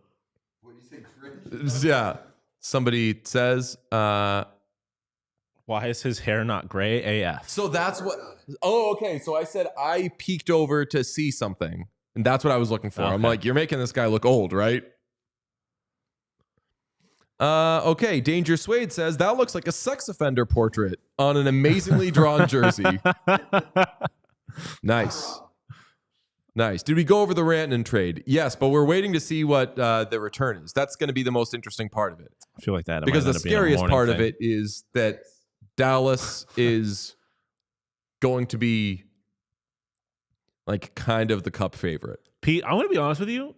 What did you say, Grinch? Yeah. Somebody says, why is his hair not gray AF? so that's what. Oh, okay. So I said I peeked over to see something, and that's what I was looking for. I'm Okay. like, you're making this guy look old, right? Okay. Danger Suede says, that looks like a sex offender portrait on an amazingly drawn jersey. Nice. Nice. Did we go over the Rantanen trade? Yes, but we're waiting to see what the return is. That's going to be the most interesting part of it. I feel like that Because might the end up being a scariest morning part of thing. it is that Dallas is going to be like kind of the cup favorite. Pete, I'm gonna be honest with you.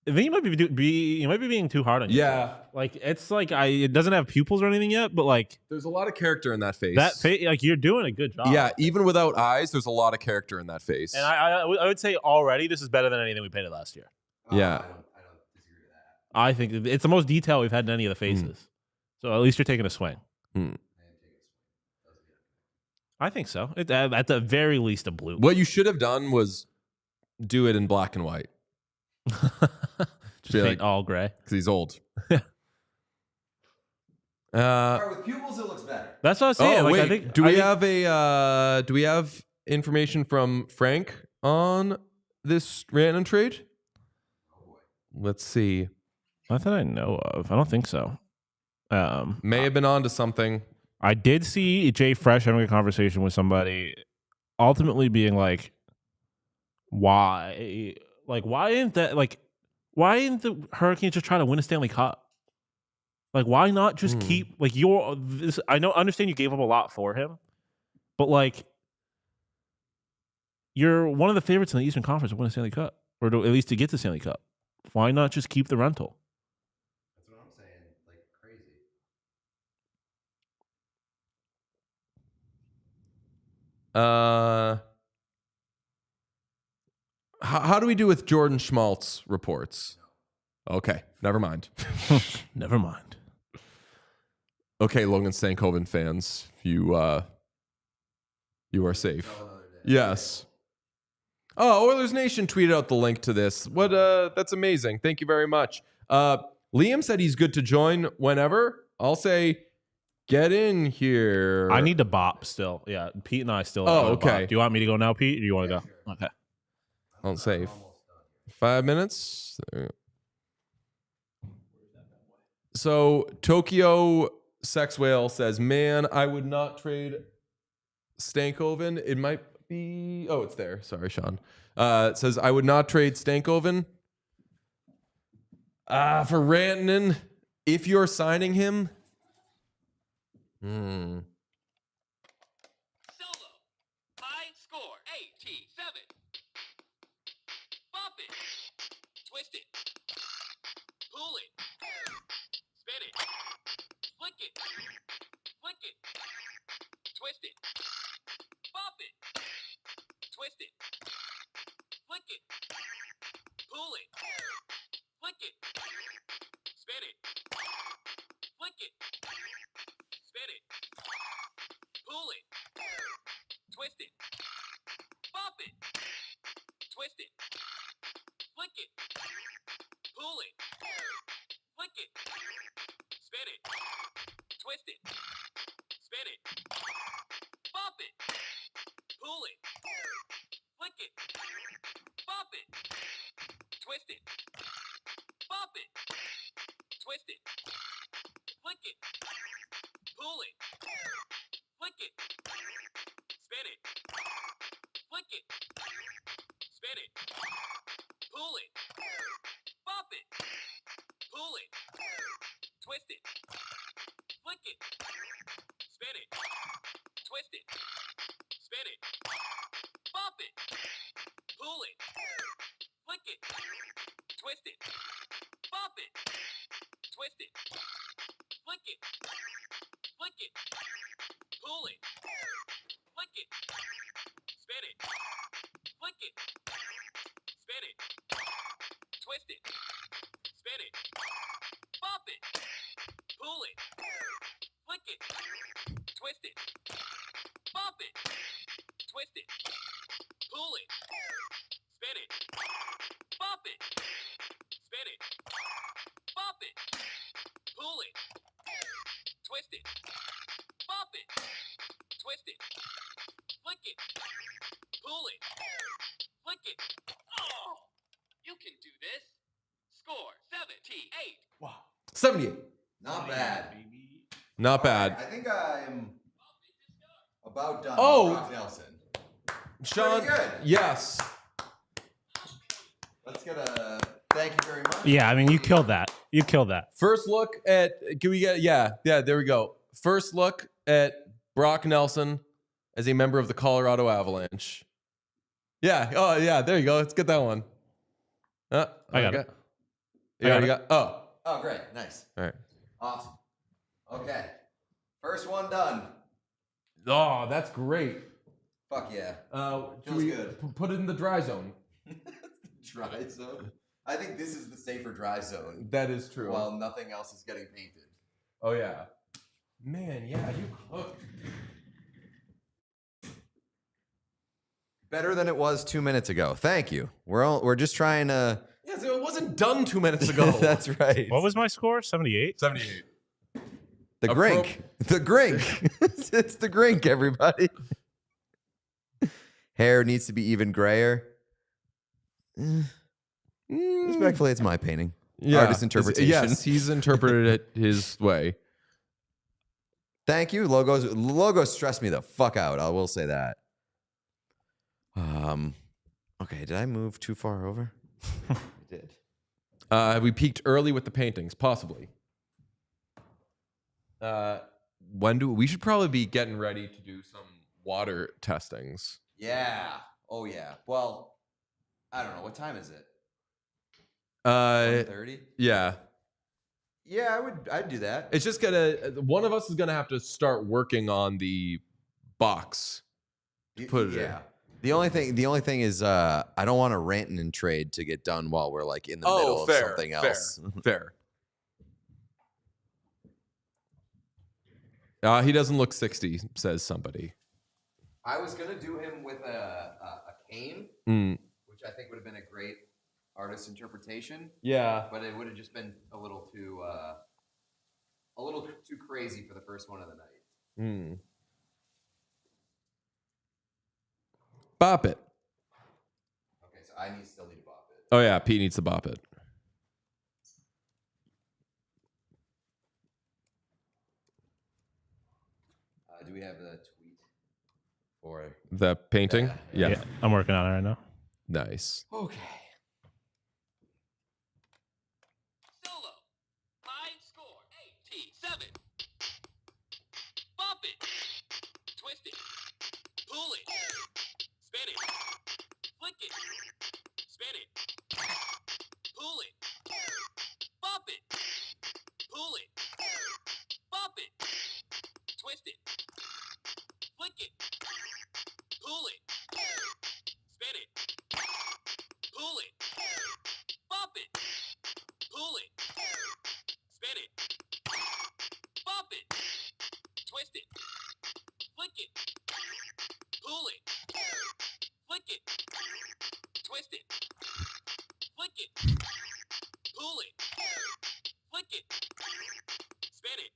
I think you might be being too hard on yourself. Yeah. Like it's like it doesn't have pupils or anything yet, but like There's a lot of character in that face. that face, like you're doing a good job. Yeah, even without eyes, there's a lot of character in that face. And I would say already this is better than anything we painted last year. Yeah. I don't disagree with that. I think it's the most detail we've had in any of the faces. So at least you're taking a swing. I think so. At the very least, a blue. What you should have done was do it in black and white. Just be paint like- all gray. Because he's old. All right, with pupils, it looks better. That's what I was saying. Oh Like, wait, I think, do we have information from Frank on this Rantanen trade? Let's see. Not that I know of. I don't think so. May have been on to something. I did see Jay Fresh having a conversation with somebody, ultimately being like, "Why? Like, why didn't the Hurricanes just try to win a Stanley Cup? Like, why not just keep like this? I understand you gave up a lot for him, but like, you're one of the favorites in the Eastern Conference to win a Stanley Cup, or at least to get the Stanley Cup. Why not just keep the rental?" That's what I'm saying. Like crazy. How do we do with Jordan Schmaltz reports? Okay, never mind. Never mind. Okay, Logan Stankoven fans, you are safe. Yes. Oh, Oilers Nation tweeted out the link to this. What? That's amazing. Thank you very much. Liam said he's good to join whenever. I'll say, get in here. I need to bop still. Yeah, Pete and I still. Oh, gotta okay. bop. Do you want me to go now, Pete? Or do you want to go? Okay. I'll say 5 minutes. So Tokyo Sex Whale says, "Man, I would not trade Stankoven. It might be. Oh, it's there. Sorry, Sean. It says I would not trade Stankoven for Rantanen if you're signing him." Solo. High score. 87. Bop it. Twist it. Pull it. Spin it. Flick it. Flick it. Twist it. Twist it. Spin it. Bop it. Pull it. Flick it. Bop it. Twist it. Bop it. Twist it. Flick it. Pull it. Flick it. Spin it. Flick it. Spin it. Pull it. Bop it. Pull it. Twist it. Flick it. Spin it. Twist it. Spin it. Bop it. Pull it. Flick it. Twist it. Bop it. Twist it. Flick it. Flick it. Pull it. Flick it. Spin it. Flick it. Spin it. Twist it. Spin it. Bop it. Pull it. Flick it. Twist it. Bop it. Twist it. Pull it. Spin it. Bop it. Spin it. Bop it. Pull it. Twist it. Bop it. Twist it. Flick it. Pull it. Flick it. Oh! You can do this. Score 78. Wow. 78. Not bad. Not bad. I think I'm about done. Oh. with Brock Nelson. Sean. Pretty good. Yes. Let's get a thank you very much. Yeah, I mean, you killed that. You killed that. First look at, can we get, yeah, there we go. First look at Brock Nelson as a member of the Colorado Avalanche. Yeah, oh, yeah, there you go. Let's get that one. I got it. You already got, oh. Oh, great. Nice. All right. Awesome. Okay. First one done. Oh, that's great. Fuck yeah. Should Feels we good. put it in the dry zone? Dry zone? I think this is the safer dry zone. That is true. While nothing else is getting painted. Oh, yeah. Man, yeah, you cooked. Better than it was 2 minutes ago. Thank you. We're just trying to. Yeah, so it wasn't done 2 minutes ago. That's right. What was my score? 78? 78. The Grink. The Grink. It's the Grink, everybody. Hair needs to be even grayer. Respectfully, it's my painting. Yeah. Artist interpretation. Yes, he's interpreted it his way. Thank you. Logos stress me the fuck out. I will say that. Okay, did I move too far over? I did. We peaked early with the paintings, possibly. We should probably be getting ready to do some water testings. Yeah. Oh yeah. Well, I don't know. What time is it? 30. Yeah. Yeah, I'd do that. It's just one of us is gonna have to start working on the box to put it in. The only thing is I don't want a Rantanen trade to get done while we're like in the middle of something else. Fair. He doesn't look 60, says somebody. I was gonna do him with a cane, which I think would have been a great artist interpretation. Yeah. But it would have just been a little too crazy for the first one of the night. Bop it. Okay, so I still need to bop it. Oh yeah, Pete needs to bop it. Do we have the tweet for The painting? Yeah. I'm working on it right now. Nice. Okay. Solo. High score 87. Bop it. Twist it. Pull it. Spin it. Flick it. Spin it. Pull it. Bop it. Pull it. Bop it. Twist it. Flick it. Pull it. Spin it. Pull it. Bop it. Pull it. Spin it. Bop it. Twist it. Flick it. Pull it. Flick it. Twist it. Flick it. Pull it. Flick it. Spin it.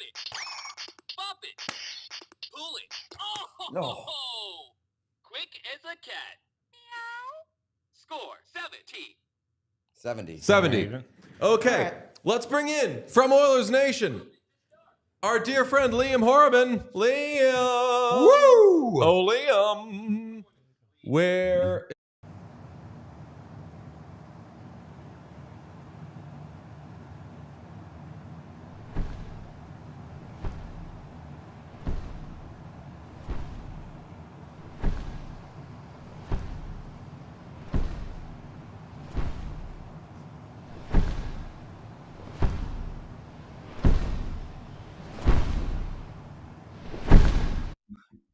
it. Bop it. Pull it. Oh, No. quick as a cat. Meow. Score 17. 70. 70. Okay, let's bring in from Oilers Nation our dear friend Liam Horriban. Liam. Woo! Oh, Liam. Where?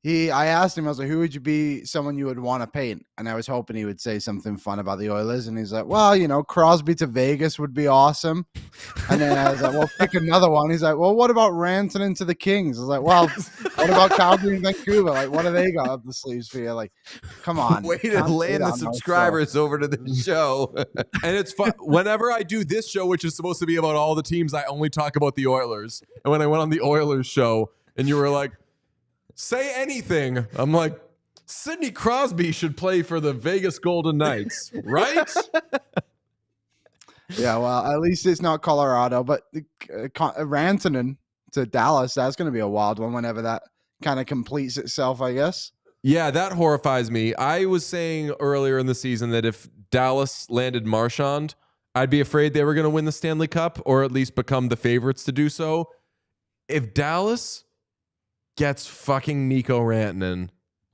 I asked him, I was like, who would you be someone you would want to paint? And I was hoping he would say something fun about the Oilers. And he's like, well, Crosby to Vegas would be awesome. And then I was like, well, pick another one. He's like, well, what about Rantanen to the Kings? I was like, well, what about Calgary and Vancouver? Like, what do they got up the sleeves for you? Like, come on. Way to Can't say land that the on no show. subscribers over to the show. And it's fun. Whenever I do this show, which is supposed to be about all the teams, I only talk about the Oilers. And when I went on the Oilers show and you were like, say anything, I'm like, Sidney Crosby should play for the Vegas Golden Knights, right? Yeah, well, at least it's not Colorado, but Rantanen to Dallas, that's going to be a wild one whenever that kind of completes itself, I guess. Yeah, that horrifies me. I was saying earlier in the season that if Dallas landed Marchand, I'd be afraid they were going to win the Stanley Cup or at least become the favorites to do so. If Dallas gets fucking Mikko Rantanen,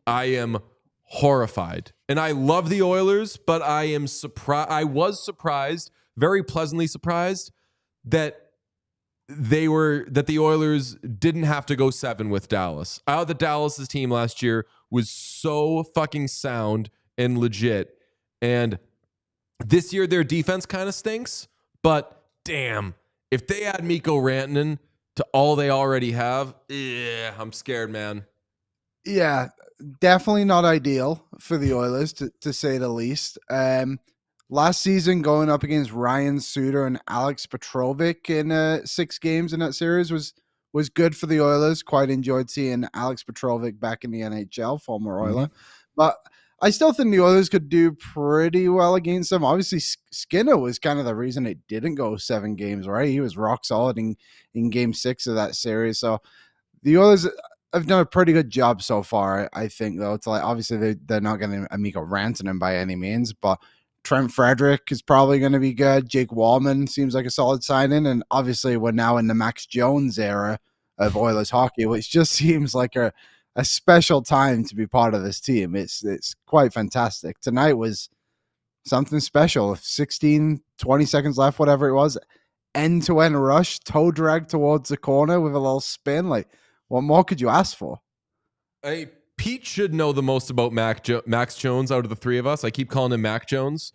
I am horrified. And I love the Oilers, but I am surprised. I was surprised, very pleasantly surprised, that the Oilers didn't have to go 7 with Dallas. I thought that Dallas's team last year was so fucking sound and legit. And this year their defense kind of stinks, but damn, if they add Mikko Rantanen to all they already have, I'm scared, man. Yeah, definitely not ideal for the Oilers, to say the least. Last season, going up against Ryan Suter and Alex Petrovic in 6 games in that series was good for the Oilers. Quite enjoyed seeing Alex Petrovic back in the NHL, former Oiler. But I still think the Oilers could do pretty well against them. Obviously, Skinner was kind of the reason it didn't go 7 games, right? He was rock solid in Game 6 of that series. So the Oilers have done a pretty good job so far, I think, though. It's like, obviously, they're not going to Mikko Rantanen by any means, but Trent Frederick is probably going to be good. Jake Walman seems like a solid sign-in. And obviously, we're now in the Max Jones era of Oilers hockey, which just seems like a special time to be part of this team. It's quite fantastic. Tonight was something special. 16, 20 seconds left, whatever it was. End-to-end rush, toe drag towards the corner with a little spin. Like, what more could you ask for? Hey, Pete should know the most about Max Jones out of the 3 of us. I keep calling him Mac Jones,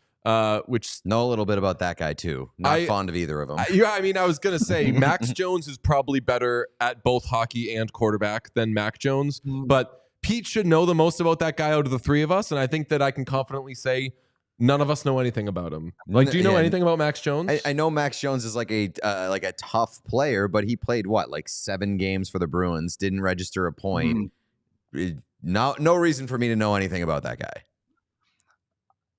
which... Know a little bit about that guy, too. Not fond of either of them. I was going to say, Max Jones is probably better at both hockey and quarterback than Mac Jones, but Pete should know the most about that guy out of the 3 of us, and I think that I can confidently say none of us know anything about him. Like, do you know anything about Max Jones? I know Max Jones is like a tough player, but he played, 7 games for the Bruins, didn't register a point. No reason for me to know anything about that guy.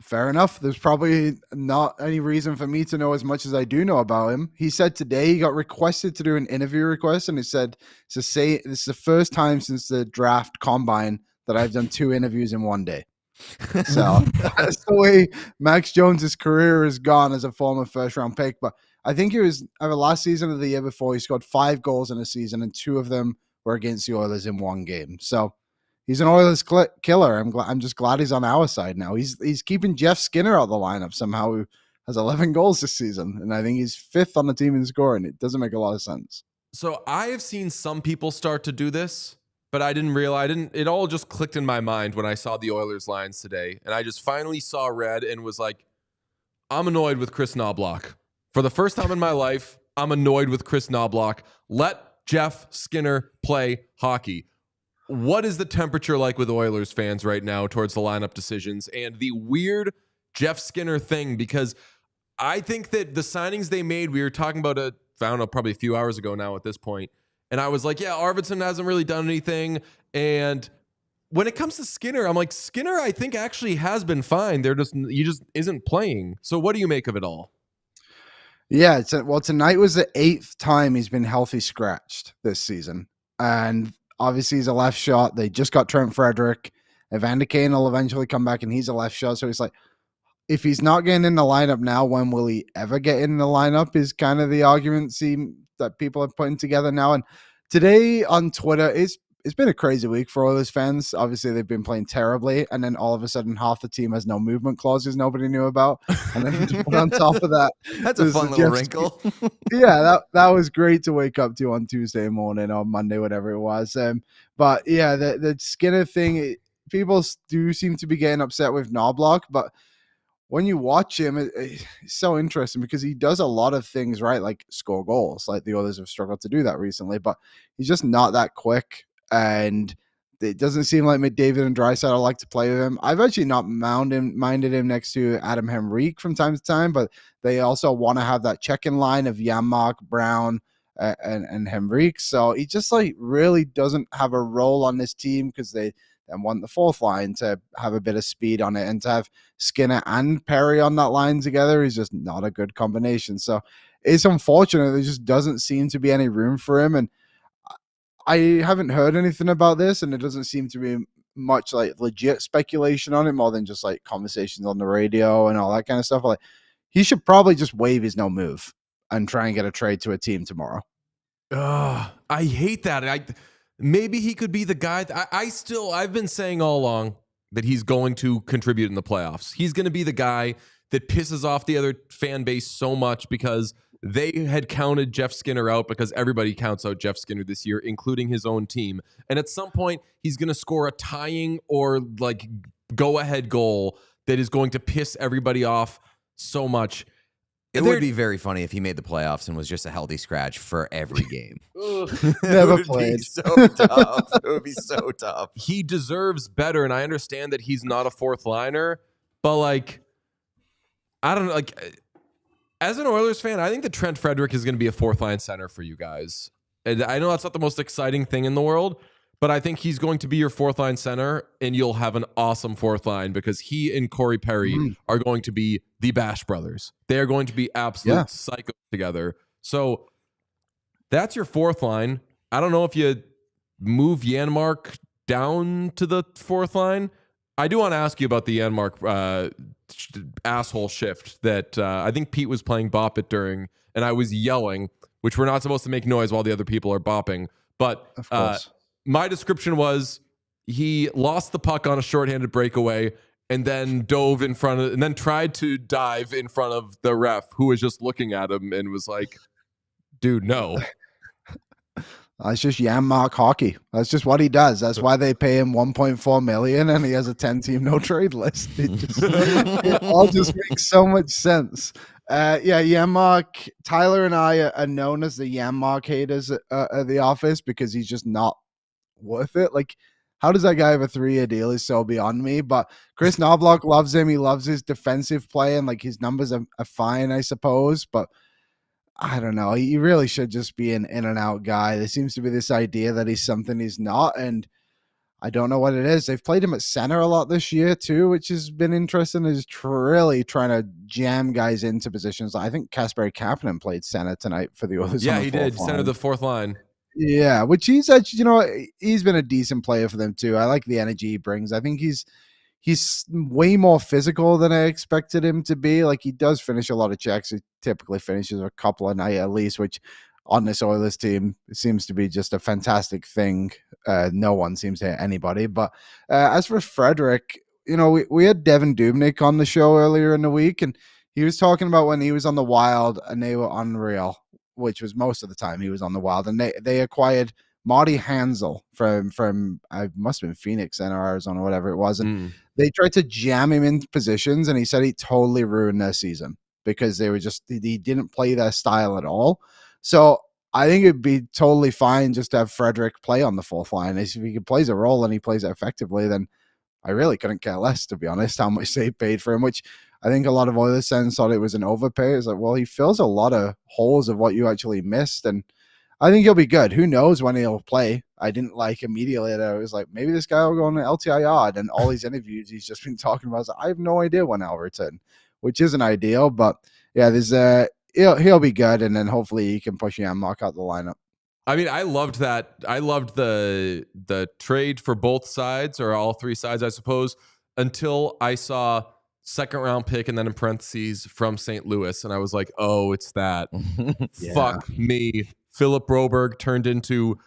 Fair enough. There's probably not any reason for me to know as much as I do know about him. He said today he got requested to do an interview request, and he said this is the first time since the draft combine that I've done 2 interviews in one day. So that's the way Max Jones's career has gone as a former first-round pick. But I think it was last season or the year before, he scored 5 goals in a season, and 2 of them were against the Oilers in 1 game. So he's an Oilers killer. I'm just glad he's on our side now. He's keeping Jeff Skinner out of the lineup somehow, who has 11 goals this season, and I think he's 5th on the team in scoring. It doesn't make a lot of sense. So I have seen some people start to do this, but I didn't realize. It all just clicked in my mind when I saw the Oilers lines today, and I just finally saw red and was like, I'm annoyed with Chris Knobloch. For the first time in my life, I'm annoyed with Chris Knobloch. Let Jeff Skinner play hockey. What is the temperature like with Oilers fans right now towards the lineup decisions and the weird Jeff Skinner thing? Because I think that the signings they made, we were talking about probably a few hours ago now at this point, And I was like, yeah, Arvidsson hasn't really done anything. And when it comes to Skinner, I'm like, Skinner, I think actually has been fine. He just isn't playing. So what do you make of it all? Yeah, tonight was the 8th time he's been healthy scratched this season. And obviously he's a left shot. They just got Trent Frederick. Evander Kane will eventually come back and he's a left shot. So it's like, if he's not getting in the lineup now, when will he ever get in the lineup is kind of the argument that people are putting together now. And today on Twitter, it's been a crazy week for Oilers fans. Obviously, they've been playing terribly. And then all of a sudden, half the team has no movement clauses nobody knew about. And then on top of that, that's a fun little wrinkle. Yeah, that was great to wake up to on Tuesday morning or Monday, whatever it was. But yeah, the Skinner thing, people do seem to be getting upset with Knobloch, but when you watch him, it's so interesting because he does a lot of things right, like score goals. Like the others have struggled to do that recently, but he's just not that quick. And it doesn't seem like McDavid and Draisaitl like to play with him. I've actually not minded him next to Adam Henrique from time to time, but they also want to have that check-in line of Janmark, Brown, and Henrique. So he just like really doesn't have a role on this team because they then want the fourth line to have a bit of speed on it, and to have Skinner and Perry on that line together is just not a good combination. So it's unfortunate. There just doesn't seem to be any room for him. And I haven't heard anything about this, and it doesn't seem to be much like legit speculation on it, more than just like conversations on the radio and all that kind of stuff. Like, he should probably just waive his no move and try and get a trade to a team tomorrow. I hate that. Maybe he could be the guy. I've been saying all along that he's going to contribute in the playoffs. He's going to be the guy that pisses off the other fan base so much because they had counted Jeff Skinner out, because everybody counts out Jeff Skinner this year, including his own team. And at some point, he's going to score a tying or like go-ahead goal that is going to piss everybody off so much. It would be very funny if he made the playoffs and was just a healthy scratch for every game. Never played. So tough. It would be so tough. He deserves better, and I understand that he's not a fourth liner, but like, I don't know. Like, as an Oilers fan, I think that Trent Frederick is going to be a fourth line center for you guys. And I know that's not the most exciting thing in the world, but I think he's going to be your fourth line center, and you'll have an awesome fourth line because he and Corey Perry are going to be the Bash brothers. They are going to be absolute psychos together. So that's your fourth line. I don't know if you move Janmark down to the fourth line. I do want to ask you about the Janmark asshole shift that I think Pete was playing Bop It during, and I was yelling, which we're not supposed to make noise while the other people are bopping. But of course. My description was he lost the puck on a shorthanded breakaway and then dove in front of, and then tried to dive in front of the ref, who was just looking at him and was like, dude, no. That's just Janmark hockey. That's just what he does. That's why they pay him $1.4 million and he has a 10-team no trade list. It all just makes so much sense. Janmark, Tyler and I are known as the Janmark haters at the office because he's just not worth it. Like, how does that guy have a 3-year deal is so beyond me. But Chris Knobloch loves him. He loves his defensive play, and like his numbers are fine, I suppose. But I don't know. He really should just be an in and out guy. There seems to be this idea that he's something he's not, and I don't know what it is. They've played him at center a lot this year too, which has been interesting. Is really trying to jam guys into positions. I think Kasperi Kapanen played center tonight for the Oilers. Yeah, he did. Center the fourth line. Yeah, which he's actually, he's been a decent player for them too. I like the energy he brings. I think he's way more physical than I expected him to be. Like, he does finish a lot of checks. He typically finishes a couple a night at least, which on this Oilers team seems to be just a fantastic thing. No one seems to hit anybody. But as for Frederick, we had Devin Dubnyk on the show earlier in the week, and he was talking about when he was on the Wild and they were unreal, which was most of the time he was on the Wild, and they acquired Marty Hansel from I must have been Phoenix and Arizona, whatever it was, and they tried to jam him into positions, and he said he totally ruined their season because he didn't play their style at all. So I think it'd be totally fine just to have Frederick play on the fourth line. If he plays a role and he plays it effectively, then I really couldn't care less, to be honest, how much they paid for him, which I think a lot of Oilers fans thought it was an overpay. It's like, well, he fills a lot of holes of what you actually missed. And I think he'll be good. Who knows when he'll play? I didn't like immediately that I was like, maybe this guy will go on an LTIR. And all these interviews he's just been talking about, I have no idea when I'll return, which isn't ideal. But yeah, there's he'll be good, and then hopefully he can push Mark out the lineup. I mean, I loved that. I loved the trade for both sides, or all three sides, I suppose, until I saw second round pick and then in parentheses from St. Louis, and I was like, oh, it's that. Yeah. Fuck me. Philip Broberg turned into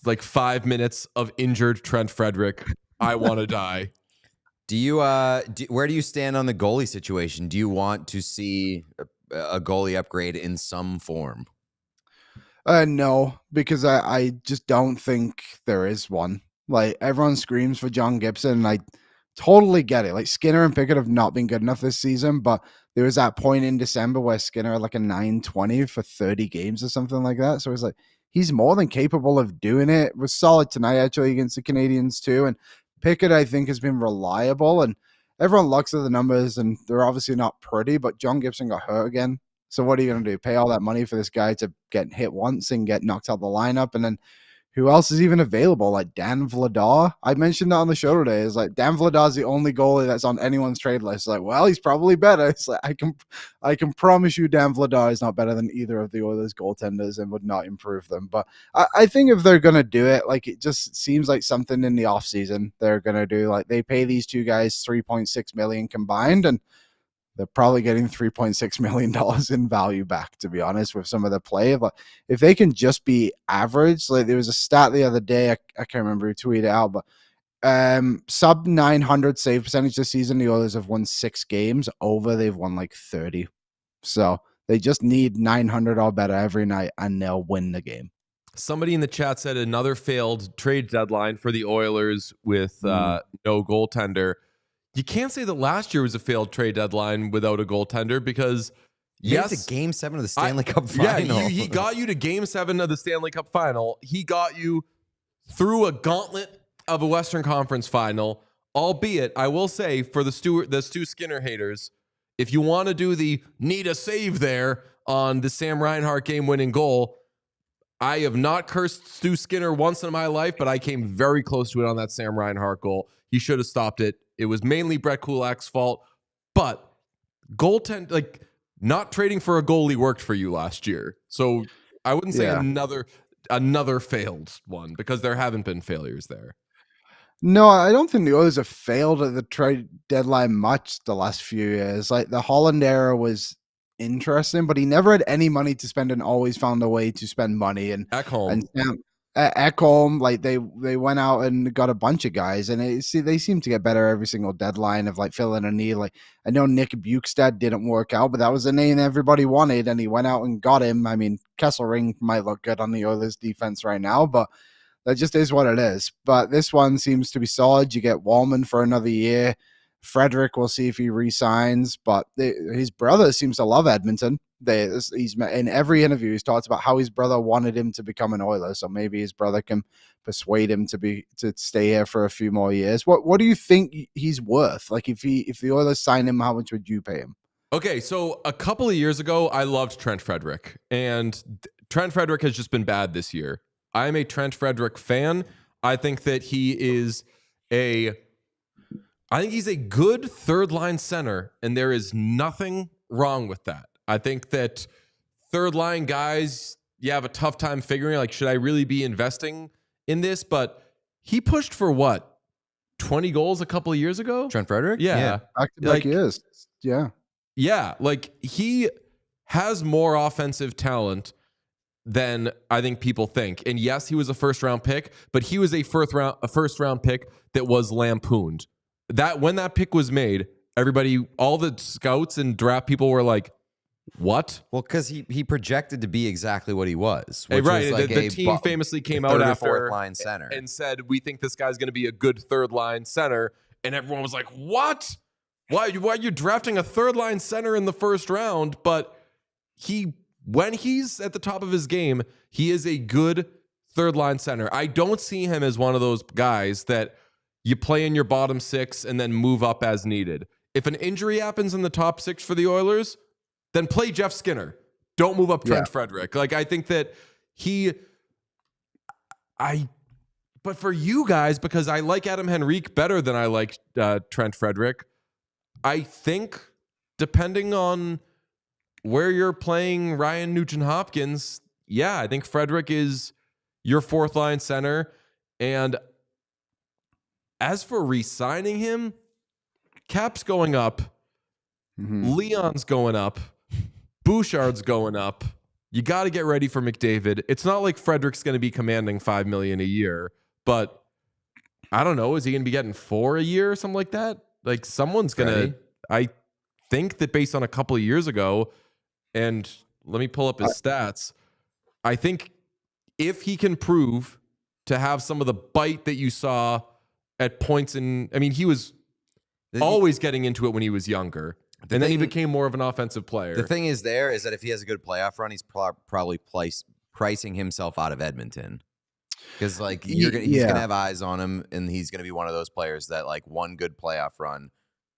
like 5 minutes of injured Trent Frederick. I want to die. Do you where do you stand on the goalie situation? Do you want to see a goalie upgrade in some form? No, because I just don't think there is one. Like, everyone screams for John Gibson, and I totally get it. Like, Skinner and Pickett have not been good enough this season, but there was that point in December where Skinner had like a 920 for 30 games or something like that. So it's like, he's more than capable of doing it. Was solid tonight, actually, against the Canadians too. And Pickett, I think, has been reliable, and everyone looks at the numbers, and they're obviously not pretty, but John Gibson got hurt again. So what are you going to do? Pay all that money for this guy to get hit once and get knocked out the lineup? And then who else is even available? Like Dan Vladar? I mentioned that on the show today. It's like, Dan Vladar's the only goalie that's on anyone's trade list. Like, well, he's probably better. It's like, I can promise you Dan Vladar is not better than either of the Oilers goaltenders and would not improve them. But I think if they're going to do it, like, it just seems like something in the offseason they're going to do. Like, they pay these two guys $3.6 million combined, and they're probably getting $3.6 million in value back, to be honest, with some of the play. But if they can just be average, like there was a stat the other day, I can't remember who tweeted it out, but sub 900 save percentage this season, the Oilers have won 6 games. Over, they've won like 30. So they just need 900 or better every night, and they'll win the game. Somebody in the chat said another failed trade deadline for the Oilers with no goaltender. You can't say that last year was a failed trade deadline without a goaltender, because Yes, to Game 7 of the Stanley Cup Final. Yeah, he got you to Game 7 of the Stanley Cup Final. He got you through a gauntlet of a Western Conference Final. Albeit, I will say, for the Stu Skinner haters, if you want to do the need a save there on the Sam Reinhart game-winning goal, I have not cursed Stu Skinner once in my life, but I came very close to it on that Sam Reinhart goal. He should have stopped it. It was mainly Brett Kulak's fault, but not trading for a goalie worked for you last year. So I wouldn't say another failed one, because there haven't been failures there. No, I don't think the Oilers have failed at the trade deadline much the last few years. Like, the Holland era was interesting, but he never had any money to spend and always found a way to spend money. And Ekholm, like they went out and got a bunch of guys, and they seem to get better every single deadline of like filling a need. Like, I know Nick Bukestad didn't work out, but that was the name everybody wanted, and he went out and got him. I mean, Kesselring might look good on the Oilers defense right now, but that just is what it is. But this one seems to be solid. You get Walman for another year. Frederick, we'll see if he resigns, but his brother seems to love Edmonton. He's in every interview, he's talked about how his brother wanted him to become an Oiler, so maybe his brother can persuade him to stay here for a few more years. What do you think he's worth? Like, if the Oilers sign him, how much would you pay him? Okay, so a couple of years ago, I loved Trent Frederick, and Trent Frederick has just been bad this year. I'm a Trent Frederick fan. I think that he's a good third line center, and there is nothing wrong with that. I think that third line guys, you have a tough time figuring, like, should I really be investing in this? But he pushed for what, 20 goals a couple of years ago? Trent Frederick? Yeah. Like he is. Yeah. Yeah. Like, he has more offensive talent than I think people think. And yes, he was a first round pick, but he was a first round pick that was lampooned. That when that pick was made, everybody, all the scouts and draft people were like, what? Well, because he projected to be exactly what he was. Right. Was like the team famously came out after fourth line center and said, we think this guy's going to be a good third line center. And everyone was like, what? Why are you drafting a third line center in the first round? But when he's at the top of his game, he is a good third line center. I don't see him as one of those guys that you play in your bottom 6 and then move up as needed. If an injury happens in the top 6 for the Oilers, then play Jeff Skinner. Don't move up Trent Frederick. Like, I think that he But for you guys, because I like Adam Henrique better than I like Trent Frederick, I think depending on where you're playing Ryan Nugent-Hopkins, I think Frederick is your fourth line center. And as for re-signing him, Cap's going up, Leon's going up, Bouchard's going up. You got to get ready for McDavid. It's not like Frederick's going to be commanding $5 million a year, but I don't know. Is he going to be getting $4 million a year or something like that? Like someone's going to. I think that based on a couple of years ago, and let me pull up his stats. I think if he can prove to have some of the bite that you saw at points in, I mean, he was always getting into it when he was younger. Then he became more of an offensive player. The thing is that if he has a good playoff run, he's probably pricing himself out of Edmonton. Because like he's gonna have eyes on him, and he's gonna be one of those players that like one good playoff run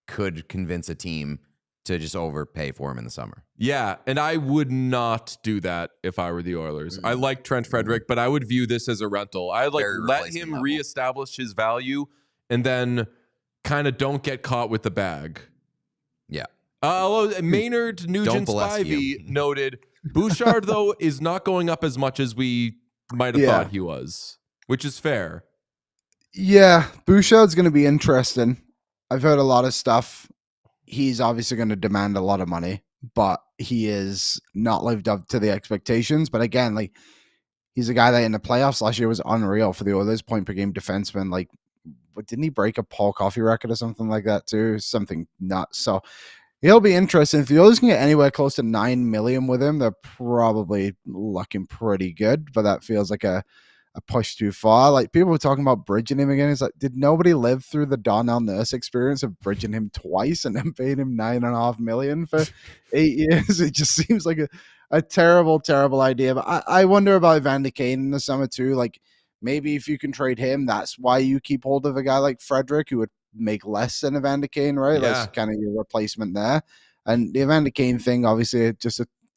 could convince a team to just overpay for him in the summer. Yeah, and I would not do that if I were the Oilers. I like Trent Frederick, but I would view this as a rental. I'd like let him reestablish his value, and then kind of don't get caught with the bag. Yeah. Maynard Nugent-Spivey noted, Bouchard, though, is not going up as much as we might have thought he was, which is fair. Yeah, Bouchard's going to be interesting. I've heard a lot of stuff. He's obviously going to demand a lot of money, but he is not lived up to the expectations. But again, like he's a guy that in the playoffs last year was unreal for the Oilers, point per game defenseman. Like, but didn't he break a Paul Coffey record or something like that too? Something nuts. So he'll be interesting. If the Oilers can get anywhere close to $9 million with him, they're probably looking pretty good. But that feels like a push too far. Like people were talking about bridging him again. It's like, did nobody live through the Darnell Nurse experience of bridging him twice and then paying him $9.5 million for 8 years? It just seems like a terrible, terrible idea. But I wonder about Evander Kane in the summer too. Like, maybe if you can trade him, that's why you keep hold of a guy like Frederick, who would make less than Evander Kane, right? Yeah. That's kind of your replacement there. And the Evander Kane thing, obviously,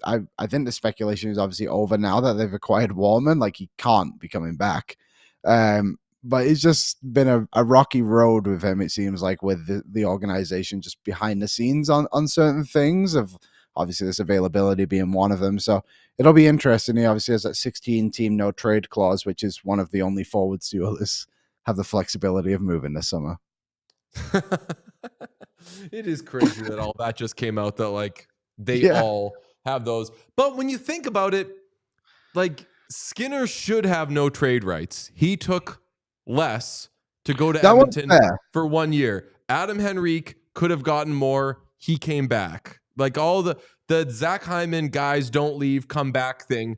I think the speculation is obviously over now that they've acquired Walman. Like, he can't be coming back. But it's just been a rocky road with him, it seems like, with the organization just behind the scenes on certain things, of obviously this availability being one of them. So it'll be interesting. He obviously has that 16-team no trade clause, which is one of the only forwards the Oilers have the flexibility of moving this summer. It is crazy that all that just came out, that like they all have those. But when you think about it, like Skinner should have no trade rights. He took less to go to Edmonton for 1 year. Adam Henrique could have gotten more. He came back. Like all the Zach Hyman guys don't leave, come back thing.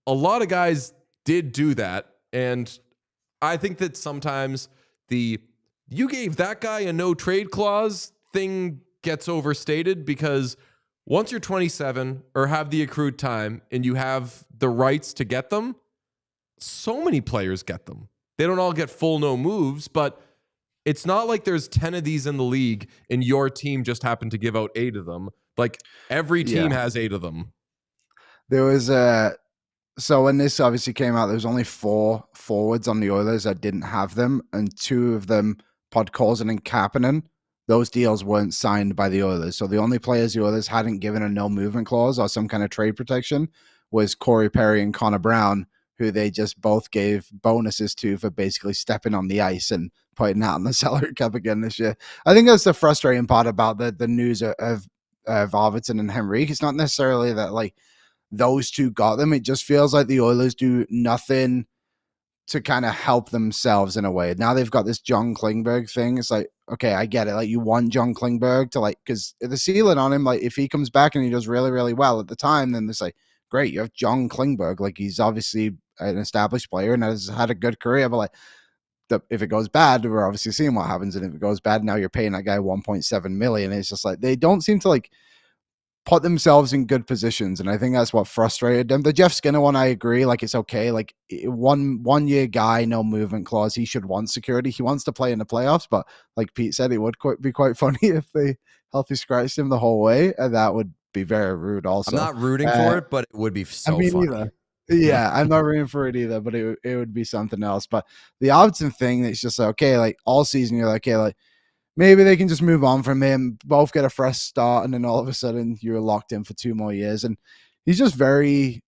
A lot of guys did do that. And I think that sometimes you gave that guy a no trade clause thing gets overstated, because once you're 27 or have the accrued time and you have the rights to get them, so many players get them. They don't all get full no moves, but it's not like there's 10 of these in the league and your team just happened to give out 8 of them. Like every team has 8 of them. There was so when this obviously came out, there was only 4 forwards on the Oilers that didn't have them, and 2 of them, Podkolzin and Kapanen, those deals weren't signed by the Oilers. So the only players the Oilers hadn't given a no movement clause or some kind of trade protection was Corey Perry and Connor Brown, who they just both gave bonuses to for basically stepping on the ice and putting that on the salary cap again this year. I think that's the frustrating part about the news of Arvidsson and Henrique. It's not necessarily that like those two got them. It just feels like the Oilers do nothing to kind of help themselves in a way. Now they've got this John Klingberg thing. It's like, okay, I get it. Like you want John Klingberg to like, because the ceiling on him, like if he comes back and he does really, really well at the time, then it's like, great, you have John Klingberg. Like he's obviously an established player and has had a good career, but like if it goes bad, we're obviously seeing what happens. And if it goes bad, now you're paying that guy $1.7 million. It's just like, they don't seem to like put themselves in good positions. And I think that's what frustrated them. The Jeff Skinner one, I agree. Like it's okay. Like one year guy, no movement clause. He should want security. He wants to play in the playoffs, but like Pete said, it would be quite funny if they healthy scratched him the whole way. And that would be very rude also. I'm not rooting for it, but it would be so funny. Either. Yeah, I'm not rooting for it either, but it would be something else. But the Albertson thing, it's just like, okay, like all season, you're like, okay, like maybe they can just move on from him, both get a fresh start, and then all of a sudden you're locked in for 2 more years. And he's just very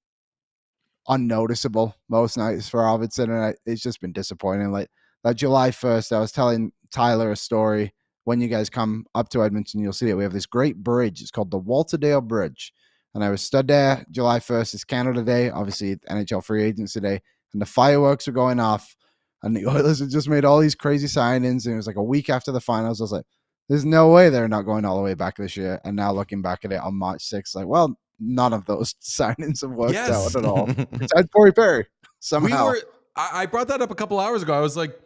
unnoticeable most nights for Albertson, and it's just been disappointing. Like that July 1st, I was telling Tyler a story. When you guys come up to Edmonton, you'll see it. We have this great bridge. It's called the Walterdale Bridge. And I was stood there July 1st. It's Canada Day, obviously NHL Free Agency Day. And the fireworks were going off. And the Oilers had just made all these crazy signings. And it was like a week after the finals. I was like, there's no way they're not going all the way back this year. And now looking back at it on March 6th, like, well, none of those signings have worked out at all. Besides Corey Perry, somehow. I brought that up a couple hours ago. I was like,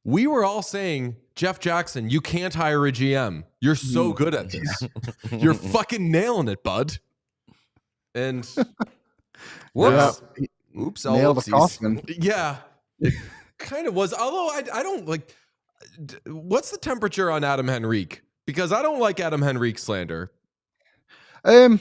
we were all saying, Jeff Jackson, you can't hire a GM. You're so good at this. You're fucking nailing it, bud. And whoops. Yeah. Oops. Nailed the Kaufman. Yeah, it kind of was. Although I don't like, what's the temperature on Adam Henrique? Because I don't like Adam Henrique slander. I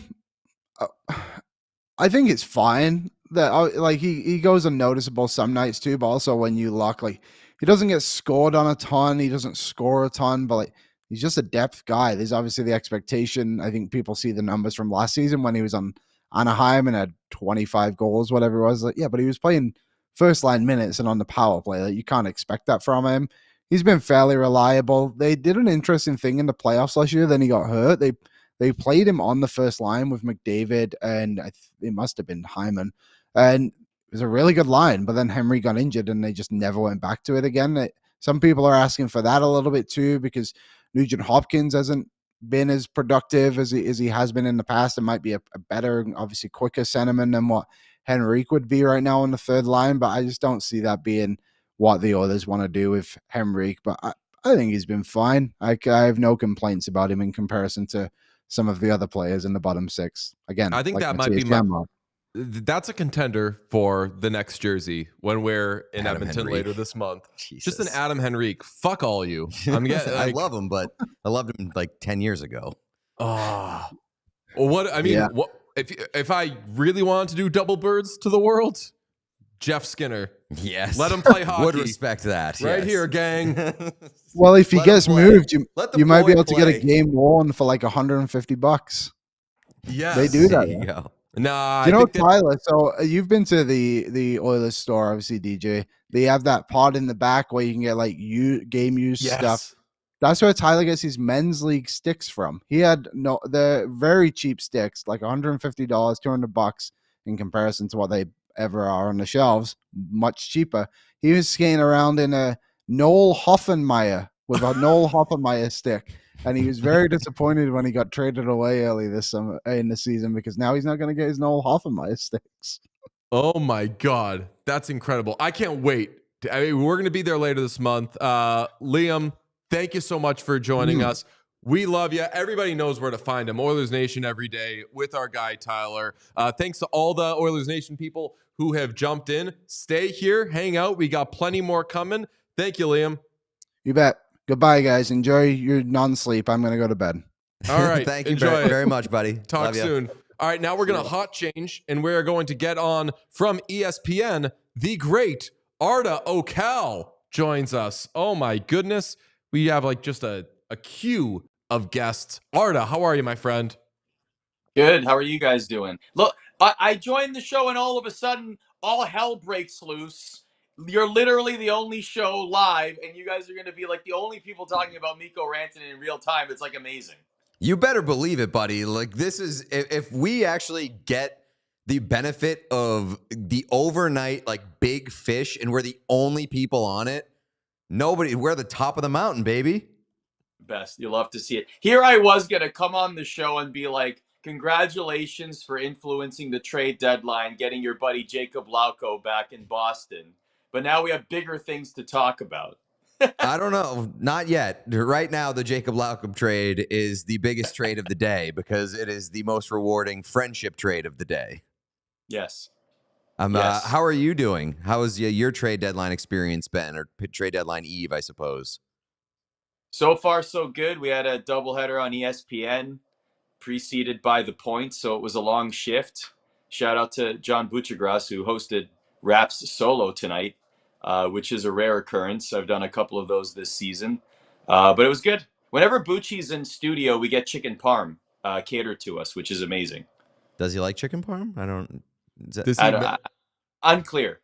think it's fine that like he goes unnoticeable some nights too, but also when you lock, like he doesn't get scored on a ton, he doesn't score a ton, but like he's just a depth guy. There's obviously the expectation. I think people see the numbers from last season when he was on Anaheim and had 25 goals, whatever it was. Like, yeah, but he was playing first line minutes and on the power play. Like, you can't expect that from him. He's been fairly reliable. They did an interesting thing in the playoffs last year. Then he got hurt. They played him on the first line with McDavid and it must have been Hyman. And it was a really good line, but then Henry got injured and they just never went back to it again. Some people are asking for that a little bit too, because Nugent Hopkins hasn't been as productive as he has been in the past. It might be a better, obviously quicker centerman than what Henrique would be right now on the third line, but I just don't see that being what the others want to do with Henrique. But I think he's been fine. I have no complaints about him in comparison to some of the other players in the bottom six. Again, I think like that might be that's a contender for the next jersey when we're in Adam Edmonton Henrique. later this month. Jesus. Just an Adam Henrique. Fuck all you. I'm getting. I love him, but I loved him like 10 years ago. Oh, well, what I mean, Yeah. what if I really wanted to do double birds to the world? Jeff Skinner, Yes. let him play hockey. Would respect that. Right yes. here, gang. Well, if he Let him gets play. moved, Let the you might be boy able to get a play. game one for like $150. Yes, They do that. There you go. Nah, You I know, think that, Tyler, so you've been to the Oilers store, obviously, DJ. They have that pod in the back where you can get like game use yes. stuff. That's where Tyler gets his men's league sticks from. He had the very cheap sticks, like $150, $200 in comparison to what they ever are on the shelves, much cheaper. He was skating around in a Noel Hoffenmeyer with a Noel Hoffenmeyer stick. And he was very disappointed when he got traded away early this summer in the season, because now he's not going to get his Noel Hoffenmeyer sticks. Oh my God, that's incredible! I can't wait. I mean, we're going to be there later this month. Liam, thank you so much for joining us. We love you. Everybody knows where to find him. Oilers Nation every day with our guy Tyler. Thanks to all the Oilers Nation people who have jumped in. Stay here, hang out. We got plenty more coming. Thank you, Liam. You bet. Goodbye, guys. Enjoy your non-sleep. I'm going to go to bed. All right. Thank you enjoy very, it. very much, buddy. Talk Love ya. soon. All right, now we're going to hot change, and we're going to get on from ESPN. The great Arda Ocal joins us. Oh my goodness. We have like just a queue of guests. Arda, how are you, my friend? Good. How are you guys doing? Look, I joined the show and all of a sudden all hell breaks loose. You're literally the only show live, and you guys are going to be like the only people talking about Mikko Rantanen in real time. It's like amazing. You better believe it, buddy. Like, this is, if we actually get the benefit of the overnight, like, big fish, and we're the only people on it, we're the top of the mountain, baby. Best. You love to see it. Here I was going to come on the show and be like, congratulations for influencing the trade deadline, getting your buddy Jacob Lauko back in Boston. But now we have bigger things to talk about. I don't know. Not yet. Right now, the Jacob Lauko trade is the biggest trade of the day because it is the most rewarding friendship trade of the day. Yes. Yes. How are you doing? How has your trade deadline experience been, or trade deadline eve, I suppose? So far, so good. We had a doubleheader on ESPN, preceded by the points, so it was a long shift. Shout out to John Buchagras, who hosted Raps solo tonight, which is a rare occurrence. I've done a couple of those this season, but it was good. Whenever Bucci's in studio, we get chicken parm catered to us, which is amazing. Does he like chicken parm? I don't. Unclear.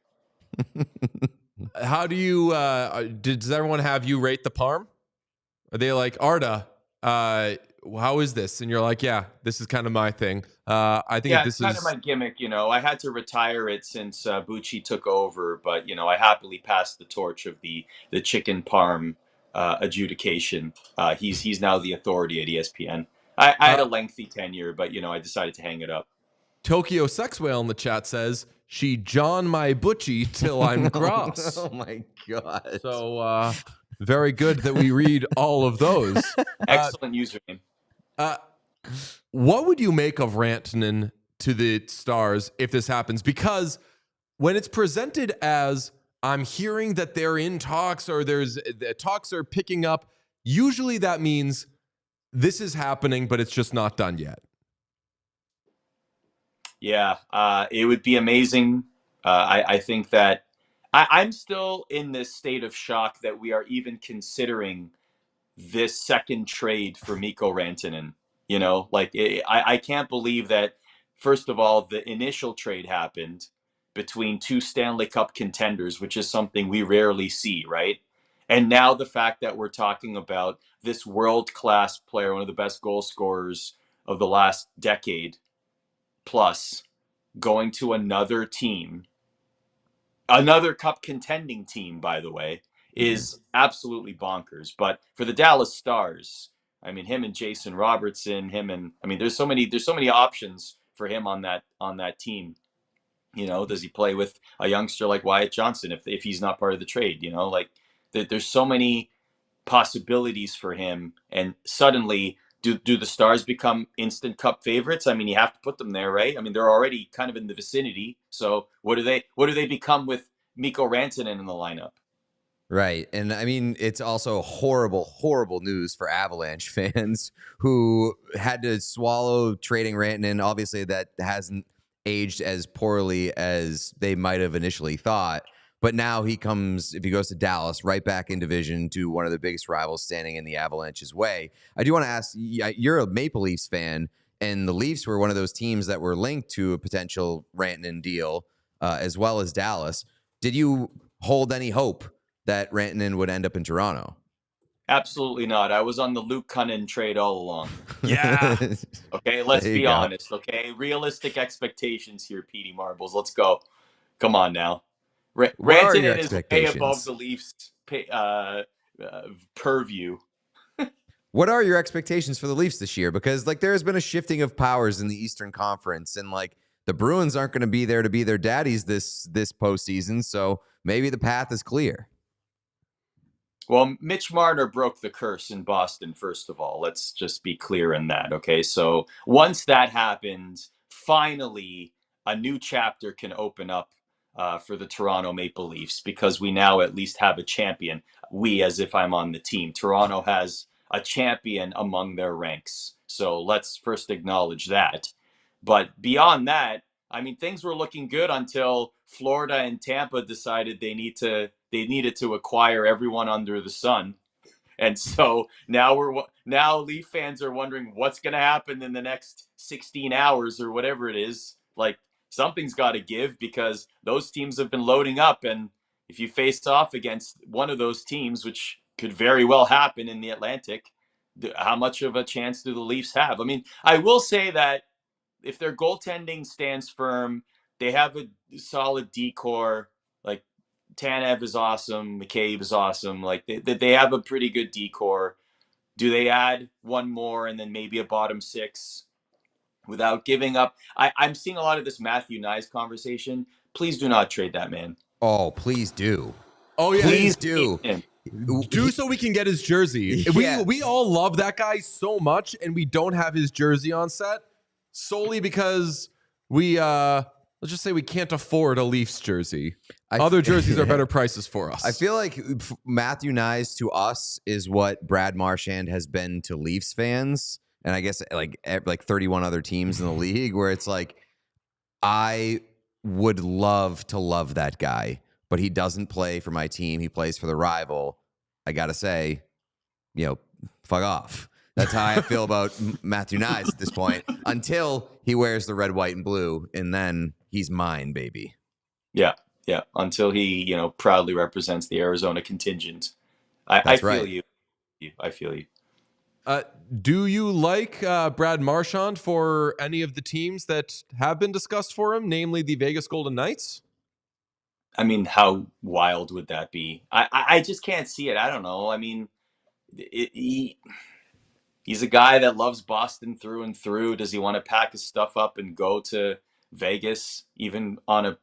How do you? Does everyone have you rate the parm? Are they like, Arda? How is this? And you're like, yeah, this is kind of my thing. I think this it's kind of my gimmick. I had to retire it since Bucci took over, but I happily passed the torch of the chicken parm adjudication. He's now the authority at ESPN. I had a lengthy tenure, but I decided to hang it up. Tokyo Sex Whale in the chat says, she John my butchie till I'm cross. Oh my God. So very good that we read all of those. Excellent username. What would you make of Rantanen to the Stars if this happens? Because when it's presented as, I'm hearing that they're in talks or the talks are picking up, usually that means this is happening, but it's just not done yet. Yeah, it would be amazing. I think that I'm still in this state of shock that we are even considering this second trade for Mikko Rantanen. I can't believe that, first of all, the initial trade happened between two Stanley Cup contenders, which is something we rarely see, right? And now the fact that we're talking about this world-class player, one of the best goal scorers of the last decade plus, going to another team, another cup contending team, by the way, is absolutely bonkers. But for the Dallas Stars, I mean, him and Jason Robertson, there's so many options for him on that team. Does he play with a youngster like Wyatt Johnson if he's not part of the trade? There's so many possibilities for him, and suddenly do the Stars become instant cup favorites? I mean, you have to put them there, right? I mean, they're already kind of in the vicinity. So what do they become with Mikko Rantanen in the lineup? Right. And I mean, it's also horrible, horrible news for Avalanche fans who had to swallow trading Rantanen. Obviously, that hasn't aged as poorly as they might have initially thought. But now he comes, if he goes to Dallas, right back in division to one of the biggest rivals standing in the Avalanche's way. I do want to ask, you're a Maple Leafs fan, and the Leafs were one of those teams that were linked to a potential Rantanen deal, as well as Dallas. Did you hold any hope that Rantanen would end up in Toronto? Absolutely not. I was on the Luke Cunnin trade all along. Yeah. Okay, let's be honest. Okay, realistic expectations here, Petey Marbles. Let's go. Come on now. Rantanen is way above the Leafs' purview. What are your expectations for the Leafs this year? Because there has been a shifting of powers in the Eastern Conference, and the Bruins aren't going to be there to be their daddies this postseason. So maybe the path is clear. Well, Mitch Marner broke the curse in Boston, first of all. Let's just be clear in that, okay? So once that happens, finally a new chapter can open up for the Toronto Maple Leafs, because we now at least have a champion. We, as if I'm on the team. Toronto has a champion among their ranks. So let's first acknowledge that. But beyond that, I mean, things were looking good until Florida and Tampa decided they needed to acquire everyone under the sun. And so now Leaf fans are wondering what's going to happen in the next 16 hours or whatever it is. Something's got to give, because those teams have been loading up. And if you face off against one of those teams, which could very well happen in the Atlantic, how much of a chance do the Leafs have? I mean, I will say that if their goaltending stands firm, they have a solid decor. Tanev is awesome. McCabe is awesome. They have a pretty good decor. Do they add one more and then maybe a bottom six without giving up? I'm seeing a lot of this Matthew Nyes conversation. Please do not trade that man. Oh, please do. Oh, yeah. Please do. Do so we can get his jersey. Yeah. We all love that guy so much, and we don't have his jersey on set solely because we let's just say we can't afford a Leafs jersey. Other jerseys are better prices for us. I feel like Matthew Nyes to us is what Brad Marchand has been to Leafs fans, and I guess like 31 other teams in the league, where it's I would love to love that guy, but he doesn't play for my team. He plays for the rival. I got to say, fuck off. That's how I feel about Matthew Nyes at this point, until he wears the red, white, and blue, and then he's mine, baby. Yeah. Until he, proudly represents the Arizona contingent. I feel right. you. I feel you. Do you like Brad Marchand for any of the teams that have been discussed for him, namely the Vegas Golden Knights? I mean, how wild would that be? I just can't see it. I don't know. I mean, he's a guy that loves Boston through and through. Does he want to pack his stuff up and go to Vegas, even on a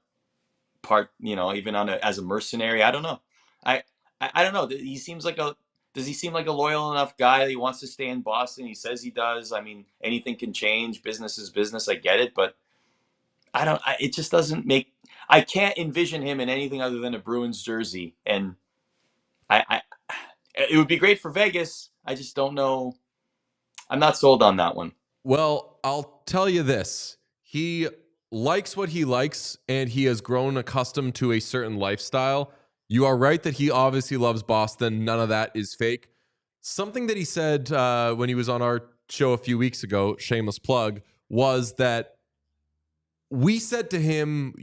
part, even as a mercenary? I don't know. I don't know. Does he seem like a loyal enough guy that he wants to stay in Boston? He says he does. I mean, anything can change. Business is business. I get it, but it just doesn't make. I can't envision him in anything other than a Bruins jersey, and it would be great for Vegas. I just don't know. I'm not sold on that one. Well, I'll tell you this. He likes what he likes, and he has grown accustomed to a certain lifestyle. You are right that he obviously loves Boston. None of that is fake. Something that he said when he was on our show a few weeks ago, shameless plug, was that we said to him,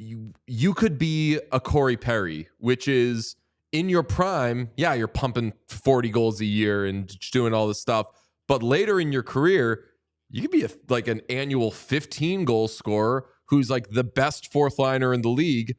you could be a Corey Perry, which is in your prime. Yeah, you're pumping 40 goals a year and doing all this stuff. But later in your career, you could be like an annual 15 goal scorer who's like the best fourth liner in the league.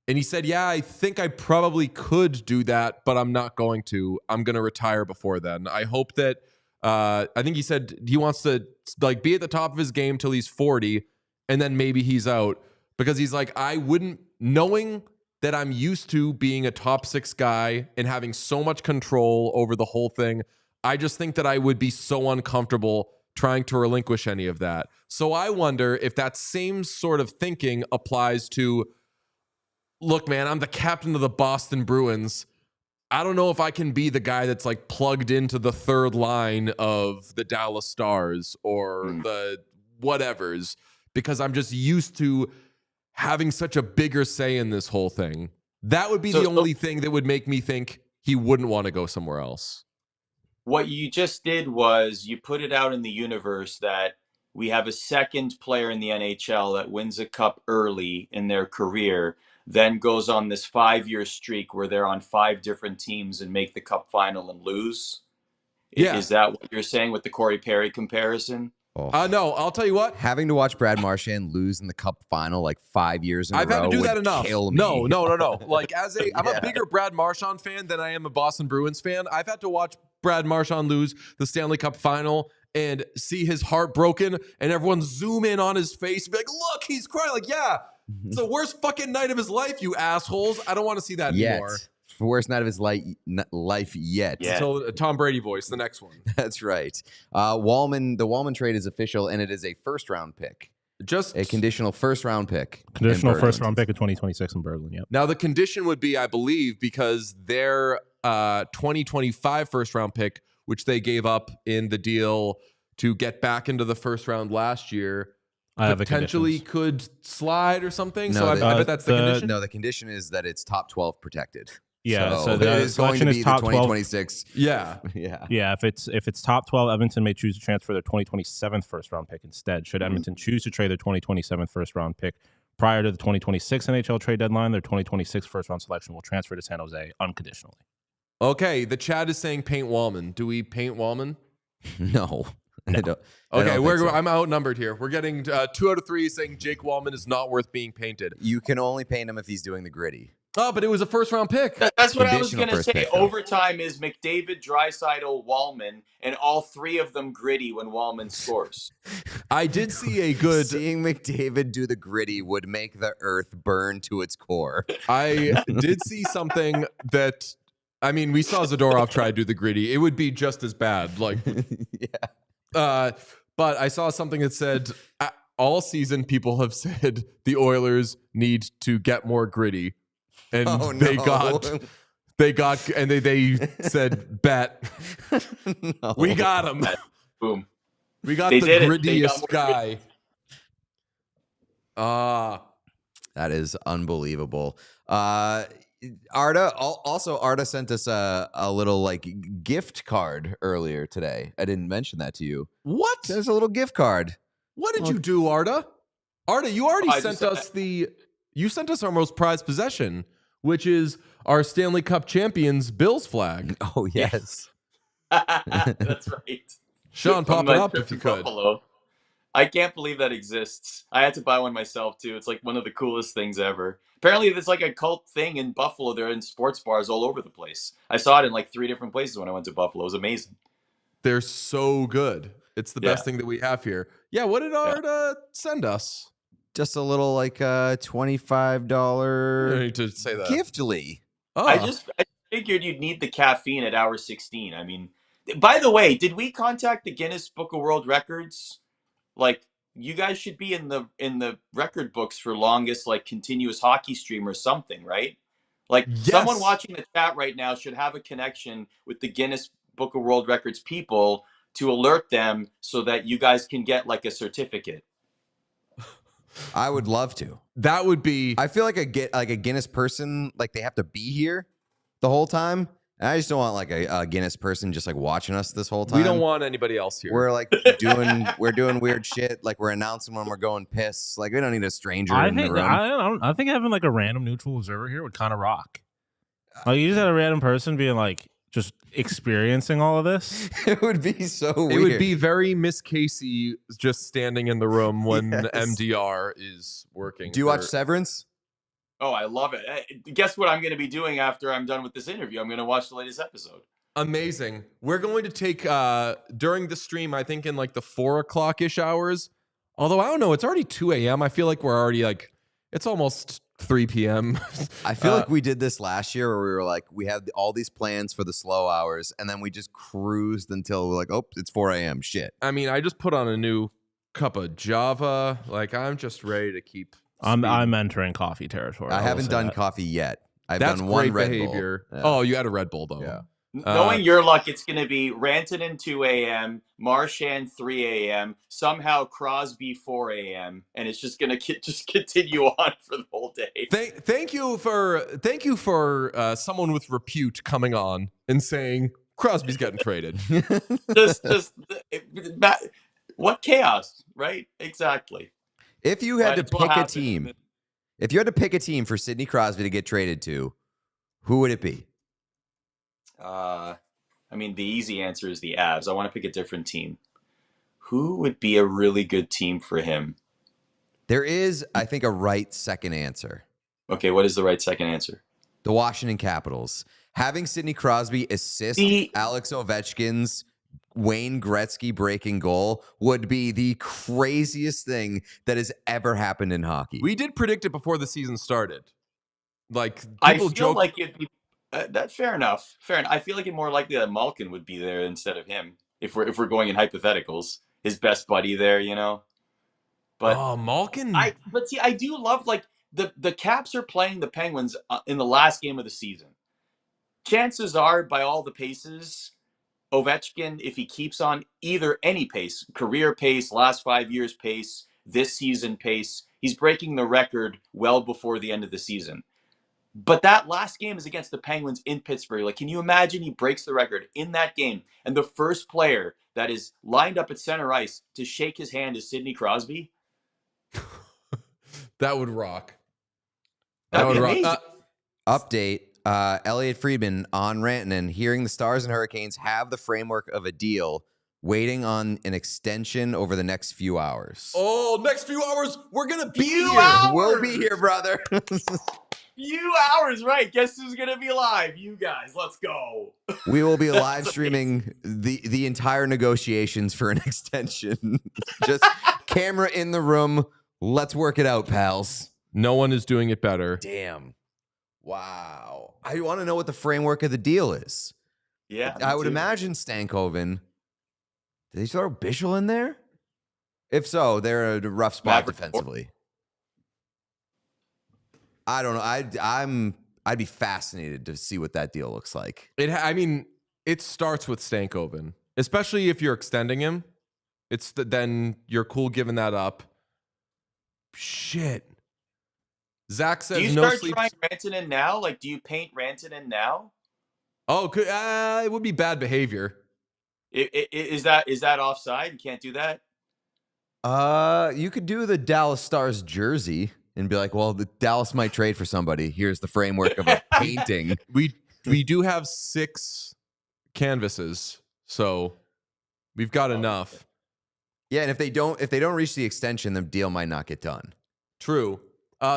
And he said, yeah, I think I probably could do that, but I'm not going to. I'm going to retire before then. I hope that, I think he said he wants to like be at the top of his game till he's 40, and then maybe he's out. Because he's like, I wouldn't, knowing that I'm used to being a top 6 guy and having so much control over the whole thing, I just think that I would be so uncomfortable trying to relinquish any of that. So I wonder if that same sort of thinking applies to, look, man, I'm the captain of the Boston Bruins. I don't know if I can be the guy that's like plugged into the third line of the Dallas Stars or the whatevers, because I'm just used to having such a bigger say in this whole thing. That would be the only thing that would make me think he wouldn't want to go somewhere else. What you just did was you put it out in the universe that we have a second player in the NHL that wins a cup early in their career, then goes on this 5-year streak where they're on 5 different teams and make the cup final and lose. Yeah. Is that what you're saying with the Corey Perry comparison? No, I'll tell you what. Having to watch Brad Marchand lose in the cup final like 5 years in a row. I've had to do that enough. Kill me. No. Like I'm a bigger Brad Marchand fan than I am a Boston Bruins fan. I've had to watch Brad Marchand lose the Stanley Cup final and see his heart broken, and everyone zoom in on his face and be like, look, he's crying. Like, yeah, it's the worst fucking night of his life, you assholes. I don't want to see that anymore. Worst night of his life yet. Until Tom Brady voice, the next one. That's right. The Walman trade is official, and it is a first-round pick. Just a conditional first-round pick. Conditional first-round pick of 2026 in Berglund, yep. Now, the condition would be, I believe, because their 2025 first-round pick, which they gave up in the deal to get back into the first round last year, potentially could slide or something. No, so I bet that's the condition. No, the condition is that it's top 12 protected. Yeah, so it is going to be top the 2026. 12. Yeah. If it's top 12, Edmonton may choose to transfer their 2027 first round pick instead. Should Edmonton choose to trade their 2027 first round pick prior to the 2026 NHL trade deadline, their 2026 first round selection will transfer to San Jose unconditionally. Okay, the chat is saying paint Walman. Do we paint Walman? No. I don't I'm outnumbered here. We're getting 2 out of 3 saying Jake Walman is not worth being painted. You can only paint him if he's doing the gritty. Oh, but it was a first round pick. That's what I was going to say. Overtime is McDavid, Draisaitl, Walman, and all 3 of them gritty when Walman scores. I did see a good... Seeing McDavid do the gritty would make the earth burn to its core. I did see something that... I mean, we saw Zadorov try to do the gritty. It would be just as bad. Like, yeah. But I saw something that said all season people have said the Oilers need to get more gritty, and they said bet. No. We got him. Boom. We got the grittiest guy. That is unbelievable. Arda sent us a little like gift card earlier today. I didn't mention that to you. What? There's a little gift card. What did you do, Arda? Arda, you already I sent just- us you sent us our most prized possession, which is our Stanley Cup champions Bills flag. Oh yes. That's right. Sean, From pop it my up trip if you to could. Buffalo. I can't believe that exists. I had to buy one myself too. It's like one of the coolest things ever. Apparently, it's like a cult thing in Buffalo. They're in sports bars all over the place. I saw it in like 3 different places when I went to Buffalo. It was amazing. They're so good. It's the best thing that we have here. Yeah, what did Arda send us? Just a little like $25 I need to say that. giftly. Oh. I figured you'd need the caffeine at hour 16. I mean, by the way, did we contact the Guinness Book of World Records? Like, you guys should be in the record books for longest like continuous hockey stream or something, right? Like someone Yes. watching the chat right now should have a connection with the Guinness Book of World Records people to alert them so that you guys can get like a certificate. I would love to. That would be. I feel like a Guinness person, like they have to be here the whole time. And I just don't want like a Guinness person just like watching us this whole time. We don't want anybody else here. We're like doing weird shit. Like we're announcing when we're going piss. Like we don't need a stranger in the room. I think having like a random neutral observer here would kind of rock. Like you just had a random person being like just experiencing all of this. It would be so weird. It would be very Miss Casey just standing in the room when Yes. MDR is working. Do you watch Severance? Oh, I love it. Guess what I'm going to be doing after I'm done with this interview? I'm going to watch the latest episode. Amazing. We're going to take during the stream, I think in like the 4 o'clock-ish hours. Although I don't know, it's already 2 a.m. I feel like we're already like, it's almost 3 p.m. I feel like we did this last year where we were like, we had all these plans for the slow hours, and then we just cruised until we're like, oh, it's 4 a.m. Shit. I mean, I just put on a new cup of Java. Like, I'm just ready to keep. I'm entering coffee territory. I will haven't say done that. coffee yet. I've That's done great one Red behavior. Bull. Yeah. Oh, you had a Red Bull though. Yeah. Knowing your luck, it's going to be Rantanen 2 a.m., Marchand 3 a.m., somehow Crosby 4 a.m., and it's just going to just continue on for the whole day. Thank you for someone with repute coming on and saying Crosby's getting traded. What chaos, right? Exactly. If you had to Might as well pick a happen. team, if you had to pick a team for Sidney Crosby to get traded to, who would it be? I mean, the easy answer is the Avs. I want to pick a different team. Who would be a really good team for him? There is, I think, a right second answer. Okay, what is the right second answer? The Washington Capitals. Having Sidney Crosby assist Alex Ovechkin's Wayne Gretzky breaking goal would be the craziest thing that has ever happened in hockey. We did predict it before the season started. Like I people feel joke. like it'd be that's fair enough. Fair enough. I feel like it's more likely that Malkin would be there instead of him if we're going in hypotheticals. His best buddy there, you know. But oh, Malkin. But see, I do love like the Caps are playing the Penguins in the last game of the season. Chances are, by all the paces, Ovechkin, if he keeps on either any pace, career pace, last 5 years pace, this season pace, he's breaking the record well before the end of the season. But that last game is against the Penguins in Pittsburgh. Like, can you imagine he breaks the record in that game, and the first player that is lined up at center ice to shake his hand is Sidney Crosby? That would rock. That would rock. rock. Update. Elliot Friedman on Rantanen, hearing the Stars and Hurricanes have the framework of a deal, waiting on an extension over the next few hours. Oh, next few hours, we're going to be Few here. hours! We'll be here, brother. Few hours, right? Guess who's gonna be live? You guys. Let's go. We will be live streaming the entire negotiations for an extension. Just camera in the room. Let's work it out, pals. No one is doing it better. Damn. Wow. I want to know what the framework of the deal is. Yeah. I would me too. imagine Stankoven. Did they throw Bichel in there? If so, they're a rough spot Maverick- defensively. I don't know. I'd be fascinated to see what that deal looks like. It starts with Stankoven, especially if you're extending him. Then you're cool giving that up. Shit. Zach says Do you no start sleep. trying Rantanen now? Like, do you paint Rantanen now? Oh, it would be bad behavior. Is that offside? You can't do that? You could do the Dallas Stars jersey and be like, well, the Dallas might trade for somebody. Here's the framework of a painting. We do have 6 canvases, so we've got enough. Yeah, and if they don't reach the extension, the deal might not get done. True.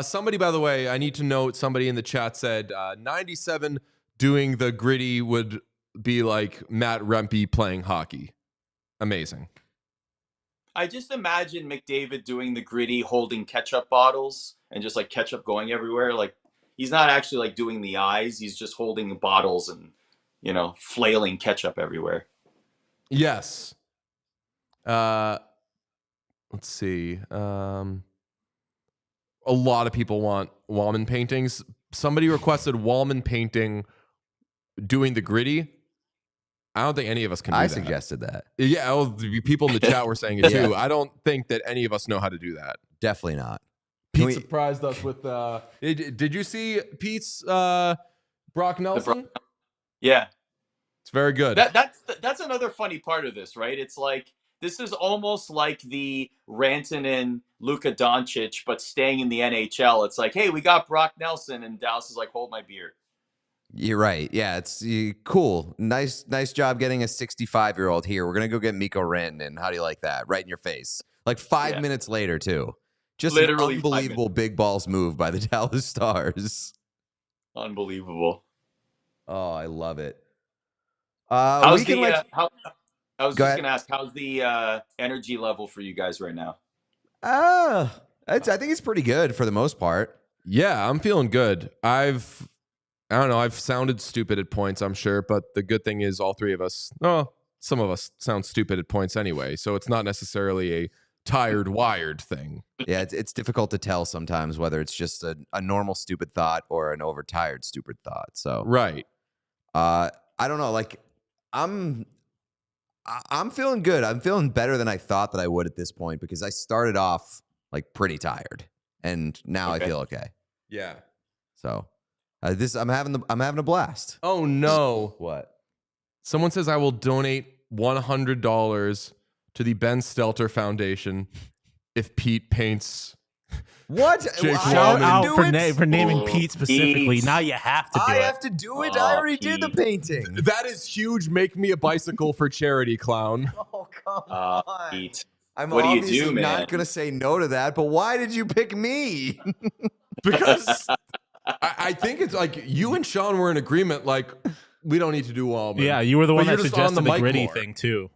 Somebody, by the way, I need to note, somebody in the chat said 97 doing the gritty would be like Matt Rempe playing hockey. Amazing. I just imagine McDavid doing the gritty, holding ketchup bottles and just like ketchup going everywhere. Like he's not actually like doing the eyes. He's just holding bottles and, flailing ketchup everywhere. Yes. Let's see. A lot of people want Walman paintings. Somebody requested Walman painting doing the gritty. I don't think any of us can do that. I suggested that. Yeah, people in the chat were saying it too. I don't think that any of us know how to do that. Definitely not. Pete surprised us with did you see Pete's Brock Nelson? Yeah. It's very good. That's another funny part of this, right? It's like this is almost like the Rantanen Luka Doncic, but staying in the NHL. It's like, hey, we got Brock Nelson, and Dallas is like, hold my beer. You're right. Yeah, it's cool. Nice job getting a 65-year-old here. We're gonna go get Mikko Rantanen. How do you like that? Right in your face. Like 5 minutes later, too. Just literally an unbelievable big balls move by the Dallas Stars. Unbelievable. Oh, I love it. I was just gonna ask, how's the energy level for you guys right now? I think it's pretty good for the most part. Yeah, I'm feeling good. I don't know. I've sounded stupid at points, I'm sure, but the good thing is all three of us, some of us sound stupid at points anyway, so it's not necessarily a tired, wired thing. Yeah, it's difficult to tell sometimes whether it's just a normal stupid thought or an overtired stupid thought. So right. I don't know. Like I'm feeling good. I'm feeling better than I thought that I would at this point because I started off like pretty tired, and now I feel okay. Yeah. So. I'm having a blast. Oh no! What? Someone says I will donate $100 to the Ben Stelter Foundation if Pete paints. What? Shout out for naming Pete specifically. Now you have to do it. I have to do it. I already did the painting. That is huge. Make me a bicycle for charity, clown. Oh come on, Pete. I'm what obviously do you do, man? not going to say no to that. But why did you pick me? Because. I think it's like you and Sean were in agreement. Like we don't need to do Walman. Yeah, you were the one that suggested the gritty more. thing too.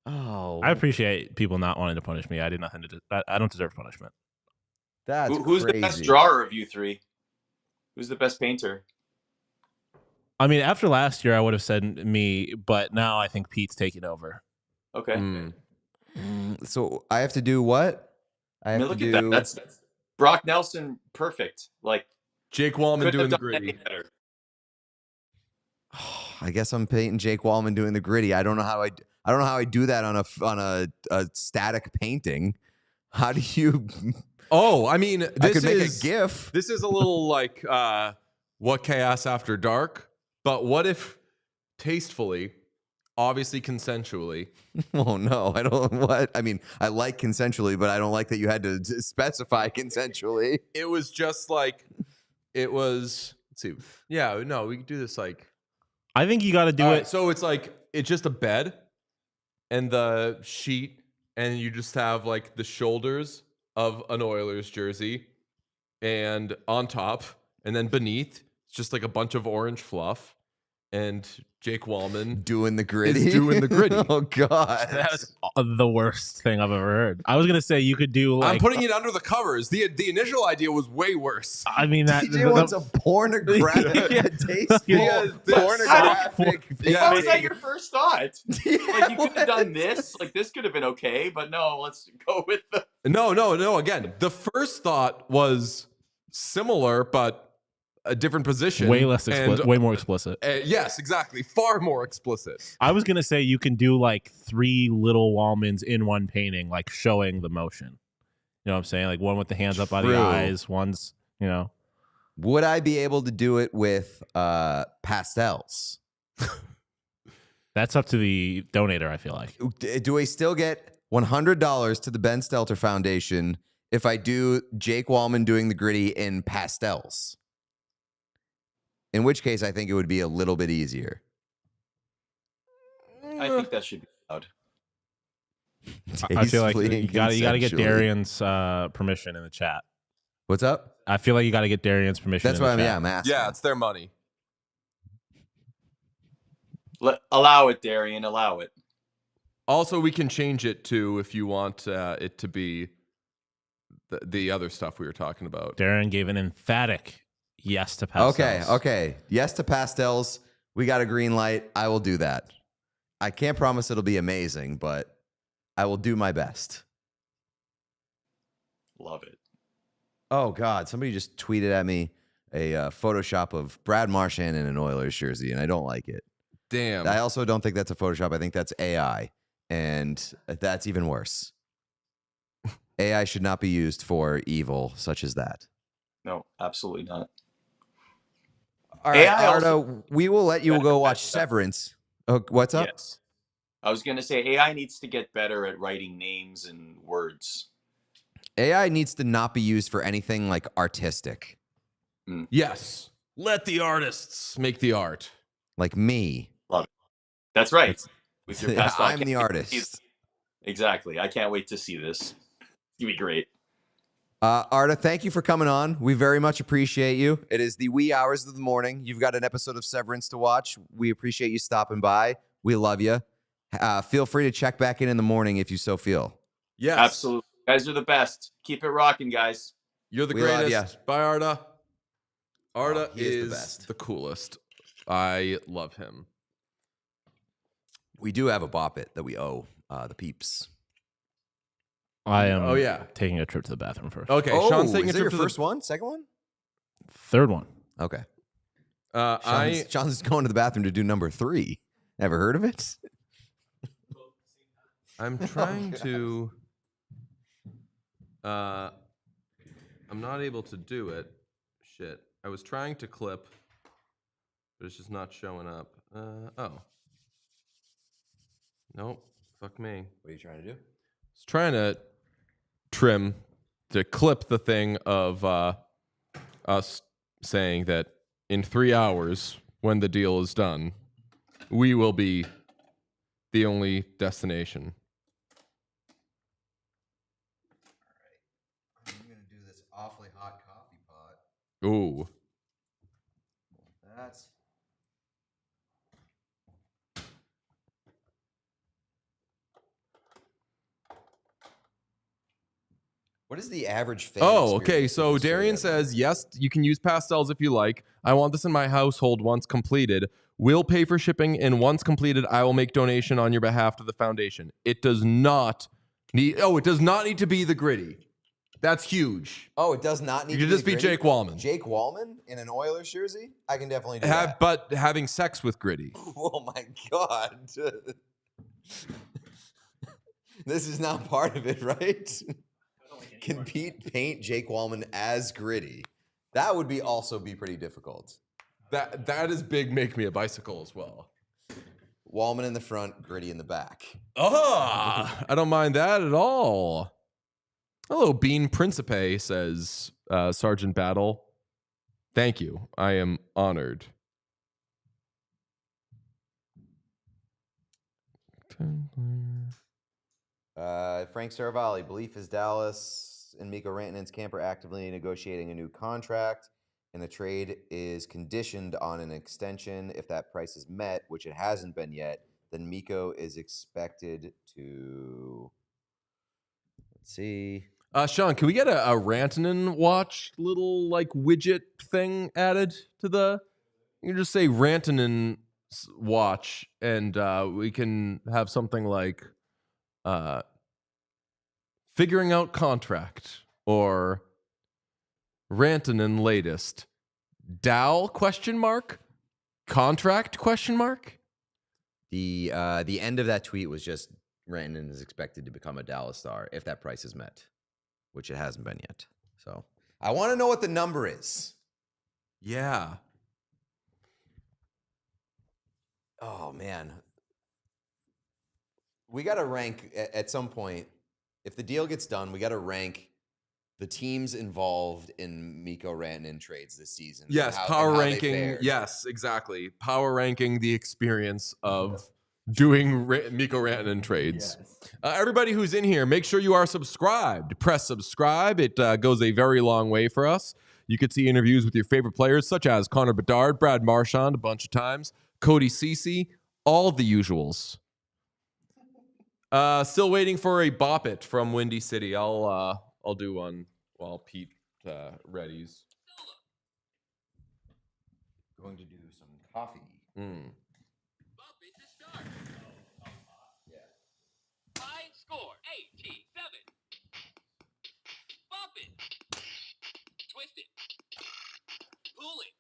Oh, I appreciate people not wanting to punish me. I did nothing to. I don't deserve punishment. That's who's crazy. the best drawer of you three? Who's the best painter? I mean, after last year, I would have said me, but now I think Pete's taking over. Okay. So I have to do what? Look at that. That's Brock Nelson, perfect. Like Jake Walman doing the gritty. I guess I'm painting Jake Walman doing the gritty. I don't know how I do that on a static painting. How do you? Oh, I mean, I could make a GIF. This is a little like what chaos after dark. But what if tastefully, obviously consensually? Oh no, I don't. What? I mean, I like consensually, but I don't like that you had to specify consensually. It was just like it was. Let's see. Yeah, no, we could do this like. I think you got to do it. So it's like it's just a bed and the sheet, and you just have like the shoulders of an Oilers jersey, and on top, and then beneath, it's just like a bunch of orange fluff. And Jake Walman doing the gritty. Is doing the gritty. Oh God, that's the worst thing I've ever heard. I was gonna say you could do. Like, I'm putting it under the covers. The initial idea was way worse. I mean, that DJ wants a pornographic pornographic. How was that your first thought? Like you could have done this. Like this could have been okay, but no. Let's go with the. No. Again, the first thought was similar, but a different position. Way less explicit. Way more explicit. Yes, exactly. Far more explicit. I was going to say you can do like 3 little Walmans in one painting, like showing the motion. You know what I'm saying? Like one with the hands up by the True. eyes, one's, you know. Would I be able to do it with pastels? That's up to the donator, I feel like. Do I still get $100 to the Ben Stelter Foundation if I do Jake Walman doing the gritty in pastels? In which case, I think it would be a little bit easier. I think that should be allowed. I feel like Tastefully you got to get consensually. Darian's permission in the chat. What's up? I feel like you got to get Darian's permission. That's in what the chat. I'm asking. Yeah, it's their money. Allow it, Darian. Allow it. Also, we can change it to if you want it to be the other stuff we were talking about. Darian gave an emphatic yes to pastels. Okay. Yes to pastels. We got a green light. I will do that. I can't promise it'll be amazing, but I will do my best. Love it. Oh, God. Somebody just tweeted at me a Photoshop of Brad Marchand in an Oilers jersey, and I don't like it. Damn. I also don't think that's a Photoshop. I think that's AI, and that's even worse. AI should not be used for evil such as that. No, absolutely not. All right, AI Ardo, also- we will let you better go at watch that stuff. Severance. Oh, what's up? Yes. I was going to say AI needs to get better at writing names and words. AI needs to not be used for anything like artistic, Yes. Let the artists make the art. like me. That's right. With your past, I I'm can't the wait to see artist. this. Exactly. I can't wait to see this. It's going to be great. Arda, thank you for coming on. We very much appreciate you. It is the wee hours of the morning. You've got an episode of Severance to watch. We appreciate you stopping by. We love you. Feel free to check back in the morning if you so feel. Yes. Absolutely. You guys are the best. Keep it rocking, guys. You're the We love greatest. Bye, Arda. Arda he is is the best. the coolest. I love him. We do have a Bop It that we owe the peeps. I am Oh, yeah. taking a trip to the bathroom first. Okay, Sean's taking is a it your trip to first one? Second one? Third one. Okay. the. Sean's going to the bathroom to do number 3. Ever heard of it? I'm trying to. I'm not able to do it. Shit. I was trying to clip, but it's just not showing up. Oh. Nope. Fuck me. What are you trying to do? I was trying to clip the thing of us saying that in 3 hours, when the deal is done, we will be the only destination. I'm going to do this awfully hot coffee pot. Ooh. That's... What is the average fan Oh, okay. experience So with this Darian trade deadline? says, yes, you can use pastels if you like. I want this in my household once completed. We'll pay for shipping, and once completed, I will make donation on your behalf to the foundation. It does not need to be the gritty. That's huge. Oh, it does not need You to could just be gritty? Jake Walman. Jake Walman in an Oilers jersey? I can definitely do that. But having sex with gritty. Oh my God. This is not part of it, right? Can Pete paint Jake Walman as gritty? That would also be pretty difficult. That is big Make Me a Bicycle as well. Walman in the front, gritty in the back. I don't mind that at all. Hello, Bean Principe, says Sergeant Battle. Thank you. I am honored. Frank Saravalli, belief is Dallas and Mikko Rantanen's camp are actively negotiating a new contract, and the trade is conditioned on an extension. If that price is met, which it hasn't been yet, then Mikko is expected to... Let's see. Sean, can we get a Rantanen watch little like widget thing added to the? You can just say Rantanen watch, and we can have something like figuring out contract or Rantanen latest Dow ? Contract ? The end of that tweet was just Rantanen is expected to become a Dallas Star if that price is met. which it hasn't been yet. So I want to know what the number is. Yeah. Oh, man. We got to rank at some point. If the deal gets done, we got to rank the teams involved in Mikko Rantanen trades this season. Yes, and power how they ranking. fared. Yes, exactly. Power ranking the experience of doing Mikko Rantanen trades. Yes. Everybody who's in here, make sure you are subscribed. Press subscribe. It goes a very long way for us. You could see interviews with your favorite players, such as Connor Bedard, Brad Marchand a bunch of times, Cody Soucy, all the usuals. Still waiting for a Bop It from Windy City. I'll do one while Pete readies. Going to do some coffee. Bop it to start. High score, 87. Bop it. Twist it. Pull it.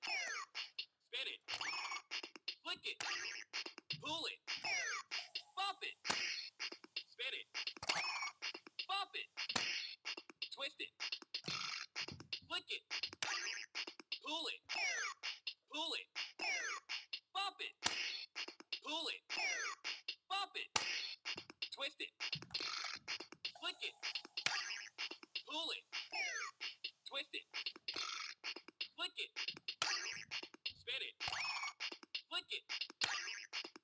Spin it. Flick it. Pull it. Bop it. Spin it. Bop it. Twist it. Flick it. Pull it. Pull it. Bop it. Pull it. Bop it. Twist it. Flick it. Pull it. Twist it. Flick it. Spin it. Flick it.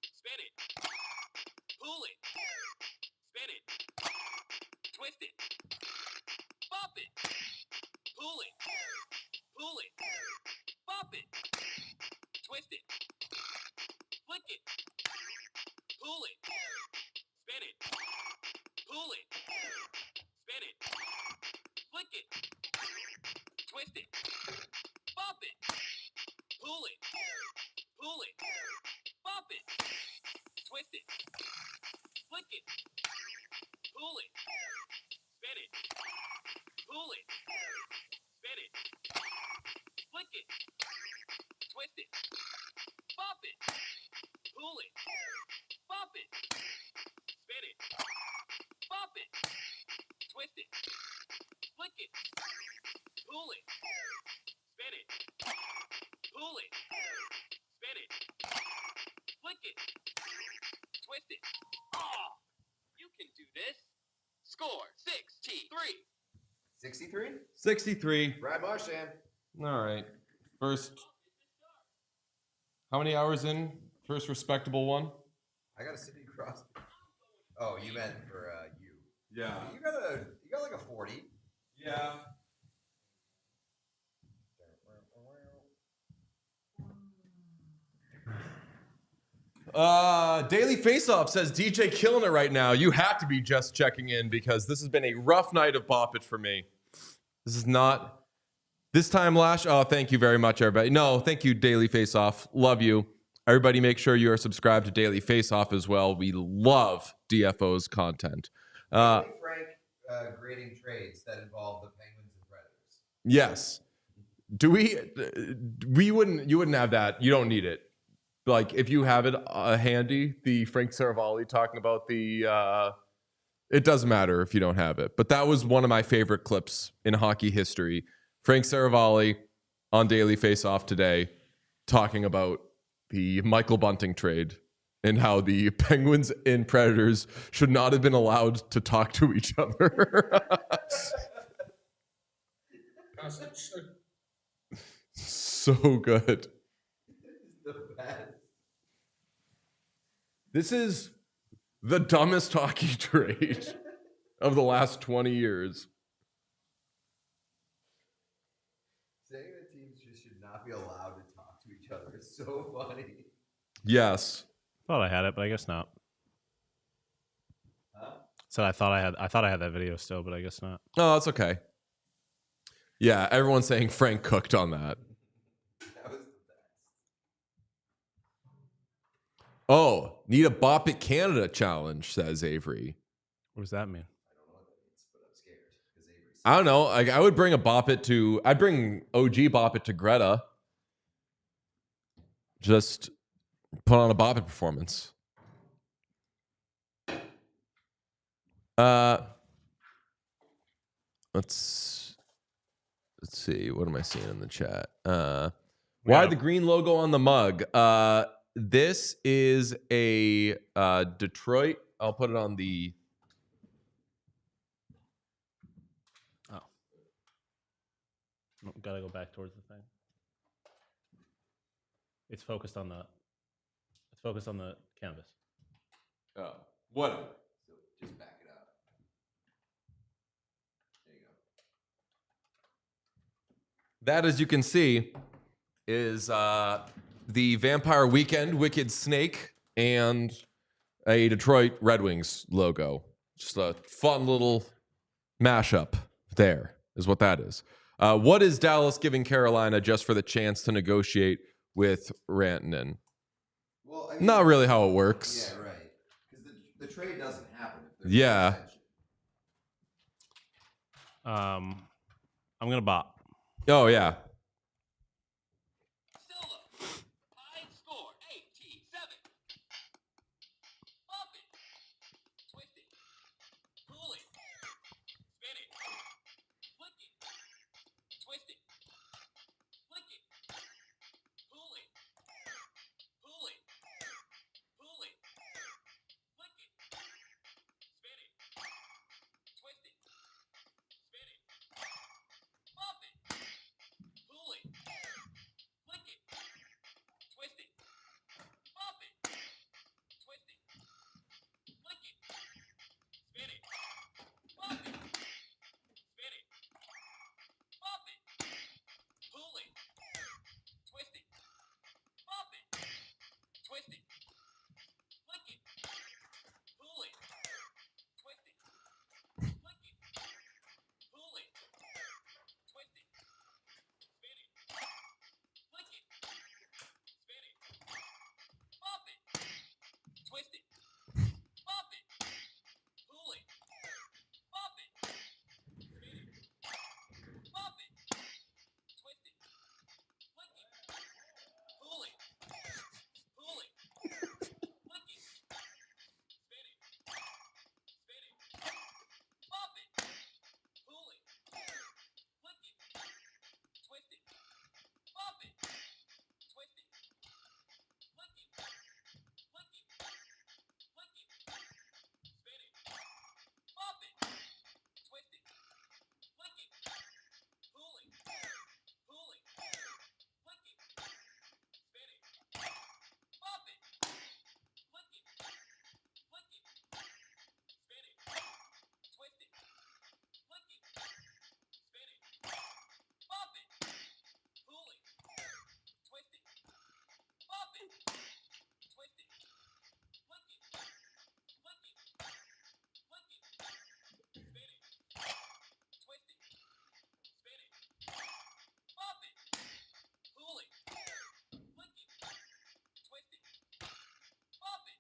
Spin it. Pull it. Spin it. Twist it. Bop it. Pull it. Pull it. Bop it. Twist it. Flick it. Pull it. Spin it. Pull it. Spin it. Flick it. Twist it. Bop it. Pull it. Pull it. Bop it. Twist it. Flick it. Pull it. Spin it. Pull it. Spin it. Flick it. Twist it. Bop it. Pull it. Bop it. Spin it. Bop it. Twist it. Flick it. Pull it. Spin it. Pull it. Spin it. Flick it. Twist it. Oh, you can do this. Score 63. 63? 63. Brad Marchand. All right. First, how many hours in? First respectable one? I got a Sidney Crosby. Oh, you meant for you. Yeah. You got like a 40. Yeah. Daily Faceoff says DJ killing it right now. You have to be just checking in because this has been a rough night of Bop It for me. This is not this time last. Oh, thank you very much, everybody. No, thank you, Daily Faceoff. Love you. Everybody, make sure you are subscribed to Daily Faceoff as well. We love DFO's content. Frank grading trades that involve the Penguins and Predators. Yes. Do you wouldn't have that. You don't need it. Like if you have it handy, the Frank Saravalli talking about it doesn't matter if you don't have it. But that was one of my favorite clips in hockey history. Frank Saravalli on Daily Faceoff today talking about the Michael Bunting trade and how the Penguins and Predators should not have been allowed to talk to each other. So good. This is the dumbest hockey trade of the last 20 years. Saying that teams just should not be allowed to talk to each other is so funny. Yes. Thought I had it, but I guess not. Huh? So I thought I had that video still, but I guess not. Oh, that's okay. Yeah, everyone's saying Frank cooked on that. That was the best. Oh, need a Bop It Canada challenge, says Avery. What does that mean? I don't know what that means, but I'm scared because Avery's. I don't know. I would bring a Bop It to. I'd bring OG Bop It to Greta. Just put on a Bop It performance. let's see. What am I seeing in the chat? Why the green logo on the mug? This is a Detroit. I'll put it on the. Oh, gotta go back towards the thing. It's focused on the. It's focused on the canvas. Oh, whatever. So just back it up. There you go. That, as you can see, is the Vampire Weekend Wicked Snake and a Detroit Red Wings logo. Just a fun little mashup there is what that is. What is Dallas giving Carolina just for the chance to negotiate with Rantanen? Well, not really how it works. Yeah, right. Because the trade doesn't happen. Yeah. I'm gonna bop. Oh yeah. Silva. High score. 87. Bop it. Twist it. Pull it. Spin it. Flick it. Twist it. Flick it. Pull it. Pull it. Pull it. Flick it. Spin it. Twist it. Spin it. Bop it. Pull it. Flick it. Twist it. Bop it. Twist it. Flick it. Spin it. Bop it. Spin it. Bop it. Pull it. Twist it. Bop it. Twist it. Flick it. Pull it. Twist it. Flick it. Pull it. Twist it. Spin it. Flick it. Spin it. Bop it. Twist it. Bop it. Pull it. Bop it. Spin it. Bop it. Twist it. Flick it. Pull it. Pull it. Flick it. Spin it. Spin it. Bop it. Pull it. Flick it. Twist it. Bop it. Twist it. Flick it. Flick it. Flick it. Spin it. Bop it. Twist it. Flick it. Pull it. Pull it. Flick it. Spin it. Bop it. Flick it. Flick it. Spin it. Twist it. Flick it. Spin it. Bop it. Pull it. Twist it. Bop it. Twist it. Flick it. Flick it. Flick it. Spin it. Twist it. Spin it. Bop it. Pull it. Flick it. Twist it. Bop it.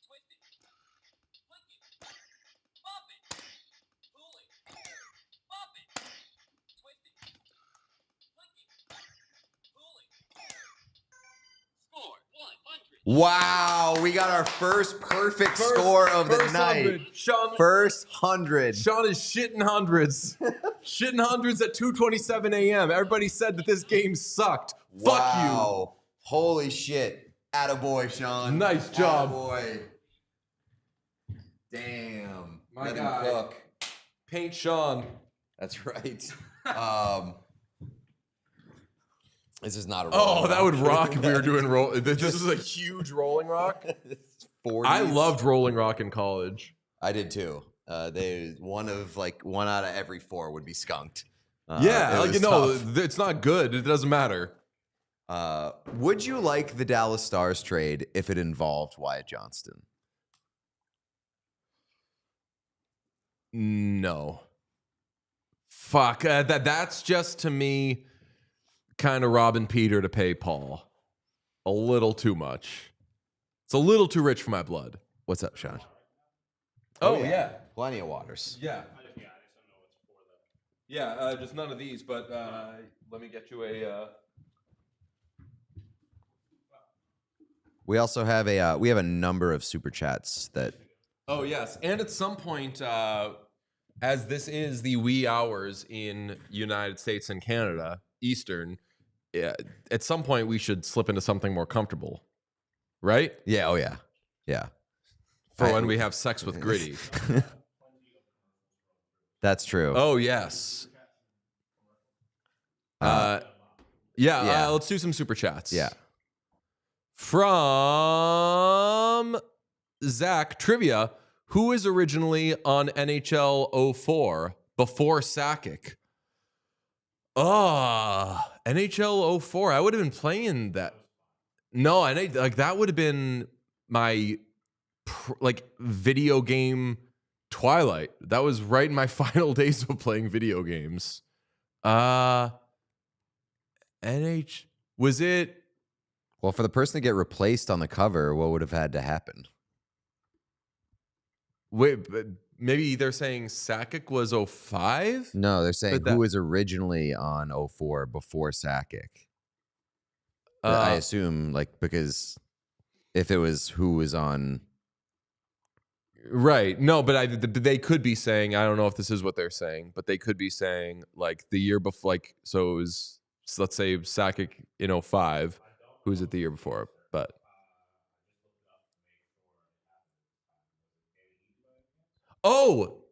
Twist it. Flick it. Bop it. Pull it. Bop it. Twist it. Flick it. Pull it. Score 100. Wow, we got our first perfect score of the night. 100. Sean, First 100. Sean is shitting hundreds. Shitting hundreds at 2:27 a.m. Everybody said that this game sucked. Fuck Wow. Holy shit. Attaboy, Sean. Nice job. Attaboy. Damn. My Let him guy. cook. you. Paint Sean. That's right. This is not a Oh, rolling that would rock if we were That doing is roll. This is a huge rolling rock. 40s. I loved rolling rock in college. I did too. One out of every 4 would be skunked. Yeah, it like, was you know, tough. it's not good. It doesn't matter. Would you like the Dallas Stars trade if it involved Wyatt Johnston? No. Fuck. That's just, to me, kind of robbing Peter to pay Paul. A little too much. It's a little too rich for my blood. What's up, Sean? Oh, yeah. Plenty of waters. Yeah. Yeah, just none of these, but let me get you a... We also have a number of super chats that Oh, yes. And at some point, as this is the wee hours in United States and Canada, Eastern, at some point we should slip into something more comfortable, right? Yeah. Oh yeah. Yeah. For when we have sex with Gritty. That's true. Oh yes. Let's do some super chats. Yeah. From Zach Trivia, who is originally on NHL 04 before Sakic? NHL 04. I would have been playing that. No, that would have been my video game twilight. That was right in my final days of playing video games. Was it? Well, for the person to get replaced on the cover, what would have had to happen? Wait, but maybe they're saying Sakic was 05? No, they're saying who was originally on 04 before Sakic. I assume, because if it was who was on... Right. No, but they could be saying, I don't know if this is what they're saying, but they could be saying, the year before, so it was, let's say Sakic in 05. Who's it the year before? But... Oh!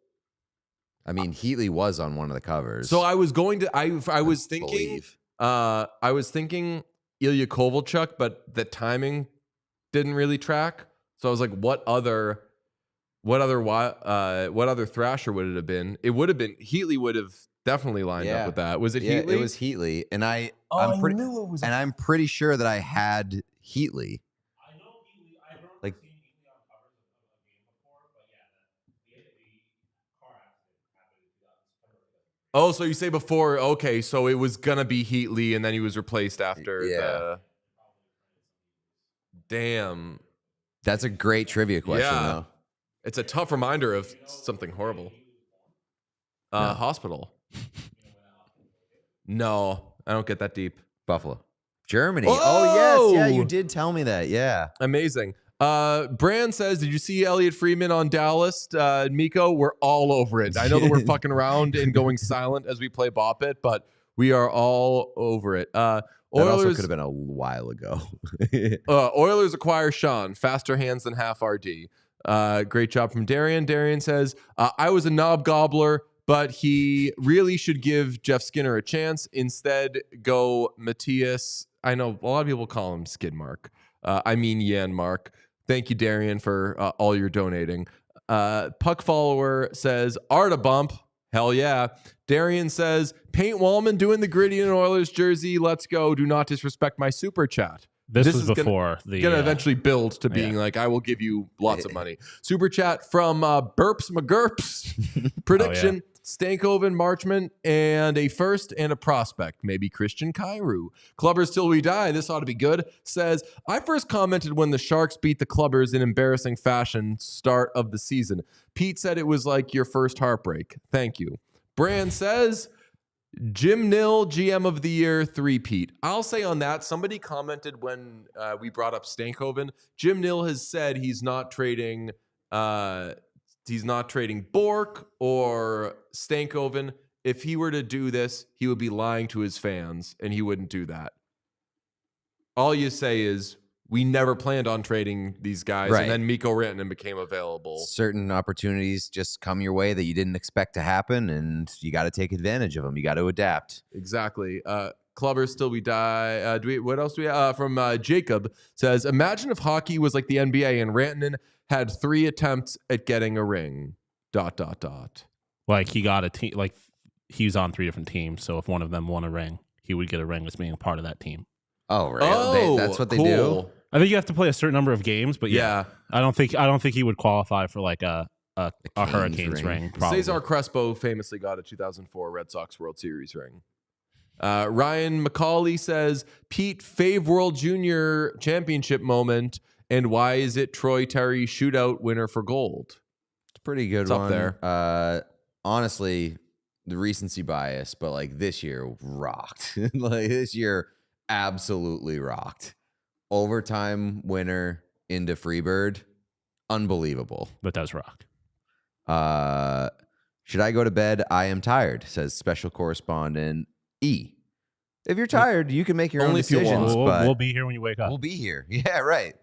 I mean, Heatley was on one of the covers. So I was going to... I was thinking... I was thinking Ilya Kovalchuk, but the timing didn't really track. So I was like, what other Thrasher would it have been? It would have been Heatley. Would have definitely lined up with that. Was it Heatley? It was Heatley, and I'm pretty sure that I had Heatley. I know Heatley. I remember seeing Heatley on covers of a game before, but yeah, the car accident happened in 2000. Oh, so you say before? Okay, so it was gonna be Heatley, and then he was replaced after. Yeah. Damn. That's a great trivia question, though. It's a tough reminder of something horrible. Hospital. No, I don't get that deep. Buffalo. Germany. Whoa! Oh, yes. Yeah, you did tell me that. Yeah. Amazing. Brand says, did you see Elliot Friedman on Dallas? Mikko, we're all over it. I know that we're fucking around and going silent as we play Bop It, but we are all over it. That also could have been a while ago. Oilers acquire Sean. Faster hands than half RD. Great job from Darian. Darian says, I was a knob gobbler, but he really should give Jeff Skinner a chance. Instead, go Matthias. I know a lot of people call him Skidmark. Yanmark. Thank you, Darian, for all your donating. Puck Follower says, Arta Bump. Hell yeah. Darian says, paint Walman doing the Gritty in an Oilers jersey. Let's go. Do not disrespect my super chat. This was before going to eventually build to being I will give you lots of money. Super chat from Burps McGurps. Prediction, Stankoven, Marchman, and a first and a prospect. Maybe Christian Kyrou. Clubbers till we die. This ought to be good. Says, I first commented when the Sharks beat the Clubbers in embarrassing fashion start of the season. Pete said it was like your first heartbreak. Thank you. Brand says... Jim Nill, GM of the Year, 3-peat. I'll say on that, somebody commented when we brought up Stankoven. Jim Nill has said he's not trading Bork or Stankoven. If he were to do this, he would be lying to his fans, and he wouldn't do that. All you say is, we never planned on trading these guys, right. And then Mikko Rantanen became available. Certain opportunities just come your way that you didn't expect to happen, and you got to take advantage of them. You got to adapt. Exactly. Clubbers till we die. What else do we have? From Jacob says, imagine if hockey was like the NBA and Rantanen had 3 attempts at getting a ring. ... Like he got a team. Like he was on 3 different teams. So if one of them won a ring, he would get a ring as being a part of that team. Oh, really? That's what they do. I think you have to play a certain number of games, but yeah. I don't think he would qualify for like a Hurricanes ring. Probably. Cesar Crespo famously got a 2004 Red Sox World Series ring. Ryan McCauley says, Pete, Fave World Junior Championship moment, and why is it Troy Terry shootout winner for gold? It's a pretty good it's one. Up there. Honestly, the recency bias, but like this year rocked. This year absolutely rocked. Overtime winner into Freebird. Unbelievable. But does rock. Should I go to bed? I am tired, says special correspondent E. If you're tired, you can make your own Only if you want. decisions. but We'll be here when you wake up. we'll be here. Yeah, right.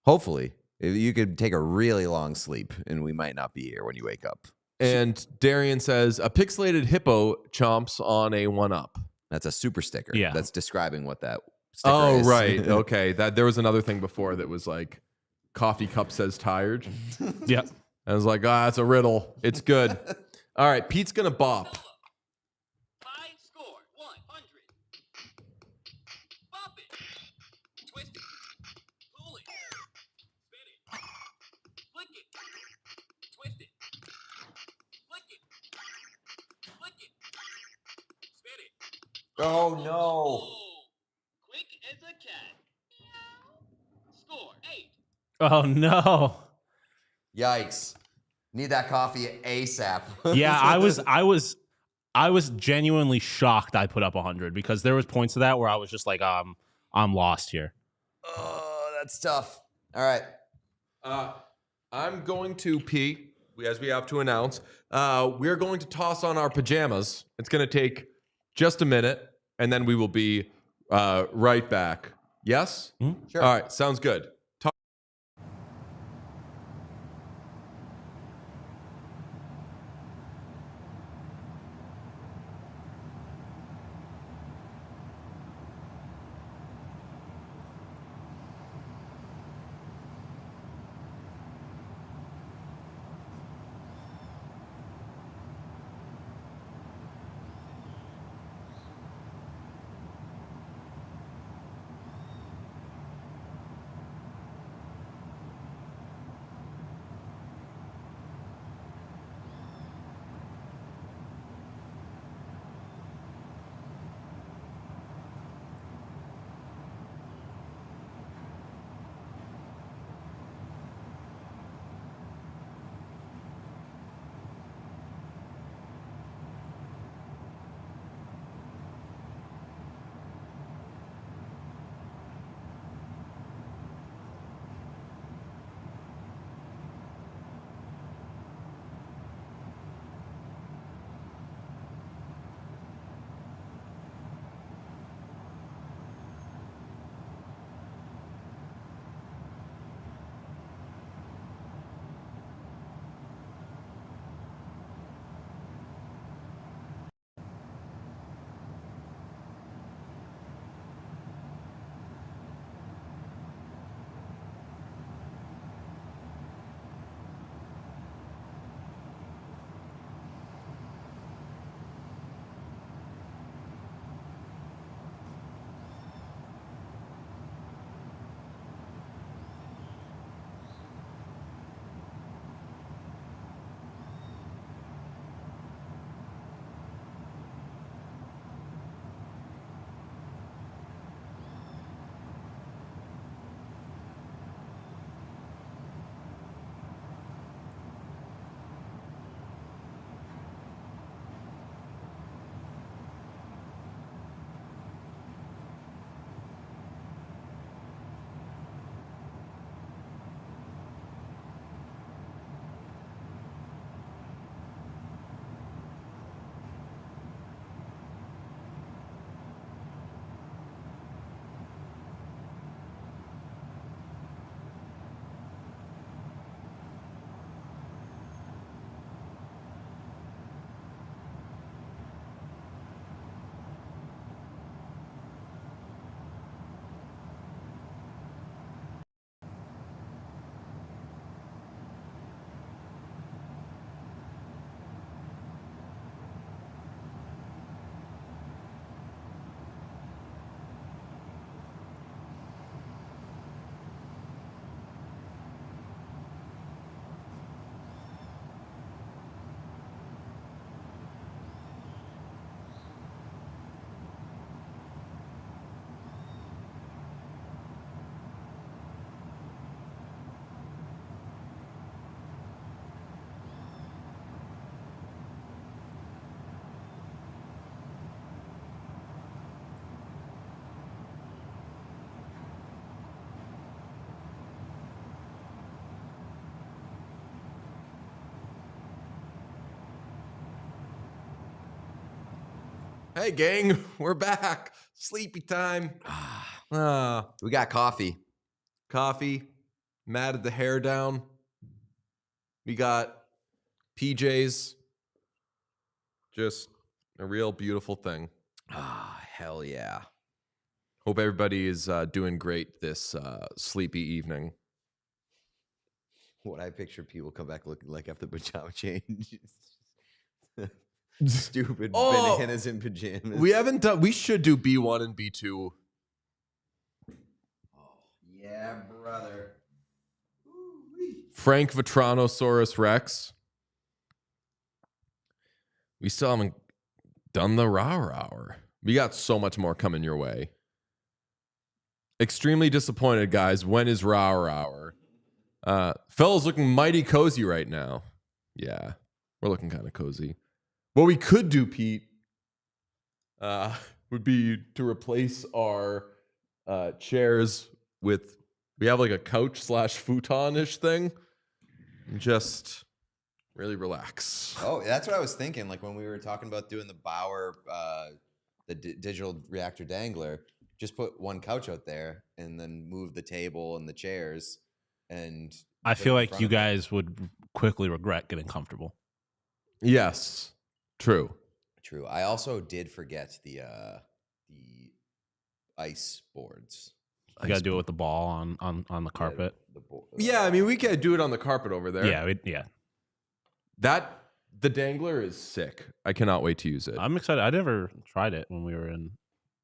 Hopefully. If you could take a really long sleep, and we might not be here when you wake up. And Darian says, a pixelated hippo chomps on a 1-up. That's a super sticker. Yeah. That's describing what that sticker Oh, is. right. Okay. There was another thing before that was like, coffee cup says tired. Yep. I was like, that's a riddle. It's good. All right. Pete's going to bop. High score 100. Bop it. Twist it. Pull it. Spin it. Flick it. Twist it. Flick it. Flick it. Spin it. Oh, no. Oh, quick as a cat. Score 8. Oh no. Yikes. Need that coffee ASAP. Yeah, I was genuinely shocked I put up 100 because there was points of that where I was just like, I'm lost here. Oh, that's tough. All right. I'm going to pee, as we have to announce. We're going to toss on our pajamas. It's going to take just a minute, and then we will be right back. Yes? Sure. All right. Sounds good. Hey, gang, we're back. Sleepy time. We got coffee. Coffee. Matted the hair down. We got PJs. Just a real beautiful thing. Hell yeah. Hope everybody is doing great this sleepy evening. What I picture people come back looking like after the pajama change. Stupid bananas in pajamas. We haven't done. We should do B1 and B2. Oh, yeah, brother. Frank Vetranosaurus Rex. We still haven't done the Rawr Hour. We got so much more coming your way. Extremely disappointed, guys. When is Rawr Hour? Fellas looking mighty cozy right now. Yeah, we're looking kind of cozy. What we could do, Pete, would be to replace our chairs with, we have like a couch / futon-ish thing. And just really relax. Oh, that's what I was thinking. Like when we were talking about doing the Bauer, the digital reactor dangler, just put one couch out there and then move the table and the chairs. And I feel like you guys would quickly regret getting comfortable. Yes. True. I also did forget the ice boards. You got to do it with the ball on the carpet. Yeah, I mean, we could do it on the carpet over there. Yeah. The dangler is sick. I cannot wait to use it. I'm excited. I never tried it when we were in.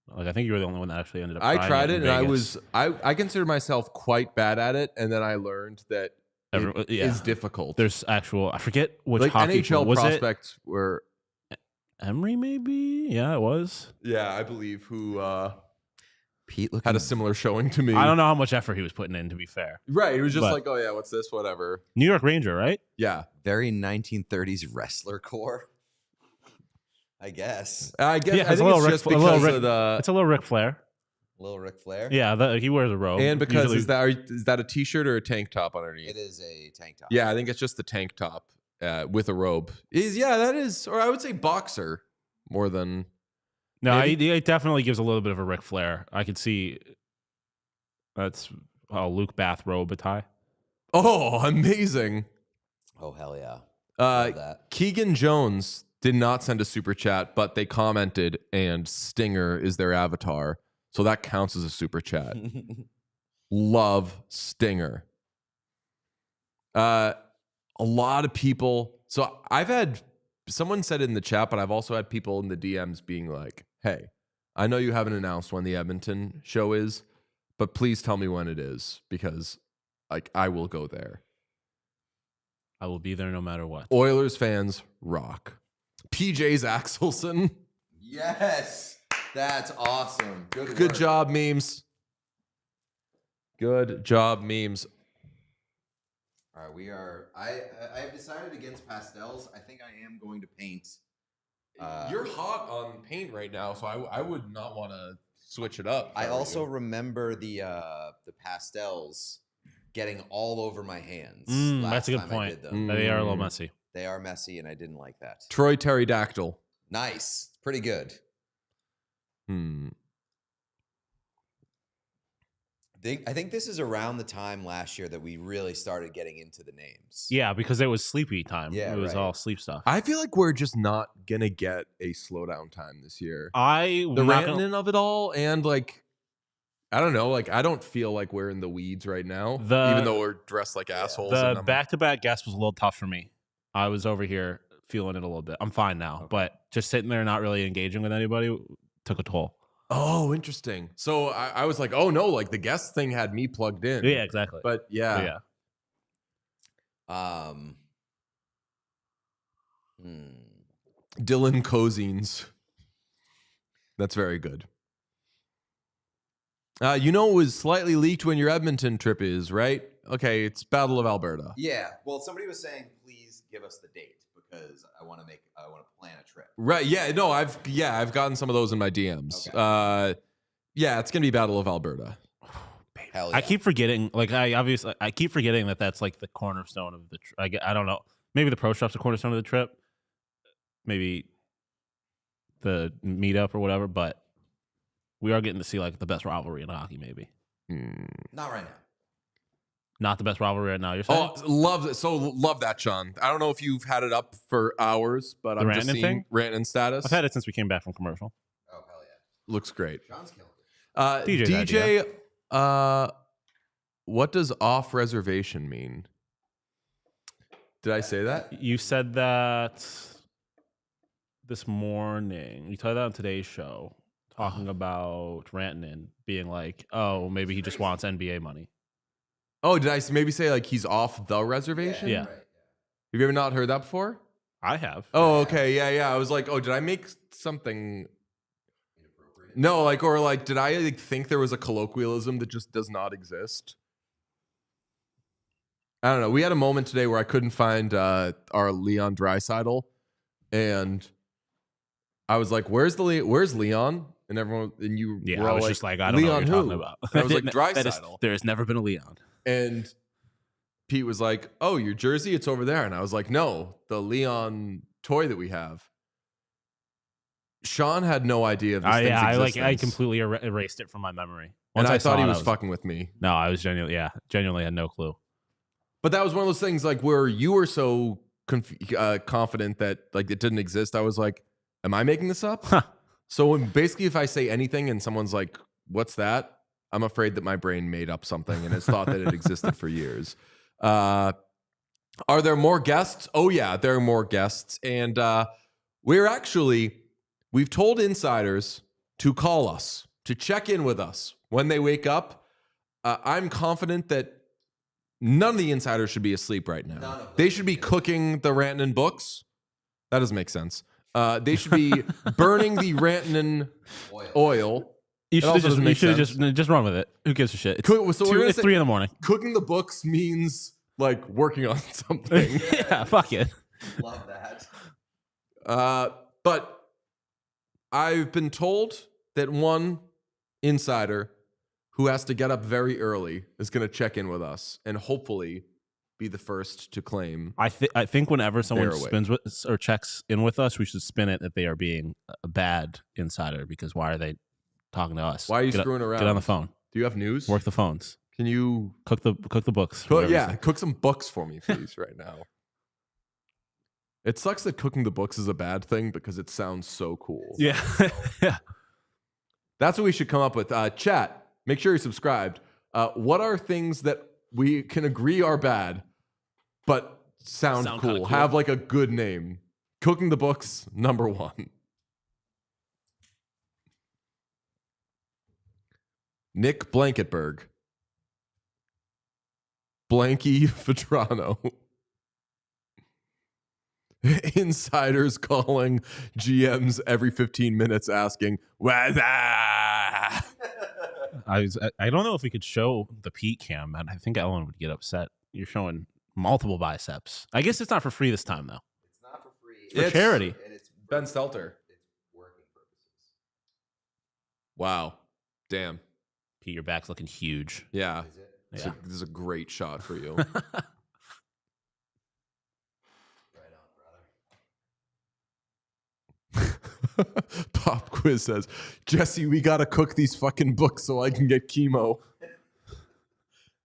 Like, I think you were the only one that actually ended up. I tried it and I considered myself quite bad at it, and then I learned that it is difficult. There's actual. I forget which like hockey NHL was prospects were. Emery, maybe? Yeah, it was. Yeah, I believe who Pete had a similar showing to me. I don't know how much effort he was putting in, to be fair. Right. He was just like, oh, yeah, what's this? Whatever. New York Ranger, right? Yeah. Very 1930s wrestler core, I guess. I guess. Yeah, I think it's just because of the. It's a little Ric Flair. Little Ric Flair? Yeah, he wears a robe. And because usually, is that a t-shirt or a tank top underneath? It is a tank top. Yeah, I think it's just the tank top with a robe. That is, or I would say boxer more than. No, it definitely gives a little bit of a Ric Flair. I could see that's a Luke Bathrobe tie. Oh, amazing. Oh, hell yeah. That. Keegan Jones did not send a super chat, but they commented, and Stinger is their avatar. So that counts as a super chat. Love Stinger. A lot of people. So I've had, someone said it in the chat, but I've also had people in the DMs being like, hey, I know you haven't announced when the Edmonton show is, but please tell me when it is, because like I will go there. I will be there no matter what. Oilers fans rock. PJ's Axelson. Yes. That's awesome. Good job, memes. Good job, memes. All right, we are. I have decided against pastels. I think I am going to paint. You're hot on paint right now, so I would not want to switch it up. I also remember the pastels getting all over my hands. That's a good point. They are a little messy. They are messy, and I didn't like that. Troy Pterodactyl. Nice. Pretty good. I think this is around the time last year that we really started getting into the names. Yeah, because it was sleepy time. Yeah, it was all sleep stuff. I feel like we're just not gonna get a slowdown time this year. The Rantanen of it all, and like, I don't know, like I don't feel like we're in the weeds right now, even though we're dressed like assholes. The back-to-back guest was a little tough for me. I was over here feeling it a little bit. I'm fine now, but just sitting there not really engaging with anybody took a toll. Oh, interesting. So I was like, oh no, like the guest thing had me plugged in. Yeah, exactly. But yeah. Dylan Cozines. That's very good. You know it was slightly leaked when your Edmonton trip is, right? Okay, it's Battle of Alberta. Yeah. Well, somebody was saying, please give us the date because I want to plan a trip. Right. Yeah. No, I've gotten some of those in my DMs. Okay. Yeah, it's gonna be Battle of Alberta. Hell yeah. I keep forgetting, I keep forgetting that that's like the cornerstone of the trip. I don't know. Maybe the pro shop's the cornerstone of the trip. Maybe the meetup or whatever, but we are getting to see like the best rivalry in hockey, maybe. Not right now. Not the best rivalry right now. You're saying? Oh, love it. So love that, Sean. I don't know if you've had it up for hours, but The I'm just Rantanen seeing thing? Rantanen status. I've had it since we came back from commercial. Oh, hell yeah. Looks great. Sean's killing it. DJ's DJ, what does off reservation mean? Did I say that? You said that this morning. You told that on today's show, talking about Rantanen being like, oh, maybe he just wants NBA money. Oh, did I maybe say like he's off the reservation? Yeah. Right. Have you ever not heard that before? I have. Oh, okay. Yeah. I was like, oh, did I make something? No, like, or like, did I like, think there was a colloquialism that just does not exist? I don't know. We had a moment today where I couldn't find our Leon Draisaitl, and I was like, "Where's Leon?" And everyone, and you, Yeah, were I all was like, just like, I don't know what Leon you're who? talking about. And I was like, That is- Draisaitl. there has never been a Leon. And Pete was like, "Oh, your jersey, it's over there." And I was like, "No, the Leon toy that we have." Sean had no idea of this thing's I existence. completely erased it from my memory. And Once I thought saw he it, was fucking with me. No, I was genuinely had no clue. But that was one of those things like where you were so confident that like it didn't exist. I was like, am I making this up? Huh. So when, basically if I say anything and someone's like, what's that? I'm afraid that my brain made up something and has thought that it existed for years. Are there more guests? Oh yeah, there are more guests. And we've told insiders to call us, to check in with us when they wake up. I'm confident that none of the insiders should be asleep right now. They should be cooking the Rantanen books. That doesn't make sense. They should be burning the Rantanen oil. You It also doesn't make should sense. just run with it. Who gives a shit? It's, So we're gonna it's say 3 a.m. Cooking the books means like working on something. Yeah, fuck it. Love that. But I've been told that one insider who has to get up very early is going to check in with us and hopefully be the first to claim. I think whenever someone They're awake. spins with or checks in with us, we should spin it that they are being a bad insider, because why are they talking to us? Why are you Get screwing around? Get on the phone. Do you have news? Work the phones. Can you Cook the books. cook? whatever you Yeah, say. cook some books for me, please, right now. It sucks that cooking the books is a bad thing because it sounds so cool. Yeah. Yeah. That's what we should come up with. Chat, make sure you're subscribed. What are things that we can agree are bad, but sound Sound cool? kinda cool. Have like a good name. Cooking the books, number 1. Nick Blanketberg. Blanky Vetrano. Insiders calling GMs every 15 minutes asking, "What's that?" I don't know if we could show the Pete cam, man. I think Ellen would get upset. You're showing multiple biceps. I guess it's not for free this time, though. It's not for free. For charity. And it's Ben Stelter. It's working purposes. Wow. Damn. Pete, your back's looking huge. Yeah. Is it? Yeah. This is a great shot for you. Right on, brother. Pop Quiz says, Jesse, we got to cook these fucking books so I can get chemo.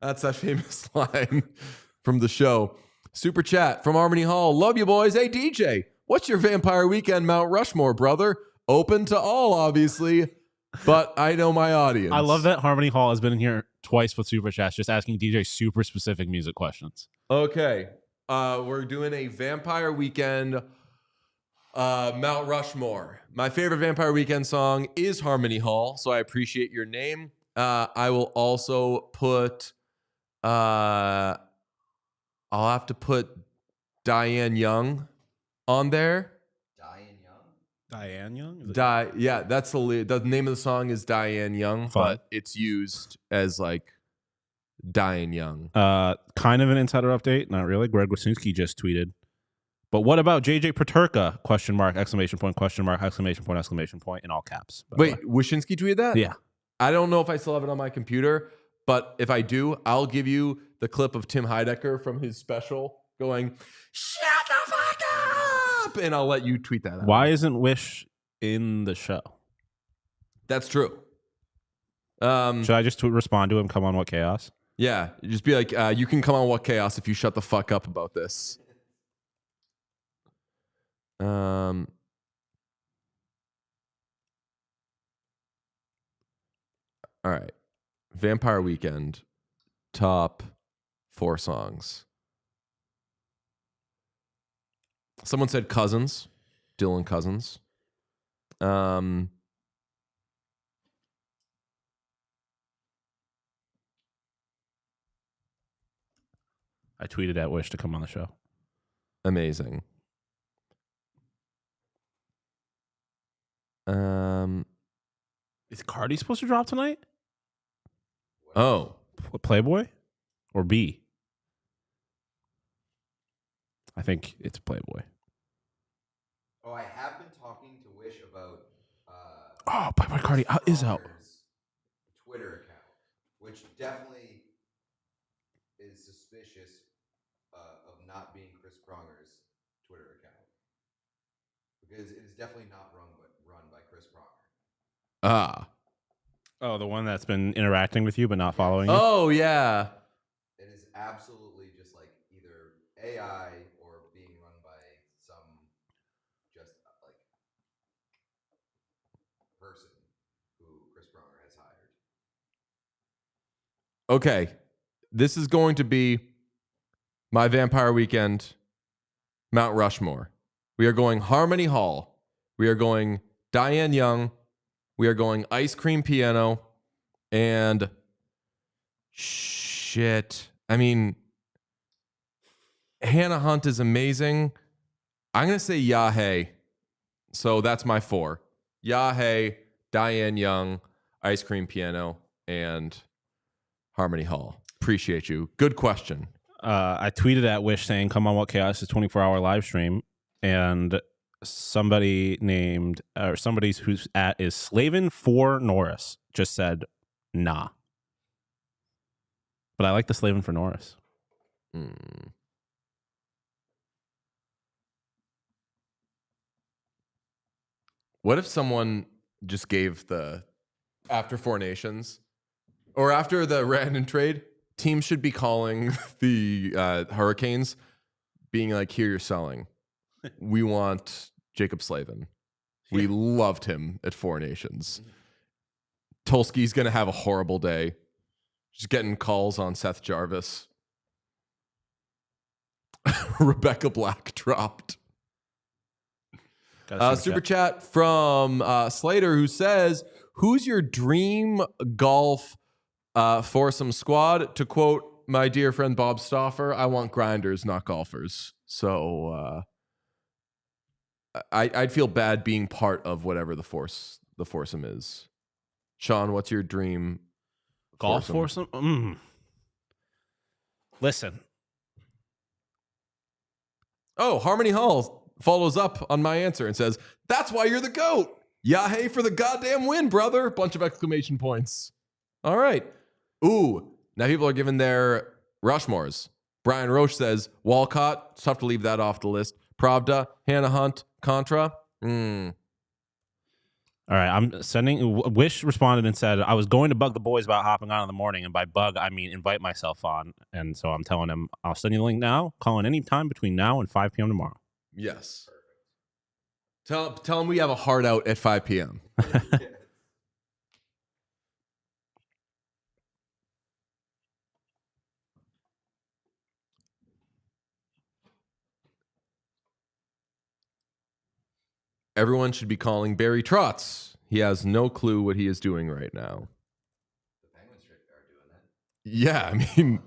That's that famous line from the show. Super chat from Harmony Hall. Love you, boys. Hey, DJ, what's your Vampire Weekend Mount Rushmore, brother? Open to all, obviously, but I know my audience. I love that Harmony Hall has been in here twice with Super Chats, just asking DJ super specific music questions. Okay. We're doing a Vampire Weekend Mount Rushmore. My favorite Vampire Weekend song is Harmony Hall, so I appreciate your name. I will also put I'll have to put Diane Young on there. Diane Young. Diane Young? Is it- Yeah, that's the name of the song is Diane Young, Fun. but it's used as like Diane Young. Kind of an insider update. Not really. Greg Wasinski just tweeted. But what about JJ Peterka? Question mark, exclamation point, question mark, exclamation point, in all caps. by the Wait, Wyshynski tweeted that? way. Yeah. I don't know if I still have it on my computer, but if I do, I'll give you the clip of Tim Heidecker from his special going, "Shut the fuck up!" And I'll let you tweet that out. Why isn't Wish in the show. That's true. Should I just respond to him? Come on, what chaos? Yeah, just be like, you can come on What Chaos if you shut the fuck up about this. All right. Vampire Weekend, top 4 songs. Someone said Cousins, Dylan Cousins. I tweeted at Wish to come on the show. Amazing. Is Cardi supposed to drop tonight? Oh. Playboy or B? I think it's Playboy. Oh, I have been talking to Wish about Playboy Cardi is out. Twitter account, which definitely is suspicious of not being Chris Pronger's Twitter account, because it is definitely not run by Chris Pronger. Oh, the one that's been interacting with you but not following you? Oh, yeah. It is absolutely just like either AI or being run by some just like person who Chris Pronger has hired. Okay. This is going to be my Vampire Weekend Mount Rushmore. We are going Harmony Hall. We are going Diane Young. We are going Ice Cream Piano. And shit. I mean, Hannah Hunt is amazing. I'm going to say Yahay. So that's my 4. Yahay, Diane Young, Ice Cream Piano, and Harmony Hall. Appreciate you. Good question. I tweeted at Wish saying, come on, What Chaos is 24-hour live stream. And somebody who's at is Slavin for Norris just said, nah. But I like the Slavin for Norris. What if someone just gave the after 4 Nations or after the Rantanen trade, teams should be calling the Hurricanes being like, here you're selling. We want Jacob Slavin. We loved him at 4 Nations. Tulski's going to have a horrible day. Just getting calls on Seth Jarvis. Rebecca Black dropped. Super chat from Slater, who says, who's your dream golf foursome squad? To quote my dear friend Bob Stauffer, I want grinders, not golfers. So I'd feel bad being part of whatever the foursome is. Sean, what's your dream golf foursome? Listen. Oh, Harmony Hall follows up on my answer and says, that's why you're the GOAT. Yahey for the goddamn win, brother. Bunch of exclamation points. All right. Ooh, now people are giving their Rushmores. Brian Roche says, Walcott. It's tough to leave that off the list. Pravda, Hannah Hunt, Contra. All right, I'm sending. Wish responded and said, I was going to bug the boys about hopping on in the morning. And by bug, I mean invite myself on. And so I'm telling him, I'll send you the link now. Call in any time between now and 5 p.m. tomorrow. Yes. Tell him we have a hard out at 5 p.m. Everyone should be calling Barry Trotz. He has no clue what he is doing right now. The Penguins are doing that. Yeah, I mean...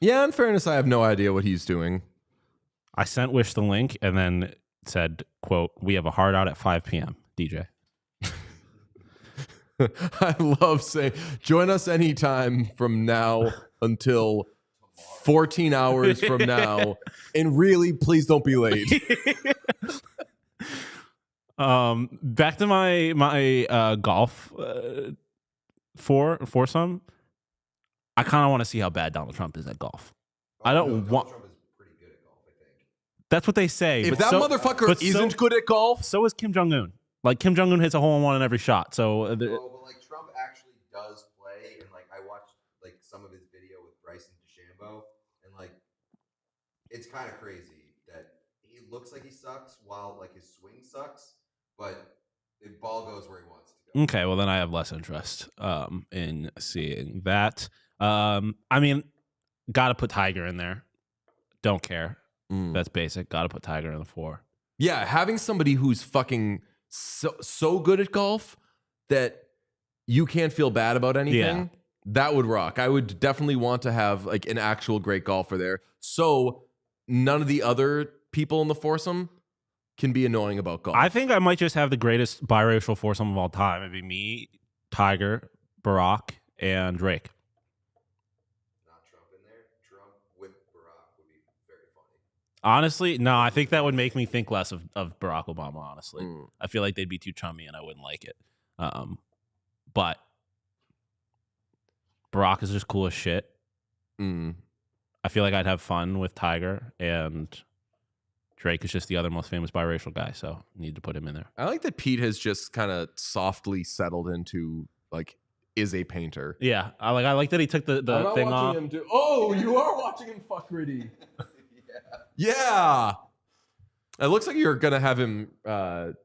Yeah, in fairness, I have no idea what he's doing. I sent Wish the link and then said, quote, we have a hard out at 5 p.m., DJ. I love saying, join us anytime from now until 14 hours from now. And really, please don't be late. Back to my golf foursome. I kind of want to see how bad Donald Trump is at golf. I don't want. Trump is pretty good at golf, I think. That's what they say. If but that motherfucker isn't good at golf, so is Kim Jong-un. Like Kim Jong-un hits a hole-in-one in every shot. So but like Trump actually does play, and like I watched like some of his video with Bryson DeChambeau, and like it's kind of crazy that he looks like he sucks while like his swing sucks, but the ball goes where he wants it to go. Okay, well then I have less interest in seeing that. I mean, gotta put Tiger in there. Don't care. That's basic. Gotta put Tiger in the 4. yeah, having somebody who's fucking so good at golf that you can't feel bad about anything, that would rock. I would definitely want to have like an actual great golfer there. So none of the other people in the foursome can be annoying about golf. I think I might just have the greatest biracial foursome of all time. It'd be me, Tiger, Barack, and Drake. Not Trump in there. Trump with Barack would be very funny. Honestly, no, I think that would make me think less of Barack Obama, honestly. I feel like they'd be too chummy and I wouldn't like it. But Barack is just cool as shit. I feel like I'd have fun with Tiger, and Drake is just the other most famous biracial guy, so need to put him in there. I like that Pete has just kind of softly settled into like is a painter. Yeah, I like that he took the thing off. Oh, you are watching him fuck Gritty. Yeah. It looks like you're gonna have him. Can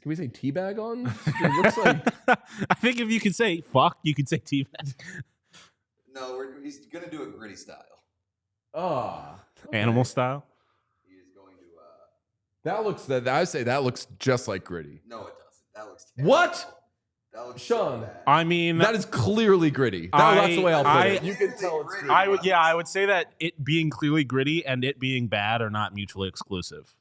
we say teabag on? It looks like. I think if you could say fuck, you could say teabag. No, he's gonna do it Gritty style. Oh, okay. Animal style. He is going to. That looks I say that looks just like Gritty. No, it doesn't. That looks terrible. What? That looks Sean, so bad. I mean, that is clearly Gritty. That's the way I'll put it. You can tell it's Gritty. I would say that it being clearly Gritty and it being bad are not mutually exclusive.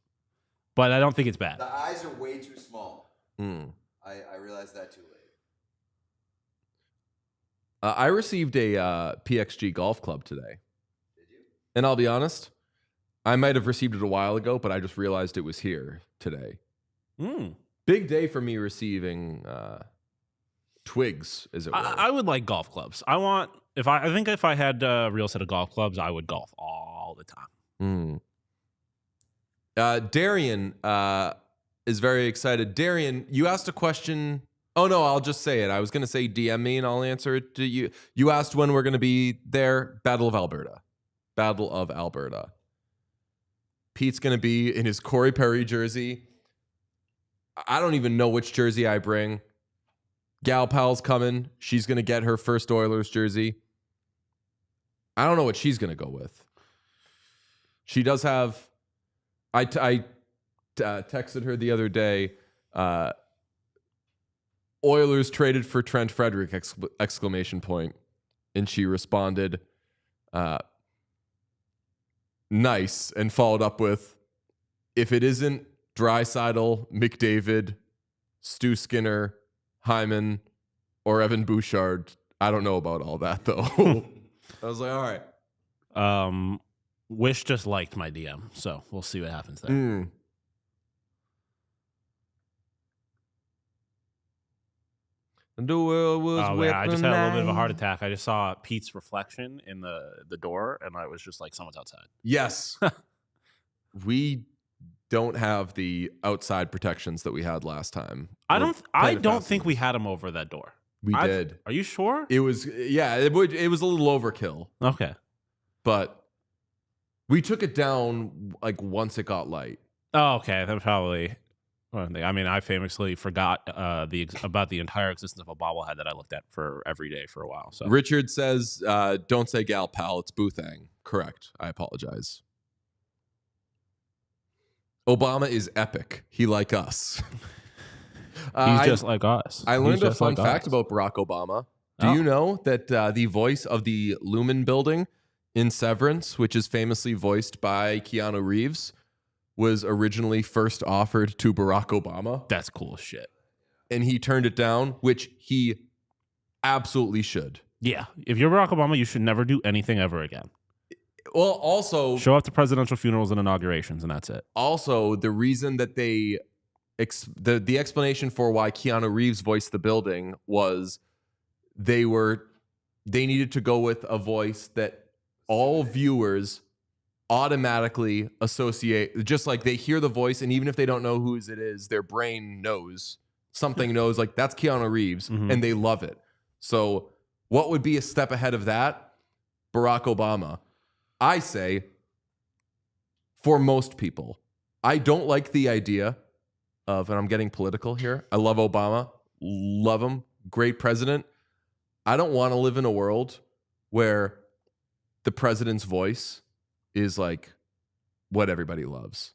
But I don't think it's bad. The eyes are way too small. I realized that too late. I received a PXG golf club today. Did you? And I'll be honest, I might have received it a while ago, but I just realized it was here today. Big day for me receiving twigs, as it were. I would like golf clubs. I think if I had a real set of golf clubs, I would golf all the time. Darian is very excited. Darian, you asked a question. Oh, no, I'll just say it. I was going to say DM me and I'll answer it to you. You asked when we're going to be there. Battle of Alberta. Battle of Alberta. Pete's going to be in his Corey Perry jersey. I don't even know which jersey I bring. Gal Pal's coming. She's going to get her first Oilers jersey. I don't know what she's going to go with. She does have... I texted her the other day, Oilers traded for Trent Frederick, exclamation point. And she responded, nice, and followed up with, if it isn't Draisaitl, McDavid, Stu Skinner, Hyman, or Evan Bouchard, I don't know about all that, though. I was like, all right. Wish just liked my DM, so we'll see what happens there. The world was I just had a little bit of a heart attack. I just saw Pete's reflection in the door, and I was just like, someone's outside. Yes. We don't have the outside protections that we had last time. I don't think we had them over that door. We did. Are you sure? It was, yeah, it was a little overkill. Okay. But we took it down like once it got light. Oh, okay. That was probably one thing. I mean, I famously forgot about the entire existence of a bobblehead that I looked at for every day for a while. So Richard says, don't say Gal Pal, it's Boothang. Correct. I apologize. Obama is epic. He like us. He's just like us. I learned a fun fact about Barack Obama. Do you know that the voice of the Lumen building in Severance, which is famously voiced by Keanu Reeves, was originally first offered to Barack Obama? That's cool as shit. And he turned it down, which he absolutely should. Yeah. If you're Barack Obama, you should never do anything ever again. Well, also... show up to presidential funerals and inaugurations, and that's it. Also, the reason that they... the explanation for why Keanu Reeves voiced the building was they needed to go with a voice that all viewers automatically associate, just like they hear the voice, and even if they don't know whose it is, their brain knows. Something knows, like, that's Keanu Reeves, and they love it. So what would be a step ahead of that? Barack Obama. I say, for most people, I don't like the idea of, and I'm getting political here, I love Obama, love him, great president. I don't want to live in a world where the president's voice is like what everybody loves.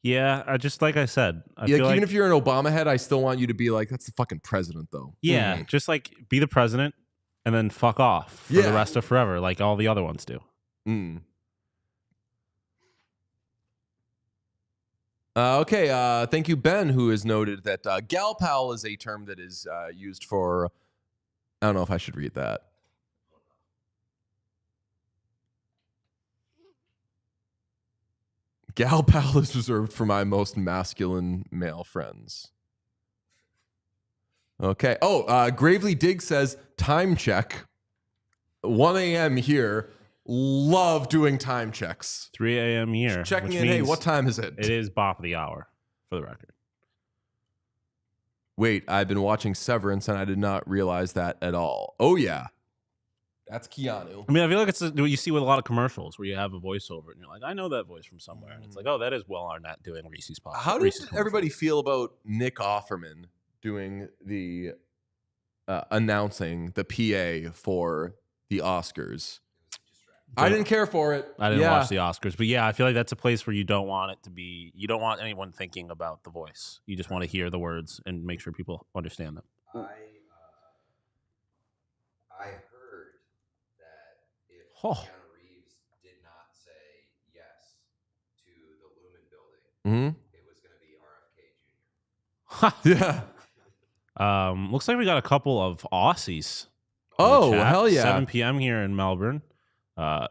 Yeah, just like I said, I Like, feel even like, if you're an Obama head, I still want you to be like, that's the fucking president, though. yeah, just like be the president and then fuck off for the rest of forever, like all the other ones do. Okay, thank you, Ben, who has noted that gal pal is a term that is used for, I don't know if I should read that. Gal pal is reserved for my most masculine male friends. Okay. Oh, Gravely Dig says, time check. 1 a.m. here. Love doing time checks. 3 a.m. here. Checking in. Hey, what time is it? It is Bop of the Hour, for the record. Wait, I've been watching Severance and I did not realize that at all. Oh, yeah. That's Keanu. I mean, I feel like it's what you see with a lot of commercials where you have a voiceover and you're like, I know that voice from somewhere. And it's like, oh, that is Will Arnett doing Reese's Pop. How did everybody feel about Nick Offerman doing the announcing the PA for the Oscars? I didn't care for it. I didn't watch the Oscars. But yeah, I feel like that's a place where you don't want it to be, you don't want anyone thinking about the voice. You just want to hear the words and make sure people understand them. I heard that if Oh. Keanu Reeves did not say yes to the Lumen building, it was going to be RFK Jr. Looks like we got a couple of Aussies. Oh, hell yeah. 7 p.m. here in Melbourne.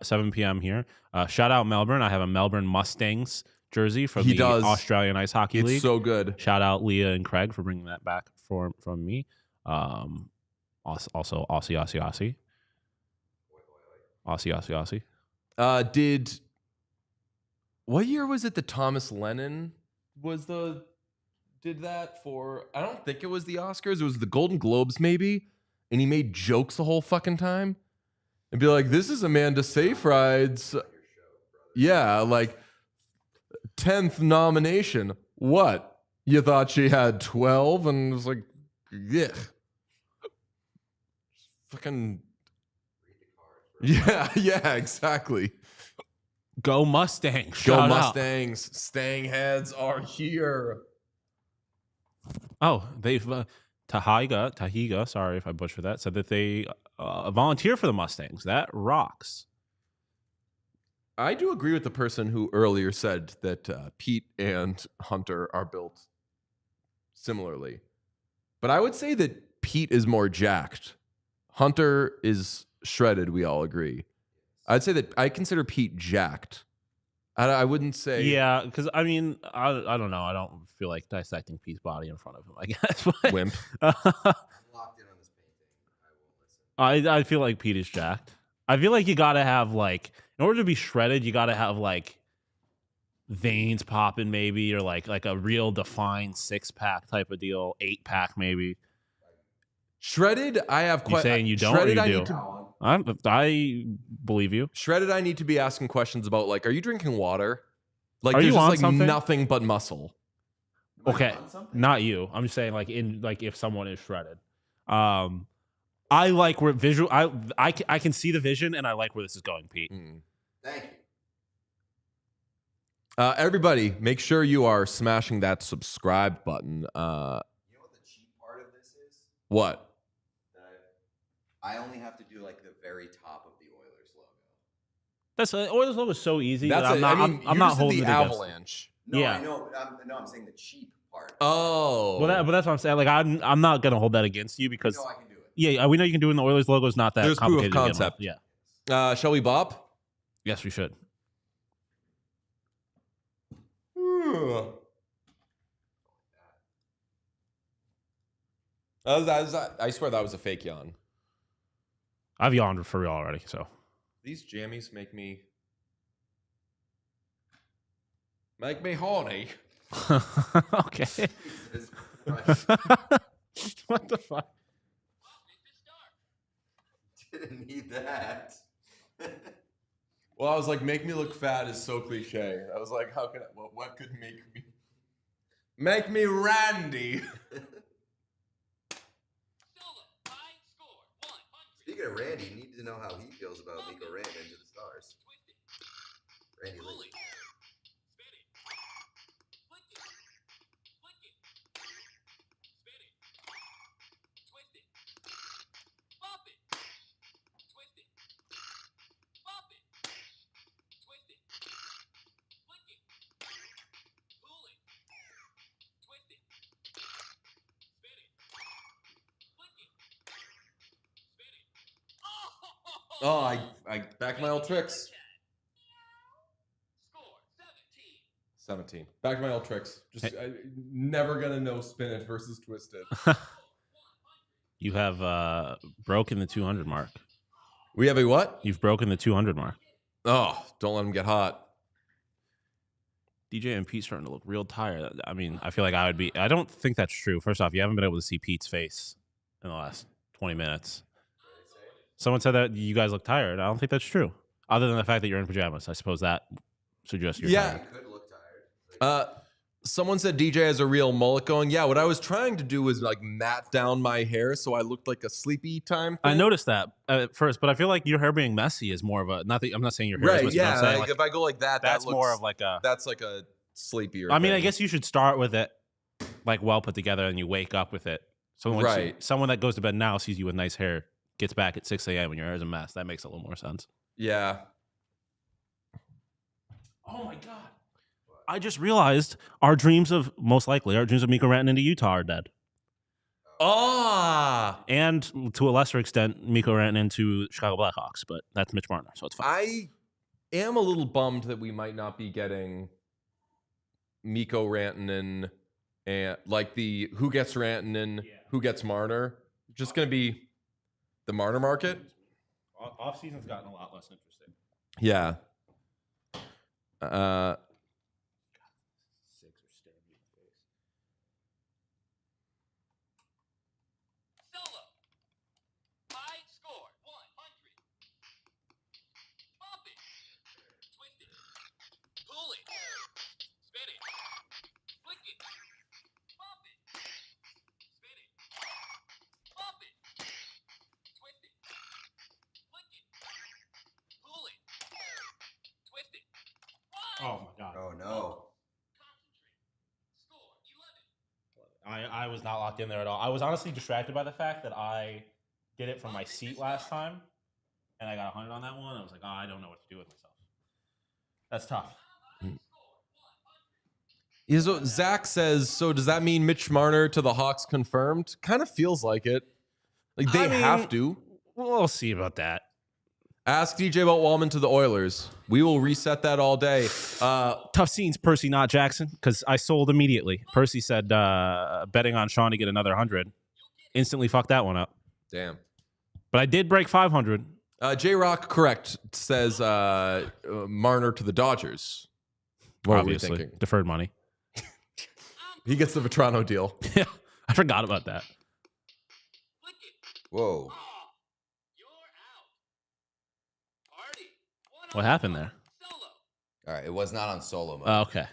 7 p.m. here. Shout out Melbourne. I have a Melbourne Mustangs jersey from the Australian Ice Hockey League. It's so good. Shout out Leah and Craig for bringing that back from me. Also Aussie. What year was it that Thomas Lennon did that for? I don't think it was the Oscars. It was the Golden Globes, maybe. And he made jokes the whole fucking time. And be like, this is Amanda Seyfried's. Yeah, like 10th nomination. What? You thought she had 12? And it was like, yeah. Fucking. Yeah, exactly. Go Mustangs. Go Mustangs. Stang heads are here. Oh, they've Tahiga, sorry if I butchered that, said that they volunteer for the Mustangs. That rocks. I do agree with the person who earlier said that Pete and Hunter are built similarly. But I would say that Pete is more jacked. Hunter is shredded, we all agree. I'd say that I consider Pete jacked. I wouldn't say... Yeah, because, I mean, I don't know. I don't feel like dissecting Pete's body in front of him, I guess. Wimp. I feel like Pete is jacked. I feel like you got to have, like... In order to be shredded, you got to have, like, veins popping maybe, or, like a real defined 6-pack type of deal, 8-pack maybe. Shredded, I have You saying you don't shredded, or you do? I believe you. Shredded, I need to be asking questions about, like, are you drinking water? Like, Are there's you just on like something? nothing but muscle. Okay, not you. I'm just saying, like, if someone is shredded. I like where visual. I can see the vision, and I like where this is going, Pete. Thank you. Everybody, make sure you are smashing that subscribe button. You know what the cheap part of this is? What? I only have to do like the very top of the Oilers logo. That's Oilers logo is so easy. That's that I'm not holding the it against Avalanche. No, Yeah. I know. I'm saying the cheap part. Oh, Well, but that's what I'm saying. Like, I'm not gonna hold that against you because I can do it. yeah, we know you can do it in the Oilers logo. Is not that There's proof of complicated. to begin with. concept. Yeah. Shall we bop? Yes, we should. I swear that was a fake yawn. I've yawned for real already. So These jammies make me Make me horny. Okay. Jesus Christ. What the fuck? Didn't need that. Well, I was like, make me look fat is so cliche. I was like, how can I, what could make me Randy? Speaking of Randy, you need to know how he feels about Mikko Rantanen to the Stars. Randy Lee. Oh, I back my old tricks. 17. Back to my old tricks. Just never gonna know spin it versus twisted. You have broken the 200 mark. We have a what? You've broken the 200 mark. Oh, don't let him get hot. DJ and Pete starting to look real tired. I mean, I feel like I would be. I don't think that's true. First off, you haven't been able to see Pete's face in the last 20 minutes. Someone said that you guys look tired. I don't think that's true. Other than the fact that you're in pajamas. I suppose that suggests you're tired. Could look tired. Someone said DJ has a real mullet going. Yeah, what I was trying to do was like mat down my hair so I looked like a sleepy time thing. I noticed that at first, but I feel like your hair being messy is more of a. Not that, I'm not saying your hair is Right, messy. yeah. But I'm saying, Like, if I go like that, that's that looks, more of like a. That's like a sleepier I mean, thing. I guess you should start with it like well put together and you wake up with it. So when someone that goes to bed now sees you with nice hair, gets back at 6 a.m. and your hair is a mess. That makes a little more sense. Yeah. Oh my God. I just realized our dreams of Mikko Rantanen into Utah are dead. Ah. And to a lesser extent, Mikko Rantanen to Chicago Blackhawks, but that's Mitch Marner, so it's fine. I am a little bummed that we might not be getting Mikko Rantanen and like the who gets Rantanen, who gets Marner. Just going to be the Marner market. Off season's gotten a lot less interesting. Yeah. Oh my God. Oh no. I was not locked in there at all. I was honestly distracted by the fact that I did it from my seat last time, and I got 100 on that one. I was like, oh, I don't know what to do with myself. That's tough. Yeah, so Zach says, so does that mean Mitch Marner to the Hawks confirmed? Kind of feels like it. Like they have to. We'll see about that. Ask DJ about Walman to the Oilers. We will reset that all day. Tough scenes, Percy, not Jackson, because I sold immediately. Percy said betting on Sean to get another 100. Instantly fucked that one up. Damn. But I did break 500. J-Rock, correct, says Marner to the Dodgers. What Obviously. are we thinking? Deferred money. He gets the Vetrano deal. Yeah, I forgot about that. Whoa. What happened there? All right, it was not on solo mode. Oh, okay.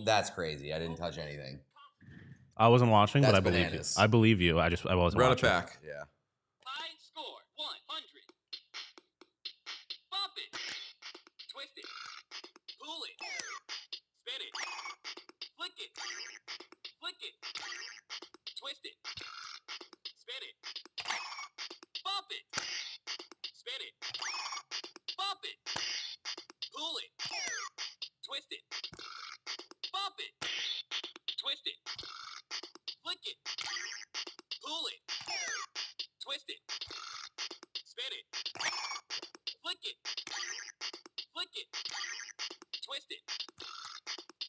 That's crazy. I didn't touch anything. I wasn't watching, but That's I believe bananas. you. I believe you. I wasn't Run watching. it back. Yeah.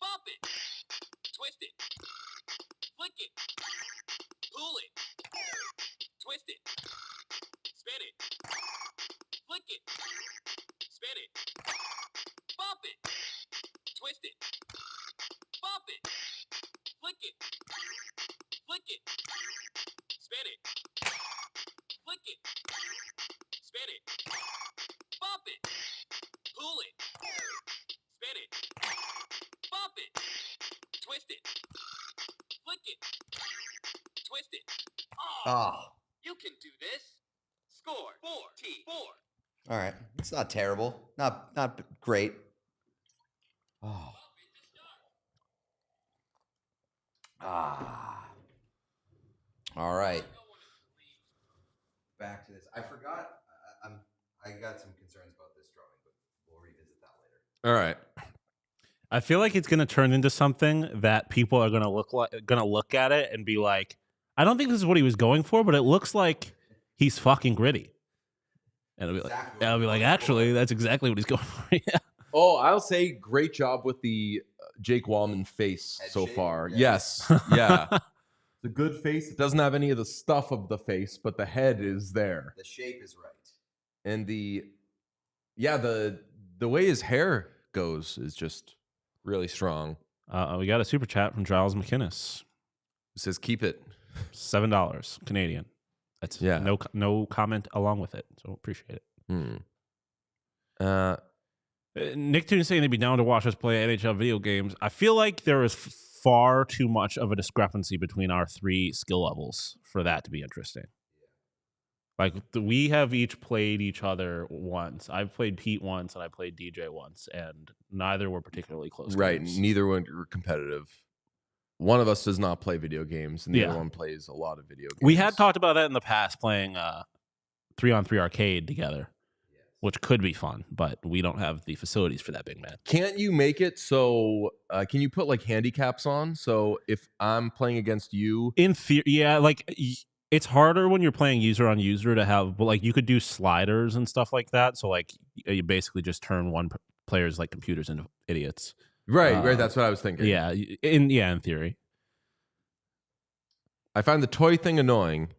Bop it. Twist it. Flick it. Pull it. Twist it. Spin it. Flick it. Spin it. Bop it. Twist it. Bop it. Flick it. Flick it. Spin it. Flick it. Spin it. Bop it. Pull it. Spin it. Bop it. Twist it. Flick it. Twist it. Oh, You can do this. Score 4-4. all right. It's not terrible. Not great. Oh. Ah. All right. Back to this. I forgot. I got some concerns about this drawing, but we'll revisit that later. All right. I feel like it's going to turn into something that people are going to look at it and be like, I don't think this is what he was going for, but it looks like he's fucking gritty. And I'll be like, actually, that's exactly what he's going for. Yeah. Oh, I'll say great job with the Jake Walman face Head so shape? far. Yeah. Yes. Yeah. It's a good face. It doesn't have any of the stuff of the face, but the head is there. The shape is right. And the way his hair goes is just really strong. We got a super chat from Giles McInnes. It says keep it. $7 Canadian. That's no comment along with it. So appreciate it. Nick Toon saying they'd be down to watch us play NHL video games. I feel like there is far too much of a discrepancy between our three skill levels for that to be interesting. Like we have each played each other once. I've played Pete once and I played DJ once, and neither were particularly close. Right. games. Neither one were competitive. One of us does not play video games, and the other one plays a lot of video games. We had talked about that in the past, playing 3-on-3 arcade together, which could be fun, but we don't have the facilities for that, big man. Can't you make it so? Can you put like handicaps on? So if I'm playing against you, In theory, yeah, like it's harder when you're playing user on user to have, but like you could do sliders and stuff like that. So like you basically just turn one player's like computers into idiots. right? That's what I was thinking. Yeah, in theory. I find the toy thing annoying.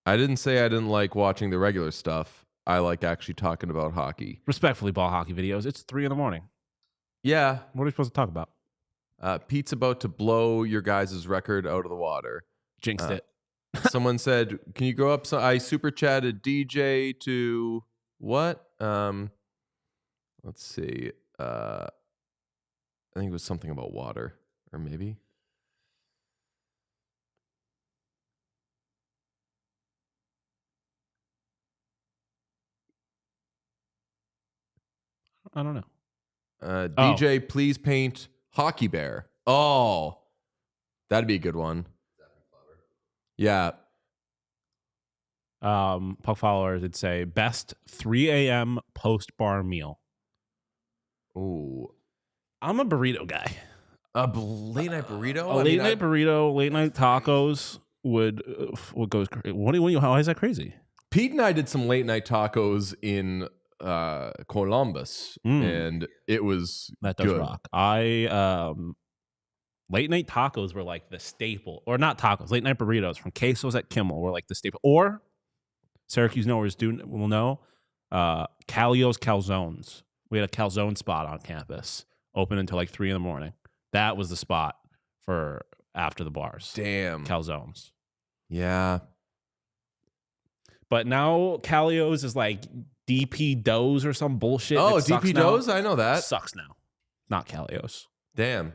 I didn't say I didn't like watching the regular stuff. I like actually talking about hockey. Respectfully, ball hockey videos. It's 3 a.m. Yeah. What are we supposed to talk about? Pete's about to blow your guys' record out of the water. Jinxed it. Someone said, "Can you go up?" So I super chatted DJ to what? Let's see. I think it was something about water, or maybe. I don't know. DJ, please paint Hockey Bear. Oh, that'd be a good one. Yeah. Puck followers would say best 3 a.m. post bar meal. Ooh, I'm a burrito guy. a late night burrito. A late night burrito, late night tacos would go. How is that crazy? Pete and I did some late night tacos in Columbus, and it was That does good. rock. Late night tacos were like the staple, or not tacos. Late night burritos from Quesos at Kimmel were like the staple. Or Syracuse knowers will know Calio's Calzones. We had a calzone spot on campus, open until like 3 a.m. That was the spot for after the bars. Damn. Calzones. Yeah. But now Calio's is like DP Does or some bullshit. Oh, It sucks DP now. Does? I know that. Sucks now. Not Calio's. Damn.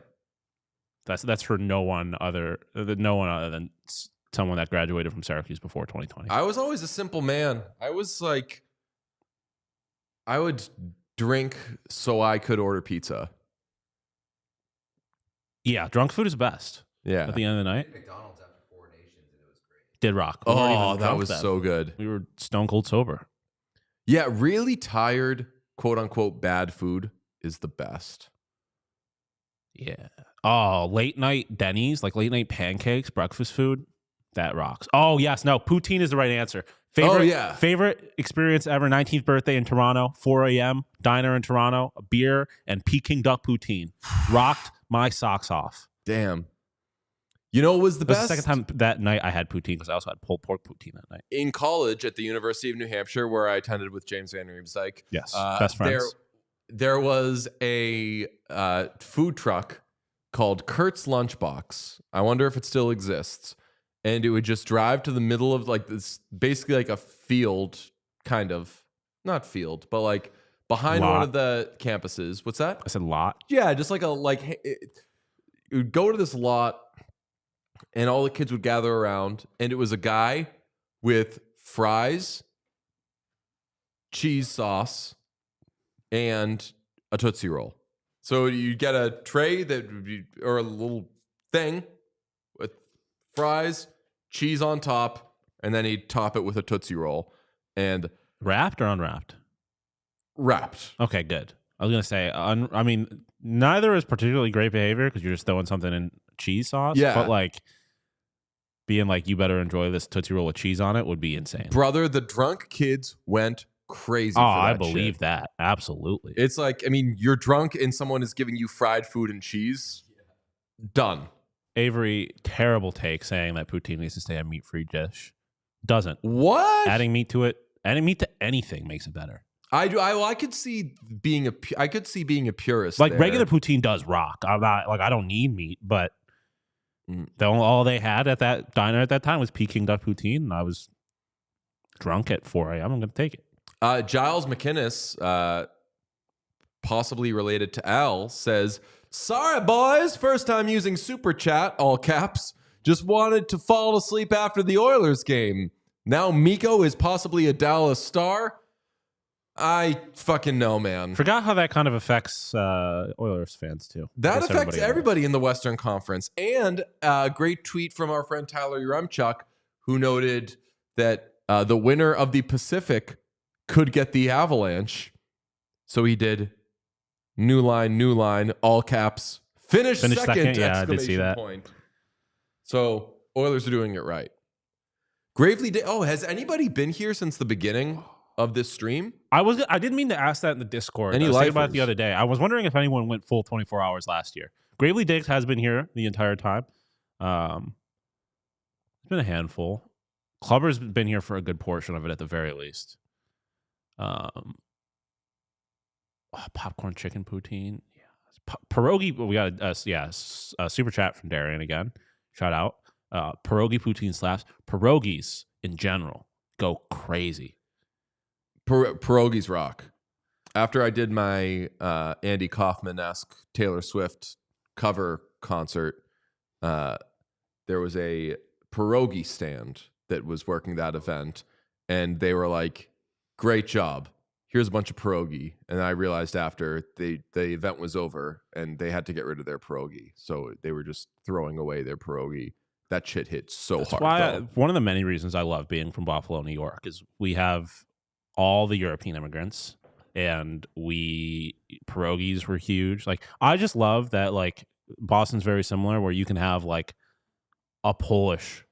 That's for no one other than someone that graduated from Syracuse before 2020. I was always a simple man. I was like, I would drink so I could order pizza. Yeah, drunk food is best. Yeah. At the end of the night, McDonald's after 4 Nations, and it was great. did rock. We weren't Oh, even that drunk was then. so good. We were stone cold sober. Yeah, really tired, quote unquote, bad food is the best. Yeah. Oh, late night Denny's, like late night pancakes, breakfast food, that rocks. Oh yes, no, poutine is the right answer. Favorite experience ever. 19th birthday in Toronto, 4 a.m. diner in Toronto, a beer and Peking duck poutine. Rocked my socks off. Damn. You know, it was the It was best. the second time that night I had poutine because I also had pulled pork poutine that night. In college at the University of New Hampshire, where I attended with James Van Riemsdyk. Yes, best friends. There was a food truck called Kurt's Lunchbox. I wonder if it still exists. And it would just drive to the middle of like this, basically like a field, kind of. Not field, but like behind one of the campuses. What's that? I said lot. Yeah, just like it would go to this lot and all the kids would gather around, and it was a guy with fries, cheese sauce, and a Tootsie Roll. So you get a tray that would be, or a little thing with fries, cheese on top, and then he'd top it with a Tootsie Roll. And wrapped or unwrapped? Wrapped. Okay, good. I was gonna say, I mean, neither is particularly great behavior because you're just throwing something in cheese sauce. Yeah, but like being like, you better enjoy this Tootsie Roll with cheese on it would be insane. Brother, the drunk kids went crazy. Oh, for that I believe shit. that. Absolutely. It's like, I mean, you're drunk and someone is giving you fried food and cheese. Done. Avery, terrible take saying that poutine needs to stay a meat-free dish. Doesn't. What? Adding meat to anything makes it better. I could see being a purist. Like there. regular poutine does rock. I'm not like, I don't need meat, but all they had at that diner at that time was Peking duck poutine, and I was drunk at 4 a.m. I'm going to take it. Giles McInnes, possibly related to Al, says, "Sorry, boys. First time using Super Chat, all caps. Just wanted to fall asleep after the Oilers game. Now Mikko is possibly a Dallas Star. I fucking know, man. Forgot how that kind of affects Oilers fans, too. That affects everybody in the Western Conference. And a great tweet from our friend Tyler Yaremchuk, who noted that the winner of the Pacific could get the Avalanche. So he did new line, all caps, finish second, Yeah, I did see that. Point. So Oilers are doing it right. Gravely, has anybody been here since the beginning of this stream? I didn't mean to ask that in the Discord. Any I was thinking about it lifers? the other day. I was wondering if anyone went full 24 hours last year. Gravely Diggs has been here the entire time. It's been a handful. Clubber's been here for a good portion of it at the very least. Popcorn chicken poutine. Yeah. Pierogi. We got a super chat from Darian again. Shout out. Pierogi poutine slaps. Pierogies in general go crazy. Pierogies rock. After I did my Andy Kaufman-esque Taylor Swift cover concert, there was a pierogi stand that was working that event, and they were like, "Great job. Here's a bunch of pierogi." And I realized after the event was over and they had to get rid of their pierogi, so they were just throwing away their pierogi. That shit hit so hard. One of the many reasons I love being from Buffalo, New York, is we have all the European immigrants, and pierogies were huge. Like, I just love that, like, Boston's very similar, where you can have like a Polish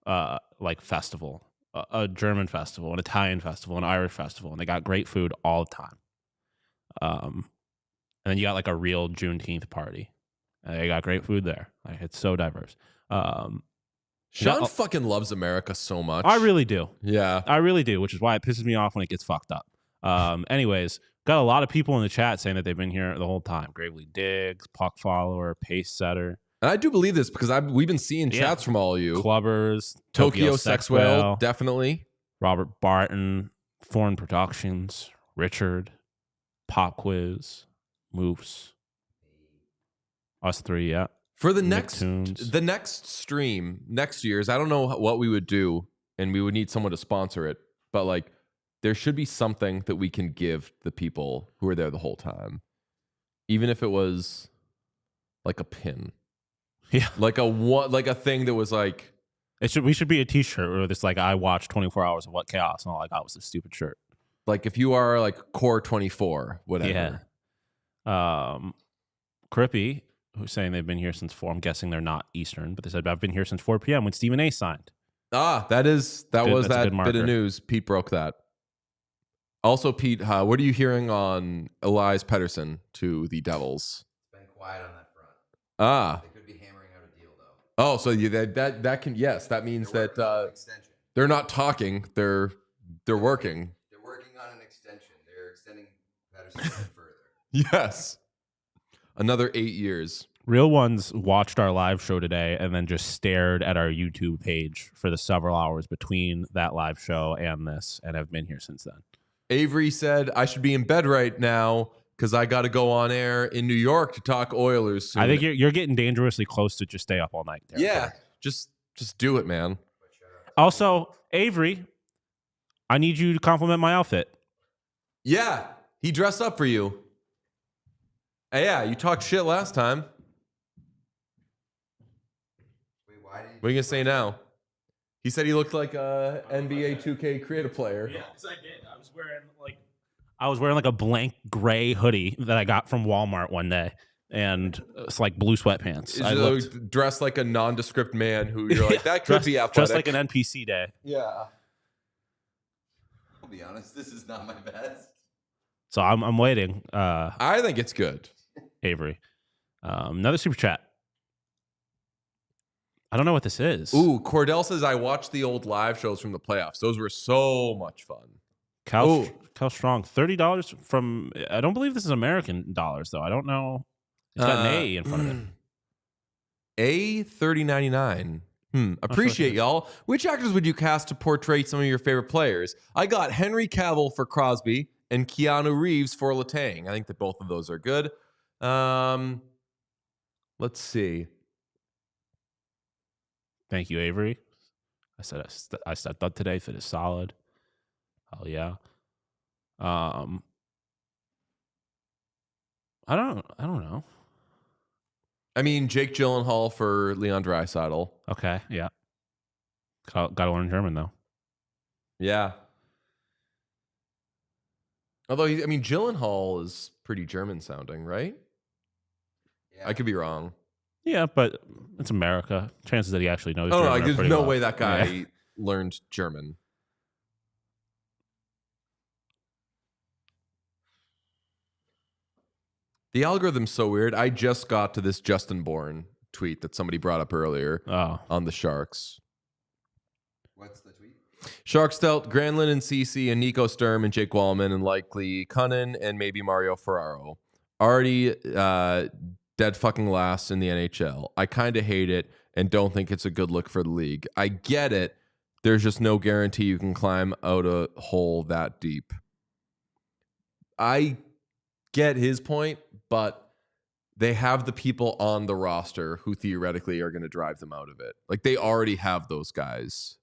like festival, a German festival, an Italian festival, an Irish festival, and they got great food all the time. And then you got like a real Juneteenth party, and they got great food there. Like, it's so diverse. Sean fucking loves America so much. I really do. Yeah. I really do, which is why it pisses me off when it gets fucked up. Anyways, got a lot of people in the chat saying that they've been here the whole time. Gravely Diggs, Puck Follower, Pace Setter. And I do believe this because we've been seeing chats from all of you. Clubbers, Tokyo Sex Whale, definitely. Robert Barton, Foreign Productions, Richard, Pop Quiz, Moose. Us three, yeah. For the next stream, next year's, I don't know what we would do, and we would need someone to sponsor it, but like there should be something that we can give the people who are there the whole time. Even if it was like a pin. Yeah. Like a thing that was like, we should be a t-shirt where it's like, I watched 24 hours of What Chaos, and all I got was this stupid shirt. Like if you are like Core 24, whatever. Yeah. Crippy, who's saying they've been here since 4. I'm guessing they're not Eastern, but they said, I've been here since 4 p.m. when Stephen A signed. That was that bit of news. Pete broke that. Also, Pete, what are you hearing on Elias Pettersson to the Devils? It's been quiet on that front. Ah. They could be hammering out a deal, though. Oh, so that can, yes, that means They're that working on an extension. they're not talking, they're working. They're working on an extension. They're extending Pettersson further. Yes. Another 8 years. Real ones watched our live show today and then just stared at our YouTube page for the several hours between that live show and this, and have been here since then. Avery said, I should be in bed right now because I got to go on air in New York to talk Oilers soon. I think you're getting dangerously close to just stay up all night. Yeah, just do it, man. Also, Avery, I need you to compliment my outfit. Yeah, he dressed up for you. Yeah, you talked shit last time. Wait, why did What are you going to say now? He said he looked like a NBA 2K creative player. Yeah, because I did. I was wearing like a blank gray hoodie that I got from Walmart one day, and it's like blue sweatpants. I looked dressed like a nondescript man who you're like, that could be athletic. Just like an NPC day. Yeah. I'll be honest, this is not my best. So I'm waiting. I think it's good. Avery. Another super chat. I don't know what this is. Ooh, Cordell says, I watched the old live shows from the playoffs. Those were so much fun. Cal Strong, $30 from, I don't believe this is American dollars, though. I don't know. It's got an A in front of it. A $30.99. Appreciate y'all. Which actors would you cast to portray some of your favorite players? I got Henry Cavill for Crosby and Keanu Reeves for Letang. I think that both of those are good. Let's see. Thank you, Avery. I thought today fit is solid. Oh yeah. I don't know. I mean, Jake Gyllenhaal for Leon Draisaitl. Okay, yeah. Got to learn German though. Yeah. Although Gyllenhaal is pretty German sounding, right? Yeah. I could be wrong. Yeah, but it's America. Chances that he actually knows. Oh, German no, there's pretty no well. way that guy learned German. The algorithm's so weird. I just got to this Justin Bourne tweet that somebody brought up earlier on the Sharks. What's the tweet? Sharks dealt Granlund and Soucy and Nico Sturm and Jake Walman and likely Cunnin and maybe Mario Ferraro. Already dead fucking last in the NHL. I kind of hate it and don't think it's a good look for the league. I get it. There's just no guarantee you can climb out a hole that deep. I get his point, but they have the people on the roster who theoretically are going to drive them out of it. Like, they already have those guys.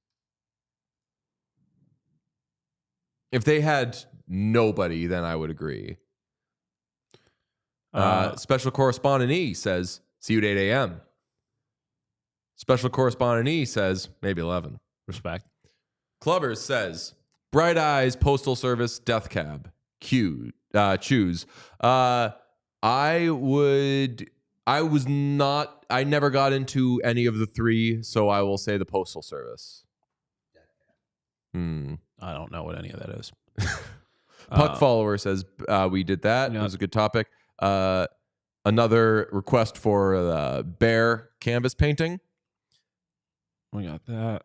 If they had nobody, then I would agree. Special Correspondent E says, see you at 8 a.m. Special Correspondent E says, maybe 11. Respect. Clubbers says, Bright Eyes, Postal Service, Death Cab. Choose. I never got into any of the three, so I will say the Postal Service. I don't know what any of that is. Puck Follower says, we did that. Yeah. It was a good topic. Another request for bear canvas painting. We got that.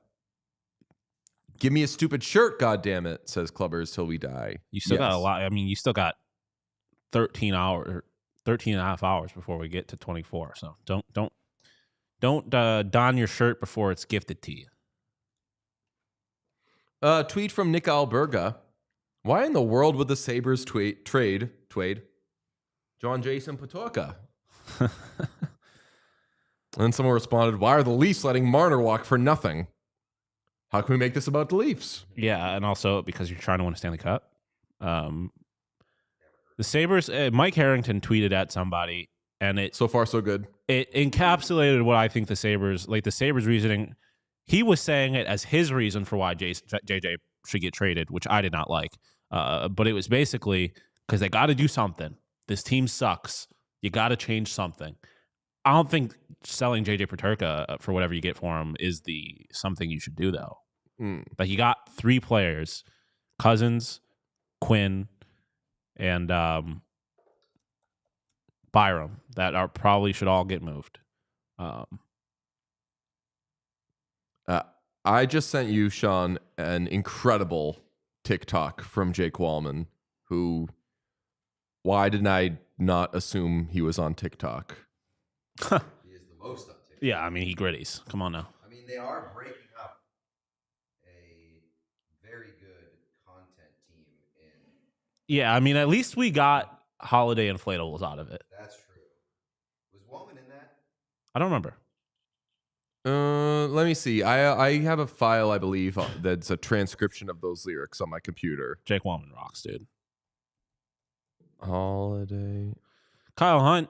Give me a stupid shirt, goddammit, says Clubbers till we die. You still got a lot. I mean, you still got 13 and a half hours before we get to 24. So don't don your shirt before it's gifted to you. Tweet from Nick Alberga. Why in the world would the Sabres trade John Jason Patoka? And then someone responded, why are the Leafs letting Marner walk for nothing? How can we make this about the Leafs? Yeah, and also because you're trying to win a Stanley Cup. The Sabres, Mike Harrington tweeted at somebody, and it so far so good. It encapsulated what I think the Sabres reasoning. He was saying it as his reason for why JJ should get traded, which I did not like. But it was basically because they got to do something. This team sucks. You got to change something. I don't think selling JJ Peterka for whatever you get for him is something you should do, though. Like, you got three players, Cousins, Quinn, and Byram that are probably should all get moved. I just sent you, Sean, an incredible TikTok from Jake Walman, who, why didn't I not assume he was on TikTok? He is the most on TikTok. Yeah, I mean, he gritties. Come on now. I mean, they are breaking up a very good content team in. Yeah, I mean, at least we got holiday inflatables out of it. That's true. Was Walman in that? I don't remember. Let me see. I have a file, I believe, that's a transcription of those lyrics on my computer. Jake Walman rocks, dude. Holiday. Kyle Hunt,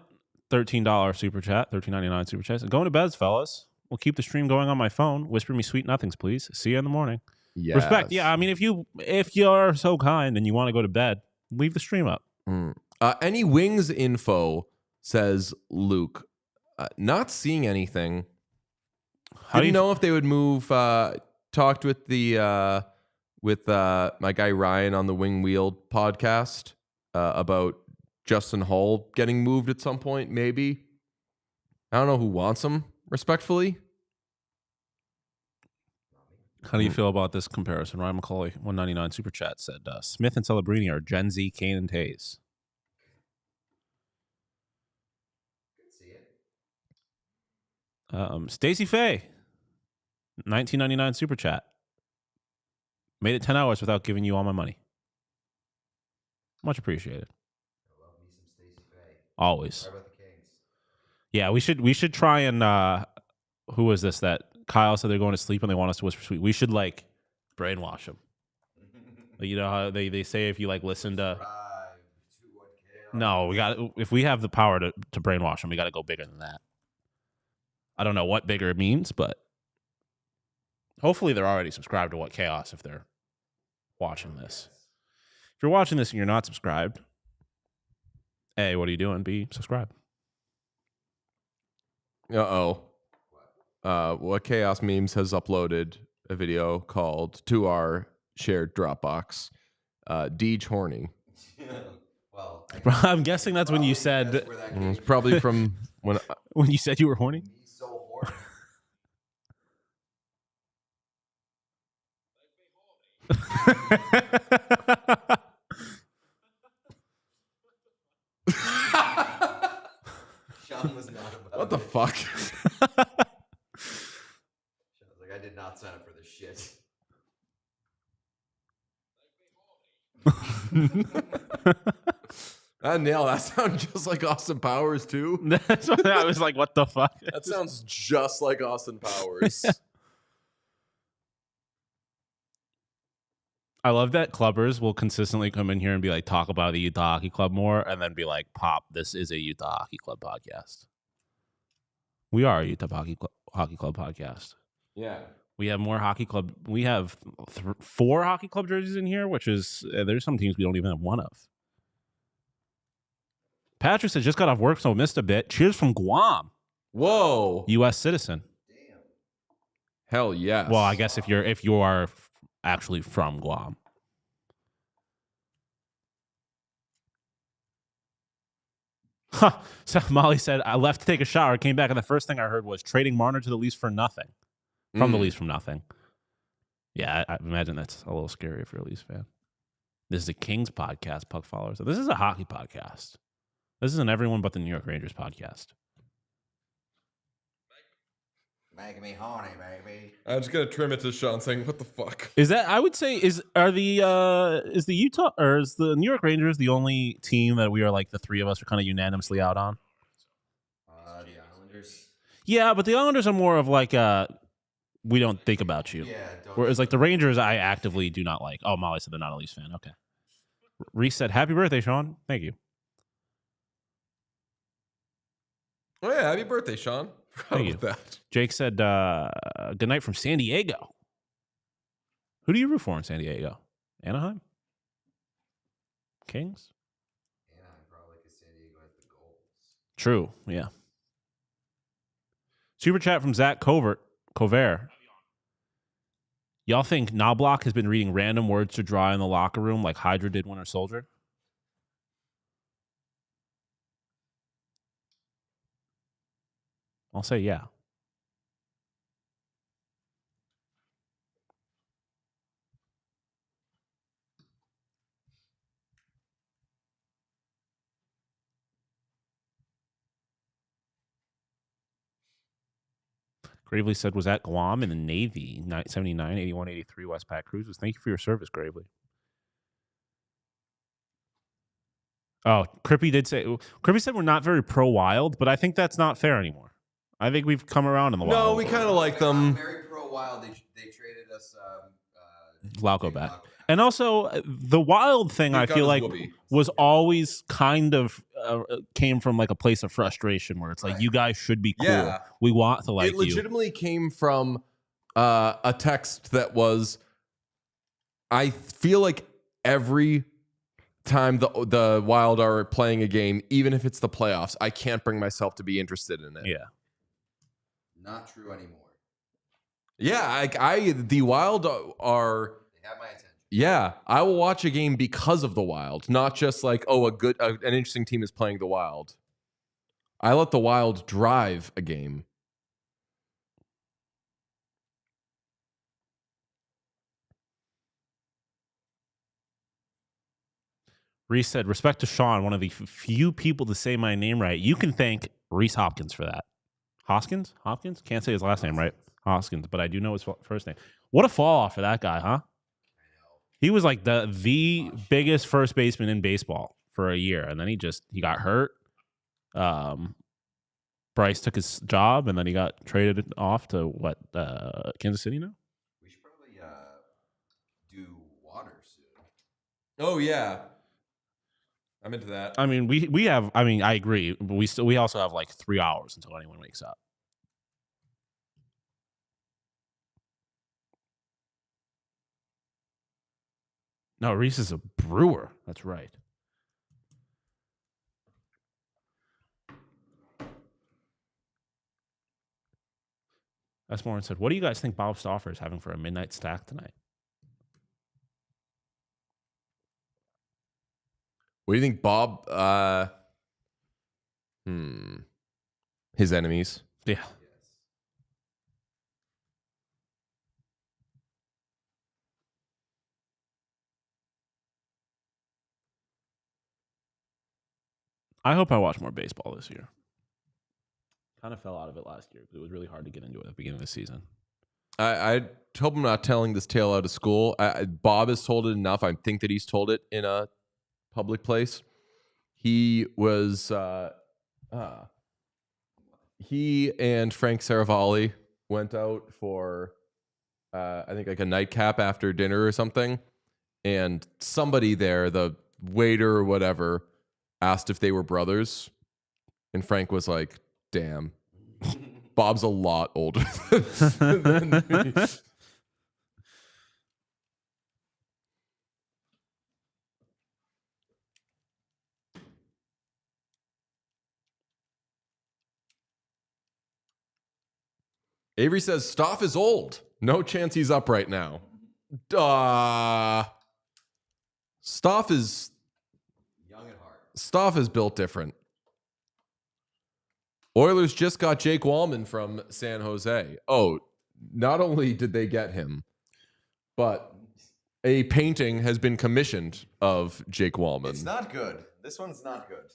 $13 super chat, $13.99 super chat. Going to bed, fellas. We'll keep the stream going on my phone. Whisper me sweet nothings, please. See you in the morning. Yes. Respect. Yeah, I mean, if you're so kind and you want to go to bed, leave the stream up. Any wings info, says Luke. Not seeing anything. How do Didn't you know if they would move. Talked with the with my guy Ryan on the Wing Wheel podcast about Justin Hull getting moved at some point. Maybe. I don't know who wants him. Respectfully. How do you feel about this comparison? Ryan McCauley, 199 super chat, said Smith and Celebrini are Gen Z Kane and Tays. Could see it. Stacey Faye, 1999 super chat. Made it 10 hours without giving you all my money. Much appreciated. I love me some Stacey Faye. Always. Sorry about the Kings. Yeah, we should try and who was this that Kyle said they're going to sleep and they want us to whisper sweet. We should like brainwash them. You know how they say if you like listen to No, we got if we have the power to brainwash them, we got to go bigger than that. I don't know what bigger means, but hopefully they're already subscribed to What Chaos if they're watching this. If you're watching this and you're not subscribed, A, what are you doing? B, subscribe. What Chaos Memes has uploaded a video called to our shared Dropbox. Deej horny. Well, I'm guessing that's when you said It's probably from when you said you were horny. He's so horny. Sean was not about what the it. fuck? Sean was like, I did not sign up for this shit. Neil, that sounds just like Austin Powers too. That's what I was like, what the fuck? That sounds just like Austin Powers. I love that clubbers will consistently come in here and be like, talk about the Utah Hockey Club more, and then be like, Pop, this is a Utah Hockey Club podcast. We are a Utah Hockey Club podcast. Yeah. We have more hockey club. We have 4 hockey club jerseys in here, which is, there's some teams we don't even have one of. Patrick said, just got off work, so missed a bit. Cheers from Guam. Whoa. U.S. citizen. Damn. Hell yes. Well, I guess if you are actually from Guam. Huh. So Molly said, I left to take a shower, came back, and the first thing I heard was trading Marner to the Leafs for nothing. From the Leafs from nothing. Yeah, I imagine that's a little scary if you're a Leafs fan. This is a Kings podcast, Puck Followers. This is a hockey podcast. This is an Everyone But the New York Rangers podcast. Making me horny, baby. I'm just gonna trim it to Sean saying, "What the fuck?" Is that? I would say is the Utah or is the New York Rangers the only team that we are like the three of us are kind of unanimously out on? The Islanders. Yeah, but the Islanders are more of like we don't think about you. Yeah. Whereas like the Rangers, I actively do not like. Oh, Molly said they're not a Leafs fan. Okay. Reese said, "Happy birthday, Sean." Thank you. Oh yeah, happy birthday, Sean. Thank you. That. Jake said, "Good night from San Diego." Who do you root for in San Diego? Anaheim? Kings? Anaheim probably because San Diego has the goals. True. Yeah. Super chat from Zach Cover. Y'all think Knobloch has been reading random words to draw in the locker room like Hydra did Winter Soldier? I'll say yeah. Gravely said was at Guam in the Navy, 79, 81, 83 Westpac Cruises. Thank you for your service, Gravely. Oh, Crippy did say, Crippy said we're not very pro-wild, but I think that's not fair anymore. I think we've come around in the wild. No, we kind of like them. Very pro-wild. They traded us Lauko back. And also, the wild thing, I feel like, was always kind of came from like a place of frustration where it's like, you guys should be cool. Yeah. We want to like It legitimately came from a text that was, I feel like every time the Wild are playing a game, even if it's the playoffs, I can't bring myself to be interested in it. Yeah. Not true anymore. Yeah, the Wild are. They have my attention. Yeah, I will watch a game because of the Wild, not just like, oh, an interesting team is playing the Wild. I let the Wild drive a game. Reese said, respect to Sean, one of the few people to say my name right. You can thank Reese Hopkins for that. Hoskins? Can't say his last name right. Hoskins, but I do know his first name. What a fall off for that guy, huh? He was like the biggest first baseman in baseball for a year, and then he got hurt. Bryce took his job, and then he got traded off to Kansas City now? We should probably do water soon. Oh, yeah. I'm into that. I mean, we have. I mean, I agree, but we also have like 3 hours until anyone wakes up. No, Reese is a brewer. That's right. S. Morin said, "What do you guys think Bob Stauffer is having for a midnight stack tonight?" What do you think, Bob? His enemies. Yeah. I hope I watch more baseball this year. Kind of fell out of it last year because it was really hard to get into it at the beginning of the season. I hope I'm not telling this tale out of school. Bob has told it enough. I think that he's told it in a public place. He was he and Frank Saravalli went out for I think like a nightcap after dinner or something, and somebody there, the waiter or whatever, asked if they were brothers, and Frank was like, "Damn, Bob's a lot older than me." Avery says, Stoff is old. No chance he's up right now. Stoff is Young at heart. Stoff is built different. Oilers just got Jake Walman from San Jose. Oh, not only did they get him, but a painting has been commissioned of Jake Walman. It's not good. This one's not good.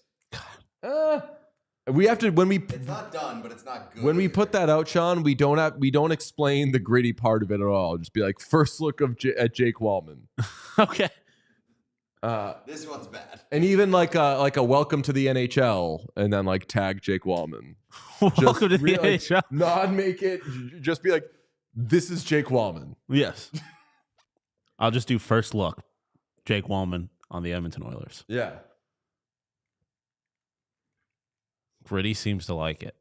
We have to It's not done, but it's not good. when we put that out, Sean, we don't explain the gritty part of it at all. Just be like, first look at Jake Walman. Okay. This one's bad. And even like a welcome to the NHL, and then like tag Jake Walman. Welcome to the NHL. Not make it. Just be like, this is Jake Walman. Yes. I'll just do first look, Jake Walman on the Edmonton Oilers. Yeah. Gritty seems to like it.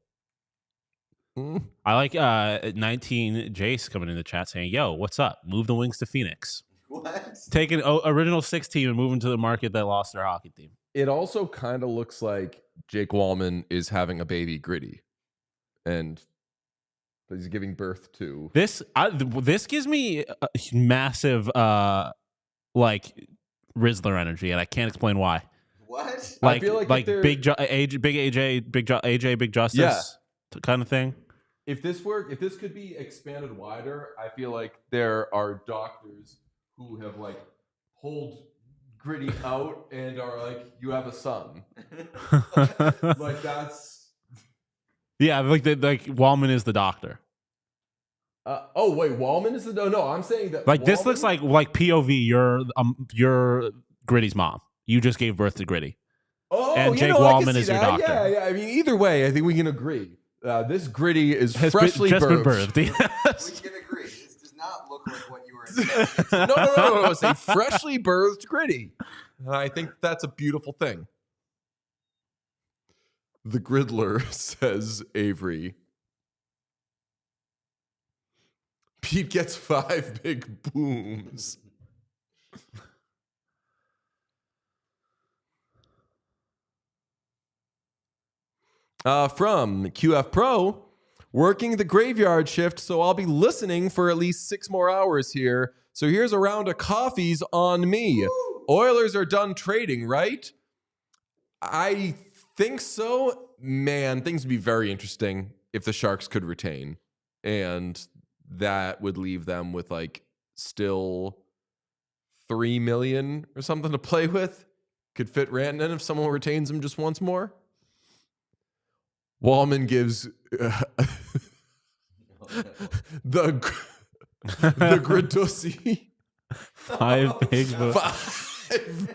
Mm. I like 19 Jace coming in the chat saying, "Yo, what's up? Move the Wings to Phoenix. What? Taking original 6 team and moving to the market that lost their hockey team." It also kind of looks like Jake Walman is having a baby Gritty, and he's giving birth to This gives me a massive like Rizzler energy, and I can't explain why. What? Like, I feel like big AJ, Big Justice. Yeah. kind of thing. If this could be expanded wider, I feel like there are doctors who have like pulled Gritty out and are like, you have a son. Like that's. Yeah, like Walman is the doctor. Oh wait, Walman is the no. I'm saying that Like Walman? this looks like POV. You're Gritty's mom. You just gave birth to Gritty. Oh, and Jake I can Walman see is your that. doctor. Yeah. I mean, either way, I think we can agree. This Gritty is Has freshly just been birthed. birthed. Yes. We can agree. This does not look like what you were expecting. No. It's a freshly birthed Gritty. And I think that's a beautiful thing. The Griddler, says Avery. Pete gets 5 big booms. From QF Pro, working the graveyard shift, so I'll be listening for at least 6 more hours here. So here's a round of coffees on me. Woo! Oilers are done trading, right? I think so. Man, things would be very interesting if the Sharks could retain. And that would leave them with like still $3 million or something to play with. Could fit Rantanen if someone retains him just once more. Walman gives the Gridussi 5 big booms. 5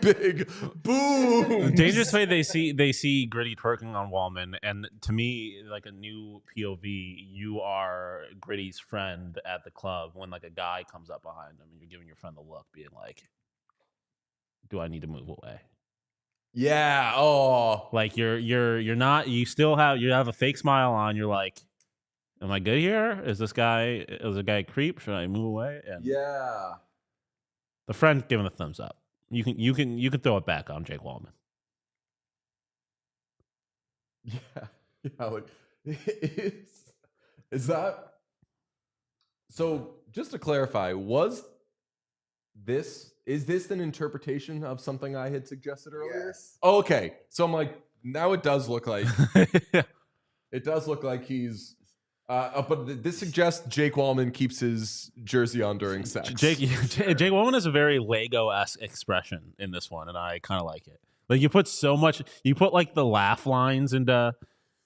big booms. Dangerous way they see Gritty twerking on Walman, and to me, like a new POV, you are Gritty's friend at the club when like a guy comes up behind him and you're giving your friend the look, being like, "Do I need to move away?" Yeah. Oh, like you're not. You still have a fake smile on. You're like, "Am I good here? Is a guy a creep? Should I move away?" And yeah. the friend giving a thumbs up. You can throw it back on Jake Walman. Yeah. Like, is that so? Just to clarify, is this an interpretation of something I had suggested earlier? Yes. Oh, okay. So I'm like, now it does look like it does look like he's. But this suggests Jake Walman keeps his jersey on during sex. Jake Walman has a very Lego-esque expression in this one, and I kind of like it. Like you put like the laugh lines into.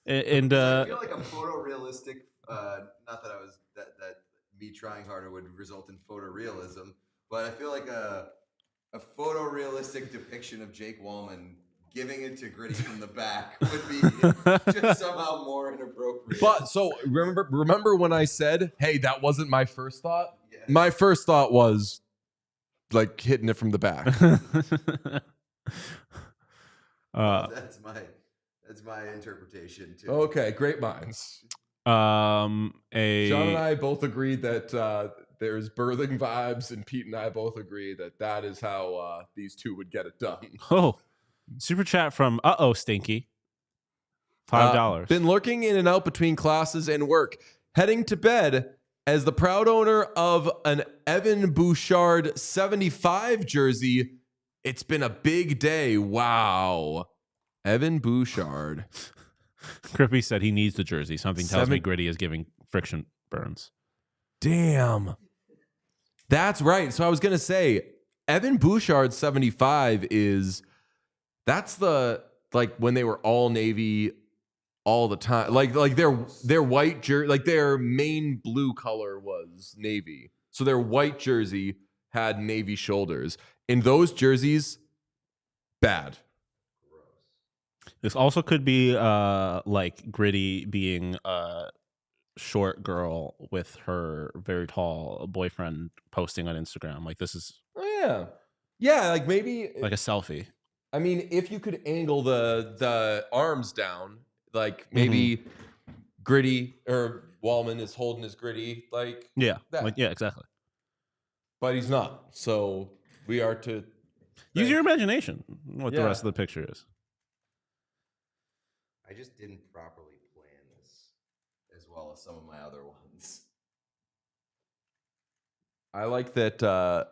I feel like a photorealistic. Not that that me trying harder would result in photorealism, but I feel like a photorealistic depiction of Jake Walman giving it to Gritty from the back would be just somehow more inappropriate. But so remember when I said, "Hey, that wasn't my first thought." Yes. My first thought was like hitting it from the back. That's my interpretation too. Okay, great minds. John and I both agreed that there's birthing vibes, and Pete and I both agree that is how these two would get it done. Oh, super chat from Stinky. $5. Been lurking in and out between classes and work, heading to bed as the proud owner of an Evan Bouchard 75 jersey. It's been a big day. Wow. Evan Bouchard. Crippy said he needs the jersey. Something tells me Gritty is giving friction burns. Damn. That's right. So I was going to say, Evan Bouchard 75 that's the, like when they were all Navy all the time. Like their white jersey, like their main blue color was Navy. So their white jersey had Navy shoulders. In those jerseys, bad. This also could be like Gritty being a short girl with her very tall boyfriend posting on Instagram. Like this is yeah, like maybe like a selfie. I mean, if you could angle the arms down, like maybe Gritty or Walman is holding his Gritty like that. Like, yeah, exactly. But he's not. So we are to use your imagination. What the rest of the picture is. I just didn't properly plan this as well as some of my other ones. I like that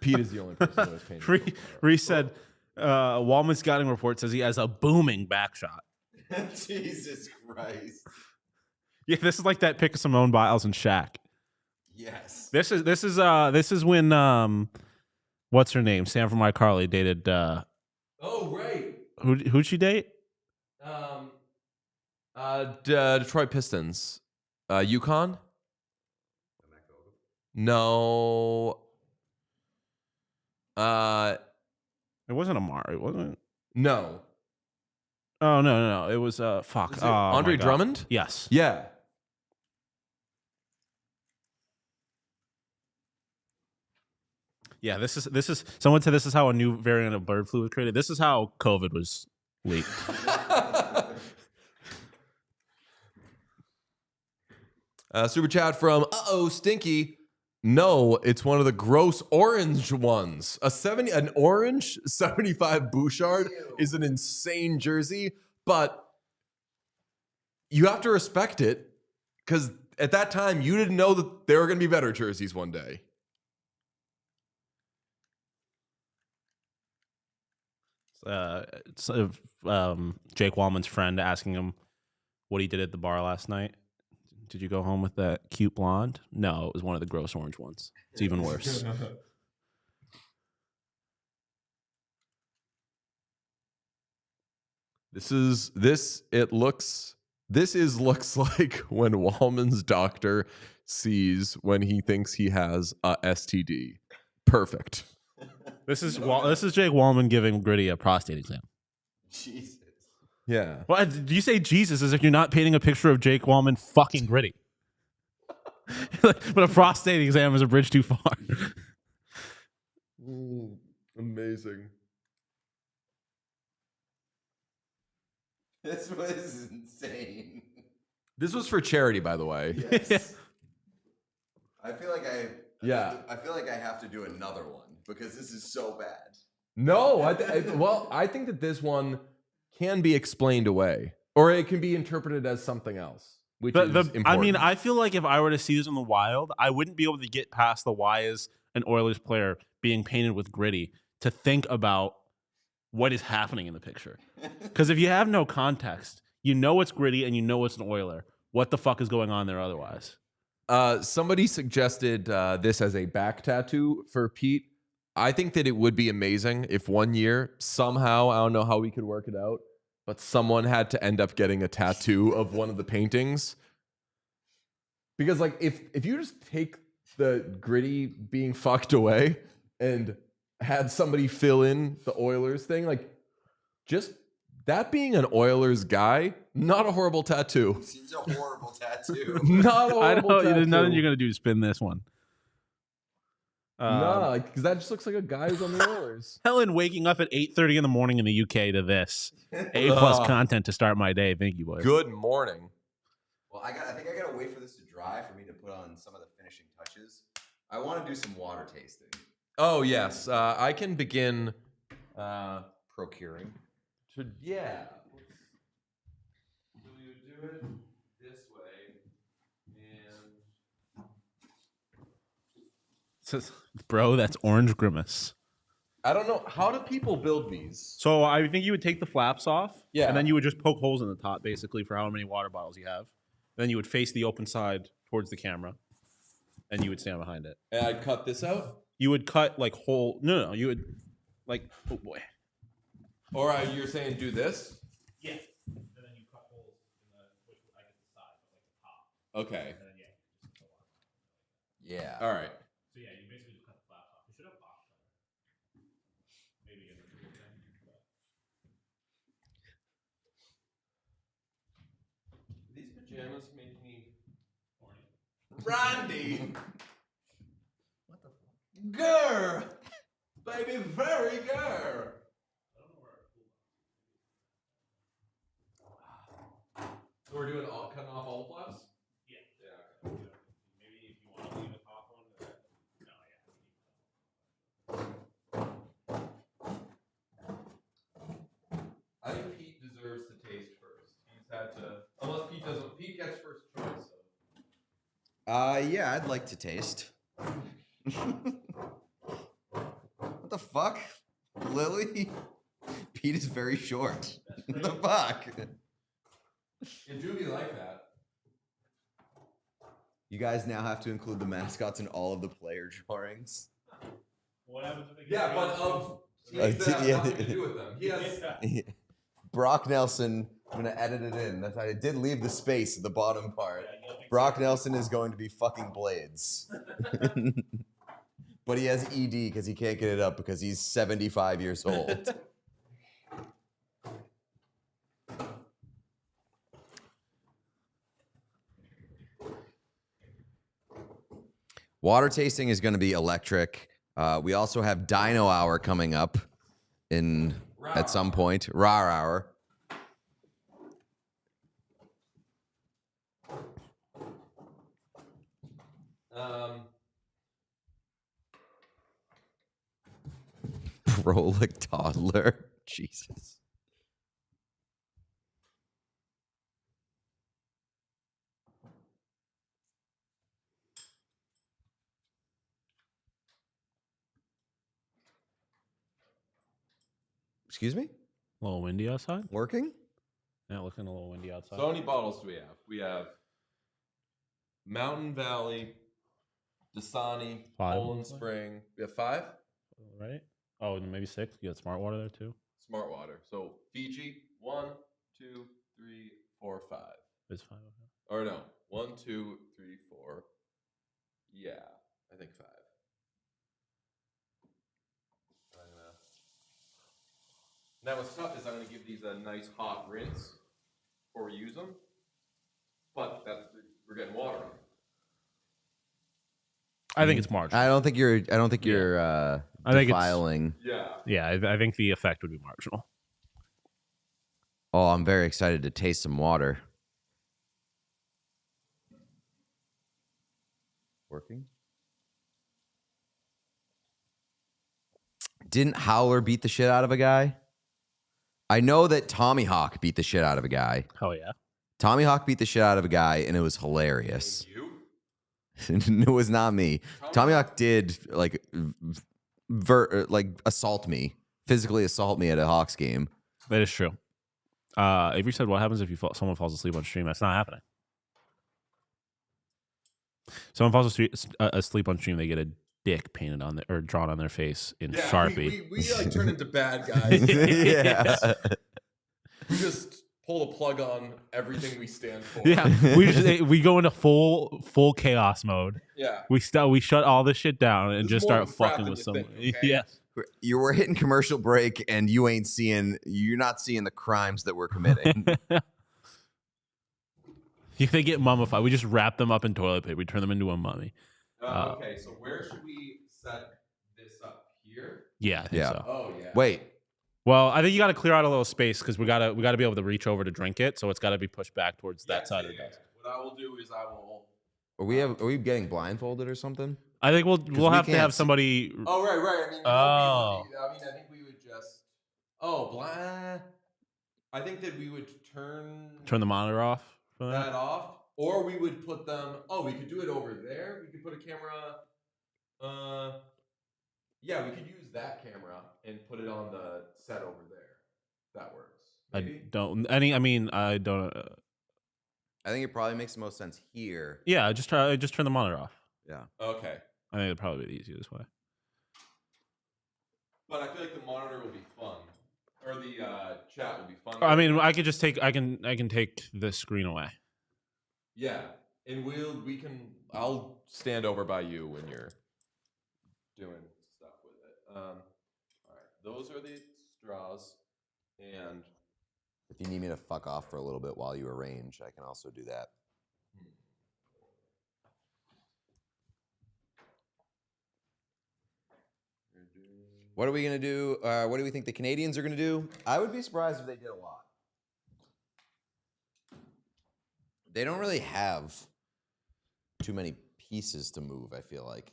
Pete is the only person who has painted. Reese said, Walman scouting report says he has a booming back shot. Jesus Christ. Yeah, this is like that pick of Simone Biles and Shaq. Yes. This is when what's her name? Sam from iCarly dated Oh, right. who'd she date? Detroit Pistons. UConn? No. It wasn't Amari, wasn't it? No. Oh no. It was fuck. Is it Oh, Andre my God. Drummond? Yes. Yeah. Yeah, this is someone said this is how a new variant of bird flu was created. This is how COVID was leaked. Super chat from Stinky. No, it's one of the gross orange ones. An orange 75 Bouchard is an insane jersey, but you have to respect it because at that time you didn't know that there were going to be better jerseys one day. Jake Walman's friend asking him what he did at the bar last night. Did you go home with that cute blonde? No, it was one of the gross orange ones. It's even worse. This looks like when Walman's doctor sees when he thinks he has a STD. Perfect. This is Jake Walman giving Gritty a prostate exam. Jesus. Yeah. Well, do you say Jesus as if you're not painting a picture of Jake Walman fucking Gritty? But a prostate exam is a bridge too far. Amazing. This was insane. This was for charity, by the way. Yes. I feel like I have to do another one because this is so bad. No, I think that this one can be explained away, or it can be interpreted as something else. Which is important. I mean, I feel like if I were to see this in the wild, I wouldn't be able to get past the why is an Oilers player being painted with Gritty to think about what is happening in the picture. Because if you have no context, you know it's Gritty and you know it's an Oiler. What the fuck is going on there otherwise? Somebody suggested this as a back tattoo for Pete. I think that it would be amazing if one year, somehow, I don't know how we could work it out, but someone had to end up getting a tattoo of one of the paintings. Because, like, if you just take the Gritty being fucked away and had somebody fill in the Oilers thing, like, just that being an Oilers guy, not a horrible tattoo. Seems a horrible tattoo. Not a horrible I know tattoo. there's nothing you're gonna do to spin this one. No, because that just looks like a guy who's on the Oilers. Helen waking up at 8:30 in the morning in the UK to this. A+ content to start my day. Thank you, boys. Good morning. Well, I think I gotta wait for this to dry for me to put on some of the finishing touches. I want to do some water tasting. Oh yes, I can begin Procuring. Yeah. So we would do it this way, and Bro, that's Orange Grimace. I don't know, how do people build these? So I think you would take the flaps off, Yeah. and then you would just poke holes in the top, basically, for how many water bottles you have. Then you would face the open side towards the camera, and you would stand behind it. And I'd cut this out, You would cut like whole. No, you would like. Oh boy. or you're saying do this? Yeah. And then you cut holes in the side, like the top. Okay. And then Yeah. All right. So yeah, you basically just cut the flaps off. You should have box cutter. Maybe in the thing. These pajamas make me Horny. Randy. What the fuck? Grr. Baby, very grr. So we're doing cutting off all the flaps? Yeah. Yeah. Maybe if you want to leave a top one. I think Pete deserves to taste first. He's had to, unless Pete doesn't. Pete gets first choice. So. Yeah, I'd like to taste. What the fuck? Lily? Pete is very short. What the fuck? It do be like that. You guys now have to include the mascots in all of the player drawings. What happens if Yeah, but of teams that have nothing to do with them. He has. Brock Nelson, I'm going to edit it in. I did leave the space at the bottom part. Brock Nelson is going to be fucking Blades. But he has ED because he can't get it up because he's 75 years old. Water tasting is going to be electric. We also have Dino Hour coming up at some point. Rar Hour. Prolic toddler. Jesus. Excuse me? A little windy outside? Working? Yeah, looking a little windy outside. So how many bottles do we have? We have Mountain Valley, Dasani, 5. Poland Spring. We have 5? Right? Oh, and maybe 6. You got Smart Water there too? Smart Water. So Fiji, 1, 2, 3, 4, 5. It's 5. Or no, 1, 2, 3, 4. Yeah, I think 5. Now what's tough is I'm going to give these a nice hot rinse before we use them. But we're getting water on it. I think it's marginal. I don't think you're defiling. Yeah, I think the effect would be marginal. Oh, I'm very excited to taste some water. Working? Didn't Howler beat the shit out of a guy? I know that Tommy Hawk beat the shit out of a guy. Oh, yeah. Tommy Hawk beat the shit out of a guy, and it was hilarious. You? It was not me. Tommy Hawk did assault me, physically assault me at a Hawks game. That is true. Avery said, "What happens if someone falls asleep on stream?" That's not happening. Someone falls asleep on stream, they get a dick painted on or drawn on their face in Sharpie. We like turn into bad guys. Yeah. We just pull the plug on everything we stand for. Yeah, we go into full chaos mode. Yeah. We shut all this shit down and There's just more start crap fucking than with you someone. think, okay? Yes. You were hitting commercial break, and you're not seeing the crimes that we're committing. If they get mummified, we just wrap them up in toilet paper. We turn them into a mummy. Okay, so where should we set this up? Here? Yeah, I think so. Oh yeah. Wait. Well, I think you got to clear out a little space because we gotta be able to reach over to drink it, so it's got to be pushed back towards that side of the desk. What I will do is I will. Are we getting blindfolded or something? I think we'll have to have somebody. Oh right. I mean, I think we would just. Oh, blind. I think that we would turn Turn the monitor off for that off, or we would put them. Oh, we could do it over there. We could put a camera. Yeah, we could use that camera and put it on the set over there. That works. Maybe? I don't. I think it probably makes the most sense here. Yeah, just turn the monitor off. Yeah. Okay. I think it'd probably be the easiest way. But I feel like the monitor will be fun, or the chat will be fun. I mean, I can take the screen away. Yeah, and I'll stand over by you when you're doing stuff with it. All right, those are the straws, and If you need me to fuck off for a little bit while you arrange, I can also do that. What are we going to do? What do we think the Canadians are going to do? I would be surprised if they did a lot. They don't really have too many pieces to move, I feel like.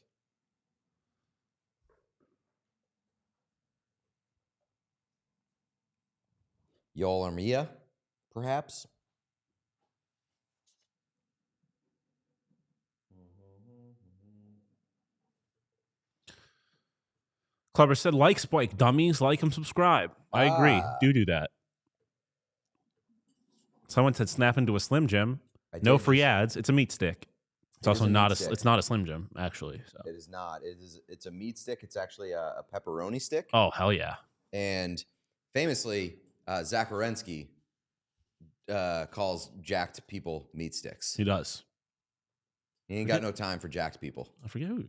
Yoel Armia, perhaps? Clubber said, like Spike, dummies, like and subscribe. I agree. Do that. Someone said snap into a Slim Jim. I No did free just- ads. It's a meat stick. It's It also is a not meat a. stick. It's not a Slim Jim actually. So. It is not. It's a meat stick. It's actually a pepperoni stick. Oh hell yeah! And famously, Zach Wierenski calls jacked people meat sticks. He does. He ain't got no time for jacked people. I forget who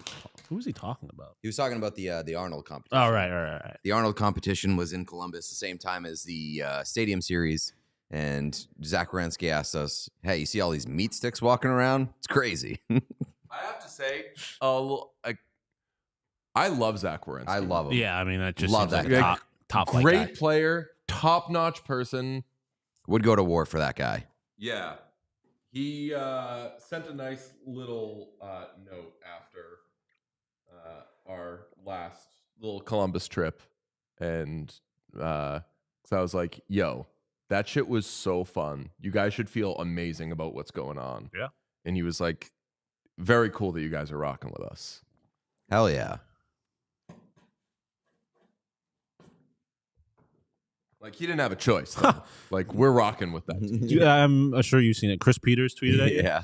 was he talking about. He was talking about the Arnold competition. Oh right. The Arnold competition was in Columbus the same time as the Stadium Series. And Zach Wierenski asked us, "Hey, you see all these meat sticks walking around? It's crazy." I have to say, I love Zach Wierenski. I love him. Yeah, I mean that just Love seems that like a top flight Great guy. player, top-notch person. Would go to war for that guy. Yeah. He sent a nice little note after our last little Columbus trip. And so I was like, yo, that shit was so fun. You guys should feel amazing about what's going on. Yeah. And he was like, very cool that you guys are rocking with us. Hell yeah. Like, he didn't have a choice. though. Like, we're rocking with that. I'm sure you've seen it. Chris Peters tweeted it. Yeah.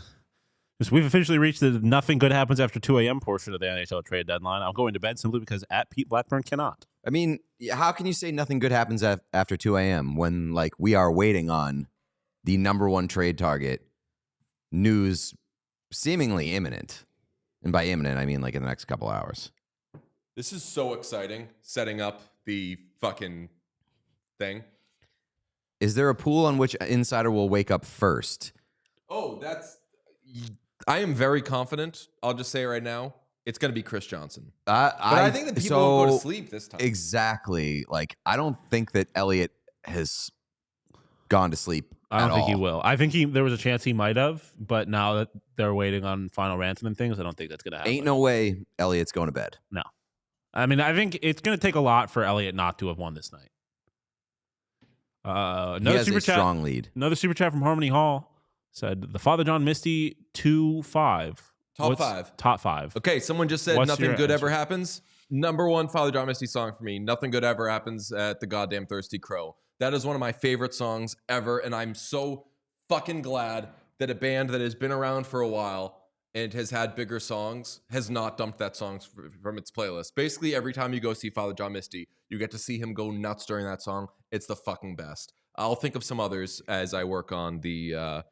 So we've officially reached the nothing good happens after 2 a.m. portion of the NHL trade deadline. I'm going to bed simply because at Pete Blackburn cannot. I mean, how can you say nothing good happens after 2 a.m. when, like, we are waiting on the number one trade target, news seemingly imminent? And by imminent, I mean, like, in the next couple hours. This is so exciting, setting up the fucking thing. Is there a pool on which insider will wake up first? Oh, I am very confident. I'll just say it right now. It's going to be Chris Johnson. But I think that people will go to sleep this time. Exactly. Like, I don't think that Elliott has gone to sleep. I don't think he all. will. I think there was a chance he might have, but now that they're waiting on final Rantanen and things, I don't think that's going to happen. Ain't no way Elliott's going to bed. No. I mean, I think it's going to take a lot for Elliott not to have won this night. He Another has super a chat. strong lead. Another super chat from Harmony Hall said the Father John Misty 2-5. Top five. Top five. Okay, someone just said What's nothing your good answer? ever happens. Number one Father John Misty song for me. Nothing good ever happens at the goddamn Thirsty Crow. That is one of my favorite songs ever, and I'm so fucking glad that a band that has been around for a while and has had bigger songs has not dumped that song from its playlist. Basically, every time you go see Father John Misty, you get to see him go nuts during that song. It's the fucking best. I'll think of some others as I work on the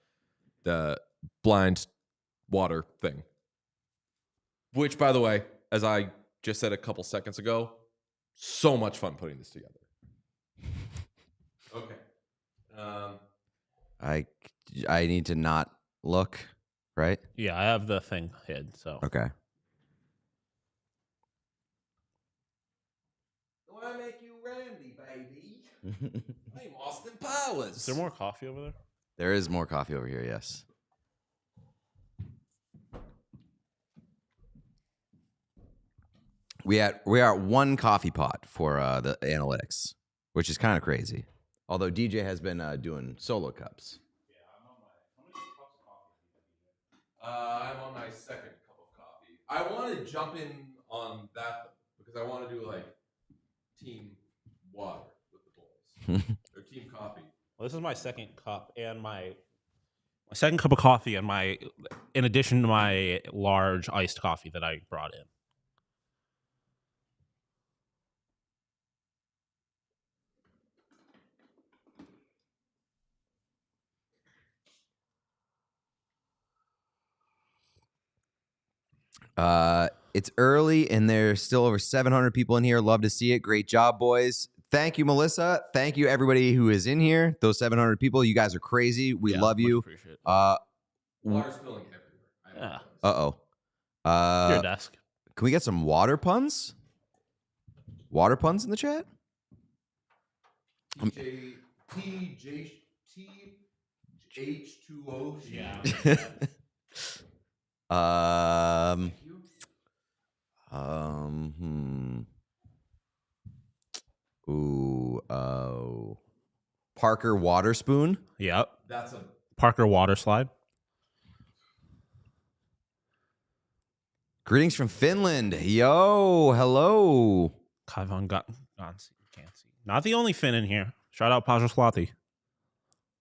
blind water thing. Which, by the way, as I just said a couple seconds ago, so much fun putting this together. Okay. I need to not look, right? Yeah, I have the thing hid. So Okay. I make you Randy, baby. I'm Austin Powers. is there more coffee over there? There is more coffee over here, yes. We are at one coffee pot for the analytics, which is kind of crazy. Although DJ has been doing solo cups. I'm on my second cup of coffee. I want to jump in on that because I want to do like team water with the boys or team coffee. Well, this is my second cup and my second cup of coffee and in addition to my large iced coffee that I brought in. It's early and there's still over 700 people in here. Love to see it. Great job, boys. Thank you, Melissa. Thank you, everybody who is in here. Those 700 people, you guys are crazy. We love you. Appreciate it. Water spilling everywhere. Yeah. Your desk. Can we get some water puns? Water puns in the chat? H2O. Yeah. Parker Waterspoon. Yep. That's a Parker water slide. Greetings from Finland. Yo, hello. Kaivan Gansi. Not the only Finn in here. Shout out Paja Slothy.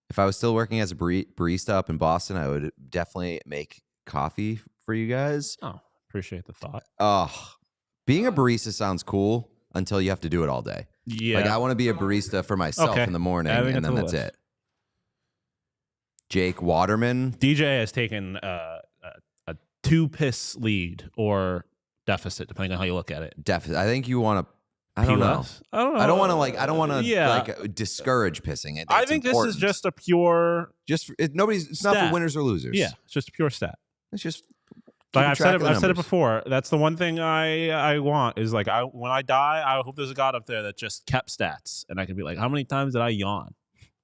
If I was still working as a barista up in Boston, I would definitely make coffee for you guys. Oh, appreciate the thought. Being a barista sounds cool until you have to do it all day. Yeah. Like I want to be a barista for myself in the morning, and then that's it. Jake Waterman. DJ has taken a 2-piss lead or deficit, depending on how you look at it. Deficit. I think you want to. I don't know. I don't know. I don't want to like discourage pissing. I think this is just a pure. It's not for winners or losers. Yeah, it's just a pure stat. It's just. Like I've said it before. That's the one thing I want is like when I die, I hope there's a god up there that just kept stats, and I can be like, how many times did I yawn?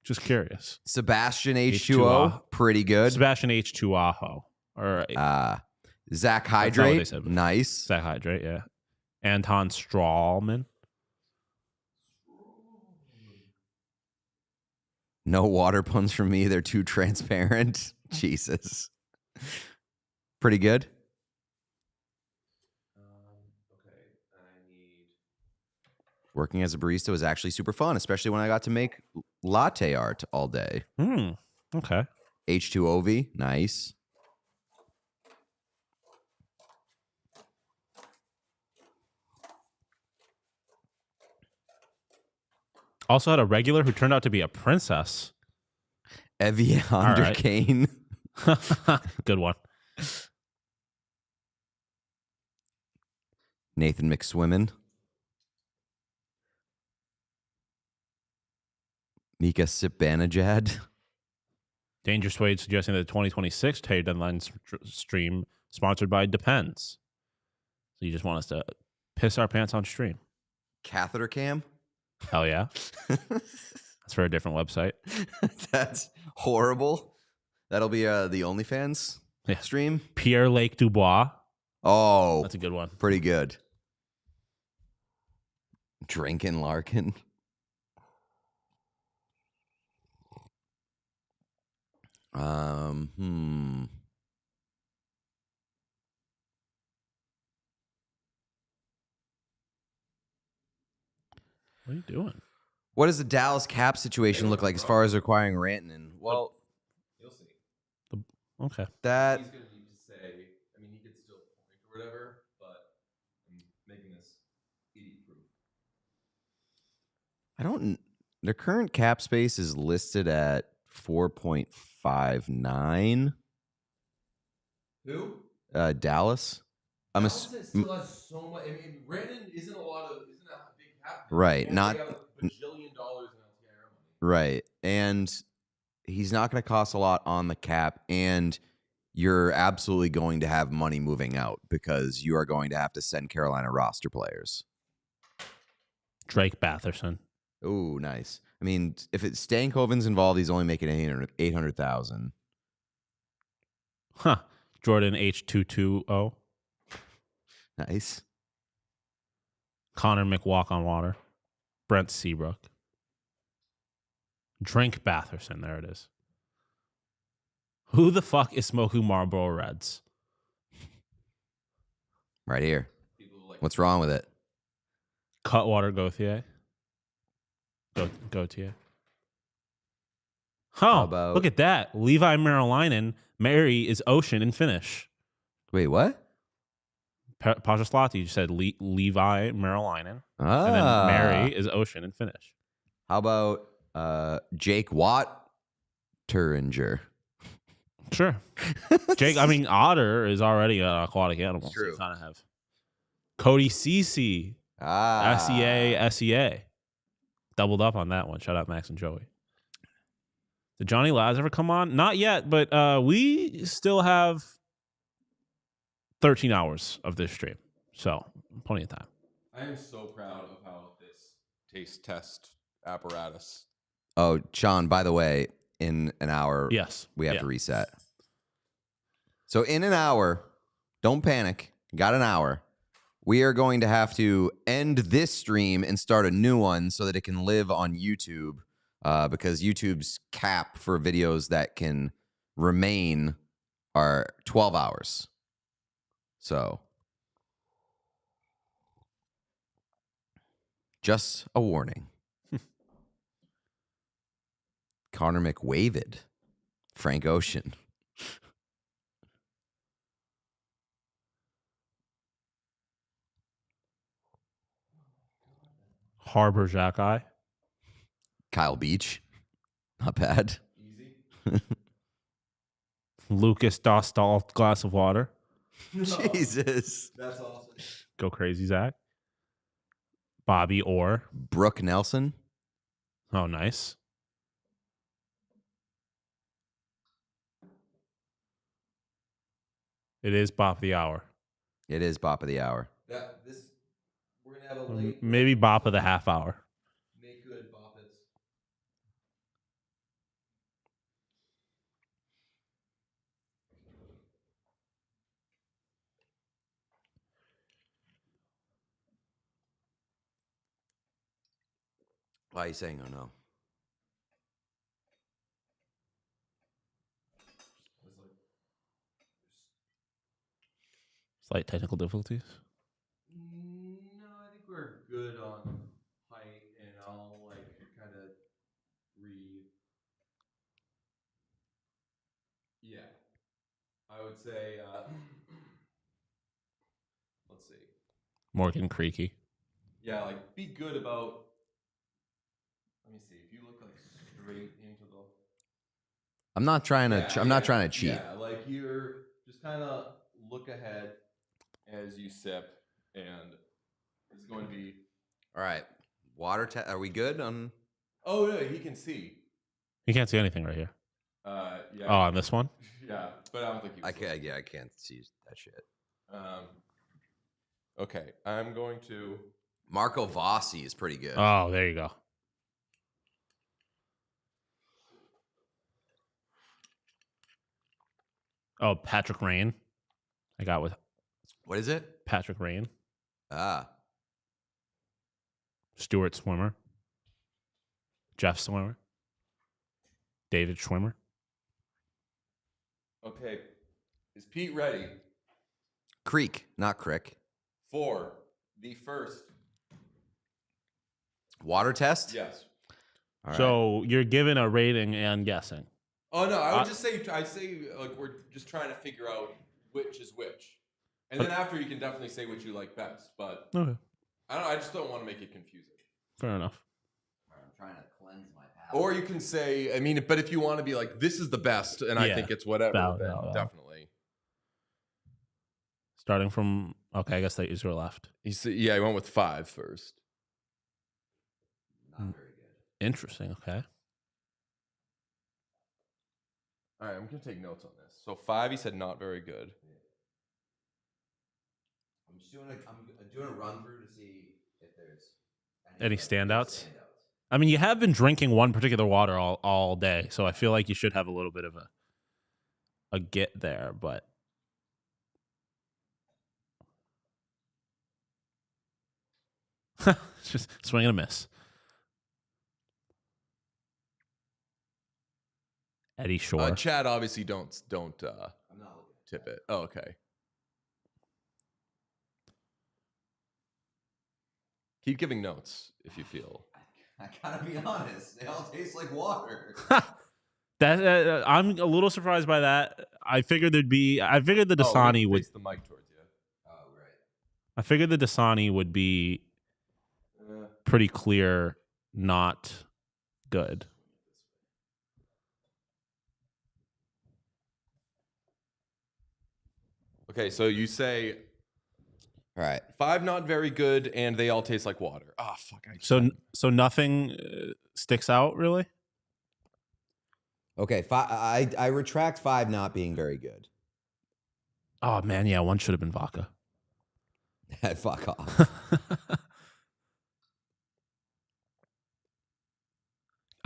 Just curious. Sebastian H2O, pretty good. Sebastian H2O, or Zach Hydrate, nice. Zach Hydrate, yeah. Anton Strawman. No water puns from me. They're too transparent. Jesus. Pretty good. Working as a barista was actually super fun, especially when I got to make latte art all day. Okay. H2OV, nice. Also had a regular who turned out to be a princess. Evander Kane. Good one. Nathan McSwimmin. Mika Zibanejad. Dangerous Wade suggesting that the 2026 Trade Deadline stream sponsored by Depends. So you just want us to piss our pants on stream. Catheter cam? Hell yeah. That's for a different website. That's horrible. That'll be the OnlyFans stream. Pierre Lake Dubois. Oh. That's a good one. Pretty good. Drinking Larkin. What are you doing? What does the Dallas cap situation look like as far as acquiring Rantanen? Well, you'll see. Okay. That He's going to need to say, I mean, he could still point or whatever, but I'm making this idiot proof. their current cap space is listed at 4.59. Who? Dallas. Dallas still has so much. I mean, Rantanen isn't a big cap. Right, not they have $1 bajillion in LTIR money. Right. And he's not going to cost a lot on the cap, and you're absolutely going to have money moving out because you are going to have to send Carolina roster players. Drake Batherson. Oh, nice. I mean, if it's Stankoven's involved, he's only making 800,000. Huh. Jordan H220. Nice. Connor McWalk on water. Brent Seabrook. Drink Batherson. There it is. Who the fuck is smoking Marlboro Reds? Right here. What's wrong with it? Cutwater Gauthier. Gauthier. Huh. Look at that. Levi Merrilainen. Mary is Ocean in Finnish. Wait, what? Pasha Slotty said Levi Merrilainen. Ah. And then Mary is Ocean in Finnish. How about Jake Turinger? Sure. Jake, I mean, otter is already an aquatic animal. True. So you kind of have Cody Cece. SEA. Doubled up on that one. Shout out Max and Joey. Did Johnny Laz ever come on? Not yet, but we still have 13 hours of this stream. So plenty of time. I am so proud of how this taste test apparatus. Oh, Sean, by the way, in an hour, yes, we have to reset. So in an hour, don't panic. Got an hour. We are going to have to end this stream and start a new one so that it can live on YouTube because YouTube's cap for videos that can remain are 12 hours. So just a warning. Connor McWavid. Frank Ocean. Harbor Jack Eye. Kyle Beach. Not bad. Easy. Lucas Dostal, glass of water. Jesus. That's awesome. Go crazy, Zach. Bobby Orr. Brooke Nelson. Oh, nice. It is Bop the Hour. It is Bop of the Hour. We're gonna have a late Maybe Bop of the half hour. make good Bop Its. Why are you saying oh no? Slight technical difficulties. No, I think we're good on height, and I'll like kind of read. Yeah, I would say. Let's see. Morgan Creaky. Yeah, like be good about. Let me see. If you look like straight into the. I'm not trying to. I'm not trying to cheat. Yeah, like you're just kind of look ahead as you sip, and it's going to be. All right. Water test. Are we good on? Oh no, he can see. You can't see anything right here. Yeah. Oh, on this one? Yeah, but I don't think you. I can't. Yeah, I can't see that shit. Okay, I'm going to. Marco Vossi is pretty good. Oh, there you go. Oh, Patrick Rain. I got with What is it? Patrick Rain. Ah, Stuart Swimmer. Jeff Swimmer. David Schwimmer. Okay, is Pete ready Creek, not Crick. for the first? Water test. Yes. All right. So you're given a rating and guessing. Oh no, I would just say I say like we're just trying to figure out which is which, and then after you can definitely say what you like best. But Okay. I just don't want to make it confusing. Fair enough. I'm trying to cleanse my palate. Or you can say, I mean, but if you want to be like, this is the best, and I Yeah. think it's whatever, Valid, then valid. definitely. Starting from, okay, I guess that is your left. Yeah, he went with 5 first. Not very good. Interesting. Okay. All right, I'm gonna take notes on this. So 5, he said not very good. I'm just doing a run through to see if there's Any standouts? I mean, you have been drinking one particular water all day, so I feel like you should have a little bit of a get there, but just swing and a miss. Eddie Shore. Chad, obviously don't I'm not looking. tip it. Oh, okay. Keep giving notes if you feel. I gotta be honest. They all taste like water. That I'm a little surprised by that. I figured the Dasani would. Face the mic towards you. Oh right. I figured the Dasani would be pretty clear, not good. Okay, so you say All right. 5 not very good, and they all taste like water. Ah, fuck. So nothing sticks out really. Okay. I retract 5 not being very good. Oh man, yeah, one should have been vodka. Fuck off.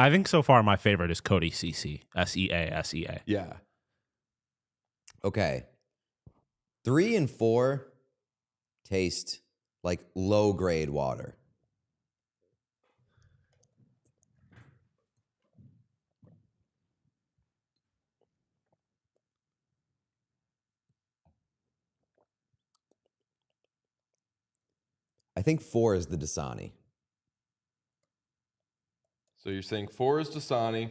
I think so far my favorite is Cody Sea. SEA. Yeah. Okay. 3 and 4 taste like low grade water. I think 4 is the Dasani. So you're saying 4 is Dasani,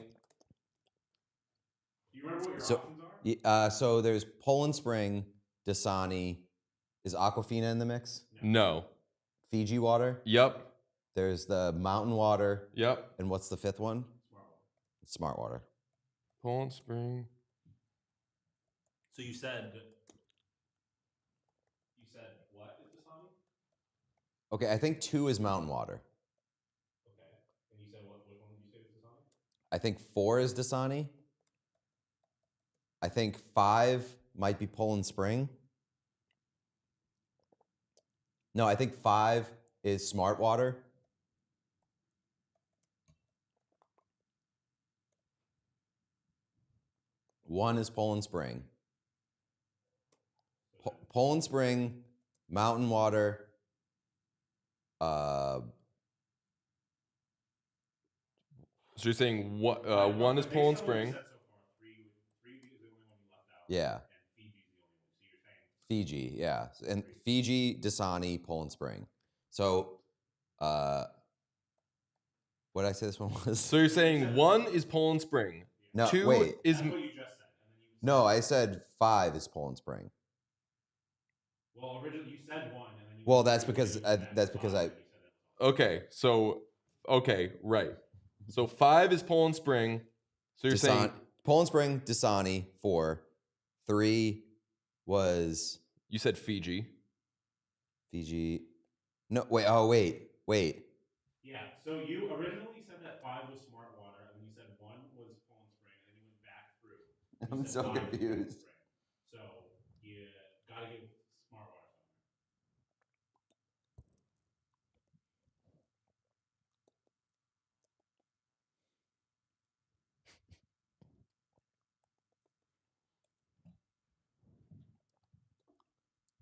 So there's Poland Spring, Dasani. Is Aquafina in the mix? No. Fiji water. Yep. There's the mountain water. Yep. And what's the fifth one? Smart water. Poland Spring. So you said what is Dasani? Okay, I think 2 is mountain water. Okay. And you said which one did you say is Dasani? I think 4 is Dasani. I think 5 might be Poland Spring. No, I think 5 is smart water. One is Poland Spring. Poland Spring, mountain water. So you're saying what? One is Poland Spring. Yeah. Fiji, yeah. And Fiji, Dasani, Poland Spring. So, what did I say this one was? So you're saying 1 is Poland Spring. No, 2 wait. is. No, I said 5 is Poland Spring. Well, originally you said 1, and then you. Well, that's because I. Okay, so right. So 5 is Poland Spring. So you're saying Poland Spring, Dasani, 4. 3 was. You said Fiji. Fiji. No, wait. Oh, wait. Yeah. So you originally said that 5 was smart water, and then you said 1 was Poland Spring, and then you went back through. I'm so confused. So you gotta get smart water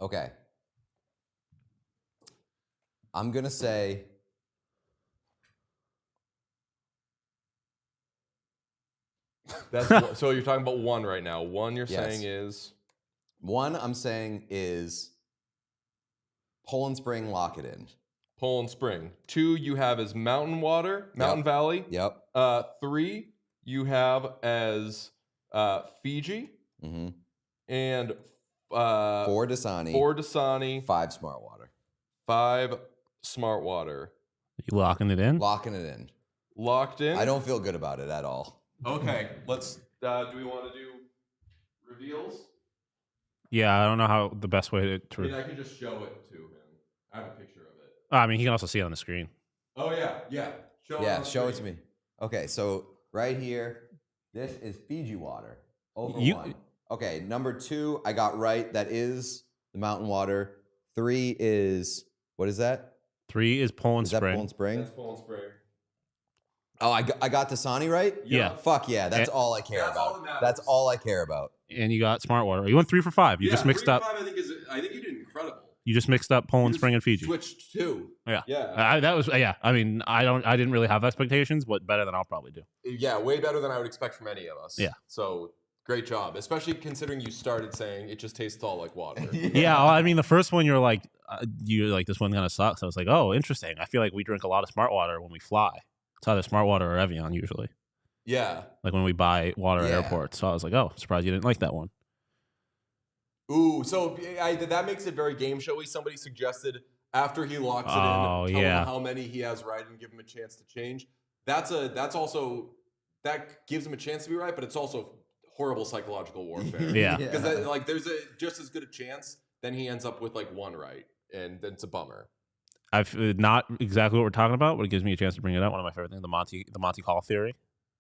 Okay. I'm gonna say. That's so you're talking about 1 right now. 1 you're Yes. saying is 1 I'm saying is Poland Spring, lock it in. Poland Spring. 2 you have as Mountain Water, Mountain Valley. Yep. 3 you have as Fiji. Mm-hmm. And 4 Dasani. 4 Dasani. 5 smart water. 5 smart water. You locking it in? Locking it in. Locked in. I don't feel good about it at all. Okay, let's. Do we want to do reveals? Yeah, I don't know how the best way to. I mean, I can just show it to him. I have a picture of it. I mean, he can also see it on the screen. Oh yeah. Show it to me. Okay, so right here, this is Fiji water. Over 1. Okay, number 2, I got right. That is the mountain water. 3 is, what is that? 3 is Poland Is that Spring. Poland Spring? That's Poland Spring. Oh, I got Dasani right? Yeah. Fuck yeah, that's all I care That's all about. that matters. That's all I care about. And you got smart water. You went 3 for 5. You just mixed 3 up. for 5, I think you did incredible. You just mixed up Poland Spring and Fiji. Switched 2. Yeah. Yeah. That was yeah. I mean, I didn't really have expectations, but better than I'll probably do. Yeah, way better than I would expect from any of us. Yeah. So great job, especially considering you started saying it just tastes all like water. Yeah, well, I mean, the first one you're like, this one kind of sucks. I was like, oh, interesting. I feel like we drink a lot of smart water when we fly. It's either smart water or Evian usually. Yeah. Like when we buy water at Yeah. airports. So I was like, oh, surprised you didn't like that one. Ooh, so that makes it very game showy. Somebody suggested after he locks it in, tell him how many he has right and give him a chance to change. That gives him a chance to be right, but it's also horrible psychological warfare. Yeah. Because there's just as good a chance, then he ends up with like 1 right, and then it's a bummer. I've not exactly what we're talking about, but it gives me a chance to bring it up. One of my favorite things, the Monty Hall theory.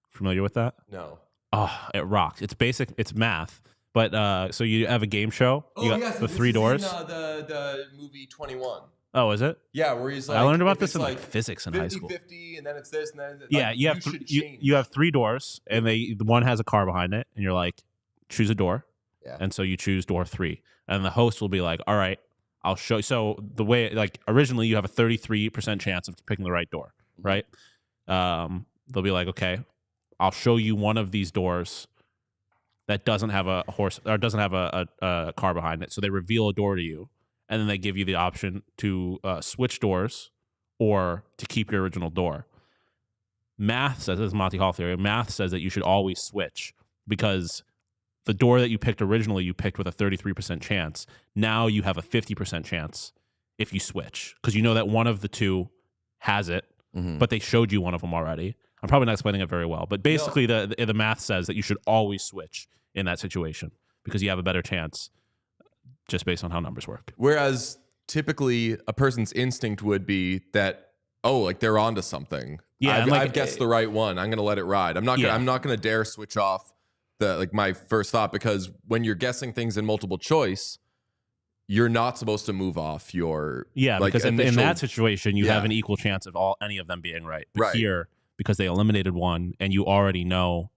Familiar with that? No. Oh, it rocks. It's basic. It's math. But so you have a game show. You got the 3 doors. The movie 21. Oh, is it? Yeah, where he's like, I learned about if this it's in like physics in high school. 50-50, and then it's this, and then Yeah, like, you have you have 3 doors, and one has a car behind it, and you're like, choose a door. Yeah. And so you choose door 3, and the host will be like, all right, I'll show you. So the way, like, originally you have a 33% chance of picking the right door, right? They'll be like, okay, I'll show you one of these doors that doesn't have a horse or doesn't have a car behind it. So they reveal a door to you, and then they give you the option to switch doors or to keep your original door. Math says, this is Monty Hall theory, math says that you should always switch because the door that you picked originally, you picked with a 33% chance. Now you have a 50% chance if you switch, because you know that one of the two has it, but they showed you one of them already. I'm probably not explaining it very well, but basically the math says that you should always switch in that situation because you have a better chance just based on how numbers work. Whereas typically a person's instinct would be that, oh, like they're onto something. Yeah, I've guessed the right one. I'm going to let it ride. I'm not going to dare switch off my first thought, because when you're guessing things in multiple choice, you're not supposed to move off your because in that situation you have an Yeah. equal chance of any of them being right. But Right. here, because they eliminated one and you already know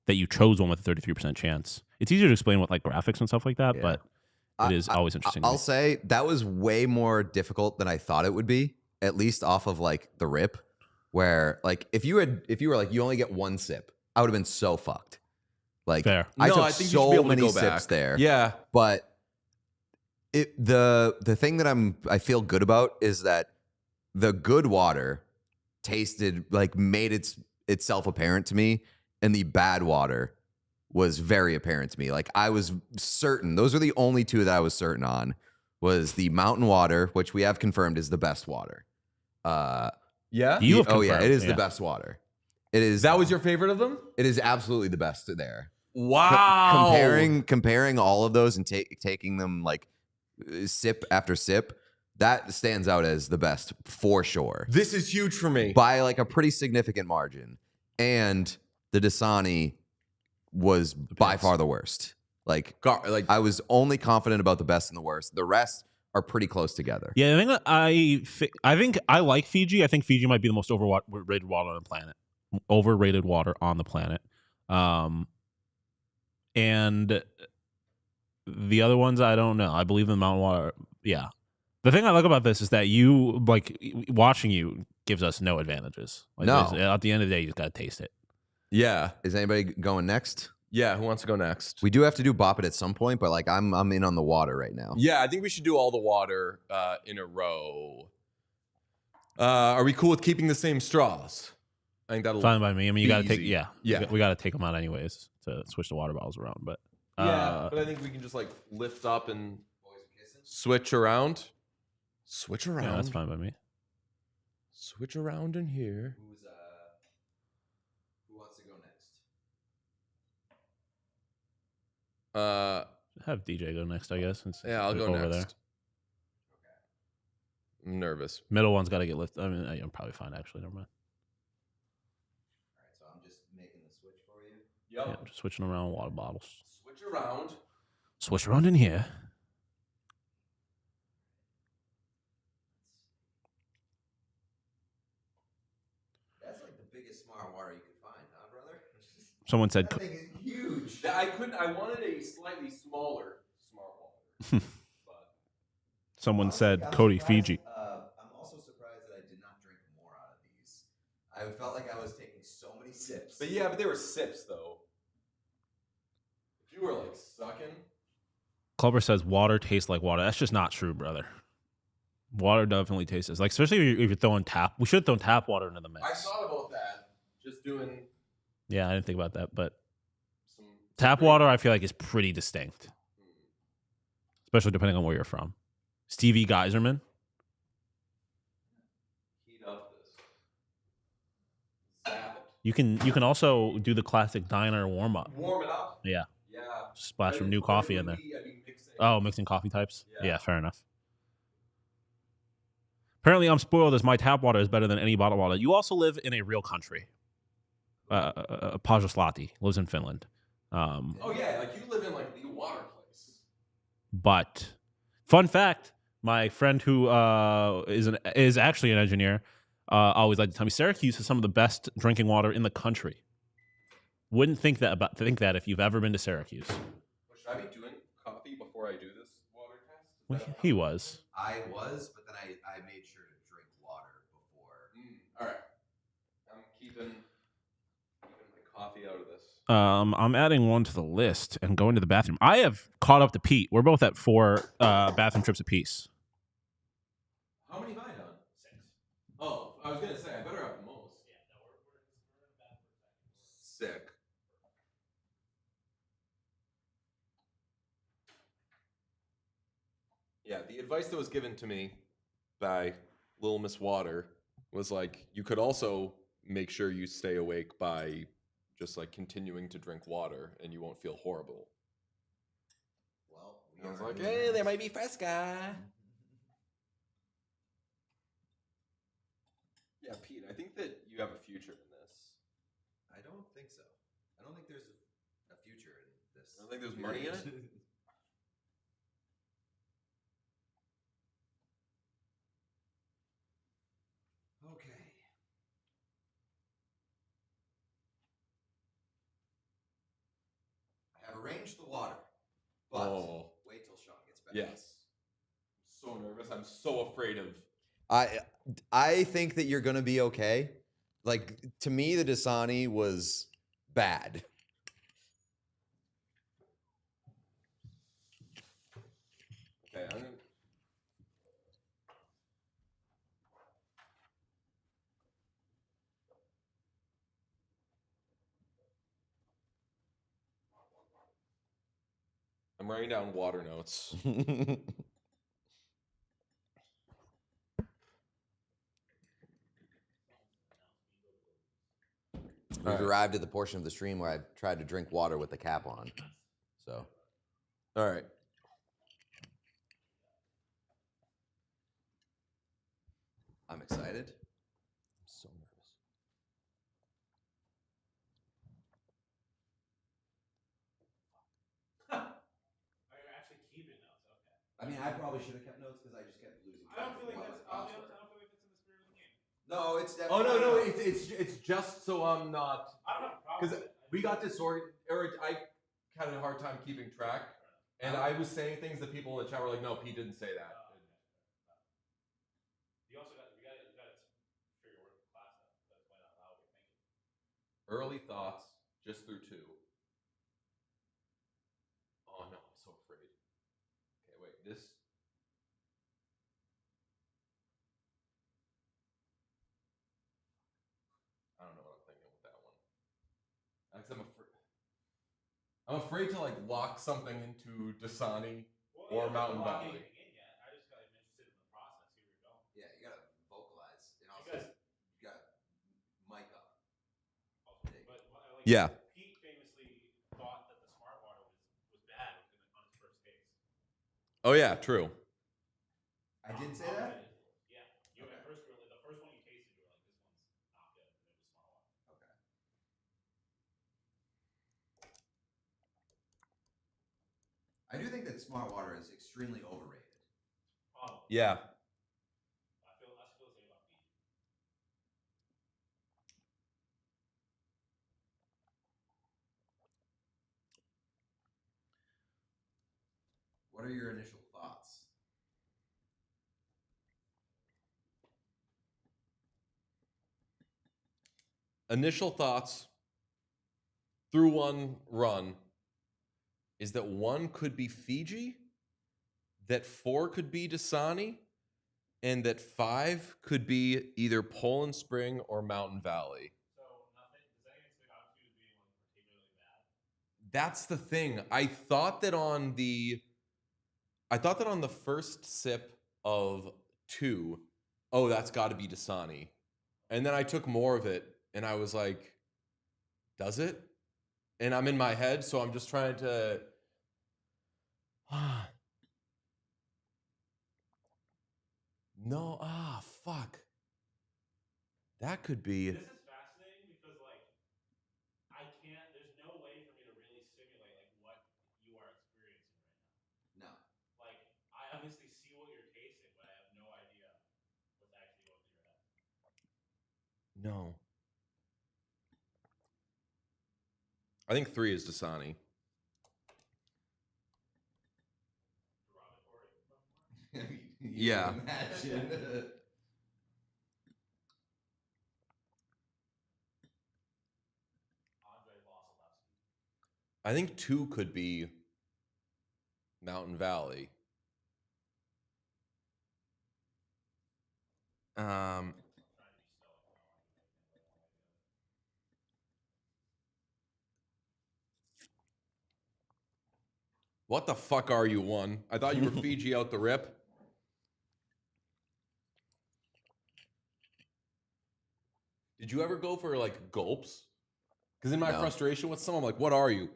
that you chose one with a 33% chance, it's easier to explain with like graphics and stuff like that, but it is always interesting. to I'll me. say that was way more difficult than I thought it would be, at least off of like the rip, where like if you were like you only get one sip, I would have been so fucked. Like Fair. I No, took I think you should be so able to many go sips back. there. Yeah. But the thing that I feel good about is that the good water tasted like made itself apparent to me, and the bad water was very apparent to me. Like I was certain those were the only two that I was certain on, was the mountain water, which we have confirmed is the best water. Yeah. You have Oh yeah, confirmed, it is the best water. It is. That was your favorite of them? It is absolutely the best there. Wow. Comparing all of those and taking them like sip after sip, that stands out as the best for sure. This is huge for me. By like a pretty significant margin. And the Dasani was by far the worst. Like I was only confident about the best and the worst. The rest are pretty close together. Yeah, I think I like Fiji. I think Fiji might be the most overrated water on the planet. Overrated water on the planet. And the other ones, I don't know. I believe in the mountain water. Yeah. The thing I like about this is that you, like, watching you gives us no advantages. Like, No. At the end of the day, you just got to taste it. Yeah. Is anybody going next? Yeah. Who wants to go next? We do have to do Bop It at some point, but like I'm in on the water right now. Yeah, I think we should do all the water in a row. Are we cool with keeping the same straws? I think that'll Fine by me. I mean, you got to take, easy. yeah. We got to take them out anyways to switch the water bottles around. But but I think we can just like lift up and switch around. Switch around. yeah, that's fine by me. Switch around in here. Who wants to go next? Have DJ go next, I guess. Since Yeah, I'll go over next. there. I'm nervous. Middle one's got to get lifted. I mean, I'm probably fine, actually. Never mind. All right, so I'm just making the switch for you. Yep. Yeah, I'm just switching around water bottles. Switch around. Switch around in here. That's like the biggest smart water you could find, huh, brother? Someone said, That thing is huge. I wanted a slightly smaller smart water. someone Honestly, said I'm Cody surprised, Fiji. I'm also surprised that I did not drink more out of these. I felt like I was taking so many sips. But they were sips though. If you were like sucking. Clubber says water tastes like water. That's just not true, brother. Water definitely tastes like, especially if you're throwing tap. We should have thrown tap water into the mix. I thought about that. Just doing Yeah, I didn't think about that, but some tap water I feel like is pretty distinct, especially depending on where you're from. Stevie Geiserman. heat up this. Zap it. You can also do the classic diner warm up. Warm it up. Yeah, Yeah. splash some new coffee in there. Mixing. Oh, mixing coffee types. Yeah. Yeah, fair enough. Apparently, I'm spoiled as my tap water is better than any bottled water. You also live in a real country. Pajoslahti lives in Finland. Oh yeah, like you live in like the water place. But fun fact, my friend who is actually an engineer always like to tell me Syracuse is some of the best drinking water in the country. Wouldn't think that if you've ever been to Syracuse. Should I be doing coffee before I do this water test? He was. I was, but then I made sure to drink water before. All right. I'm keeping my coffee out of this. I'm adding one to the list and going to the bathroom. I have caught up to Pete. We're both at 4 bathroom trips apiece. How many have I done? 6. Oh, I was gonna say I better have the most. Yeah, no, we're in the bathroom. Sick. Yeah, the advice that was given to me by Little Miss Water was like, you could also make sure you stay awake by just like continuing to drink water and you won't feel horrible. Well, I was like, hey, there might be Fresca. Yeah, Pete, I think that you have a future in this. I don't think so. I don't think there's a future in this. I don't think there's money in it. Okay. I have arranged the water, but wait till Sean gets back. Yes. I'm so nervous. I'm so afraid of. I think that you're gonna be okay. Like, to me, the Dasani was bad. Okay, I'm writing down water notes. We've arrived at the portion of the stream where I've tried to drink water with the cap on. So, all right. I'm excited. I'm so nervous. Are you actually keeping notes? Okay. I mean, I probably should have kept notes because I just kept losing. I don't feel like that's. I don't feel like that's in the spirit of the game. No, it's Oh definitely. no, it's just so I'm not. I don't have a problem Because with it. we got disoriented. Eric, I had a hard time keeping track, and I was saying things that people in the chat were like, "No, Pete didn't say that." You also got you got to figure your work for class though. That's why not loud. We're thinking. Early thoughts, just through 2. Oh no, I'm so afraid. Okay, wait. This. I don't know what I'm thinking with that one. I'm afraid to like lock something into Dasani or Mountain Valley. I'm interested in the process. Here we go. Yeah, you gotta vocalize, and also guys- you got mic up. Yeah. Pete famously thought that the smart water was bad on his first case. Oh yeah, true. I did say that. Yeah, you at first really the first one you tasted, you were like, this one's not good, and it was smart water. Okay. I do think that smart water is extremely overrated. Oh, Yeah. I feel the same about Pete. What are your initial thoughts? Initial thoughts through one run is that 1 could be Fiji, that 4 could be Dasani, and that 5 could be either Poland Spring or Mountain Valley. So nothing. Does anything stick out to you as being like particularly bad? That's the thing. I thought that on the first sip of 2, oh, that's got to be Dasani. And then I took more of it and I was like, does it? And I'm in my head, so I'm just trying to no, fuck. That could be. This is fascinating because like I can't. There's no way for me to really simulate like what you are experiencing right now. No. Like I obviously see what you're tasting, but I have no idea what's actually going through your head. No. I think 3 is Dasani. Derogatory. Yeah. Imagine. I think 2 could be Mountain Valley. What the fuck are you, one? I thought you were Fiji out the rip. Did you ever go for like gulps? Because in my No. frustration with someone, I'm like, what are you?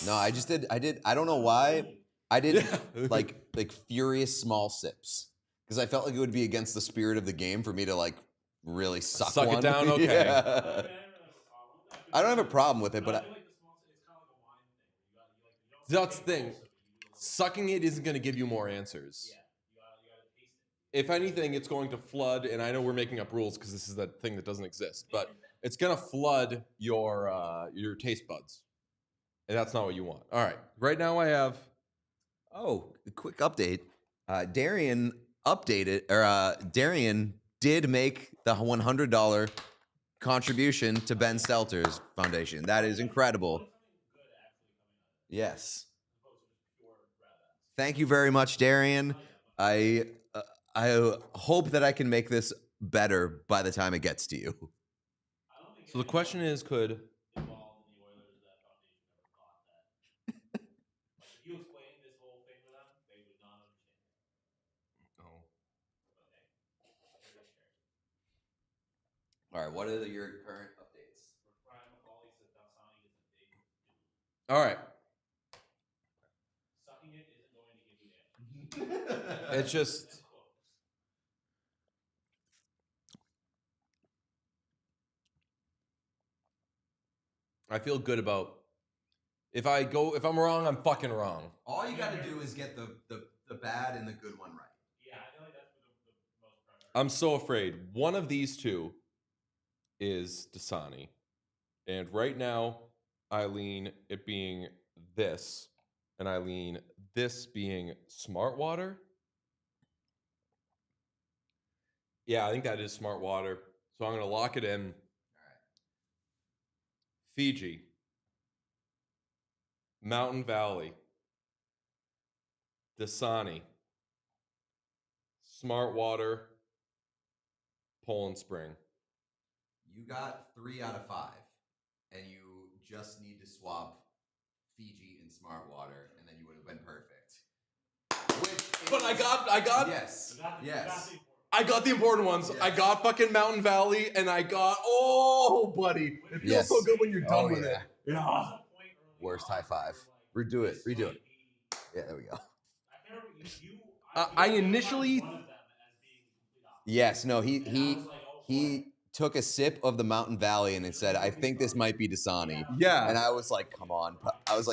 No, I just did. I don't know why. I did like furious small sips because I felt like it would be against the spirit of the game for me to like really suck it one. down. Okay. Yeah. I don't have a problem with it, but That's the thing. Sucking it isn't going to give you more answers. If anything, it's going to flood, and I know we're making up rules because this is that thing that doesn't exist, but it's going to flood your taste buds, and that's not what you want. All right, right now I have. Oh, quick update. Darian Darian did make the $100 contribution to Ben Stelter's foundation. That is incredible. Yes. Thank you very much, Darian. I hope that I can make this better by the time it gets to you. So the question is, could All right, what are your current updates? all right? It's just. I feel good about if I'm wrong, I'm fucking wrong. All you got to do is get the bad and the good one right. Yeah, I feel like that's the most primary. I'm so afraid. One of these two is Dasani. And right now, I lean it being this, and I lean this being Smart Water. Yeah, I think that is Smart Water. So I'm going to lock it in. All right. Fiji. Mountain Valley. Dasani. Smart Water. Poland Spring. You got 3 out of 5, and you just need to swap Fiji and Smart Water, and then you would have been perfect. But I got. Yes. Yes. I got the important ones. Yes. I got fucking Mountain Valley, and I got. Oh, buddy, it feels so good when you're done with it. Yeah. Worst high five. Redo it. Yeah, there we go. I initially. Yes. No. He took a sip of the Mountain Valley and it said, "I think this might be Dasani." Yeah. And I was like, "Come on!"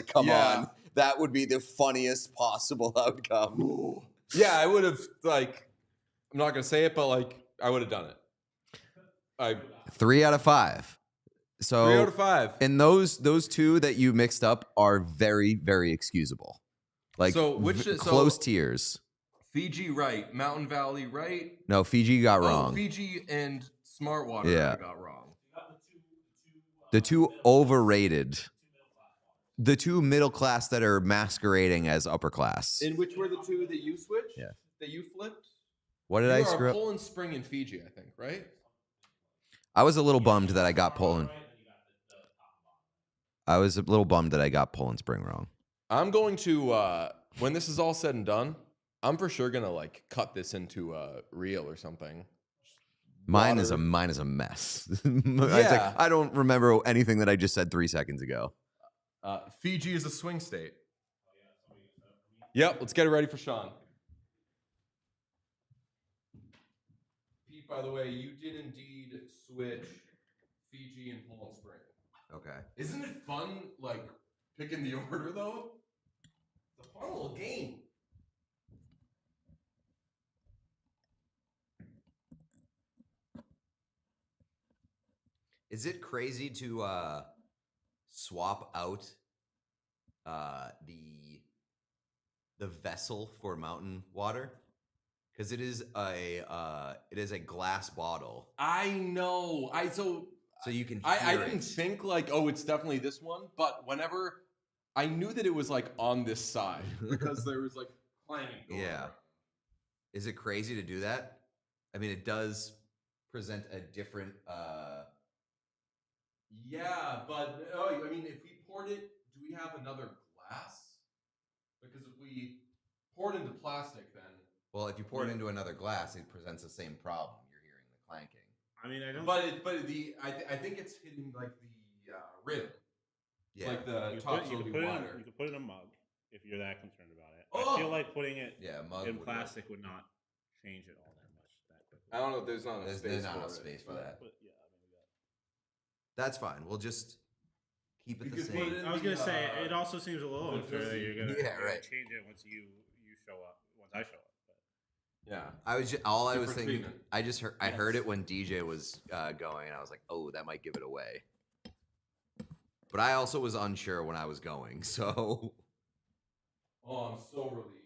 Come on! That would be the funniest possible outcome. Ooh. Yeah, I would have like. I'm not gonna say it, but like I would have done it. 3 out of 5. So 3 out of 5. And those two that you mixed up are very, very excusable. Like so close tiers. Fiji right, Mountain Valley right. No, Fiji got wrong. Fiji and Smart Water I got wrong. The two overrated. The two middle class that are masquerading as upper class. And which were the two that you switched? Yeah. That you flipped? What did I screw up? Poland Spring and Fiji, I think, right? I was a little bummed that I got Poland. I was a little bummed that I got Poland Spring wrong. I'm going to when this is all said and done, I'm for sure gonna like cut this into a reel or something. Mine is a mess. Yeah. I don't remember anything that I just said 3 seconds ago. Fiji is a swing state. Yep, let's get it ready for Sean. Pete, by the way, you did indeed switch Fiji and Poland Spring. Okay. Isn't it fun, like, picking the order, though? It's a fun little game. Is it crazy to swap out the vessel for mountain water? Because it is a glass bottle. I know. So you can. I didn't think like, oh, it's definitely this one. But whenever I knew that it was like on this side because there was like clanging. Yeah. Is it crazy to do that? I mean, it does present a different. Yeah, but I mean, if we poured it, do we have another glass? Because if we pour it into plastic, then. Well, if you pour it into another glass, it presents the same problem. You're hearing the clanking. I mean, I don't. I think it's hitting like the rim. Yeah. Like the You top could will be put it wider. you could put it in a mug if you're that concerned about it. Oh! I feel like putting it Mug in would plastic would not change it all that much that quickly. I don't know. There's not enough There's space. not for enough it. space for that. But yeah, I mean, we got. That's fine. We'll just keep it We the could put same. it in I was gonna the, say it also seems a little the unfair that you're gonna, Yeah, you're gonna right. change it once you show up. Once I show up. But. Yeah. I was just, all I was Different thinking. treatment. I just heard. I heard it when DJ was going, and I was like, "Oh, that might give it away." But I also was unsure when I was going, so. Oh, I'm so relieved.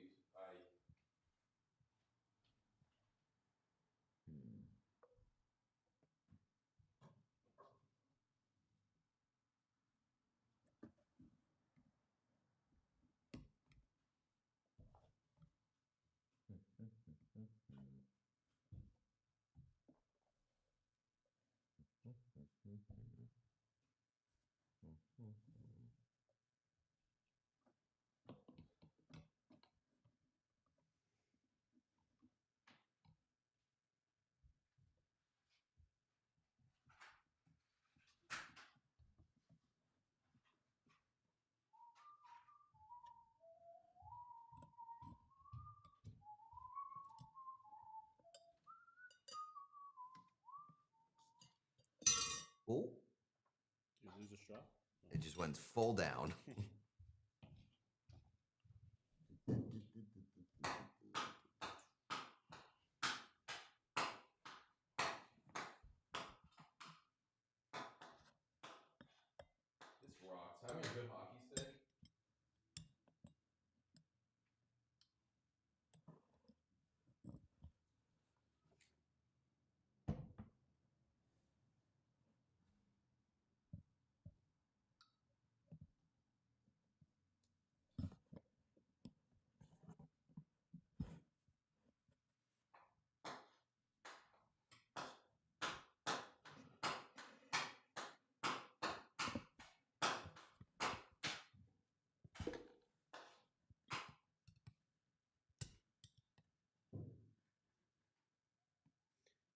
Oh. Did you lose a straw? It just went full down. This rocks. Having a good hockey stick.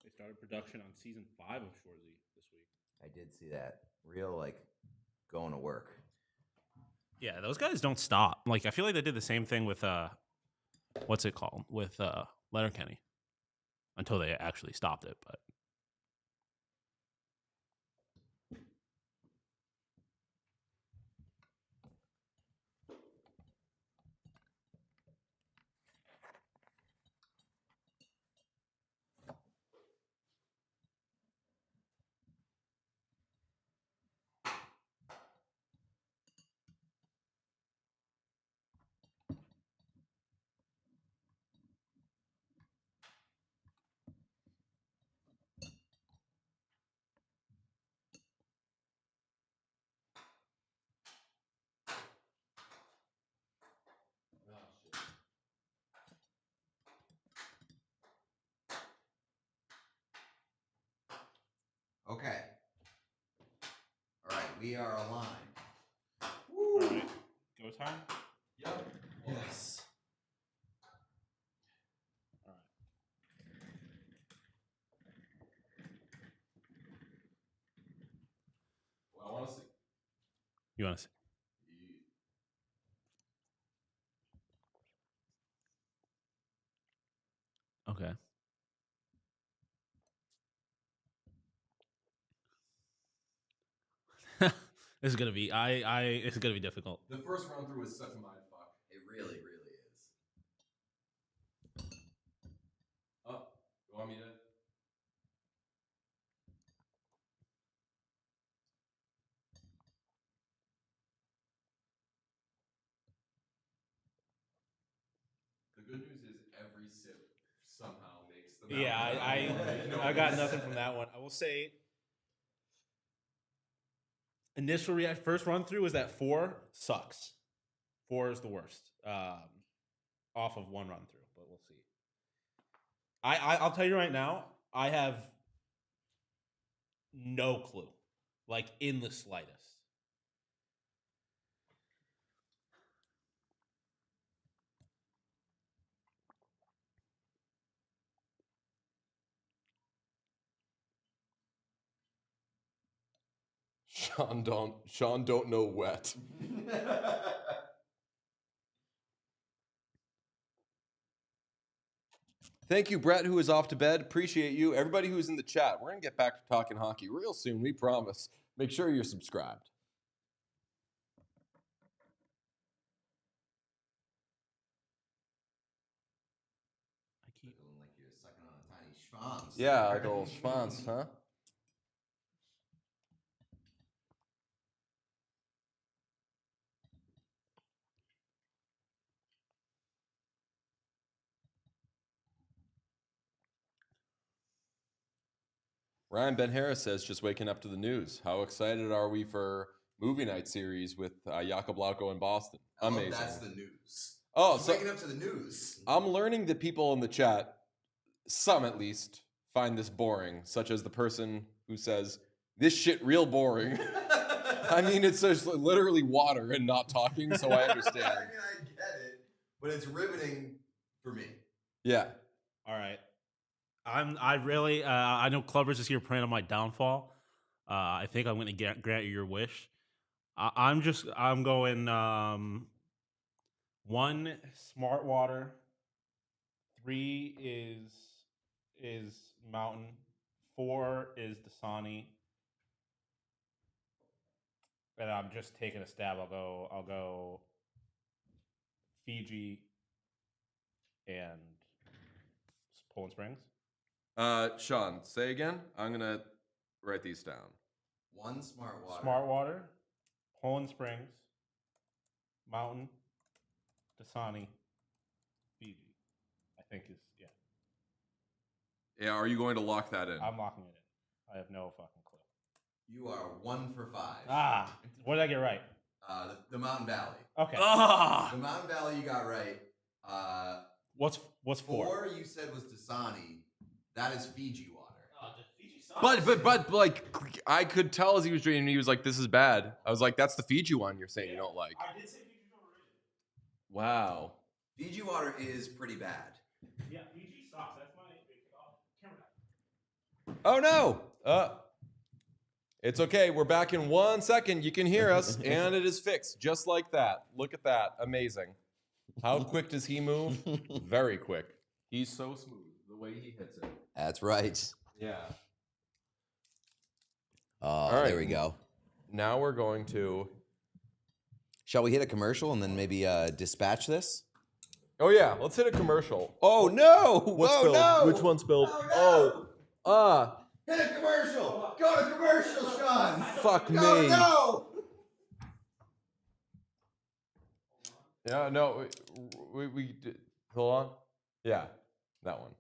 They started production on season 5 of Shorzy this week. I did see that. Real going to work. Yeah, those guys don't stop. Like I feel like they did the same thing with what's it called? With Letterkenny. Until they actually stopped it, but Okay. All right, we are aligned. all right. Go time? Yep. Yes. All right. Well, I want to see. You want to see? Okay. This is gonna be it's gonna be difficult. The first run through was such a mind fuck. It really, really is. Oh, you want me to? The good news is every sip somehow makes the mountain. Yeah, I got nothing from that one. I will say initial first run through is that 4 sucks. 4 is the worst. Off of one run through, but we'll see. I'll tell you right now, I have no clue, like in the slightest. Sean don't know wet. Thank you, Brett, who is off to bed. Appreciate you. Everybody who's in the chat, we're going to get back to talking hockey real soon, we promise. Make sure you're subscribed. Feeling like you're sucking on a tiny schwanz. Yeah, like a little schwanz, huh? Ryan Ben Harris says, just waking up to the news. How excited are we for movie night series with Jakob Lauko in Boston? Amazing. That's the news. Oh, Just so waking up to the news. I'm learning that people in the chat, some at least, find this boring, such as the person who says, this shit real boring. I mean, it's just literally water and not talking, so I understand. I mean, I get it, but it's riveting for me. Yeah. All right. I know Clubbers is here praying on my downfall. I think I'm going to grant you your wish. I'm going 1 Smart Water, 3 is Mountain, 4 is Dasani, and I'm just taking a stab. I'll go Fiji and Poland Springs. Sean, say again. I'm going to write these down. 1 Smart Water. Smart Water, Poland Springs, Mountain, Dasani, Fiji. I think is Yeah, are you going to lock that in? I'm locking it in. I have no fucking clue. You are 1 for 5. What did I get right? The Mountain Valley. Okay. The Mountain Valley you got right. What's 4? 4 you said was Dasani. That is Fiji water. Fiji sucks. But like I could tell as he was drinking, he was like, "This is bad." I was like, "That's the Fiji one you're saying you don't like." I did say Fiji overrated. Wow. Fiji water is pretty bad. Yeah, Fiji sucks. That's my big camera. Oh no. It's okay. We're back in 1 second. You can hear us, and it is fixed just like that. Look at that. Amazing. How quick does he move? Very quick. He's so smooth the way he hits it. That's right. Yeah. Oh, right. There we go. Now we're going to. Shall we hit a commercial and then maybe dispatch this? Oh yeah, let's hit a commercial. Oh no! What's oh spilled? no! Which one's spilled? Oh, Oh, Hit a commercial! Go to commercial, Sean! fuck me. Go, no! Yeah, no, we did. Hold on. Yeah, that one.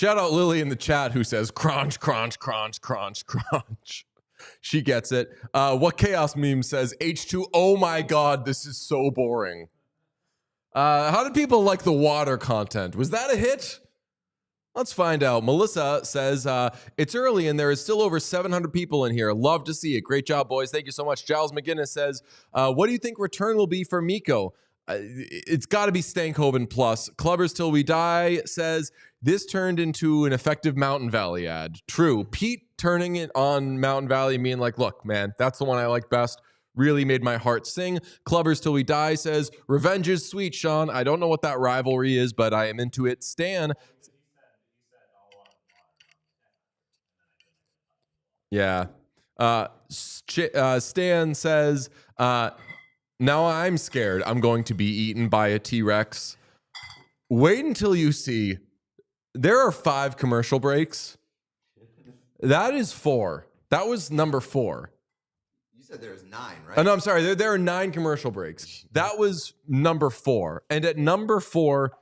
Shout out Lily in the chat who says crunch, crunch, crunch, crunch, crunch. She gets it. What Chaos Meme says H2. Oh my God, this is so boring. How did people like the water content? Was that a hit? Let's find out. Melissa says, it's early and there is still over 700 people in here. Love to see it. Great job, boys. Thank you so much. Giles McGinnis says, what do you think return will be for Mikko? It's got to be Stankhoven plus. Clubbers Till We Die says, this turned into an effective Mountain Valley ad. True. Pete turning it on Mountain Valley, meaning like, look, man, that's the one I like best. Really made my heart sing. Clubbers Till We Die says, revenge is sweet, Sean. I don't know what that rivalry is, but I am into it. Stan. Yeah. Stan says, now I'm scared I'm going to be eaten by a T-Rex. Wait until you see. There are 5 commercial breaks. That is 4. That was number 4. You said there was 9, right? Oh, no, I'm sorry. There are 9 commercial breaks. That was number 4. And at number 4,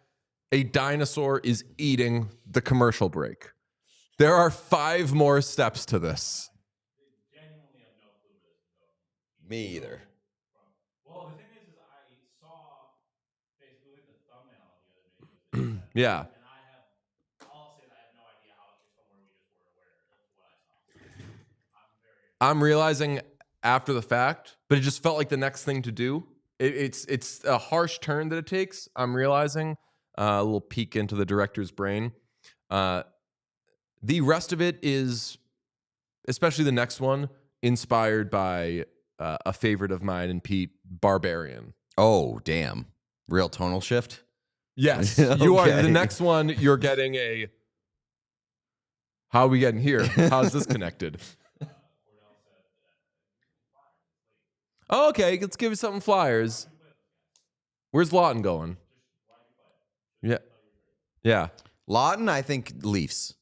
a dinosaur is eating the commercial break. There are 5 more steps to this. Me either. Well, the thing is I saw basically like the thumbnail of the other video. Yeah. And I'll say that I have no idea how it's from where we just were aware of what I saw. I'm realizing after the fact, but it just felt like the next thing to do. It's a harsh turn that it takes. I'm realizing a little peek into the director's brain. The rest of it is, especially the next one, inspired by a favorite of mine and Pete, Barbarian. Oh, damn. Real tonal shift? Yes. You are. Okay. The next one, you're getting a, how are we getting here? How's this connected? Oh, okay, let's give you something Flyers. Where's Lawton going? Yeah. Yeah. Lawton, I think Leafs.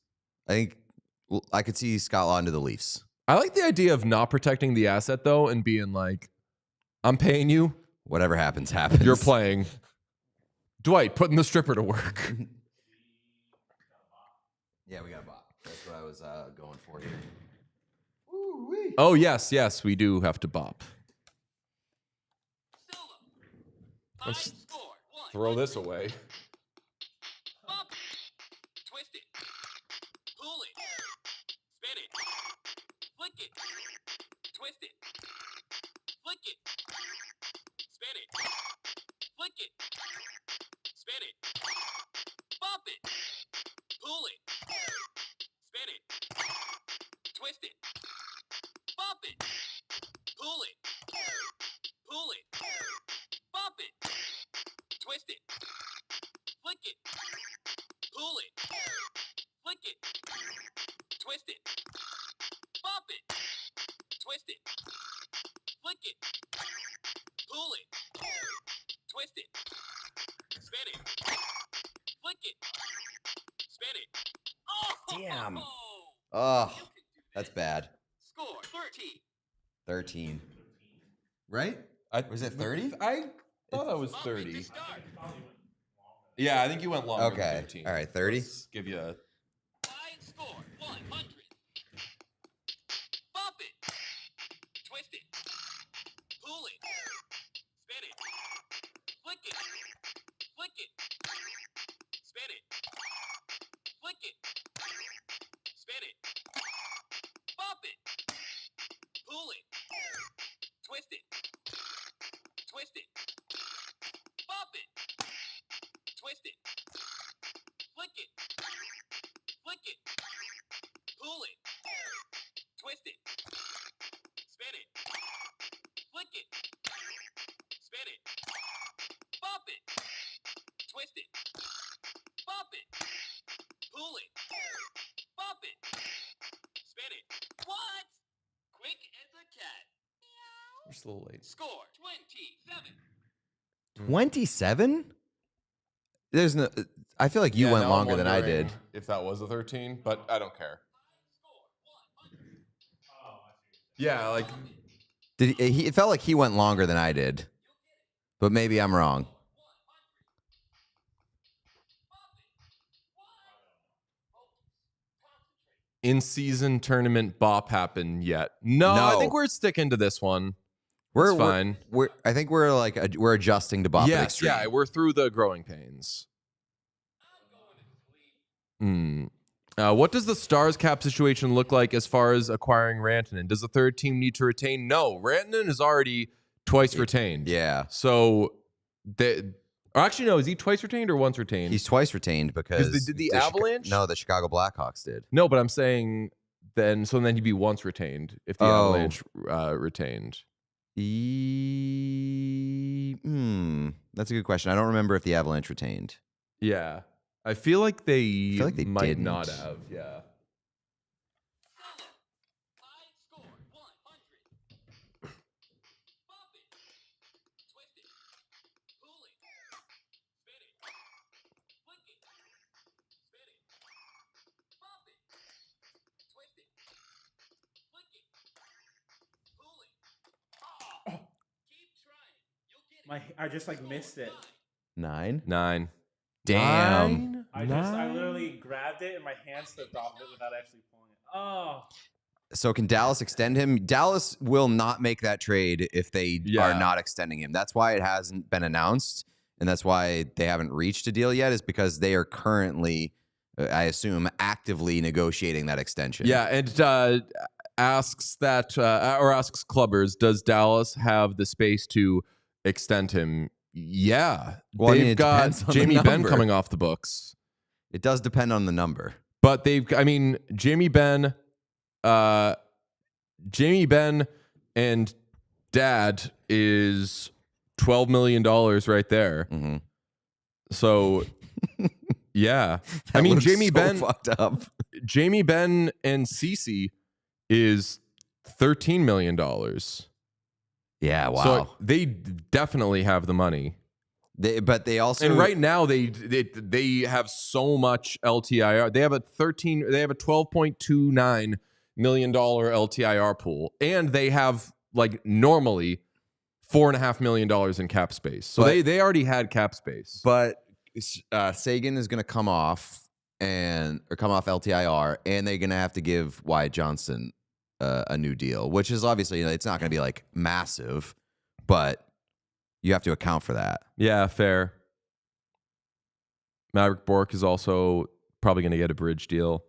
I think I could see Scott Lawton to the Leafs. I like the idea of not protecting the asset, though, and being like, I'm paying you. Whatever happens, happens. You're playing. Dwight, putting the stripper to work. Yeah, we got a bot. That's what I was going for here. Oh, yes, we do have to bop. Let's throw this away. Bop it. Twist it. Pull it. Spin it. Flick it. Twist it. Flick it. Spin it. Flick it. Spin it. Bop it. Pull it. Spin it. Twist it. Bop it. Pull it. Pull it. Bop it. Twist it. Flick it. Pull it. Flick it. Twist it. Bop it. Twist it. Flick it. Pull it. Twist it. Spin it. Flick it. Spin it. Oh! Damn. Oh, that's bad. Score 13. 13. Right? Was it 30? I thought I was 30. Yeah, I think you went longer Okay. than 15. All right, 30. Let's give you a... Line score 100. Bop it. Twist it. Pull it. Spin it. Flick it. Flick it. Spin it. Flick it. Spin it. Bop it. Pull it. Twist it. Twist it. Bop it. Twist it. Flick it. Flick it. Pull it. Twist it. Spin it. Flick it. Spin it. Bop it. Twist it. Bop it. Pull it. Bop it. Spin it. What? Quick as a cat. We're just a little late. Score 27. 27? There's no. I feel like you Yeah, went now I'm longer than I wondering did. if that was a 13, but I don't care. Yeah, like... It felt like he went longer than I did, but maybe I'm wrong. in-season tournament bop happen yet. No, I think we're sticking to this one. We're fine. I think we're adjusting to Bop It Yes, Extreme. yeah, we're through the growing pains. What does the Stars cap situation look like as far as acquiring Rantanen? Does the third team need to retain? No, Rantanen is already twice retained. Yeah. So, or actually, no, is he twice retained or once retained? He's twice retained because did the Avalanche? No, the Chicago Blackhawks did. No, but I'm saying then he'd be once retained if the Avalanche retained. That's a good question. I don't remember if the Avalanche retained. Yeah. I feel like they might didn't. not have. Yeah. High score 100. Bop it. Twist it. Pull it. Spin it. Flick it. Spin it. Bop it. Twist it. Flick it. Pull it. Oh. Keep trying. You'll get it. I just missed it. 9? 9. Damn. I literally grabbed it and my hand slipped off it without actually pulling it. Oh. So can Dallas extend him? Dallas will not make that trade if they are not extending him. That's why it hasn't been announced, and that's why they haven't reached a deal yet, is because they are currently, I assume, actively negotiating that extension. Yeah, and asks Clubbers, does Dallas have the space to extend him? Yeah. Well, they've got Jamie Benn coming off the books. It does depend on the number. But Jamie Benn and Dad is $12 million right there. Mm-hmm. So, yeah. Jamie Benn fucked up. Jamie Benn and Soucy is $13 million. Yeah, wow. So they definitely have the money. But they also, and right now they have so much LTIR. They have a $12.29 million LTIR pool, and they have normally $4.5 million in cap space. So they already had cap space. But Sagan is going to come off LTIR, and they're going to have to give Wyatt Johnson a new deal, which is obviously it's not going to be massive, but you have to account for that. Yeah, fair. Maverick Bork is also probably going to get a bridge deal.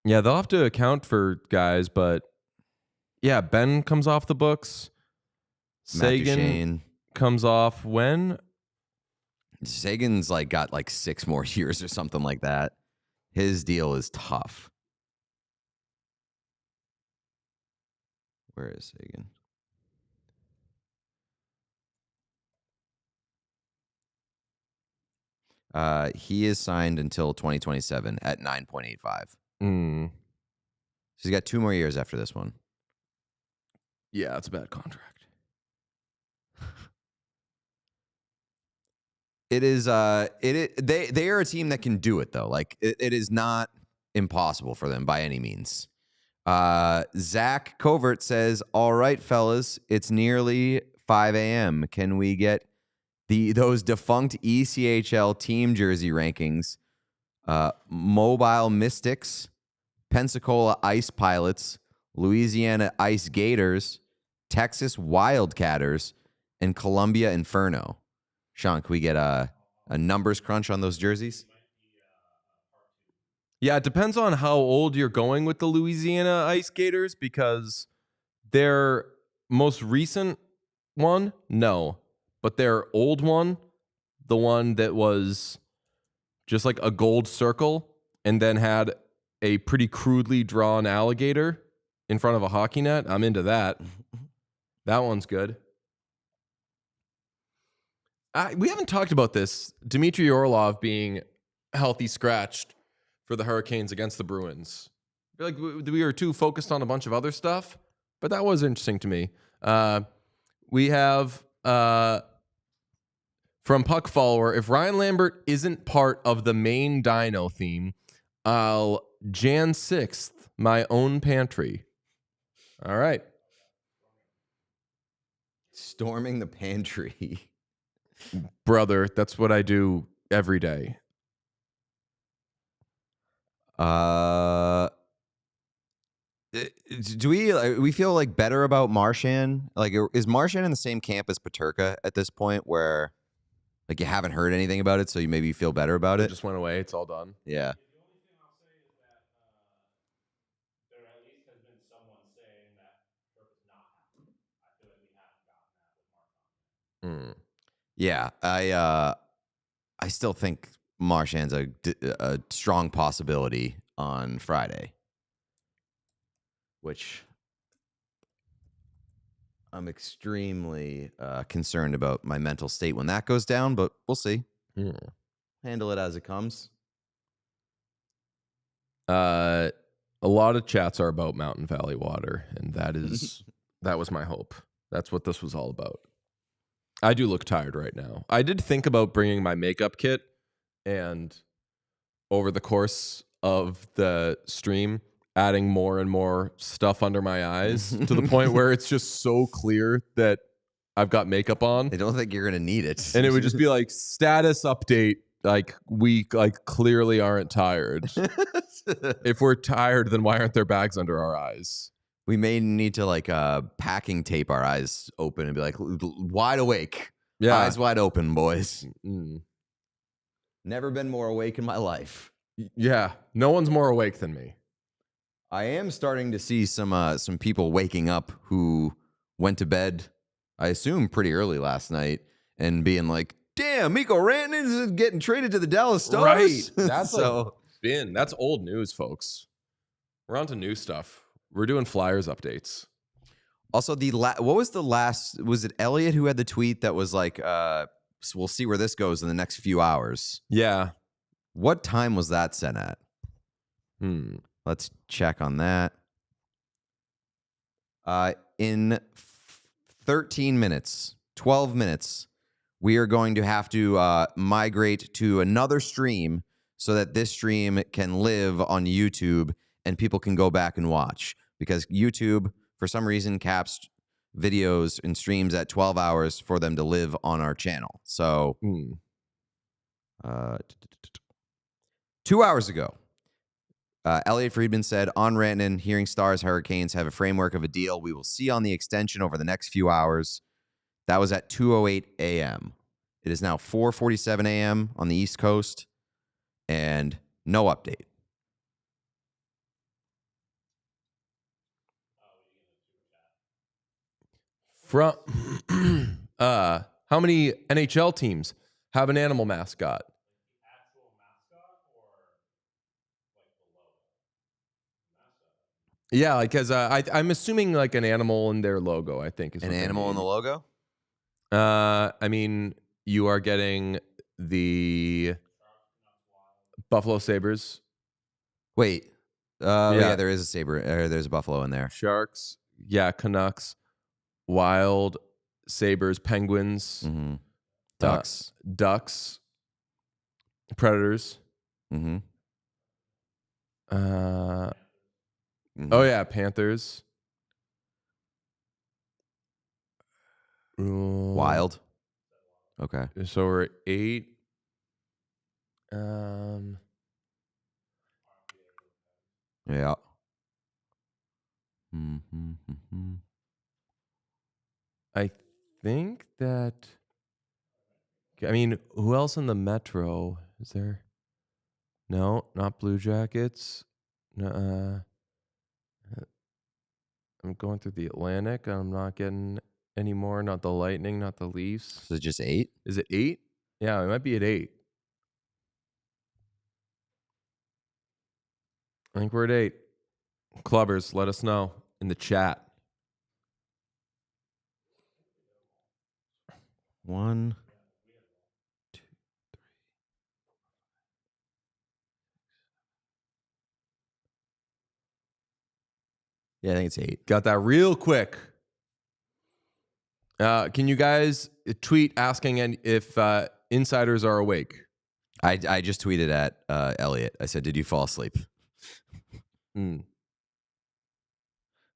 Yeah, they'll have to account for guys, but yeah, Ben comes off the books. Sagan comes off when? Sagan's got 6 more years or something like that. His deal is tough. Where is Sagan? He is signed until 2027 at 9.85. So he's got 2 more years after this one. Yeah, it's a bad contract. It is. They are a team that can do it though. It is not impossible for them by any means. Zach Covert says, "All right, fellas, it's nearly 5 a.m. Can we get those defunct ECHL team jersey rankings? Mobile Mystics, Pensacola Ice Pilots, Louisiana Ice Gators, Texas Wildcatters, and Columbia Inferno." Sean, can we get a numbers crunch on those jerseys? Yeah, it depends on how old you're going with the Louisiana Ice Gators, because their most recent one, no. But their old one, the one that was just a gold circle and then had a pretty crudely drawn alligator in front of a hockey net, I'm into that. That one's good. We haven't talked about this. Dmitry Orlov being healthy scratched for the Hurricanes against the Bruins. I feel like we were too focused on a bunch of other stuff, but that was interesting to me. We have from Puck Follower, if Ryan Lambert isn't part of the main Dino theme, I'll Jan 6th my own pantry. All right. Storming the pantry. Brother, that's what I do every day. Do we feel like better about Marchand? Like, is Marchand in the same camp as Peterka at this point, where like you haven't heard anything about it, so you maybe feel better about It it? just went away. It's all done. Yeah. The only thing I'll say is that there at least has been someone saying that Kirk is not happening. I feel like we haven't gotten that with Marchand. Yeah, I still think Marchand's a strong possibility on Friday, which I'm extremely concerned about my mental state when that goes down, but we'll see. Handle it as it comes. A lot of chats are about Mountain Valley water, and that was my hope. That's what this was all about. I do look tired right now. I did think about bringing my makeup kit, and over the course of the stream, adding more and more stuff under my eyes to the point where it's just so clear that I've got makeup on. I don't think you're gonna need it, and it would just be like status update. Like, we clearly aren't tired. If we're tired, then why aren't there bags under our eyes? We may need to packing tape our eyes open and be like wide awake. Yeah. Eyes wide open, boys. Never been more awake in my life. Yeah. No one's more awake than me. I am starting to see some people waking up who went to bed, I assume, pretty early last night and being like, damn, Mikko Rantanen is getting traded to the Dallas Stars. Right. That's so that's old news, folks. We're on to new stuff. We're doing Flyers updates. Also, what was the last? Was it Elliot who had the tweet that was like, so we'll see where this goes in the next few hours? Yeah. What time was that sent at? Let's check on that. In 13 minutes, 12 minutes, we are going to have to migrate to another stream so that this stream can live on YouTube and people can go back and watch, because YouTube, for some reason, caps videos and streams at 12 hours for them to live on our channel. So 2 hours ago, Elliot Friedman said, on Rantanen, hearing Stars Hurricanes have a framework of a deal we will see on the extension over the next few hours. That was at 2:08 a.m. It is now 4:47 a.m. on the East Coast, and no update. From how many NHL teams have an animal mascot? Actual mascot or like the logo? Mascot. Yeah, because I'm assuming like an animal in their logo, I think. Is An what they animal in the mean. logo? I mean, you are getting the Buffalo Sabres. Wait. Yeah, there is a saber. There's a buffalo in there. Sharks. Yeah, Canucks. Wild, Sabres, Penguins. Ducks. Ducks. Predators. Oh, yeah, Panthers. Wild. Okay. So we're at 8. Yeah. I think that. I mean, who else in the Metro is there? No, not Blue Jackets. No, I'm going through the Atlantic. I'm not getting any more. Not the Lightning. Not the Leafs. So it's just 8? Is it 8? Yeah, it might be at 8. I think we're at 8. Clubbers, let us know in the chat. 1, 2, 3. Yeah, I think it's 8. Got that real quick. Can you guys tweet asking if insiders are awake? I just tweeted at Elliot. I said, "Did you fall asleep?"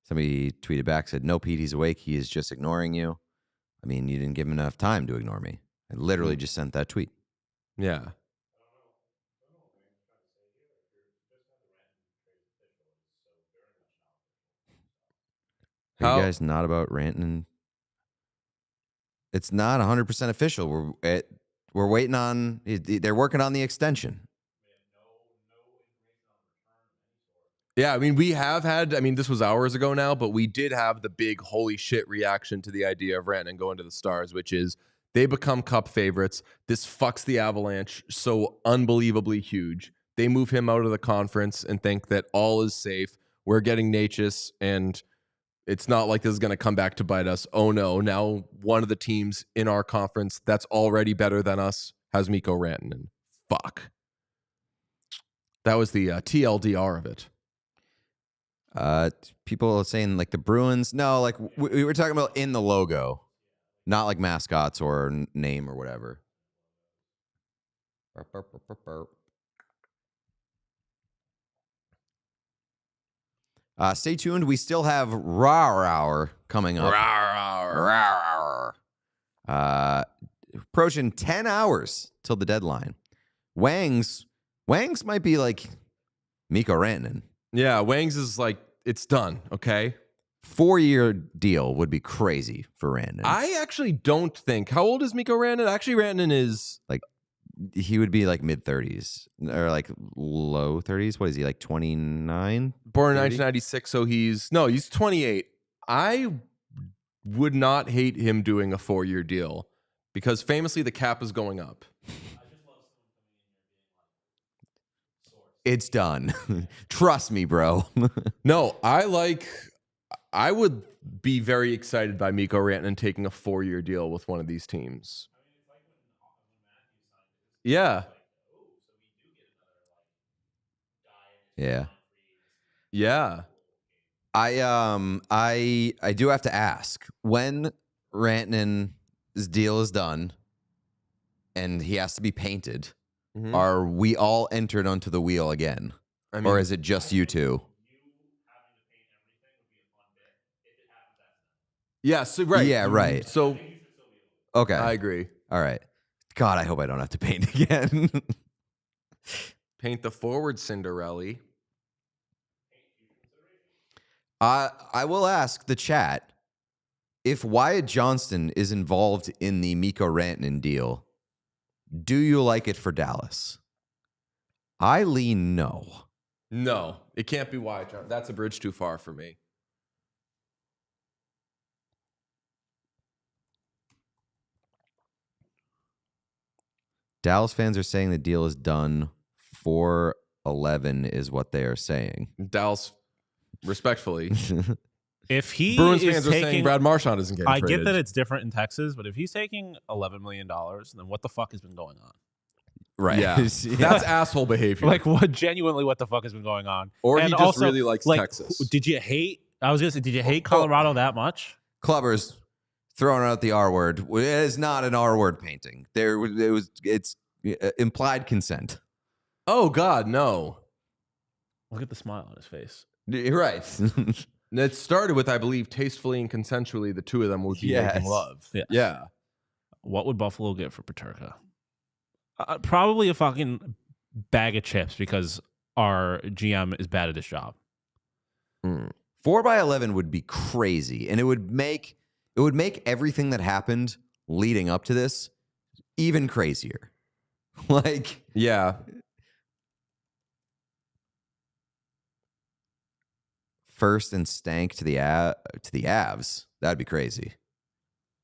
Somebody tweeted back, said, "No, Pete, he's awake. He is just ignoring you." I mean, you didn't give him enough time to ignore me. I literally just sent that tweet. Yeah. Are you guys not about Rantanen? It's not 100% official. We're waiting on. They're working on the extension. Yeah, I mean, we have had, I mean, this was hours ago now, but we did have the big holy shit reaction to the idea of Rantanen going to the Stars, which is they become cup favorites. This fucks the Avalanche so unbelievably huge. They move him out of the conference and think that all is safe. We're getting Necas, and it's not like this is going to come back to bite us. Oh no, now one of the teams in our conference that's already better than us has Mikko Rantanen. Fuck. That was the TLDR of it. People are saying like the Bruins. No, like we were talking about in the logo, not like mascots or name or whatever. Stay tuned. We still have Rawr Hour coming up. Rawr Hour. Approaching 10 hours till the deadline. Wangs might be like Mikko Rantanen. Yeah, Wangs is like, it's done, okay? 4-year deal would be crazy for Rantanen. I actually don't think. How old is Mikko Rantanen? Actually, Rantanen is like, he would be like mid-30s or like low 30s. What is he, like 29? Born in 1996, so he's 28. I would not hate him doing a 4-year deal because famously the cap is going up. It's done. Trust me, bro. No, I would be very excited by Mikko Rantanen taking a 4-year deal with one of these teams. Yeah. Yeah. Yeah. I do have to ask, when Rantanen's deal is done and he has to be painted, are we all entered onto the wheel again? I mean, or is it just you two? Yeah, so right. Yeah, right. So okay. I agree. All right. God, I hope I don't have to paint again. Paint the forward Cinderella. I will ask the chat if Wyatt Johnston is involved in the Mikko Rantanen deal. Do you like it for Dallas? I lean no. No, it can't be Wyatt Johnston. That's a bridge too far for me. Dallas fans are saying the deal is done. 4-11 is what they are saying. Dallas, respectfully. If he Bruins is fans are saying Brad Marchand isn't getting traded. I get that it's different in Texas, but if he's taking $11 million, then what the fuck has been going on? Right. Yeah. That's asshole behavior. Like, what the fuck has been going on? Or and he just also, really likes like, Texas. Did you hate Colorado that much? Clubbers throwing out the R word. It is not an R word painting. It's implied consent. Oh God, no. Look at the smile on his face. Right. It started with, I believe, tastefully and consensually, the two of them would be making love. Yes. Yeah. What would Buffalo get for Peterka? Probably a fucking bag of chips because our GM is bad at his job. 4x11 would be crazy, and it would make everything that happened leading up to this even crazier. Like, yeah. First and Stank to the Avs. That'd be crazy.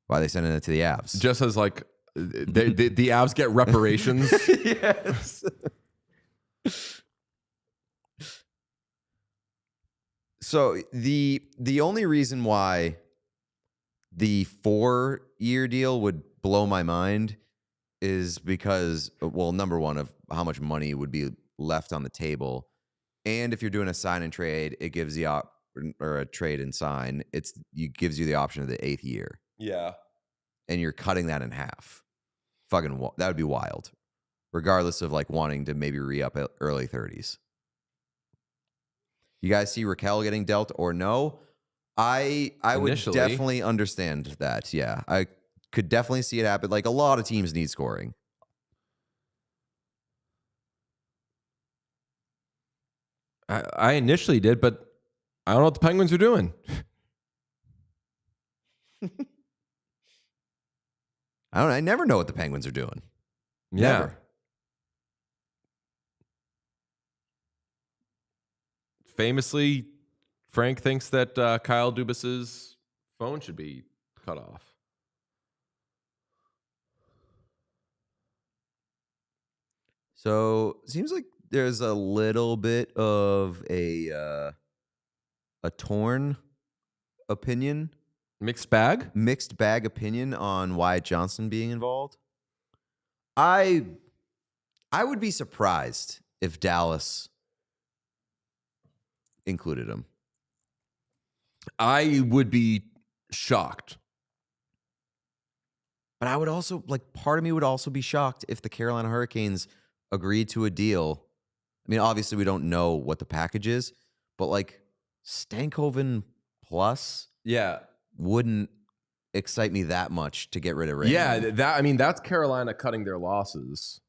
Why are they sending it to the Avs? Just as like the Avs get reparations. Yes. So the only reason why the 4-year deal would blow my mind is because, well, number one, of how much money would be left on the table. And if you're doing a sign and trade, it gives the or a trade and sign, gives you the option of the 8th year. Yeah. And you're cutting that in half. Fucking, that would be wild. Regardless of like wanting to maybe re-up at early 30s. You guys see Raquel getting dealt or no? I would definitely understand that. Yeah. I could definitely see it happen. Like, a lot of teams need scoring. I initially did, but I don't know what the Penguins are doing. I never know what the Penguins are doing. Yeah. Never. Famously, Frank thinks that Kyle Dubas's phone should be cut off. So seems like there's a little bit of a torn opinion, Mixed bag? mixed bag opinion on Wyatt Johnson being involved. I would be surprised if Dallas included him. I would be shocked. But I would also, part of me would also be shocked if the Carolina Hurricanes agreed to a deal. I mean, obviously we don't know what the package is, but Stankoven plus Yeah. wouldn't excite me that much to get rid of Raymond. Yeah, that's Carolina cutting their losses.